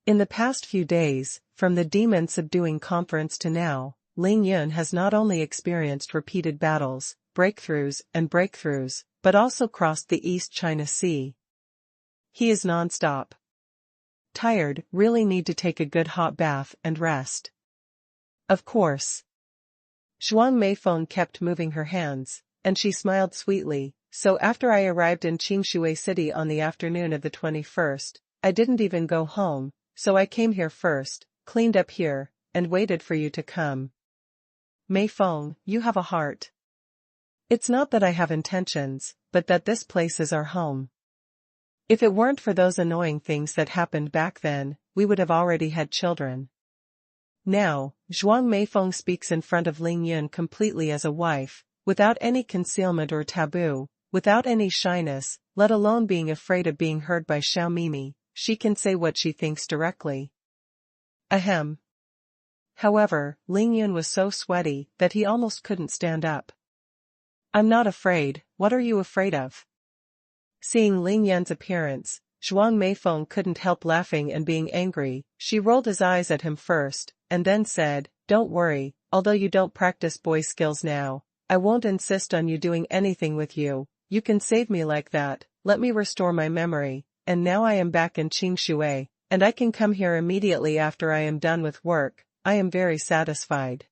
In the past few days, from the demon subduing conference to now, Ling Yun has not only experienced repeated battles, breakthroughs, but also crossed the East China Sea. He is non-stop tired, really need to take a good hot bath and rest. Of course. Zhuang Meifeng kept moving her hands, and she smiled sweetly. "So after I arrived in Qingshui City on the afternoon of the 21st, I didn't even go home, so I came here first, cleaned up here, and waited for you to come. Meifeng, you have a heart. It's not that I have intentions, but that this place is our home. If it weren't for those annoying things that happened back then, we would have already had children." Now, Zhuang Meifeng speaks in front of Ling Yun completely as a wife, without any concealment or taboo, without any shyness. let alone being afraid of being heard by Xiao Mimi, she can say what she thinks directly. Ahem. However, Ling Yun was so sweaty that he almost couldn't stand up. I'm not afraid, what are you afraid of? Seeing Ling Yun's appearance, Zhuang Meifeng couldn't help laughing and being angry. She rolled his eyes at him first, and then said, don't worry, although you don't practice boy skills now, I won't insist on you doing anything with you. You can save me like that, let me restore my memory, and now I am back in Qingshui, and I can come here immediately after I am done with work. I am very satisfied.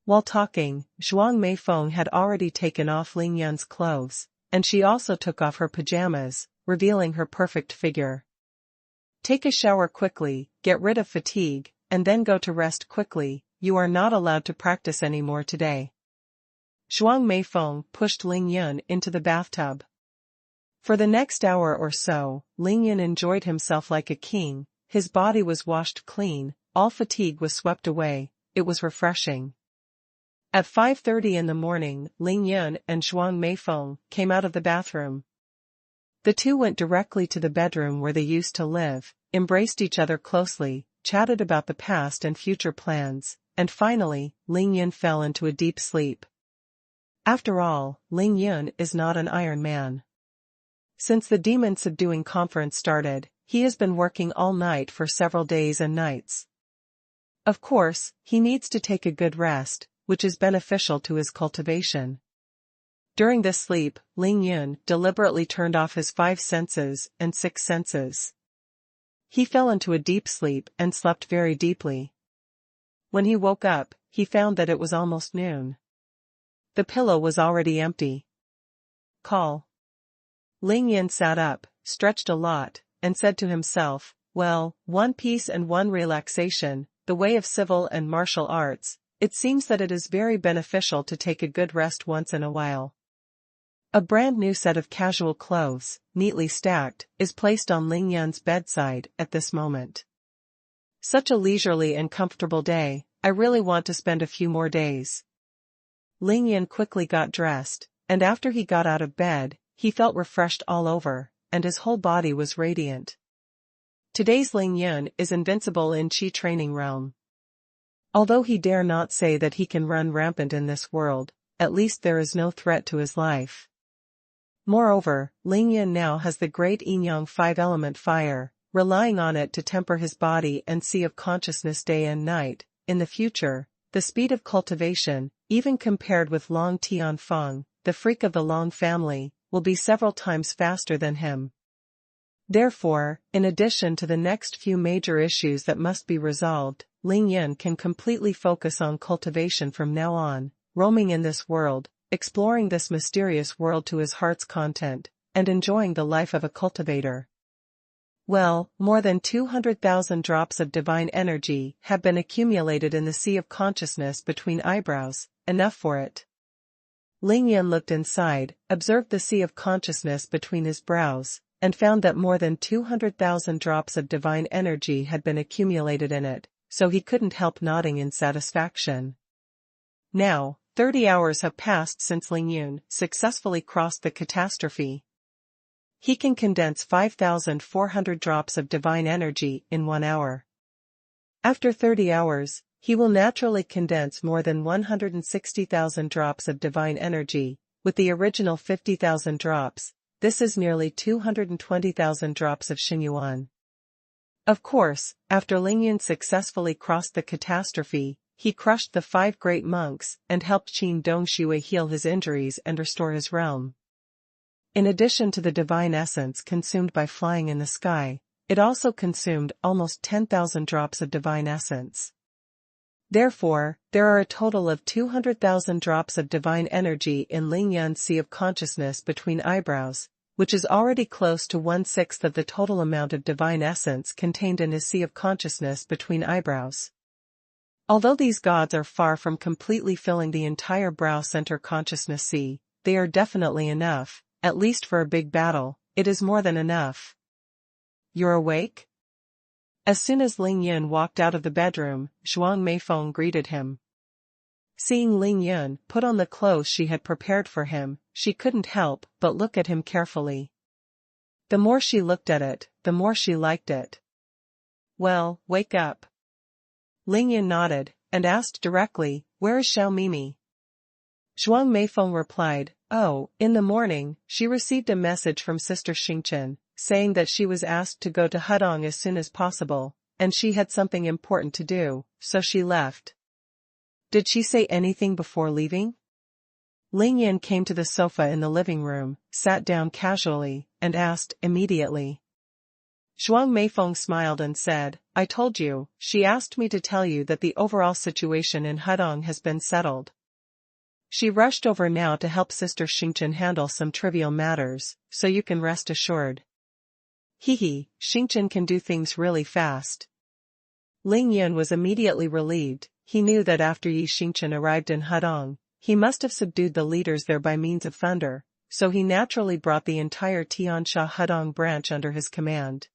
While talking, Zhuang Meifeng had already taken off Ling Yun's clothes, and she also took off her pajamas, revealing her perfect figure. Take a shower quickly, get rid of fatigue, and then go to rest quickly. You are not allowed to practice anymore today. Zhuang Meifeng pushed Ling Yun into the bathtub. For the next hour or so, Ling Yun enjoyed himself like a king. His body was washed clean, all fatigue was swept away, it was refreshing. At 5:30 in the morning, Ling Yun and Zhuang Meifeng came out of the bathroom. The two went directly to the bedroom where they used to live, embraced each other closely, chatted about the past and future plans, and finally, Ling Yun fell into a deep sleep. After all, Ling Yun is not an Iron Man. Since the Demon Subduing Conference started, he has been working all night for several days and nights. Of course, he needs to take a good rest, which is beneficial to his cultivation. During this sleep, Ling Yun deliberately turned off his 5 senses and 6 senses. He fell into a deep sleep and slept very deeply. When he woke up, he found that it was almost noon. The pillow was already empty. Call. Ling Yun sat up, stretched a lot, and said to himself, well, one peace and one relaxation, the way of civil and martial arts, it seems that it is very beneficial to take a good rest once in a while. A brand new set of casual clothes, neatly stacked, is placed on Ling Yun's bedside at this moment. Such a leisurely and comfortable day, I really want to spend a few more days. Ling Yun quickly got dressed, and after he got out of bed, he felt refreshed all over, and his whole body was radiant. Today's Ling Yun is invincible in Qi training realm. Although he dare not say that he can run rampant in this world, at least there is no threat to his life. Moreover, Ling Yun now has the great Yin-Yang 5-element fire, relying on it to temper his body and sea of consciousness day and night. In the future, the speed of cultivation, even compared with Long Tianfeng, the freak of the Long family, will be several times faster than him. Therefore, in addition to the next few major issues that must be resolved, Ling Yun can completely focus on cultivation from now on, roaming in this world, exploring this mysterious world to his heart's content, and enjoying the life of a cultivator. Well, more than 200,000 drops of divine energy have been accumulated in the sea of consciousness between eyebrows, enough for it. Ling Yun looked inside, observed the sea of consciousness between his brows, and found that more than 200,000 drops of divine energy had been accumulated in it, so he couldn't help nodding in satisfaction. Now, 30 hours have passed since Ling Yun successfully crossed the catastrophe. He can condense 5,400 drops of divine energy in 1 hour. After 30 hours, he will naturally condense more than 160,000 drops of divine energy. With the original 50,000 drops, this is nearly 220,000 drops of xuanhuan. Of course, after Ling Yun successfully crossed the catastrophe, he crushed the 5 great monks and helped Qin Dongshui heal his injuries and restore his realm. In addition to the divine essence consumed by flying in the sky, it also consumed almost 10,000 drops of divine essence. Therefore, there are a total of 200,000 drops of divine energy in Ling Yun's sea of consciousness between eyebrows, which is already close to 1/6 of the total amount of divine essence contained in his sea of consciousness between eyebrows. Although these gods are far from completely filling the entire brow center consciousness sea, they are definitely enough, at least for a big battle. It is more than enough. You're awake? As soon as Ling Yun walked out of the bedroom, Zhuang Meifeng greeted him. Seeing Ling Yun put on the clothes she had prepared for him, she couldn't help but look at him carefully. The more she looked at it, the more she liked it. Well, wake up. Lingyan nodded, and asked directly, where is Xiao Mimi? Zhuang Meifeng replied, oh, in the morning, she received a message from Sister Xingchen, saying that she was asked to go to Hudong as soon as possible, and she had something important to do, so she left. Did she say anything before leaving? Lingyan came to the sofa in the living room, sat down casually, and asked immediately. Zhuang Meifeng smiled and said, I told you, she asked me to tell you that the overall situation in Hudong has been settled. She rushed over now to help Sister Xingchen handle some trivial matters, so you can rest assured. Hehe, Xingchen can do things really fast. Lingyan was immediately relieved. He knew that after Yi Xingchen arrived in Hudong, he must have subdued the leaders there by means of thunder, so he naturally brought the entire Tiansha Hudong branch under his command.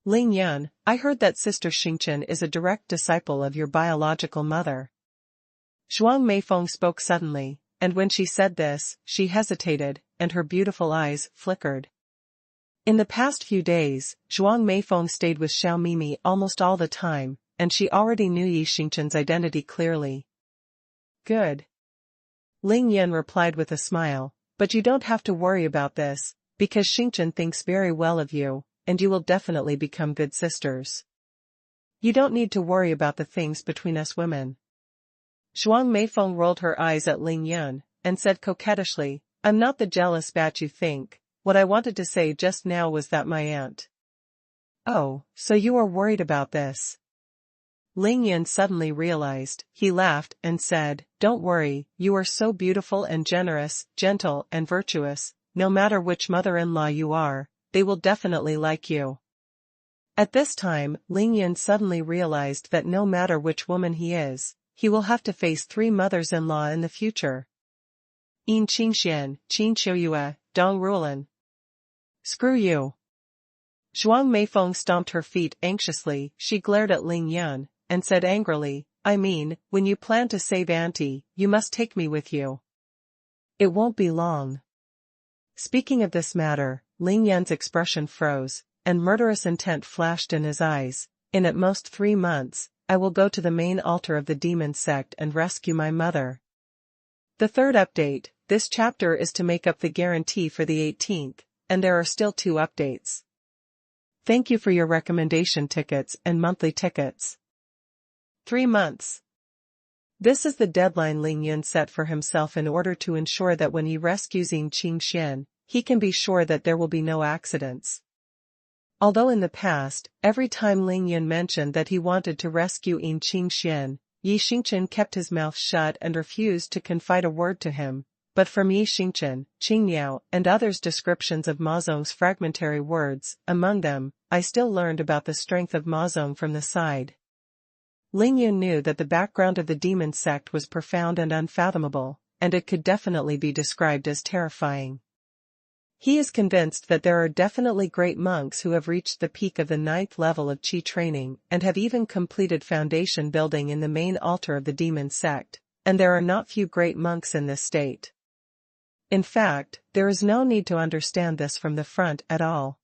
Lingyan, I heard that Sister Xingchen is a direct disciple of your biological mother. Zhuang Meifeng spoke suddenly, and when she said this, she hesitated, and her beautiful eyes flickered. In the past few days, Zhuang Meifeng stayed with Xiao Mimi almost all the time, and she already knew Yi Xingchen's identity clearly. Good. Lingyan replied with a smile, but you don't have to worry about this, because Xingchen thinks very well of you, and you will definitely become good sisters. You don't need to worry about the things between us women. Zhuang Meifeng rolled her eyes at Lingyan, and said coquettishly, I'm not the jealous bat you think, what I wanted to say just now was that my aunt. Oh, so you are worried about this? Lingyan suddenly realized. He laughed and said, don't worry, you are so beautiful and generous, gentle and virtuous, no matter which mother-in-law you are, they will definitely like you. At this time, Lingyan suddenly realized that no matter which woman he is, he will have to face 3 mothers-in-law in the future. In Qingxian, Qin Qiuyue, Dong Rulan. Screw you. Zhuang Meifeng stomped her feet anxiously. She glared at Lingyan, and said angrily, I mean, when you plan to save Auntie, you must take me with you. It won't be long. Speaking of this matter, Lingyan's expression froze, and murderous intent flashed in his eyes. In at most 3 months, I will go to the main altar of the demon sect and rescue my mother. The third update. This chapter is to make up the guarantee for the 18th, and there are still 2 updates. Thank you for your recommendation tickets and monthly tickets. 3 months. This is the deadline Lingyan set for himself in order to ensure that when he rescues Yin Qingxian, he can be sure that there will be no accidents. Although in the past, every time Lingyan mentioned that he wanted to rescue Yin Qingxian, Yi Xingchen kept his mouth shut and refused to confide a word to him, but from Yi Xingchen, Qingniao, and others' descriptions of Mazong's fragmentary words, among them, I still learned about the strength of Mazong from the side. Lingyan knew that the background of the demon sect was profound and unfathomable, and it could definitely be described as terrifying. He is convinced that there are definitely great monks who have reached the peak of the 9th level of Qi training and have even completed foundation building in the main altar of the demon sect, and there are not few great monks in this state. In fact, there is no need to understand this from the front at all.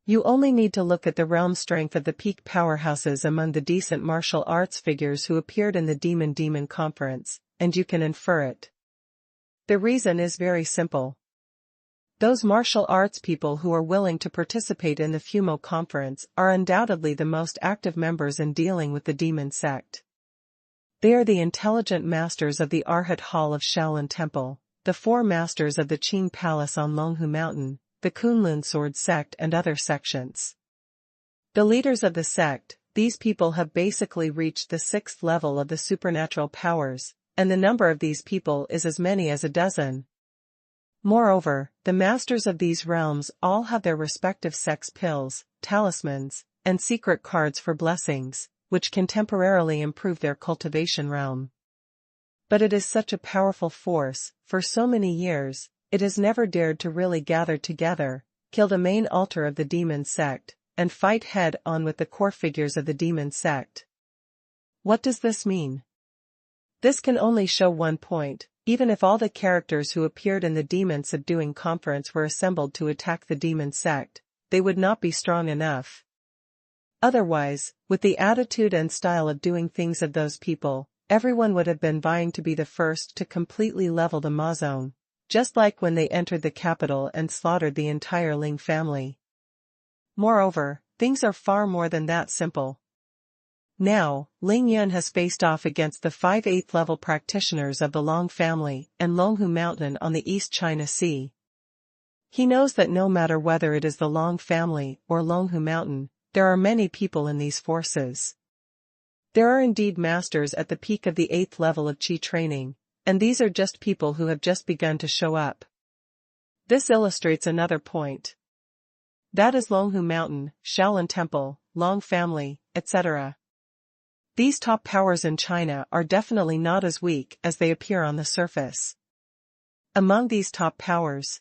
You only need to look at the realm strength of the peak powerhouses among the decent martial arts figures who appeared in the Demon conference, and you can infer it. The reason is very simple. Those martial arts people who are willing to participate in the Fumo conference are undoubtedly the most active members in dealing with the demon sect. They are the intelligent masters of the Arhat Hall of Shaolin Temple, the 4 masters of the Qing Palace on Longhu Mountain, the Kunlun Sword sect and other sections. The leaders of the sect, these people have basically reached the 6th level of the supernatural powers, and the number of these people is as many as a dozen. Moreover, the masters of these realms all have their respective sex pills, talismans, and secret cards for blessings, which can temporarily improve their cultivation realm. But it is such a powerful force, for so many years, it has never dared to really gather together, kill the main altar of the demon sect, and fight head-on with the core figures of the demon sect. What does this mean? This can only show one point. Even if all the characters who appeared in the Demon Subduing Conference were assembled to attack the demon sect, they would not be strong enough. Otherwise, with the attitude and style of doing things of those people, everyone would have been vying to be the first to completely level the Ma Zone, just like when they entered the capital and slaughtered the entire Ling family. Moreover, things are far more than that simple. Now, Ling Yun has faced off against the 5 8th level practitioners of the Long family and Longhu Mountain on the East China Sea. He knows that no matter whether it is the Long family or Longhu Mountain, there are many people in these forces. There are indeed masters at the peak of the 8th level of Qi training, and these are just people who have just begun to show up. This illustrates another point. That is Longhu Mountain, Shaolin Temple, Long family, etc. These top powers in China are definitely not as weak as they appear on the surface. Among these top powers,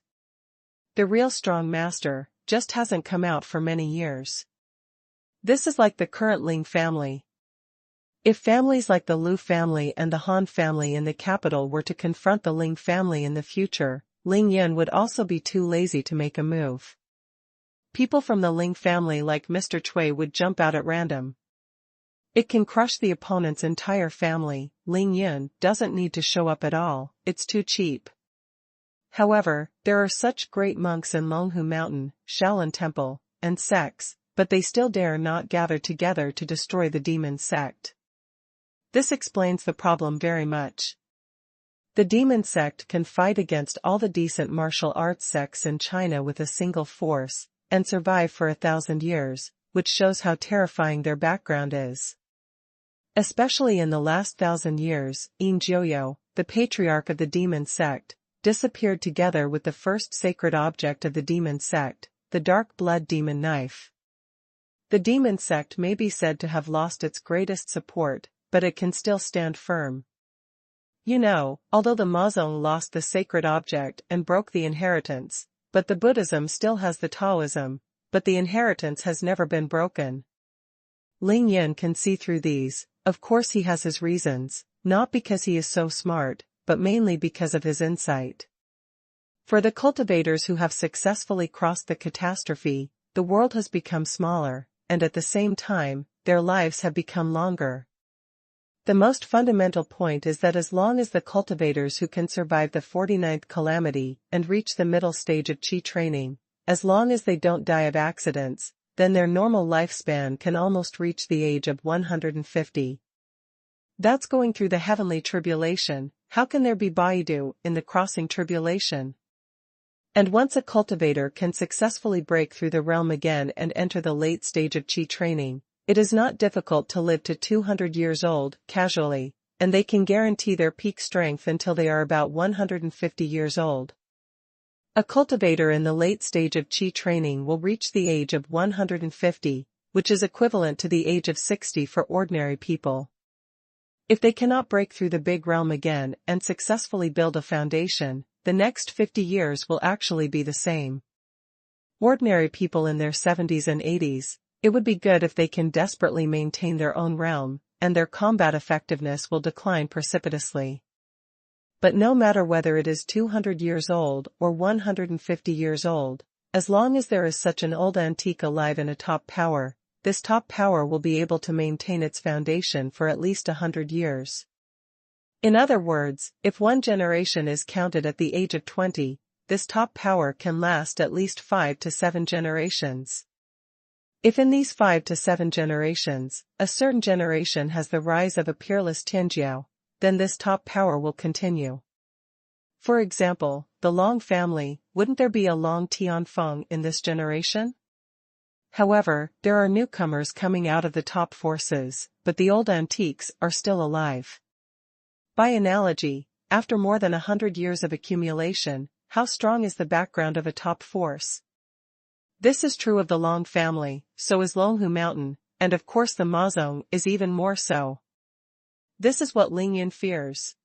the real strong master just hasn't come out for many years. This is like the current Ling family. If families like the Lu family and the Han family in the capital were to confront the Ling family in the future, Ling Yun would also be too lazy to make a move. People from the Ling family like Mr. Cui would jump out at random. It can crush the opponent's entire family. Ling Yun doesn't need to show up at all, it's too cheap. However, there are such great monks in Longhu Mountain, Shaolin Temple, and sects, but they still dare not gather together to destroy the demon sect. This explains the problem very much. The demon sect can fight against all the decent martial arts sects in China with a single force, and survive for 1,000 years, which shows how terrifying their background is. Especially in the last 1,000 years, Yin Jiuyo, the patriarch of the demon sect, disappeared together with the first sacred object of the demon sect, the dark blood demon knife. The demon sect may be said to have lost its greatest support, but it can still stand firm. You know, although the Ma Zong lost the sacred object and broke the inheritance, but the Buddhism still has the Taoism, but the inheritance has never been broken. Ling Yun can see through these. Of course he has his reasons, not because he is so smart, but mainly because of his insight. For the cultivators who have successfully crossed the catastrophe, the world has become smaller, and at the same time, their lives have become longer. The most fundamental point is that as long as the cultivators who can survive the 49th calamity and reach the middle stage of Qi training, as long as they don't die of accidents, then their normal lifespan can almost reach the age of 150. That's going through the heavenly tribulation. How can there be Baidu in the crossing tribulation? And once a cultivator can successfully break through the realm again and enter the late stage of Qi training, it is not difficult to live to 200 years old, casually, and they can guarantee their peak strength until they are about 150 years old. A cultivator in the late stage of Qi training will reach the age of 150, which is equivalent to the age of 60 for ordinary people. If they cannot break through the big realm again and successfully build a foundation, the next 50 years will actually be the same. Ordinary people in their 70s and 80s, it would be good if they can desperately maintain their own realm, and their combat effectiveness will decline precipitously. But no matter whether it is 200 years old or 150 years old, as long as there is such an old antique alive in a top power, this top power will be able to maintain its foundation for at least 100 years. In other words, if one generation is counted at the age of 20, this top power can last at least 5 to 7 generations. If in these 5 to 7 generations, a certain generation has the rise of a peerless Tianjiao, then this top power will continue. For example, the Long family, wouldn't there be a Long Tianfeng in this generation? However, there are newcomers coming out of the top forces, but the old antiques are still alive. By analogy, after more than 100 years of accumulation, how strong is the background of a top force? This is true of the Long family, so is Longhu Mountain, and of course the Ma Zong is even more so. This is what Ling Yun fears.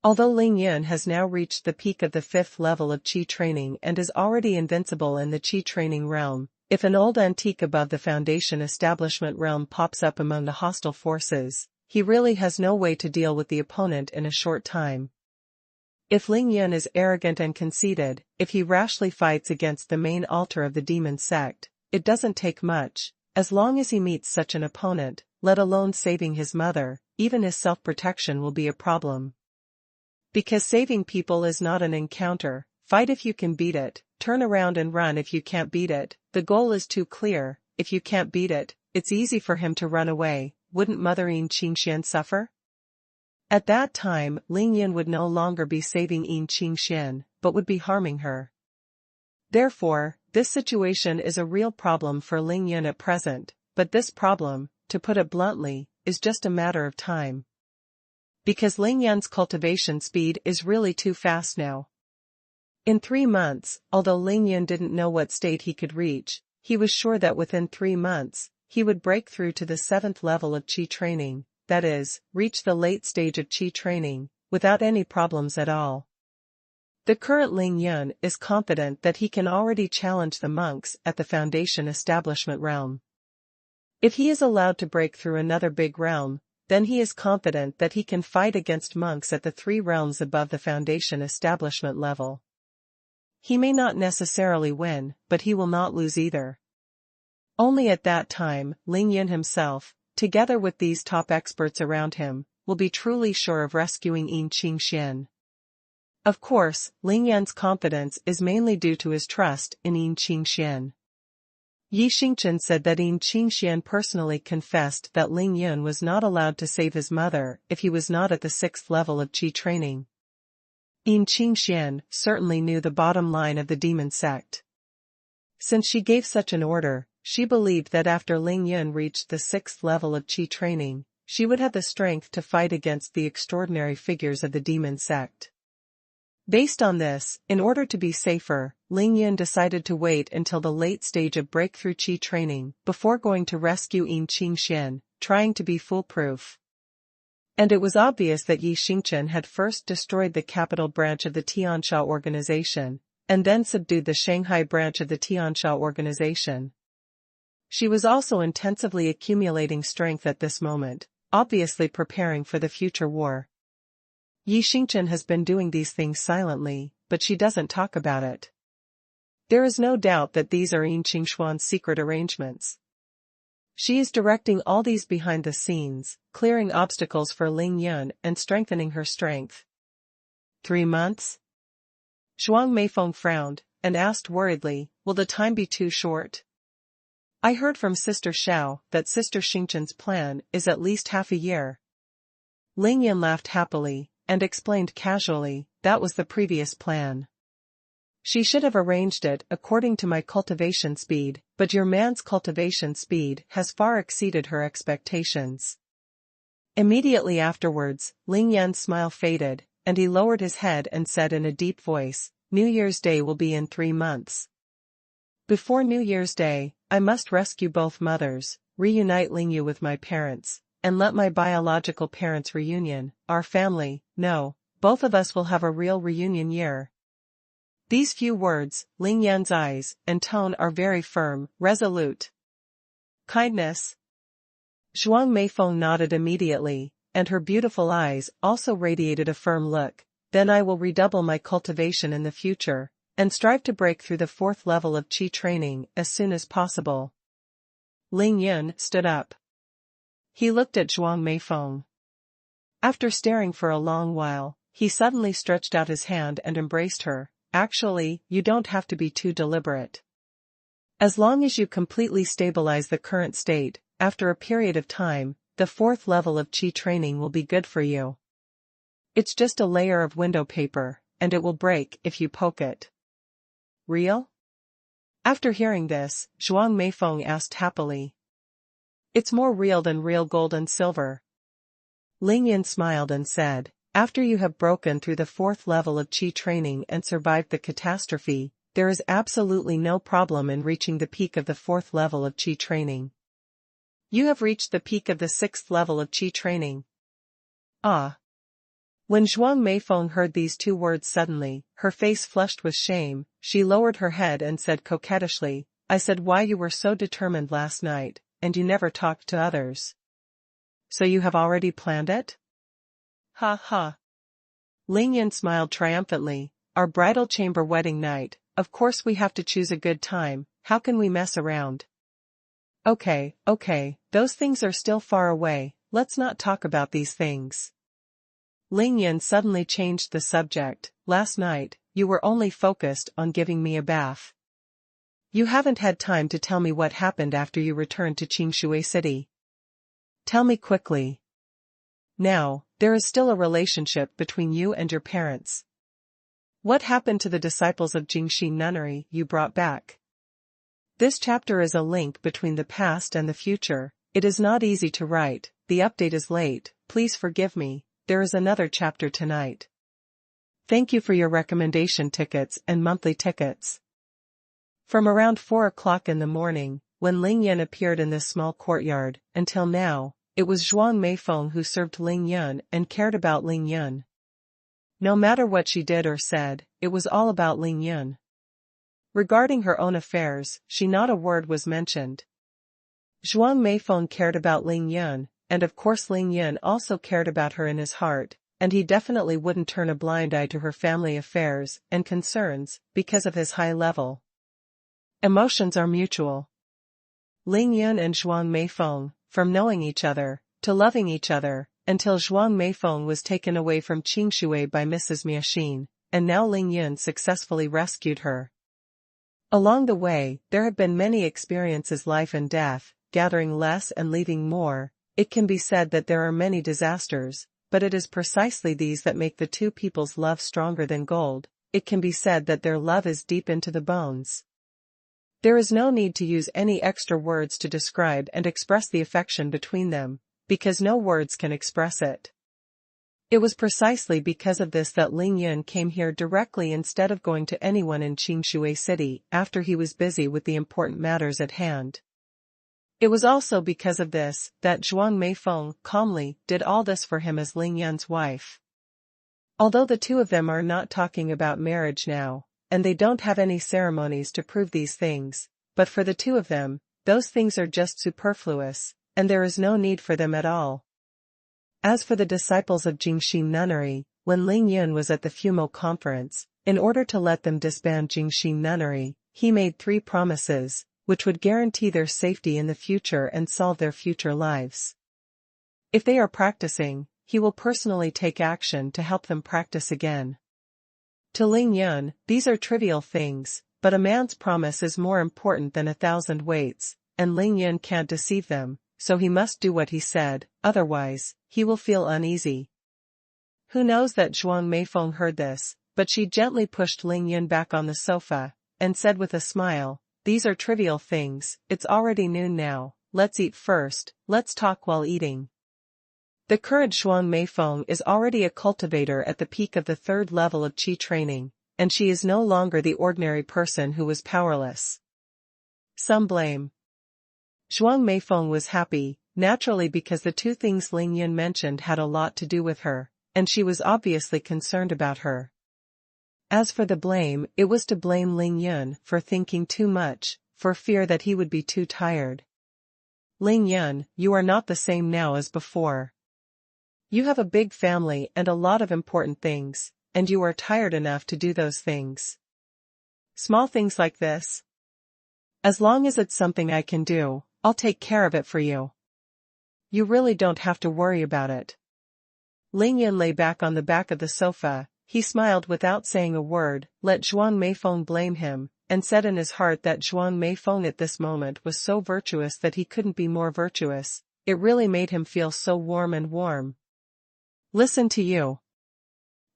Although Ling Yun has now reached the peak of the 5th level of Qi training and is already invincible in the Qi training realm, if an old antique above the foundation establishment realm pops up among the hostile forces, he really has no way to deal with the opponent in a short time. If Ling Yun is arrogant and conceited, if he rashly fights against the main altar of the demon sect, it doesn't take much, as long as he meets such an opponent, let alone saving his mother, even his self-protection will be a problem. Because saving people is not an encounter, fight if you can beat it, turn around and run if you can't beat it, the goal is too clear, if you can't beat it, it's easy for him to run away, wouldn't Mother Yin Qingxian suffer? At that time, Ling Yun would no longer be saving Yin Qingxian, but would be harming her. Therefore, this situation is a real problem for Ling Yun at present, but this problem, to put it bluntly, is just a matter of time. Because Ling Yun's cultivation speed is really too fast now. In 3 months, although Ling Yun didn't know what state he could reach, he was sure that within 3 months, he would break through to the 7th level of Qi training, that is, reach the late stage of Qi training, without any problems at all. The current Ling Yun is confident that he can already challenge the monks at the Foundation establishment realm. If he is allowed to break through another big realm, then he is confident that he can fight against monks at the 3 realms above the Foundation establishment level. He may not necessarily win, but he will not lose either. Only at that time, Ling Yun himself, together with these top experts around him, will be truly sure of rescuing Yin Qingxian. Of course, Ling Yun's confidence is mainly due to his trust in Yin Qingxian. Yi Xingchen said that Yin Qingxian personally confessed that Ling Yun was not allowed to save his mother if he was not at the 6th level of Qi training. Yin Qingxian certainly knew the bottom line of the demon sect. Since she gave such an order, she believed that after Ling Yun reached the 6th level of Qi training, she would have the strength to fight against the extraordinary figures of the demon sect. Based on this, in order to be safer, Ling Yun decided to wait until the late stage of breakthrough Qi training before going to rescue Yin Qingxian, trying to be foolproof. And it was obvious that Yi Xingchen had first destroyed the capital branch of the Tiansha organization, and then subdued the Shanghai branch of the Tiansha organization. She was also intensively accumulating strength at this moment, obviously preparing for the future war. Yi Xingchen has been doing these things silently, but she doesn't talk about it. There is no doubt that these are Yin Qingxuan's secret arrangements. She is directing all these behind the scenes, clearing obstacles for Ling Yun and strengthening her strength. 3 months? Zhuang Meifeng frowned, and asked worriedly, will the time be too short? I heard from Sister Xiao that Sister Xingchen's plan is at least half a year. Ling Yun laughed happily, and explained casually, that was the previous plan. She should have arranged it according to my cultivation speed, but your man's cultivation speed has far exceeded her expectations. Immediately afterwards, Ling Yun's smile faded, and he lowered his head and said in a deep voice, New Year's Day will be in 3 months. Before New Year's Day, I must rescue both mothers, reunite Lingyu with my parents, and let my biological parents reunion, our family, know, both of us will have a real reunion year. These few words, Ling Yan's eyes and tone are very firm, resolute. Kindness. Zhuang Meifeng nodded immediately, and her beautiful eyes also radiated a firm look. Then I will redouble my cultivation in the future, and strive to break through the 4th level of Qi training as soon as possible. Ling Yun stood up. He looked at Zhuang Meifeng. After staring for a long while, he suddenly stretched out his hand and embraced her. Actually, you don't have to be too deliberate. As long as you completely stabilize the current state, after a period of time, the 4th level of Qi training will be good for you. It's just a layer of window paper, and it will break if you poke it. Real? After hearing this, Zhuang Meifeng asked happily. It's more real than real gold and silver. Ling Yin smiled and said, after you have broken through the 4th level of Qi training and survived the catastrophe, there is absolutely no problem in reaching the peak of the 4th level of Qi training. You have reached the peak of the 6th level of Qi training. Ah. When Zhuang Meifeng heard these 2 words suddenly, her face flushed with shame, she lowered her head and said coquettishly, I said why you were so determined last night, and you never talked to others. So you have already planned it? Ha ha. Ling Yan smiled triumphantly. Our bridal chamber wedding night, of course we have to choose a good time, how can we mess around? Okay, those things are still far away, let's not talk about these things. Ling Yan suddenly changed the subject. Last night, you were only focused on giving me a bath. You haven't had time to tell me what happened after you returned to Qingshui City. Tell me quickly. Now, there is still a relationship between you and your parents. What happened to the disciples of Jingxi Nunnery you brought back? This chapter is a link between the past and the future. It is not easy to write, the update is late, please forgive me, there is another chapter tonight. Thank you for your recommendation tickets and monthly tickets. From around 4 o'clock in the morning, when Ling Yan appeared in this small courtyard, until now, it was Zhuang Meifeng who served Ling Yan and cared about Ling Yan. No matter what she did or said, it was all about Ling Yan. Regarding her own affairs, not a word was mentioned. Zhuang Meifeng cared about Ling Yan, and of course Ling Yan also cared about her in his heart, and he definitely wouldn't turn a blind eye to her family affairs and concerns, because of his high level. Emotions are mutual. Ling Yan and Zhuang Meifeng, from knowing each other, to loving each other, until Zhuang Meifeng was taken away from Qingshui by Mrs. Miaxin, and now Ling Yan successfully rescued her. Along the way, there have been many experiences, life and death, gathering less and leaving more. It can be said that there are many disasters, but it is precisely these that make the two people's love stronger than gold. It can be said that their love is deep into the bones. There is no need to use any extra words to describe and express the affection between them, because no words can express it. It was precisely because of this that Ling Yan came here directly instead of going to anyone in Qingshui City after he was busy with the important matters at hand. It was also because of this that Zhuang Meifeng calmly did all this for him as Ling Yan's wife. Although the two of them are not talking about marriage now, and they don't have any ceremonies to prove these things, but for the two of them, those things are just superfluous, and there is no need for them at all. As for the disciples of Jingxi Nunnery, when Ling Yan was at the Fumo conference, in order to let them disband Jingxi Nunnery, he made 3 promises, which would guarantee their safety in the future and solve their future lives. If they are practicing, he will personally take action to help them practice again. To Ling Yan, these are trivial things, but a man's promise is more important than 1,000 weights, and Ling Yan can't deceive them, so he must do what he said, otherwise, he will feel uneasy. Who knows that Zhuang Meifeng heard this, but she gently pushed Ling Yan back on the sofa, and said with a smile, "These are trivial things, it's already noon now, let's eat first, let's talk while eating." The current Zhuang Meifeng is already a cultivator at the peak of the 3rd level of Qi training, and she is no longer the ordinary person who was powerless. Some blame. Zhuang Meifeng was happy, naturally, because the 2 things Ling Yan mentioned had a lot to do with her, and she was obviously concerned about her. As for the blame, it was to blame Ling Yan for thinking too much, for fear that he would be too tired. Ling Yan, you are not the same now as before. You have a big family and a lot of important things, and you are tired enough to do those things. Small things like this. As long as it's something I can do, I'll take care of it for you. You really don't have to worry about it. Ling Yan lay back on the back of the sofa. He smiled without saying a word, let Zhuang Meifeng blame him, and said in his heart that Zhuang Meifeng at this moment was so virtuous that he couldn't be more virtuous. It really made him feel so warm. Listen to you.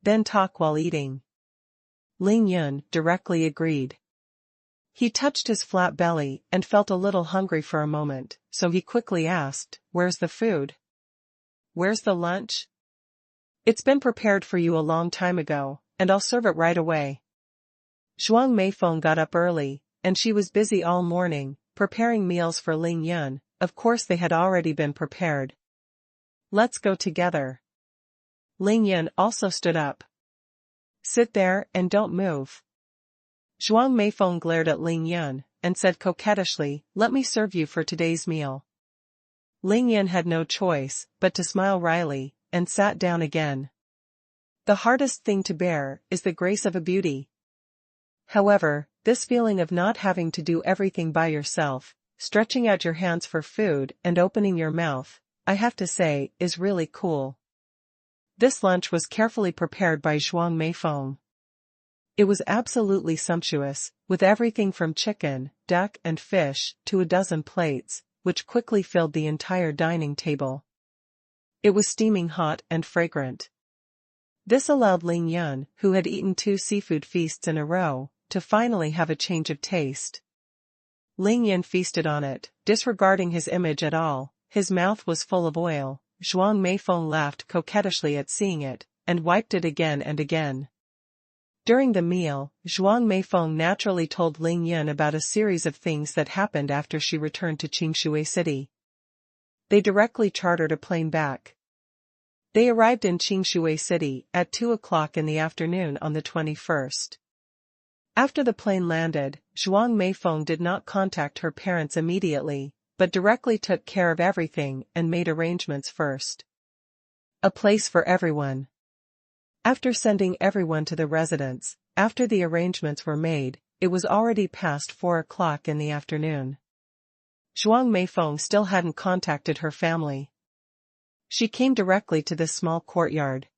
Then talk while eating. Ling Yan directly agreed. He touched his flat belly and felt a little hungry for a moment, so he quickly asked, "Where's the food? Where's the lunch?" "It's been prepared for you a long time ago, and I'll serve it right away." Zhuang Meifeng got up early, and she was busy all morning, preparing meals for Ling Yan. Of course they had already been prepared. "Let's go together." Ling Yan also stood up. "Sit there and don't move." Zhuang Meifeng glared at Ling Yan, and said coquettishly, "Let me serve you for today's meal." Ling Yan had no choice but to smile wryly, and sat down again. The hardest thing to bear is the grace of a beauty. However, this feeling of not having to do everything by yourself, stretching out your hands for food and opening your mouth, I have to say, is really cool. This lunch was carefully prepared by Zhuang Meifeng. It was absolutely sumptuous, with everything from chicken, duck and fish to a dozen plates, which quickly filled the entire dining table. It was steaming hot and fragrant. This allowed Ling Yun, who had eaten 2 seafood feasts in a row, to finally have a change of taste. Ling Yun feasted on it, disregarding his image at all. His mouth was full of oil. Zhuang Meifeng laughed coquettishly at seeing it, and wiped it again and again. During the meal, Zhuang Meifeng naturally told Ling Yun about a series of things that happened after she returned to Qingshui City. They directly chartered a plane back. They arrived in Qingshui City at 2 o'clock in the afternoon on the 21st. After the plane landed, Zhuang Meifeng did not contact her parents immediately, but directly took care of everything and made arrangements first. A place for everyone. After sending everyone to the residence, after the arrangements were made, it was already past 4 o'clock in the afternoon. Zhuang Meifeng still hadn't contacted her family. She came directly to this small courtyard.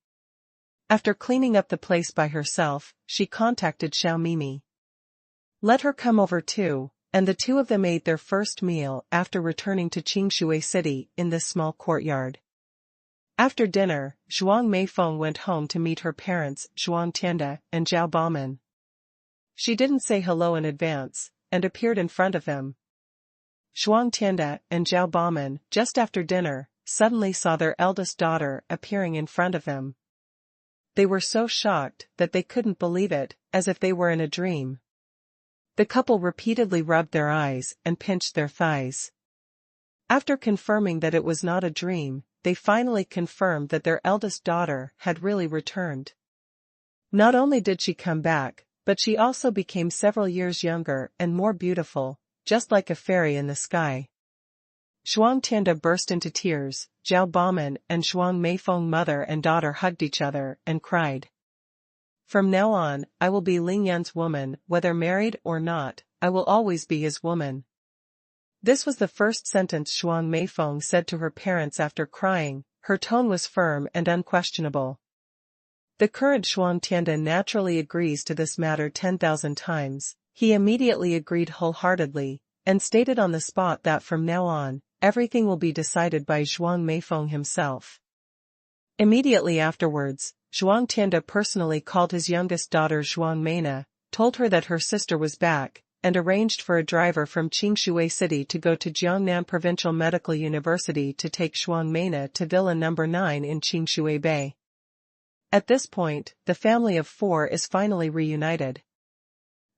After cleaning up the place by herself, she contacted Xiao Mimi. Let her come over too, and the two of them ate their first meal after returning to Qingshui City in this small courtyard. After dinner, Zhuang Meifeng went home to meet her parents, Zhuang Tianda and Zhao Baomen. She didn't say hello in advance, and appeared in front of them. Zhuang Tianda and Zhao Baomen, just after dinner, suddenly saw their eldest daughter appearing in front of them. They were so shocked that they couldn't believe it, as if they were in a dream. The couple repeatedly rubbed their eyes and pinched their thighs. After confirming that it was not a dream, they finally confirmed that their eldest daughter had really returned. Not only did she come back, but she also became several years younger and more beautiful, just like a fairy in the sky. Zhuang Tianda burst into tears. Zhao Baomen and Zhuang Meifeng mother and daughter hugged each other and cried. From now on, I will be Ling Yun's woman, whether married or not, I will always be his woman. This was the first sentence Zhuang Meifeng said to her parents after crying. Her tone was firm and unquestionable. The current Zhuang Tianda naturally agrees to this matter 10,000 times. He immediately agreed wholeheartedly, and stated on the spot that from now on, everything will be decided by Zhuang Meifeng himself. Immediately afterwards, Zhuang Tianda personally called his youngest daughter Zhuang Meina, told her that her sister was back, and arranged for a driver from Qingshui City to go to Jiangnan Provincial Medical University to take Zhuang Meina to Villa No. 9 in Qingshui Bay. At this point, the family of 4 is finally reunited.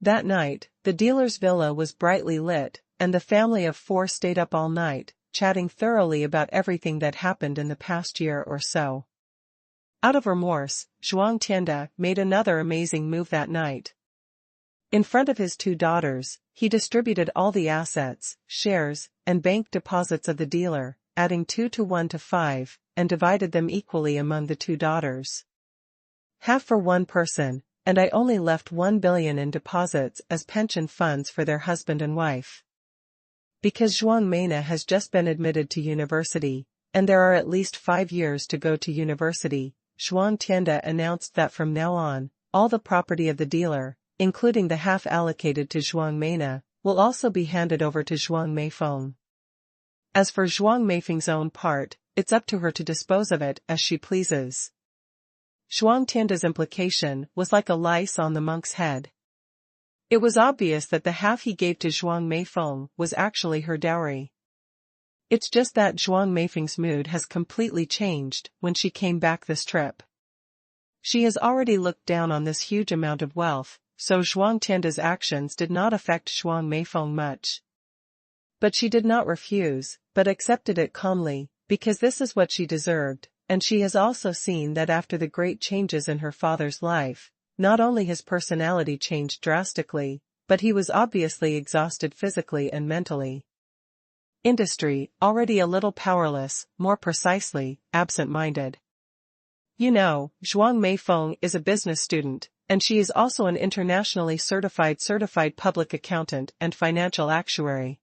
That night, the dealer's villa was brightly lit, and the family of 4 stayed up all night, chatting thoroughly about everything that happened in the past year or so. Out of remorse, Zhuang Tianda made another amazing move that night. In front of his 2 daughters, he distributed all the assets, shares, and bank deposits of the dealer, adding 2 to 1 to 5, and divided them equally among the 2 daughters. Half for one person, and I only left 1 billion in deposits as pension funds for their husband and wife. Because Zhuang Meina has just been admitted to university, and there are at least 5 years to go to university, Zhuang Tianda announced that from now on, all the property of the dealer, including the half allocated to Zhuang Meina, will also be handed over to Zhuang Meifeng. As for Zhuang Meifeng's own part, it's up to her to dispose of it as she pleases. Zhuang Tianda's implication was like a lice on the monk's head. It was obvious that the half he gave to Zhuang Meifeng was actually her dowry. It's just that Zhuang Meifeng's mood has completely changed when she came back this trip. She has already looked down on this huge amount of wealth, so Zhuang Tianda's actions did not affect Zhuang Meifeng much. But she did not refuse, but accepted it calmly, because this is what she deserved, and she has also seen that after the great changes in her father's life, not only his personality changed drastically, but he was obviously exhausted physically and mentally. Industry, already a little powerless, more precisely, absent-minded. You know, Zhuang Meifeng is a business student, and she is also an internationally certified public accountant and financial actuary.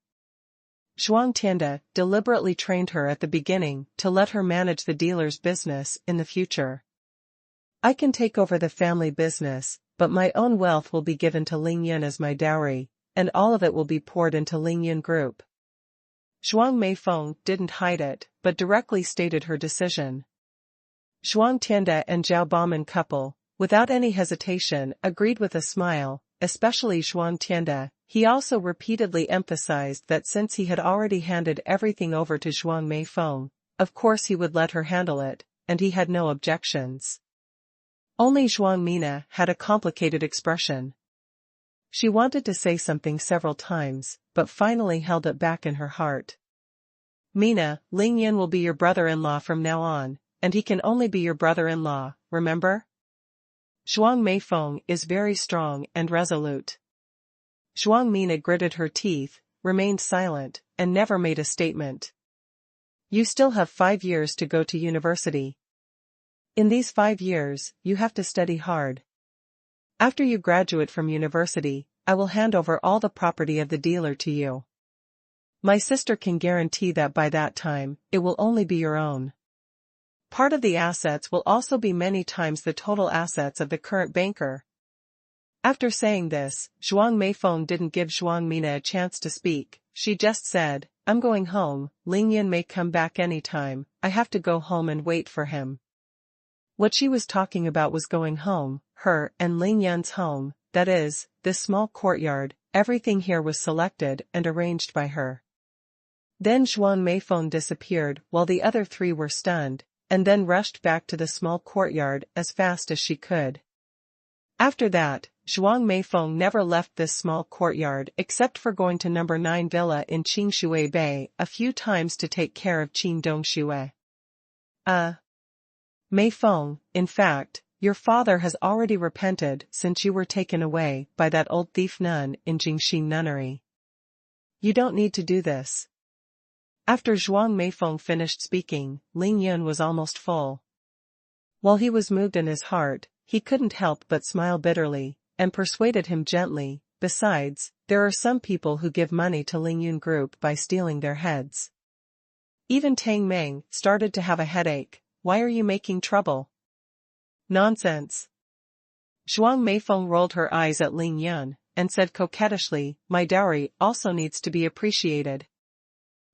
Zhuang Tianda deliberately trained her at the beginning to let her manage the dealer's business in the future. I can take over the family business, but my own wealth will be given to Lingyun as my dowry, and all of it will be poured into Lingyun Group. Zhuang Meifeng didn't hide it, but directly stated her decision. Zhuang Tianda and Zhao Baomen couple, without any hesitation, agreed with a smile, especially Zhuang Tianda. He also repeatedly emphasized that since he had already handed everything over to Zhuang Meifeng, of course he would let her handle it, and he had no objections. Only Zhuang Mina had a complicated expression. She wanted to say something several times, but finally held it back in her heart. Mina, Lingyun will be your brother-in-law from now on, and he can only be your brother-in-law, remember? Zhuang Meifeng is very strong and resolute. Zhuang Mina gritted her teeth, remained silent, and never made a statement. You still have 5 years to go to university. In these 5 years, you have to study hard. After you graduate from university, I will hand over all the property of the dealer to you. My sister can guarantee that by that time, it will only be your own. Part of the assets will also be many times the total assets of the current banker. After saying this, Zhuang Meifeng didn't give Zhuang Mina a chance to speak. She just said, I'm going home, Lingyun may come back anytime, I have to go home and wait for him. What she was talking about was going home, her and Lingyun's home, that is, this small courtyard. Everything here was selected and arranged by her. Then Zhuang Meifeng disappeared while the other 3 were stunned, and then rushed back to the small courtyard as fast as she could. After that, Zhuang Meifeng never left this small courtyard except for going to number 9 villa in Qingshui Bay a few times to take care of Qin Dongshui. Meifeng, in fact, your father has already repented since you were taken away by that old thief nun in Jingxi Nunnery. You don't need to do this. After Zhuang Meifeng finished speaking, Lingyun was almost full. While he was moved in his heart, he couldn't help but smile bitterly, and persuaded him gently. Besides, there are some people who give money to Lingyun Group by stealing their heads. Even Tang Meng started to have a headache. Why are you making trouble? Nonsense. Zhuang Meifeng rolled her eyes at Lingyun, and said coquettishly, my dowry also needs to be appreciated.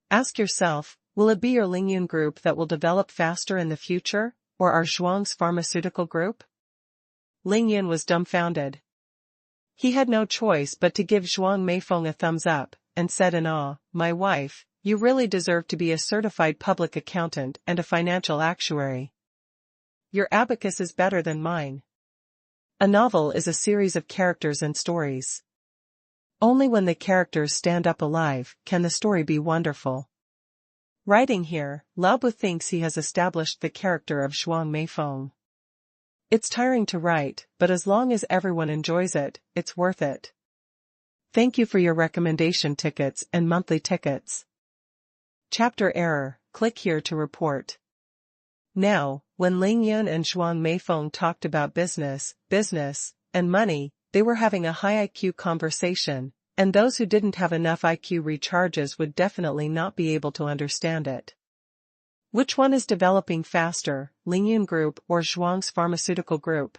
Ask yourself, will it be your Lingyun Group that will develop faster in the future, or our Zhuang's pharmaceutical group? Lingyun was dumbfounded. He had no choice but to give Zhuang Meifeng a thumbs up, and said in awe, my wife, you really deserve to be a certified public accountant and a financial actuary. Your abacus is better than mine. A novel is a series of characters and stories. Only when the characters stand up alive can the story be wonderful. Writing here, Laobu thinks he has established the character of Zhuang Meifeng. It's tiring to write, but as long as everyone enjoys it, it's worth it. Thank you for your recommendation tickets and monthly tickets. Chapter error, click here to report. Now, when Lingyun and Zhuang Meifeng talked about business, and money, they were having a high IQ conversation, and those who didn't have enough IQ recharges would definitely not be able to understand it. Which one is developing faster, Lingyun Group or Zhuang's pharmaceutical group?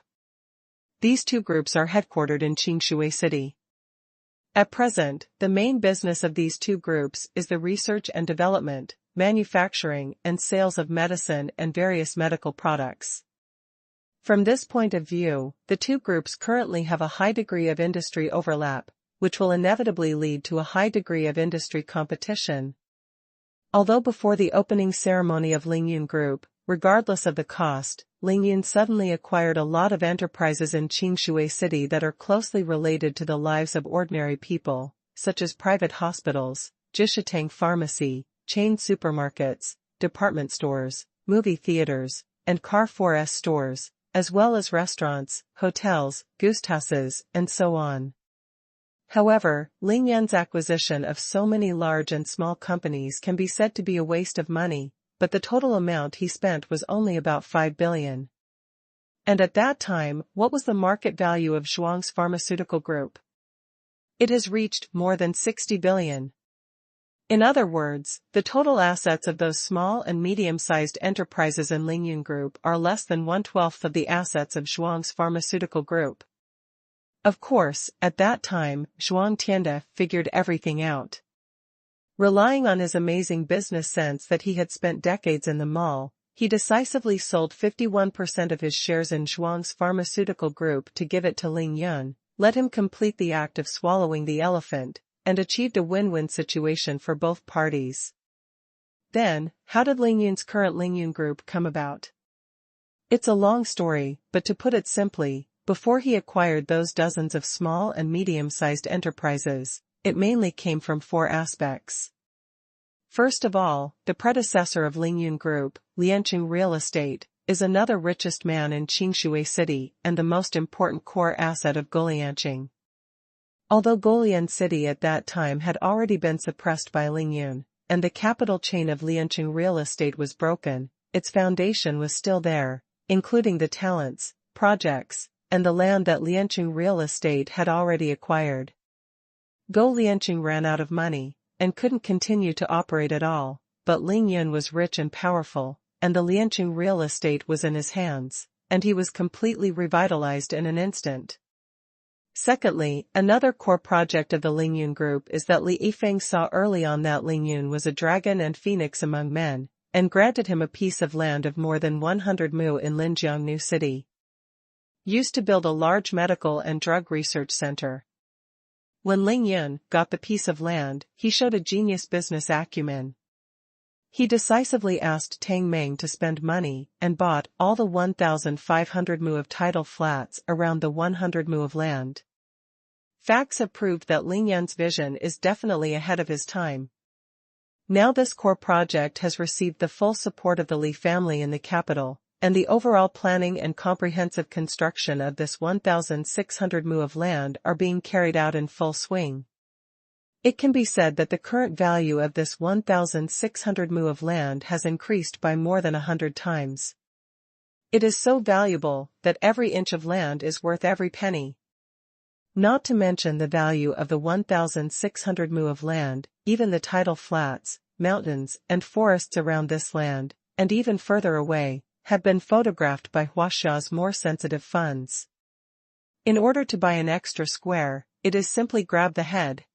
These 2 groups are headquartered in Qingshui City. At present, the main business of these 2 groups is the research and development, manufacturing and sales of medicine and various medical products. From this point of view, the 2 groups currently have a high degree of industry overlap, which will inevitably lead to a high degree of industry competition. Although before the opening ceremony of Lingyun Group, regardless of the cost, Lingyun suddenly acquired a lot of enterprises in Qingshui City that are closely related to the lives of ordinary people, such as private hospitals, Jishitang Pharmacy, chain supermarkets, department stores, movie theaters, and Carrefour stores, as well as restaurants, hotels, gusthouses, and so on. However, Lingyun's acquisition of so many large and small companies can be said to be a waste of money, but the total amount he spent was only about 5 billion. And at that time, what was the market value of Zhuang's pharmaceutical group? It has reached more than 60 billion. In other words, the total assets of those small and medium-sized enterprises in Lingyun Group are less than 1/12 of the assets of Zhuang's pharmaceutical group. Of course, at that time, Zhuang Tiande figured everything out. Relying on his amazing business sense that he had spent decades in the mall, he decisively sold 51% of his shares in Zhuang's pharmaceutical group to give it to Ling Yun, let him complete the act of swallowing the elephant, and achieved a win-win situation for both parties. Then, how did Ling Yun's current Lingyun Group come about? It's a long story, but to put it simply, before he acquired those dozens of small and medium-sized enterprises, it mainly came from 4 aspects. First of all, the predecessor of Lingyun Group, Lianqing Real Estate, is another richest man in Qingshui City and the most important core asset of Golianqing. Although Golian City at that time had already been suppressed by Lingyun, and the capital chain of Lianqing Real Estate was broken, its foundation was still there, including the talents, projects, and the land that Lianqing Real Estate had already acquired. Go Lianqing ran out of money, and couldn't continue to operate at all, but Ling Yun was rich and powerful, and the Lianqing Real Estate was in his hands, and he was completely revitalized in an instant. Secondly, another core project of the Lingyun Group is that Li Yifeng saw early on that Lingyun was a dragon and phoenix among men, and granted him a piece of land of more than 100 mu in Linjiang New City, used to build a large medical and drug research center. When Ling Yun got the piece of land, he showed a genius business acumen. He decisively asked Tang Meng to spend money and bought all the 1,500 mu of tidal flats around the 100 mu of land. Facts have proved that Ling Yun's vision is definitely ahead of his time. Now this core project has received the full support of the Li family in the capital, and the overall planning and comprehensive construction of this 1,600 mu of land are being carried out in full swing. It can be said that the current value of this 1,600 mu of land has increased by more than 100 times. It is so valuable that every inch of land is worth every penny. Not to mention the value of the 1,600 mu of land, even the tidal flats, mountains, and forests around this land, and even further away, have been photographed by Huaxia's more sensitive funds. In order to buy an extra square, it is simply grab the head.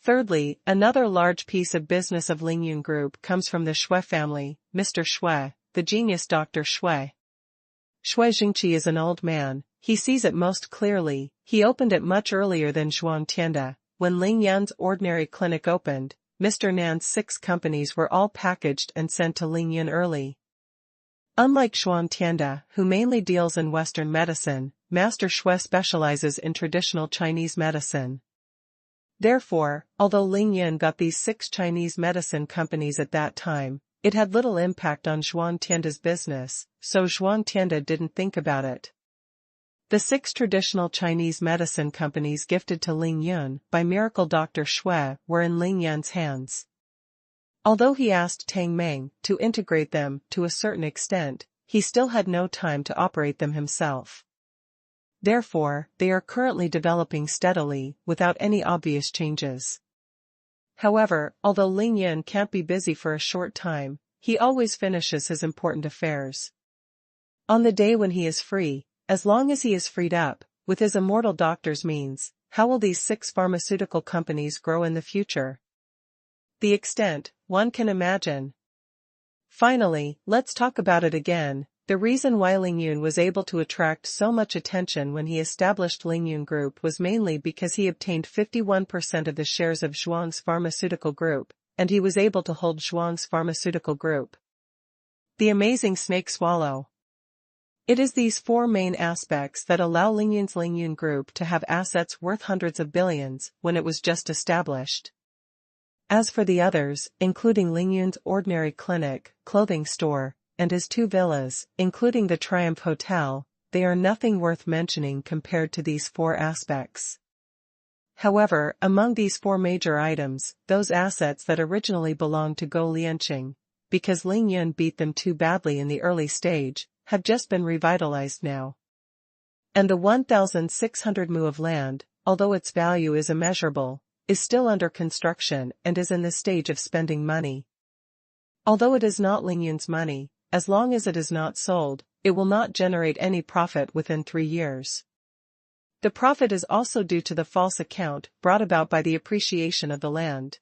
Thirdly, another large piece of business of Lingyun Group comes from the Xue family, Mr. Xue, the genius Dr. Xue. Xue Jingqi is an old man, he sees it most clearly. He opened it much earlier than Zhuang Tiande. When Ling Yan's ordinary clinic opened, Mr. Nan's 6 companies were all packaged and sent to Ling Yan early. Unlike Zhuang Tiande, who mainly deals in Western medicine, Master Xue specializes in traditional Chinese medicine. Therefore, although Ling Yan got these 6 Chinese medicine companies at that time, it had little impact on Zhuang Tiande's business, so Zhuang Tiande didn't think about it. The 6 traditional Chinese medicine companies gifted to Ling Yun by miracle Dr. Xue were in Ling Yan's hands. Although he asked Tang Meng to integrate them to a certain extent, he still had no time to operate them himself. Therefore, they are currently developing steadily, without any obvious changes. However, although Ling Yun can't be busy for a short time, he always finishes his important affairs. On the day when he is free, as long as he is freed up, with his immortal doctor's means, how will these 6 pharmaceutical companies grow in the future? The extent, one can imagine. Finally, let's talk about it again. The reason why Ling Yun was able to attract so much attention when he established Lingyun Group was mainly because he obtained 51% of the shares of Zhuang's pharmaceutical group, and he was able to hold Zhuang's pharmaceutical group. The amazing snake swallow. It is these 4 main aspects that allow Lingyun's Lingyun Group to have assets worth hundreds of billions when it was just established. As for the others, including Lingyun's ordinary clinic, clothing store, and his 2 villas, including the Triumph Hotel, they are nothing worth mentioning compared to these 4 aspects. However, among these 4 major items, those assets that originally belonged to Go Lianqing, because Ling Yun beat them too badly in the early stage, have just been revitalized now. And the 1,600 mu of land, although its value is immeasurable, is still under construction and is in the stage of spending money. Although it is not Lingyun's money, as long as it is not sold, it will not generate any profit within 3 years. The profit is also due to the false account brought about by the appreciation of the land.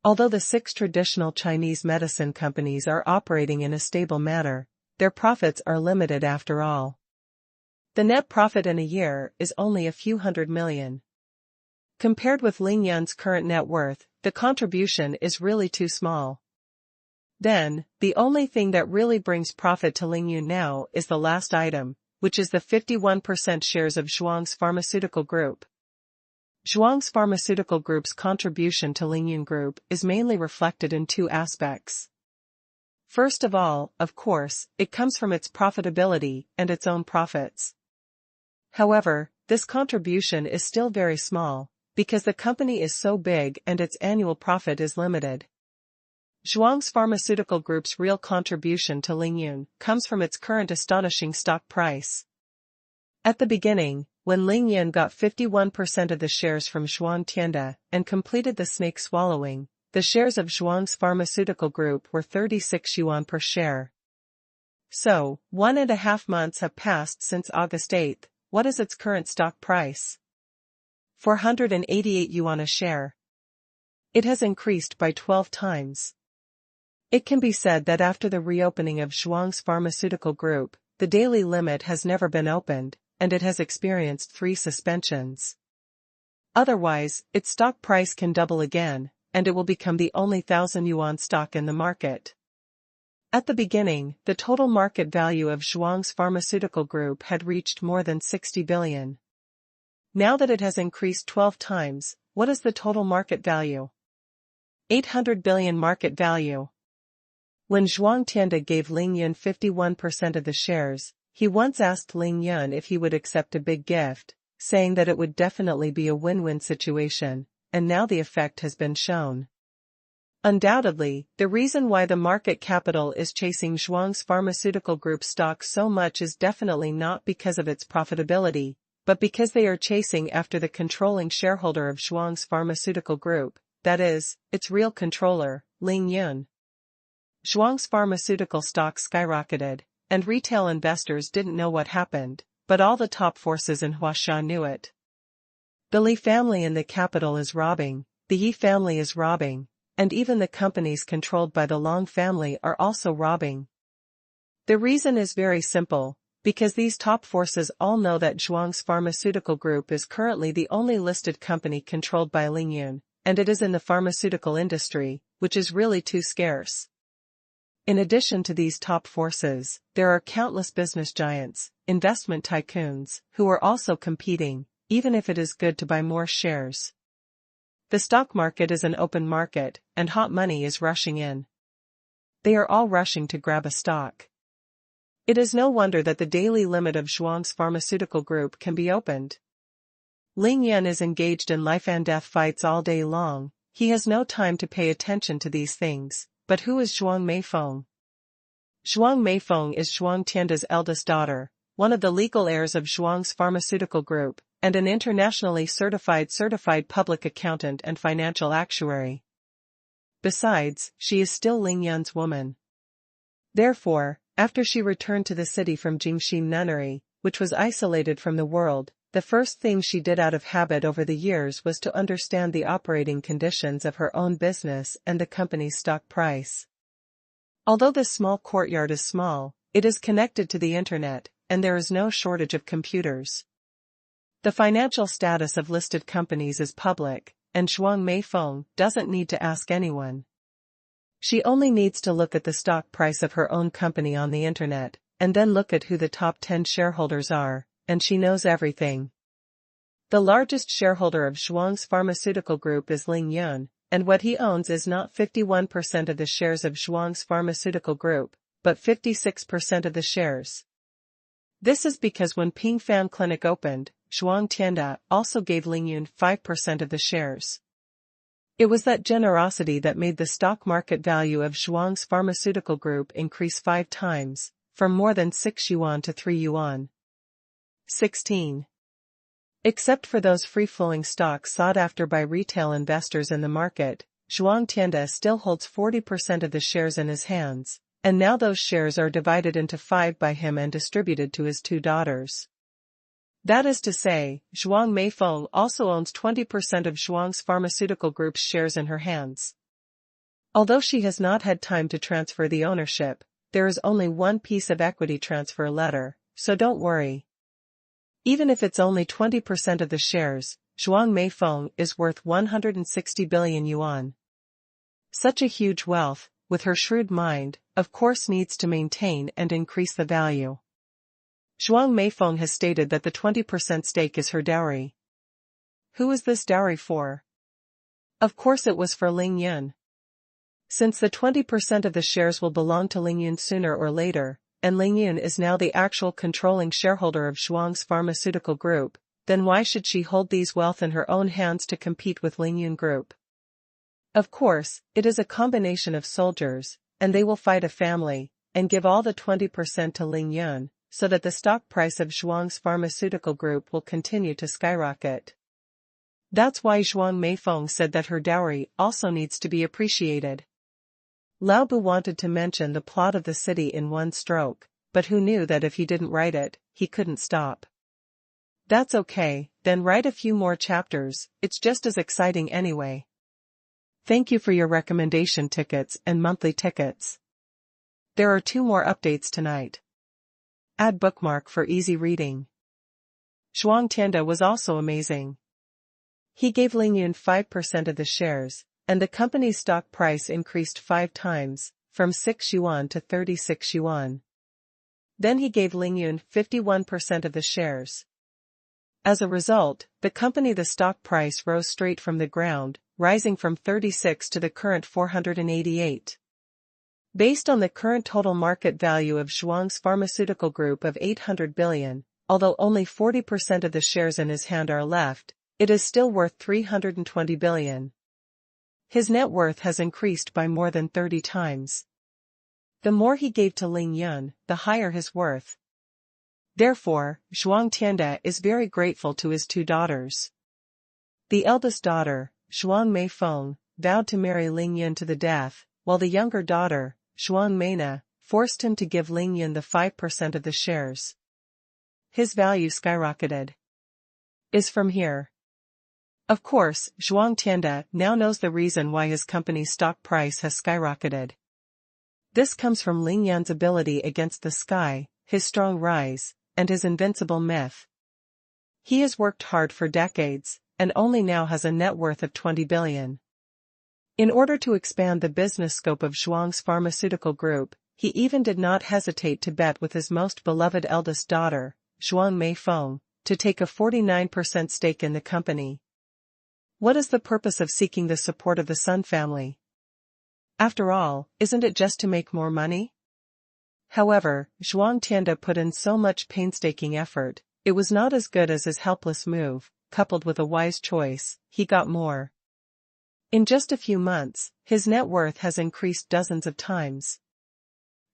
Although the 6 traditional Chinese medicine companies are operating in a stable manner, their profits are limited after all. The net profit in a year is only a few hundred million. Compared with Lingyun's current net worth, the contribution is really too small. Then, the only thing that really brings profit to Lingyun now is the last item, which is the 51% shares of Zhuang's pharmaceutical group. Zhuang's pharmaceutical group's contribution to Lingyun Group is mainly reflected in 2 aspects. First of all, of course, it comes from its profitability and its own profits. However, this contribution is still very small, because the company is so big and its annual profit is limited. Zhuang's pharmaceutical group's real contribution to Lingyun comes from its current astonishing stock price. At the beginning, when Lingyun got 51% of the shares from Xuan Tianda and completed the snake swallowing, the shares of Zhuang's pharmaceutical group were 36 yuan per share. So, 1.5 months have passed since August 8th. What is its current stock price? 488 yuan a share. It has increased by 12 times. It can be said that after the reopening of Zhuang's pharmaceutical group, the daily limit has never been opened, and it has experienced 3 suspensions. Otherwise, its stock price can double again, and it will become the only 1,000 yuan stock in the market. At the beginning, the total market value of Zhuang's pharmaceutical group had reached more than 60 billion. Now that it has increased 12 times, what is the total market value? 800 billion market value. When Zhuang Tianda gave Lingyun 51% of the shares, he once asked Lingyun if he would accept a big gift, saying that it would definitely be a win-win situation, and now the effect has been shown. Undoubtedly, the reason why the market capital is chasing Zhuang's pharmaceutical group stock so much is definitely not because of its profitability, but because they are chasing after the controlling shareholder of Zhuang's pharmaceutical group, that is, its real controller, Lingyun. Zhuang's pharmaceutical stock skyrocketed, and retail investors didn't know what happened, but all the top forces in Huasha knew it. The Li family in the capital is robbing, the Yi family is robbing, and even the companies controlled by the Long family are also robbing. The reason is very simple, because these top forces all know that Zhuang's pharmaceutical group is currently the only listed company controlled by Lingyun, and it is in the pharmaceutical industry, which is really too scarce. In addition to these top forces, there are countless business giants, investment tycoons, who are also competing, even if it is good to buy more shares. The stock market is an open market, and hot money is rushing in. They are all rushing to grab a stock. It is no wonder that the daily limit of Zhuang's pharmaceutical group can be opened. Lingyun is engaged in life and death fights all day long. He has no time to pay attention to these things. But who is Zhuang Meifeng? Zhuang Meifeng is Zhuang Tianda's eldest daughter, one of the legal heirs of Zhuang's pharmaceutical group, and an internationally certified public accountant and financial actuary. Besides, she is still Lingyun's woman. Therefore, after she returned to the city from Jingxi Nunnery, which was isolated from the world, the first thing she did out of habit over the years was to understand the operating conditions of her own business and the company's stock price. Although this small courtyard is small, it is connected to the internet, and there is no shortage of computers. The financial status of listed companies is public, and Zhuang Meifeng doesn't need to ask anyone. She only needs to look at the stock price of her own company on the internet, and then look at who the top 10 shareholders are, and she knows everything. The largest shareholder of Zhuang's pharmaceutical group is Lingyun, and what he owns is not 51% of the shares of Zhuang's pharmaceutical group, but 56% of the shares. This is because when Pingfan Clinic opened, Zhuang Tianda also gave Lingyun 5% of the shares. It was that generosity that made the stock market value of Zhuang's pharmaceutical group increase 5 times, from more than 6 yuan to 3 yuan. 16. Except for those free-flowing stocks sought after by retail investors in the market, Zhuang Tianda still holds 40% of the shares in his hands, and now those shares are divided into 5 by him and distributed to his 2 daughters. That is to say, Zhuang Meifeng also owns 20% of Zhuang's pharmaceutical group's shares in her hands. Although she has not had time to transfer the ownership, there is only one piece of equity transfer letter, so don't worry. Even if it's only 20% of the shares, Zhuang Meifeng is worth 160 billion yuan. Such a huge wealth, with her shrewd mind, of course needs to maintain and increase the value. Zhuang Meifeng has stated that the 20% stake is her dowry. Who is this dowry for? Of course it was for Ling Yun. Since the 20% of the shares will belong to Ling Yun sooner or later, and Ling Yun is now the actual controlling shareholder of Zhuang's pharmaceutical group, then why should she hold these wealth in her own hands to compete with Ling Yun Group? Of course, it is a combination of soldiers, and they will fight a family, and give all the 20% to Ling Yun, so that the stock price of Zhuang's pharmaceutical group will continue to skyrocket. That's why Zhuang Meifeng said that her dowry also needs to be appreciated. Lao Bu wanted to mention the plot of the city in one stroke, but who knew that if he didn't write it, he couldn't stop. That's okay, then write a few more chapters, it's just as exciting anyway. Thank you for your recommendation tickets and monthly tickets. There are 2 more updates tonight. Add bookmark for easy reading. Zhuang Tianda was also amazing. He gave Ling Yun 5% of the shares, and the company's stock price increased 5 times, from 6 yuan to 36 yuan. Then he gave Ling Yun 51% of the shares. As a result, the stock price rose straight from the ground, rising from 36 to the current 488. Based on the current total market value of Zhuang's pharmaceutical group of 800 billion, although only 40% of the shares in his hand are left, it is still worth 320 billion. His net worth has increased by more than 30 times. The more he gave to Ling Yun, the higher his worth. Therefore, Zhuang Tianda is very grateful to his 2 daughters. The eldest daughter, Zhuang Meifeng, vowed to marry Ling Yun to the death, while the younger daughter, Zhuang Meina, forced him to give Ling Yun the 5% of the shares. His value skyrocketed. Is from here. Of course, Zhuang Tianda now knows the reason why his company's stock price has skyrocketed. This comes from Ling Yun's ability against the sky, his strong rise, and his invincible myth. He has worked hard for decades, and only now has a net worth of 20 billion. In order to expand the business scope of Zhuang's pharmaceutical group, he even did not hesitate to bet with his most beloved eldest daughter, Zhuang Meifeng, to take a 49% stake in the company. What is the purpose of seeking the support of the Sun family? After all, isn't it just to make more money? However, Zhuang Tianda put in so much painstaking effort, it was not as good as his helpless move, coupled with a wise choice, he got more. In just a few months, his net worth has increased dozens of times.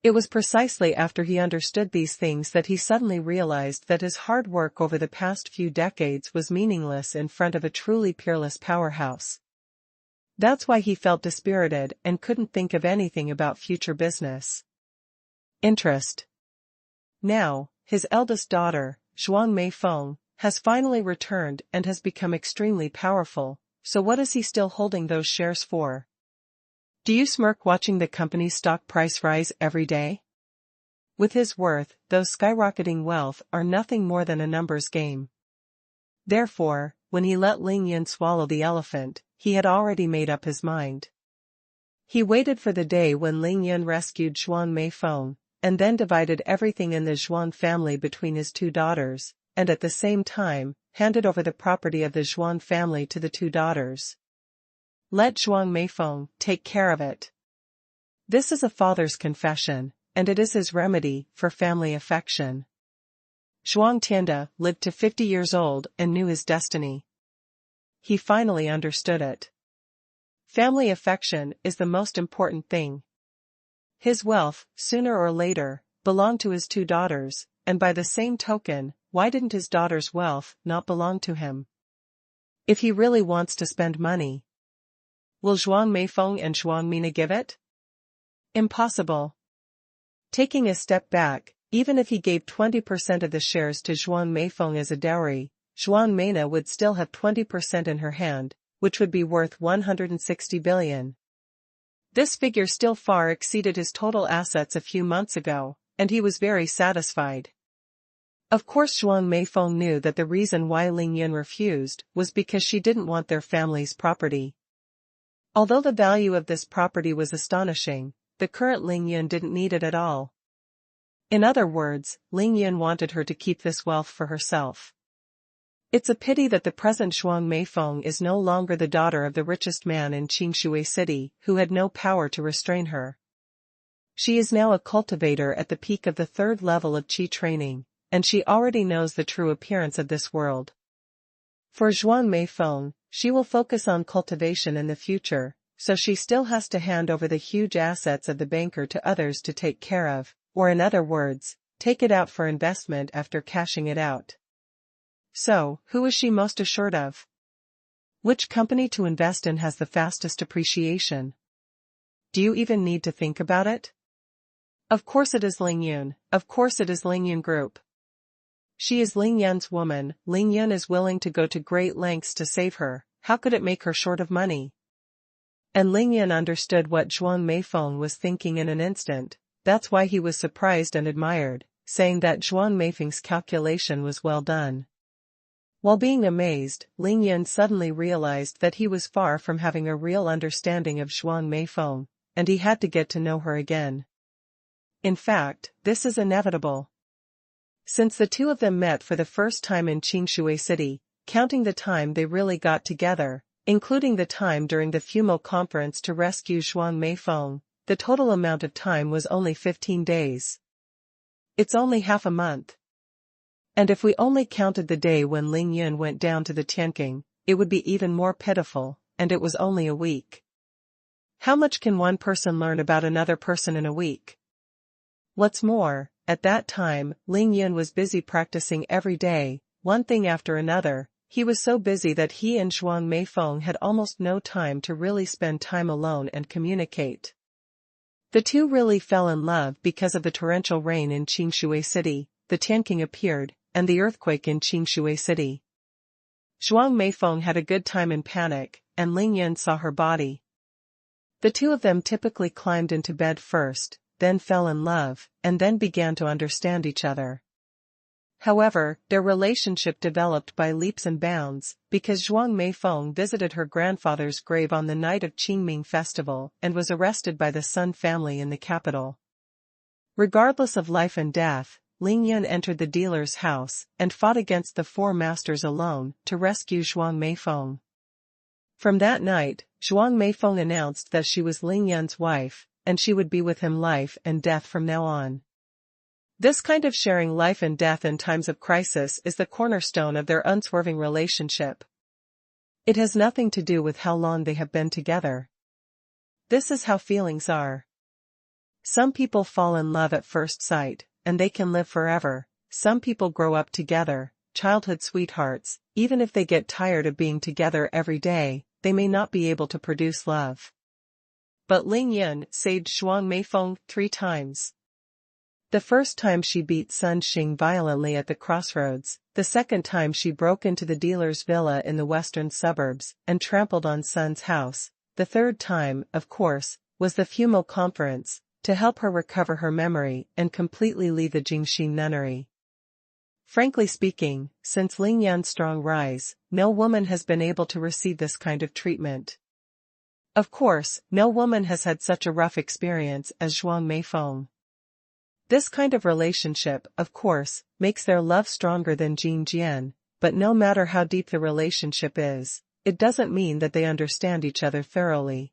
It was precisely after he understood these things that he suddenly realized that his hard work over the past few decades was meaningless in front of a truly peerless powerhouse. That's why he felt dispirited and couldn't think of anything about future business. Interest. Now, his eldest daughter, Zhuang Meifeng, has finally returned and has become extremely powerful, so what is he still holding those shares for? Do you smirk watching the company's stock price rise every day? With his worth, those skyrocketing wealth are nothing more than a numbers game. Therefore, when he let Ling Yun swallow the elephant, he had already made up his mind. He waited for the day when Ling Yun rescued Zhuang Meifeng, and then divided everything in the Zhuang family between his 2 daughters, and at the same time, handed over the property of the Zhuang family to the 2 daughters. Let Zhuang Meifeng take care of it. This is a father's confession, and it is his remedy for family affection. Zhuang Tianda lived to 50 years old and knew his destiny. He finally understood it. Family affection is the most important thing. His wealth, sooner or later, belonged to his two daughters, and by the same token, why didn't his daughter's wealth not belong to him? If he really wants to spend money, will Zhuang Meifeng and Zhuang Mina give it? Impossible. Taking a step back, even if he gave 20% of the shares to Zhuang Meifeng as a dowry, Zhuang Mina would still have 20% in her hand, which would be worth 160 billion. This figure still far exceeded his total assets a few months ago, and he was very satisfied. Of course Zhuang Meifeng knew that the reason why Ling Yun refused was because she didn't want their family's property. Although the value of this property was astonishing, the current Ling Yun didn't need it at all. In other words, Ling Yun wanted her to keep this wealth for herself. It's a pity that the present Zhuang Meifeng is no longer the daughter of the richest man in Qingshui City, who had no power to restrain her. She is now a cultivator at the peak of the 3rd level of Qi training, and she already knows the true appearance of this world. For Zhuang Meifeng, she will focus on cultivation in the future, so she still has to hand over the huge assets of the banker to others to take care of, or in other words, take it out for investment after cashing it out. So, who is she most assured of? Which company to invest in has the fastest appreciation? Do you even need to think about it? Of course it is Ling Yun, of course it is Ling Yun Group. She is Ling Yun's woman, Ling Yun is willing to go to great lengths to save her, how could it make her short of money? And Ling Yun understood what Zhuang Meifeng was thinking in an instant, that's why he was surprised and admired, saying that Zhuang Meifeng's calculation was well done. While being amazed, Ling Yun suddenly realized that he was far from having a real understanding of Zhuang Meifeng, and he had to get to know her again. In fact, this is inevitable. Since the two of them met for the first time in Qingshui City, counting the time they really got together, including the time during the Fumo conference to rescue Zhuang Meifeng, the total amount of time was only 15 days. It's only half a month. And if we only counted the day when Ling Yun went down to the Tianqing, it would be even more pitiful, and it was only a week. How much can one person learn about another person in a week? What's more, at that time, Ling Yun was busy practicing every day, one thing after another. He was so busy that he and Zhuang Meifeng had almost no time to really spend time alone and communicate. The two really fell in love because of the torrential rain in Qingshui City, the Tianqing appeared, and the earthquake in Qingshui City. Zhuang Meifeng had a good time in panic, and Ling Yun saw her body. The two of them typically climbed into bed first, then fell in love, and then began to understand each other. However, their relationship developed by leaps and bounds, because Zhuang Meifeng visited her grandfather's grave on the night of Qingming Festival and was arrested by the Sun family in the capital. Regardless of life and death, Ling Yun entered the dealer's house and fought against the four masters alone to rescue Zhuang Meifeng. From that night, Zhuang Meifeng announced that she was Ling Yun's wife, and she would be with him life and death from now on. This kind of sharing life and death in times of crisis is the cornerstone of their unswerving relationship. It has nothing to do with how long they have been together. This is how feelings are. Some people fall in love at first sight, and they can live forever. Some people grow up together, childhood sweethearts, even if they get tired of being together every day, they may not be able to produce love. But Ling Yun saved Zhuang Meifeng 3 times. The first time she beat Sun Xing violently at the crossroads, the second time she broke into the dealer's villa in the western suburbs and trampled on Sun's house, the third time, of course, was the Fumo conference, to help her recover her memory and completely leave the Jingxi nunnery. Frankly speaking, since Ling Yun's strong rise, no woman has been able to receive this kind of treatment. Of course, no woman has had such a rough experience as Zhuang Meifeng. This kind of relationship, of course, makes their love stronger than Jing Jian, but no matter how deep the relationship is, it doesn't mean that they understand each other thoroughly.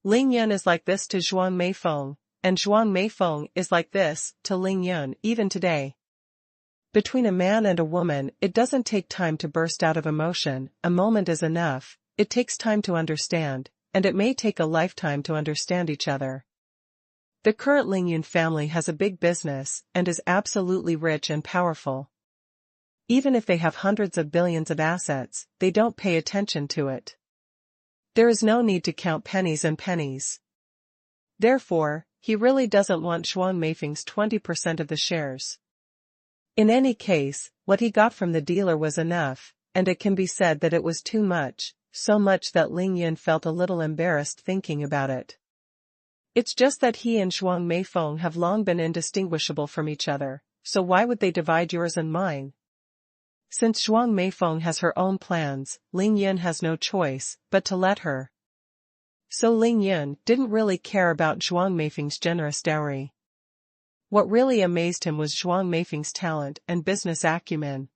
Ling Yun is like this to Zhuang Meifeng, and Zhuang Meifeng is like this to Ling Yun even today. Between a man and a woman, it doesn't take time to burst out of emotion, a moment is enough, it takes time to understand, and it may take a lifetime to understand each other. The current Lingyun family has a big business and is absolutely rich and powerful. Even if they have hundreds of billions of assets, they don't pay attention to it. There is no need to count pennies and pennies. Therefore, he really doesn't want Zhuang Meifeng's 20% of the shares. In any case, what he got from the dealer was enough, and it can be said that it was too much, so much that Lingyun felt a little embarrassed thinking about it. It's just that he and Zhuang Meifeng have long been indistinguishable from each other, so why would they divide yours and mine? Since Zhuang Meifeng has her own plans, Lingyun has no choice but to let her. So Lingyun didn't really care about Zhuang Meifeng's generous dowry. What really amazed him was Zhuang Meifeng's talent and business acumen.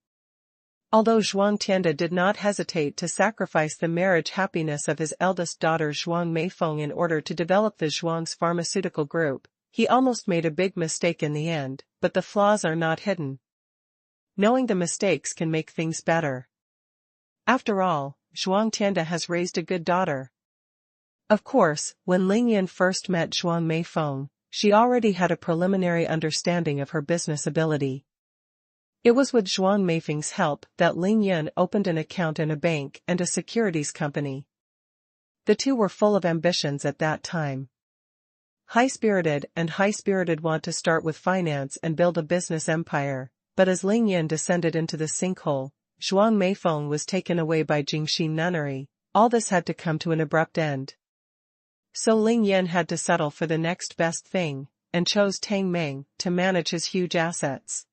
Although Zhuang Tianda did not hesitate to sacrifice the marriage happiness of his eldest daughter Zhuang Meifeng in order to develop the Zhuang's pharmaceutical group, he almost made a big mistake in the end, but the flaws are not hidden. Knowing the mistakes can make things better. After all, Zhuang Tianda has raised a good daughter. Of course, when Lingyun first met Zhuang Meifeng, she already had a preliminary understanding of her business ability. It was with Zhuang Meifeng's help that Lingyun opened an account in a bank and a securities company. The two were full of ambitions at that time. High-spirited want to start with finance and build a business empire, but as Lingyun descended into the sinkhole, Zhuang Meifeng was taken away by Jingxi nunnery. All this had to come to an abrupt end. So Lingyun had to settle for the next best thing, and chose Tang Meng to manage his huge assets.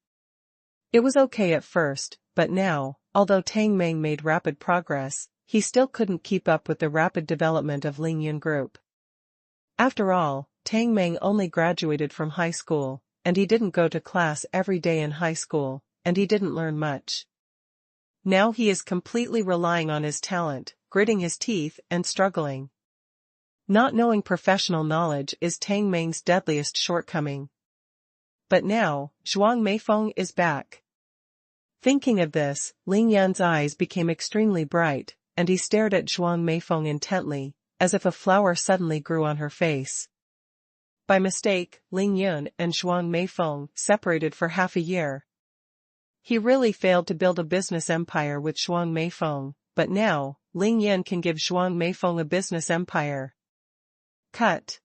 It was okay at first, but now, although Tang Meng made rapid progress, he still couldn't keep up with the rapid development of Lingyun Group. After all, Tang Meng only graduated from high school, and he didn't go to class every day in high school, and he didn't learn much. Now he is completely relying on his talent, gritting his teeth and struggling. Not knowing professional knowledge is Tang Meng's deadliest shortcoming. But now, Zhuang Meifeng is back. Thinking of this, Lingyun's eyes became extremely bright, and he stared at Zhuang Meifeng intently, as if a flower suddenly grew on her face. By mistake, Lingyun and Zhuang Meifeng separated for half a year. He really failed to build a business empire with Zhuang Meifeng, but now, Lingyun can give Zhuang Meifeng a business empire. Cut.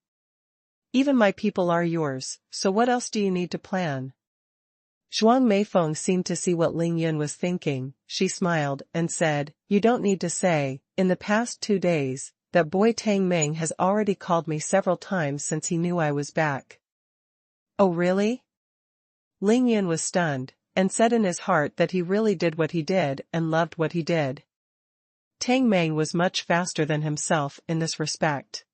Even my people are yours, so what else do you need to plan? Zhuang Meifeng seemed to see what Lingyun was thinking. She smiled and said, "You don't need to say, in the past 2 days, that boy Tang Meng has already called me several times since he knew I was back." Oh really? Lingyun was stunned, and said in his heart that he really did what he did and loved what he did. Tang Meng was much faster than himself in this respect.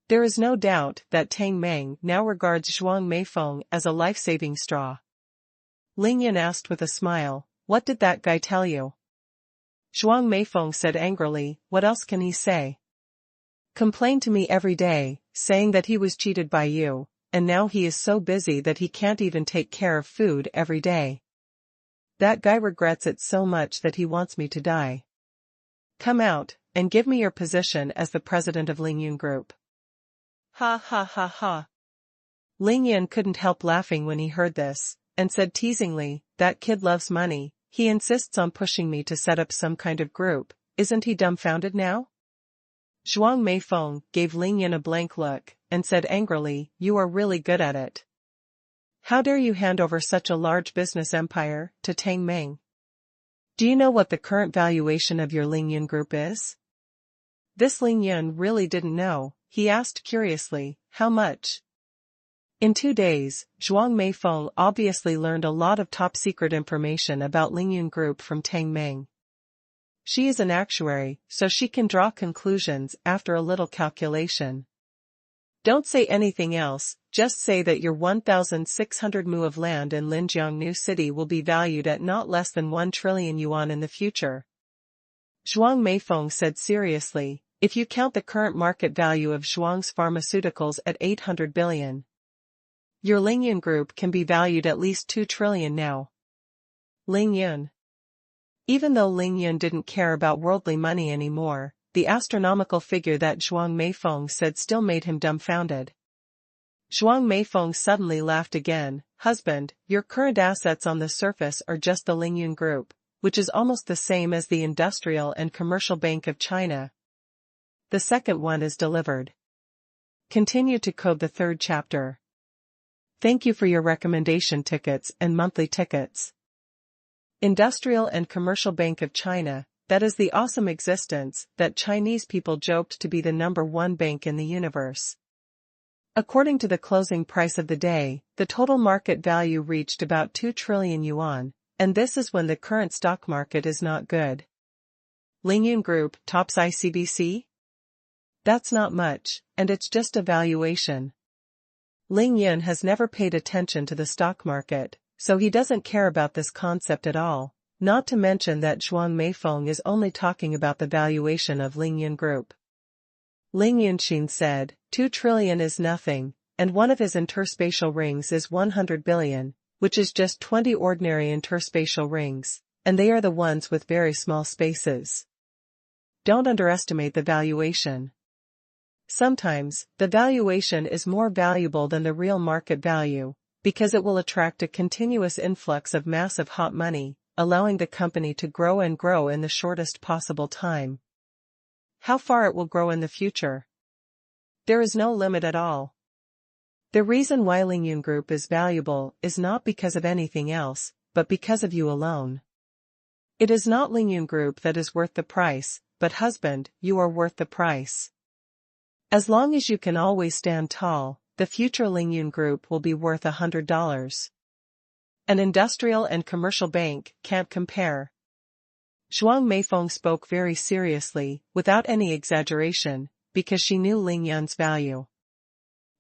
There is no doubt that Tang Meng now regards Zhuang Meifeng as a life-saving straw. Lingyun asked with a smile, "What did that guy tell you?" Zhuang Meifeng said angrily, "What else can he say? Complained to me every day, saying that he was cheated by you, and now he is so busy that he can't even take care of food every day. That guy regrets it so much that he wants me to die. Come out, and give me your position as the president of Lingyun Group." Ha ha ha ha. Lingyun couldn't help laughing when he heard this, and said teasingly, "That kid loves money, he insists on pushing me to set up some kind of group, isn't he dumbfounded now?" Zhuang Meifeng gave Lingyun a blank look, and said angrily, "You are really good at it. How dare you hand over such a large business empire to Tang Meng? Do you know what the current valuation of your Lingyun Group is?" This Lingyun really didn't know. He asked curiously, "How much?" In 2 days, Zhuang Meifeng obviously learned a lot of top-secret information about Lingyun Group from Tang Meng. She is an actuary, so she can draw conclusions after a little calculation. Don't say anything else, just say that your 1,600 mu of land in Linjiang New City will be valued at not less than 1 trillion yuan in the future. Zhuang Meifeng said seriously, "If you count the current market value of Zhuang's pharmaceuticals at 800 billion. Your Lingyun Group can be valued at least 2 trillion now." Lingyun. Even though Lingyun didn't care about worldly money anymore, the astronomical figure that Zhuang Meifeng said still made him dumbfounded. Zhuang Meifeng suddenly laughed again. Husband, your current assets on the surface are just the Lingyun Group, which is almost the same as the Industrial and Commercial Bank of China. The second one is delivered. Continue to code the third chapter. Thank you for your recommendation tickets and monthly tickets. Industrial and Commercial Bank of China, that is the awesome existence that Chinese people joked to be the #1 bank in the universe. According to the closing price of the day, the total market value reached about 2 trillion yuan, and this is when the current stock market is not good. Lingyun Group tops ICBC? That's not much, and it's just a valuation. Lingyun has never paid attention to the stock market, so he doesn't care about this concept at all, not to mention that Zhuang Meifeng is only talking about the valuation of Lingyun Group. Ling Yunxin said, 2 trillion is nothing, and one of his interspatial rings is 100 billion, which is just 20 ordinary interspatial rings, and they are the ones with very small spaces. Don't underestimate the valuation. Sometimes, the valuation is more valuable than the real market value, because it will attract a continuous influx of massive hot money, allowing the company to grow and grow in the shortest possible time. How far it will grow in the future? There is no limit at all. The reason why Lingyun Group is valuable is not because of anything else, but because of you alone. It is not Lingyun Group that is worth the price, but husband, you are worth the price. As long as you can always stand tall, the future Lingyun Group will be worth $100. An industrial and commercial bank can't compare. Zhuang Meifeng spoke very seriously, without any exaggeration, because she knew Lingyun's value.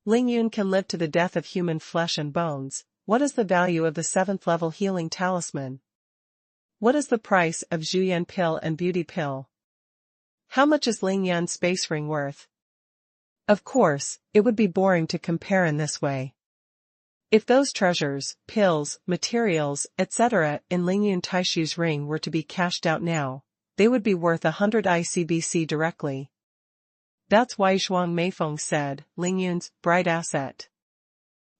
Lingyun can live to the death of human flesh and bones. What is the value of the 7th level healing talisman? What is the price of Zhuyan pill and beauty pill? How much is Lingyun's space ring worth? Of course, it would be boring to compare in this way. If those treasures, pills, materials, etc. in Lingyun Taishu's ring were to be cashed out now, they would be worth 100 ICBC directly. That's why Zhuang Meifeng said, Lingyun's bright asset.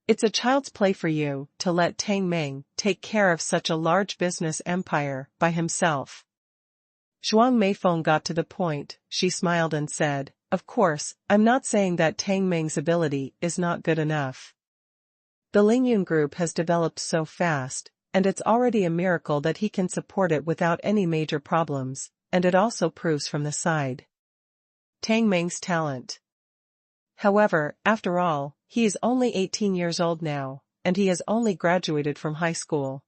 It's a child's play for you to let Tang Meng take care of such a large business empire by himself. Zhuang Meifeng got to the point. She smiled and said, of course, I'm not saying that Tang Meng's ability is not good enough. The Lingyun Group has developed so fast, and it's already a miracle that he can support it without any major problems, and it also proves from the side Tang Meng's talent. However, after all, he is only 18 years old now, and he has only graduated from high school.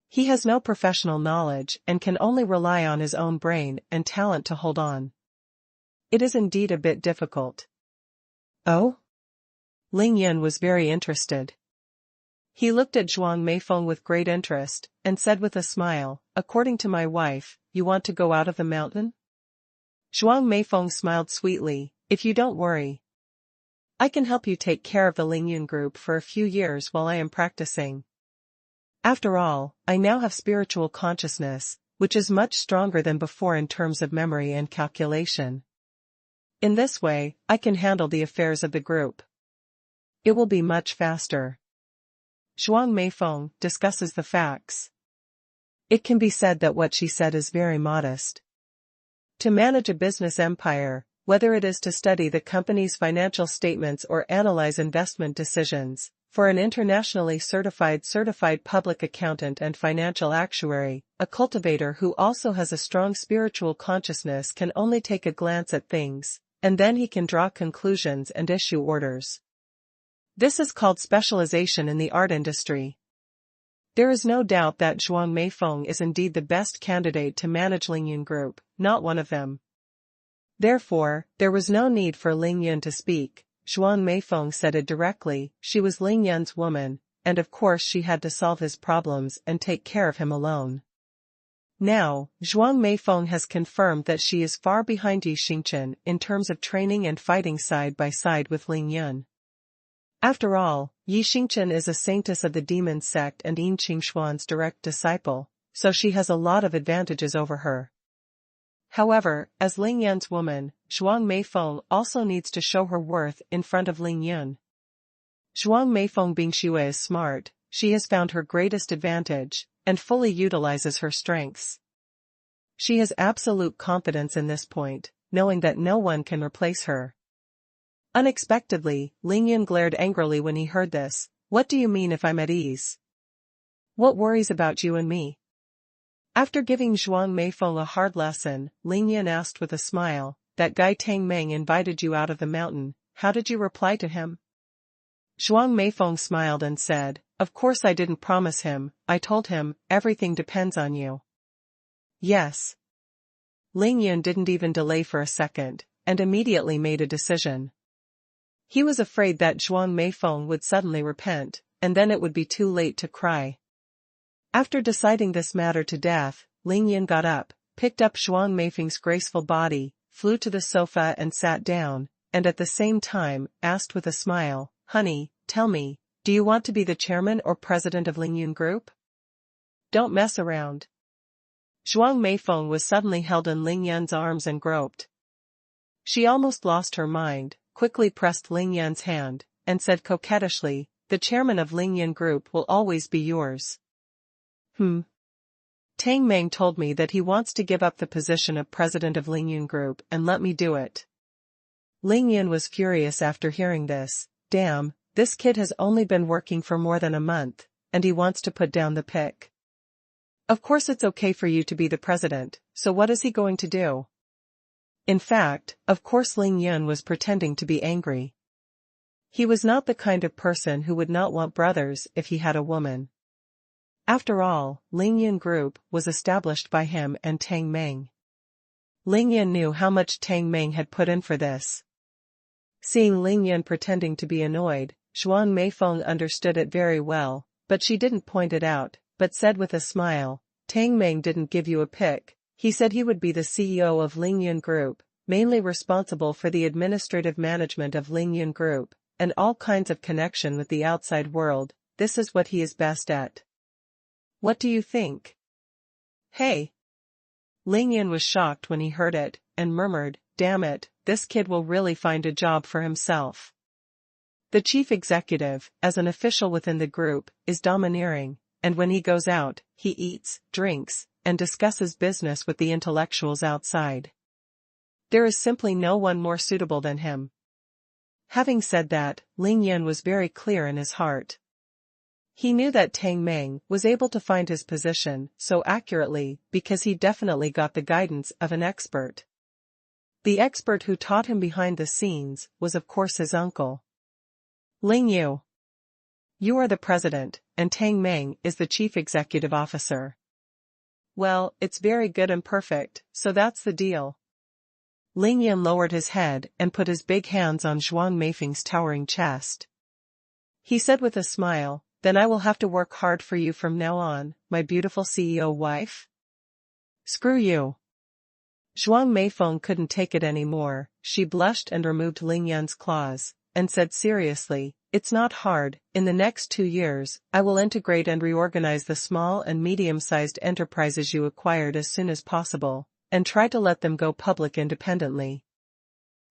He has no professional knowledge and can only rely on his own brain and talent to hold on. It is indeed a bit difficult. Oh? Lingyun was very interested. He looked at Zhuang Meifeng with great interest, and said with a smile, according to my wife, you want to go out of the mountain? Zhuang Meifeng smiled sweetly, if you don't worry. I can help you take care of the Lingyun Group for a few years while I am practicing. After all, I now have spiritual consciousness, which is much stronger than before in terms of memory and calculation. In this way, I can handle the affairs of the group. It will be much faster. Zhuang Meifeng discusses the facts. It can be said that what she said is very modest. To manage a business empire, whether it is to study the company's financial statements or analyze investment decisions, for an internationally certified public accountant and financial actuary, a cultivator who also has a strong spiritual consciousness can only take a glance at things, and then he can draw conclusions and issue orders. This is called specialization in the art industry. There is no doubt that Zhuang Meifeng is indeed the best candidate to manage Lingyun Group, not one of them. Therefore, there was no need for Lingyun to speak. Zhuang Meifeng said it directly. She was Lingyun's woman, and of course she had to solve his problems and take care of him alone. Now, Zhuang Meifeng has confirmed that she is far behind Yi Xingchen in terms of training and fighting side by side with Lingyun. After all, Yi Xingchen is a saintess of the demon sect and Yin Qingxuan's direct disciple, so she has a lot of advantages over her. However, as Lingyun's woman, Zhuang Meifeng also needs to show her worth in front of Lingyun. Zhuang Meifeng Bingxue is smart, she has found her greatest advantage, and fully utilizes her strengths. She has absolute confidence in this point, knowing that no one can replace her. Unexpectedly, Lingyan glared angrily when he heard this. What do you mean if I'm at ease? What worries about you and me? After giving Zhuang Meifeng a hard lesson, Lingyan asked with a smile, that guy Tang Meng invited you out of the mountain, how did you reply to him? Zhuang Meifeng smiled and said, of course I didn't promise him, I told him, everything depends on you. Yes. Lingyan didn't even delay for a second, and immediately made a decision. He was afraid that Zhuang Meifeng would suddenly repent, and then it would be too late to cry. After deciding this matter to death, Lingyan got up, picked up Zhuang Meifeng's graceful body, flew to the sofa and sat down, and at the same time, asked with a smile, honey, tell me, do you want to be the chairman or president of Lingyun Group? Don't mess around. Zhuang Meifeng was suddenly held in Lingyan's arms and groped. She almost lost her mind, quickly pressed Lingyan's hand, and said coquettishly, the chairman of Lingyun Group will always be yours. Tang Meng told me that he wants to give up the position of president of Lingyun Group and let me do it. Lingyan was furious after hearing this. Damn, this kid has only been working for more than a month, and he wants to put down the pick. Of course it's okay for you to be the president, so what is he going to do? In fact, of course Lingyan was pretending to be angry. He was not the kind of person who would not want brothers if he had a woman. After all, Lingyun Group was established by him and Tang Meng. Lingyan knew how much Tang Meng had put in for this. Seeing Lingyan pretending to be annoyed, Zhuang Meifeng understood it very well, but she didn't point it out, but said with a smile, Tang Meng didn't give you a pick, he said he would be the CEO of Lingyun Group, mainly responsible for the administrative management of Lingyun Group, and all kinds of connection with the outside world. This is what he is best at. What do you think? Hey! Lingyan was shocked when he heard it, and murmured, damn it, this kid will really find a job for himself. The chief executive, as an official within the group, is domineering, and when he goes out, he eats, drinks, and discusses business with the intellectuals outside. There is simply no one more suitable than him. Having said that, Lingyan was very clear in his heart. He knew that Tang Meng was able to find his position so accurately because he definitely got the guidance of an expert. The expert who taught him behind the scenes was of course his uncle. Lingyu. You are the president, and Tang Meng is the chief executive officer. Well, it's very good and perfect, so that's the deal. Lingyan lowered his head and put his big hands on Zhuang Meifeng's towering chest. He said with a smile, then I will have to work hard for you from now on, my beautiful CEO wife? Screw you. Zhuang Meifeng couldn't take it anymore, she blushed and removed Lingyan's claws, and said seriously, it's not hard, in the next 2 years, I will integrate and reorganize the small and medium-sized enterprises you acquired as soon as possible, and try to let them go public independently.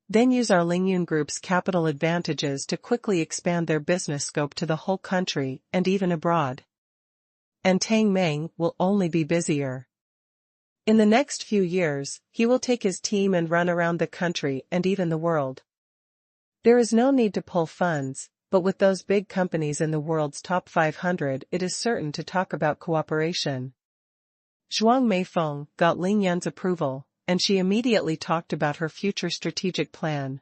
Then use our Lingyun Group's capital advantages to quickly expand their business scope to the whole country and even abroad. And Tang Meng will only be busier. In the next few years, he will take his team and run around the country and even the world. There is no need to pull funds, but with those big companies in the world's top 500 it is certain to talk about cooperation. Zhuang Meifeng got Lingyan's approval, and she immediately talked about her future strategic plan.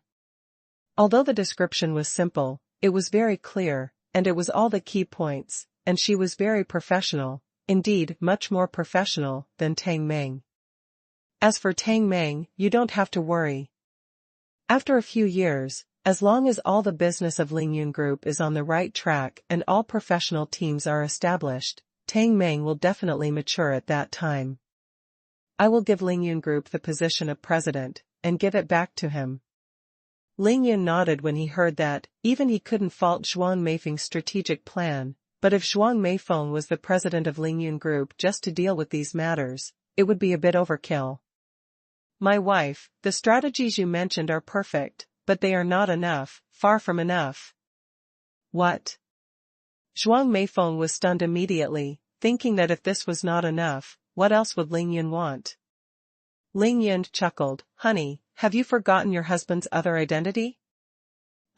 Although the description was simple, it was very clear, and it was all the key points, and she was very professional, indeed much more professional than Tang Meng. As for Tang Meng, you don't have to worry. After a few years, as long as all the business of Lingyun Group is on the right track and all professional teams are established, Tang Meng will definitely mature at that time. I will give Lingyun Group the position of president, and give it back to him. Lingyan nodded when he heard that. Even he couldn't fault Zhuang Meifeng's strategic plan, but if Zhuang Meifeng was the president of Lingyun Group just to deal with these matters, it would be a bit overkill. My wife, the strategies you mentioned are perfect, but they are not enough, far from enough. What? Zhuang Meifeng was stunned immediately, thinking that if this was not enough, what else would Ling Yun want? Ling Yun chuckled, "Honey, have you forgotten your husband's other identity?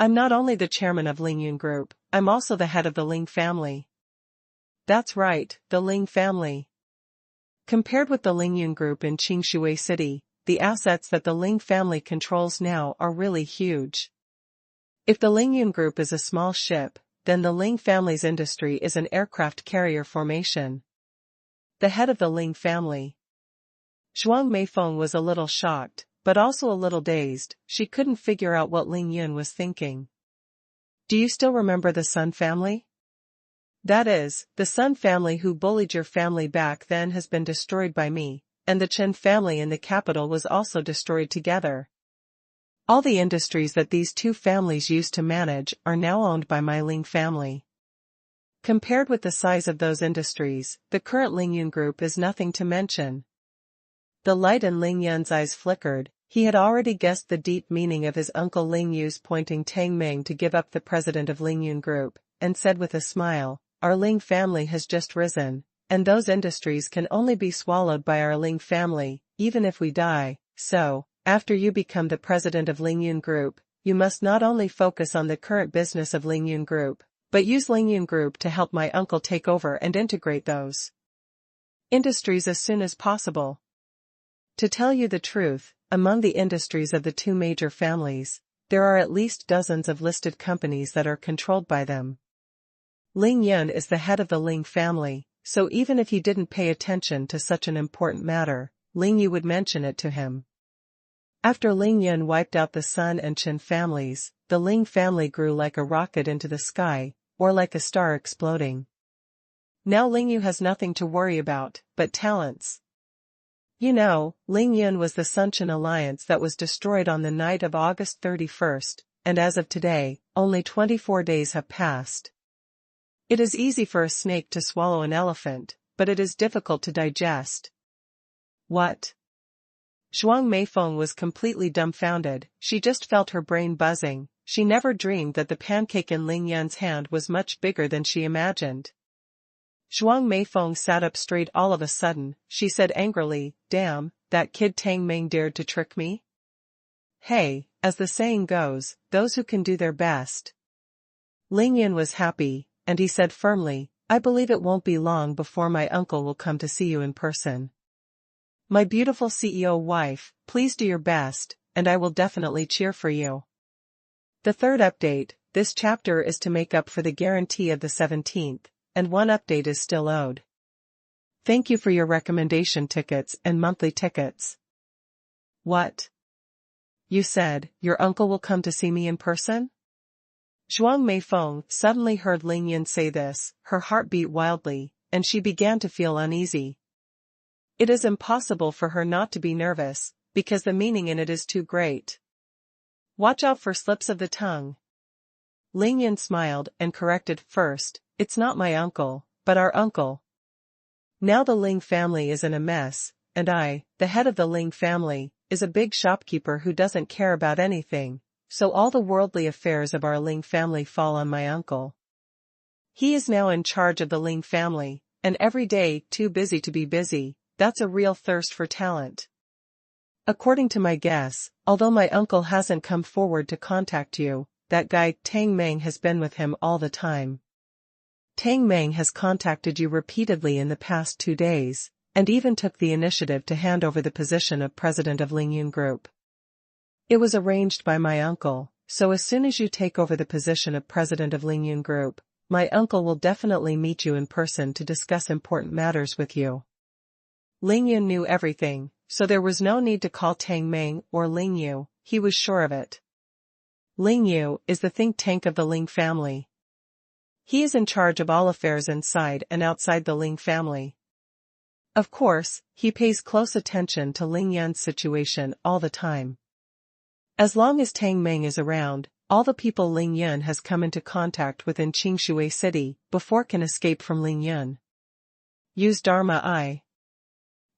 I'm not only the chairman of Ling Yun Group, I'm also the head of the Ling family." That's right, the Ling family. Compared with the Ling Yun Group in Qingshui City, the assets that the Ling family controls now are really huge. If the Ling Yun Group is a small ship, then the Ling family's industry is an aircraft carrier formation. The head of the Ling family. Zhuang Meifeng was a little shocked, but also a little dazed. She couldn't figure out what Ling Yun was thinking. Do you still remember the Sun family? That is, the Sun family who bullied your family back then has been destroyed by me, and the Chen family in the capital was also destroyed together. All the industries that these two families used to manage are now owned by my Ling family. Compared with the size of those industries, the current Ling Yun Group is nothing to mention. The light in Ling Yun's eyes flickered. He had already guessed the deep meaning of his uncle Ling Yu's pointing Tang Ming to give up the president of Ling Yun Group, and said with a smile, "Our Ling family has just risen, and those industries can only be swallowed by our Ling family, even if we die. So, after you become the president of Ling Yun Group, you must not only focus on the current business of Ling Yun Group, but use Ling Yun Group to help my uncle take over and integrate those industries as soon as possible." To tell you the truth, among the industries of the two major families, there are at least dozens of listed companies that are controlled by them. Ling Yun is the head of the Ling family, so even if he didn't pay attention to such an important matter, Ling Yu would mention it to him. After Ling Yun wiped out the Sun and Chen families, the Ling family grew like a rocket into the sky, or like a star exploding. Now Ling Yu has nothing to worry about, but talents. You know, Ling Yun was the Sun-Chen alliance that was destroyed on the night of August 31st, and as of today, only 24 days have passed. It is easy for a snake to swallow an elephant, but it is difficult to digest. What? Zhuang Meifeng was completely dumbfounded. She just felt her brain buzzing. She never dreamed that the pancake in Ling Yun's hand was much bigger than she imagined. Zhuang Meifeng sat up straight all of a sudden. She said angrily, "Damn, that kid Tang Ming dared to trick me." Hey, as the saying goes, those who can do their best. Ling Yun was happy, and he said firmly, "I believe it won't be long before my uncle will come to see you in person. My beautiful CEO wife, please do your best, and I will definitely cheer for you." The third update, this chapter is to make up for the guarantee of the 17th, and one update is still owed. Thank you for your recommendation tickets and monthly tickets. What? You said, your uncle will come to see me in person? Zhuang Meifeng suddenly heard Ling Yun say this, her heart beat wildly, and she began to feel uneasy. It is impossible for her not to be nervous, because the meaning in it is too great. Watch out for slips of the tongue. Ling Yun smiled and corrected, "First, it's not my uncle, but our uncle." Now the Ling family is in a mess, and I, the head of the Ling family, is a big shopkeeper who doesn't care about anything, so all the worldly affairs of our Ling family fall on my uncle. He is now in charge of the Ling family, and every day too busy to be busy. That's a real thirst for talent. According to my guess, although my uncle hasn't come forward to contact you, that guy Tang Ming has been with him all the time. Tang Ming has contacted you repeatedly in the past 2 days, and even took the initiative to hand over the position of president of Ling Yun Group. It was arranged by my uncle, so as soon as you take over the position of president of Ling Yun Group, my uncle will definitely meet you in person to discuss important matters with you. Ling Yun knew everything, so there was no need to call Tang Ming or Ling Yu, he was sure of it. Ling Yu is the think tank of the Ling family. He is in charge of all affairs inside and outside the Ling family. Of course, he pays close attention to Ling Yun's situation all the time. As long as Tang Ming is around, all the people Ling Yun has come into contact with in Qingshui City before can escape from Ling Yun. Use Dharma I.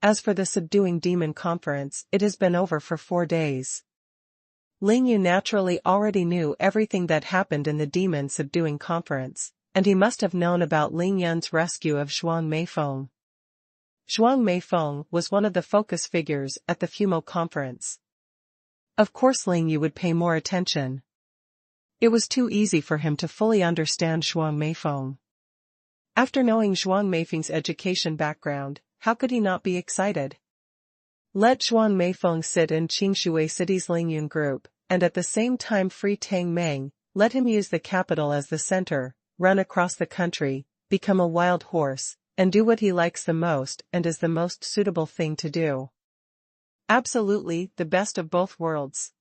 As for the Subduing Demon Conference, it has been over for 4 days. Ling Yu naturally already knew everything that happened in the Demon Subduing Conference, and he must have known about Ling Yun's rescue of Zhuang Meifeng. Zhuang Meifeng was one of the focus figures at the Fumo conference. Of course Ling Yu would pay more attention. It was too easy for him to fully understand Zhuang Meifeng. After knowing Zhuang Meifeng's education background, how could he not be excited? Let Zhuang Meifeng sit in Qingshui City's Lingyun group, and at the same time free Tang Meng, let him use the capital as the center, run across the country, become a wild horse, and do what he likes the most and is the most suitable thing to do. Absolutely, the best of both worlds.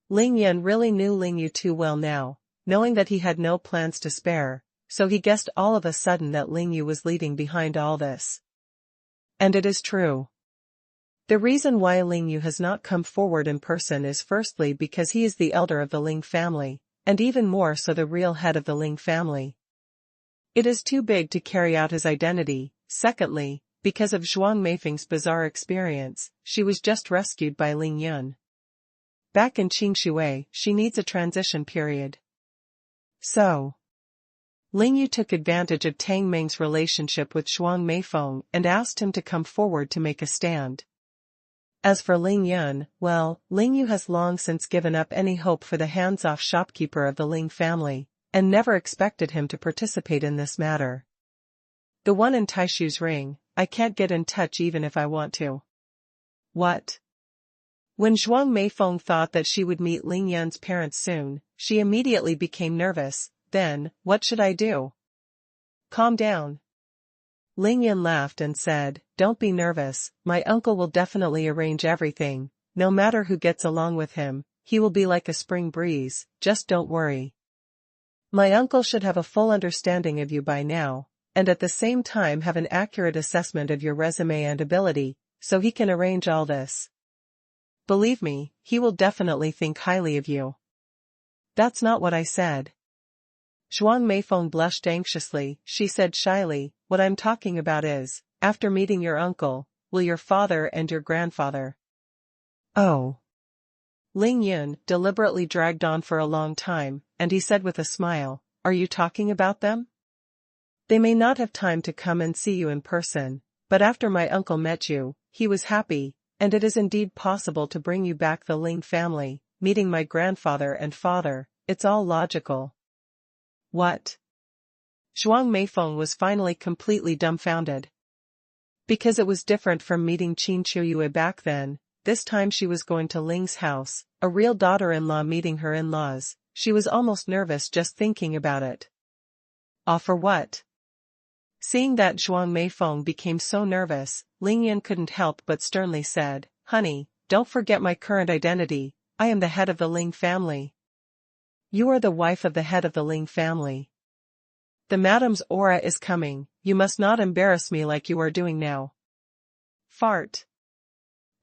Ling Yun really knew Ling Yu too well now, knowing that he had no plans to spare, so he guessed all of a sudden that Ling Yu was leading behind all this. And it is true. The reason why Ling Yu has not come forward in person is firstly because he is the elder of the Ling family, and even more so the real head of the Ling family. It is too big to carry out his identity. Secondly, because of Zhuang Meifeng's bizarre experience, she was just rescued by Ling Yun. Back in Qingshui, she needs a transition period. So, Ling Yu took advantage of Tang Meng's relationship with Zhuang Meifeng and asked him to come forward to make a stand. As for Ling Yun, well, Ling Yu has long since given up any hope for the hands-off shopkeeper of the Ling family, and never expected him to participate in this matter. The one in Taishu's ring, I can't get in touch even if I want to. What? When Zhuang Meifeng thought that she would meet Ling Yun's parents soon, she immediately became nervous. Then, what should I do? Calm down. Ling Yun laughed and said, don't be nervous, my uncle will definitely arrange everything, no matter who gets along with him, he will be like a spring breeze, just don't worry. My uncle should have a full understanding of you by now, and at the same time have an accurate assessment of your resume and ability, so he can arrange all this. Believe me, he will definitely think highly of you. That's not what I said. Zhuang Meifeng blushed anxiously. She said shyly, what I'm talking about is, after meeting your uncle, will your father and your grandfather. Oh. Ling Yun deliberately dragged on for a long time, and he said with a smile, are you talking about them? They may not have time to come and see you in person, but after my uncle met you, he was happy, and it is indeed possible to bring you back the Ling family, meeting my grandfather and father, it's all logical. What? Zhuang Meifeng was finally completely dumbfounded. Because it was different from meeting Qin Chuyue back then, this time she was going to Ling's house, a real daughter-in-law meeting her in-laws, she was almost nervous just thinking about it. For what? Seeing that Zhuang Meifeng became so nervous, Ling Yun couldn't help but sternly said, honey, don't forget my current identity, I am the head of the Ling family. You are the wife of the head of the Ling family. The madam's aura is coming, you must not embarrass me like you are doing now. Fart.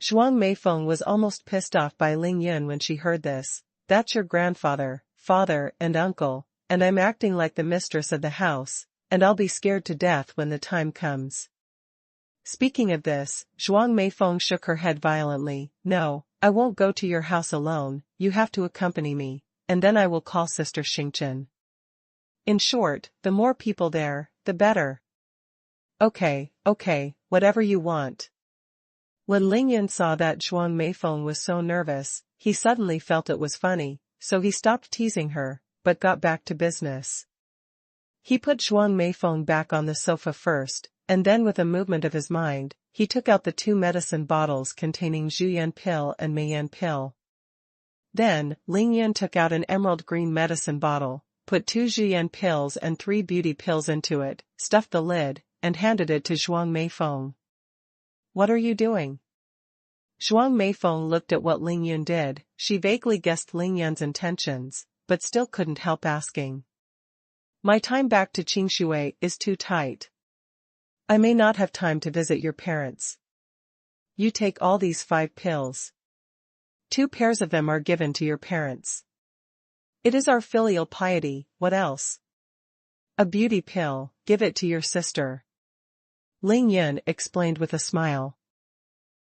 Zhuang Meifeng was almost pissed off by Ling Yun when she heard this. That's your grandfather, father, and uncle, and I'm acting like the mistress of the house, and I'll be scared to death when the time comes. Speaking of this, Zhuang Meifeng shook her head violently. No, I won't go to your house alone, you have to accompany me, and then I will call Sister Xingchen. In short, the more people there, the better. Okay, whatever you want. When Ling Yun saw that Zhuang Meifeng was so nervous, he suddenly felt it was funny, so he stopped teasing her, but got back to business. He put Zhuang Meifeng back on the sofa first, and then with a movement of his mind, he took out the 2 medicine bottles containing Zhuyan pill and Meiyan pill. Then, Ling Yun took out an emerald green medicine bottle, put 2 Zhuyan pills and 3 beauty pills into it, stuffed the lid, and handed it to Zhuang Meifeng. What are you doing? Zhuang Meifeng looked at what Ling Yun did. She vaguely guessed Ling Yun's intentions, but still couldn't help asking. My time back to Qingshui is too tight. I may not have time to visit your parents. You take all these 5 pills. 2 pairs of them are given to your parents. It is our filial piety, what else? A beauty pill, give it to your sister. Ling Yun explained with a smile.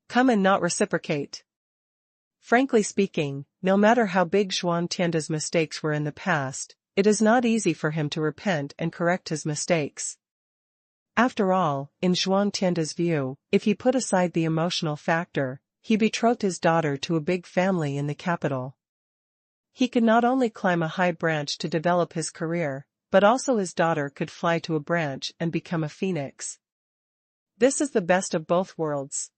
Come and not reciprocate. Frankly speaking, no matter how big Xuan Tianda's mistakes were in the past, it is not easy for him to repent and correct his mistakes. After all, in Xuan Tianda's view, if he put aside the emotional factor, he betrothed his daughter to a big family in the capital. He could not only climb a high branch to develop his career, but also his daughter could fly to a branch and become a phoenix. This is the best of both worlds.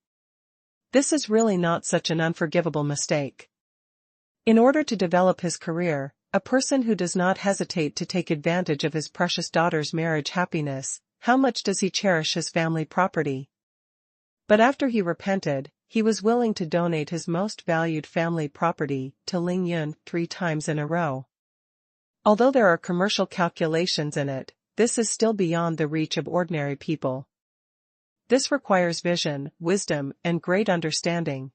This is really not such an unforgivable mistake. In order to develop his career, a person who does not hesitate to take advantage of his precious daughter's marriage happiness, how much does he cherish his family property? But after he repented, he was willing to donate his most valued family property to Ling Yun 3 times in a row. Although there are commercial calculations in it, this is still beyond the reach of ordinary people. This requires vision, wisdom, and great understanding.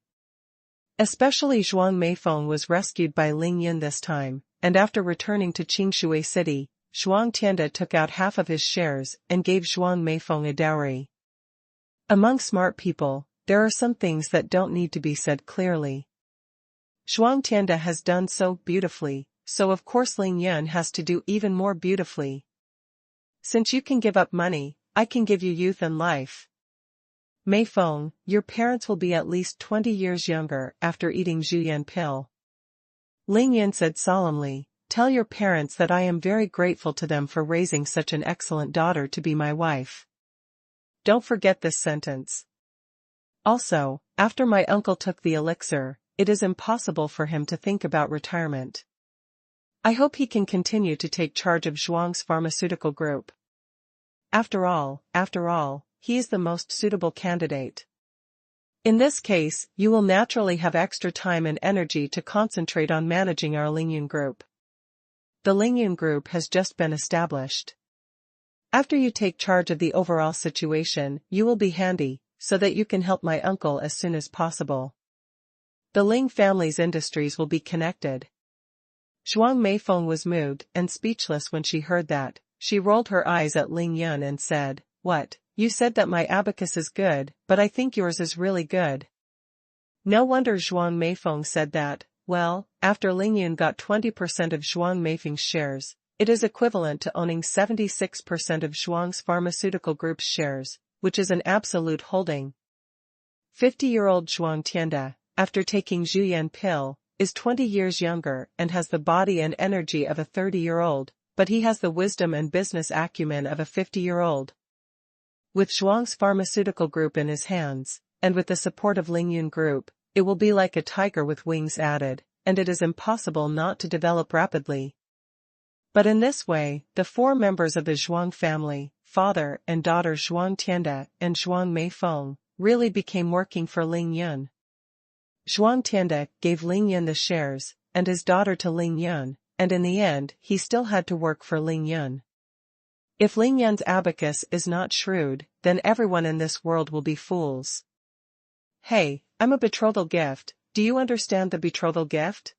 Especially Zhuang Meifeng was rescued by Ling Yun this time, and after returning to Qingshui City, Xuan Tianda took out half of his shares and gave Zhuang Meifeng a dowry. Among smart people, there are some things that don't need to be said clearly. Xuan Tianda has done so beautifully, so of course Ling Yun has to do even more beautifully. Since you can give up money, I can give you youth and life. Meifeng, your parents will be at least 20 years younger after eating Zhuyan pill. Ling Yun said solemnly, tell your parents that I am very grateful to them for raising such an excellent daughter to be my wife. Don't forget this sentence. Also, after my uncle took the elixir, it is impossible for him to think about retirement. I hope he can continue to take charge of Zhuang's pharmaceutical group. After all, he is the most suitable candidate. In this case, you will naturally have extra time and energy to concentrate on managing our Lingyun group. The Lingyun group has just been established. After you take charge of the overall situation, you will be handy, so that you can help my uncle as soon as possible. The Ling family's industries will be connected. Zhuang Meifeng was moved and speechless when she heard that. She rolled her eyes at Ling Yun and said, "What? You said that my abacus is good, but I think yours is really good." No wonder Zhuang Meifeng said that. Well, after Ling Yun got 20% of Zhuang Meifeng's shares, it is equivalent to owning 76% of Zhuang's pharmaceutical group's shares, which is an absolute holding. 50-year-old Zhuang Tianda, after taking Zhuyan pill, is 20 years younger and has the body and energy of a 30-year-old, but he has the wisdom and business acumen of a 50-year-old. With Zhuang's pharmaceutical group in his hands, and with the support of Ling Yun Group, it will be like a tiger with wings added, and it is impossible not to develop rapidly. But in this way, the 4 members of the Zhuang family, father and daughter Zhuang Tianda and Zhuang Meifeng, really became working for Ling Yun. Zhuang Tianda gave Ling Yun the shares, and his daughter to Ling Yun, and in the end he still had to work for Ling Yun. If Ling Yun's abacus is not shrewd, then everyone in this world will be fools. Hey, I'm a betrothal gift, do you understand the betrothal gift?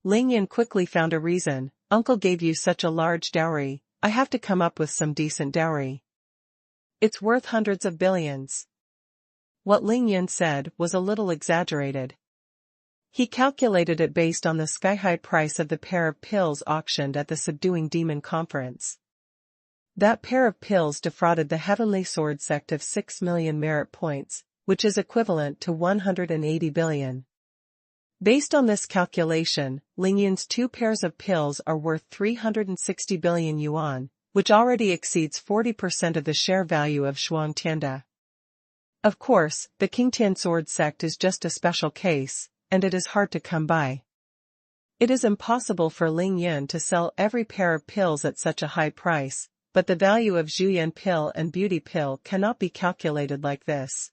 Ling Yun quickly found a reason. Uncle gave you such a large dowry, I have to come up with some decent dowry. It's worth hundreds of billions. What Ling Yun said was a little exaggerated. He calculated it based on the sky-high price of the pair of pills auctioned at the Subduing Demon Conference. That pair of pills defrauded the Heavenly Sword sect of 6 million merit points, which is equivalent to 180 billion. Based on this calculation, Ling Yun's 2 pairs of pills are worth 360 billion yuan, which already exceeds 40% of the share value of Zhuang Tianda. Of course, the Qingtian Sword sect is just a special case, and it is hard to come by. It is impossible for Ling Yun to sell every pair of pills at such a high price, but the value of Zhuyan pill and beauty pill cannot be calculated like this.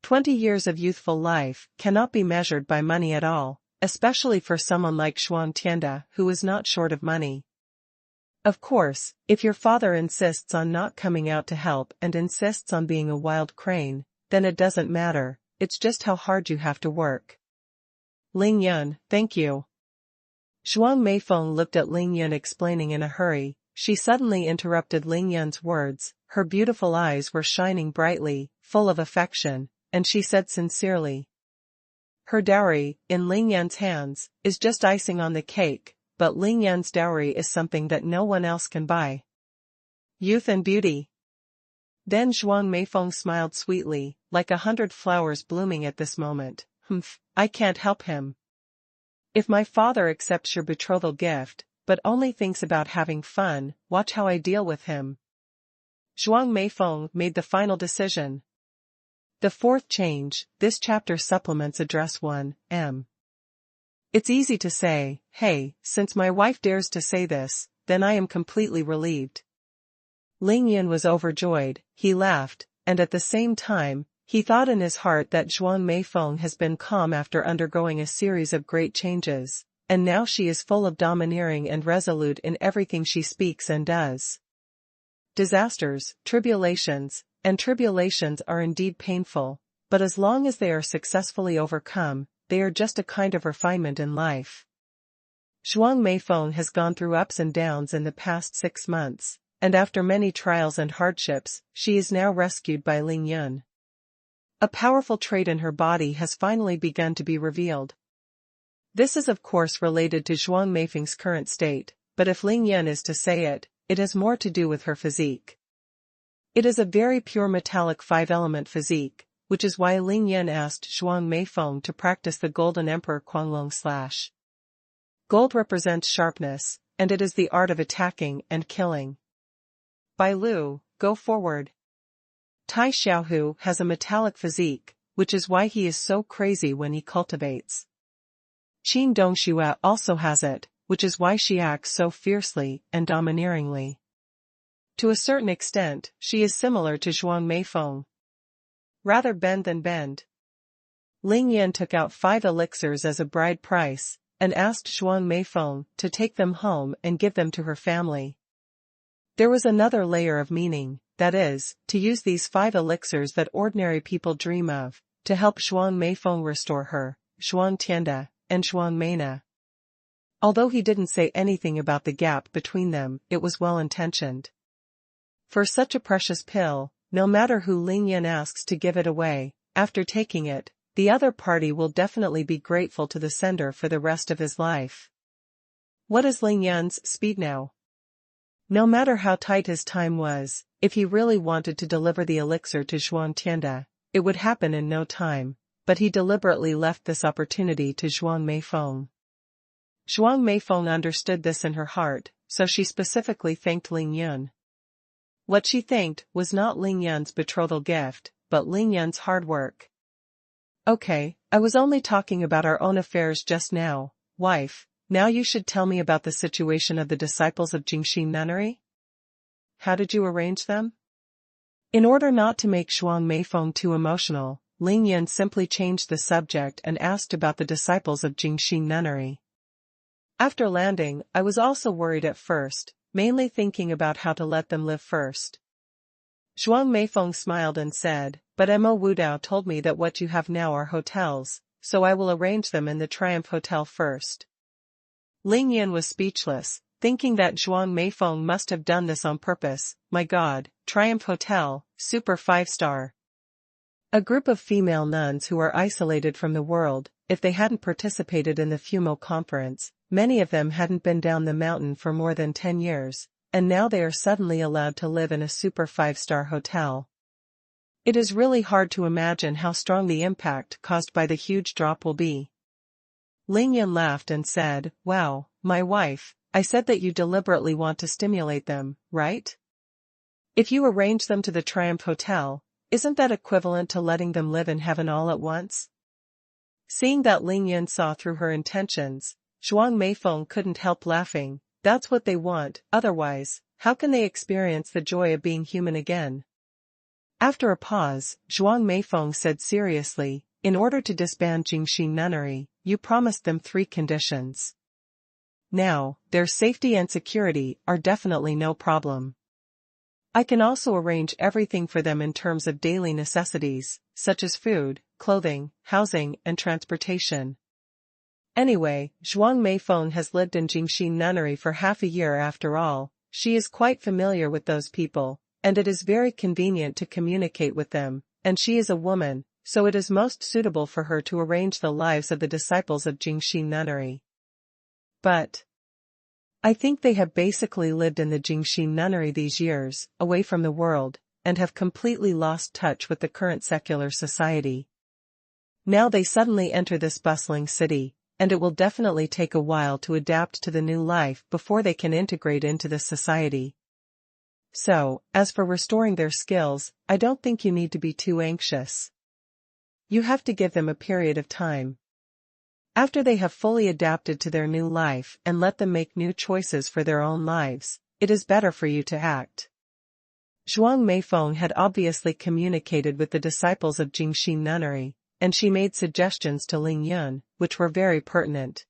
20 years of youthful life cannot be measured by money at all, especially for someone like Zhuang Tianda who is not short of money. Of course, if your father insists on not coming out to help and insists on being a wild crane, then it doesn't matter, it's just how hard you have to work. Ling Yun, thank you. Zhuang Meifeng looked at Ling Yun explaining in a hurry. She suddenly interrupted Ling Yun's words, her beautiful eyes were shining brightly, full of affection, and she said sincerely, Her dowry, in Ling Yan's hands, is just icing on the cake, but Ling Yan's dowry is something that no one else can buy. Youth and beauty. Then Zhuang Meifeng smiled sweetly, like 100 flowers blooming at this moment. I can't help him. If my father accepts your betrothal gift, but only thinks about having fun, watch how I deal with him. Zhuang Meifeng made the final decision. The fourth change, this chapter supplements address 1M. It's easy to say, hey, since my wife dares to say this, then I am completely relieved. Ling Yan was overjoyed, he laughed, and at the same time, he thought in his heart that Zhuang Meifeng has been calm after undergoing a series of great changes, and now she is full of domineering and resolute in everything she speaks and does. Disasters, tribulations, and tribulations are indeed painful, but as long as they are successfully overcome, they are just a kind of refinement in life. Zhuang Meifeng has gone through ups and downs in the past 6 months, and after many trials and hardships, she is now rescued by Ling Yan. A powerful trait in her body has finally begun to be revealed. This is of course related to Zhuang Meifeng's current state, but if Ling Yan is to say it, it has more to do with her physique. It is a very pure metallic 5-element physique, which is why Ling Yan asked Zhuang Meifeng to practice the Golden Emperor Quanglong/. Gold represents sharpness, and it is the art of attacking and killing. Bai Lu, go forward. Tai Xiaohu has a metallic physique, which is why he is so crazy when he cultivates. Qin Dongxue also has it, which is why she acts so fiercely and domineeringly. To a certain extent, she is similar to Zhuang Meifeng. Rather bend than bend. Ling Yan took out 5 elixirs as a bride price, and asked Zhuang Meifeng to take them home and give them to her family. There was another layer of meaning, that is, to use these 5 elixirs that ordinary people dream of, to help Zhuang Meifeng restore her, Zhuang Tianda, and Zhuang Meina. Although he didn't say anything about the gap between them, it was well-intentioned. For such a precious pill, no matter who Ling Yan asks to give it away, after taking it, the other party will definitely be grateful to the sender for the rest of his life. What is Ling Yan's speed now? No matter how tight his time was, if he really wanted to deliver the elixir to Zhuang Tianda, it would happen in no time, but he deliberately left this opportunity to Zhuang Meifeng. Zhuang Meifeng understood this in her heart, so she specifically thanked Ling Yan. What she thanked was not Ling Yan's betrothal gift, but Ling Yan's hard work. Okay, I was only talking about our own affairs just now, wife, now you should tell me about the situation of the disciples of Jingxi Nunnery. How did you arrange them? In order not to make Zhuang Meifeng too emotional, Ling Yan simply changed the subject and asked about the disciples of Jingxi Nunnery. After landing, I was also worried at first, mainly thinking about how to let them live first. Zhuang Meifeng smiled and said, but Mo Wudao told me that what you have now are hotels, so I will arrange them in the Triumph Hotel first. Ling Yan was speechless, thinking that Zhuang Meifeng must have done this on purpose. My God, Triumph Hotel, super 5-star. A group of female nuns who are isolated from the world, if they hadn't participated in the Fumo conference, many of them hadn't been down the mountain for more than 10 years, and now they are suddenly allowed to live in a super 5-star hotel. It is really hard to imagine how strong the impact caused by the huge drop will be. Ling Yan laughed and said, wow, my wife, I said that you deliberately want to stimulate them, right? If you arrange them to the Triumph Hotel, isn't that equivalent to letting them live in heaven all at once? Seeing that Ling Yan saw through her intentions, Zhuang Meifeng couldn't help laughing. That's what they want, otherwise, how can they experience the joy of being human again? After a pause, Zhuang Meifeng said seriously, in order to disband Jingxi Nunnery, you promised them 3 conditions. Now, their safety and security are definitely no problem. I can also arrange everything for them in terms of daily necessities, such as food, clothing, housing, and transportation. Anyway, Zhuang Meifeng has lived in Jingxi Nunnery for half a year after all, she is quite familiar with those people, and it is very convenient to communicate with them, and she is a woman, so it is most suitable for her to arrange the lives of the disciples of Jingxi nunnery. But I think they have basically lived in the Jingxi nunnery these years, away from the world, and have completely lost touch with the current secular society. Now they suddenly enter this bustling city, and it will definitely take a while to adapt to the new life before they can integrate into this society. So, as for restoring their skills, I don't think you need to be too anxious. You have to give them a period of time. After they have fully adapted to their new life and let them make new choices for their own lives, it is better for you to act. Zhuang Meifeng had obviously communicated with the disciples of Jingxi nunnery, and she made suggestions to Ling Yun, which were very pertinent.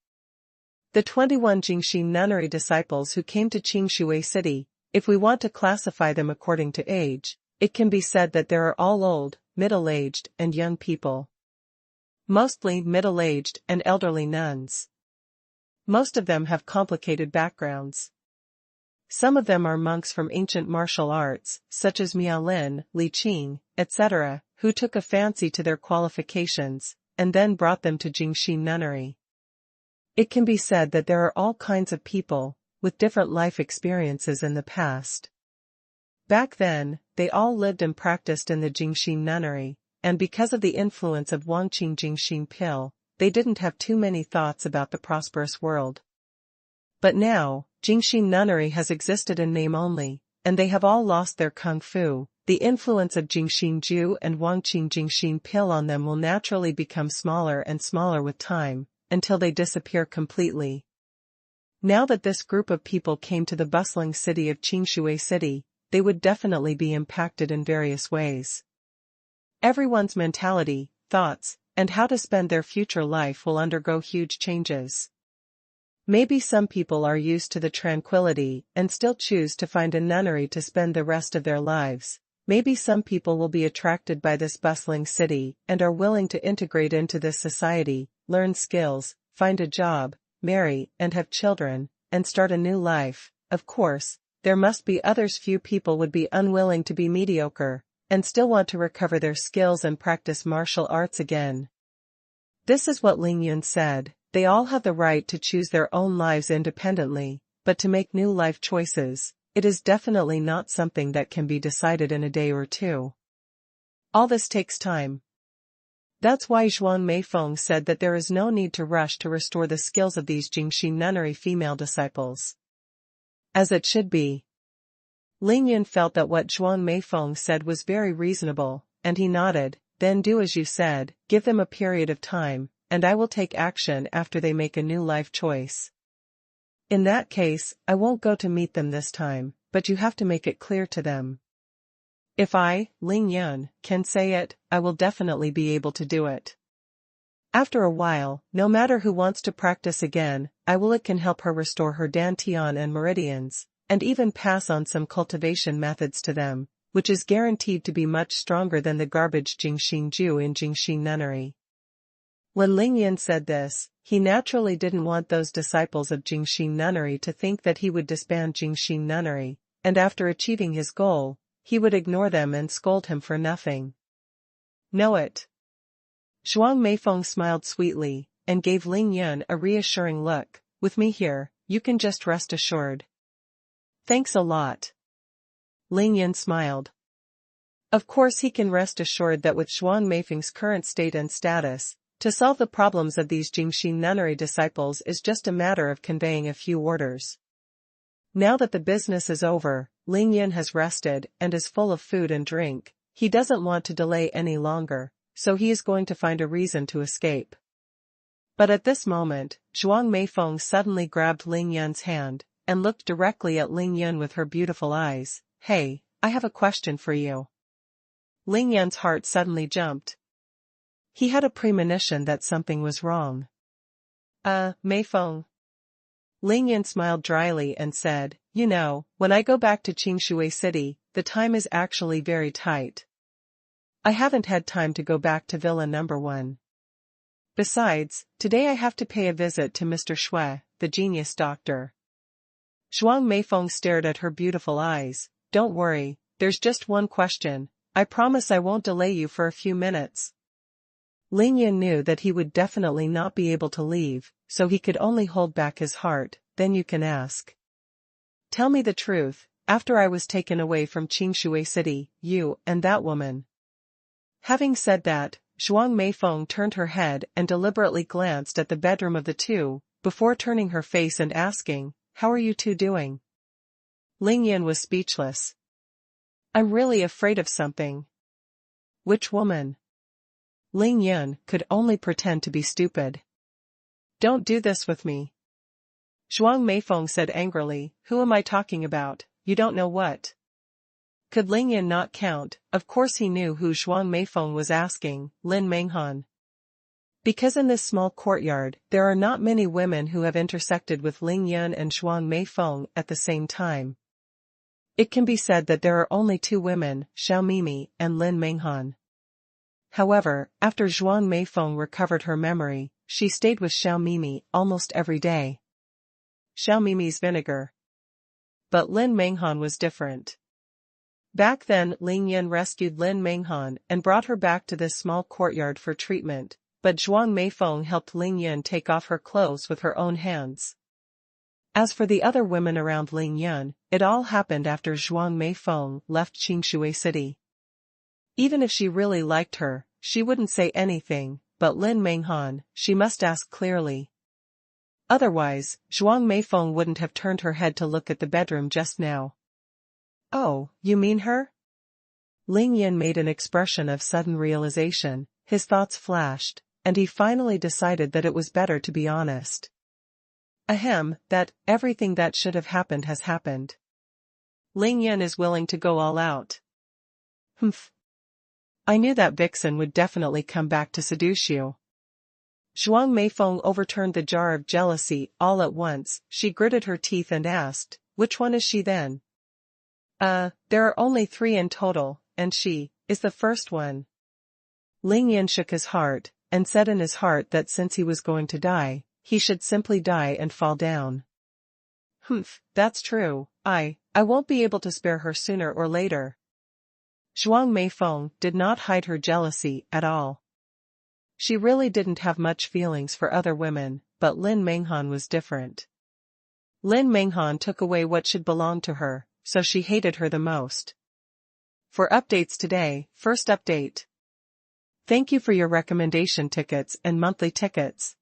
The 21 Jingxi nunnery disciples who came to Qingshui City, if we want to classify them according to age, it can be said that there are all old, middle-aged, and young people. Mostly middle-aged and elderly nuns. Most of them have complicated backgrounds. Some of them are monks from ancient martial arts, such as Miaolin, Li Qing, etc., who took a fancy to their qualifications, and then brought them to Jingxi nunnery. It can be said that there are all kinds of people, with different life experiences in the past. Back then, they all lived and practiced in the Jingxi nunnery, and because of the influence of Wangqing Jingxin pill, they didn't have too many thoughts about the prosperous world. But now, Jingxi nunnery has existed in name only, and they have all lost their kung fu. The influence of Jingxin Ju and Wangqing Jingxin pill on them will naturally become smaller and smaller with time, until they disappear completely. Now that this group of people came to the bustling city of Qingshui City, they would definitely be impacted in various ways. Everyone's mentality, thoughts, and how to spend their future life will undergo huge changes. Maybe some people are used to the tranquility and still choose to find a nunnery to spend the rest of their lives. Maybe some people will be attracted by this bustling city and are willing to integrate into this society, learn skills, find a job, marry and have children, and start a new life. Of course, there must be others. Few people would be unwilling to be mediocre, and still want to recover their skills and practice martial arts again. This is what Ling Yun said. They all have the right to choose their own lives independently, but to make new life choices, it is definitely not something that can be decided in a day or two. All this takes time. That's why Zhuang Meifeng said that there is no need to rush to restore the skills of these Jingxi nunnery female disciples. As it should be. Ling Yun felt that what Zhuang Meifeng said was very reasonable, and he nodded. Then do as you said, give them a period of time, and I will take action after they make a new life choice. In that case, I won't go to meet them this time, but you have to make it clear to them. If I, Ling Yun, can say it, I will definitely be able to do it. After a while, no matter who wants to practice again, it can help her restore her dantian and meridians, and even pass on some cultivation methods to them, which is guaranteed to be much stronger than the garbage Jingxin Ju in Jingxi nunnery. When Ling Yun said this, he naturally didn't want those disciples of Jingxi nunnery to think that he would disband Jingxi nunnery, and after achieving his goal, he would ignore them and scold him for nothing. Know it. Zhuang Meifeng smiled sweetly, and gave Ling Yun a reassuring look. With me here, you can just rest assured. Thanks a lot. Ling Yun smiled. Of course he can rest assured that with Zhuang Meifeng's current state and status, to solve the problems of these Jingxi nunnery disciples is just a matter of conveying a few orders. Now that the business is over, Ling Yun has rested and is full of food and drink. He doesn't want to delay any longer, so he is going to find a reason to escape. But at this moment, Zhuang Meifeng suddenly grabbed Ling Yun's hand, and looked directly at Ling Yun with her beautiful eyes. Hey, I have a question for you. Ling Yun's heart suddenly jumped. He had a premonition that something was wrong. Meifeng. Ling Yun smiled dryly and said, you know, when I go back to Qingshui City, the time is actually very tight. I haven't had time to go back to Villa Number 1. Besides, today I have to pay a visit to Mr. Xue, the genius doctor. Zhuang Meifeng stared at her beautiful eyes. Don't worry, there's just one question. I promise I won't delay you for a few minutes. Ling Yan knew that he would definitely not be able to leave, so he could only hold back his heart. Then you can ask. Tell me the truth, after I was taken away from Qingshui City, you and that woman. Having said that, Zhuang Meifeng turned her head and deliberately glanced at the bedroom of the two, before turning her face and asking, "How are you two doing?" Ling Yan was speechless. "I'm really afraid of something." "Which woman?" Ling Yan could only pretend to be stupid. "Don't do this with me." Zhuang Meifeng said angrily, "Who am I talking about? You don't know what?" Could Ling Yan not count? Of course he knew who Zhuang Meifeng was asking, Lin Menghan. Because in this small courtyard, there are not many women who have intersected with Ling Yan and Zhuang Meifeng at the same time. It can be said that there are only two women, Xiao Mimi and Lin Menghan. However, after Zhuang Meifeng recovered her memory, she stayed with Xiao Mimi almost every day. Xiao Mimi's vinegar. But Lin Menghan was different. Back then, Ling Yan rescued Lin Menghan and brought her back to this small courtyard for treatment, but Zhuang Meifeng helped Ling Yan take off her clothes with her own hands. As for the other women around Ling Yan, it all happened after Zhuang Meifeng left Qingshui City. Even if she really liked her, she wouldn't say anything, but Lin Menghan, she must ask clearly. Otherwise, Zhuang Meifeng wouldn't have turned her head to look at the bedroom just now. "Oh, you mean her?" Ling Yan made an expression of sudden realization, his thoughts flashed, and he finally decided that it was better to be honest. Ahem, that everything that should have happened has happened. Ling Yan is willing to go all out. Humph. I knew that vixen would definitely come back to seduce you. Zhuang Meifeng overturned the jar of jealousy all at once. She gritted her teeth and asked, "Which one is she then?" There are only 3 in total, and she is the first one." Ling Yan shook his heart, and said in his heart that since he was going to die, he should simply die and fall down. "Humph, that's true. I won't be able to spare her sooner or later." Zhuang Meifeng did not hide her jealousy at all. She really didn't have much feelings for other women, but Lin Menghan was different. Lin Menghan took away what should belong to her, so she hated her the most. For updates today, first update. Thank you for your recommendation tickets and monthly tickets.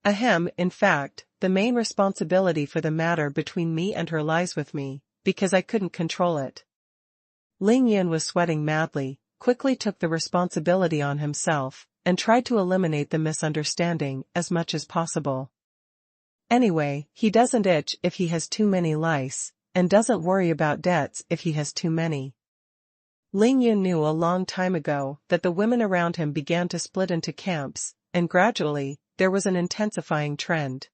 Ahem, in fact, the main responsibility for the matter between me and her lies with me, because I couldn't control it. Ling Yan was sweating madly, quickly took the responsibility on himself, and tried to eliminate the misunderstanding as much as possible. Anyway, he doesn't itch if he has too many lice, and doesn't worry about debts if he has too many. Ling Yan knew a long time ago that the women around him began to split into camps, and gradually, there was an intensifying trend.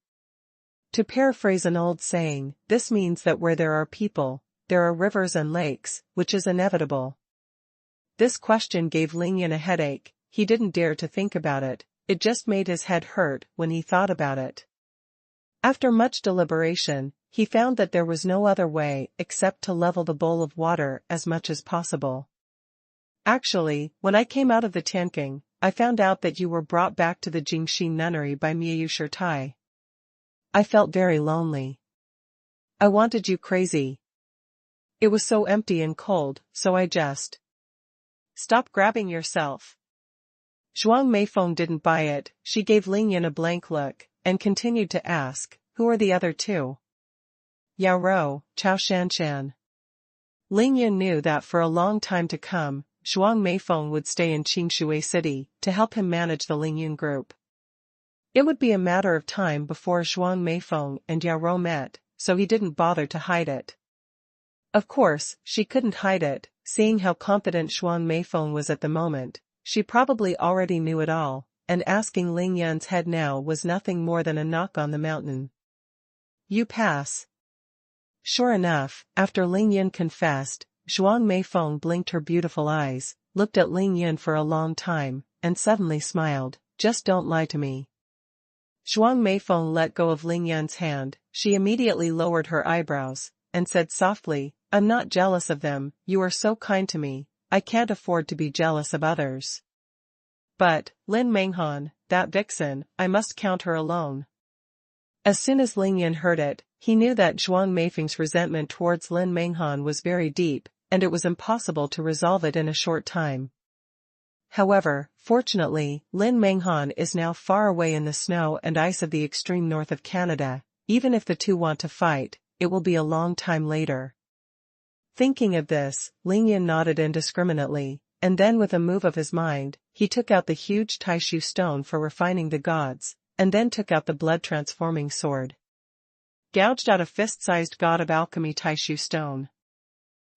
To paraphrase an old saying, this means that where there are people, there are rivers and lakes, which is inevitable. This question gave Ling Yan a headache. He didn't dare to think about it, it just made his head hurt when he thought about it. After much deliberation, he found that there was no other way except to level the bowl of water as much as possible. Actually, when I came out of the Tianqing, I found out that you were brought back to the Jingxi nunnery by Miyu Shirtai. I felt very lonely. I wanted you crazy. It was so empty and cold, so I just... Stop grabbing yourself. Zhuang Meifeng didn't buy it. She gave Ling Yan a blank look, and continued to ask, "Who are the other two?" Yao Rou, Chao Shanshan. Ling Yan knew that for a long time to come, Zhuang Meifeng would stay in Qingshui City to help him manage the Lingyun group. It would be a matter of time before Zhuang Meifeng and Yao Rou met, so he didn't bother to hide it. Of course, she couldn't hide it, seeing how confident Zhuang Meifeng was at the moment. She probably already knew it all, and asking Ling Yan's head now was nothing more than a knock on the mountain. You pass. Sure enough, after Ling Yan confessed, Zhuang Meifeng blinked her beautiful eyes, looked at Ling Yan for a long time, and suddenly smiled. Just don't lie to me. Zhuang Meifeng let go of Ling Yan's hand. She immediately lowered her eyebrows, and said softly, I'm not jealous of them, you are so kind to me, I can't afford to be jealous of others. But, Lin Menghan, that vixen, I must count her alone. As soon as Ling Yan heard it, he knew that Zhuang Meifeng's resentment towards Lin Menghan was very deep, and it was impossible to resolve it in a short time. However, fortunately, Lin Menghan is now far away in the snow and ice of the extreme north of Canada. Even if the two want to fight, it will be a long time later. Thinking of this, Ling Yan nodded indiscriminately, and then with a move of his mind, he took out the huge Taishu stone for refining the gods, and then took out the blood-transforming sword. Gouged out a fist-sized god of alchemy Taishu stone.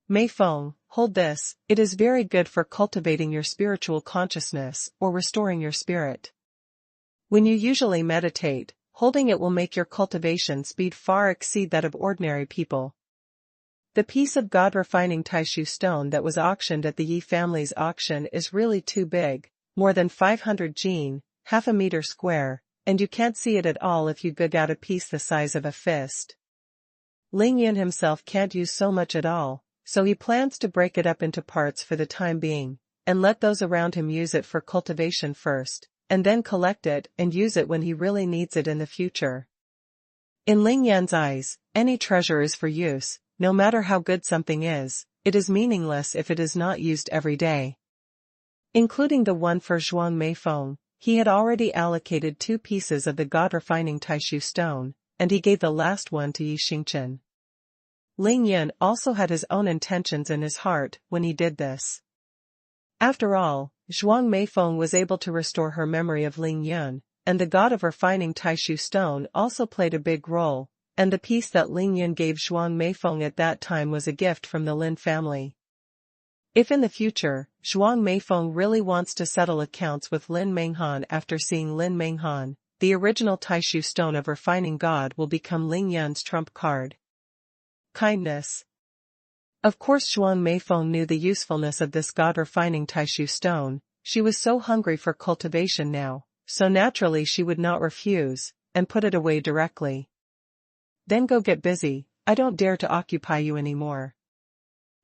Mei Feng, hold this, it is very good for cultivating your spiritual consciousness or restoring your spirit. When you usually meditate, holding it will make your cultivation speed far exceed that of ordinary people. The piece of god-refining Taishu stone that was auctioned at the Yi family's auction is really too big, more than 500 jin, half a meter square, and you can't see it at all if you dig out a piece the size of a fist. Ling Yan himself can't use so much at all, so he plans to break it up into parts for the time being, and let those around him use it for cultivation first, and then collect it and use it when he really needs it in the future. In Ling Yan's eyes, any treasure is for use, no matter how good something is, it is meaningless if it is not used every day. Including the one for Zhuang Meifeng, he had already allocated 2 pieces of the god-refining Taishu stone, and he gave the last one to Yi Xingchen. Ling Yan also had his own intentions in his heart when he did this. After all, Zhuang Meifeng was able to restore her memory of Ling Yan, and the god of refining Taishu stone also played a big role, and the piece that Ling Yan gave Zhuang Meifeng at that time was a gift from the Lin family. If in the future, Zhuang Meifeng really wants to settle accounts with Lin Menghan after seeing Lin Menghan, the original Taishu stone of refining god will become Ling Yan's trump card. Kindness. Of course Zhuang Meifeng knew the usefulness of this god-refining Taishu stone. She was so hungry for cultivation now, so naturally she would not refuse, and put it away directly. Then go get busy, I don't dare to occupy you anymore.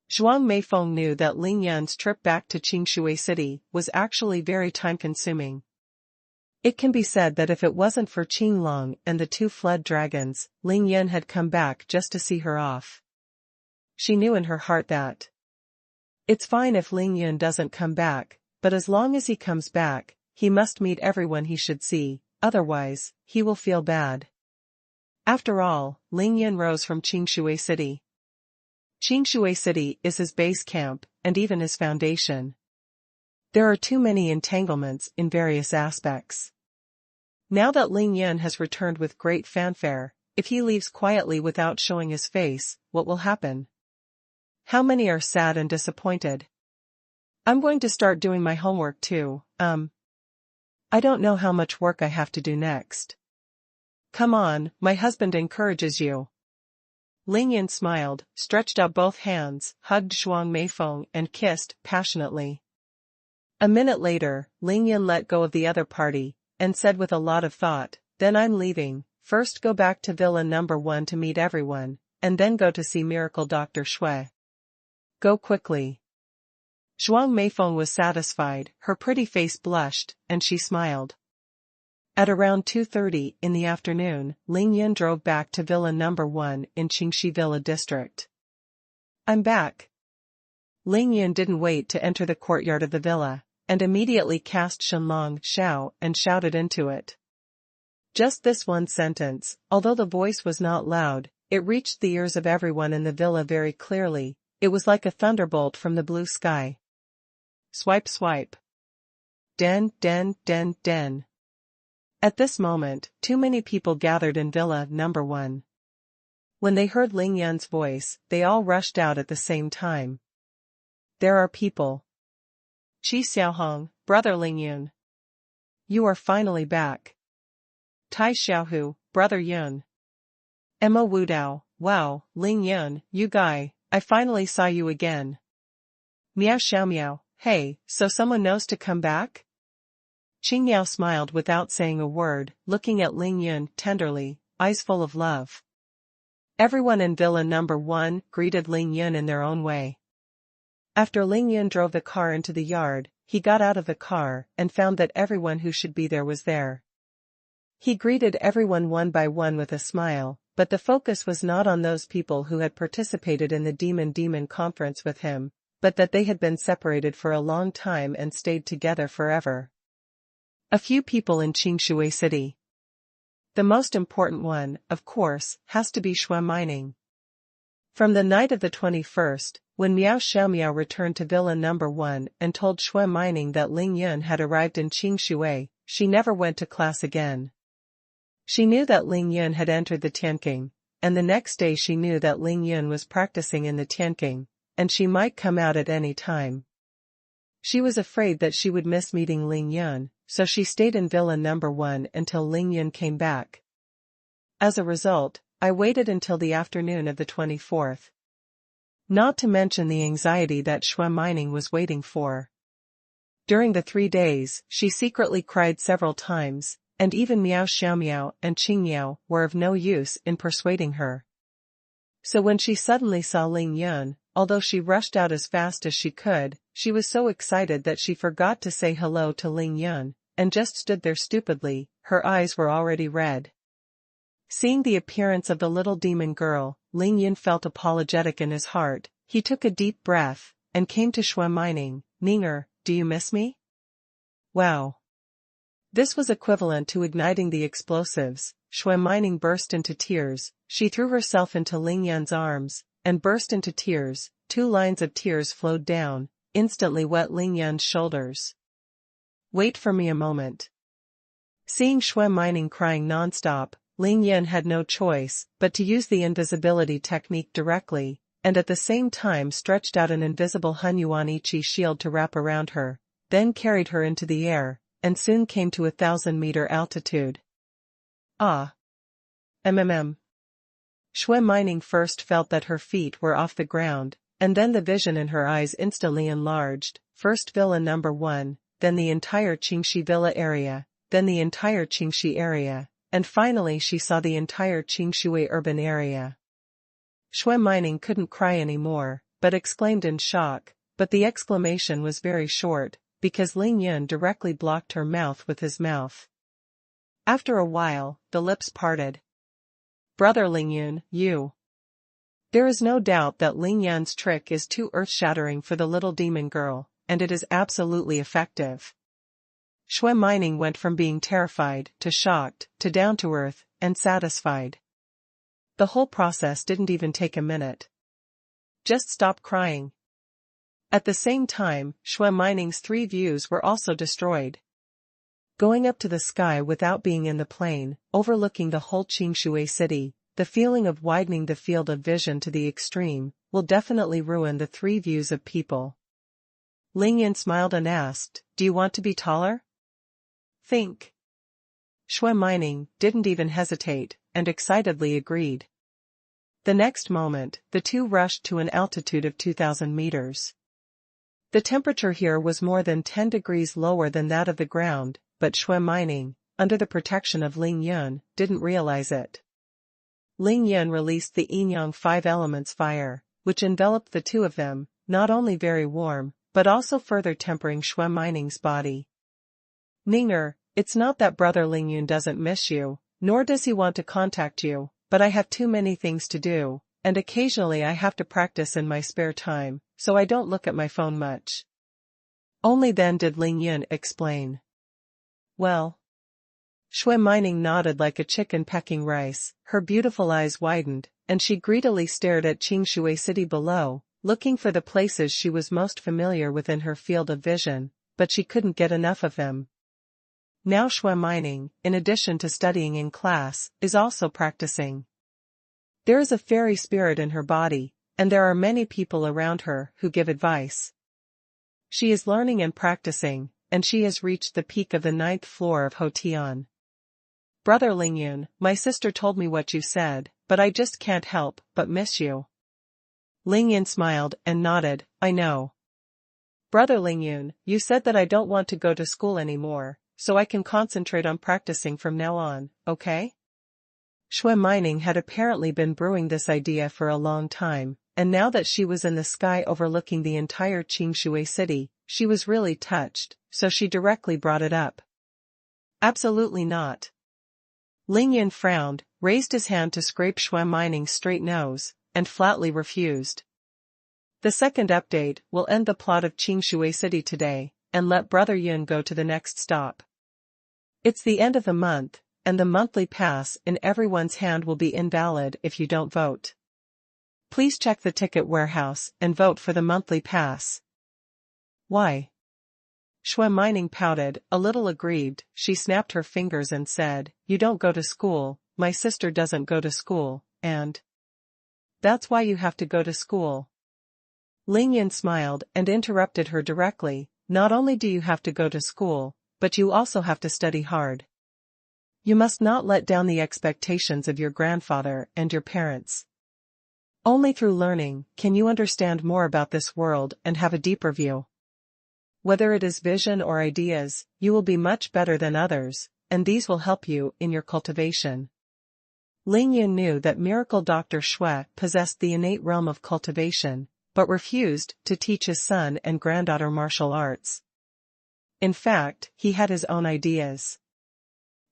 Zhuang Meifeng knew that Ling Yan's trip back to Qingshui City was actually very time-consuming. It can be said that if it wasn't for Qinglong and the 2 fled dragons, Ling Yan had come back just to see her off. She knew in her heart that it's fine if Ling Yan doesn't come back, but as long as he comes back, he must meet everyone he should see, otherwise, he will feel bad. After all, Ling Yan rose from Qingshui City. Qingshui City is his base camp, and even his foundation. There are too many entanglements in various aspects. Now that Ling Yan has returned with great fanfare, if he leaves quietly without showing his face, what will happen? How many are sad and disappointed? I'm going to start doing my homework too, I don't know how much work I have to do next. Come on, my husband encourages you. Ling Yan smiled, stretched out both hands, hugged Zhuang Meifeng and kissed passionately. A minute later, Ling Yan let go of the other party, and said with a lot of thought, then I'm leaving, first go back to Villa number 1 to meet everyone, and then go to see Miracle Dr. Shui. Go quickly. Zhuang Meifeng was satisfied, her pretty face blushed, and she smiled. At around 2:30 in the afternoon, Ling Yan drove back to Villa number 1 in Qingxi Villa district. I'm back. Ling Yan didn't wait to enter the courtyard of the villa, and immediately cast Shenlong Xiao and shouted into it. Just this one sentence, although the voice was not loud, it reached the ears of everyone in the villa very clearly. It was like a thunderbolt from the blue sky. Swipe swipe. Den den den den. At this moment, too many people gathered in Villa number 1. When they heard Ling Yan's voice, they all rushed out at the same time. There are people. Qi Xiaohong, brother Ling Yun. You are finally back. Tai Xiaohu, brother Yun. Emma Wudao, wow, Ling Yun, you guy, I finally saw you again. Miao Xiaomiao, hey, so someone knows to come back? Qingyao smiled without saying a word, looking at Ling Yun tenderly, eyes full of love. Everyone in Villa number 1 greeted Ling Yun in their own way. After Ling Yun drove the car into the yard, he got out of the car and found that everyone who should be there was there. He greeted everyone one by one with a smile, but the focus was not on those people who had participated in the Demon conference with him, but that they had been separated for a long time and stayed together forever. A few people in Qingshui City. The most important one, of course, has to be xuanhuan. From the night of the 21st, when Miao Xiaomiao returned to Villa No. 1 and told xuanhuan that Ling Yun had arrived in Qingshui, she never went to class again. She knew that Ling Yun had entered the Tianqing, and the next day she knew that Ling Yun was practicing in the Tianqing, and she might come out at any time. She was afraid that she would miss meeting Ling Yun, so she stayed in Villa No. 1 until Ling Yun came back. As a result, I waited until the afternoon of the 24th. Not to mention the anxiety that xuanhuan was waiting for. During the 3 days, she secretly cried several times, and even Miao Xiaomiao and Qingmiao were of no use in persuading her. So when she suddenly saw Ling Yun, although she rushed out as fast as she could, she was so excited that she forgot to say hello to Ling Yun, and just stood there stupidly. Her eyes were already red. Seeing the appearance of the little demon girl, Ling Yun felt apologetic in his heart. He took a deep breath, and came to xuanhuan. "Ninger, do you miss me?" Wow. This was equivalent to igniting the explosives. Xuanhuan burst into tears. She threw herself into Ling Yun's arms, and burst into tears. 2 lines of tears flowed down, instantly wet Ling Yun's shoulders. "Wait for me a moment." Seeing xuanhuan crying non-stop, Ling Yun had no choice but to use the invisibility technique directly, and at the same time stretched out an invisible Hunyuan Ichi shield to wrap around her, then carried her into the air, and soon came to 1,000-meter altitude. Ah! Xuanhuan first felt that her feet were off the ground, and then the vision in her eyes instantly enlarged, first Villa No. 1, then the entire Qingxi Villa area, then the entire Qingxi area, and finally she saw the entire Qingshui urban area. Xuanhuan couldn't cry anymore, but exclaimed in shock, but the exclamation was very short, because Ling Yun directly blocked her mouth with his mouth. After a while, the lips parted. "Brother Ling Yun, you." There is no doubt that Ling Yun's trick is too earth-shattering for the little demon girl, and it is absolutely effective. Xuanhuan went from being terrified, to shocked, to down-to-earth, and satisfied. The whole process didn't even take a minute. Just stop crying. At the same time, xuanhuan's 3 views were also destroyed. Going up to the sky without being in the plane, overlooking the whole Qingshui city, the feeling of widening the field of vision to the extreme, will definitely ruin the 3 views of people. Ling Yun smiled and asked, "Do you want to be taller?" "Think." Xuanhuan didn't even hesitate, and excitedly agreed. The next moment, the 2 rushed to an altitude of 2,000 meters. The temperature here was more than 10 degrees lower than that of the ground, but xuanhuan, under the protection of Ling Yun, didn't realize it. Ling Yun released the yin-yang 5 elements fire, which enveloped the 2 of them, not only very warm, but also further tempering xuanhuan's body. "Ninger, it's not that Brother Ling Yun doesn't miss you, nor does he want to contact you, but I have too many things to do, and occasionally I have to practice in my spare time, so I don't look at my phone much." Only then did Ling Yun explain. "Well." Xuanhuan nodded like a chicken pecking rice, her beautiful eyes widened, and she greedily stared at Qingshui city below, looking for the places she was most familiar with in her field of vision, but she couldn't get enough of them. Now xuanhuan, in addition to studying in class, is also practicing. There is a fairy spirit in her body, and there are many people around her who give advice. She is learning and practicing, and she has reached the peak of the 9th floor of Hotian. "Brother Ling Yun, my sister told me what you said, but I just can't help but miss you." Ling Yun smiled and nodded, "I know. Brother Ling Yun, you said that I don't want to go to school anymore, so I can concentrate on practicing from now on, okay?" Xuanhuan had apparently been brewing this idea for a long time, and now that she was in the sky overlooking the entire Qingshui city, she was really touched, so she directly brought it up. Absolutely not. Ling Yan frowned, raised his hand to scrape xuanhuan's straight nose, and flatly refused. The second update will end the plot of Qingshui City today, and let Brother Yun go to the next stop. It's the end of the month, and the monthly pass in everyone's hand will be invalid if you don't vote. Please check the ticket warehouse and vote for the monthly pass. Why? Xuanhuan pouted, a little aggrieved. She snapped her fingers and said, "You don't go to school, my sister doesn't go to school, and that's why you have to go to school." Ling Yan smiled and interrupted her directly, "Not only do you have to go to school, but you also have to study hard. You must not let down the expectations of your grandfather and your parents. Only through learning can you understand more about this world and have a deeper view. Whether it is vision or ideas, you will be much better than others, and these will help you in your cultivation." Ling Yan knew that Miracle Dr. Xue possessed the innate realm of cultivation, but refused to teach his son and granddaughter martial arts. In fact, he had his own ideas.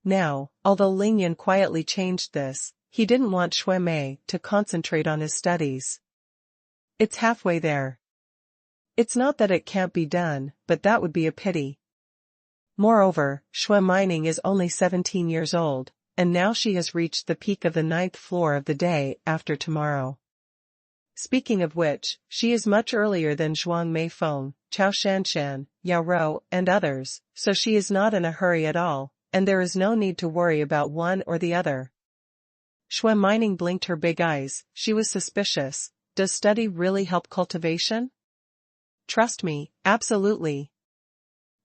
Now, although Ling Yan quietly changed this, he didn't want Xue Mei to concentrate on his studies. It's halfway there. It's not that it can't be done, but that would be a pity. Moreover, Xuanhuan is only 17 years old, and now she has reached the peak of the 9th floor of the day after tomorrow. Speaking of which, she is much earlier than Zhuang Meifeng, Chao Shanshan, Yao Rou, and others, so she is not in a hurry at all, and there is no need to worry about one or the other. Xuanhuan blinked her big eyes. She was suspicious. Does study really help cultivation? Trust me, absolutely.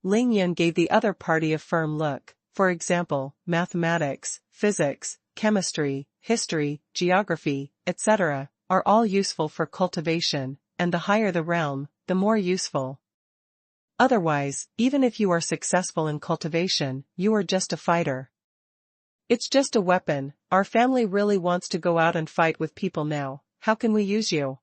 Ling Yan gave the other party a firm look. For example, mathematics, physics, chemistry, history, geography, etc., are all useful for cultivation, and the higher the realm, the more useful. Otherwise, even if you are successful in cultivation, you are just a fighter. It's just a weapon. Our family really wants to go out and fight with people now. How can we use you?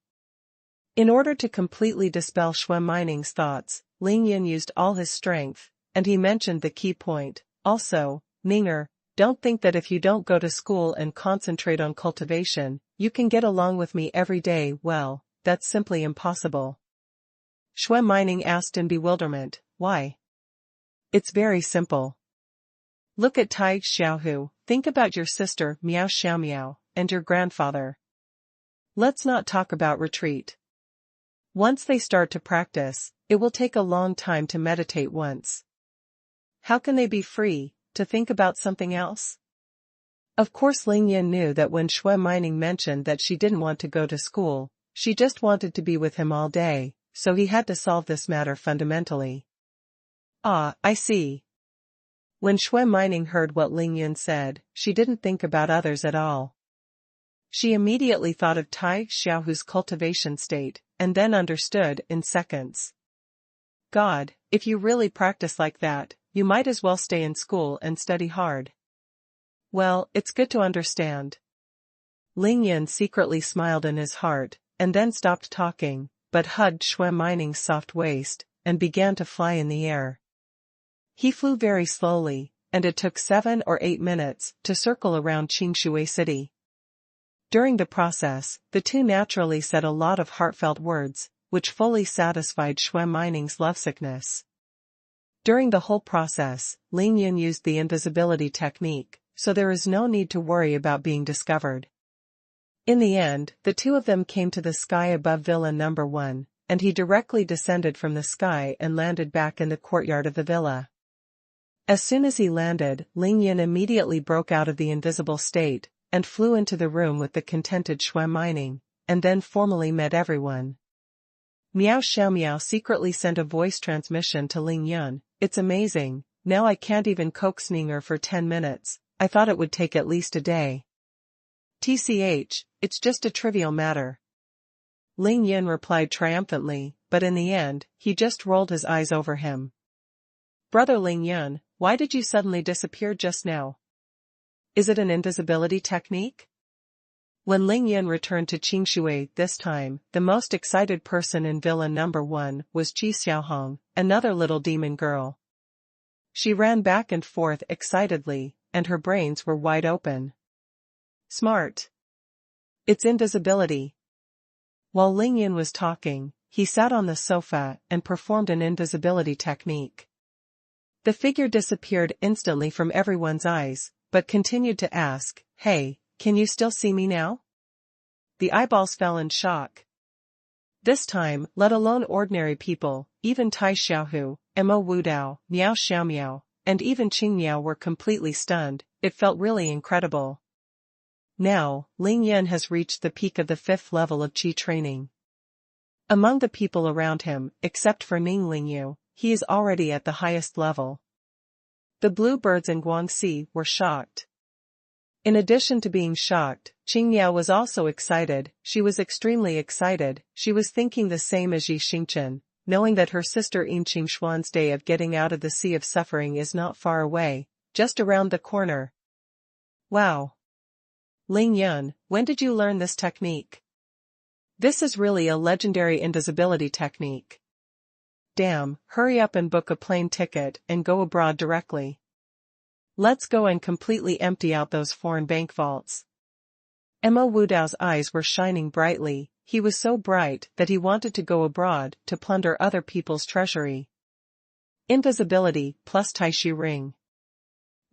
In order to completely dispel Xuanhuan's thoughts, Ling Yan used all his strength, and he mentioned the key point. Also, Ninger, don't think that if you don't go to school and concentrate on cultivation, you can get along with me every day. Well, that's simply impossible. Xuanhuan asked in bewilderment, why? It's very simple. Look at Tai Xiaohu, think about your sister Miao Xiaomiao, and your grandfather. Let's not talk about retreat. Once they start to practice, it will take a long time to meditate once. How can they be free to think about something else? Of course Ling Yan knew that when Xuanhuan mentioned that she didn't want to go to school, she just wanted to be with him all day, so he had to solve this matter fundamentally. Ah, I see. When Xuanhuan heard what Ling Yan said, she didn't think about others at all. She immediately thought of Tai Xiaohu's cultivation state, and then understood in seconds. God, if you really practice like that, you might as well stay in school and study hard. Well, it's good to understand. Ling Yan secretly smiled in his heart, and then stopped talking, but hugged Xuanhuan's soft waist, and began to fly in the air. He flew very slowly, and it took 7 or 8 minutes to circle around Qingshui City. During the process, the two naturally said a lot of heartfelt words, which fully satisfied Xuanhuan's lovesickness. During the whole process, Ling Yan used the invisibility technique, so there is no need to worry about being discovered. In the end, the two of them came to the sky above Villa number 1, and he directly descended from the sky and landed back in the courtyard of the villa. As soon as he landed, Ling Yan immediately broke out of the invisible state, and flew into the room with the contented Xuanhuan, and then formally met everyone. Miao Xiaomiao secretly sent a voice transmission to Ling Yan. It's amazing, now I can't even coax Ninger for 10 minutes, I thought it would take at least a day. TCH, it's just a trivial matter. Ling Yan replied triumphantly, but in the end, he just rolled his eyes over him. Brother Ling Yan, why did you suddenly disappear just now? Is it an invisibility technique? When Ling Yin returned to Qingshui this time, the most excited person in Villa Number 1 was Qi Xiaohong, another little demon girl. She ran back and forth excitedly, and her brains were wide open. Smart. It's invisibility. While Ling Yin was talking, he sat on the sofa and performed an invisibility technique. The figure disappeared instantly from everyone's eyes, but continued to ask, "Hey, can you still see me now?" The eyeballs fell in shock. This time, let alone ordinary people, even Tai Xiaohu, Mo Wudao, Miao Xiaomiao, and even Qing Miao were completely stunned. It felt really incredible. Now, Ling Yin has reached the peak of the 5th level of Qi training. Among the people around him, except for Ning Lingyu, he is already at the highest level. The bluebirds in Guangxi were shocked. In addition to being shocked, Qing Miao was also excited. She was extremely excited. She was thinking the same as Yi Xingchen, knowing that her sister Yin Qingxuan's day of getting out of the sea of suffering is not far away, just around the corner. Wow. Ling Yin, when did you learn this technique? This is really a legendary invisibility technique. Damn, hurry up and book a plane ticket and go abroad directly. Let's go and completely empty out those foreign bank vaults. Mo Wudao's eyes were shining brightly. He was so bright that he wanted to go abroad to plunder other people's treasury. Invisibility plus Tai Shi ring.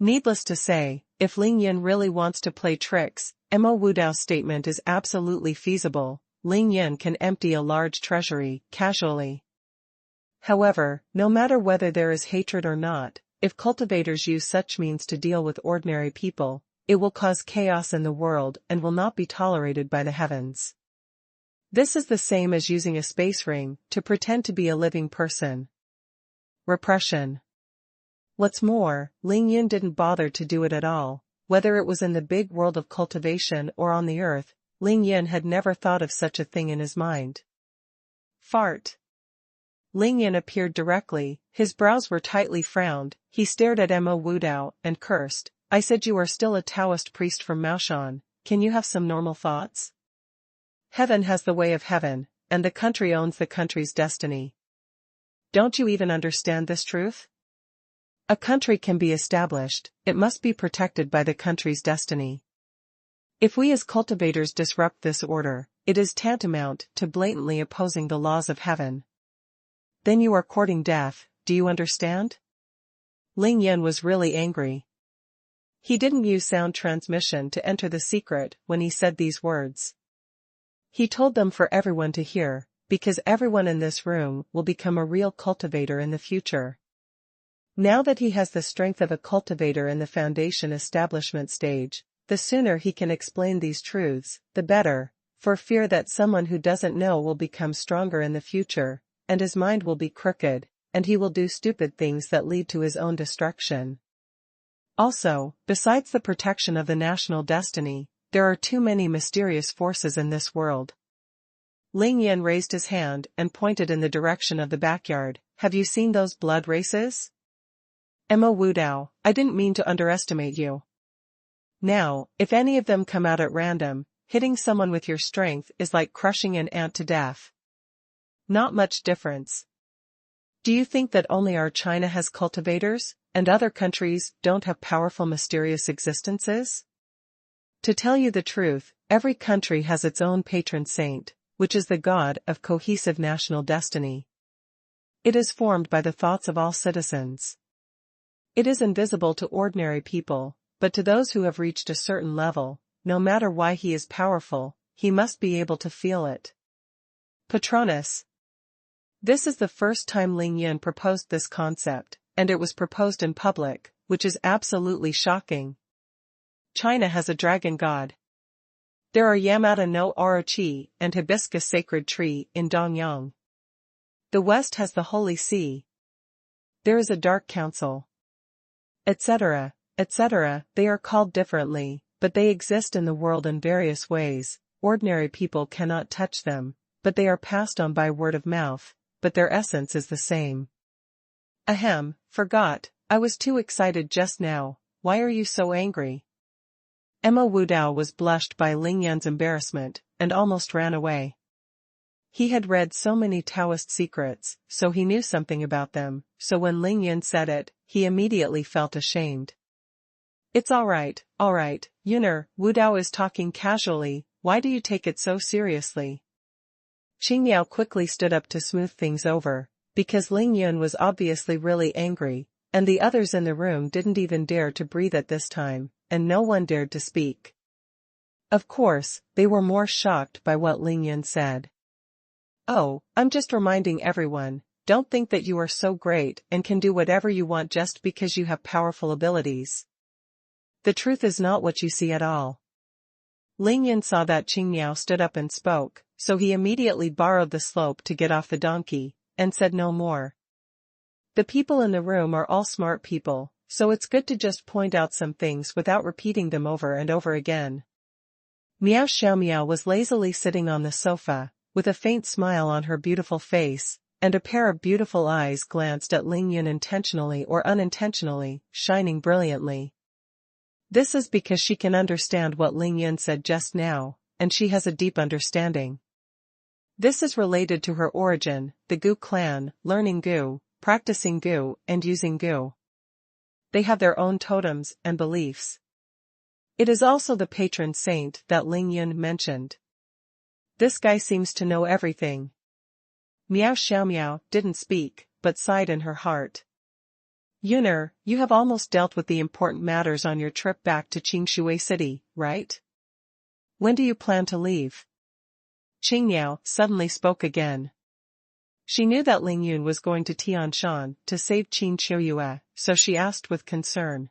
Needless to say, if Ling Yin really wants to play tricks, Mo Wudao's statement is absolutely feasible. Ling Yin can empty a large treasury, casually. However, no matter whether there is hatred or not, if cultivators use such means to deal with ordinary people, it will cause chaos in the world and will not be tolerated by the heavens. This is the same as using a space ring to pretend to be a living person. Repression. What's more, Ling Yin didn't bother to do it at all, whether it was in the big world of cultivation or on the earth. Ling Yin had never thought of such a thing in his mind. Fart. Ling Yin appeared directly, his brows were tightly frowned, he stared at Mo Wudao and cursed, "I said you are still a Taoist priest from Maoshan, can you have some normal thoughts? Heaven has the way of heaven, and the country owns the country's destiny. Don't you even understand this truth? A country can be established, it must be protected by the country's destiny. If we as cultivators disrupt this order, it is tantamount to blatantly opposing the laws of heaven. Then you are courting death, do you understand?" Ling Yin was really angry. He didn't use sound transmission to enter the secret when he said these words. He told them for everyone to hear, because everyone in this room will become a real cultivator in the future. Now that he has the strength of a cultivator in the foundation establishment stage, the sooner he can explain these truths, the better, for fear that someone who doesn't know will become stronger in the future, and his mind will be crooked, and he will do stupid things that lead to his own destruction. Also, besides the protection of the national destiny, there are too many mysterious forces in this world. Ling Yin raised his hand and pointed in the direction of the backyard. "Have you seen those blood races? Mo Wudao, I didn't mean to underestimate you. Now, if any of them come out at random, hitting someone with your strength is like crushing an ant to death. Not much difference. Do you think that only our China has cultivators, and other countries don't have powerful mysterious existences? To tell you the truth, every country has its own patron saint, which is the god of cohesive national destiny. It is formed by the thoughts of all citizens. It is invisible to ordinary people, but to those who have reached a certain level, no matter why he is powerful, he must be able to feel it. Patronus. This is the first time Ling Yin proposed this concept, and it was proposed in public, which is absolutely shocking. China has a dragon god. There are Yamada no Orochi and hibiscus sacred tree in Dongyang. The West has the Holy See. There is a Dark Council. Etc., etc. They are called differently, but they exist in the world in various ways. Ordinary people cannot touch them, but they are passed on by word of mouth, but their essence is the same. Ahem, forgot, I was too excited just now, why are you so angry? Emma Wudao was blushed by Ling Yan's embarrassment, and almost ran away. He had read so many Taoist secrets, so he knew something about them, so when Ling Yan said it, he immediately felt ashamed. It's alright, Yuner, Wudao is talking casually, why do you take it so seriously? Qingyao quickly stood up to smooth things over, because Ling Yun was obviously really angry, and the others in the room didn't even dare to breathe at this time, and no one dared to speak. Of course, they were more shocked by what Ling Yun said. Oh, I'm just reminding everyone, don't think that you are so great and can do whatever you want just because you have powerful abilities. The truth is not what you see at all. Ling Yun saw that Qingyao stood up and spoke, so he immediately borrowed the slope to get off the donkey, and said no more. The people in the room are all smart people, so it's good to just point out some things without repeating them over and over again. Miao Xiaomiao was lazily sitting on the sofa, with a faint smile on her beautiful face, and a pair of beautiful eyes glanced at Ling Yun intentionally or unintentionally, shining brilliantly. This is because she can understand what Ling Yun said just now, and she has a deep understanding. This is related to her origin, the Gu clan, learning Gu, practicing Gu, and using Gu. They have their own totems and beliefs. It is also the patron saint that Ling Yun mentioned. This guy seems to know everything. Miao Xiaomiao didn't speak, but sighed in her heart. Yuner, you have almost dealt with the important matters on your trip back to Qingshui City, right? When do you plan to leave? Qingyao suddenly spoke again. She knew that Ling Yun was going to Tianshan to save Qin Qiuyue, so she asked with concern.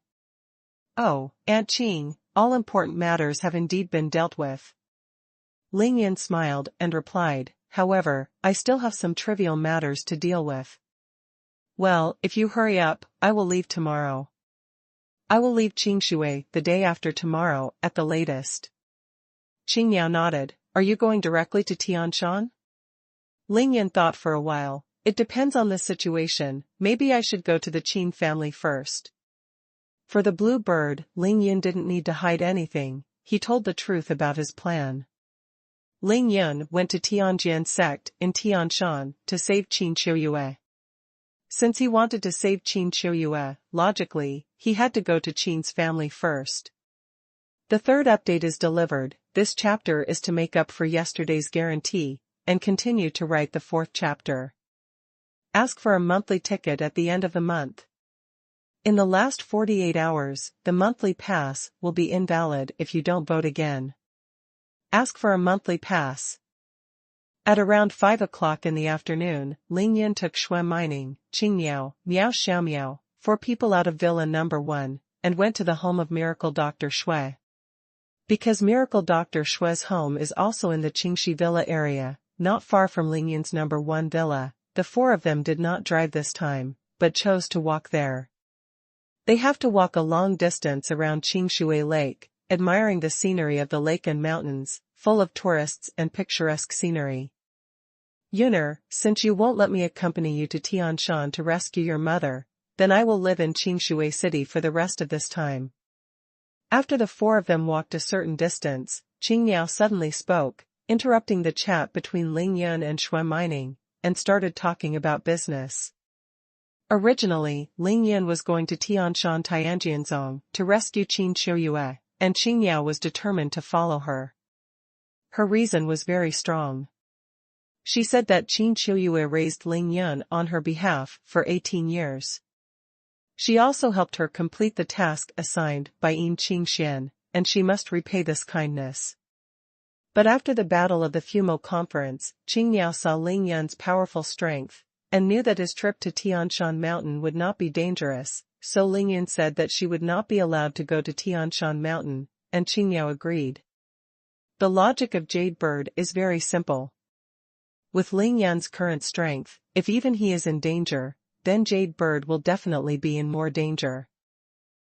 Oh, Aunt Qing, all important matters have indeed been dealt with. Ling Yun smiled and replied, however, I still have some trivial matters to deal with. Well, if you hurry up, I will leave tomorrow. I will leave Qingshui the day after tomorrow at the latest. Qingyao nodded. Are you going directly to Tianshan? Ling Yun thought for a while. It depends on the situation, maybe I should go to the Qin family first. For the blue bird, Ling Yun didn't need to hide anything, he told the truth about his plan. Ling Yun went to Tianjian sect in Tianshan to save Qin Qiuyue. Since he wanted to save Qin Qiuyue, logically, he had to go to Qin's family first. The third update is delivered. This chapter is to make up for yesterday's guarantee, and continue to write the fourth chapter. Ask for a monthly ticket at the end of the month. In the last 48 hours, the monthly pass will be invalid if you don't vote again. Ask for a monthly pass. At around 5 o'clock in the afternoon, Ling Yun took Shui Mining, Qingyao, Miao Xiaomiao, 4 people out of Villa number 1, and went to the home of Miracle Dr. Shui. Because Miracle Dr. Shui's home is also in the Qingxi Villa area, not far from Ling Yun's number 1 villa, the 4 of them did not drive this time, but chose to walk there. They have to walk a long distance around Qingshui Lake, admiring the scenery of the lake and mountains, full of tourists and picturesque scenery. Yuner, since you won't let me accompany you to Tianshan to rescue your mother, then I will live in Qingshui City for the rest of this time. After the 4 of them walked a certain distance, Qingyao suddenly spoke, interrupting the chat between Ling Yun and Shui Mining, and started talking about business. Originally, Ling Yun was going to Tianshan Tianjianzong to rescue Qin Qiuyue, and Qingyao was determined to follow her. Her reason was very strong. She said that Qin Qiuyue raised Ling Yun on her behalf for 18 years. She also helped her complete the task assigned by Yin Qingxian, and she must repay this kindness. But after the Battle of the Fumo Conference, Qingyao saw Ling Yun's powerful strength, and knew that his trip to Tianshan Mountain would not be dangerous, so Ling Yun said that she would not be allowed to go to Tianshan Mountain, and Qingyao agreed. The logic of Jade Bird is very simple. With Ling Yun's current strength, if even he is in danger, then Jade Bird will definitely be in more danger.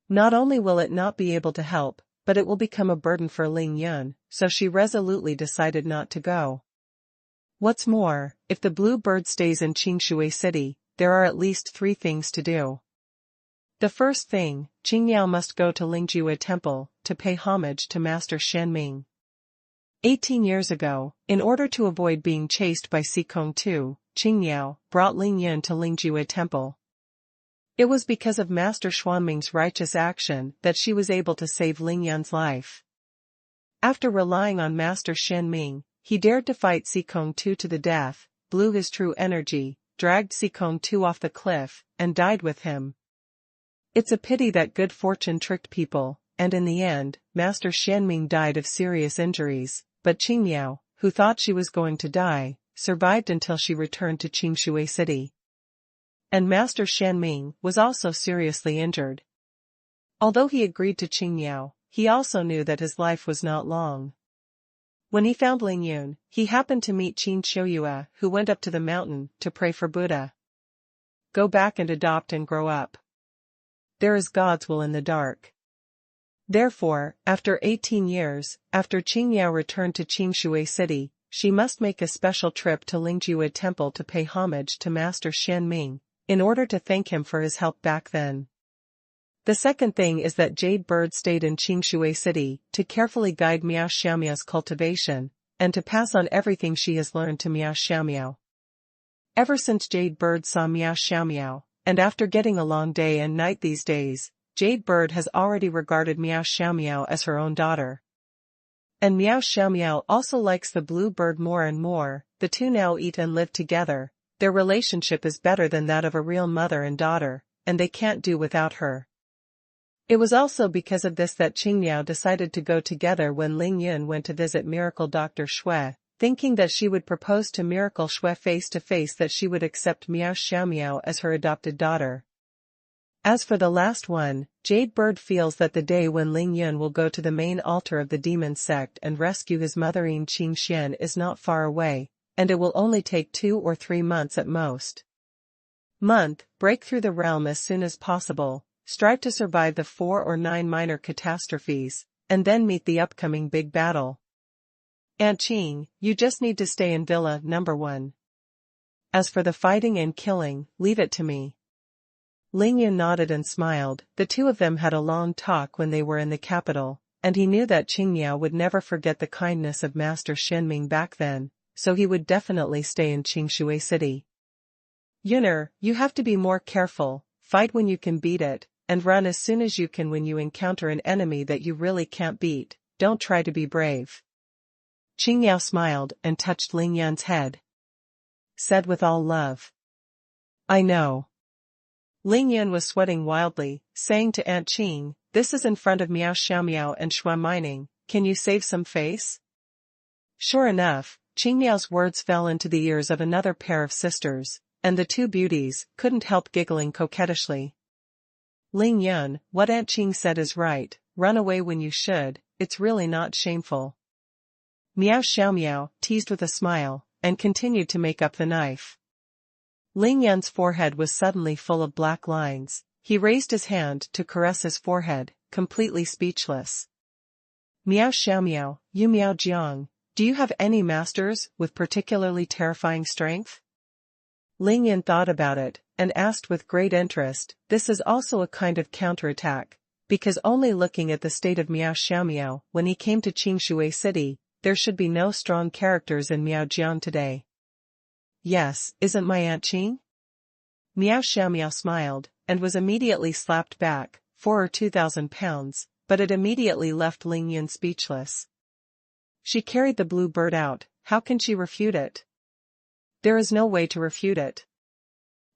Not only will it not be able to help, but it will become a burden for Ling Yun, so she resolutely decided not to go. What's more, if the blue bird stays in Qingshui City, there are at least 3 things to do. The first thing, Qingyao must go to Lingjue Temple to pay homage to Master Shenming. 18 years ago, in order to avoid being chased by Sikong Tu, Qingyao brought Lingyan to Lingjue Temple. It was because of Master Xuanming's righteous action that she was able to save Lingyan's life. After relying on Master Shenming, he dared to fight Sikong Tu to the death, blew his true energy, dragged Sikong Tu off the cliff, and died with him. It's a pity that good fortune tricked people, and in the end, Master Shenming died of serious injuries, but Qingyao, who thought she was going to die, survived until she returned to Qingshui City. And Master Shenming was also seriously injured. Although he agreed to Qingyao, he also knew that his life was not long. When he found Lingyun, he happened to meet Qin Shoyue, who went up to the mountain to pray for Buddha. Go back and adopt and grow up. There is God's will in the dark. Therefore, after 18 years, after Qingyao returned to Qingshui City, she must make a special trip to Lingjue Temple to pay homage to Master Shenming, in order to thank him for his help back then. The second thing is that Jade Bird stayed in Qingshui City to carefully guide Miao Xiaomiao's cultivation, and to pass on everything she has learned to Miao Xiaomiao. Ever since Jade Bird saw Miao Xiaomiao, and after getting a long day and night these days, Jade Bird has already regarded Miao Xiaomiao as her own daughter. And Miao Xiaomiao also likes the blue bird more and more. The two now eat and live together. Their relationship is better than that of a real mother and daughter, and they can't do without her. It was also because of this that Qingyao decided to go together when Ling Yun went to visit Miracle Dr. Shui, thinking that she would propose to Miracle Shui face to face that she would accept Miao Xiaomiao as her adopted daughter. As for the last one, Jade Bird feels that the day when Ling Yun will go to the main altar of the demon sect and rescue his mother Qin Xian is not far away, and it will only take 2 or 3 months at most. Break through the realm as soon as possible, strive to survive the 4 or 9 minor catastrophes, and then meet the upcoming big battle. Aunt Qing, you just need to stay in Villa number 1. As for the fighting and killing, leave it to me. Ling Yun nodded and smiled. The two of them had a long talk when they were in the capital, and he knew that Qingyao would never forget the kindness of Master Shenming back then, so he would definitely stay in Qingshui City. Yuner, you have to be more careful, fight when you can beat it, and run as soon as you can when you encounter an enemy that you really can't beat. Don't try to be brave. Qingyao smiled and touched Ling Yun's head. Said with all love. I know. Ling Yun was sweating wildly, saying to Aunt Qing, this is in front of Miao Xiaomiao and Shui Mining, can you save some face? Sure enough, Qingyao's words fell into the ears of another pair of sisters, and the two beauties couldn't help giggling coquettishly. Ling Yun, what Aunt Qing said is right, run away when you should, it's really not shameful. Miao Xiaomiao teased with a smile, and continued to make up the knife. Ling Yun's forehead was suddenly full of black lines. He raised his hand to caress his forehead, completely speechless. Miao Xiaomiao, you Miao Jiang, do you have any masters with particularly terrifying strength? Ling Yun thought about it, and asked with great interest. This is also a kind of counterattack, because only looking at the state of Miao Xiaomiao when he came to Qingshui City, there should be no strong characters in Miao Jiang today. Yes, isn't my Aunt Qing? Miao Xiaomiao smiled, and was immediately slapped back, 4 or 2,000 pounds, but it immediately left Ling Yun speechless. She carried the blue bird out, how can she refute it? There is no way to refute it.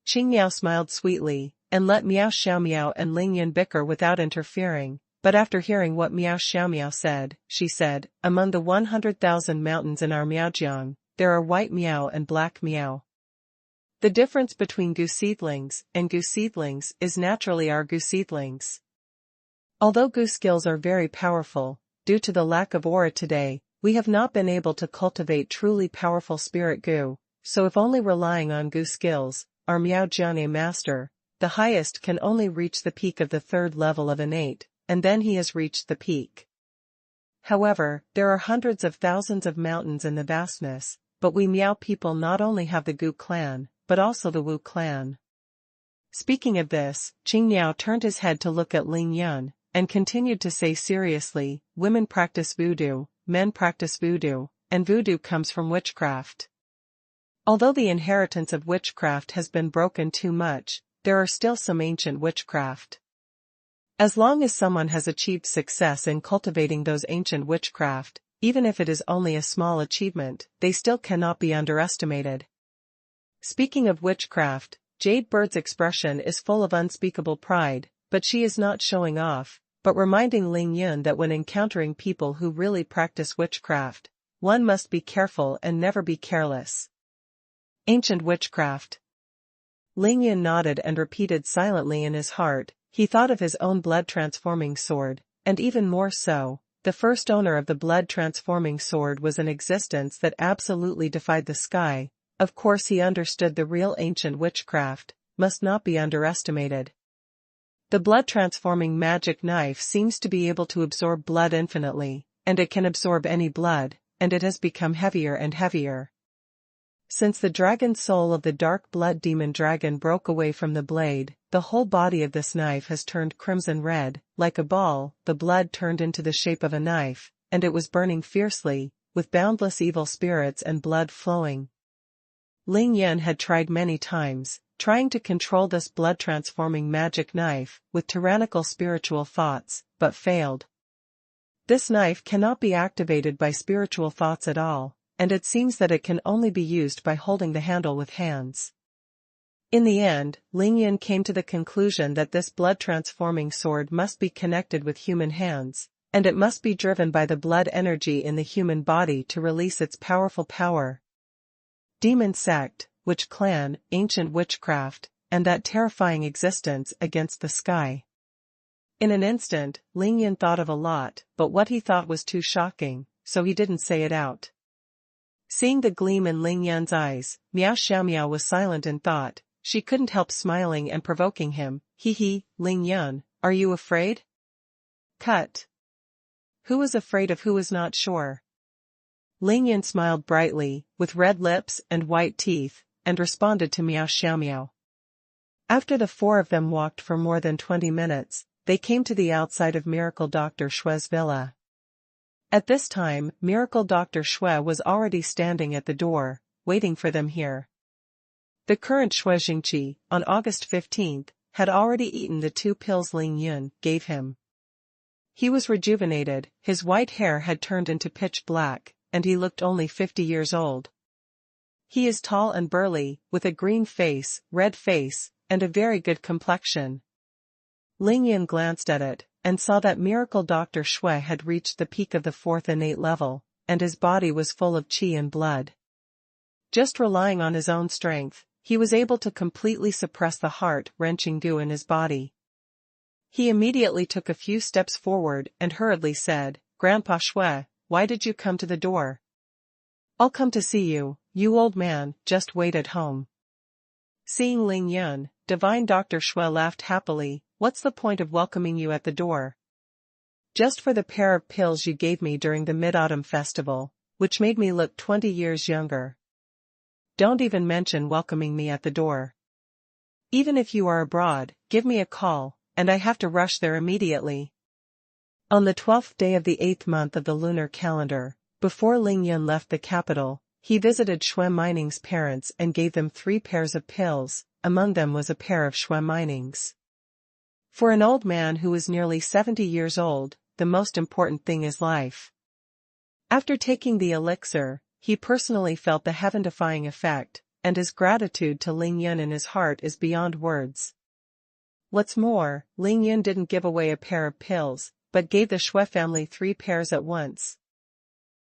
Qingyao smiled sweetly, and let Miao Xiaomiao and Ling Yun bicker without interfering, but after hearing what Miao Xiaomiao said, she said, among the 100,000 mountains in our Miaojiang, there are white Miao and black Miao. The difference between goose seedlings and goose seedlings is naturally our goose seedlings. Although goose skills are very powerful, due to the lack of aura today, we have not been able to cultivate truly powerful spirit goo, so if only relying on goose skills, our Miao Jiang master, the highest can only reach the peak of the 3rd level of innate, and then he has reached the peak. However, there are hundreds of thousands of mountains in the vastness, but we Miao people not only have the Gu clan, but also the Wu clan. Speaking of this, Qingniao turned his head to look at Ling Yun, and continued to say seriously, women practice voodoo, men practice voodoo, and voodoo comes from witchcraft. Although the inheritance of witchcraft has been broken too much, there are still some ancient witchcraft. As long as someone has achieved success in cultivating those ancient witchcraft, even if it is only a small achievement, they still cannot be underestimated. Speaking of witchcraft, Jade Bird's expression is full of unspeakable pride, but she is not showing off, but reminding Ling Yun that when encountering people who really practice witchcraft, one must be careful and never be careless. Ancient witchcraft. Ling Yun nodded and repeated silently in his heart. He thought of his own blood-transforming sword, and even more so, the first owner of the blood-transforming sword was an existence that absolutely defied the sky. Of course he understood the real ancient witchcraft must not be underestimated. The blood-transforming magic knife seems to be able to absorb blood infinitely, and it can absorb any blood, and it has become heavier and heavier. Since the dragon soul of the dark blood demon dragon broke away from the blade, the whole body of this knife has turned crimson red. Like a ball, the blood turned into the shape of a knife, and it was burning fiercely, with boundless evil spirits and blood flowing. Ling Yun had tried many times, trying to control this blood-transforming magic knife with tyrannical spiritual thoughts, but failed. This knife cannot be activated by spiritual thoughts at all, and it seems that it can only be used by holding the handle with hands. In the end, Ling Yun came to the conclusion that this blood-transforming sword must be connected with human hands, and it must be driven by the blood energy in the human body to release its powerful power. Demon sect, witch clan, ancient witchcraft, and that terrifying existence against the sky. In an instant, Ling Yun thought of a lot, but what he thought was too shocking, so he didn't say it out. Seeing the gleam in Ling Yun's eyes, Miao Xiaomiao was silent in thought. She couldn't help smiling and provoking him. Hee, Ling Yun, are you afraid? Cut. Who is afraid of who is not sure? Ling Yun smiled brightly, with red lips and white teeth, and responded to Miao Xiaomiao. After the four of them walked for more than 20 minutes, they came to the outside of Miracle Dr. Shue's villa. At this time, Miracle Dr. Shue was already standing at the door, waiting for them here. The current Shue Jingqi, on August 15th, had already eaten the 2 pills Ling Yun gave him. He was rejuvenated, his white hair had turned into pitch black, and he looked only 50 years old. He is tall and burly, with a green face, red face, and a very good complexion. Ling Yun glanced at it, and saw that Miracle Dr. Shue had reached the peak of the 4th innate level, and his body was full of qi and blood. Just relying on his own strength, he was able to completely suppress the heart-wrenching goo in his body. He immediately took a few steps forward and hurriedly said, "Grandpa Shue, why did you come to the door?" "I'll come to see you, you old man, just wait at home." Seeing Ling Yun, Divine Dr. Shue laughed happily. "What's the point of welcoming you at the door?" "Just for the pair of pills you gave me during the Mid-Autumn Festival, which made me look 20 years younger. Don't even mention welcoming me at the door. Even if you are abroad, give me a call, and I have to rush there immediately." On the 12th day of the 8th month of the lunar calendar, before Ling Yun left the capital, he visited Shui Mining's parents and gave them 3 pairs of pills. Among them was a pair of Shui Mining's. For an old man who is nearly 70 years old, the most important thing is life. After taking the elixir, he personally felt the heaven-defying effect, and his gratitude to Ling Yun in his heart is beyond words. What's more, Ling Yun didn't give away a pair of pills, but gave the Shui family 3 pairs at once.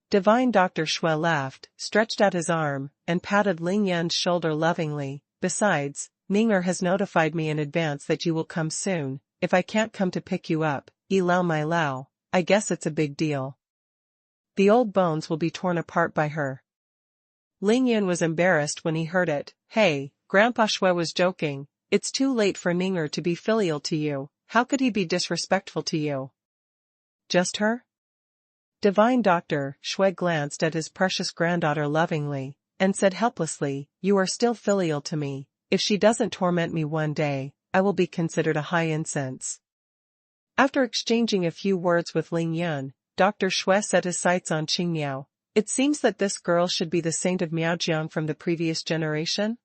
Divine Dr. Shui laughed, stretched out his arm, and patted Ling Yun's shoulder lovingly. "Besides, Ninger has notified me in advance that you will come soon. If I can't come to pick you up, Lao my Lao, I guess it's a big deal. The old bones will be torn apart by her." Ling Yun was embarrassed when he heard it. "Hey, Grandpa Shui was joking. It's too late for Ninger to be filial to you. How could he be disrespectful to you?" "Just her?" Divine Dr. Shui glanced at his precious granddaughter lovingly, and said helplessly, "You are still filial to me. If she doesn't torment me one day, I will be considered a high incense. After exchanging a few words with Ling Yun, Dr. Xue set his sights on Qingmiao. It seems that this girl should be the saint of Miaojiang from the previous generation.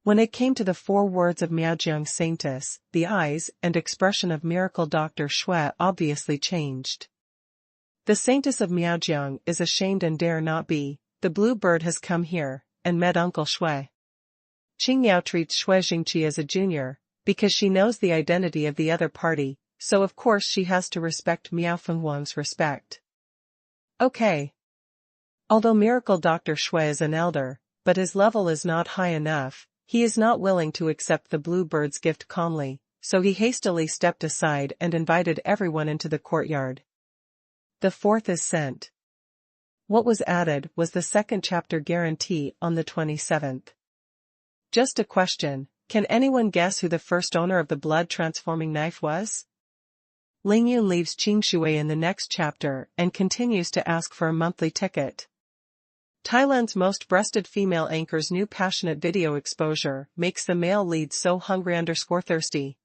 When it came to the 4 words of Miaojiang's saintess, the eyes and expression of miracle Dr. Xue obviously changed. The saintess of Miaojiang is ashamed and dare not be. The blue bird has come here, and met Uncle Xue. Qingmiao treats Xue Jingqi as a junior, because she knows the identity of the other party, so of course she has to respect Miao Fenghuang's respect. Okay. Although Miracle Dr. Xue is an elder, but his level is not high enough, he is not willing to accept the blue bird's gift calmly, so he hastily stepped aside and invited everyone into the courtyard. The 4th is sent. What was added was the 2nd chapter guarantee on the 27th. Just a question, can anyone guess who the first owner of the blood-transforming knife was? Ling Yun leaves Qing Shui in the next chapter and continues to ask for a monthly ticket. Thailand's most breasted female anchor's new passionate video exposure makes the male lead so hungry_thirsty.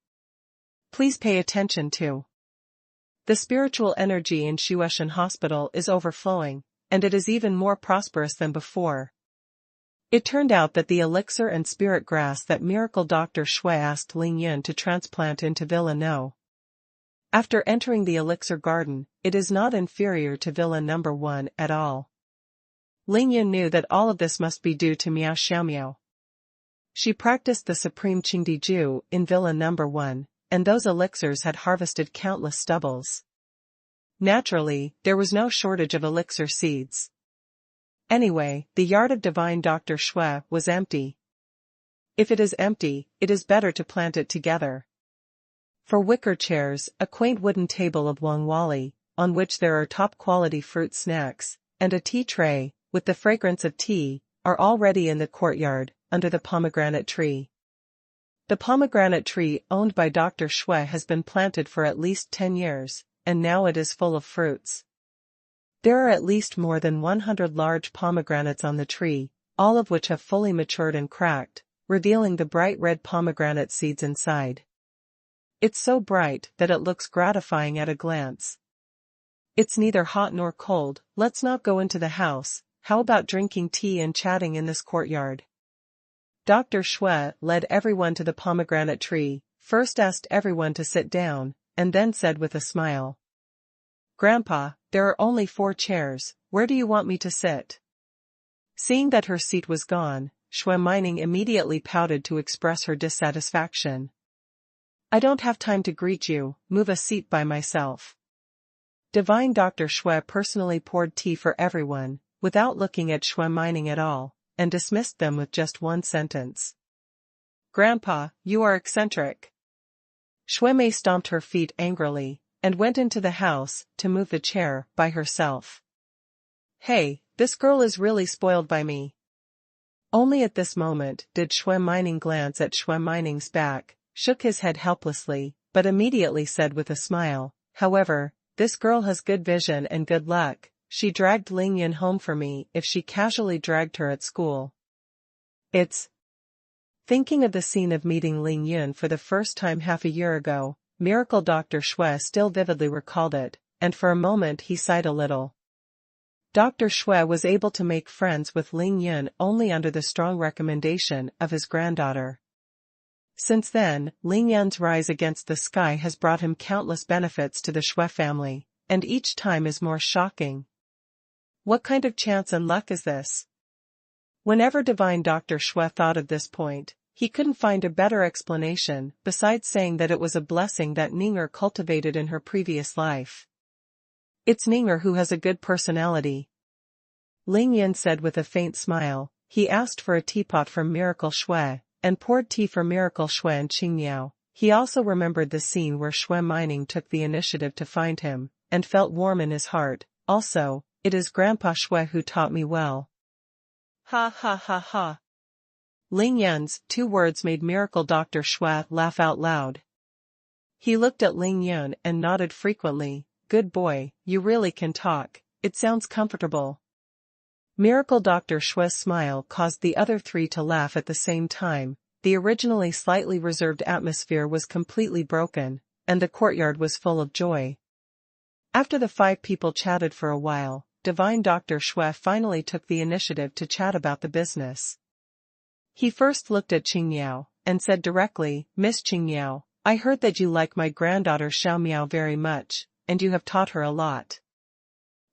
Please pay attention to. The spiritual energy in Shueshan Hospital is overflowing, and it is even more prosperous than before. It turned out that the elixir and spirit grass that Miracle Dr. Xue asked Ling Yun to transplant into Villa No. After entering the elixir garden, it is not inferior to Villa No. 1 at all. Ling Yun knew that all of this must be due to Miao Xiaomiao. She practiced the supreme Qingdi Ju in Villa No. 1, and those elixirs had harvested countless stubbles. Naturally, there was no shortage of elixir seeds. Anyway, the yard of divine Dr. Xue was empty. If it is empty, it is better to plant it together. For wicker chairs, a quaint wooden table of Wangwali, on which there are top-quality fruit snacks, and a tea tray, with the fragrance of tea, are already in the courtyard, under the pomegranate tree. The pomegranate tree owned by Dr. Xue has been planted for at least 10 years, and now it is full of fruits. There are at least more than 100 large pomegranates on the tree, all of which have fully matured and cracked, revealing the bright red pomegranate seeds inside. It's so bright that it looks gratifying at a glance. It's neither hot nor cold, let's not go into the house, how about drinking tea and chatting in this courtyard? Dr. Xue led everyone to the pomegranate tree, first asked everyone to sit down, and then said with a smile. Grandpa, there are only 4 chairs, where do you want me to sit? Seeing that her seat was gone, Xue Mining immediately pouted to express her dissatisfaction. I don't have time to greet you, move a seat by myself. Divine Dr. Xue personally poured tea for everyone, without looking at Xue Mining at all, and dismissed them with just one sentence. Grandpa, you are eccentric. Xue Mei stomped her feet angrily, and went into the house to move the chair by herself. Hey, this girl is really spoiled by me. Only at this moment did Xue Mining glance at Xue Mining's back, shook his head helplessly, but immediately said with a smile, however, this girl has good vision and good luck, she dragged Ling Yun home for me if she casually dragged her at school. Thinking of the scene of meeting Ling Yun for the first time half a year ago, Miracle Dr. Xue still vividly recalled it, and for a moment he sighed a little. Dr. Xue was able to make friends with Ling Yun only under the strong recommendation of his granddaughter. Since then, Ling Yun's rise against the sky has brought him countless benefits to the Xue family, and each time is more shocking. What kind of chance and luck is this? Whenever divine Dr. Xue thought of this point, he couldn't find a better explanation besides saying that it was a blessing that Ninger cultivated in her previous life. It's Ninger who has a good personality. Ling Yun said with a faint smile. He asked for a teapot from Miracle Xue, and poured tea for Miracle Xue and Qingmiao. He also remembered the scene where Xue Mining took the initiative to find him, and felt warm in his heart. Also, it is Grandpa Xue who taught me well. Ha ha ha ha. Ling Yun's 2 words made Miracle Dr. Xue laugh out loud. He looked at Ling Yun and nodded frequently. Good boy, you really can talk, it sounds comfortable. Miracle Dr. Xue's smile caused the other 3 to laugh at the same time, the originally slightly reserved atmosphere was completely broken, and the courtyard was full of joy. After the 5 people chatted for a while, Divine Dr. Xue finally took the initiative to chat about the business. He first looked at Qingmiao, and said directly, "Miss Qingmiao, I heard that you like my granddaughter Xiaomiao very much, and you have taught her a lot.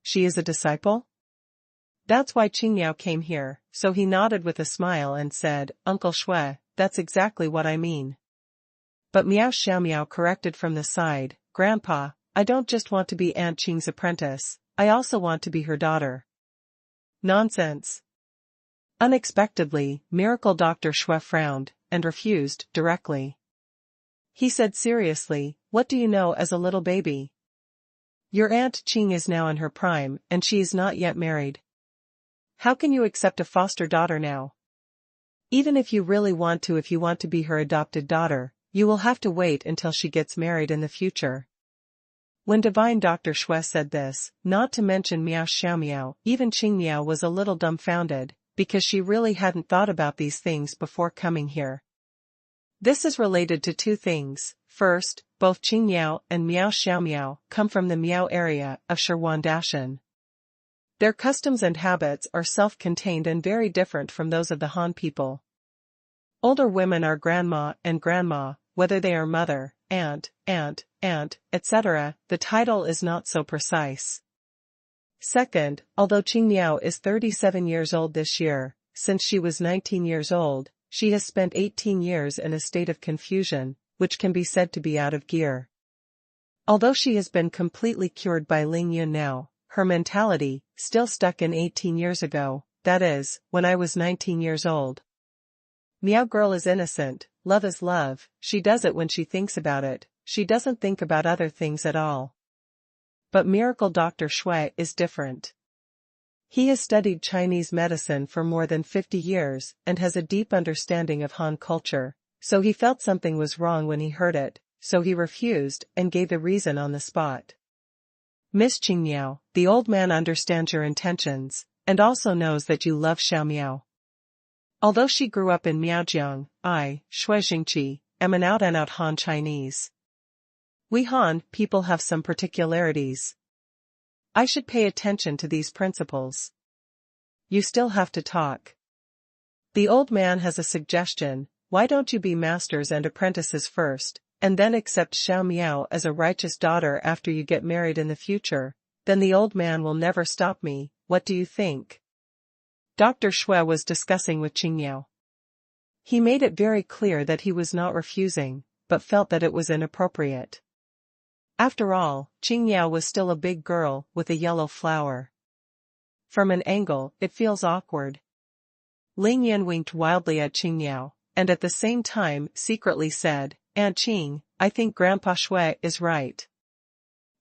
She is a disciple?" That's why Qingmiao came here, so he nodded with a smile and said, "Uncle Xue, that's exactly what I mean." But Miao Xiaomiao corrected from the side, "Grandpa, I don't just want to be Aunt Qing's apprentice, I also want to be her daughter." Nonsense. Unexpectedly, Miracle Dr. Xue frowned, and refused, directly. He said seriously, "What do you know as a little baby? Your Aunt Qing is now in her prime, and she is not yet married. How can you accept a foster daughter now? Even if you really want to, if you want to be her adopted daughter, you will have to wait until she gets married in the future." When Divine Dr. Xue said this, not to mention Miao Xiaomiao, even Qingmiao was a little dumbfounded, because she really hadn't thought about these things before coming here. This is related to 2 things. First, both Qingmiao and Miao Xiaomiao come from the Miao area of xuanhuan. Their customs and habits are self-contained and very different from those of the Han people. Older women are grandma and grandma, whether they are mother, aunt, etc., the title is not so precise. Second, although Qingmiao is 37 years old this year, since she was 19 years old, she has spent 18 years in a state of confusion, which can be said to be out of gear. Although she has been completely cured by Ling Yun now, her mentality, still stuck in 18 years ago, that is, when I was 19 years old. Miao girl is innocent, love is love, she does it when she thinks about it, she doesn't think about other things at all. But Miracle Dr. Xue is different. He has studied Chinese medicine for more than 50 years and has a deep understanding of Han culture, so he felt something was wrong when he heard it, so he refused and gave the reason on the spot. "Miss Qingmiao, the old man understands your intentions, and also knows that you love Xiaomiao. Although she grew up in Miaojiang, I, Xue Jingqi, am an out-and-out Han Chinese. We Han people have some particularities. I should pay attention to these principles. You still have to talk. The old man has a suggestion, why don't you be masters and apprentices first, and then accept Xiaomiao as a righteous daughter after you get married in the future, then the old man will never stop me, what do you think?" Dr. Xue was discussing with Qingmiao. He made it very clear that he was not refusing, but felt that it was inappropriate. After all, Qingmiao was still a big girl with a yellow flower. From an angle, it feels awkward. Ling Yan winked wildly at Qingmiao, and at the same time secretly said, "Aunt Qing, I think Grandpa Xue is right."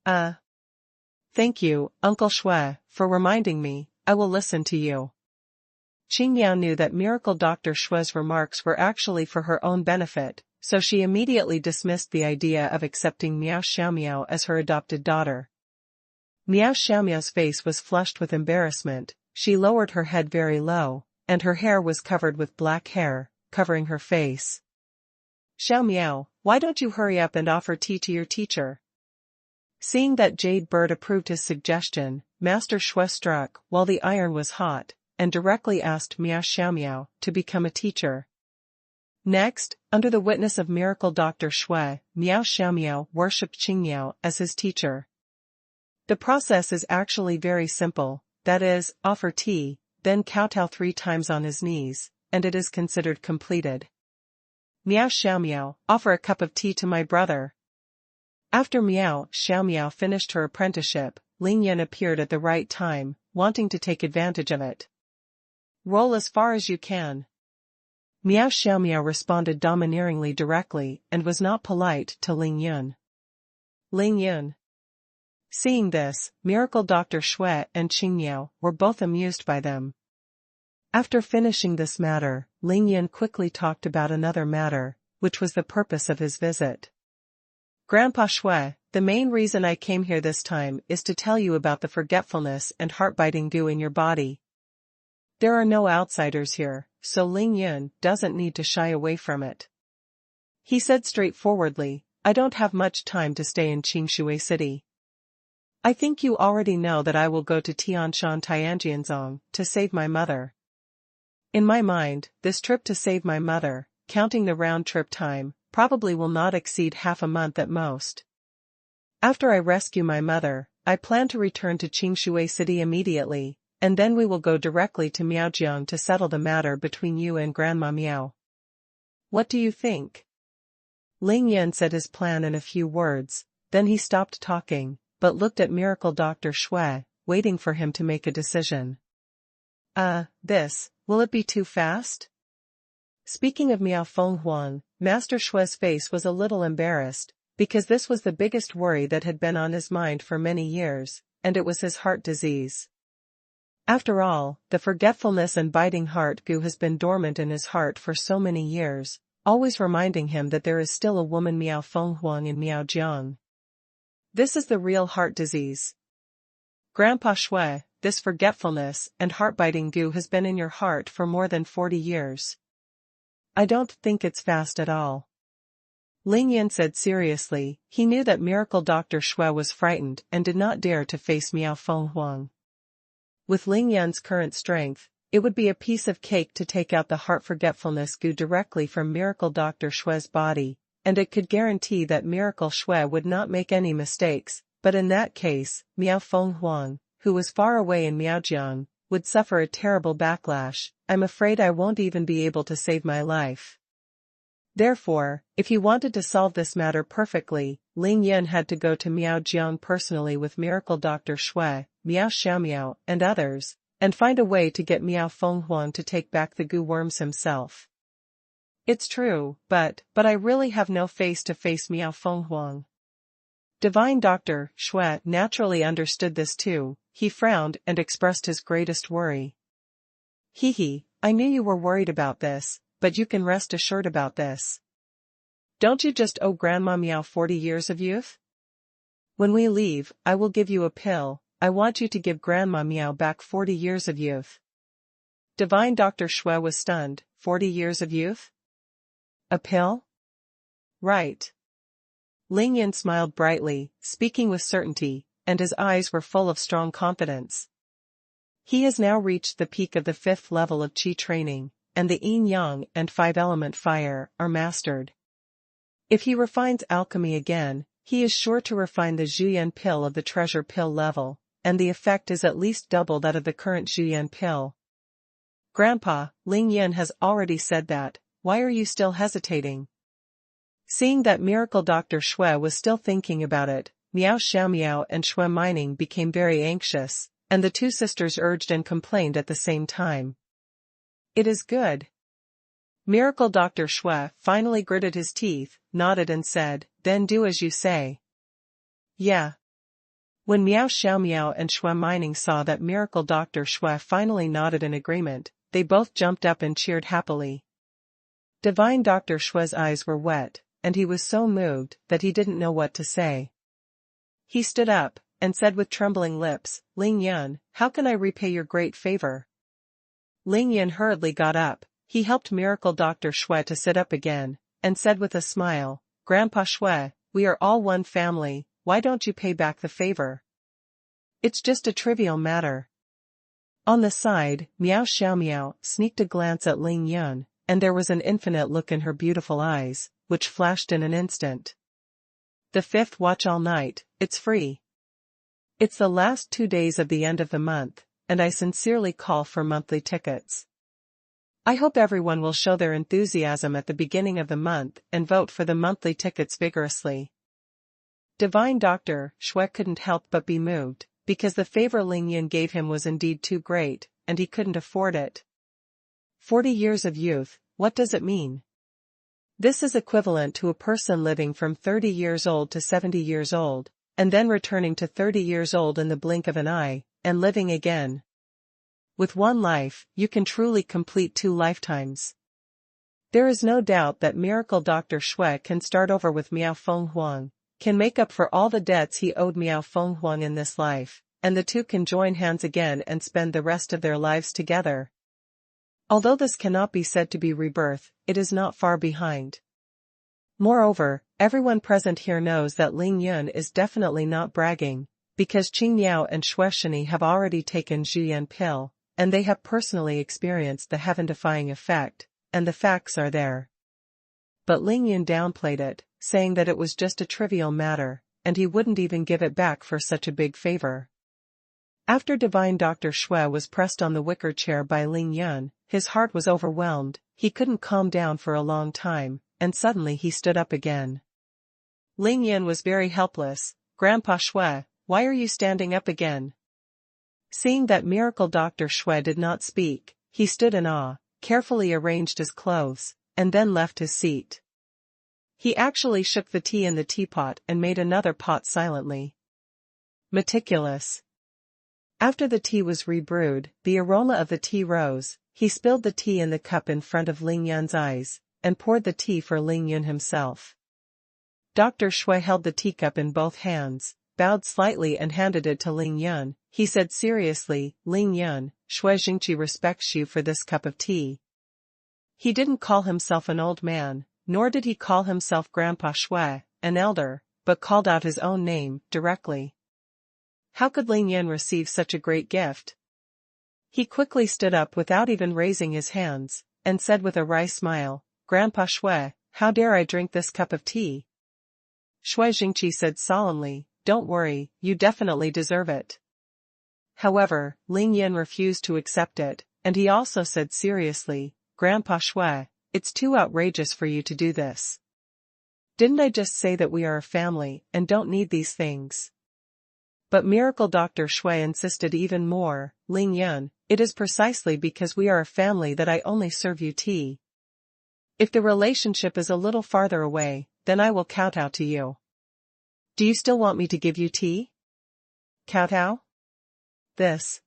Thank you, Uncle Xue, for reminding me, I will listen to you." Qingmiao knew that Miracle Dr. Xue's remarks were actually for her own benefit, so she immediately dismissed the idea of accepting Miao Xiaomiao as her adopted daughter. Miao Xiaomiao's face was flushed with embarrassment, she lowered her head very low, and her hair was covered with black hair, covering her face. "Xiaomiao, why don't you hurry up and offer tea to your teacher?" Seeing that Jade Bird approved his suggestion, Master Xue struck while the iron was hot, and directly asked Miao Xiaomiao to become a teacher. Next, under the witness of Miracle Dr. Xue, Miao Xiaomiao worshipped Qingmiao as his teacher. The process is actually very simple, that is, offer tea, then kowtow 3 times on his knees, and it is considered completed. "Miao Xiaomiao, offer a cup of tea to my brother." After Miao Xiaomiao finished her apprenticeship, Ling Yan appeared at the right time, wanting to take advantage of it. "Roll as far as you can." Miao Xiaomiao responded domineeringly directly and was not polite to Ling Yun. Ling Yun. Seeing this, Miracle Dr. Xue and Qingmiao were both amused by them. After finishing this matter, Ling Yun quickly talked about another matter, which was the purpose of his visit. "Grandpa Xue, the main reason I came here this time is to tell you about the forgetfulness and heart-biting goo in your body. There are no outsiders here, so Ling Yun doesn't need to shy away from it. He said straightforwardly, I don't have much time to stay in Qingshui City. I think you already know that I will go to Tianshan Tianjianzong to save my mother. In my mind, this trip to save my mother, counting the round-trip time, probably will not exceed half a month at most. After I rescue my mother, I plan to return to Qingshui City immediately, and then we will go directly to Miaojiang to settle the matter between you and Grandma Miao. What do you think? Ling Yan said his plan in a few words, then he stopped talking, but looked at Miracle Dr. Shui, waiting for him to make a decision. Will it be too fast? Speaking of Miao Fenghuang, Master Shui's face was a little embarrassed, because this was the biggest worry that had been on his mind for many years, and it was his heart disease. After all, the forgetfulness and biting heart goo has been dormant in his heart for so many years, always reminding him that there is still a woman Miao Fenghuang in Miaojiang. This is the real heart disease. Grandpa Shui, this forgetfulness and heart-biting goo has been in your heart for more than 40 years. I don't think it's fast at all. Ling Yan said seriously. He knew that Miracle Dr. Shui was frightened and did not dare to face Miao Fenghuang. With Ling Yan's current strength, it would be a piece of cake to take out the heart forgetfulness goo directly from Miracle Dr. Shui's body, and it could guarantee that Miracle Shui would not make any mistakes, but in that case, Miao Fenghuang, who was far away in Miaojiang, would suffer a terrible backlash. I'm afraid I won't even be able to save my life. Therefore, if he wanted to solve this matter perfectly, Ling Yan had to go to Miaojiang personally with Miracle Dr. Shui, Miao Xiaomiao, and others, and find a way to get Miao Fenghuang to take back the goo worms himself. It's true, but I really have no face to face Miao Fenghuang. Divine Dr. Shui naturally understood this too. He frowned and expressed his greatest worry. I knew you were worried about this, but you can rest assured about this. Don't you just owe Grandma Miao 40 years of youth? When we leave, I will give you a pill. I want you to give Grandma Miao back 40 years of youth. Divine Dr. Shui was stunned. 40 years of youth? A pill? Right. Ling Yan smiled brightly, speaking with certainty, and his eyes were full of strong confidence. He has now reached the peak of the 5th level of Qi training, and the yin-yang and 5-element fire are mastered. If he refines alchemy again, he is sure to refine the Zhuyan pill of the treasure pill level, and the effect is at least double that of the current Zhuyan pill. Grandpa, Ling Yan has already said that. Why are you still hesitating? Seeing that Miracle Dr. Shui was still thinking about it, Miao Xiaomiao and Shui Mining became very anxious, and the two sisters urged and complained at the same time. It is good. Miracle Dr. Shui finally gritted his teeth, nodded and said, then do as you say. Yeah. When Miao Xiaomiao and Shui Mining saw that Miracle Dr. Shui finally nodded in agreement, they both jumped up and cheered happily. Divine Dr. Shui's eyes were wet, and he was so moved that he didn't know what to say. He stood up, and said with trembling lips, Ling Yan, how can I repay your great favor? Ling Yan hurriedly got up. He helped Miracle Dr. Shui to sit up again, and said with a smile, Grandpa Shui, we are all one family, why don't you pay back the favor? It's just a trivial matter. On the side, Miao Xiaomiao sneaked a glance at Ling Yan, and there was an infinite look in her beautiful eyes, which flashed in an instant. The 5th watch all night, it's free. It's the last 2 days of the end of the month, and I sincerely call for monthly tickets. I hope everyone will show their enthusiasm at the beginning of the month and vote for the monthly tickets vigorously. Divine Dr. Shui couldn't help but be moved, because the favor Ling Yan gave him was indeed too great, and he couldn't afford it. 40 years of youth, what does it mean? This is equivalent to a person living from 30 years old to 70 years old, and then returning to 30 years old in the blink of an eye, and living again. With one life, you can truly complete 2 lifetimes. There is no doubt that Miracle Dr. Shui can start over with Miao Fenghuang, can make up for all the debts he owed Miao Fenghuang in this life, and the two can join hands again and spend the rest of their lives together. Although this cannot be said to be rebirth, it is not far behind. Moreover, everyone present here knows that Ling Yun is definitely not bragging, because Qing Miao and Xue Shini have already taken Zhuyan pill, and they have personally experienced the heaven-defying effect, and the facts are there. But Ling Yun downplayed it, saying that it was just a trivial matter, and he wouldn't even give it back for such a big favor. After Divine Dr. Xue was pressed on the wicker chair by Ling Yun, his heart was overwhelmed, he couldn't calm down for a long time, and suddenly he stood up again. Ling Yun was very helpless. "Grandpa Xue, why are you standing up again?" Seeing that Miracle Dr. Xue did not speak, he stood in awe, carefully arranged his clothes, and then left his seat. He actually shook the tea in the teapot and made another pot silently. Meticulous. After the tea was rebrewed, the aroma of the tea rose. He spilled the tea in the cup in front of Ling Yun's eyes, and poured the tea for Ling Yun himself. Dr. Xue held the teacup in both hands, bowed slightly and handed it to Ling Yun. He said seriously, "Ling Yun, Xue Jingqi respects you for this cup of tea." He didn't call himself an old man, nor did he call himself Grandpa Xue, an elder, but called out his own name, directly. How could Ling Yun receive such a great gift? He quickly stood up without even raising his hands, and said with a wry smile, "Grandpa Xue, how dare I drink this cup of tea?" Xue Jingqi said solemnly, "Don't worry, you definitely deserve it." However, Ling Yun refused to accept it, and he also said seriously, "Grandpa Xue, it's too outrageous for you to do this. Didn't I just say that we are a family and don't need these things?" But Miracle Dr. Xue insisted even more, "Ling Yun, it is precisely because we are a family that I only serve you tea. If the relationship is a little farther away, then I will kowtow to you. Do you still want me to give you tea? Kowtow?" This.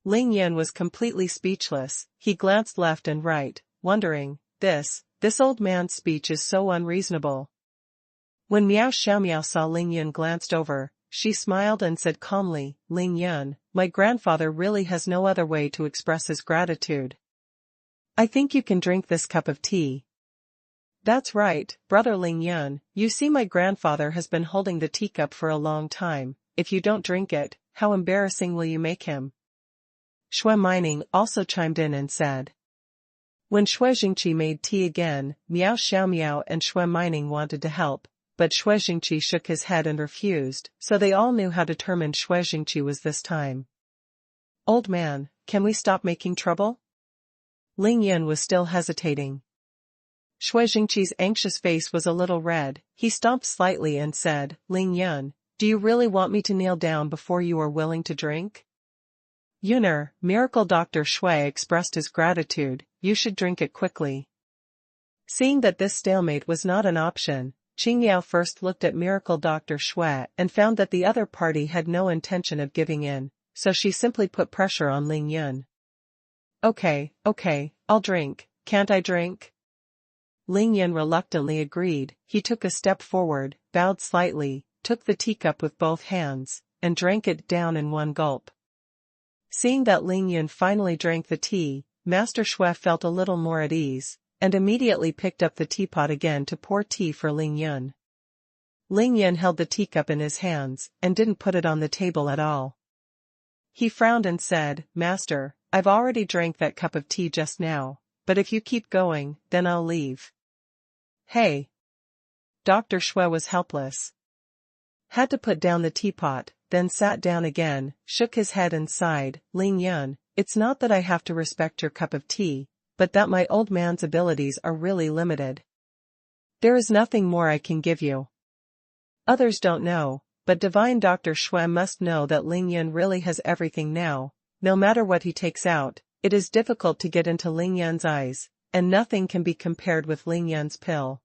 Ling Yun was completely speechless. He glanced left and right, wondering, this old man's speech is so unreasonable. When Miao Xiaomiao saw Ling Yun glanced over, she smiled and said calmly, "Ling Yun, my grandfather really has no other way to express his gratitude. I think you can drink this cup of tea." "That's right, brother Ling Yun, you see my grandfather has been holding the teacup for a long time. If you don't drink it, how embarrassing will you make him?" Xue Mining also chimed in and said. When Xue Jingqi made tea again, Miao Xiaomiao and Xue Mining wanted to help, but Xue Jingqi shook his head and refused, so they all knew how determined Xue Jingqi was this time. "Old man, can we stop making trouble?" Ling Yun was still hesitating. Xue Jingqi's anxious face was a little red. He stomped slightly and said, "Ling Yun, do you really want me to kneel down before you are willing to drink?" "Yuner," Miracle Dr. Xue expressed his gratitude, "you should drink it quickly." Seeing that this stalemate was not an option, Qing Yao first looked at Miracle Dr. Xue and found that the other party had no intention of giving in, so she simply put pressure on Ling Yun. Okay, I'll drink, can't I drink?" Ling Yun reluctantly agreed. He took a step forward, bowed slightly, took the teacup with both hands, and drank it down in one gulp. Seeing that Ling Yun finally drank the tea, Master Xue felt a little more at ease, and immediately picked up the teapot again to pour tea for Ling Yun. Ling Yun held the teacup in his hands, and didn't put it on the table at all. He frowned and said, "Master, I've already drank that cup of tea just now, but if you keep going, then I'll leave." "Hey!" Dr. Xue was helpless. Had to put down the teapot, then sat down again, shook his head and sighed, "Ling Yun, it's not that I have to respect your cup of tea, but that my old man's abilities are really limited. There is nothing more I can give you. Others don't know, but Divine Dr. Xue must know that Ling Yun really has everything now. No matter what he takes out, it is difficult to get into Ling Yun's eyes, and nothing can be compared with Ling Yun's pill."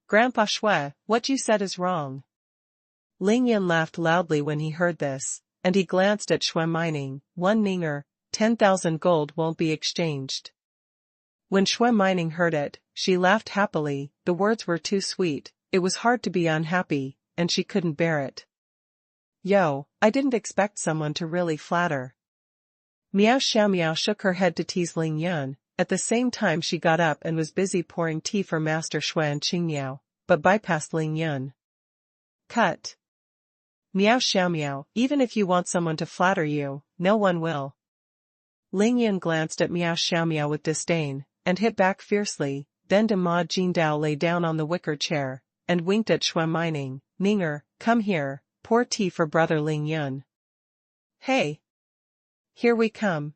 "Grandpa Xue, what you said is wrong." Ling Yun laughed loudly when he heard this, and he glanced at Xue Mining. "1 ninger, 10,000 gold won't be exchanged." When Xue Mining heard it, she laughed happily. The words were too sweet, it was hard to be unhappy, and she couldn't bear it. "Yo, I didn't expect someone to really flatter." Meow Xiaomiao shook her head to tease Ling Yun. At the same time she got up and was busy pouring tea for Master Xue and Qingmiao, but bypassed Ling Yun. Cut. Meow Xiaomiao, even if you want someone to flatter you, no one will. Ling Yun glanced at Meow Xiaomiao with disdain, and hit back fiercely. Then Dima Jindao lay down on the wicker chair, and winked at Xue Mining. Ninger, come here, pour tea for brother Ling Yun. Hey! Here we come.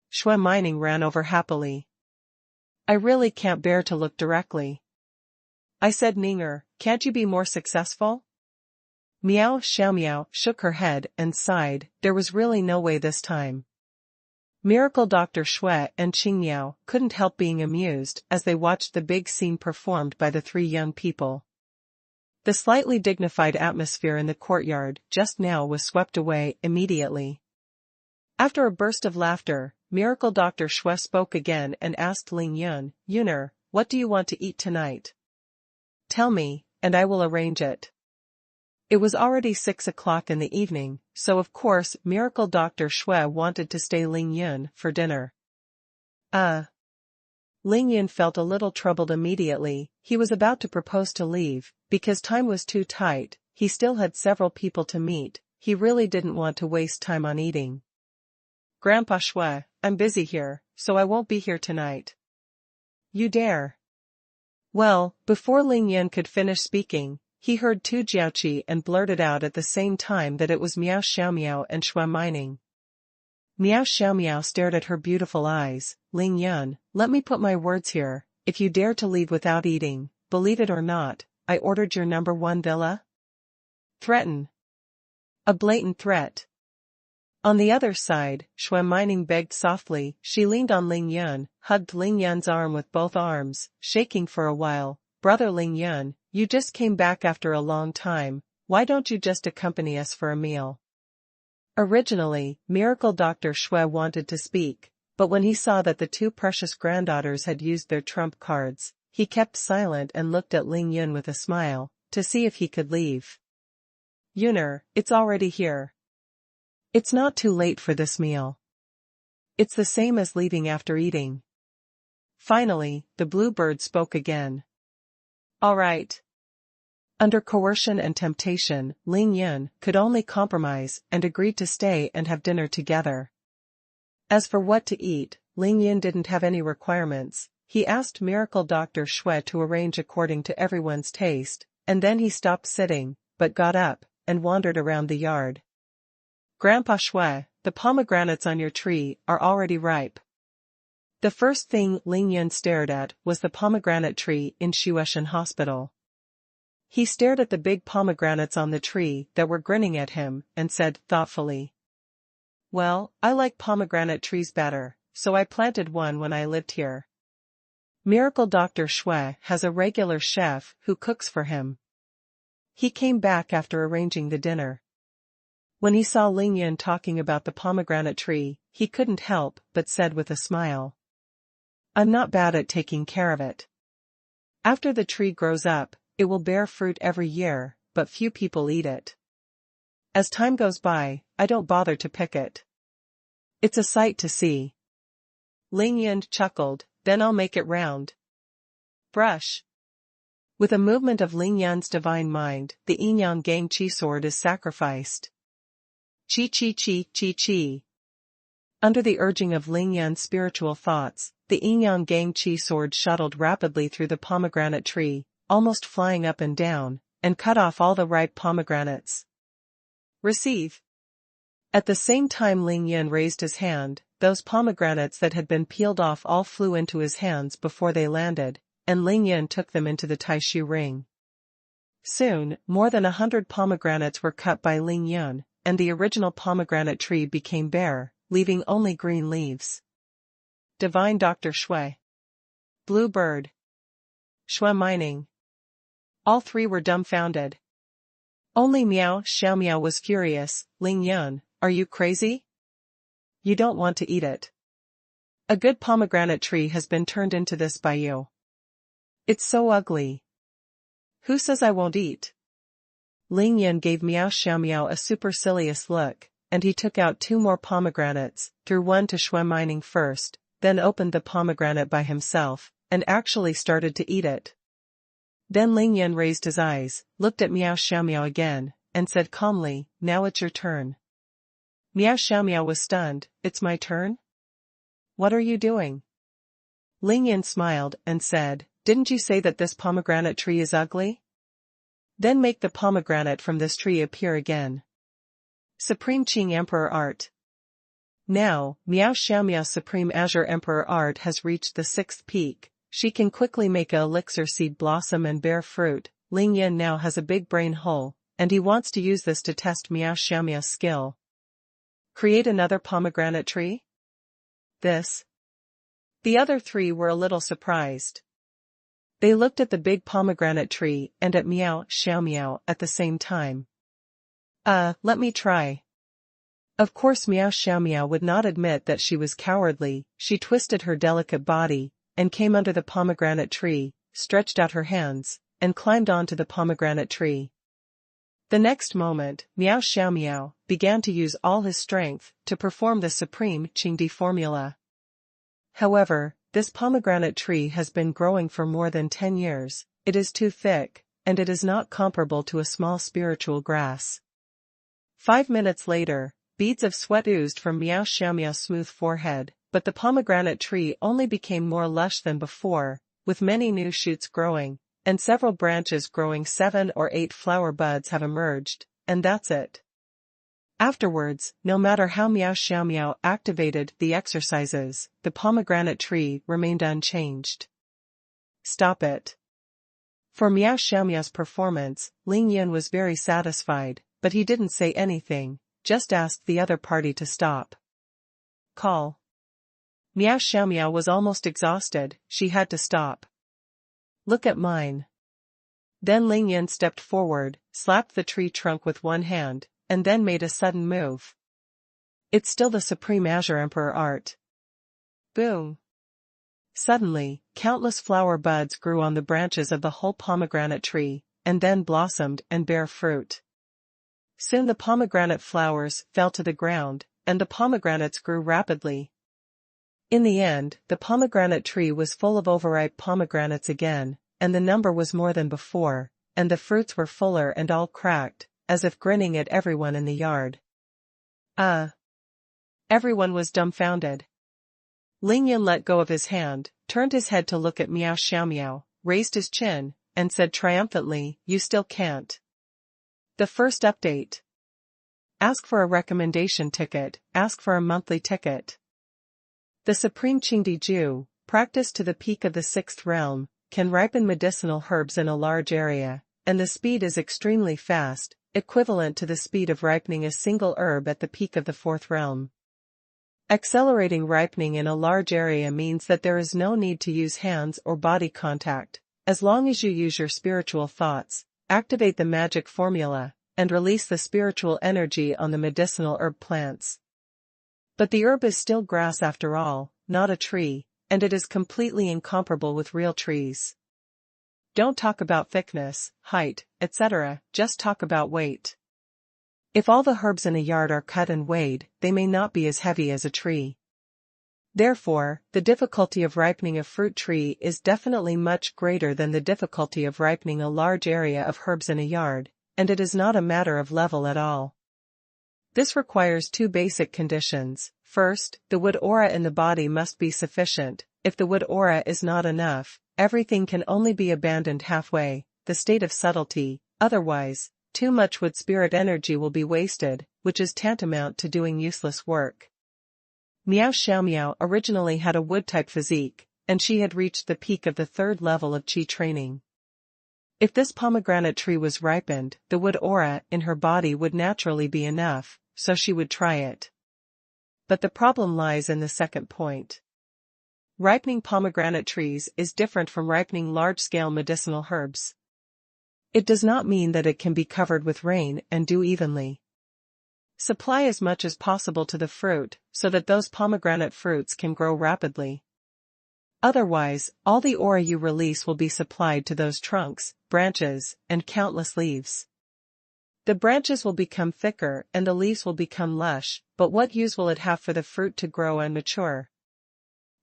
Xue Mining ran over happily. I really can't bear to look directly. I said Ninger, can't you be more successful? Meow Xiaomiao shook her head and sighed, there was really no way this time. Miracle Dr. Xue and Qingmiao couldn't help being amused as they watched the big scene performed by the three young people. The slightly dignified atmosphere in the courtyard just now was swept away immediately. After a burst of laughter, Miracle Dr. Xue spoke again and asked Ling Yun, Yuner, what do you want to eat tonight? Tell me, and I will arrange it. It was already 6 o'clock in the evening, so of course Miracle Dr. Xue wanted to stay Ling Yun for dinner. Ling Yun felt a little troubled immediately. He was about to propose to leave, because time was too tight, he still had several people to meet, he really didn't want to waste time on eating. Grandpa Xue, I'm busy here, so I won't be here tonight. You dare. Well, before Ling Yun could finish speaking, he heard Tu Jiaoqi and blurted out at the same time that it was Meow Xiaomiao and Xue Mining. Meow Xiaomiao stared at her beautiful eyes. Ling Yun, let me put my words here, if you dare to leave without eating, believe it or not, I ordered your #1 villa? Threaten. A blatant threat. On the other side, Xue Mining begged softly. She leaned on Ling Yun, hugged Ling Yun's arm with both arms, shaking for a while. Brother Ling Yun, you just came back after a long time, why don't you just accompany us for a meal? Originally, Miracle Dr. Xue wanted to speak, but when he saw that the two precious granddaughters had used their trump cards, he kept silent and looked at Ling Yun with a smile, to see if he could leave. Yuner, it's already here. It's not too late for this meal. It's the same as leaving after eating. Finally, the bluebird spoke again. All right. Under coercion and temptation, Ling Yun could only compromise and agreed to stay and have dinner together. As for what to eat, Ling Yun didn't have any requirements. He asked Miracle Dr. Xue to arrange according to everyone's taste, and then he stopped sitting, but got up, and wandered around the yard. Grandpa Xue, the pomegranates on your tree are already ripe. The first thing Ling Yun stared at was the pomegranate tree in Xueshan Hospital. He stared at the big pomegranates on the tree that were grinning at him, and said thoughtfully, well, I like pomegranate trees better, so I planted one when I lived here. Miracle Dr. Xue has a regular chef who cooks for him. He came back after arranging the dinner. When he saw Ling Yun talking about the pomegranate tree, he couldn't help but said with a smile, I'm not bad at taking care of it. After the tree grows up, it will bear fruit every year, but few people eat it. As time goes by, I don't bother to pick it. It's a sight to see. Ling Yun chuckled, then I'll make it round. Brush. With a movement of Ling Yun's divine mind, the Yinyang Gang Chi sword is sacrificed. Chi chi chi chi chi. Under the urging of Ling Yun's spiritual thoughts, the Yinyang Gang Chi sword shuttled rapidly through the pomegranate tree, almost flying up and down, and cut off all the ripe pomegranates. Receive. At the same time Ling Yun raised his hand, those pomegranates that had been peeled off all flew into his hands before they landed, and Ling Yun took them into the Taishu ring. Soon, more than 100 pomegranates were cut by Ling Yun, and the original pomegranate tree became bare, leaving only green leaves. Divine Dr. Xue. Blue Bird. Xue Mining. All three were dumbfounded. Only Meow Xiaomiao was furious. Ling Yun, are you crazy? You don't want to eat it. A good pomegranate tree has been turned into this by you. It's so ugly. Who says I won't eat? Ling Yun gave Meow Xiaomiao a supercilious look, and he took out 2 more pomegranates, threw one to xuanhuan first, then opened the pomegranate by himself, and actually started to eat it. Then Lingyan raised his eyes, looked at Miao Xiaomiao again, and said calmly, "Now it's your turn." Miao Xiaomiao was stunned. "It's my turn? What are you doing?" Lingyan smiled and said, "Didn't you say that this pomegranate tree is ugly? Then make the pomegranate from this tree appear again." Supreme Qing Emperor Art. Now, Miao Xiaomiao's Supreme Azure Emperor Art has reached the 6th peak. She can quickly make a elixir seed blossom and bear fruit. Lingyan now has a big brain hole, and he wants to use this to test Miao Xiaomiao's skill. Create another pomegranate tree? This. The other 3 were a little surprised. They looked at the big pomegranate tree and at Miao Xiaomiao at the same time. Let me try." Of course Miao Xiaomiao would not admit that she was cowardly. She twisted her delicate body, and came under the pomegranate tree, stretched out her hands, and climbed onto the pomegranate tree. The next moment, Miao Xiaomiao began to use all his strength to perform the Supreme Qingdi formula. However, this pomegranate tree has been growing for more than 10 years, it is too thick, and it is not comparable to a small spiritual grass. 5 minutes later, beads of sweat oozed from Miao Xiaomiao's smooth forehead, but the pomegranate tree only became more lush than before, with many new shoots growing, and several branches growing. 7 or 8 flower buds have emerged, and that's it. Afterwards, no matter how Miao Xiaomiao activated the exercises, the pomegranate tree remained unchanged. Stop it. For Miao Xiaomiao's performance, Lingyan was very satisfied, but he didn't say anything, just asked the other party to stop. Call. Miao Xiaomiao was almost exhausted, she had to stop. Look at mine. Then Lingyan stepped forward, slapped the tree trunk with one hand, and then made a sudden move. It's still the Supreme Azure Emperor Art. Boom. Suddenly, countless flower buds grew on the branches of the whole pomegranate tree, and then blossomed and bare fruit. Soon the pomegranate flowers fell to the ground, and the pomegranates grew rapidly. In the end, the pomegranate tree was full of overripe pomegranates again, and the number was more than before, and the fruits were fuller and all cracked, as if grinning at everyone in the yard. Everyone was dumbfounded. Lingyan let go of his hand, turned his head to look at Miao Xiaomiao, raised his chin, and said triumphantly, "You still can't." The first update. Ask for a recommendation ticket, ask for a monthly ticket. The Supreme Qingdi Ju, practiced to the peak of the 6th realm, can ripen medicinal herbs in a large area, and the speed is extremely fast, equivalent to the speed of ripening a single herb at the peak of the 4th realm. Accelerating ripening in a large area means that there is no need to use hands or body contact, as long as you use your spiritual thoughts, activate the magic formula, and release the spiritual energy on the medicinal herb plants. But the herb is still grass after all, not a tree, and it is completely incomparable with real trees. Don't talk about thickness, height, etc., just talk about weight. If all the herbs in a yard are cut and weighed, they may not be as heavy as a tree. Therefore, the difficulty of ripening a fruit tree is definitely much greater than the difficulty of ripening a large area of herbs in a yard, and it is not a matter of level at all. This requires 2 basic conditions. First, the wood aura in the body must be sufficient. If the wood aura is not enough, everything can only be abandoned halfway, the state of subtlety. Otherwise, too much wood spirit energy will be wasted, which is tantamount to doing useless work. Miao Xiaomiao originally had a wood-type physique, and she had reached the peak of the 3rd level of qi training. If this pomegranate tree was ripened, the wood aura in her body would naturally be enough, so she would try it. But the problem lies in the second point. Ripening pomegranate trees is different from ripening large-scale medicinal herbs. It does not mean that it can be covered with rain and dew evenly. Supply as much as possible to the fruit, so that those pomegranate fruits can grow rapidly. Otherwise, all the aura you release will be supplied to those trunks, branches, and countless leaves. The branches will become thicker and the leaves will become lush, but what use will it have for the fruit to grow and mature?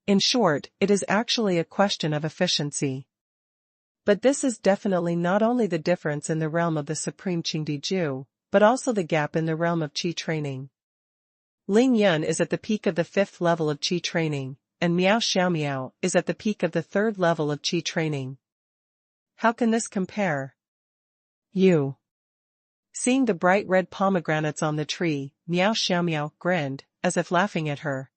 In short, it is actually a question of efficiency. But this is definitely not only the difference in the realm of the supreme Qingdi, but also the gap in the realm of qi training. Ling Yun is at the peak of the 5th level of qi training, and Miao Xiaomiao is at the peak of the 3rd level of qi training. How can this compare? Seeing the bright red pomegranates on the tree, Miao Xiaomiao grinned, as if laughing at her.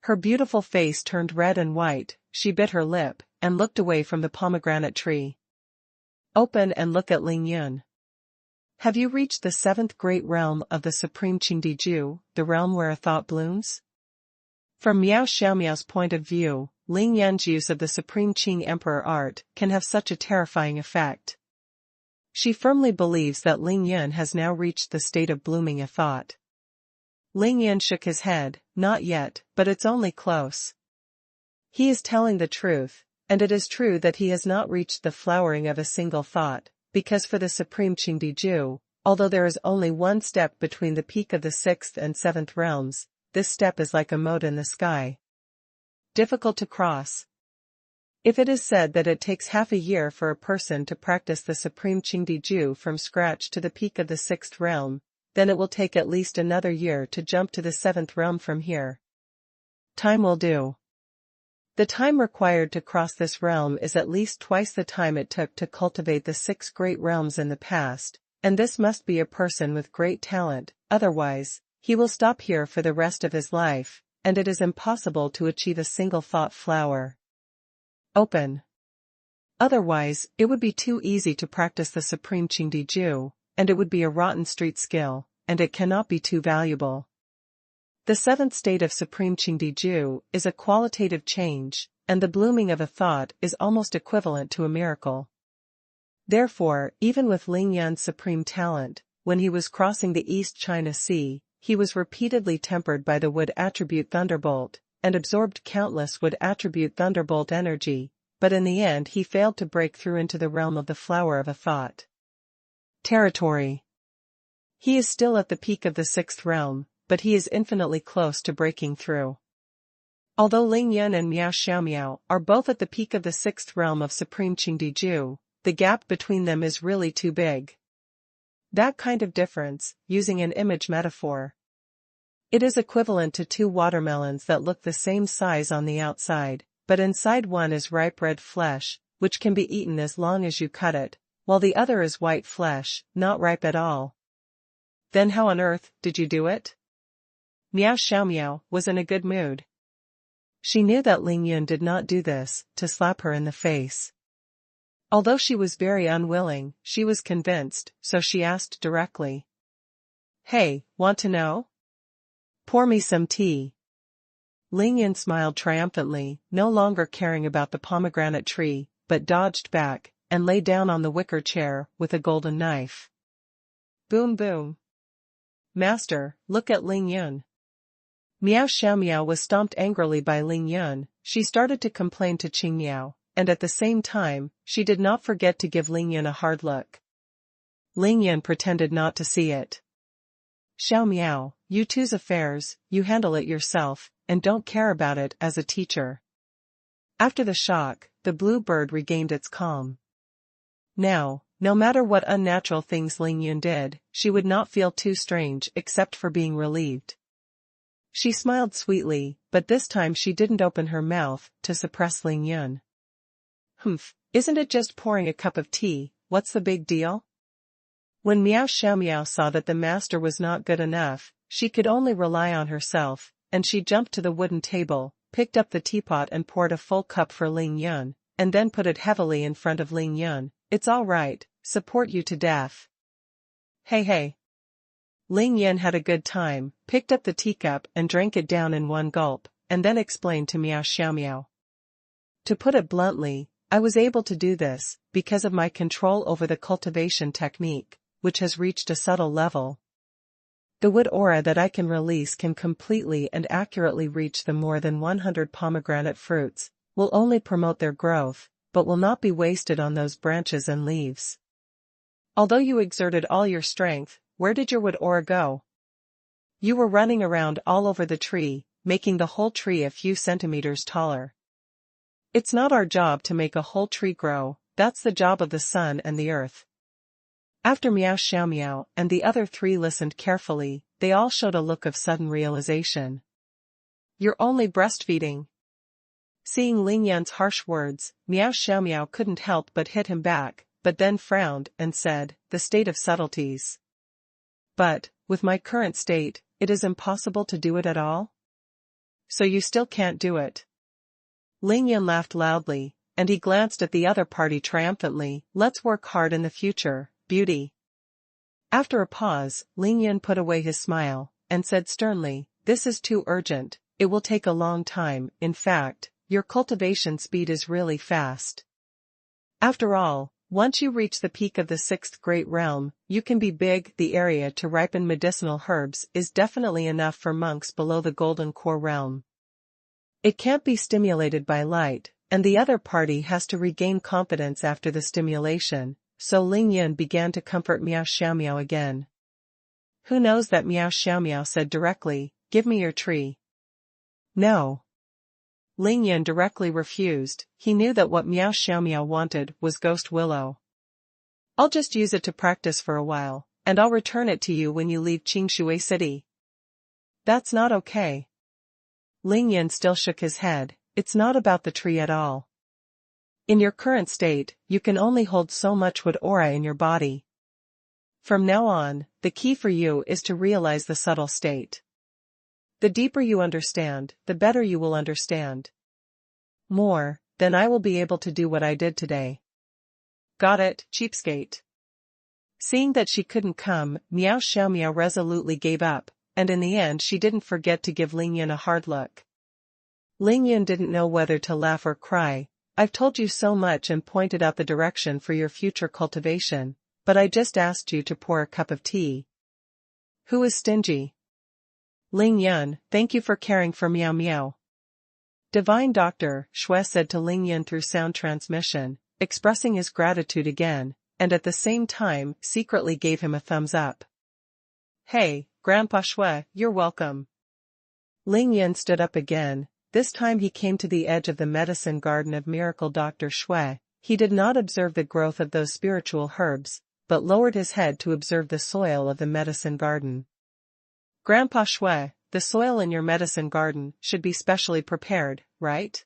Her beautiful face turned red and white, she bit her lip, and looked away from the pomegranate tree. Open and look at Ling Yun. Have you reached the 7th great realm of the supreme Qingdi, the realm where a thought blooms? From Miao Xiaomiao's point of view, Ling Yun's use of the supreme Qing Emperor art can have such a terrifying effect. She firmly believes that Ling Yun has now reached the state of blooming a thought. Ling Yun shook his head, not yet, but it's only close. He is telling the truth, and it is true that he has not reached the flowering of a single thought, because for the supreme Qingdi, although there is only one step between the peak of the 6th and 7th realms, this step is like a mote in the sky. Difficult to cross. If it is said that it takes half a year for a person to practice the supreme Qingdi from scratch to the peak of the 6th realm, then it will take at least another year to jump to the 7th realm from here. Time will do. The time required to cross this realm is at least twice the time it took to cultivate the 6 great realms in the past, and this must be a person with great talent, otherwise, he will stop here for the rest of his life, and it is impossible to achieve a single thought flower. Open. Otherwise, it would be too easy to practice the supreme Qingdi, and it would be a rotten street skill, and it cannot be too valuable. The 7th state of supreme Qingdi is a qualitative change, and the blooming of a thought is almost equivalent to a miracle. Therefore, even with Ling Yun's supreme talent, when he was crossing the East China Sea, he was repeatedly tempered by the wood attribute thunderbolt, and absorbed countless wood attribute thunderbolt energy, but in the end he failed to break through into the realm of the flower of a thought. Territory. He is still at the peak of the 6th realm, but he is infinitely close to breaking through. Although Ling Yun and Miao Xiaomiao are both at the peak of the 6th realm of supreme Qingdi, the gap between them is really too big. That kind of difference, using an image metaphor. It is equivalent to 2 watermelons that look the same size on the outside, but inside one is ripe red flesh, which can be eaten as long as you cut it, while the other is white flesh, not ripe at all. Then how on earth did you do it? Miao Xiaomiao was in a good mood. She knew that Ling Yun did not do this to slap her in the face. Although she was very unwilling, she was convinced, so she asked directly. Hey, want to know? Pour me some tea. Ling Yun smiled triumphantly, no longer caring about the pomegranate tree, but dodged back, and lay down on the wicker chair with a golden knife. Boom boom. Master, look at Ling Yun. Miao Xiaomiao was stomped angrily by Ling Yun. She started to complain to Qing Miao, and at the same time, she did not forget to give Ling Yun a hard look. Ling Yun pretended not to see it. Xiaomiao, you two's affairs, you handle it yourself, and don't care about it as a teacher. After the shock, the blue bird regained its calm. Now, no matter what unnatural things Ling Yun did, she would not feel too strange except for being relieved. She smiled sweetly, but this time she didn't open her mouth to suppress Ling Yun. Humph, isn't it just pouring a cup of tea, what's the big deal? When Miao Xiaomiao saw that the master was not good enough, she could only rely on herself, and she jumped to the wooden table, picked up the teapot and poured a full cup for Ling Yun, and then put it heavily in front of Ling Yun. It's all right, support you to death. Hey. Ling Yun had a good time, picked up the teacup and drank it down in one gulp, and then explained to Miao Xiaomiao. To put it bluntly, I was able to do this because of my control over the cultivation technique, which has reached a subtle level. The wood aura that I can release can completely and accurately reach the more than 100 pomegranate fruits, will only promote their growth, but will not be wasted on those branches and leaves. Although you exerted all your strength, where did your wood aura go? You were running around all over the tree, making the whole tree a few centimeters taller. It's not our job to make a whole tree grow, that's the job of the sun and the earth. After Meow Xiao Meow and the other three listened carefully, they all showed a look of sudden realization. You're only breastfeeding. Seeing Ling Yan's harsh words, Meow Xiao Meow couldn't help but hit him back, but then frowned and said, the state of subtleties. But, with my current state, it is impossible to do it at all? So you still can't do it? Ling Yan laughed loudly, and he glanced at the other party triumphantly. Let's work hard in the future, beauty. After a pause, Ling Yan put away his smile, and said sternly, this is too urgent, it will take a long time. In fact, your cultivation speed is really fast. After all, once you reach the peak of the sixth great realm, you can be big. The area to ripen medicinal herbs is definitely enough for monks below the golden core realm. It can't be stimulated by light, and the other party has to regain confidence after the stimulation, so Ling Yan began to comfort Meow Xiao Meow again. Who knows that Meow Xiao Meow said directly, give me your tree. No. Ling Yan directly refused. He knew that what Meow Xiao Meow wanted was ghost willow. I'll just use it to practice for a while, and I'll return it to you when you leave Qingshui City. That's not okay. Ling Yan still shook his head. It's not about the tree at all. In your current state, you can only hold so much wood aura in your body. From now on, the key for you is to realize the subtle state. The deeper you understand, the better you will understand. More, then I will be able to do what I did today. Got it, cheapskate. Seeing that she couldn't come, Meow Xiao Meow resolutely gave up, and in the end she didn't forget to give Ling Yan a hard look. Ling Yan didn't know whether to laugh or cry. I've told you so much and pointed out the direction for your future cultivation, but I just asked you to pour a cup of tea. Who is stingy? Ling Yan, thank you for caring for Meow Meow. Divine Doctor, Xue said to Ling Yan through sound transmission, expressing his gratitude again, and at the same time secretly gave him a thumbs up. Hey, Grandpa Xue, you're welcome. Ling Yan stood up again. This time he came to the edge of the medicine garden of Miracle Dr. Xue. He did not observe the growth of those spiritual herbs, but lowered his head to observe the soil of the medicine garden. Grandpa Xue, the soil in your medicine garden should be specially prepared, right?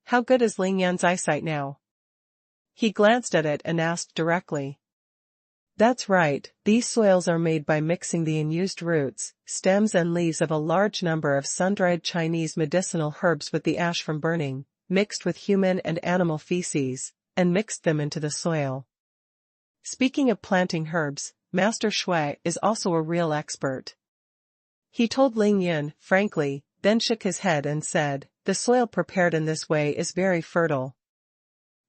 How good is Ling Yan's eyesight now? He glanced at it and asked directly. That's right, these soils are made by mixing the unused roots, stems and leaves of a large number of sun-dried Chinese medicinal herbs with the ash from burning, mixed with human and animal feces, and mixed them into the soil. Speaking of planting herbs, Master Xue is also a real expert. He told Ling Yan, frankly, then shook his head and said, the soil prepared in this way is very fertile.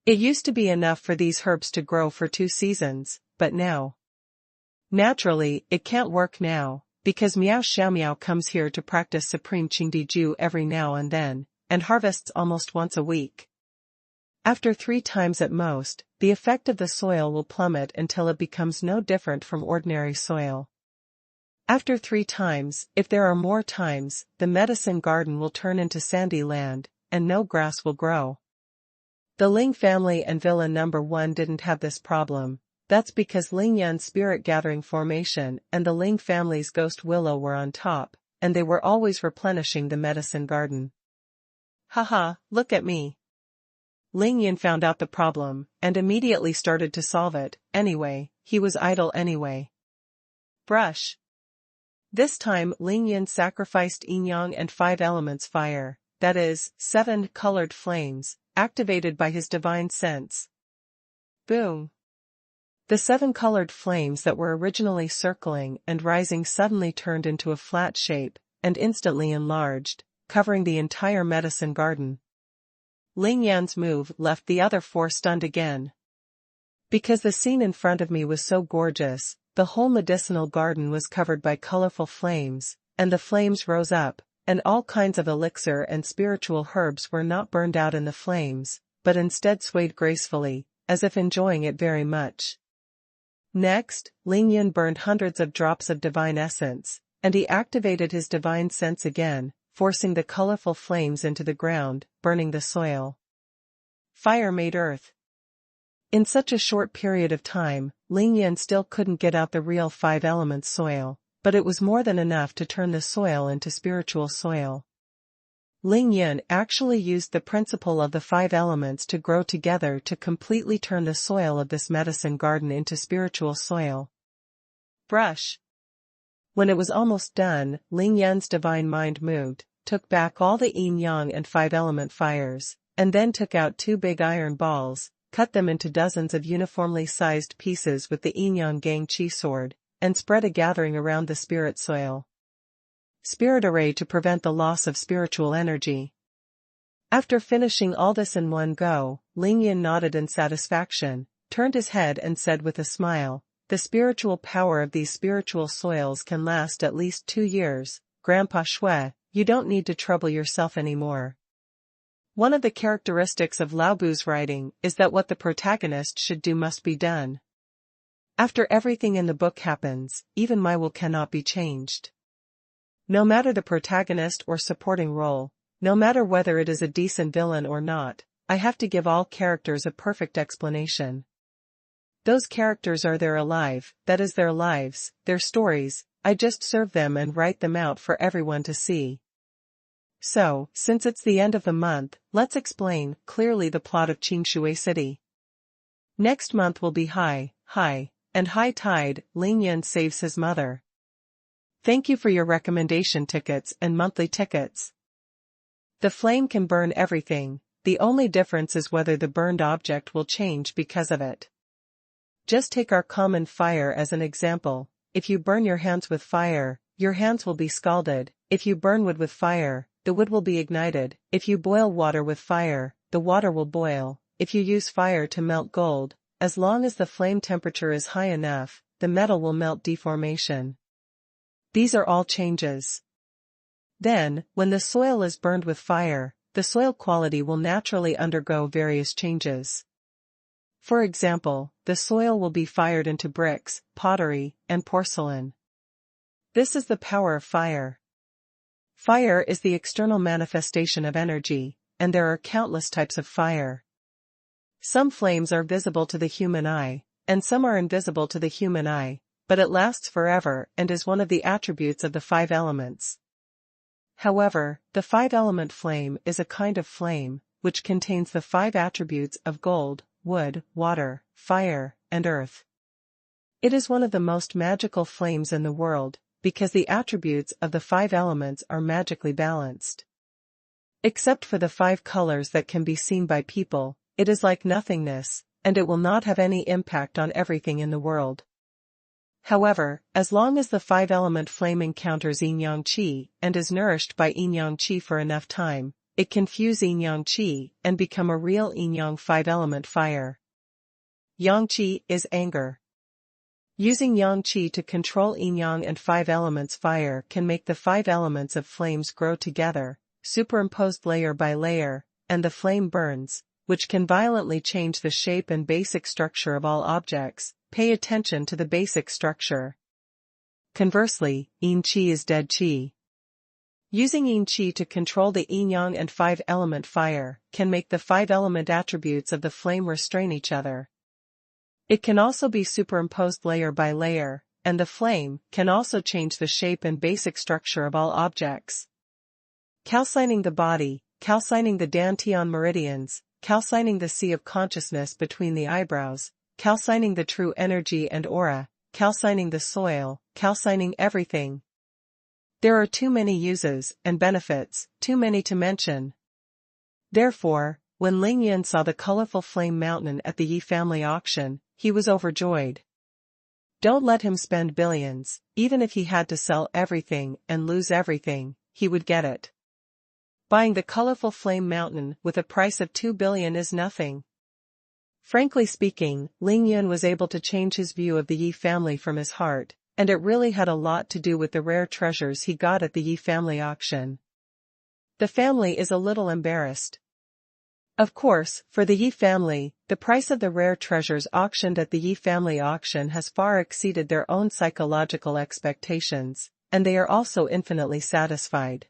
It used to be enough for these herbs to grow for 2 seasons, but now. Naturally, it can't work now, because Meow Xiao Meow comes here to practice Supreme Qingdiju every now and then, and harvests almost once a week. After 3 times at most, the effect of the soil will plummet until it becomes no different from ordinary soil. After 3 times, if there are more times, the medicine garden will turn into sandy land, and no grass will grow. The Ling family and Villa number 1 didn't have this problem. That's because Ling Yan's spirit gathering formation and the Ling family's ghost willow were on top, and they were always replenishing the medicine garden. Haha, look at me. Ling Yan found out the problem, and immediately started to solve it. Anyway, he was idle anyway. Brush. This time Ling Yan sacrificed yin-yang and 5 elements fire, that is, 7 colored flames, activated by his divine sense. Boom. The 7 colored flames that were originally circling and rising suddenly turned into a flat shape, and instantly enlarged, covering the entire medicine garden. Ling Yan's move left the other 4 stunned again. Because the scene in front of me was so gorgeous, the whole medicinal garden was covered by colorful flames, and the flames rose up, and all kinds of elixir and spiritual herbs were not burned out in the flames, but instead swayed gracefully, as if enjoying it very much. Next, Ling Yan burned hundreds of drops of divine essence, and he activated his divine sense again, forcing the colorful flames into the ground, burning the soil. Fire made earth. In such a short period of time, Ling Yan still couldn't get out the real 5 elements soil, but it was more than enough to turn the soil into spiritual soil. Ling Yan actually used the principle of the 5 elements to grow together to completely turn the soil of this medicine garden into spiritual soil. Brush. When it was almost done, Ling Yan's divine mind moved, took back all the yin-yang and 5-element fires, and then took out 2 big iron balls, cut them into dozens of uniformly sized pieces with the yin-yang gang chi sword, and spread a gathering around the spirit soil. Spirit array to prevent the loss of spiritual energy. After finishing all this in one go, Ling Yan nodded in satisfaction, turned his head and said with a smile, "The spiritual power of these spiritual soils can last at least 2 years, Grandpa Shui, you don't need to trouble yourself anymore." One of the characteristics of Lao Bu's writing is that what the protagonist should do must be done. After everything in the book happens, even my will cannot be changed. No matter the protagonist or supporting role, no matter whether it is a decent villain or not, I have to give all characters a perfect explanation. Those characters are there alive, that is their lives, their stories, I just serve them and write them out for everyone to see. So, since it's the end of the month, let's explain clearly the plot of Qingshui City. Next month will be high tide, Ling Yan saves his mother. Thank you for your recommendation tickets and monthly tickets. The flame can burn everything, the only difference is whether the burned object will change because of it. Just take our common fire as an example. If you burn your hands with fire, your hands will be scalded. If you burn wood with fire, the wood will be ignited. If you boil water with fire, the water will boil. If you use fire to melt gold, as long as the flame temperature is high enough, the metal will melt deformation. These are all changes. Then, when the soil is burned with fire, the soil quality will naturally undergo various changes. For example, the soil will be fired into bricks, pottery, and porcelain. This is the power of fire. Fire is the external manifestation of energy, and there are countless types of fire. Some flames are visible to the human eye, and some are invisible to the human eye, but it lasts forever and is one of the attributes of the 5 elements. However, the 5-element flame is a kind of flame, which contains the 5 attributes of gold, wood, water, fire, and earth. It is one of the most magical flames in the world, because the attributes of the 5 elements are magically balanced. Except for the 5 colors that can be seen by people, it is like nothingness, and it will not have any impact on everything in the world. However, as long as the 5-element flame encounters yin-yang qi and is nourished by yin-yang qi for enough time, it can fuse yin-yang qi and become a real yin-yang 5-element fire. Yang qi is anger. Using yang qi to control yin-yang and 5 elements fire can make the 5 elements of flames grow together, superimposed layer by layer, and the flame burns, which can violently change the shape and basic structure of all objects. Pay attention to the basic structure. Conversely, yin qi is dead qi. Using yin qi to control the yin-yang and 5-element fire can make the 5-element attributes of the flame restrain each other. It can also be superimposed layer by layer, and the flame can also change the shape and basic structure of all objects. Calcining the body, calcining the dantian meridians, calcining the sea of consciousness between the eyebrows, calcining the true energy and aura, calcining the soil, calcining everything. There are too many uses and benefits, too many to mention. Therefore, when Ling Yan saw the colorful flame mountain at the Yi family auction, he was overjoyed. Don't let him spend billions, even if he had to sell everything and lose everything, he would get it. Buying the colorful flame mountain with a price of 2 billion is nothing. Frankly speaking, Ling Yan was able to change his view of the Yi family from his heart, and it really had a lot to do with the rare treasures he got at the Yi family auction. The family is a little embarrassed. Of course, for the Yi family, the price of the rare treasures auctioned at the Yi family auction has far exceeded their own psychological expectations, and they are also infinitely satisfied.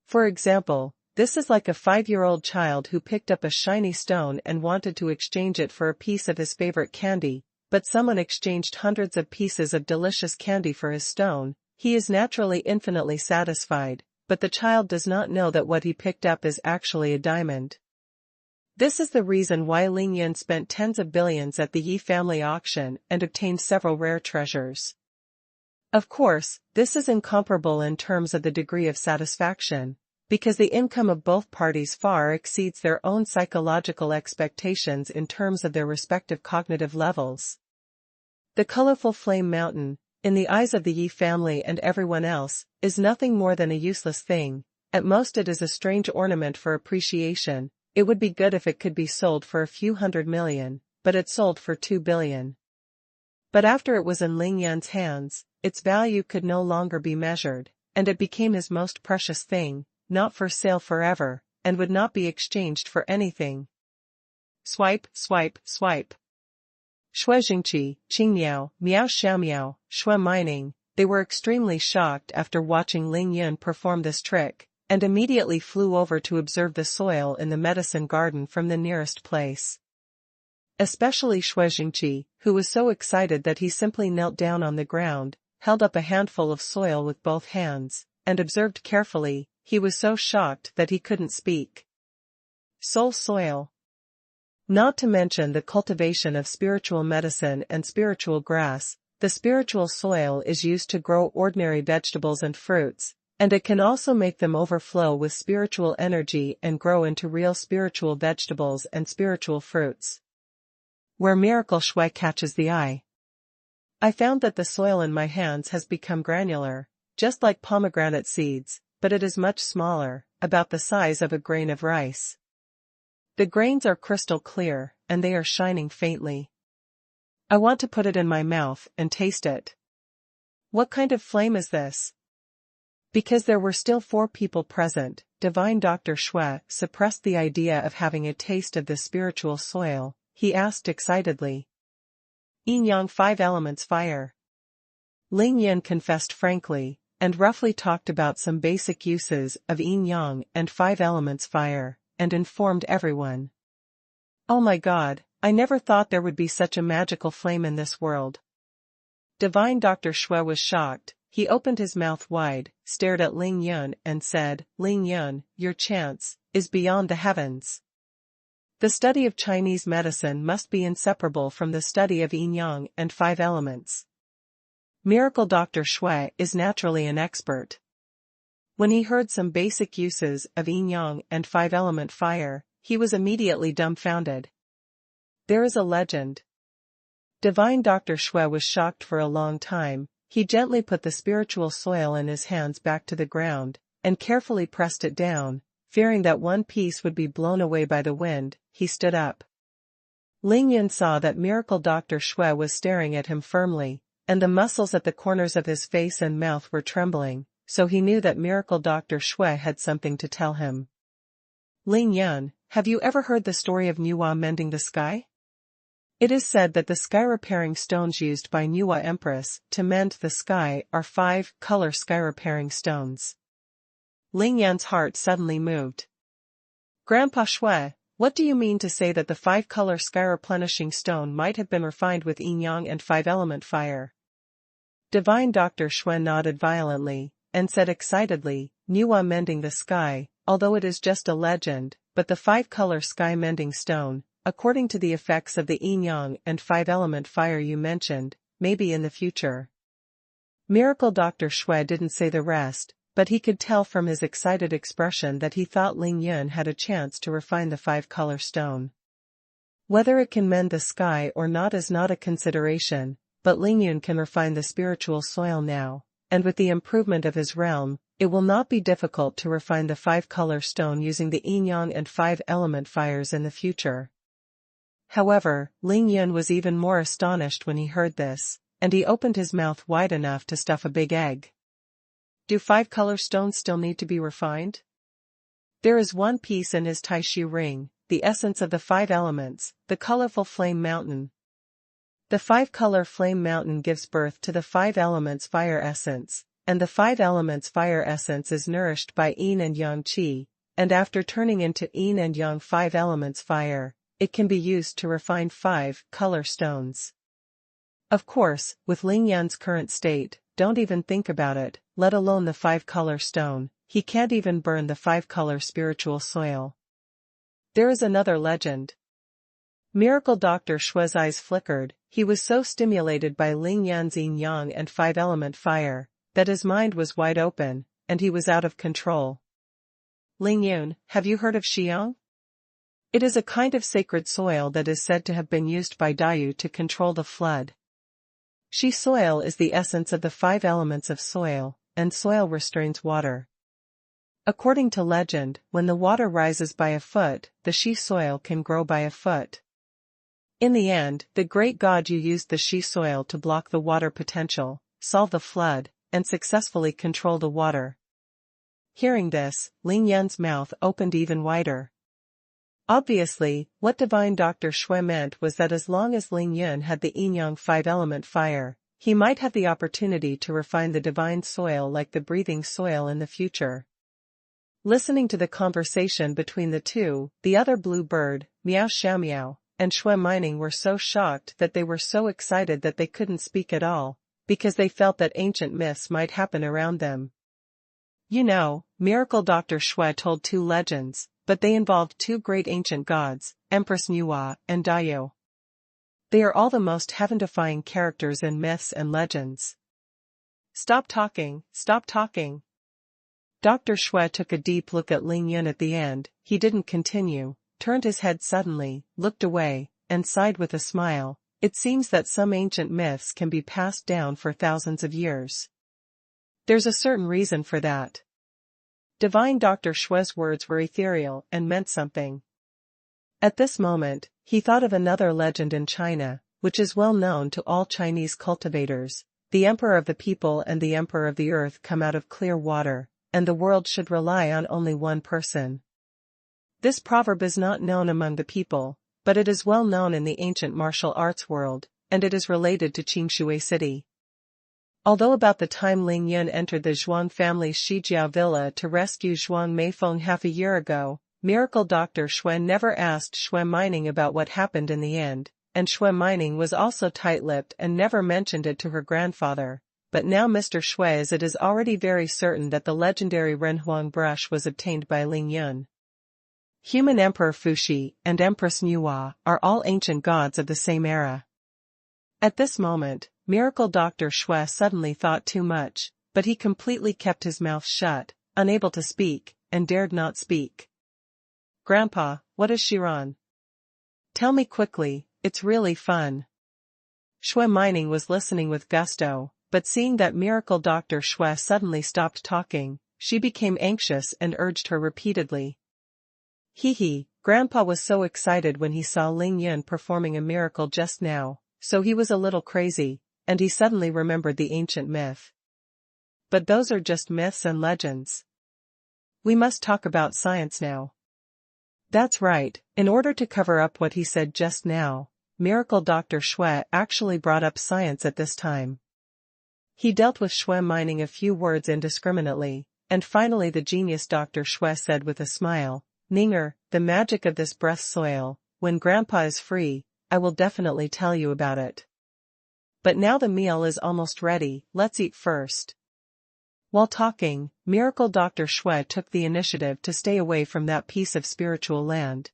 For example, this is like a 5-year-old child who picked up a shiny stone and wanted to exchange it for a piece of his favorite candy, but someone exchanged hundreds of pieces of delicious candy for his stone. He is naturally infinitely satisfied, but the child does not know that what he picked up is actually a diamond. This is the reason why Ling Yun spent tens of billions at the Yi family auction and obtained several rare treasures. Of course, this is incomparable in terms of the degree of satisfaction, because the income of both parties far exceeds their own psychological expectations in terms of their respective cognitive levels. The colorful flame mountain, in the eyes of the Yi family and everyone else, is nothing more than a useless thing. At most it is a strange ornament for appreciation. It would be good if it could be sold for a few $100 million, but it sold for $2 billion. But after it was in Ling Yun's hands, its value could no longer be measured, and it became his most precious thing, not for sale forever, and would not be exchanged for anything. Swipe, swipe, swipe. Shui Jingqi, Qingmiao, Miao Xiaomiao, Shui Mining, they were extremely shocked after watching Ling Yun perform this trick, and immediately flew over to observe the soil in the medicine garden from the nearest place. Especially Shui Jingqi, who was so excited that he simply knelt down on the ground, held up a handful of soil with both hands, and observed carefully. He was so shocked that he couldn't speak. Soul soil. Not to mention the cultivation of spiritual medicine and spiritual grass, the spiritual soil is used to grow ordinary vegetables and fruits, and it can also make them overflow with spiritual energy and grow into real spiritual vegetables and spiritual fruits. Where miracle shui catches the eye. I found that the soil in my hands has become granular, just like pomegranate seeds, but it is much smaller, about the size of a grain of rice. The grains are crystal clear, and they are shining faintly. I want to put it in my mouth and taste it. What kind of flame is this? Because there were still 4 people present, Divine Dr. Shui suppressed the idea of having a taste of the spiritual soil. He asked excitedly. Yin-yang 5 elements fire. Ling Yun confessed frankly, and roughly talked about some basic uses of yin-yang and 5 elements fire, and informed everyone. Oh my God, I never thought there would be such a magical flame in this world. Divine Dr. Shui was shocked. He opened his mouth wide, stared at Ling Yun and said, Ling Yun, your chance is beyond the heavens. The study of Chinese medicine must be inseparable from the study of yin-yang and 5 elements. Miracle Dr. Shui is naturally an expert. When he heard some basic uses of yin-yang and 5-element fire, he was immediately dumbfounded. There is a legend. Divine Dr. Shui was shocked for a long time. He gently put the spiritual soil in his hands back to the ground, and carefully pressed it down. Fearing that one piece would be blown away by the wind, he stood up. Ling Yun saw that Miracle Dr. Shui was staring at him firmly, and the muscles at the corners of his face and mouth were trembling, so he knew that Miracle Dr. Shui had something to tell him. Ling Yun, have you ever heard the story of Nuwa mending the sky? It is said that the sky-repairing stones used by Nuwa Empress to mend the sky are 5-color sky-repairing stones. Ling Yun's heart suddenly moved. Grandpa Shui, what do you mean to say that the 5-color sky-replenishing stone might have been refined with yin-yang and 5-element fire? Divine Dr. Shui nodded violently, and said excitedly, Nuwa mending the sky, although it is just a legend, but the 5-color sky-mending stone, according to the effects of the yin-yang and 5-element fire you mentioned, may be in the future. Miracle Dr. Shui didn't say the rest, but he could tell from his excited expression that he thought Ling Yun had a chance to refine the 5-color stone. Whether it can mend the sky or not is not a consideration, but Ling Yun can refine the spiritual soil now, and with the improvement of his realm, it will not be difficult to refine the 5-color stone using the yin-yang and 5-element fires in the future. However, Ling Yun was even more astonished when he heard this, and he opened his mouth wide enough to stuff a big egg. Do 5-color stones still need to be refined? There is one piece in his Taishu ring, the essence of the 5 elements, the colorful flame mountain. The 5-color flame mountain gives birth to the 5 elements fire essence, and the 5 elements fire essence is nourished by yin and yang qi, and after turning into yin and yang 5 elements fire, it can be used to refine 5-color stones. Of course, with Ling Yan's current state, don't even think about it, let alone the 5-color stone, he can't even burn the 5-color spiritual soil. There is another legend. Miracle Dr. Shue's eyes flickered, he was so stimulated by Ling Yan's yin-yang and 5-element fire, that his mind was wide open, and he was out of control. Ling Yun, have you heard of Xiang? It is a kind of sacred soil that is said to have been used by Dayu to control the flood. Shi soil is the essence of the 5 elements of soil, and soil restrains water. According to legend, when the water rises by a foot, the Shi soil can grow by a foot. In the end, the great god Yu used the Shi soil to block the water potential, solve the flood, and successfully control the water. Hearing this, Ling Yan's mouth opened even wider. Obviously, what Divine Dr. Shui meant was that as long as Ling Yun had the yin-yang 5-element fire, he might have the opportunity to refine the divine soil like the breathing soil in the future. Listening to the conversation between the two, the other blue bird, Miao Xiaomiao, and Shui Mining were so shocked that they were so excited that they couldn't speak at all, because they felt that ancient myths might happen around them. You know, Miracle Dr. Shui told 2 legends, but they involved 2 great ancient gods, Empress Nuwa and Dayu. They are all the most heaven-defying characters in myths and legends. Stop talking, stop talking. Dr. Shui took a deep look at Ling Yun at the end, he didn't continue, turned his head suddenly, looked away, and sighed with a smile. It seems that some ancient myths can be passed down for thousands of years. There's a certain reason for that. Divine Dr. Shue's words were ethereal and meant something. At this moment, he thought of another legend in China, which is well known to all Chinese cultivators. The Emperor of the people and the Emperor of the earth come out of clear water, and the world should rely on only one person. This proverb is not known among the people, but it is well known in the ancient martial arts world, and it is related to Qingshui City. Although about the time Ling Yun entered the Zhuang family's Shijiao villa to rescue Zhuang Meifeng half a year ago, Miracle Dr. Shui never asked Shui Mining about what happened in the end, and Shui Mining was also tight-lipped and never mentioned it to her grandfather. But now Mr. Shui is it is already very certain that the legendary Renhuang brush was obtained by Ling Yun. Human Emperor Fuxi and Empress Nuwa are all ancient gods of the same era. At this moment, Miracle Dr. Shui suddenly thought too much, but he completely kept his mouth shut, unable to speak, and dared not speak. Grandpa, what is Shiran? Tell me quickly, it's really fun. Shui Mining was listening with gusto, but seeing that Miracle Dr. Shui suddenly stopped talking, she became anxious and urged her repeatedly. Hee, Grandpa was so excited when he saw Ling Yun performing a miracle just now, so he was a little crazy, and he suddenly remembered the ancient myth. But those are just myths and legends. We must talk about science now. That's right, in order to cover up what he said just now, Miracle Dr. Shui actually brought up science at this time. He dealt with Shui Mining a few words indiscriminately, and finally the genius Dr. Shui said with a smile, Ninger, the magic of this breath soil, when Grandpa is free, I will definitely tell you about it. But now the meal is almost ready, let's eat first. While talking, Miracle Dr. Shui took the initiative to stay away from that piece of spiritual land.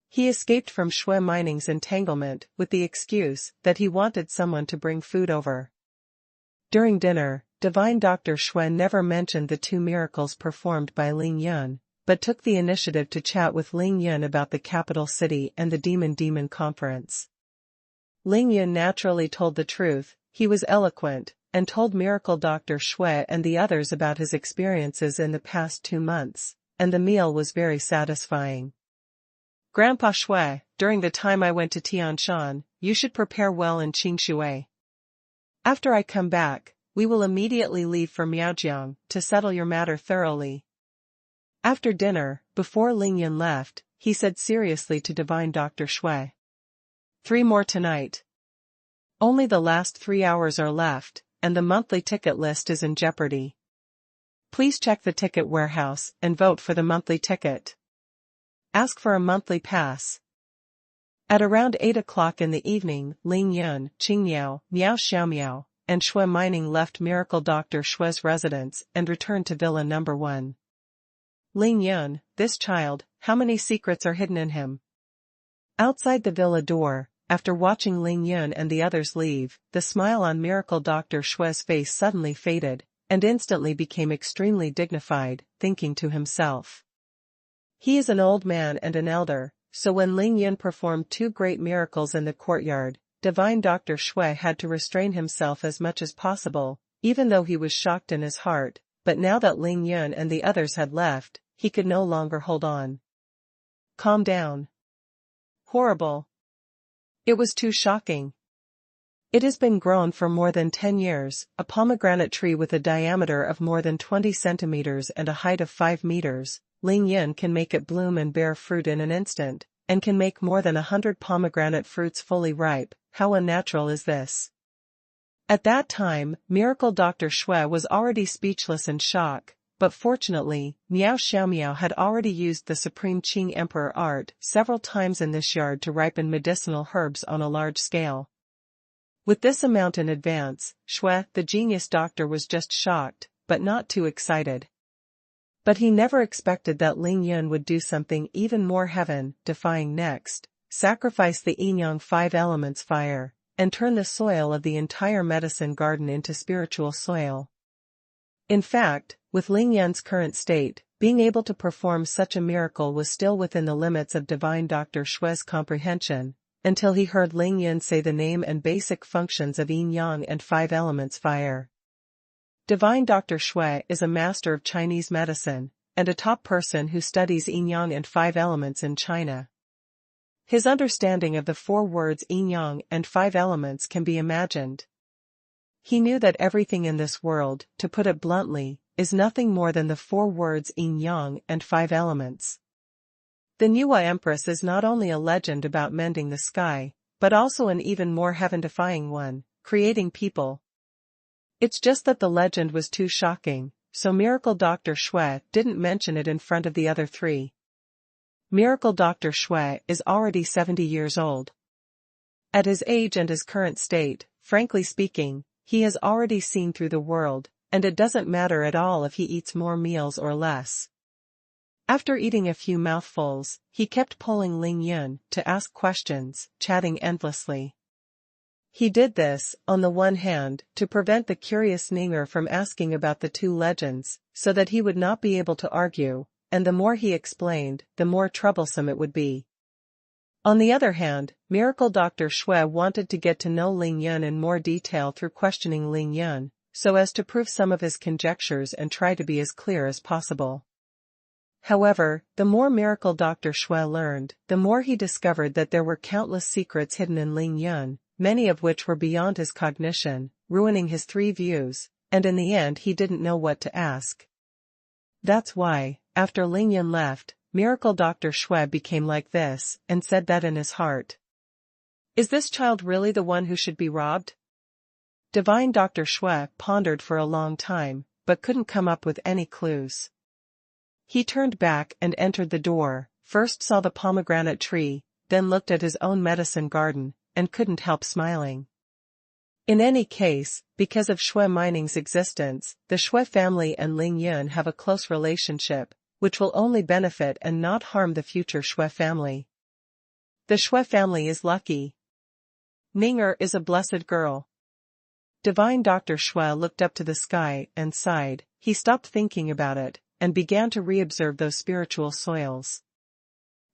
He escaped from Shui Mining's entanglement with the excuse that he wanted someone to bring food over. During dinner, Divine Dr. Shui never mentioned the 2 miracles performed by Ling Yun, but took the initiative to chat with Ling Yun about the capital city and the Demon Conference. Ling Yun naturally told the truth, he was eloquent, and told Miracle Dr. Shui and the others about his experiences in the past 2 months, and the meal was very satisfying. Grandpa Shui, during the time I went to Tianshan, you should prepare well in Qingshui. After I come back, we will immediately leave for Miaojiang to settle your matter thoroughly. After dinner, before Ling Yun left, he said seriously to Divine Dr. Shui. 3 more tonight. Only the last 3 hours are left, and the monthly ticket list is in jeopardy. Please check the ticket warehouse and vote for the monthly ticket. Ask for a monthly pass. At around 8 o'clock in the evening, Ling Yun, Qingniao, Miao Xiaomiao, and Shui Mining left Miracle Dr. Shui's residence and returned to Villa Number 1. Ling Yun, this child, how many secrets are hidden in him? Outside the villa door, after watching Ling Yun and the others leave, the smile on Miracle Dr. Shui's face suddenly faded, and instantly became extremely dignified, thinking to himself. He is an old man and an elder, so when Ling Yun performed 2 great miracles in the courtyard, Divine Dr. Shui had to restrain himself as much as possible, even though he was shocked in his heart, but now that Ling Yun and the others had left, he could no longer hold on. Calm down. Horrible. It was too shocking. It has been grown for more than 10 years, a pomegranate tree with a diameter of more than 20 centimeters and a height of 5 meters, Ling Yun can make it bloom and bear fruit in an instant, and can make more than 100 pomegranate fruits fully ripe. How unnatural is this? At that time, Miracle Dr. Shui was already speechless in shock, but fortunately, Miao Xiaomiao had already used the Supreme Qing Emperor art several times in this yard to ripen medicinal herbs on a large scale. With this amount in advance, Shui, the genius doctor, was just shocked, but not too excited. But he never expected that Ling Yun would do something even more heaven-defying next, sacrifice the Yin-Yang 5 elements fire, and turn the soil of the entire medicine garden into spiritual soil. In fact, with Ling Yun's current state, being able to perform such a miracle was still within the limits of Divine Dr. Shui's comprehension, until he heard Ling Yun say the name and basic functions of Yin-Yang and 5 elements fire. Divine Dr. Shui is a master of Chinese medicine, and a top person who studies Yin-Yang and 5 elements in China. His understanding of the 4 words Yin-Yang and 5 elements can be imagined. He knew that everything in this world, to put it bluntly, is nothing more than the 4 words Yin-Yang and 5 elements. The Niwa Empress is not only a legend about mending the sky, but also an even more heaven-defying one, creating people. It's just that the legend was too shocking, so Miracle Dr. Shui didn't mention it in front of the other 3. Miracle Dr. Shui is already 70 years old. At his age and his current state, frankly speaking, he has already seen through the world, and it doesn't matter at all if he eats more meals or less. After eating a few mouthfuls, he kept pulling Ling Yun to ask questions, chatting endlessly. He did this, on the one hand, to prevent the curious Ninger from asking about the 2 legends, so that he would not be able to argue, and the more he explained, the more troublesome it would be. On the other hand, Miracle Dr. Shui wanted to get to know Ling Yun in more detail through questioning Ling Yun, so as to prove some of his conjectures and try to be as clear as possible. However, the more Miracle Dr. Shui learned, the more he discovered that there were countless secrets hidden in Ling Yun, many of which were beyond his cognition, ruining his 3 views, and in the end he didn't know what to ask. That's why, after Ling Yun left, Miracle Dr. Shui became like this, and said that in his heart. Is this child really the one who should be robbed? Divine Dr. Shui pondered for a long time, but couldn't come up with any clues. He turned back and entered the door, first saw the pomegranate tree, then looked at his own medicine garden, and couldn't help smiling. In any case, because of Shui Mining's existence, the Shui family and Ling Yun have a close relationship, which will only benefit and not harm the future Shui family. The Shui family is lucky. Ninger is a blessed girl. Divine Dr. Shui looked up to the sky and sighed. He stopped thinking about it, and began to reobserve those spiritual soils.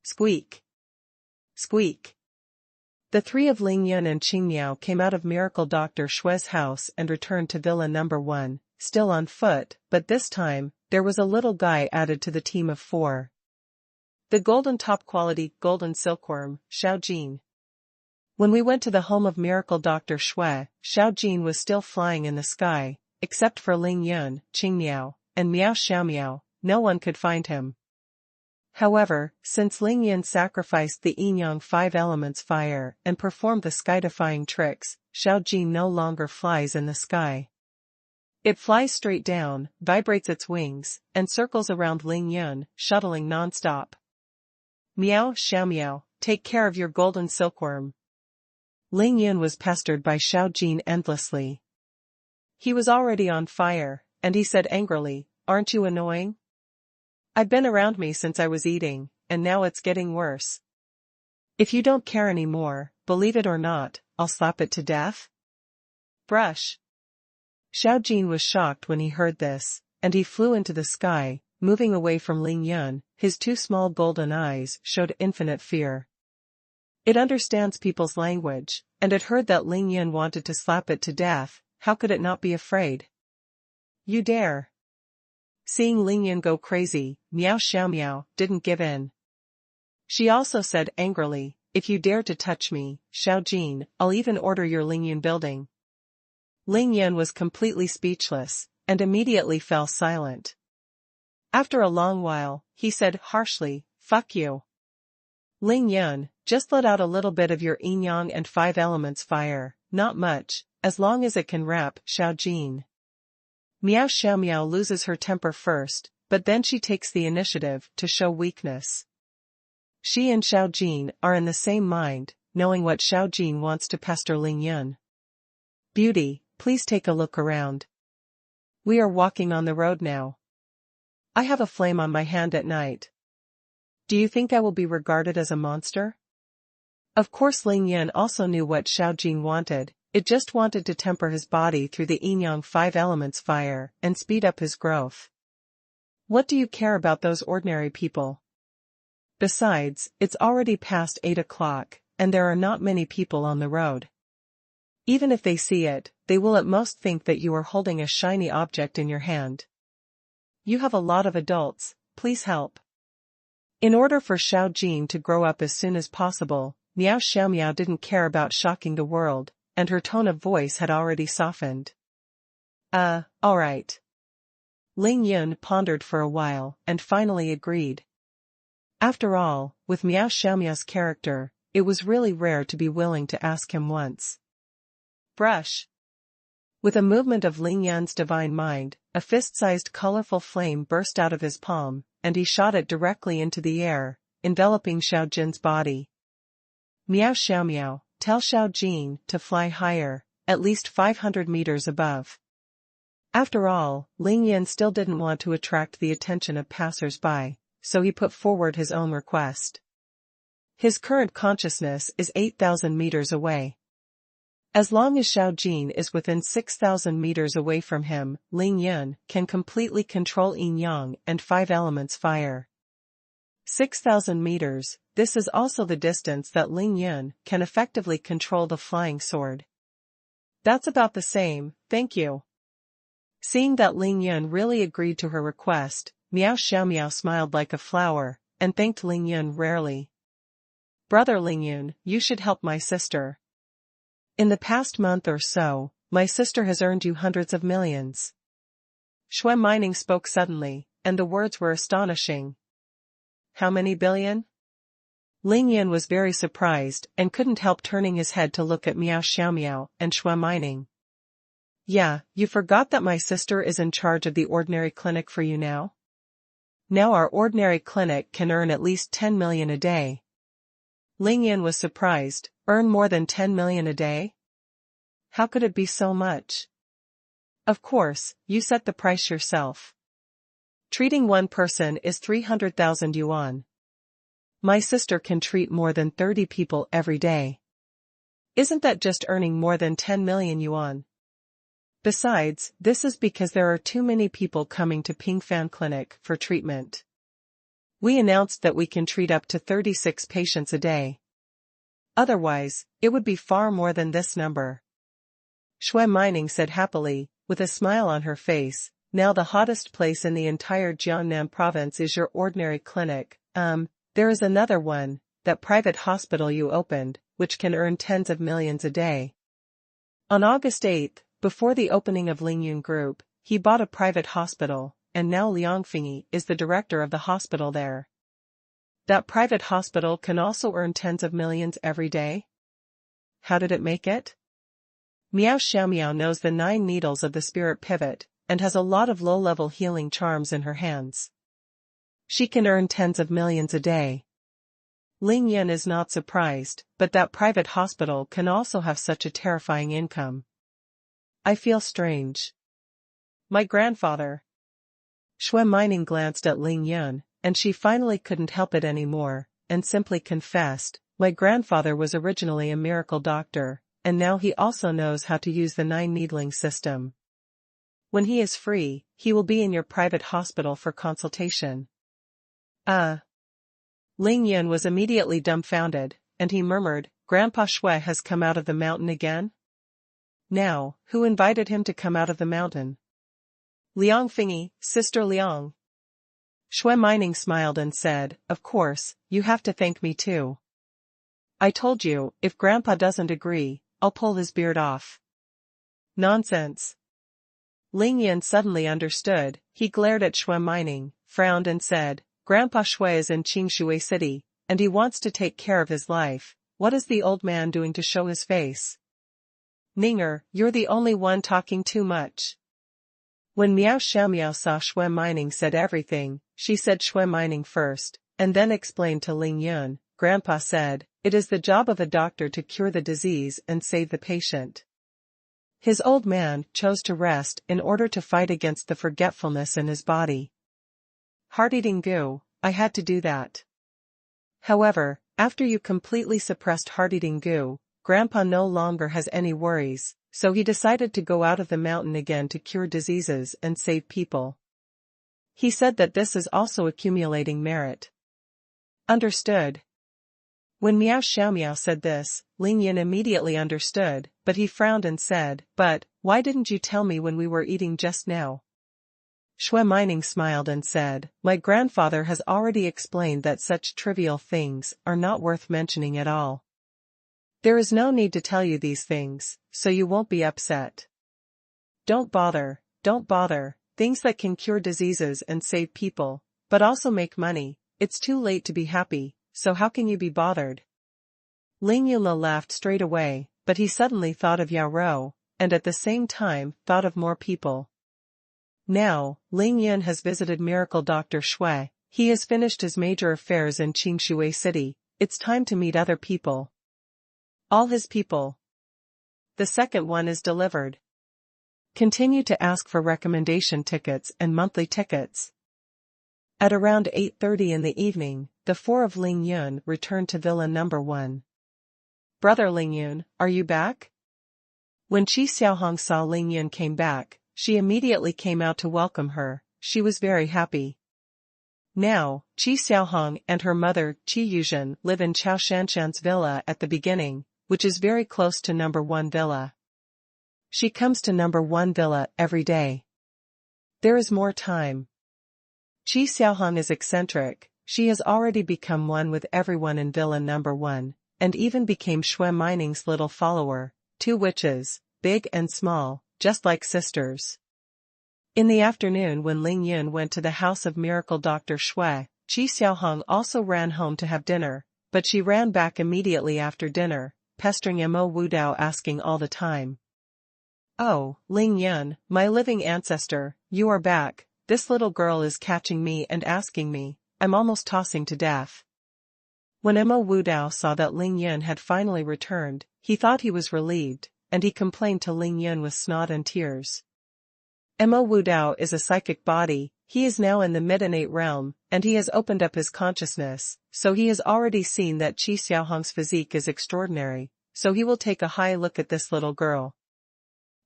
Squeak! Squeak! The 3 of Ling Yun and Qingniao came out of Miracle Dr. Shui's house and returned to Villa Number 1, still on foot, but this time, there was a little guy added to the team of 4. The golden top-quality golden silkworm, Xiaojin. When we went to the home of Miracle Dr. Shui, Xiaojin was still flying in the sky, except for Ling Yun, Qingniao, and Miao Xiaomiao, no one could find him. However, since Lingyan sacrificed the yin-yang 5 elements fire and performed the sky-defying tricks, Xiaojin no longer flies in the sky. It flies straight down, vibrates its wings, and circles around Lingyan, shuttling non-stop. Meow Xiaomiao, take care of your golden silkworm. Lingyan was pestered by Xiaojin endlessly. He was already on fire, and he said angrily, "Aren't you annoying? I've been around me since I was eating, and now it's getting worse. If you don't care anymore, believe it or not, I'll slap it to death." Brush. Xiaojin was shocked when he heard this, and he flew into the sky, moving away from Lingyan. His two small golden eyes showed infinite fear. It understands people's language, and it heard that Lingyan wanted to slap it to death. How could it not be afraid? You dare. Seeing Lingyan go crazy, Meow Xiaomiao didn't give in. She also said angrily, "If you dare to touch me, Xiaojin, I'll even order your Lingyan building." Lingyan was completely speechless, and immediately fell silent. After a long while, he said harshly, "Fuck you. Lingyan, just let out a little bit of your yin-yang and 5 elements fire, not much, as long as it can wrap Xiaojin." Meow Xiaomiao loses her temper first, but then she takes the initiative to show weakness. She and Xiaojin are in the same mind, knowing what Xiaojin wants to pester Lingyan. "Beauty, please take a look around. We are walking on the road now. I have a flame on my hand at night. Do you think I will be regarded as a monster?" Of course Lingyan also knew what Xiaojin wanted. It just wanted to temper his body through the yin-yang 5 elements fire and speed up his growth. What do you care about those ordinary people? Besides, it's already past 8 o'clock, and there are not many people on the road. Even if they see it, they will at most think that you are holding a shiny object in your hand. You have a lot of adults, please help. In order for Xiaojin to grow up as soon as possible, Meow Xiaomiao didn't care about shocking the world, and her tone of voice had already softened. Alright. Lingyan pondered for a while, and finally agreed. After all, with Meow Xiaomiao's character, it was really rare to be willing to ask him once. Brush. With a movement of Lingyan's divine mind, a fist-sized colorful flame burst out of his palm, and he shot it directly into the air, enveloping Xiaojin's body. Meow Xiaomiao, tell Xiaojin to fly higher, at least 500 meters above. After all, Lingyan still didn't want to attract the attention of passers-by, so he put forward his own request. His current consciousness is 8,000 meters away. As long as Xiaojin is within 6,000 meters away from him, Lingyan can completely control yin-yang and 5 elements fire. 6,000 meters, this is also the distance that Lingyan can effectively control the flying sword. That's about the same, thank you. Seeing that Lingyan really agreed to her request, Meow Xiaomiao smiled like a flower, and thanked Lingyan rarely. Brother Lingyan, you should help my sister. In the past month or so, my sister has earned you hundreds of millions. Xuanhuan spoke suddenly, and the words were astonishing. How many billion? Lingyan was very surprised and couldn't help turning his head to look at Meow Xiaomiao and Xuanhuan. Yeah, you forgot that my sister is in charge of the ordinary clinic for you now? Now our ordinary clinic can earn at least 10 million a day. Lingyan was surprised. Earn more than 10 million a day? How could it be so much? Of course, you set the price yourself. Treating one person is 300,000 yuan. My sister can treat more than 30 people every day. Isn't that just earning more than 10 million yuan? Besides, this is because there are too many people coming to Pingfan Clinic for treatment. We announced that we can treat up to 36 patients a day. Otherwise, it would be far more than this number. Xuanhuan said happily, with a smile on her face, now the hottest place in the entire Jiangnan province is your ordinary clinic. There is another one, that private hospital you opened, which can earn tens of millions a day. On August 8th, before the opening of Lingyun Group, he bought a private hospital, and now Liang Fingyi is the director of the hospital there. That private hospital can also earn tens of millions every day? How did it make it? Miao Xiaomiao knows the 9 needles of the spirit pivot, and has a lot of low-level healing charms in her hands. She can earn tens of millions a day. Ling Yun is not surprised, but that private hospital can also have such a terrifying income. I feel strange. My grandfather. Xuanhuan glanced at Ling Yun, and she finally couldn't help it anymore, and simply confessed, my grandfather was originally a miracle doctor, and now he also knows how to use the 9-needling system. When he is free, he will be in your private hospital for consultation. Ling Yun was immediately dumbfounded, and he murmured, Grandpa Shui has come out of the mountain again? Now, who invited him to come out of the mountain? Liang Fingyi, Sister Liang. Xuanhuan smiled and said, of course, you have to thank me too. I told you, if Grandpa doesn't agree, I'll pull his beard off. Nonsense. Ling Yun suddenly understood. He glared at Xuanhuan, frowned and said, Grandpa Shui is in Qingshui City, and he wants to take care of his life. What is the old man doing to show his face? Ninger, you're the only one talking too much. When Miao Xiaomiao saw Xuanhuan said everything, she said Xuanhuan first, and then explained to Ling Yun, Grandpa said, it is the job of a doctor to cure the disease and save the patient. His old man chose to rest in order to fight against the forgetfulness in his body. Heart-eating goo, I had to do that. However, after you completely suppressed heart-eating goo, Grandpa no longer has any worries, so he decided to go out of the mountain again to cure diseases and save people. He said that this is also accumulating merit. Understood. When Miao Xiaomiao said this, Ling Yun immediately understood, but he frowned and said, but, why didn't you tell me when we were eating just now? Xuanhuan smiled and said, my grandfather has already explained that such trivial things are not worth mentioning at all. There is no need to tell you these things, so you won't be upset. Don't bother, things that can cure diseases and save people, but also make money, it's too late to be happy, so how can you be bothered? Ling Yunle laughed straight away, but he suddenly thought of Yao Rou, and at the same time thought of more people. Now, Ling Yun has visited Miracle Dr. Shui, he has finished his major affairs in Qingshui City, it's time to meet other people. All his people. The second one is delivered. Continue to ask for recommendation tickets and monthly tickets. At around 8:30 in the evening, the 4 of Ling Yun returned to Villa number 1. Brother Ling Yun, are you back? When Qi Xiaohong saw Ling Yun came back, she immediately came out to welcome her, she was very happy. Now, Qi Xiaohong and her mother, Qi Yuzhen, live in Chao Shanshan's villa at the beginning, which is very close to number 1 villa. She comes to number 1 villa every day. There is more time. Qi Xiaohong is eccentric, she has already become one with everyone in villa number 1, and even became Xuanhuan's little follower, 2 witches, big and small, just like sisters. In the afternoon when Ling Yun went to the house of Miracle Dr. Shui, Qi Xiaohong also ran home to have dinner, but she ran back immediately after dinner, pestering Mo Wudao asking all the time. Oh, Ling Yun, my living ancestor, you are back, this little girl is catching me and asking me, I'm almost tossing to death. When Mo Wudao saw that Ling Yun had finally returned, he thought he was relieved, and he complained to Ling Yun with snot and tears. Mo Wudao is a psychic body, he is now in the mid-innate realm, and he has opened up his consciousness, so he has already seen that Qi Xiaohong's physique is extraordinary, so he will take a high look at this little girl.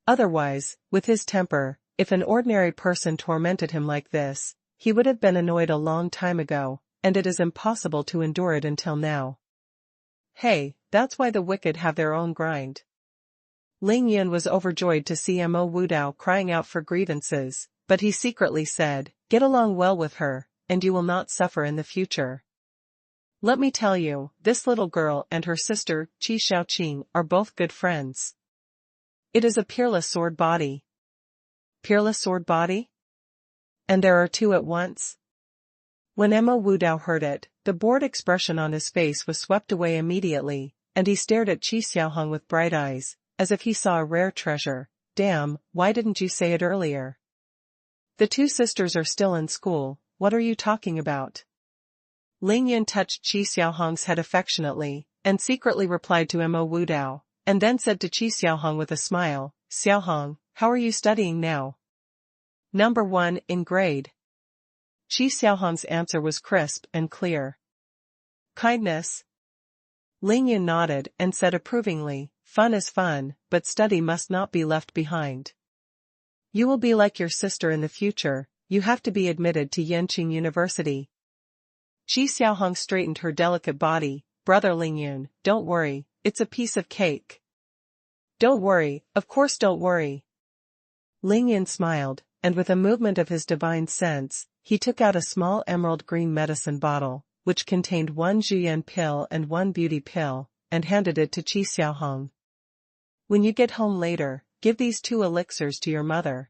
Otherwise, with his temper, if an ordinary person tormented him like this, he would have been annoyed a long time ago, and it is impossible to endure it until now. Hey, that's why the wicked have their own grind. Ling Yun was overjoyed to see Mo Wudao crying out for grievances, but he secretly said, get along well with her, and you will not suffer in the future. Let me tell you, this little girl and her sister, Qi Shaoqing, are both good friends. It is a peerless sword body. Peerless sword body? And there are 2 at once? When Mo Wudao heard it, The bored expression on his face was swept away immediately, and he stared at Qi Xiaohong with bright eyes, as if he saw a rare treasure. Damn, why didn't you say it earlier? The two sisters are still in school, what are you talking about? Ling Yun touched Qi Xiaohong's head affectionately, and secretly replied to Mo Wudao, and then said to Qi Xiaohong with a smile, Xiaohong, how are you studying now? Number 1 in grade. Qi Xiaohong's answer was crisp and clear. Kindness. Ling Yun nodded and said approvingly, fun is fun, but study must not be left behind. You will be like your sister in the future, you have to be admitted to Yanqing University. Qi Xiaohong straightened her delicate body, brother Ling Yun, don't worry, it's a piece of cake. Don't worry, of course don't worry. Ling Yun smiled, and with a movement of his divine sense, he took out a small emerald green medicine bottle, which contained 1 Zhuyan pill and 1 beauty pill, and handed it to Qi Xiaohong. When you get home later, give these 2 elixirs to your mother.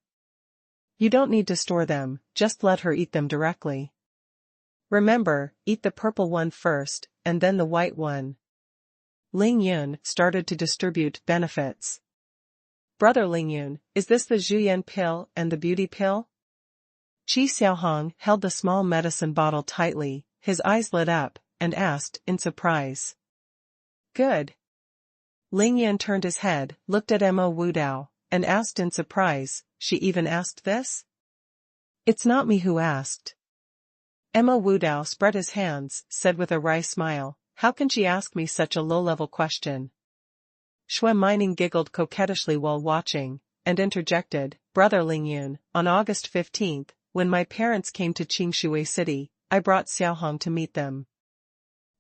You don't need to store them, just let her eat them directly. Remember, eat the purple one first, and then the white one. Ling Yun started to distribute benefits. Brother Ling Yun, is this the Zhuyan pill and the beauty pill? Qi Xiaohong held the small medicine bottle tightly, his eyes lit up, and asked in surprise. Good. Ling Yun turned his head, looked at Mo Wudao, and asked in surprise, she even asked this? It's not me who asked. Mo Wudao spread his hands, said with a wry smile, how can she ask me such a low-level question? Xuanhuan giggled coquettishly while watching, and interjected, Brother Ling Yun, on August 15th, when my parents came to Qingshui City, I brought Xiaohong to meet them.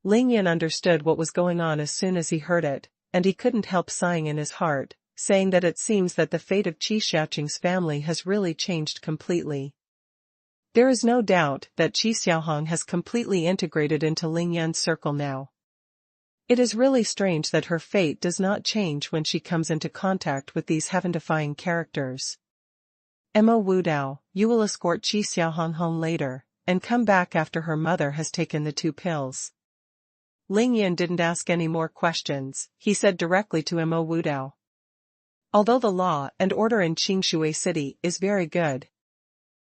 Ling Yun understood what was going on as soon as he heard it, and he couldn't help sighing in his heart, saying that it seems that the fate of Qi Xiaoqing's family has really changed completely. There is no doubt that Qi Xiaohong has completely integrated into Ling Yun's circle now. It is really strange that her fate does not change when she comes into contact with these heaven-defying characters. Mo Wudao, you will escort Qi Xiaohong home later, and come back after her mother has taken the 2 pills. Ling Yun didn't ask any more questions, he said directly to Mo Wudao. Although the law and order in Qingshui City is very good.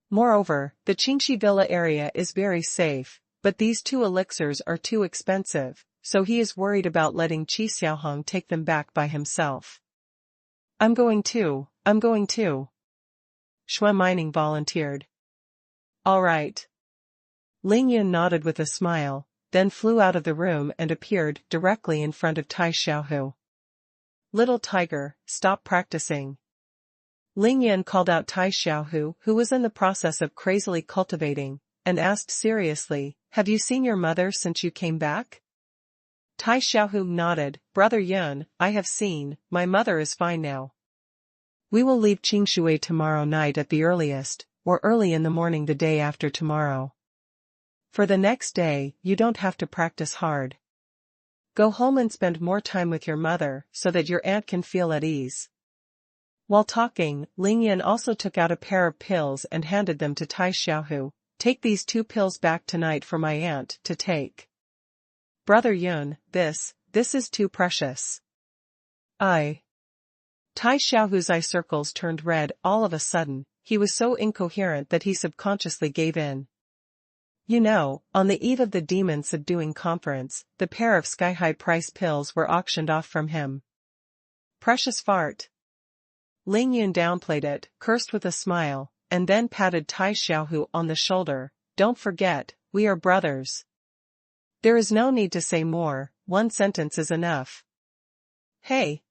Moreover, the Qingxi Villa area is very safe, but these 2 elixirs are too expensive, so he is worried about letting Qi Xiaohong take them back by himself. I'm going too. Xuanhuan volunteered. All right. Ling Yun nodded with a smile, then flew out of the room and appeared directly in front of Tai Xiaohu. Little tiger, stop practicing. Ling Yun called out Tai Xiaohu, who was in the process of crazily cultivating, and asked seriously, have you seen your mother since you came back? Tai Xiaohu nodded, Brother Yun, I have seen, my mother is fine now. We will leave Qingshui tomorrow night at the earliest, or early in the morning the day after tomorrow. For the next day, you don't have to practice hard. Go home and spend more time with your mother so that your aunt can feel at ease. While talking, Ling Yun also took out a pair of pills and handed them to Tai Xiaohu. Take these 2 pills back tonight for my aunt to take. Brother Yun, this is too precious. Tai Xiaohu's eye circles turned red all of a sudden, he was so incoherent that he subconsciously gave in. You know, on the eve of the Demon Subduing Conference, the pair of sky-high price pills were auctioned off from him. Precious fart. Ling Yun downplayed it, cursed with a smile, and then patted Tai Xiaohu on the shoulder. Don't forget, we are brothers. There is no need to say more, 1 sentence is enough. Hey.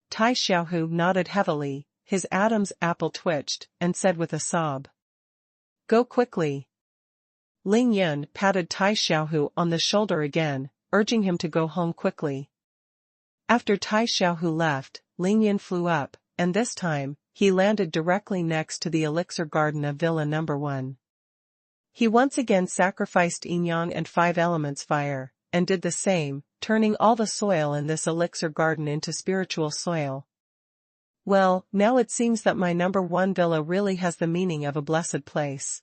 Tai Xiaohu nodded heavily, his Adam's apple twitched, and said with a sob. Go quickly. Ling Yun patted Tai Xiaohu on the shoulder again, urging him to go home quickly. After Tai Xiaohu left, Ling Yun flew up, and this time, he landed directly next to the elixir garden of Villa No. 1. He once again sacrificed yin-yang and 5 elements fire, and did the same, turning all the soil in this elixir garden into spiritual soil. Well, now it seems that my No. 1 villa really has the meaning of a blessed place.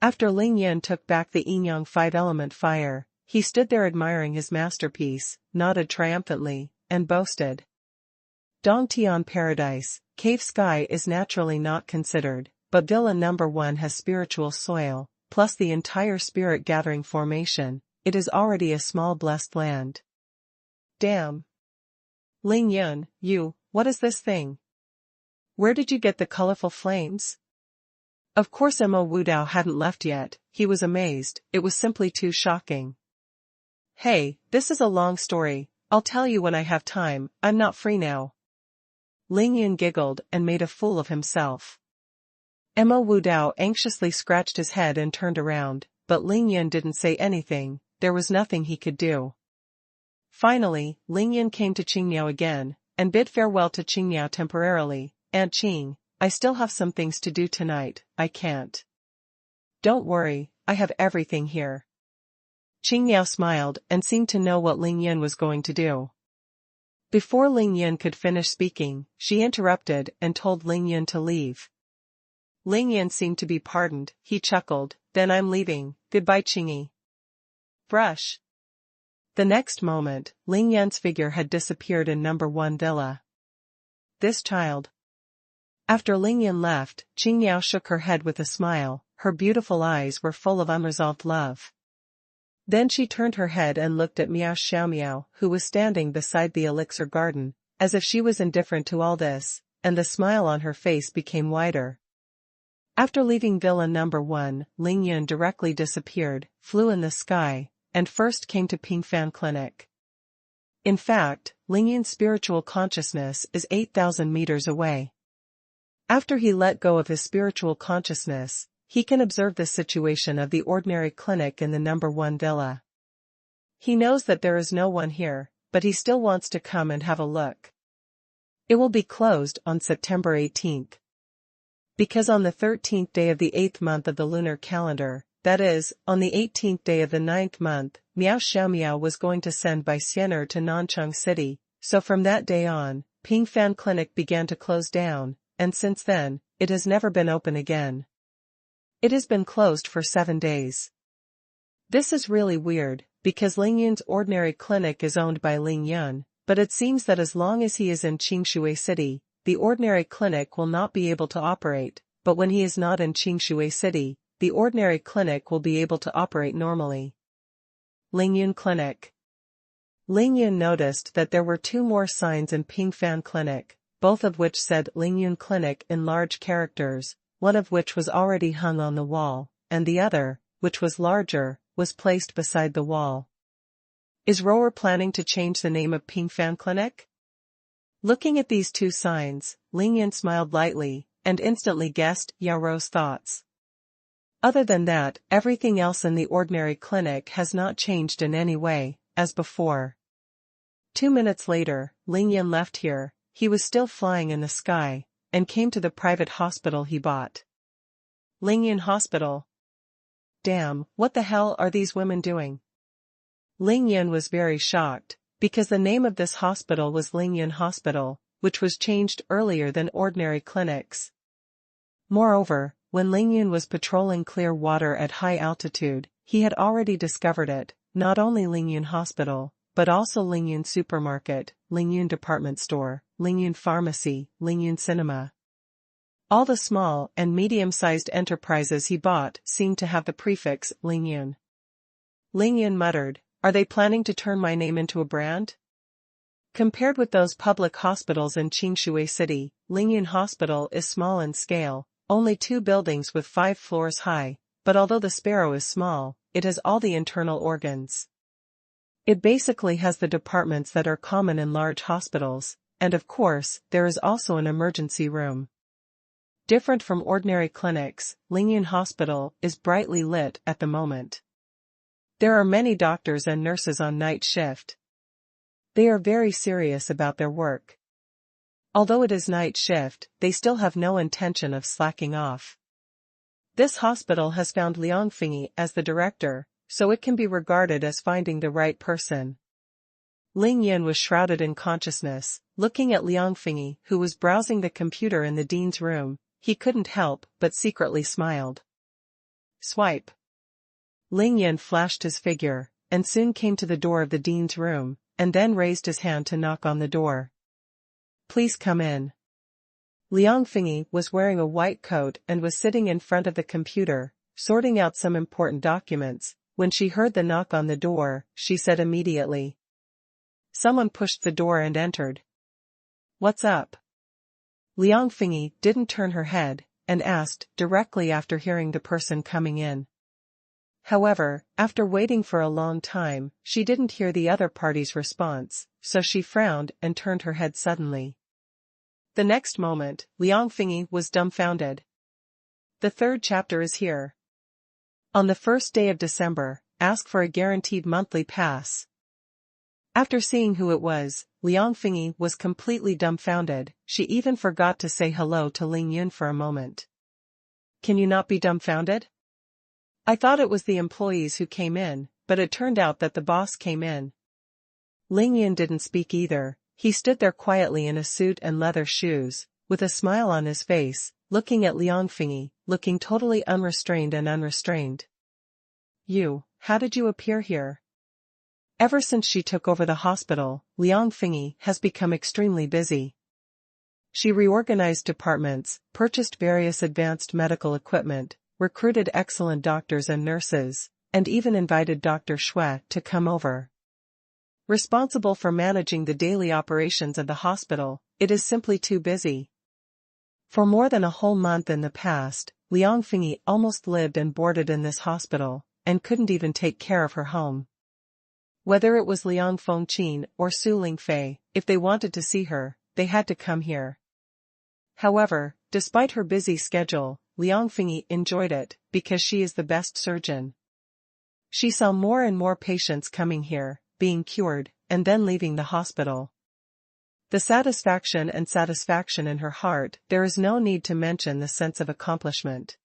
After Ling Yin took back the Yinyang five-element fire, he stood there admiring his masterpiece, nodded triumphantly, and boasted. Dongtian Paradise, Cave Sky is naturally not considered, but Villa number 1 has spiritual soil, plus the entire spirit gathering formation. It is already a small blessed land. Damn. Ling Yin, what is this thing? Where did you get the colorful flames? Of course Mo Wudao hadn't left yet, he was amazed, it was simply too shocking. Hey, this is a long story, I'll tell you when I have time, I'm not free now. Ling Yin giggled and made a fool of himself. Mo Wudao anxiously scratched his head and turned around, but Ling Yin didn't say anything, there was nothing he could do. Finally, Ling Yin came to Qingniao again, and bid farewell to Qingniao temporarily. Aunt Qing, I still have some things to do tonight, I can't. Don't worry, I have everything here. Qingniao smiled and seemed to know what Ling Yin was going to do. Before Ling Yin could finish speaking, she interrupted and told Ling Yin to leave. Ling Yin seemed to be pardoned, he chuckled, then I'm leaving, goodbye Qingyi. Brush. The next moment, Ling Yan's figure had disappeared in number 1 villa. This child. After Ling Yan left, Qingniao shook her head with a smile, her beautiful eyes were full of unresolved love. Then she turned her head and looked at Miao Xiaomiao, who was standing beside the elixir garden, as if she was indifferent to all this, and the smile on her face became wider. After leaving Villa number 1, Ling Yan directly disappeared, flew in the sky, and first came to Pingfan Clinic. In fact, Ling Yan's spiritual consciousness is 8,000 meters away. After he let go of his spiritual consciousness, he can observe the situation of the ordinary clinic in the number 1 villa. He knows that there is no one here, but he still wants to come and have a look. It will be closed on September 18th. Because on the 13th day of the 8th month of the lunar calendar, that is, on the 18th day of the 9th month, Miao Xiaomiao was going to send by Xiener to Nanchang City, so from that day on, Pingfan Clinic began to close down, and since then, it has never been open again. It has been closed for 7 days. This is really weird, because Ling Yun's ordinary clinic is owned by Ling Yun, but it seems that as long as he is in Qingshui City, the ordinary clinic will not be able to operate, but when he is not in Qingshui City, the ordinary clinic will be able to operate normally. Ling Yun Clinic. Ling Yun noticed that there were 2 more signs in Pingfan Clinic, both of which said Ling Yun Clinic in large characters, one of which was already hung on the wall, and the other, which was larger, was placed beside the wall. Is Rower planning to change the name of Pingfan Clinic? Looking at these 2 signs, Ling Yun smiled lightly, and instantly guessed Yao Rou's thoughts. Other than that, everything else in the ordinary clinic has not changed in any way, as before. 2 minutes later, Ling Yun left here, he was still flying in the sky, and came to the private hospital he bought. Ling Yun Hospital. Damn, what the hell are these women doing? Ling Yun was very shocked, because the name of this hospital was Ling Yun Hospital, which was changed earlier than ordinary clinics. Moreover, when Ling Yun was patrolling clear water at high altitude, he had already discovered it, not only Ling Yun Hospital, but also Ling Yun Supermarket, Ling Yun Department Store, Ling Yun Pharmacy, Ling Yun Cinema. All the small and medium-sized enterprises he bought seemed to have the prefix Ling Yun. Ling Yun muttered, "Are they planning to turn my name into a brand?" Compared with those public hospitals in Qingshui City, Ling Yun Hospital is small in scale, only 2 buildings with 5 floors high, but although the Sparrow is small, it has all the internal organs. It basically has the departments that are common in large hospitals, and of course, there is also an emergency room. Different from ordinary clinics, Ling Yun Hospital is brightly lit at the moment. There are many doctors and nurses on night shift. They are very serious about their work. Although it is night shift, they still have no intention of slacking off. This hospital has found Liang Fingyi as the director, so it can be regarded as finding the right person. Ling Yun was shrouded in consciousness, looking at Liang Fingyi, who was browsing the computer in the dean's room. He couldn't help but secretly smiled. Swipe. Ling Yan flashed his figure, and soon came to the door of the dean's room, and then raised his hand to knock on the door. Please come in. Liang Fingyi was wearing a white coat and was sitting in front of the computer, sorting out some important documents. When she heard the knock on the door, she said immediately. Someone pushed the door and entered. What's up? Liang Fingyi didn't turn her head, and asked directly after hearing the person coming in. However, after waiting for a long time, she didn't hear the other party's response, so she frowned and turned her head suddenly. The next moment, Liang Fingyi was dumbfounded. The third chapter is here. On the first day of December, ask for a guaranteed monthly pass. After seeing who it was, Liang Fingyi was completely dumbfounded. She even forgot to say hello to Ling Yun for a moment. Can you not be dumbfounded? I thought it was the employees who came in, but it turned out that the boss came in. Ling Yun didn't speak either. He stood there quietly in a suit and leather shoes, with a smile on his face, looking at Liang Fingyi, looking totally unrestrained and unrestrained. How did you appear here? Ever since she took over the hospital, Liang Fingyi has become extremely busy. She reorganized departments, purchased various advanced medical equipment, recruited excellent doctors and nurses, and even invited Dr. Xue to come over. Responsible for managing the daily operations of the hospital, it is simply too busy. For more than a whole month in the past, Liang Fingyi almost lived and boarded in this hospital, and couldn't even take care of her home. Whether it was Liang Fengqin or Su Lingfei, if they wanted to see her, they had to come here. However, despite her busy schedule, Liang Fingyi enjoyed it, because she is the best surgeon. She saw more and more patients coming here, being cured, and then leaving the hospital. The satisfaction in her heart, there is no need to mention the sense of accomplishment.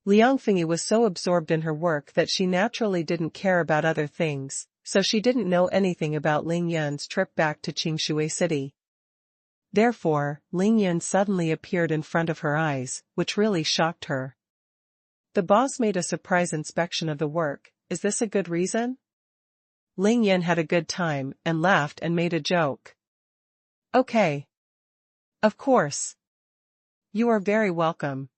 Liang Fingyi was so absorbed in her work that she naturally didn't care about other things, so she didn't know anything about Ling Yun's trip back to Qingshui City. Therefore, Ling Yun suddenly appeared in front of her eyes, which really shocked her. The boss made a surprise inspection of the work. Is this a good reason? Ling Yun had a good time, and laughed and made a joke. Okay. Of course. You are very welcome.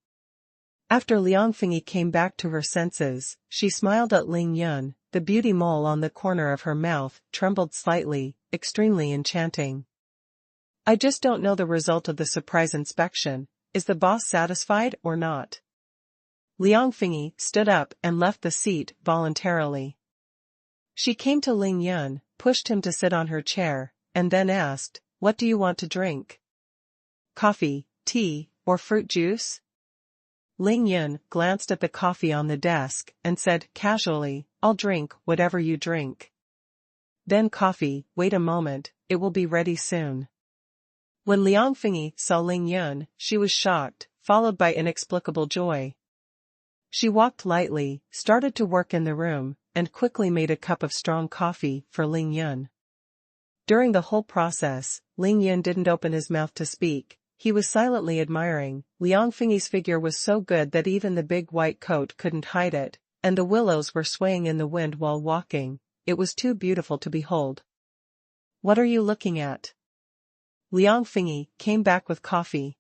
After Liang Fingyi came back to her senses, she smiled at Ling Yun. The beauty mole on the corner of her mouth trembled slightly, extremely enchanting. I just don't know the result of the surprise inspection. Is the boss satisfied or not? Liang Fingyi stood up and left the seat voluntarily. She came to Ling Yun, pushed him to sit on her chair, and then asked, "What do you want to drink? Coffee, tea, or fruit juice?" Ling Yun glanced at the coffee on the desk and said casually, "I'll drink whatever you drink." Then coffee, wait a moment, it will be ready soon. When Liang Fingyi saw Ling Yun, she was shocked, followed by inexplicable joy. She walked lightly, started to work in the room, and quickly made a cup of strong coffee for Ling Yun. During the whole process, Ling Yun didn't open his mouth to speak. He was silently admiring. Liang Fingyi's figure was so good that even the big white coat couldn't hide it, and the willows were swaying in the wind while walking. It was too beautiful to behold. What are you looking at? Liang Fingyi came back with coffee.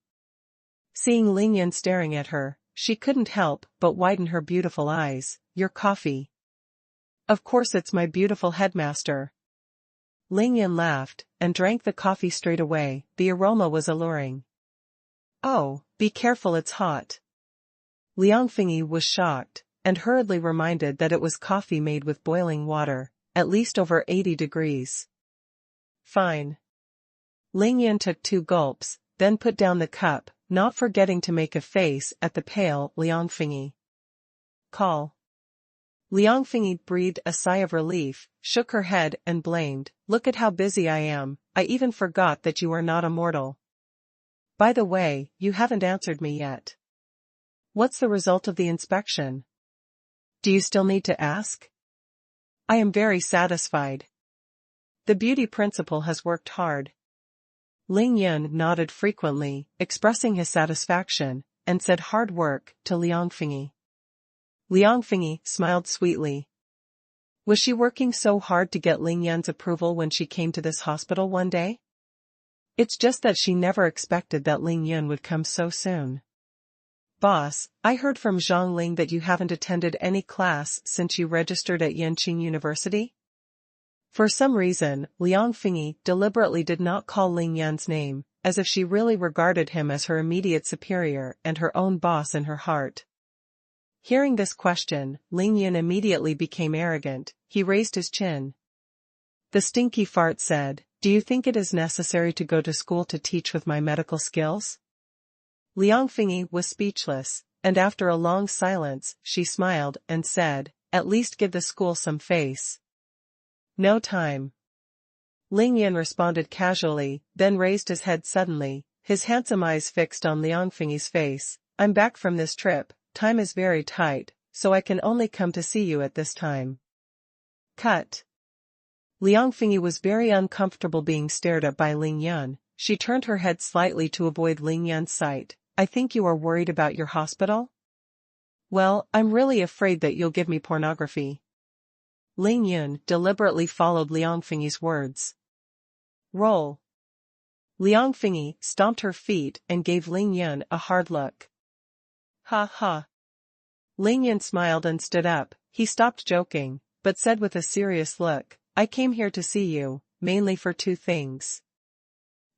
Seeing Ling Yun staring at her, she couldn't help but widen her beautiful eyes. Your coffee? Of course it's my beautiful headmaster. Ling Yun laughed, and drank the coffee straight away. The aroma was alluring. Oh, be careful, it's hot. Liang Fingyi was shocked, and hurriedly reminded that it was coffee made with boiling water, at least over 80 degrees. Fine. Ling Yun took 2 gulps, then put down the cup, not forgetting to make a face at the pale Liang Fingyi. Call. Liang Fingyi breathed a sigh of relief, shook her head and blamed, "Look at how busy I am, I even forgot that you are not a mortal. By the way, you haven't answered me yet. What's the result of the inspection? Do you still need to ask? I am very satisfied. The beauty principal has worked hard." Ling Yun nodded frequently, expressing his satisfaction, and said hard work to Liang Fingyi. Liang Fingyi smiled sweetly. Was she working so hard to get Ling Yan's approval when she came to this hospital one day? It's just that she never expected that Ling Yan would come so soon. Boss, I heard from Zhang Ling that you haven't attended any class since you registered at Yanqing University? For some reason, Liang Fingyi deliberately did not call Ling Yan's name, as if she really regarded him as her immediate superior and her own boss in her heart. Hearing this question, Ling Yan immediately became arrogant. He raised his chin. The stinky fart said, "Do you think it is necessary to go to school to teach with my medical skills?" Liang Fingyi was speechless, and after a long silence, she smiled and said, "At least give the school some face." "No time." Ling Yan responded casually, then raised his head suddenly, his handsome eyes fixed on Liang Fingyi's face. "I'm back from this trip, time is very tight, so I can only come to see you at this time." Cut. Liang Fingyi was very uncomfortable being stared at by Ling Yan. She turned her head slightly to avoid Ling Yan's sight. "I think you are worried about your hospital?" "Well, I'm really afraid that you'll give me pornography." Ling Yan deliberately followed Liang Fingyi's words. Roll. Liang Fingyi stomped her feet and gave Ling Yan a hard look. Ha ha. Ling Yan smiled and stood up. He stopped joking, but said with a serious look, "I came here to see you, mainly for two things.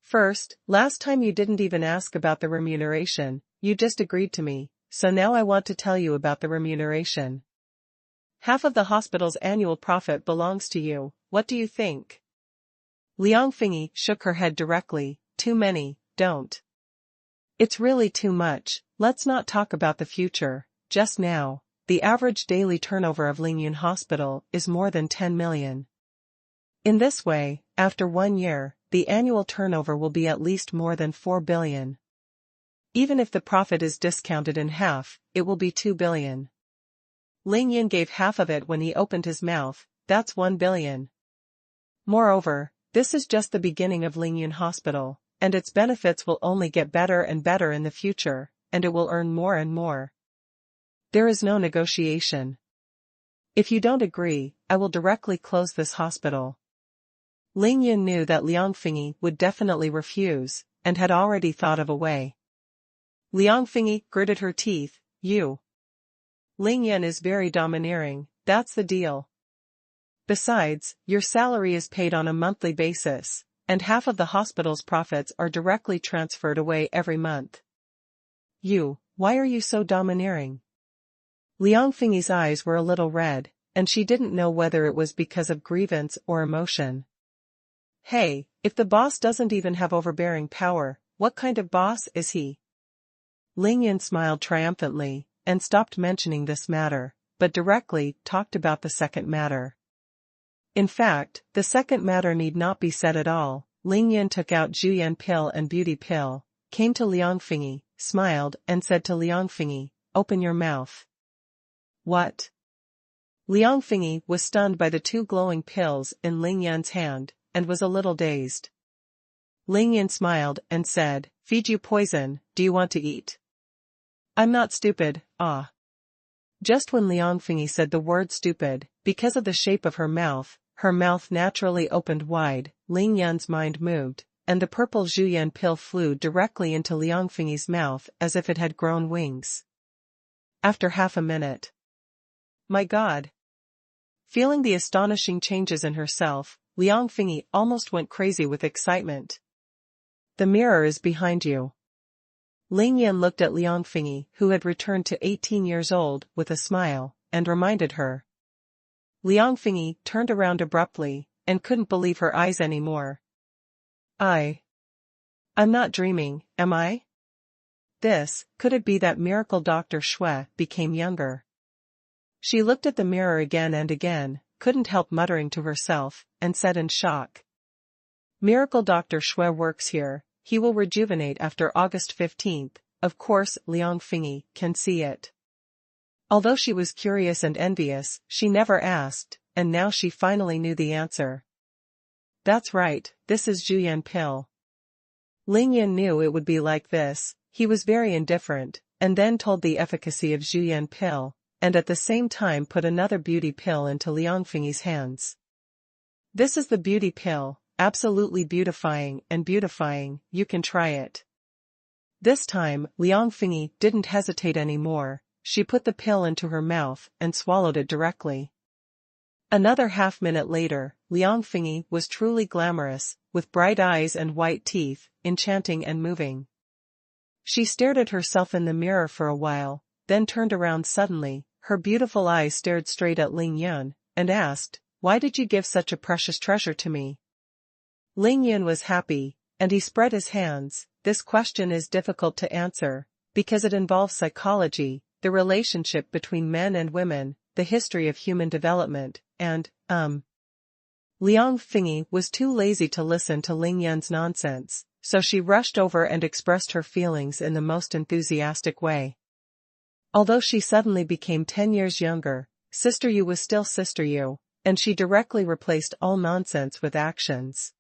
First, last time you didn't even ask about the remuneration, you just agreed to me, so now I want to tell you about the remuneration. Half of the hospital's annual profit belongs to you, what do you think?" Liang Fingyi shook her head directly. "Too many, don't. It's really too much, let's not talk about the future, just now. The average daily turnover of Lingyun Hospital is more than 10 million. In this way, after 1 year, the annual turnover will be at least more than 4 billion. Even if the profit is discounted in half, it will be 2 billion. Ling Yin gave half of it when he opened his mouth, that's 1 billion. Moreover, this is just the beginning of Ling Yin Hospital, and its benefits will only get better and better in the future, and it will earn more and more. There is no negotiation. If you don't agree, I will directly close this hospital." Ling Yin knew that Liang Fingyi would definitely refuse, and had already thought of a way. Liang Fingyi gritted her teeth, "You. Ling Yin is very domineering, that's the deal. Besides, your salary is paid on a monthly basis, and half of the hospital's profits are directly transferred away every month. Why are you so domineering?" Liang Fingyi's eyes were a little red, and she didn't know whether it was because of grievance or emotion. Hey, if the boss doesn't even have overbearing power, what kind of boss is he? Ling Yin smiled triumphantly, and stopped mentioning this matter, but directly talked about the second matter. In fact, the second matter need not be said at all. Ling Yin took out Juyan pill and beauty pill, came to Liang Fingyi, smiled and said to Liang Fingyi, "Open your mouth." What? Liang Fingyi was stunned by the two glowing pills in Ling Yan's hand, and was a little dazed. Ling Yan smiled and said, "Feed you poison, do you want to eat?" "I'm not stupid, ah." Just when Liang Fingyi said the word stupid, because of the shape of her mouth naturally opened wide, Ling Yan's mind moved, and the purple Juyan pill flew directly into Liang Fingyi's mouth as if it had grown wings. After half a minute. My God! Feeling the astonishing changes in herself, Liang Fingyi almost went crazy with excitement. "The mirror is behind you." Ling Yan looked at Liang Fingyi, who had returned to 18 years old, with a smile, and reminded her. Liang Fingyi turned around abruptly, and couldn't believe her eyes anymore. I'm not dreaming, am I? Could it be that miracle Dr. Xue became younger? She looked at the mirror again and again, couldn't help muttering to herself, and said in shock. "Miracle Dr. Xue works here, he will rejuvenate after August 15th, of course Liang Fingyi can see it." Although she was curious and envious, she never asked, and now she finally knew the answer. That's right, this is Juyan pill. Ling Yan knew it would be like this. He was very indifferent, and then told the efficacy of Juyan pill, and at the same time put another beauty pill into Liang Fengyi's hands. This is the beauty pill, absolutely beautifying, you can try it. This time, Liang Fengyi didn't hesitate anymore, she put the pill into her mouth and swallowed it directly. Another half-minute later, Liang Fengyi was truly glamorous, with bright eyes and white teeth, enchanting and moving. She stared at herself in the mirror for a while, then turned around suddenly, her beautiful eyes stared straight at Ling Yun, and asked, "Why did you give such a precious treasure to me?" Ling Yun was happy, and he spread his hands. This question is difficult to answer, because it involves psychology, the relationship between men and women, the history of human development, and, Liang Fengyi was too lazy to listen to Ling Yun's nonsense, so she rushed over and expressed her feelings in the most enthusiastic way. Although she suddenly became 10 years younger, Sister Yu was still Sister Yu, and she directly replaced all nonsense with actions.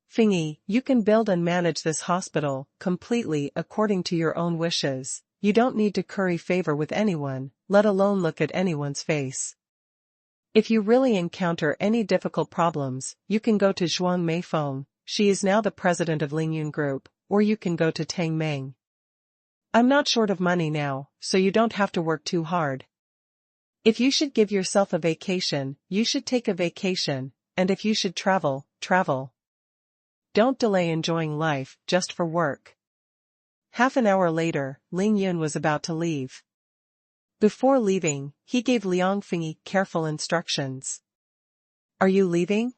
"Fengyi, you can build and manage this hospital, completely according to your own wishes. You don't need to curry favor with anyone, let alone look at anyone's face. If you really encounter any difficult problems, you can go to Zhuang Meifeng, she is now the president of Lingyun Group, or you can go to Tang Meng. I'm not short of money now, so you don't have to work too hard. If you should give yourself a vacation, you should take a vacation, and if you should travel, travel. Don't delay enjoying life, just for work." Half an hour later, Ling Yun was about to leave. Before leaving, he gave Liang Fengyi careful instructions. "Are you leaving?"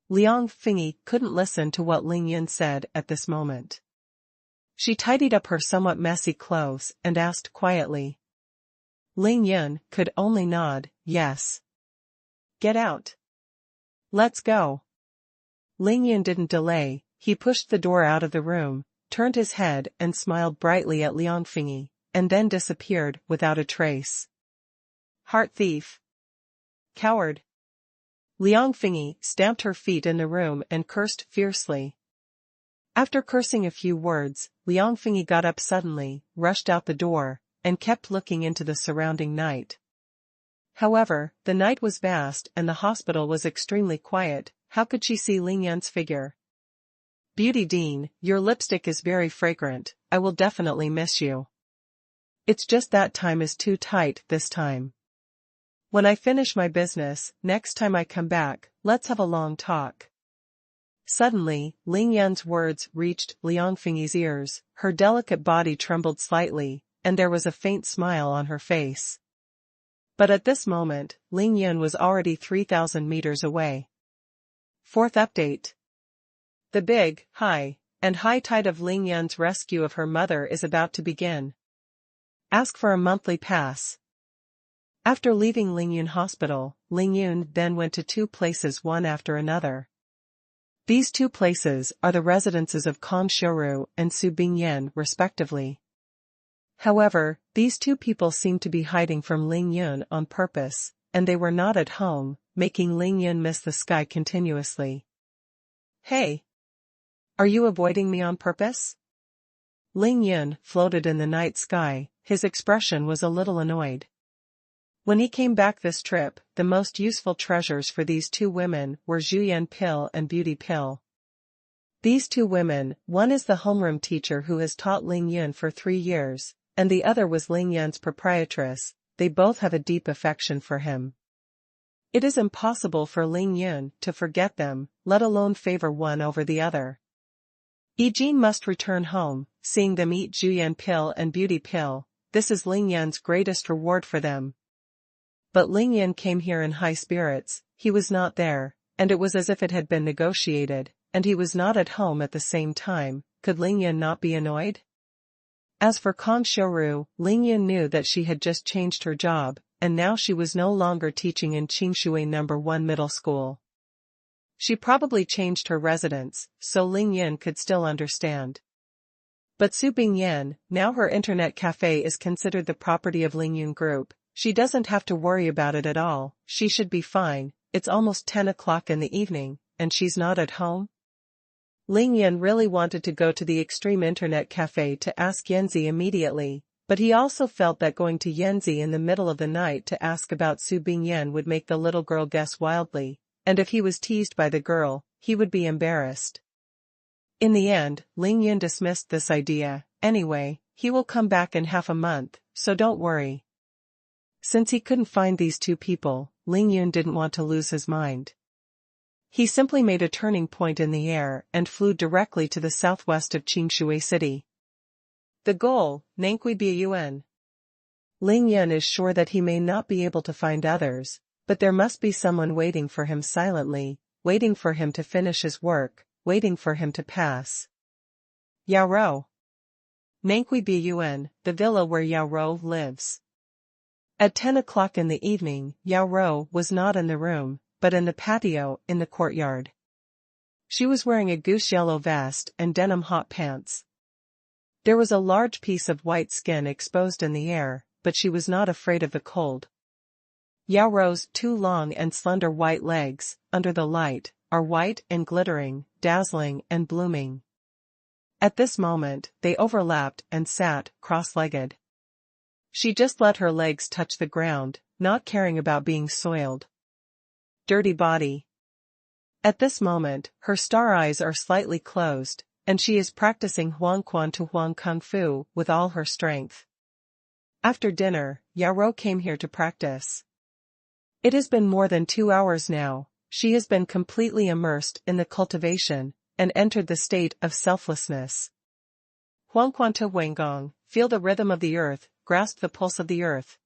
Liang Fengyi couldn't listen to what Ling Yun said at this moment. She tidied up her somewhat messy clothes and asked quietly. Ling Yun could only nod, yes. "Get out. Let's go." Ling Yun didn't delay, he pushed the door out of the room, turned his head and smiled brightly at Liang Fengyi, and then disappeared without a trace. "Heart thief. Coward." Liang Fengyi stamped her feet in the room and cursed fiercely. After cursing a few words, Liang Fengyi got up suddenly, rushed out the door, and kept looking into the surrounding night. However, the night was vast and the hospital was extremely quiet. How could she see Ling Yun's figure? "Beauty Dean, your lipstick is very fragrant, I will definitely miss you. It's just that time is too tight this time. When I finish my business, next time I come back, let's have a long talk." Suddenly, Ling Yun's words reached Liang Fengyi's ears, her delicate body trembled slightly, and there was a faint smile on her face. But at this moment, Ling Yun was already 3,000 meters away. Fourth update. The big, high tide of Ling Yun's rescue of her mother is about to begin. Ask for a monthly pass. After leaving Lingyun Hospital, Ling Yun then went to 2 places one after another. These 2 places are the residences of Kong Xiuru and Su Bingyan respectively. However, these 2 people seemed to be hiding from Ling Yun on purpose, and they were not at home, making Ling Yun miss the sky continuously. "Hey! Are you avoiding me on purpose?" Ling Yun floated in the night sky, his expression was a little annoyed. When he came back this trip, the most useful treasures for these 2 women were Zhuyan Pill and Beauty Pill. These 2 women, one is the homeroom teacher who has taught Ling Yun for 3 years, and the other was Ling Yun's proprietress. They both have a deep affection for him. It is impossible for Ling Yun to forget them, let alone favor one over the other. Yijin must return home, seeing them eat Zhuyan Pill and Beauty Pill. This is Ling Yun's greatest reward for them. But Ling Yun came here in high spirits, he was not there, and it was as if it had been negotiated, and he was not at home at the same time. Could Ling Yun not be annoyed? As for Kong Xiuru, Ling Yun knew that she had just changed her job, and now she was no longer teaching in Qingshui No. 1 Middle School. She probably changed her residence, so Ling Yun could still understand. But Su Bingyan, now her internet cafe is considered the property of Lingyun Group. She doesn't have to worry about it at all, she should be fine. It's almost 10 o'clock in the evening, and she's not at home? Ling Yun really wanted to go to the Extreme Internet Cafe to ask Yanzi immediately, But he also felt that going to Yanzi in the middle of the night to ask about Su Bingyan would make the little girl guess wildly, and if he was teased by the girl, he would be embarrassed. In the end, Ling Yun dismissed this idea. Anyway, he will come back in half a month, so don't worry. Since he couldn't find these two people, Ling Yun didn't want to lose his mind. He simply made a turning point in the air and flew directly to the southwest of Qingshui City. The goal, Nanqui Buyuan. Ling Yun is sure that he may not be able to find others, but there must be someone waiting for him silently, waiting for him to finish his work, waiting for him to pass. Yao Rou. Nanqui Buyuan, the villa where Yao Rou lives. At 10 o'clock in the evening, Yao Rou was not in the room, but in the patio in the courtyard. She was wearing a goose yellow vest and denim hot pants. There was a large piece of white skin exposed in the air, but she was not afraid of the cold. Yao Rou's two long and slender white legs, under the light, are white and glittering, dazzling and blooming. At this moment, they overlapped and sat cross-legged. She just let her legs touch the ground, not caring about being soiled. Dirty body. At this moment, her star eyes are slightly closed, and she is practicing xuanhuan to huang kung fu with all her strength. After dinner, Yao Rou came here to practice. It has been more than 2 hours now. She has been completely immersed in the cultivation, and entered the state of selflessness. Huangquan to Wanggong, feel the rhythm of the earth, grasp the pulse of the earth.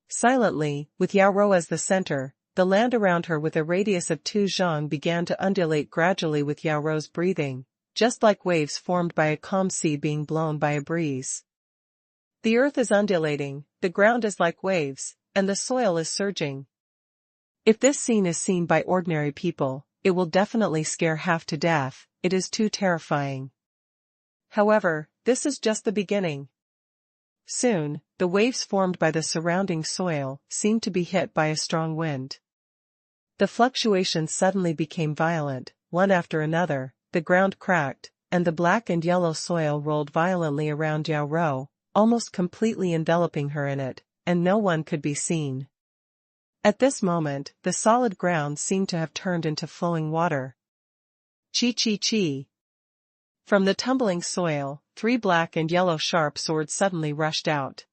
Silently, with Yao Rou as the center, the land around her with a radius of 2 zhang began to undulate gradually with Yao Rou's breathing, just like waves formed by a calm sea being blown by a breeze. The earth is undulating, the ground is like waves, and the soil is surging. If this scene is seen by ordinary people, it will definitely scare half to death. It is too terrifying. However, this is just the beginning. Soon, the waves formed by the surrounding soil seemed to be hit by a strong wind. The fluctuations suddenly became violent, one after another, the ground cracked, and the black and yellow soil rolled violently around Yao Rou, almost completely enveloping her in it, and no one could be seen. At this moment, the solid ground seemed to have turned into flowing water. Chi chi chi. From the tumbling soil, 3 black and yellow sharp swords suddenly rushed out.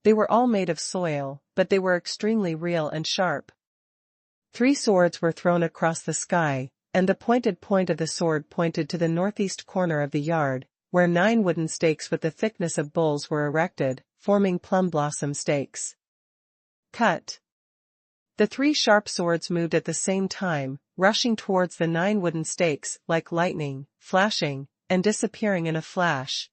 They were all made of soil, but they were extremely real and sharp. 3 swords were thrown across the sky, and the pointed point of the sword pointed to the northeast corner of the yard, where 9 wooden stakes with the thickness of bowls were erected, forming plum blossom stakes. Cut. The 3 sharp swords moved at the same time, rushing towards the 9 wooden stakes like lightning, flashing, and disappearing in a flash.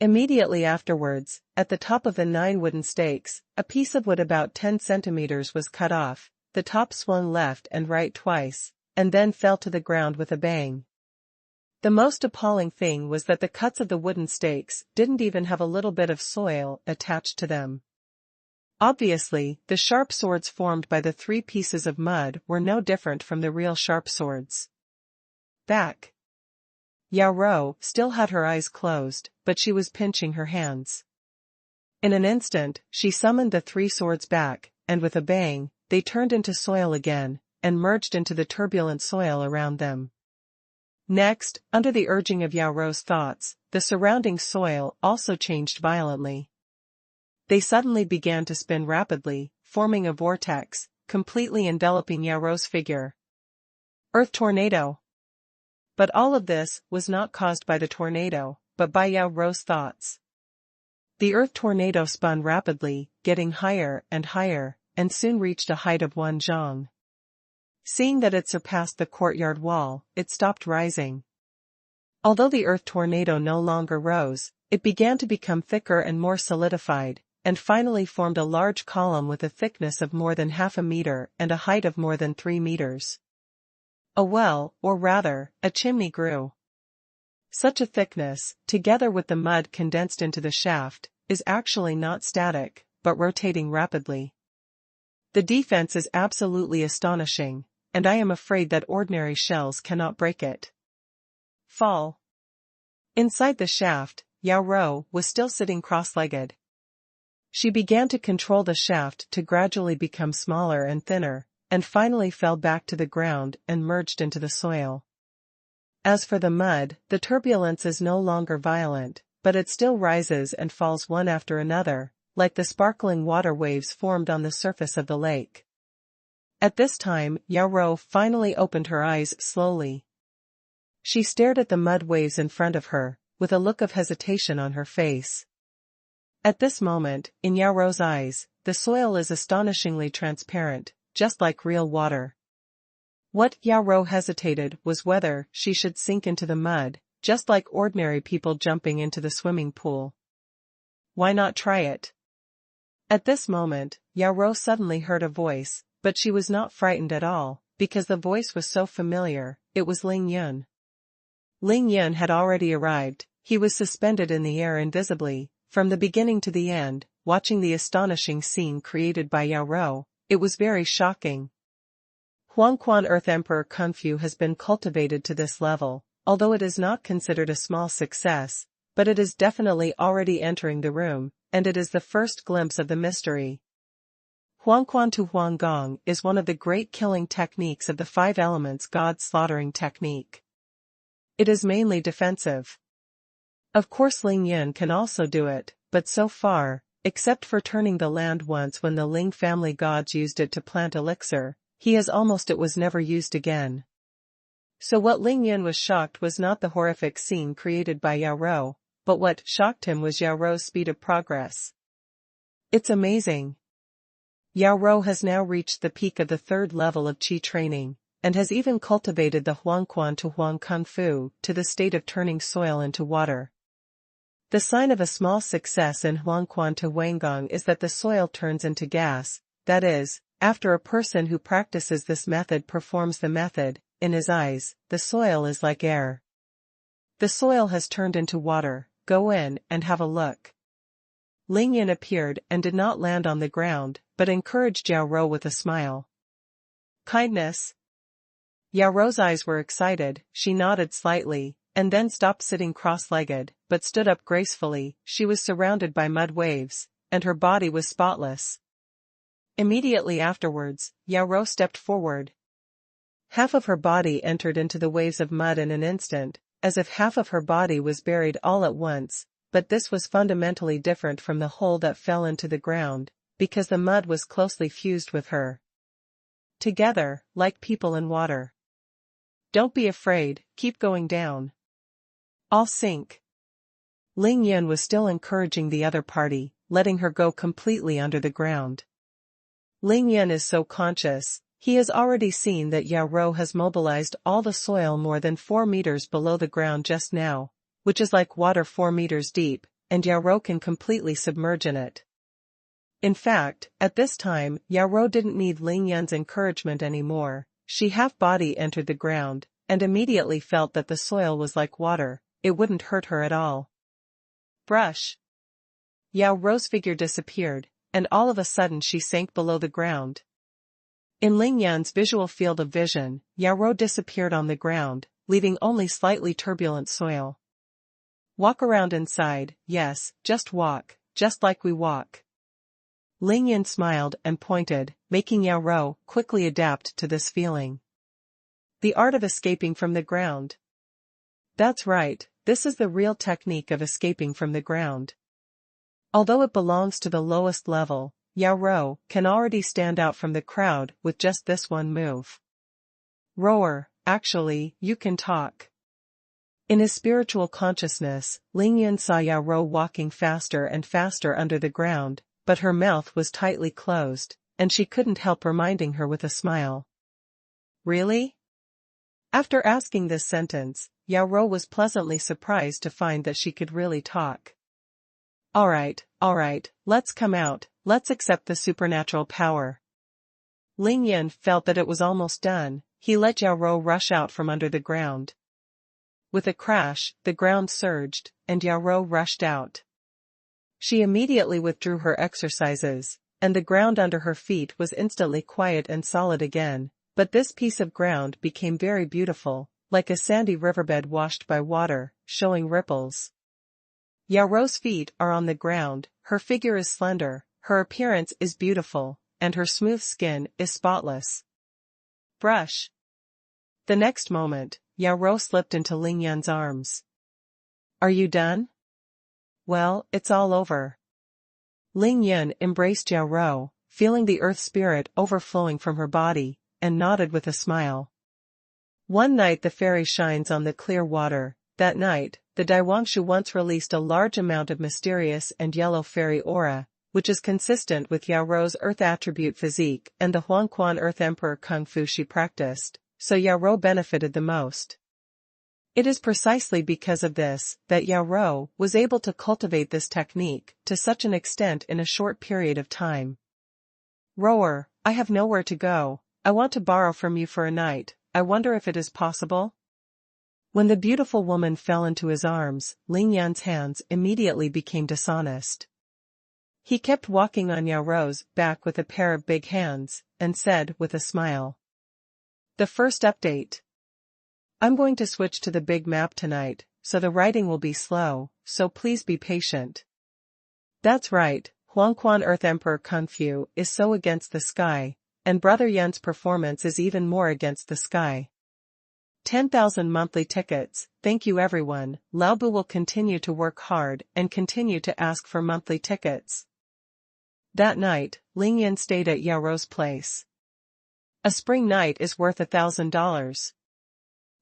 Immediately afterwards, at the top of the 9 wooden stakes, a piece of wood about 10 centimeters was cut off, the top swung left and right twice, and then fell to the ground with a bang. The most appalling thing was that the cuts of the wooden stakes didn't even have a little bit of soil attached to them. Obviously, the sharp swords formed by the 3 pieces of mud were no different from the real sharp swords. Back. Yao Rou still had her eyes closed, but she was pinching her hands. In an instant, she summoned the 3 swords back, and with a bang, they turned into soil again, and merged into the turbulent soil around them. Next, under the urging of Yao Rou's thoughts, the surrounding soil also changed violently. They suddenly began to spin rapidly, forming a vortex, completely enveloping Yao Rou's figure. Earth tornado. But all of this was not caused by the tornado, but by Yao Rou's thoughts. The earth tornado spun rapidly, getting higher, and soon reached a height of 1 zhang. Seeing that it surpassed the courtyard wall, it stopped rising. Although the earth tornado no longer rose, it began to become thicker and more solidified, and finally formed a large column with a thickness of more than half a meter and a height of more than 3 meters. A well, or rather, a chimney grew. Such a thickness, together with the mud condensed into the shaft, is actually not static, but rotating rapidly. The defense is absolutely astonishing, and I am afraid that ordinary shells cannot break it. Fall. Inside the shaft, Yao Rou was still sitting cross-legged. She began to control the shaft to gradually become smaller and thinner, and finally fell back to the ground and merged into the soil. As for the mud, the turbulence is no longer violent, but it still rises and falls one after another, like the sparkling water waves formed on the surface of the lake. At this time, Yao Rou finally opened her eyes slowly. She stared at the mud waves in front of her, with a look of hesitation on her face. At this moment, in Yao Rou's eyes, the soil is astonishingly transparent, just like real water. What Yao Rou hesitated was whether she should sink into the mud, just like ordinary people jumping into the swimming pool. Why not try it? At this moment, Yao Rou suddenly heard a voice, but she was not frightened at all, because the voice was so familiar. It was Ling Yun. Ling Yun had already arrived. He was suspended in the air invisibly, from the beginning to the end, watching the astonishing scene created by Yao Rou. It was very shocking. Xuanhuan Earth Emperor Kungfu has been cultivated to this level, although it is not considered a small success, but it is definitely already entering the room, and it is the first glimpse of the mystery. Huangquan to Huanggong is one of the great killing techniques of the five elements god slaughtering technique. It is mainly defensive. Of course Ling Yun can also do it, but so far, except for turning the land once when the Ling family gods used it to plant elixir, it was never used again. So what Ling Yun was shocked was not the horrific scene created by Yao Rou, but what shocked him was Yao Rou's speed of progress. It's amazing. Yao Rou has now reached the peak of the third level of Qi training, and has even cultivated the Huangquan to Huang Kung Fu to the state of turning soil into water. The sign of a small success in Huangquan to Wanggong is that the soil turns into gas, that is, after a person who practices this method performs the method, in his eyes, the soil is like air. The soil has turned into water. Go in and have a look. Ling Yun appeared and did not land on the ground, but encouraged Yao Rou with a smile. Kindness. Yao Rou's eyes were excited. She nodded slightly, and then stopped sitting cross-legged, but stood up gracefully. She was surrounded by mud waves, and her body was spotless. Immediately afterwards, Yao Rou stepped forward. Half of her body entered into the waves of mud in an instant, as if half of her body was buried all at once, but this was fundamentally different from the whole that fell into the ground, because the mud was closely fused with her. Together, like people in water. Don't be afraid, keep going down. I'll sink. Ling Yun was still encouraging the other party, letting her go completely under the ground. Ling Yun is so conscious. He has already seen that Yao Rou has mobilized all the soil more than 4 meters below the ground just now, which is like water 4 meters deep, and Yao Rou can completely submerge in it. In fact, at this time, Yao Rou didn't need Ling Yun's encouragement anymore. She half-body entered the ground, and immediately felt that the soil was like water. It wouldn't hurt her at all. Brush. Yao Rou's figure disappeared, and all of a sudden she sank below the ground. In Ling Yun's visual field of vision, Yao Rou disappeared on the ground, leaving only slightly turbulent soil. Walk around inside, yes, just walk, just like we walk. Ling Yun smiled and pointed, making Yao Rou quickly adapt to this feeling. The art of escaping from the ground. That's right, this is the real technique of escaping from the ground. Although it belongs to the lowest level, Yao Rou can already stand out from the crowd with just this one move. Rower, actually, you can talk. In his spiritual consciousness, Ling Yun saw Yao Rou walking faster and faster under the ground, but her mouth was tightly closed, and she couldn't help reminding her with a smile. Really? After asking this sentence, Yao Rou was pleasantly surprised to find that she could really talk. All right, let's come out, let's accept the supernatural power. Ling Yun felt that it was almost done. He let Yao Rou rush out from under the ground. With a crash, the ground surged, and Yao Rou rushed out. She immediately withdrew her exercises, and the ground under her feet was instantly quiet and solid again, but this piece of ground became very beautiful, like a sandy riverbed washed by water, showing ripples. Yao Rou's feet are on the ground, her figure is slender, her appearance is beautiful, and her smooth skin is spotless. Brush. The next moment, Yao Rou slipped into Ling Yan's arms. Are you done? Well, it's all over. Ling Yan embraced Yao Rou, feeling the earth spirit overflowing from her body, and nodded with a smile. One night the fairy shines on the clear water. That night, the Daiwangshu once released a large amount of mysterious and yellow fairy aura, which is consistent with Yao Rou's earth attribute physique and the Xuanhuan Earth Emperor Kung Fu she practiced, so Yao Rou benefited the most. It is precisely because of this that Yao Rou was able to cultivate this technique to such an extent in a short period of time. Rower, I have nowhere to go, I want to borrow from you for a night, I wonder if it is possible? When the beautiful woman fell into his arms, Ling Yan's hands immediately became dishonest. He kept walking on Yao Rou's back with a pair of big hands, and said with a smile. The first update. I'm going to switch to the big map tonight, so the writing will be slow, so please be patient. That's right, Xuanhuan Earth Emperor Kung Fu is so against the sky, and Brother Yan's performance is even more against the sky. 10,000 monthly tickets, thank you everyone, Lao Bu will continue to work hard and continue to ask for monthly tickets. That night, Ling Yan stayed at Yao Rou's place. A spring night is worth $1,000.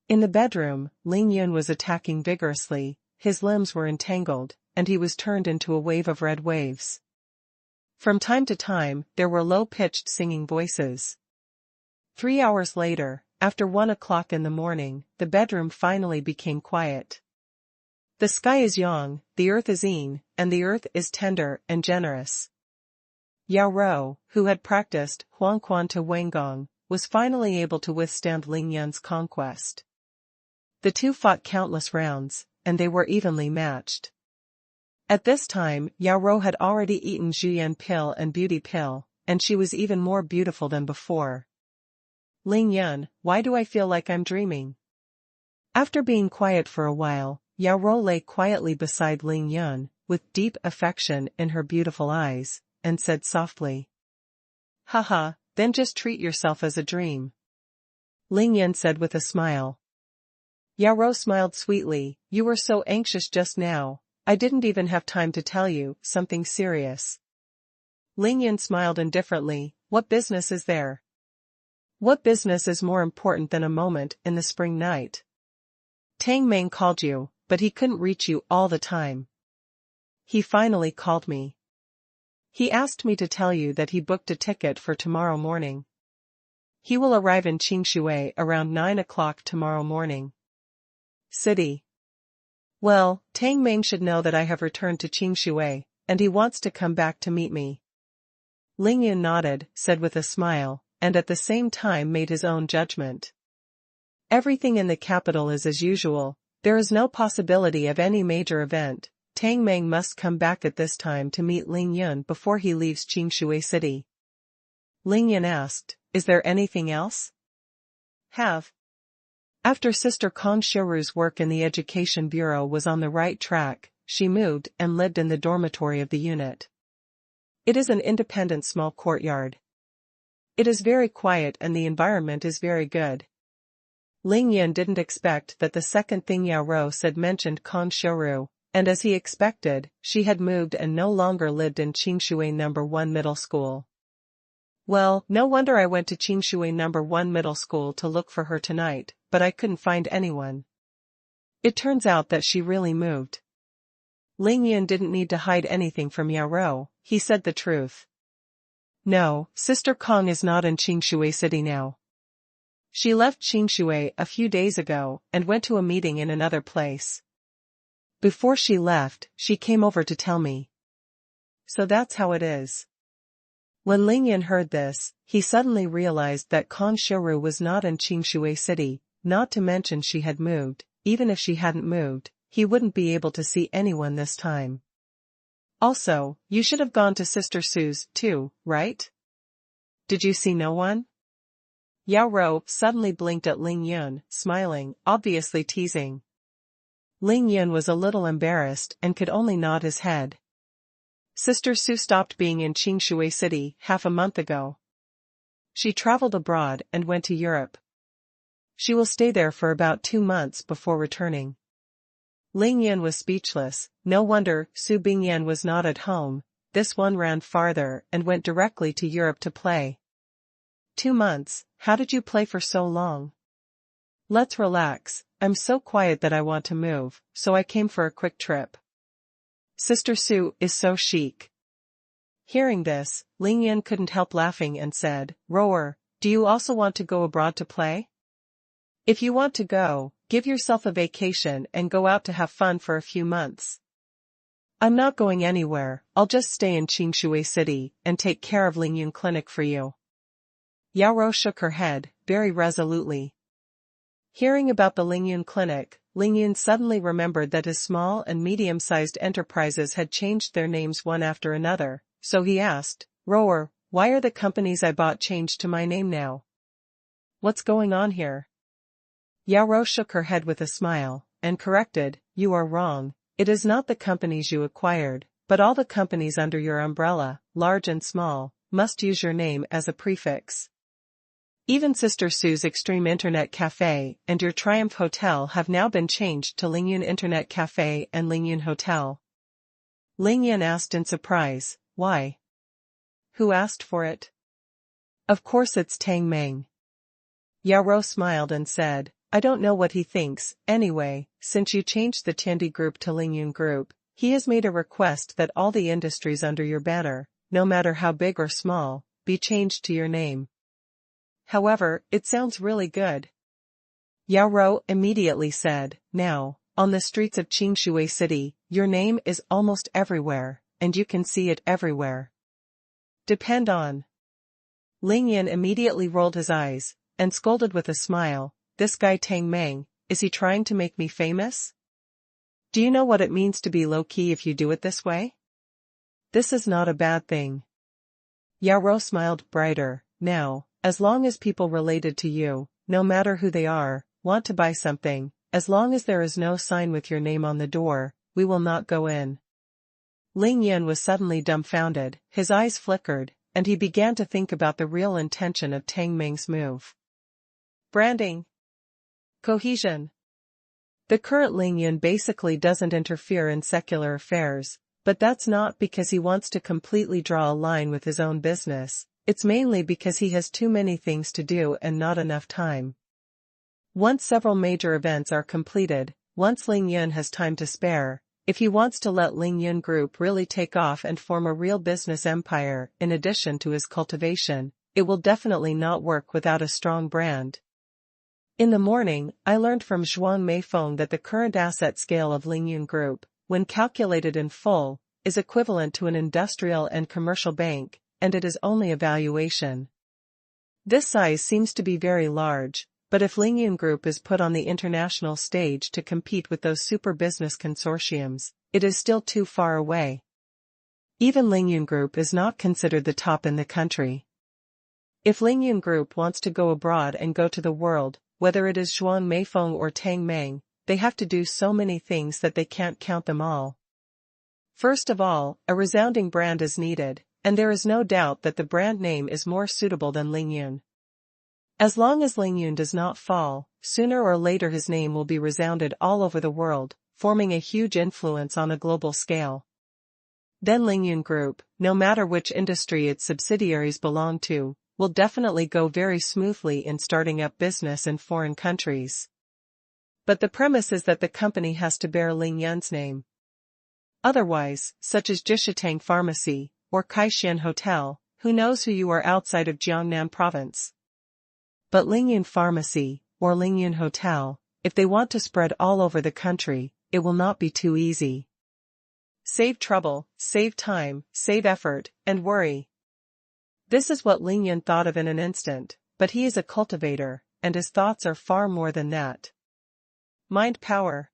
In the bedroom, Ling Yan was attacking vigorously, his limbs were entangled, and he was turned into a wave of red waves. From time to time, there were low-pitched singing voices. 3 hours later, after 1 o'clock in the morning, the bedroom finally became quiet. The sky is yang, the earth is yin, and the earth is tender and generous. Yao Rou, who had practiced Xuanhuan to Wanggong, was finally able to withstand Ling Yan's conquest. The two fought countless rounds, and they were evenly matched. At this time, Yao Rou had already eaten Zhuyan pill and beauty pill, and she was even more beautiful than before. Ling Yan, why do I feel like I'm dreaming? After being quiet for a while, Yao Rou lay quietly beside Ling Yan, with deep affection in her beautiful eyes, and said softly. Haha, then just treat yourself as a dream. Ling Yan said with a smile. Yao Rou smiled sweetly, you were so anxious just now, I didn't even have time to tell you something serious. Ling Yan smiled indifferently, what business is there? What business is more important than a moment in the spring night? Tang Meng called you, but he couldn't reach you all the time. He finally called me. He asked me to tell you that he booked a ticket for tomorrow morning. He will arrive in Qingshui around 9 o'clock tomorrow morning. City. Well, Tang Meng should know that I have returned to Qingshui, and he wants to come back to meet me. Ling Yan nodded, said with a smile, and at the same time made his own judgment. Everything in the capital is as usual, there is no possibility of any major event. Tang Meng must come back at this time to meet Ling Yan before he leaves Qingshui City. Ling Yan asked, is there anything else? After Sister Kong Shiru's work in the Education Bureau was on the right track, she moved and lived in the dormitory of the unit. It is an independent small courtyard. It is very quiet and the environment is very good. Ling Yan didn't expect that the second thing Yao Rou said mentioned Kong Shiru, and as he expected, she had moved and no longer lived in Qingshui No. 1 Middle School. Well, no wonder I went to Qingshui No. 1 Middle School to look for her tonight, but I couldn't find anyone. It turns out that she really moved. Ling Yan didn't need to hide anything from Yao Rou, he said the truth. No, Sister Kong is not in Qingshui City now. She left Qingshui a few days ago and went to a meeting in another place. Before she left, she came over to tell me. So that's how it is. When Ling Yan heard this, he suddenly realized that Kong Shiru was not in Qingshui City, not to mention she had moved. Even if she hadn't moved, he wouldn't be able to see anyone this time. Also, you should have gone to Sister Sue's, too, right? Did you see no one? Yao Rou suddenly blinked at Ling Yan, smiling, obviously teasing. Ling Yun was a little embarrassed and could only nod his head. Sister Su stopped being in Qingshui City half a month ago. She traveled abroad and went to Europe. She will stay there for about 2 months before returning. Ling Yun was speechless. No wonder Su Bingyan was not at home. This one ran farther and went directly to Europe to play. 2 months, how did you play for so long? Let's relax, I'm so quiet that I want to move, so I came for a quick trip. Sister Su is so chic. Hearing this, Ling Yun couldn't help laughing and said, Rower, do you also want to go abroad to play? If you want to go, give yourself a vacation and go out to have fun for a few months. I'm not going anywhere, I'll just stay in Qingshui City and take care of Ling Yun Clinic for you. Yao Ro shook her head, very resolutely. Hearing about the Ling Yun Clinic, Ling Yun suddenly remembered that his small and medium-sized enterprises had changed their names one after another, so he asked, Rower, why are the companies I bought changed to my name now? What's going on here? Yao Ro shook her head with a smile, and corrected, you are wrong, it is not the companies you acquired, but all the companies under your umbrella, large and small, must use your name as a prefix. Even Sister Su's Extreme Internet Cafe and your Triumph Hotel have now been changed to Ling Yun Internet Cafe and Ling Yun Hotel. Ling Yun asked in surprise, why? Who asked for it? Of course it's Tang Meng. Yao Ro smiled and said, I don't know what he thinks, anyway, since you changed the Tiandi Group to Ling Yun Group, he has made a request that all the industries under your banner, no matter how big or small, be changed to your name. However, it sounds really good. Yao Ro immediately said, now, on the streets of Qingshui City, your name is almost everywhere, and you can see it everywhere. Depend on. Ling Yun immediately rolled his eyes, and scolded with a smile, this guy Tang Meng, is he trying to make me famous? Do you know what it means to be low-key if you do it this way? This is not a bad thing. Yao Ro smiled brighter, now, as long as people related to you, no matter who they are, want to buy something, as long as there is no sign with your name on the door, we will not go in. Ling Yun was suddenly dumbfounded, his eyes flickered, and he began to think about the real intention of Tang Meng's move. Branding. Cohesion. The current Ling Yun basically doesn't interfere in secular affairs, but that's not because he wants to completely draw a line with his own business, it's mainly because he has too many things to do and not enough time. Once several major events are completed, once Ling Yun has time to spare, if he wants to let Ling Yun Group really take off and form a real business empire in addition to his cultivation, it will definitely not work without a strong brand. In the morning, I learned from Zhuang Meifeng that the current asset scale of Ling Yun Group, when calculated in full, is equivalent to an industrial and commercial bank, and it is only a valuation. This size seems to be very large, but if Ling Yun Group is put on the international stage to compete with those super business consortiums, it is still too far away. Even Ling Yun Group is not considered the top in the country. If Ling Yun Group wants to go abroad and go to the world, whether it is Zhuang Meifeng or Tang Meng, they have to do so many things that they can't count them all. First of all, a resounding brand is needed, and there is no doubt that the brand name is more suitable than Ling Yun. As long as Ling Yun does not fall, sooner or later his name will be resounded all over the world, forming a huge influence on a global scale. Then Ling Yun Group, no matter which industry its subsidiaries belong to, will definitely go very smoothly in starting up business in foreign countries. But the premise is that the company has to bear Ling Yun's name. Otherwise, such as Jishitang Pharmacy, or Kaishan Hotel, who knows who you are outside of Jiangnan Province? But Ling Yun Pharmacy, or Ling Yun Hotel, if they want to spread all over the country, it will not be too easy. Save trouble, save time, save effort, and worry. This is what Ling Yun thought of in an instant, but he is a cultivator, and his thoughts are far more than that. Mind power.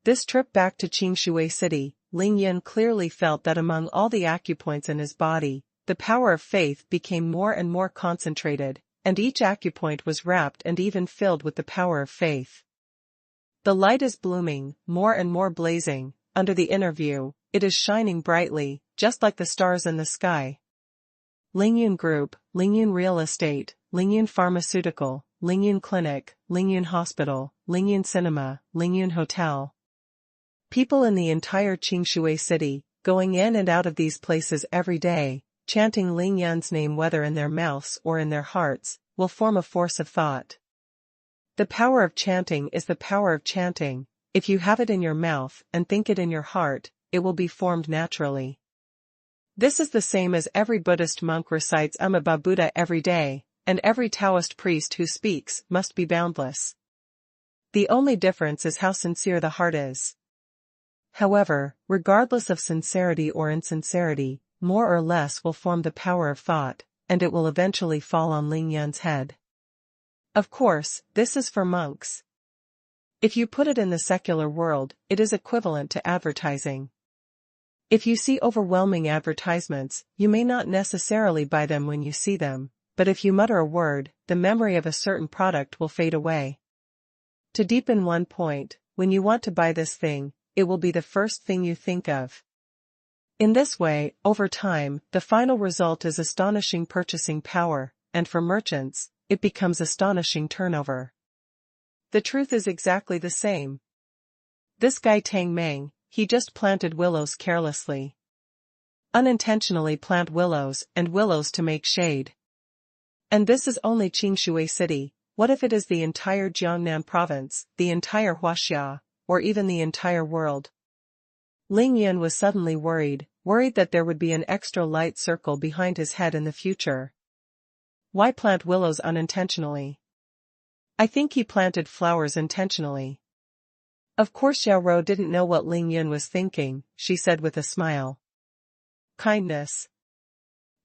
This trip back to Qingshui City, Ling Yun clearly felt that among all the acupoints in his body, the power of faith became more and more concentrated, and each acupoint was wrapped and even filled with the power of faith. The light is blooming, more and more blazing. Under the inner view, it is shining brightly, just like the stars in the sky. Lingyun Group, Lingyun Real Estate, Lingyun Pharmaceutical, Lingyun Clinic, Lingyun Hospital, Lingyun Cinema, Lingyun Hotel. People in the entire Qingshui city, going in and out of these places every day, chanting Lingyun's name whether in their mouths or in their hearts, will form a force of thought. The power of chanting is the power of chanting. If you have it in your mouth and think it in your heart, it will be formed naturally. This is the same as every Buddhist monk recites Amba Buddha every day, and every Taoist priest who speaks must be boundless. The only difference is how sincere the heart is. However, regardless of sincerity or insincerity, more or less will form the power of thought, and it will eventually fall on Lingyun's head. Of course, this is for monks. If you put it in the secular world, it is equivalent to advertising. If you see overwhelming advertisements, you may not necessarily buy them when you see them, but if you mutter a word, the memory of a certain product will fade away. To deepen one point, when you want to buy this thing, it will be the first thing you think of. In this way, over time, the final result is astonishing purchasing power, and for merchants, it becomes astonishing turnover. The truth is exactly the same. This guy Tang Meng, he just planted willows carelessly. Unintentionally plant willows and willows to make shade. And this is only Qingshui City. What if it is the entire Jiangnan province, the entire Huaxia, or even the entire world? Lingyun was suddenly worried that there would be an extra light circle behind his head in the future. Why plant willows unintentionally? I think he planted flowers intentionally. Of course Xiaorou didn't know what Lingyun was thinking, she said with a smile. Kindness.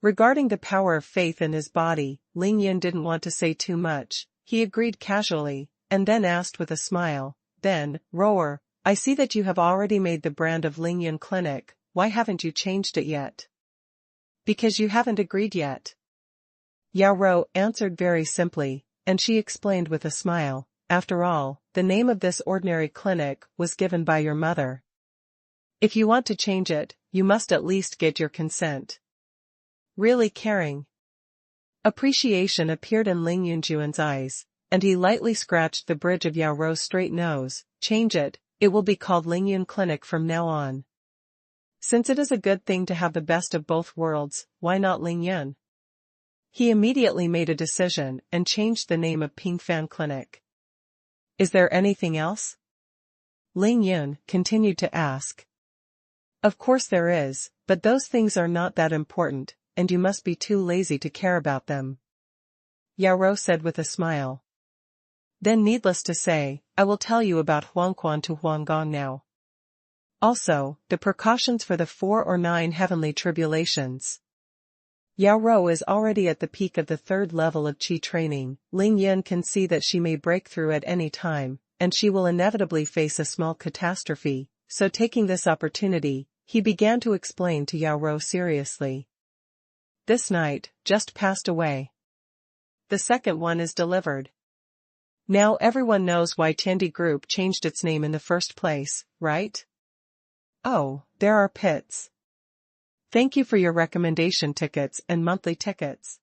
Regarding the power of faith in his body, Lingyun didn't want to say too much. He agreed casually, and then asked with a smile, then, Rower, I see that you have already made the brand of Lingyun Clinic, why haven't you changed it yet? Because you haven't agreed yet. Xiaorou answered very simply, and she explained with a smile, after all, the name of this ordinary clinic was given by your mother. If you want to change it, you must at least get your consent. Really caring. Appreciation appeared in Ling Yunjuan's eyes, and he lightly scratched the bridge of Xiaorou's straight nose. Change it, it will be called Lingyun Clinic from now on. Since it is a good thing to have the best of both worlds, why not Lingyun? He immediately made a decision and changed the name of Pingfan Clinic. Is there anything else? Lingyun continued to ask. Of course there is, but those things are not that important, and you must be too lazy to care about them. Xiaorou said with a smile. Then needless to say, I will tell you about Huangquan to Huanggong now. Also, the precautions for the 4 or 9 heavenly tribulations. Xiaorou is already at the peak of the 3rd level of Qi training. Lingyun can see that she may break through at any time, and she will inevitably face a small catastrophe, so taking this opportunity, he began to explain to Xiaorou seriously. This night, just passed away. The second one is delivered. Now everyone knows why Tiandi Group changed its name in the first place, right? Oh, there are pits. Thank you for your recommendation tickets and monthly tickets.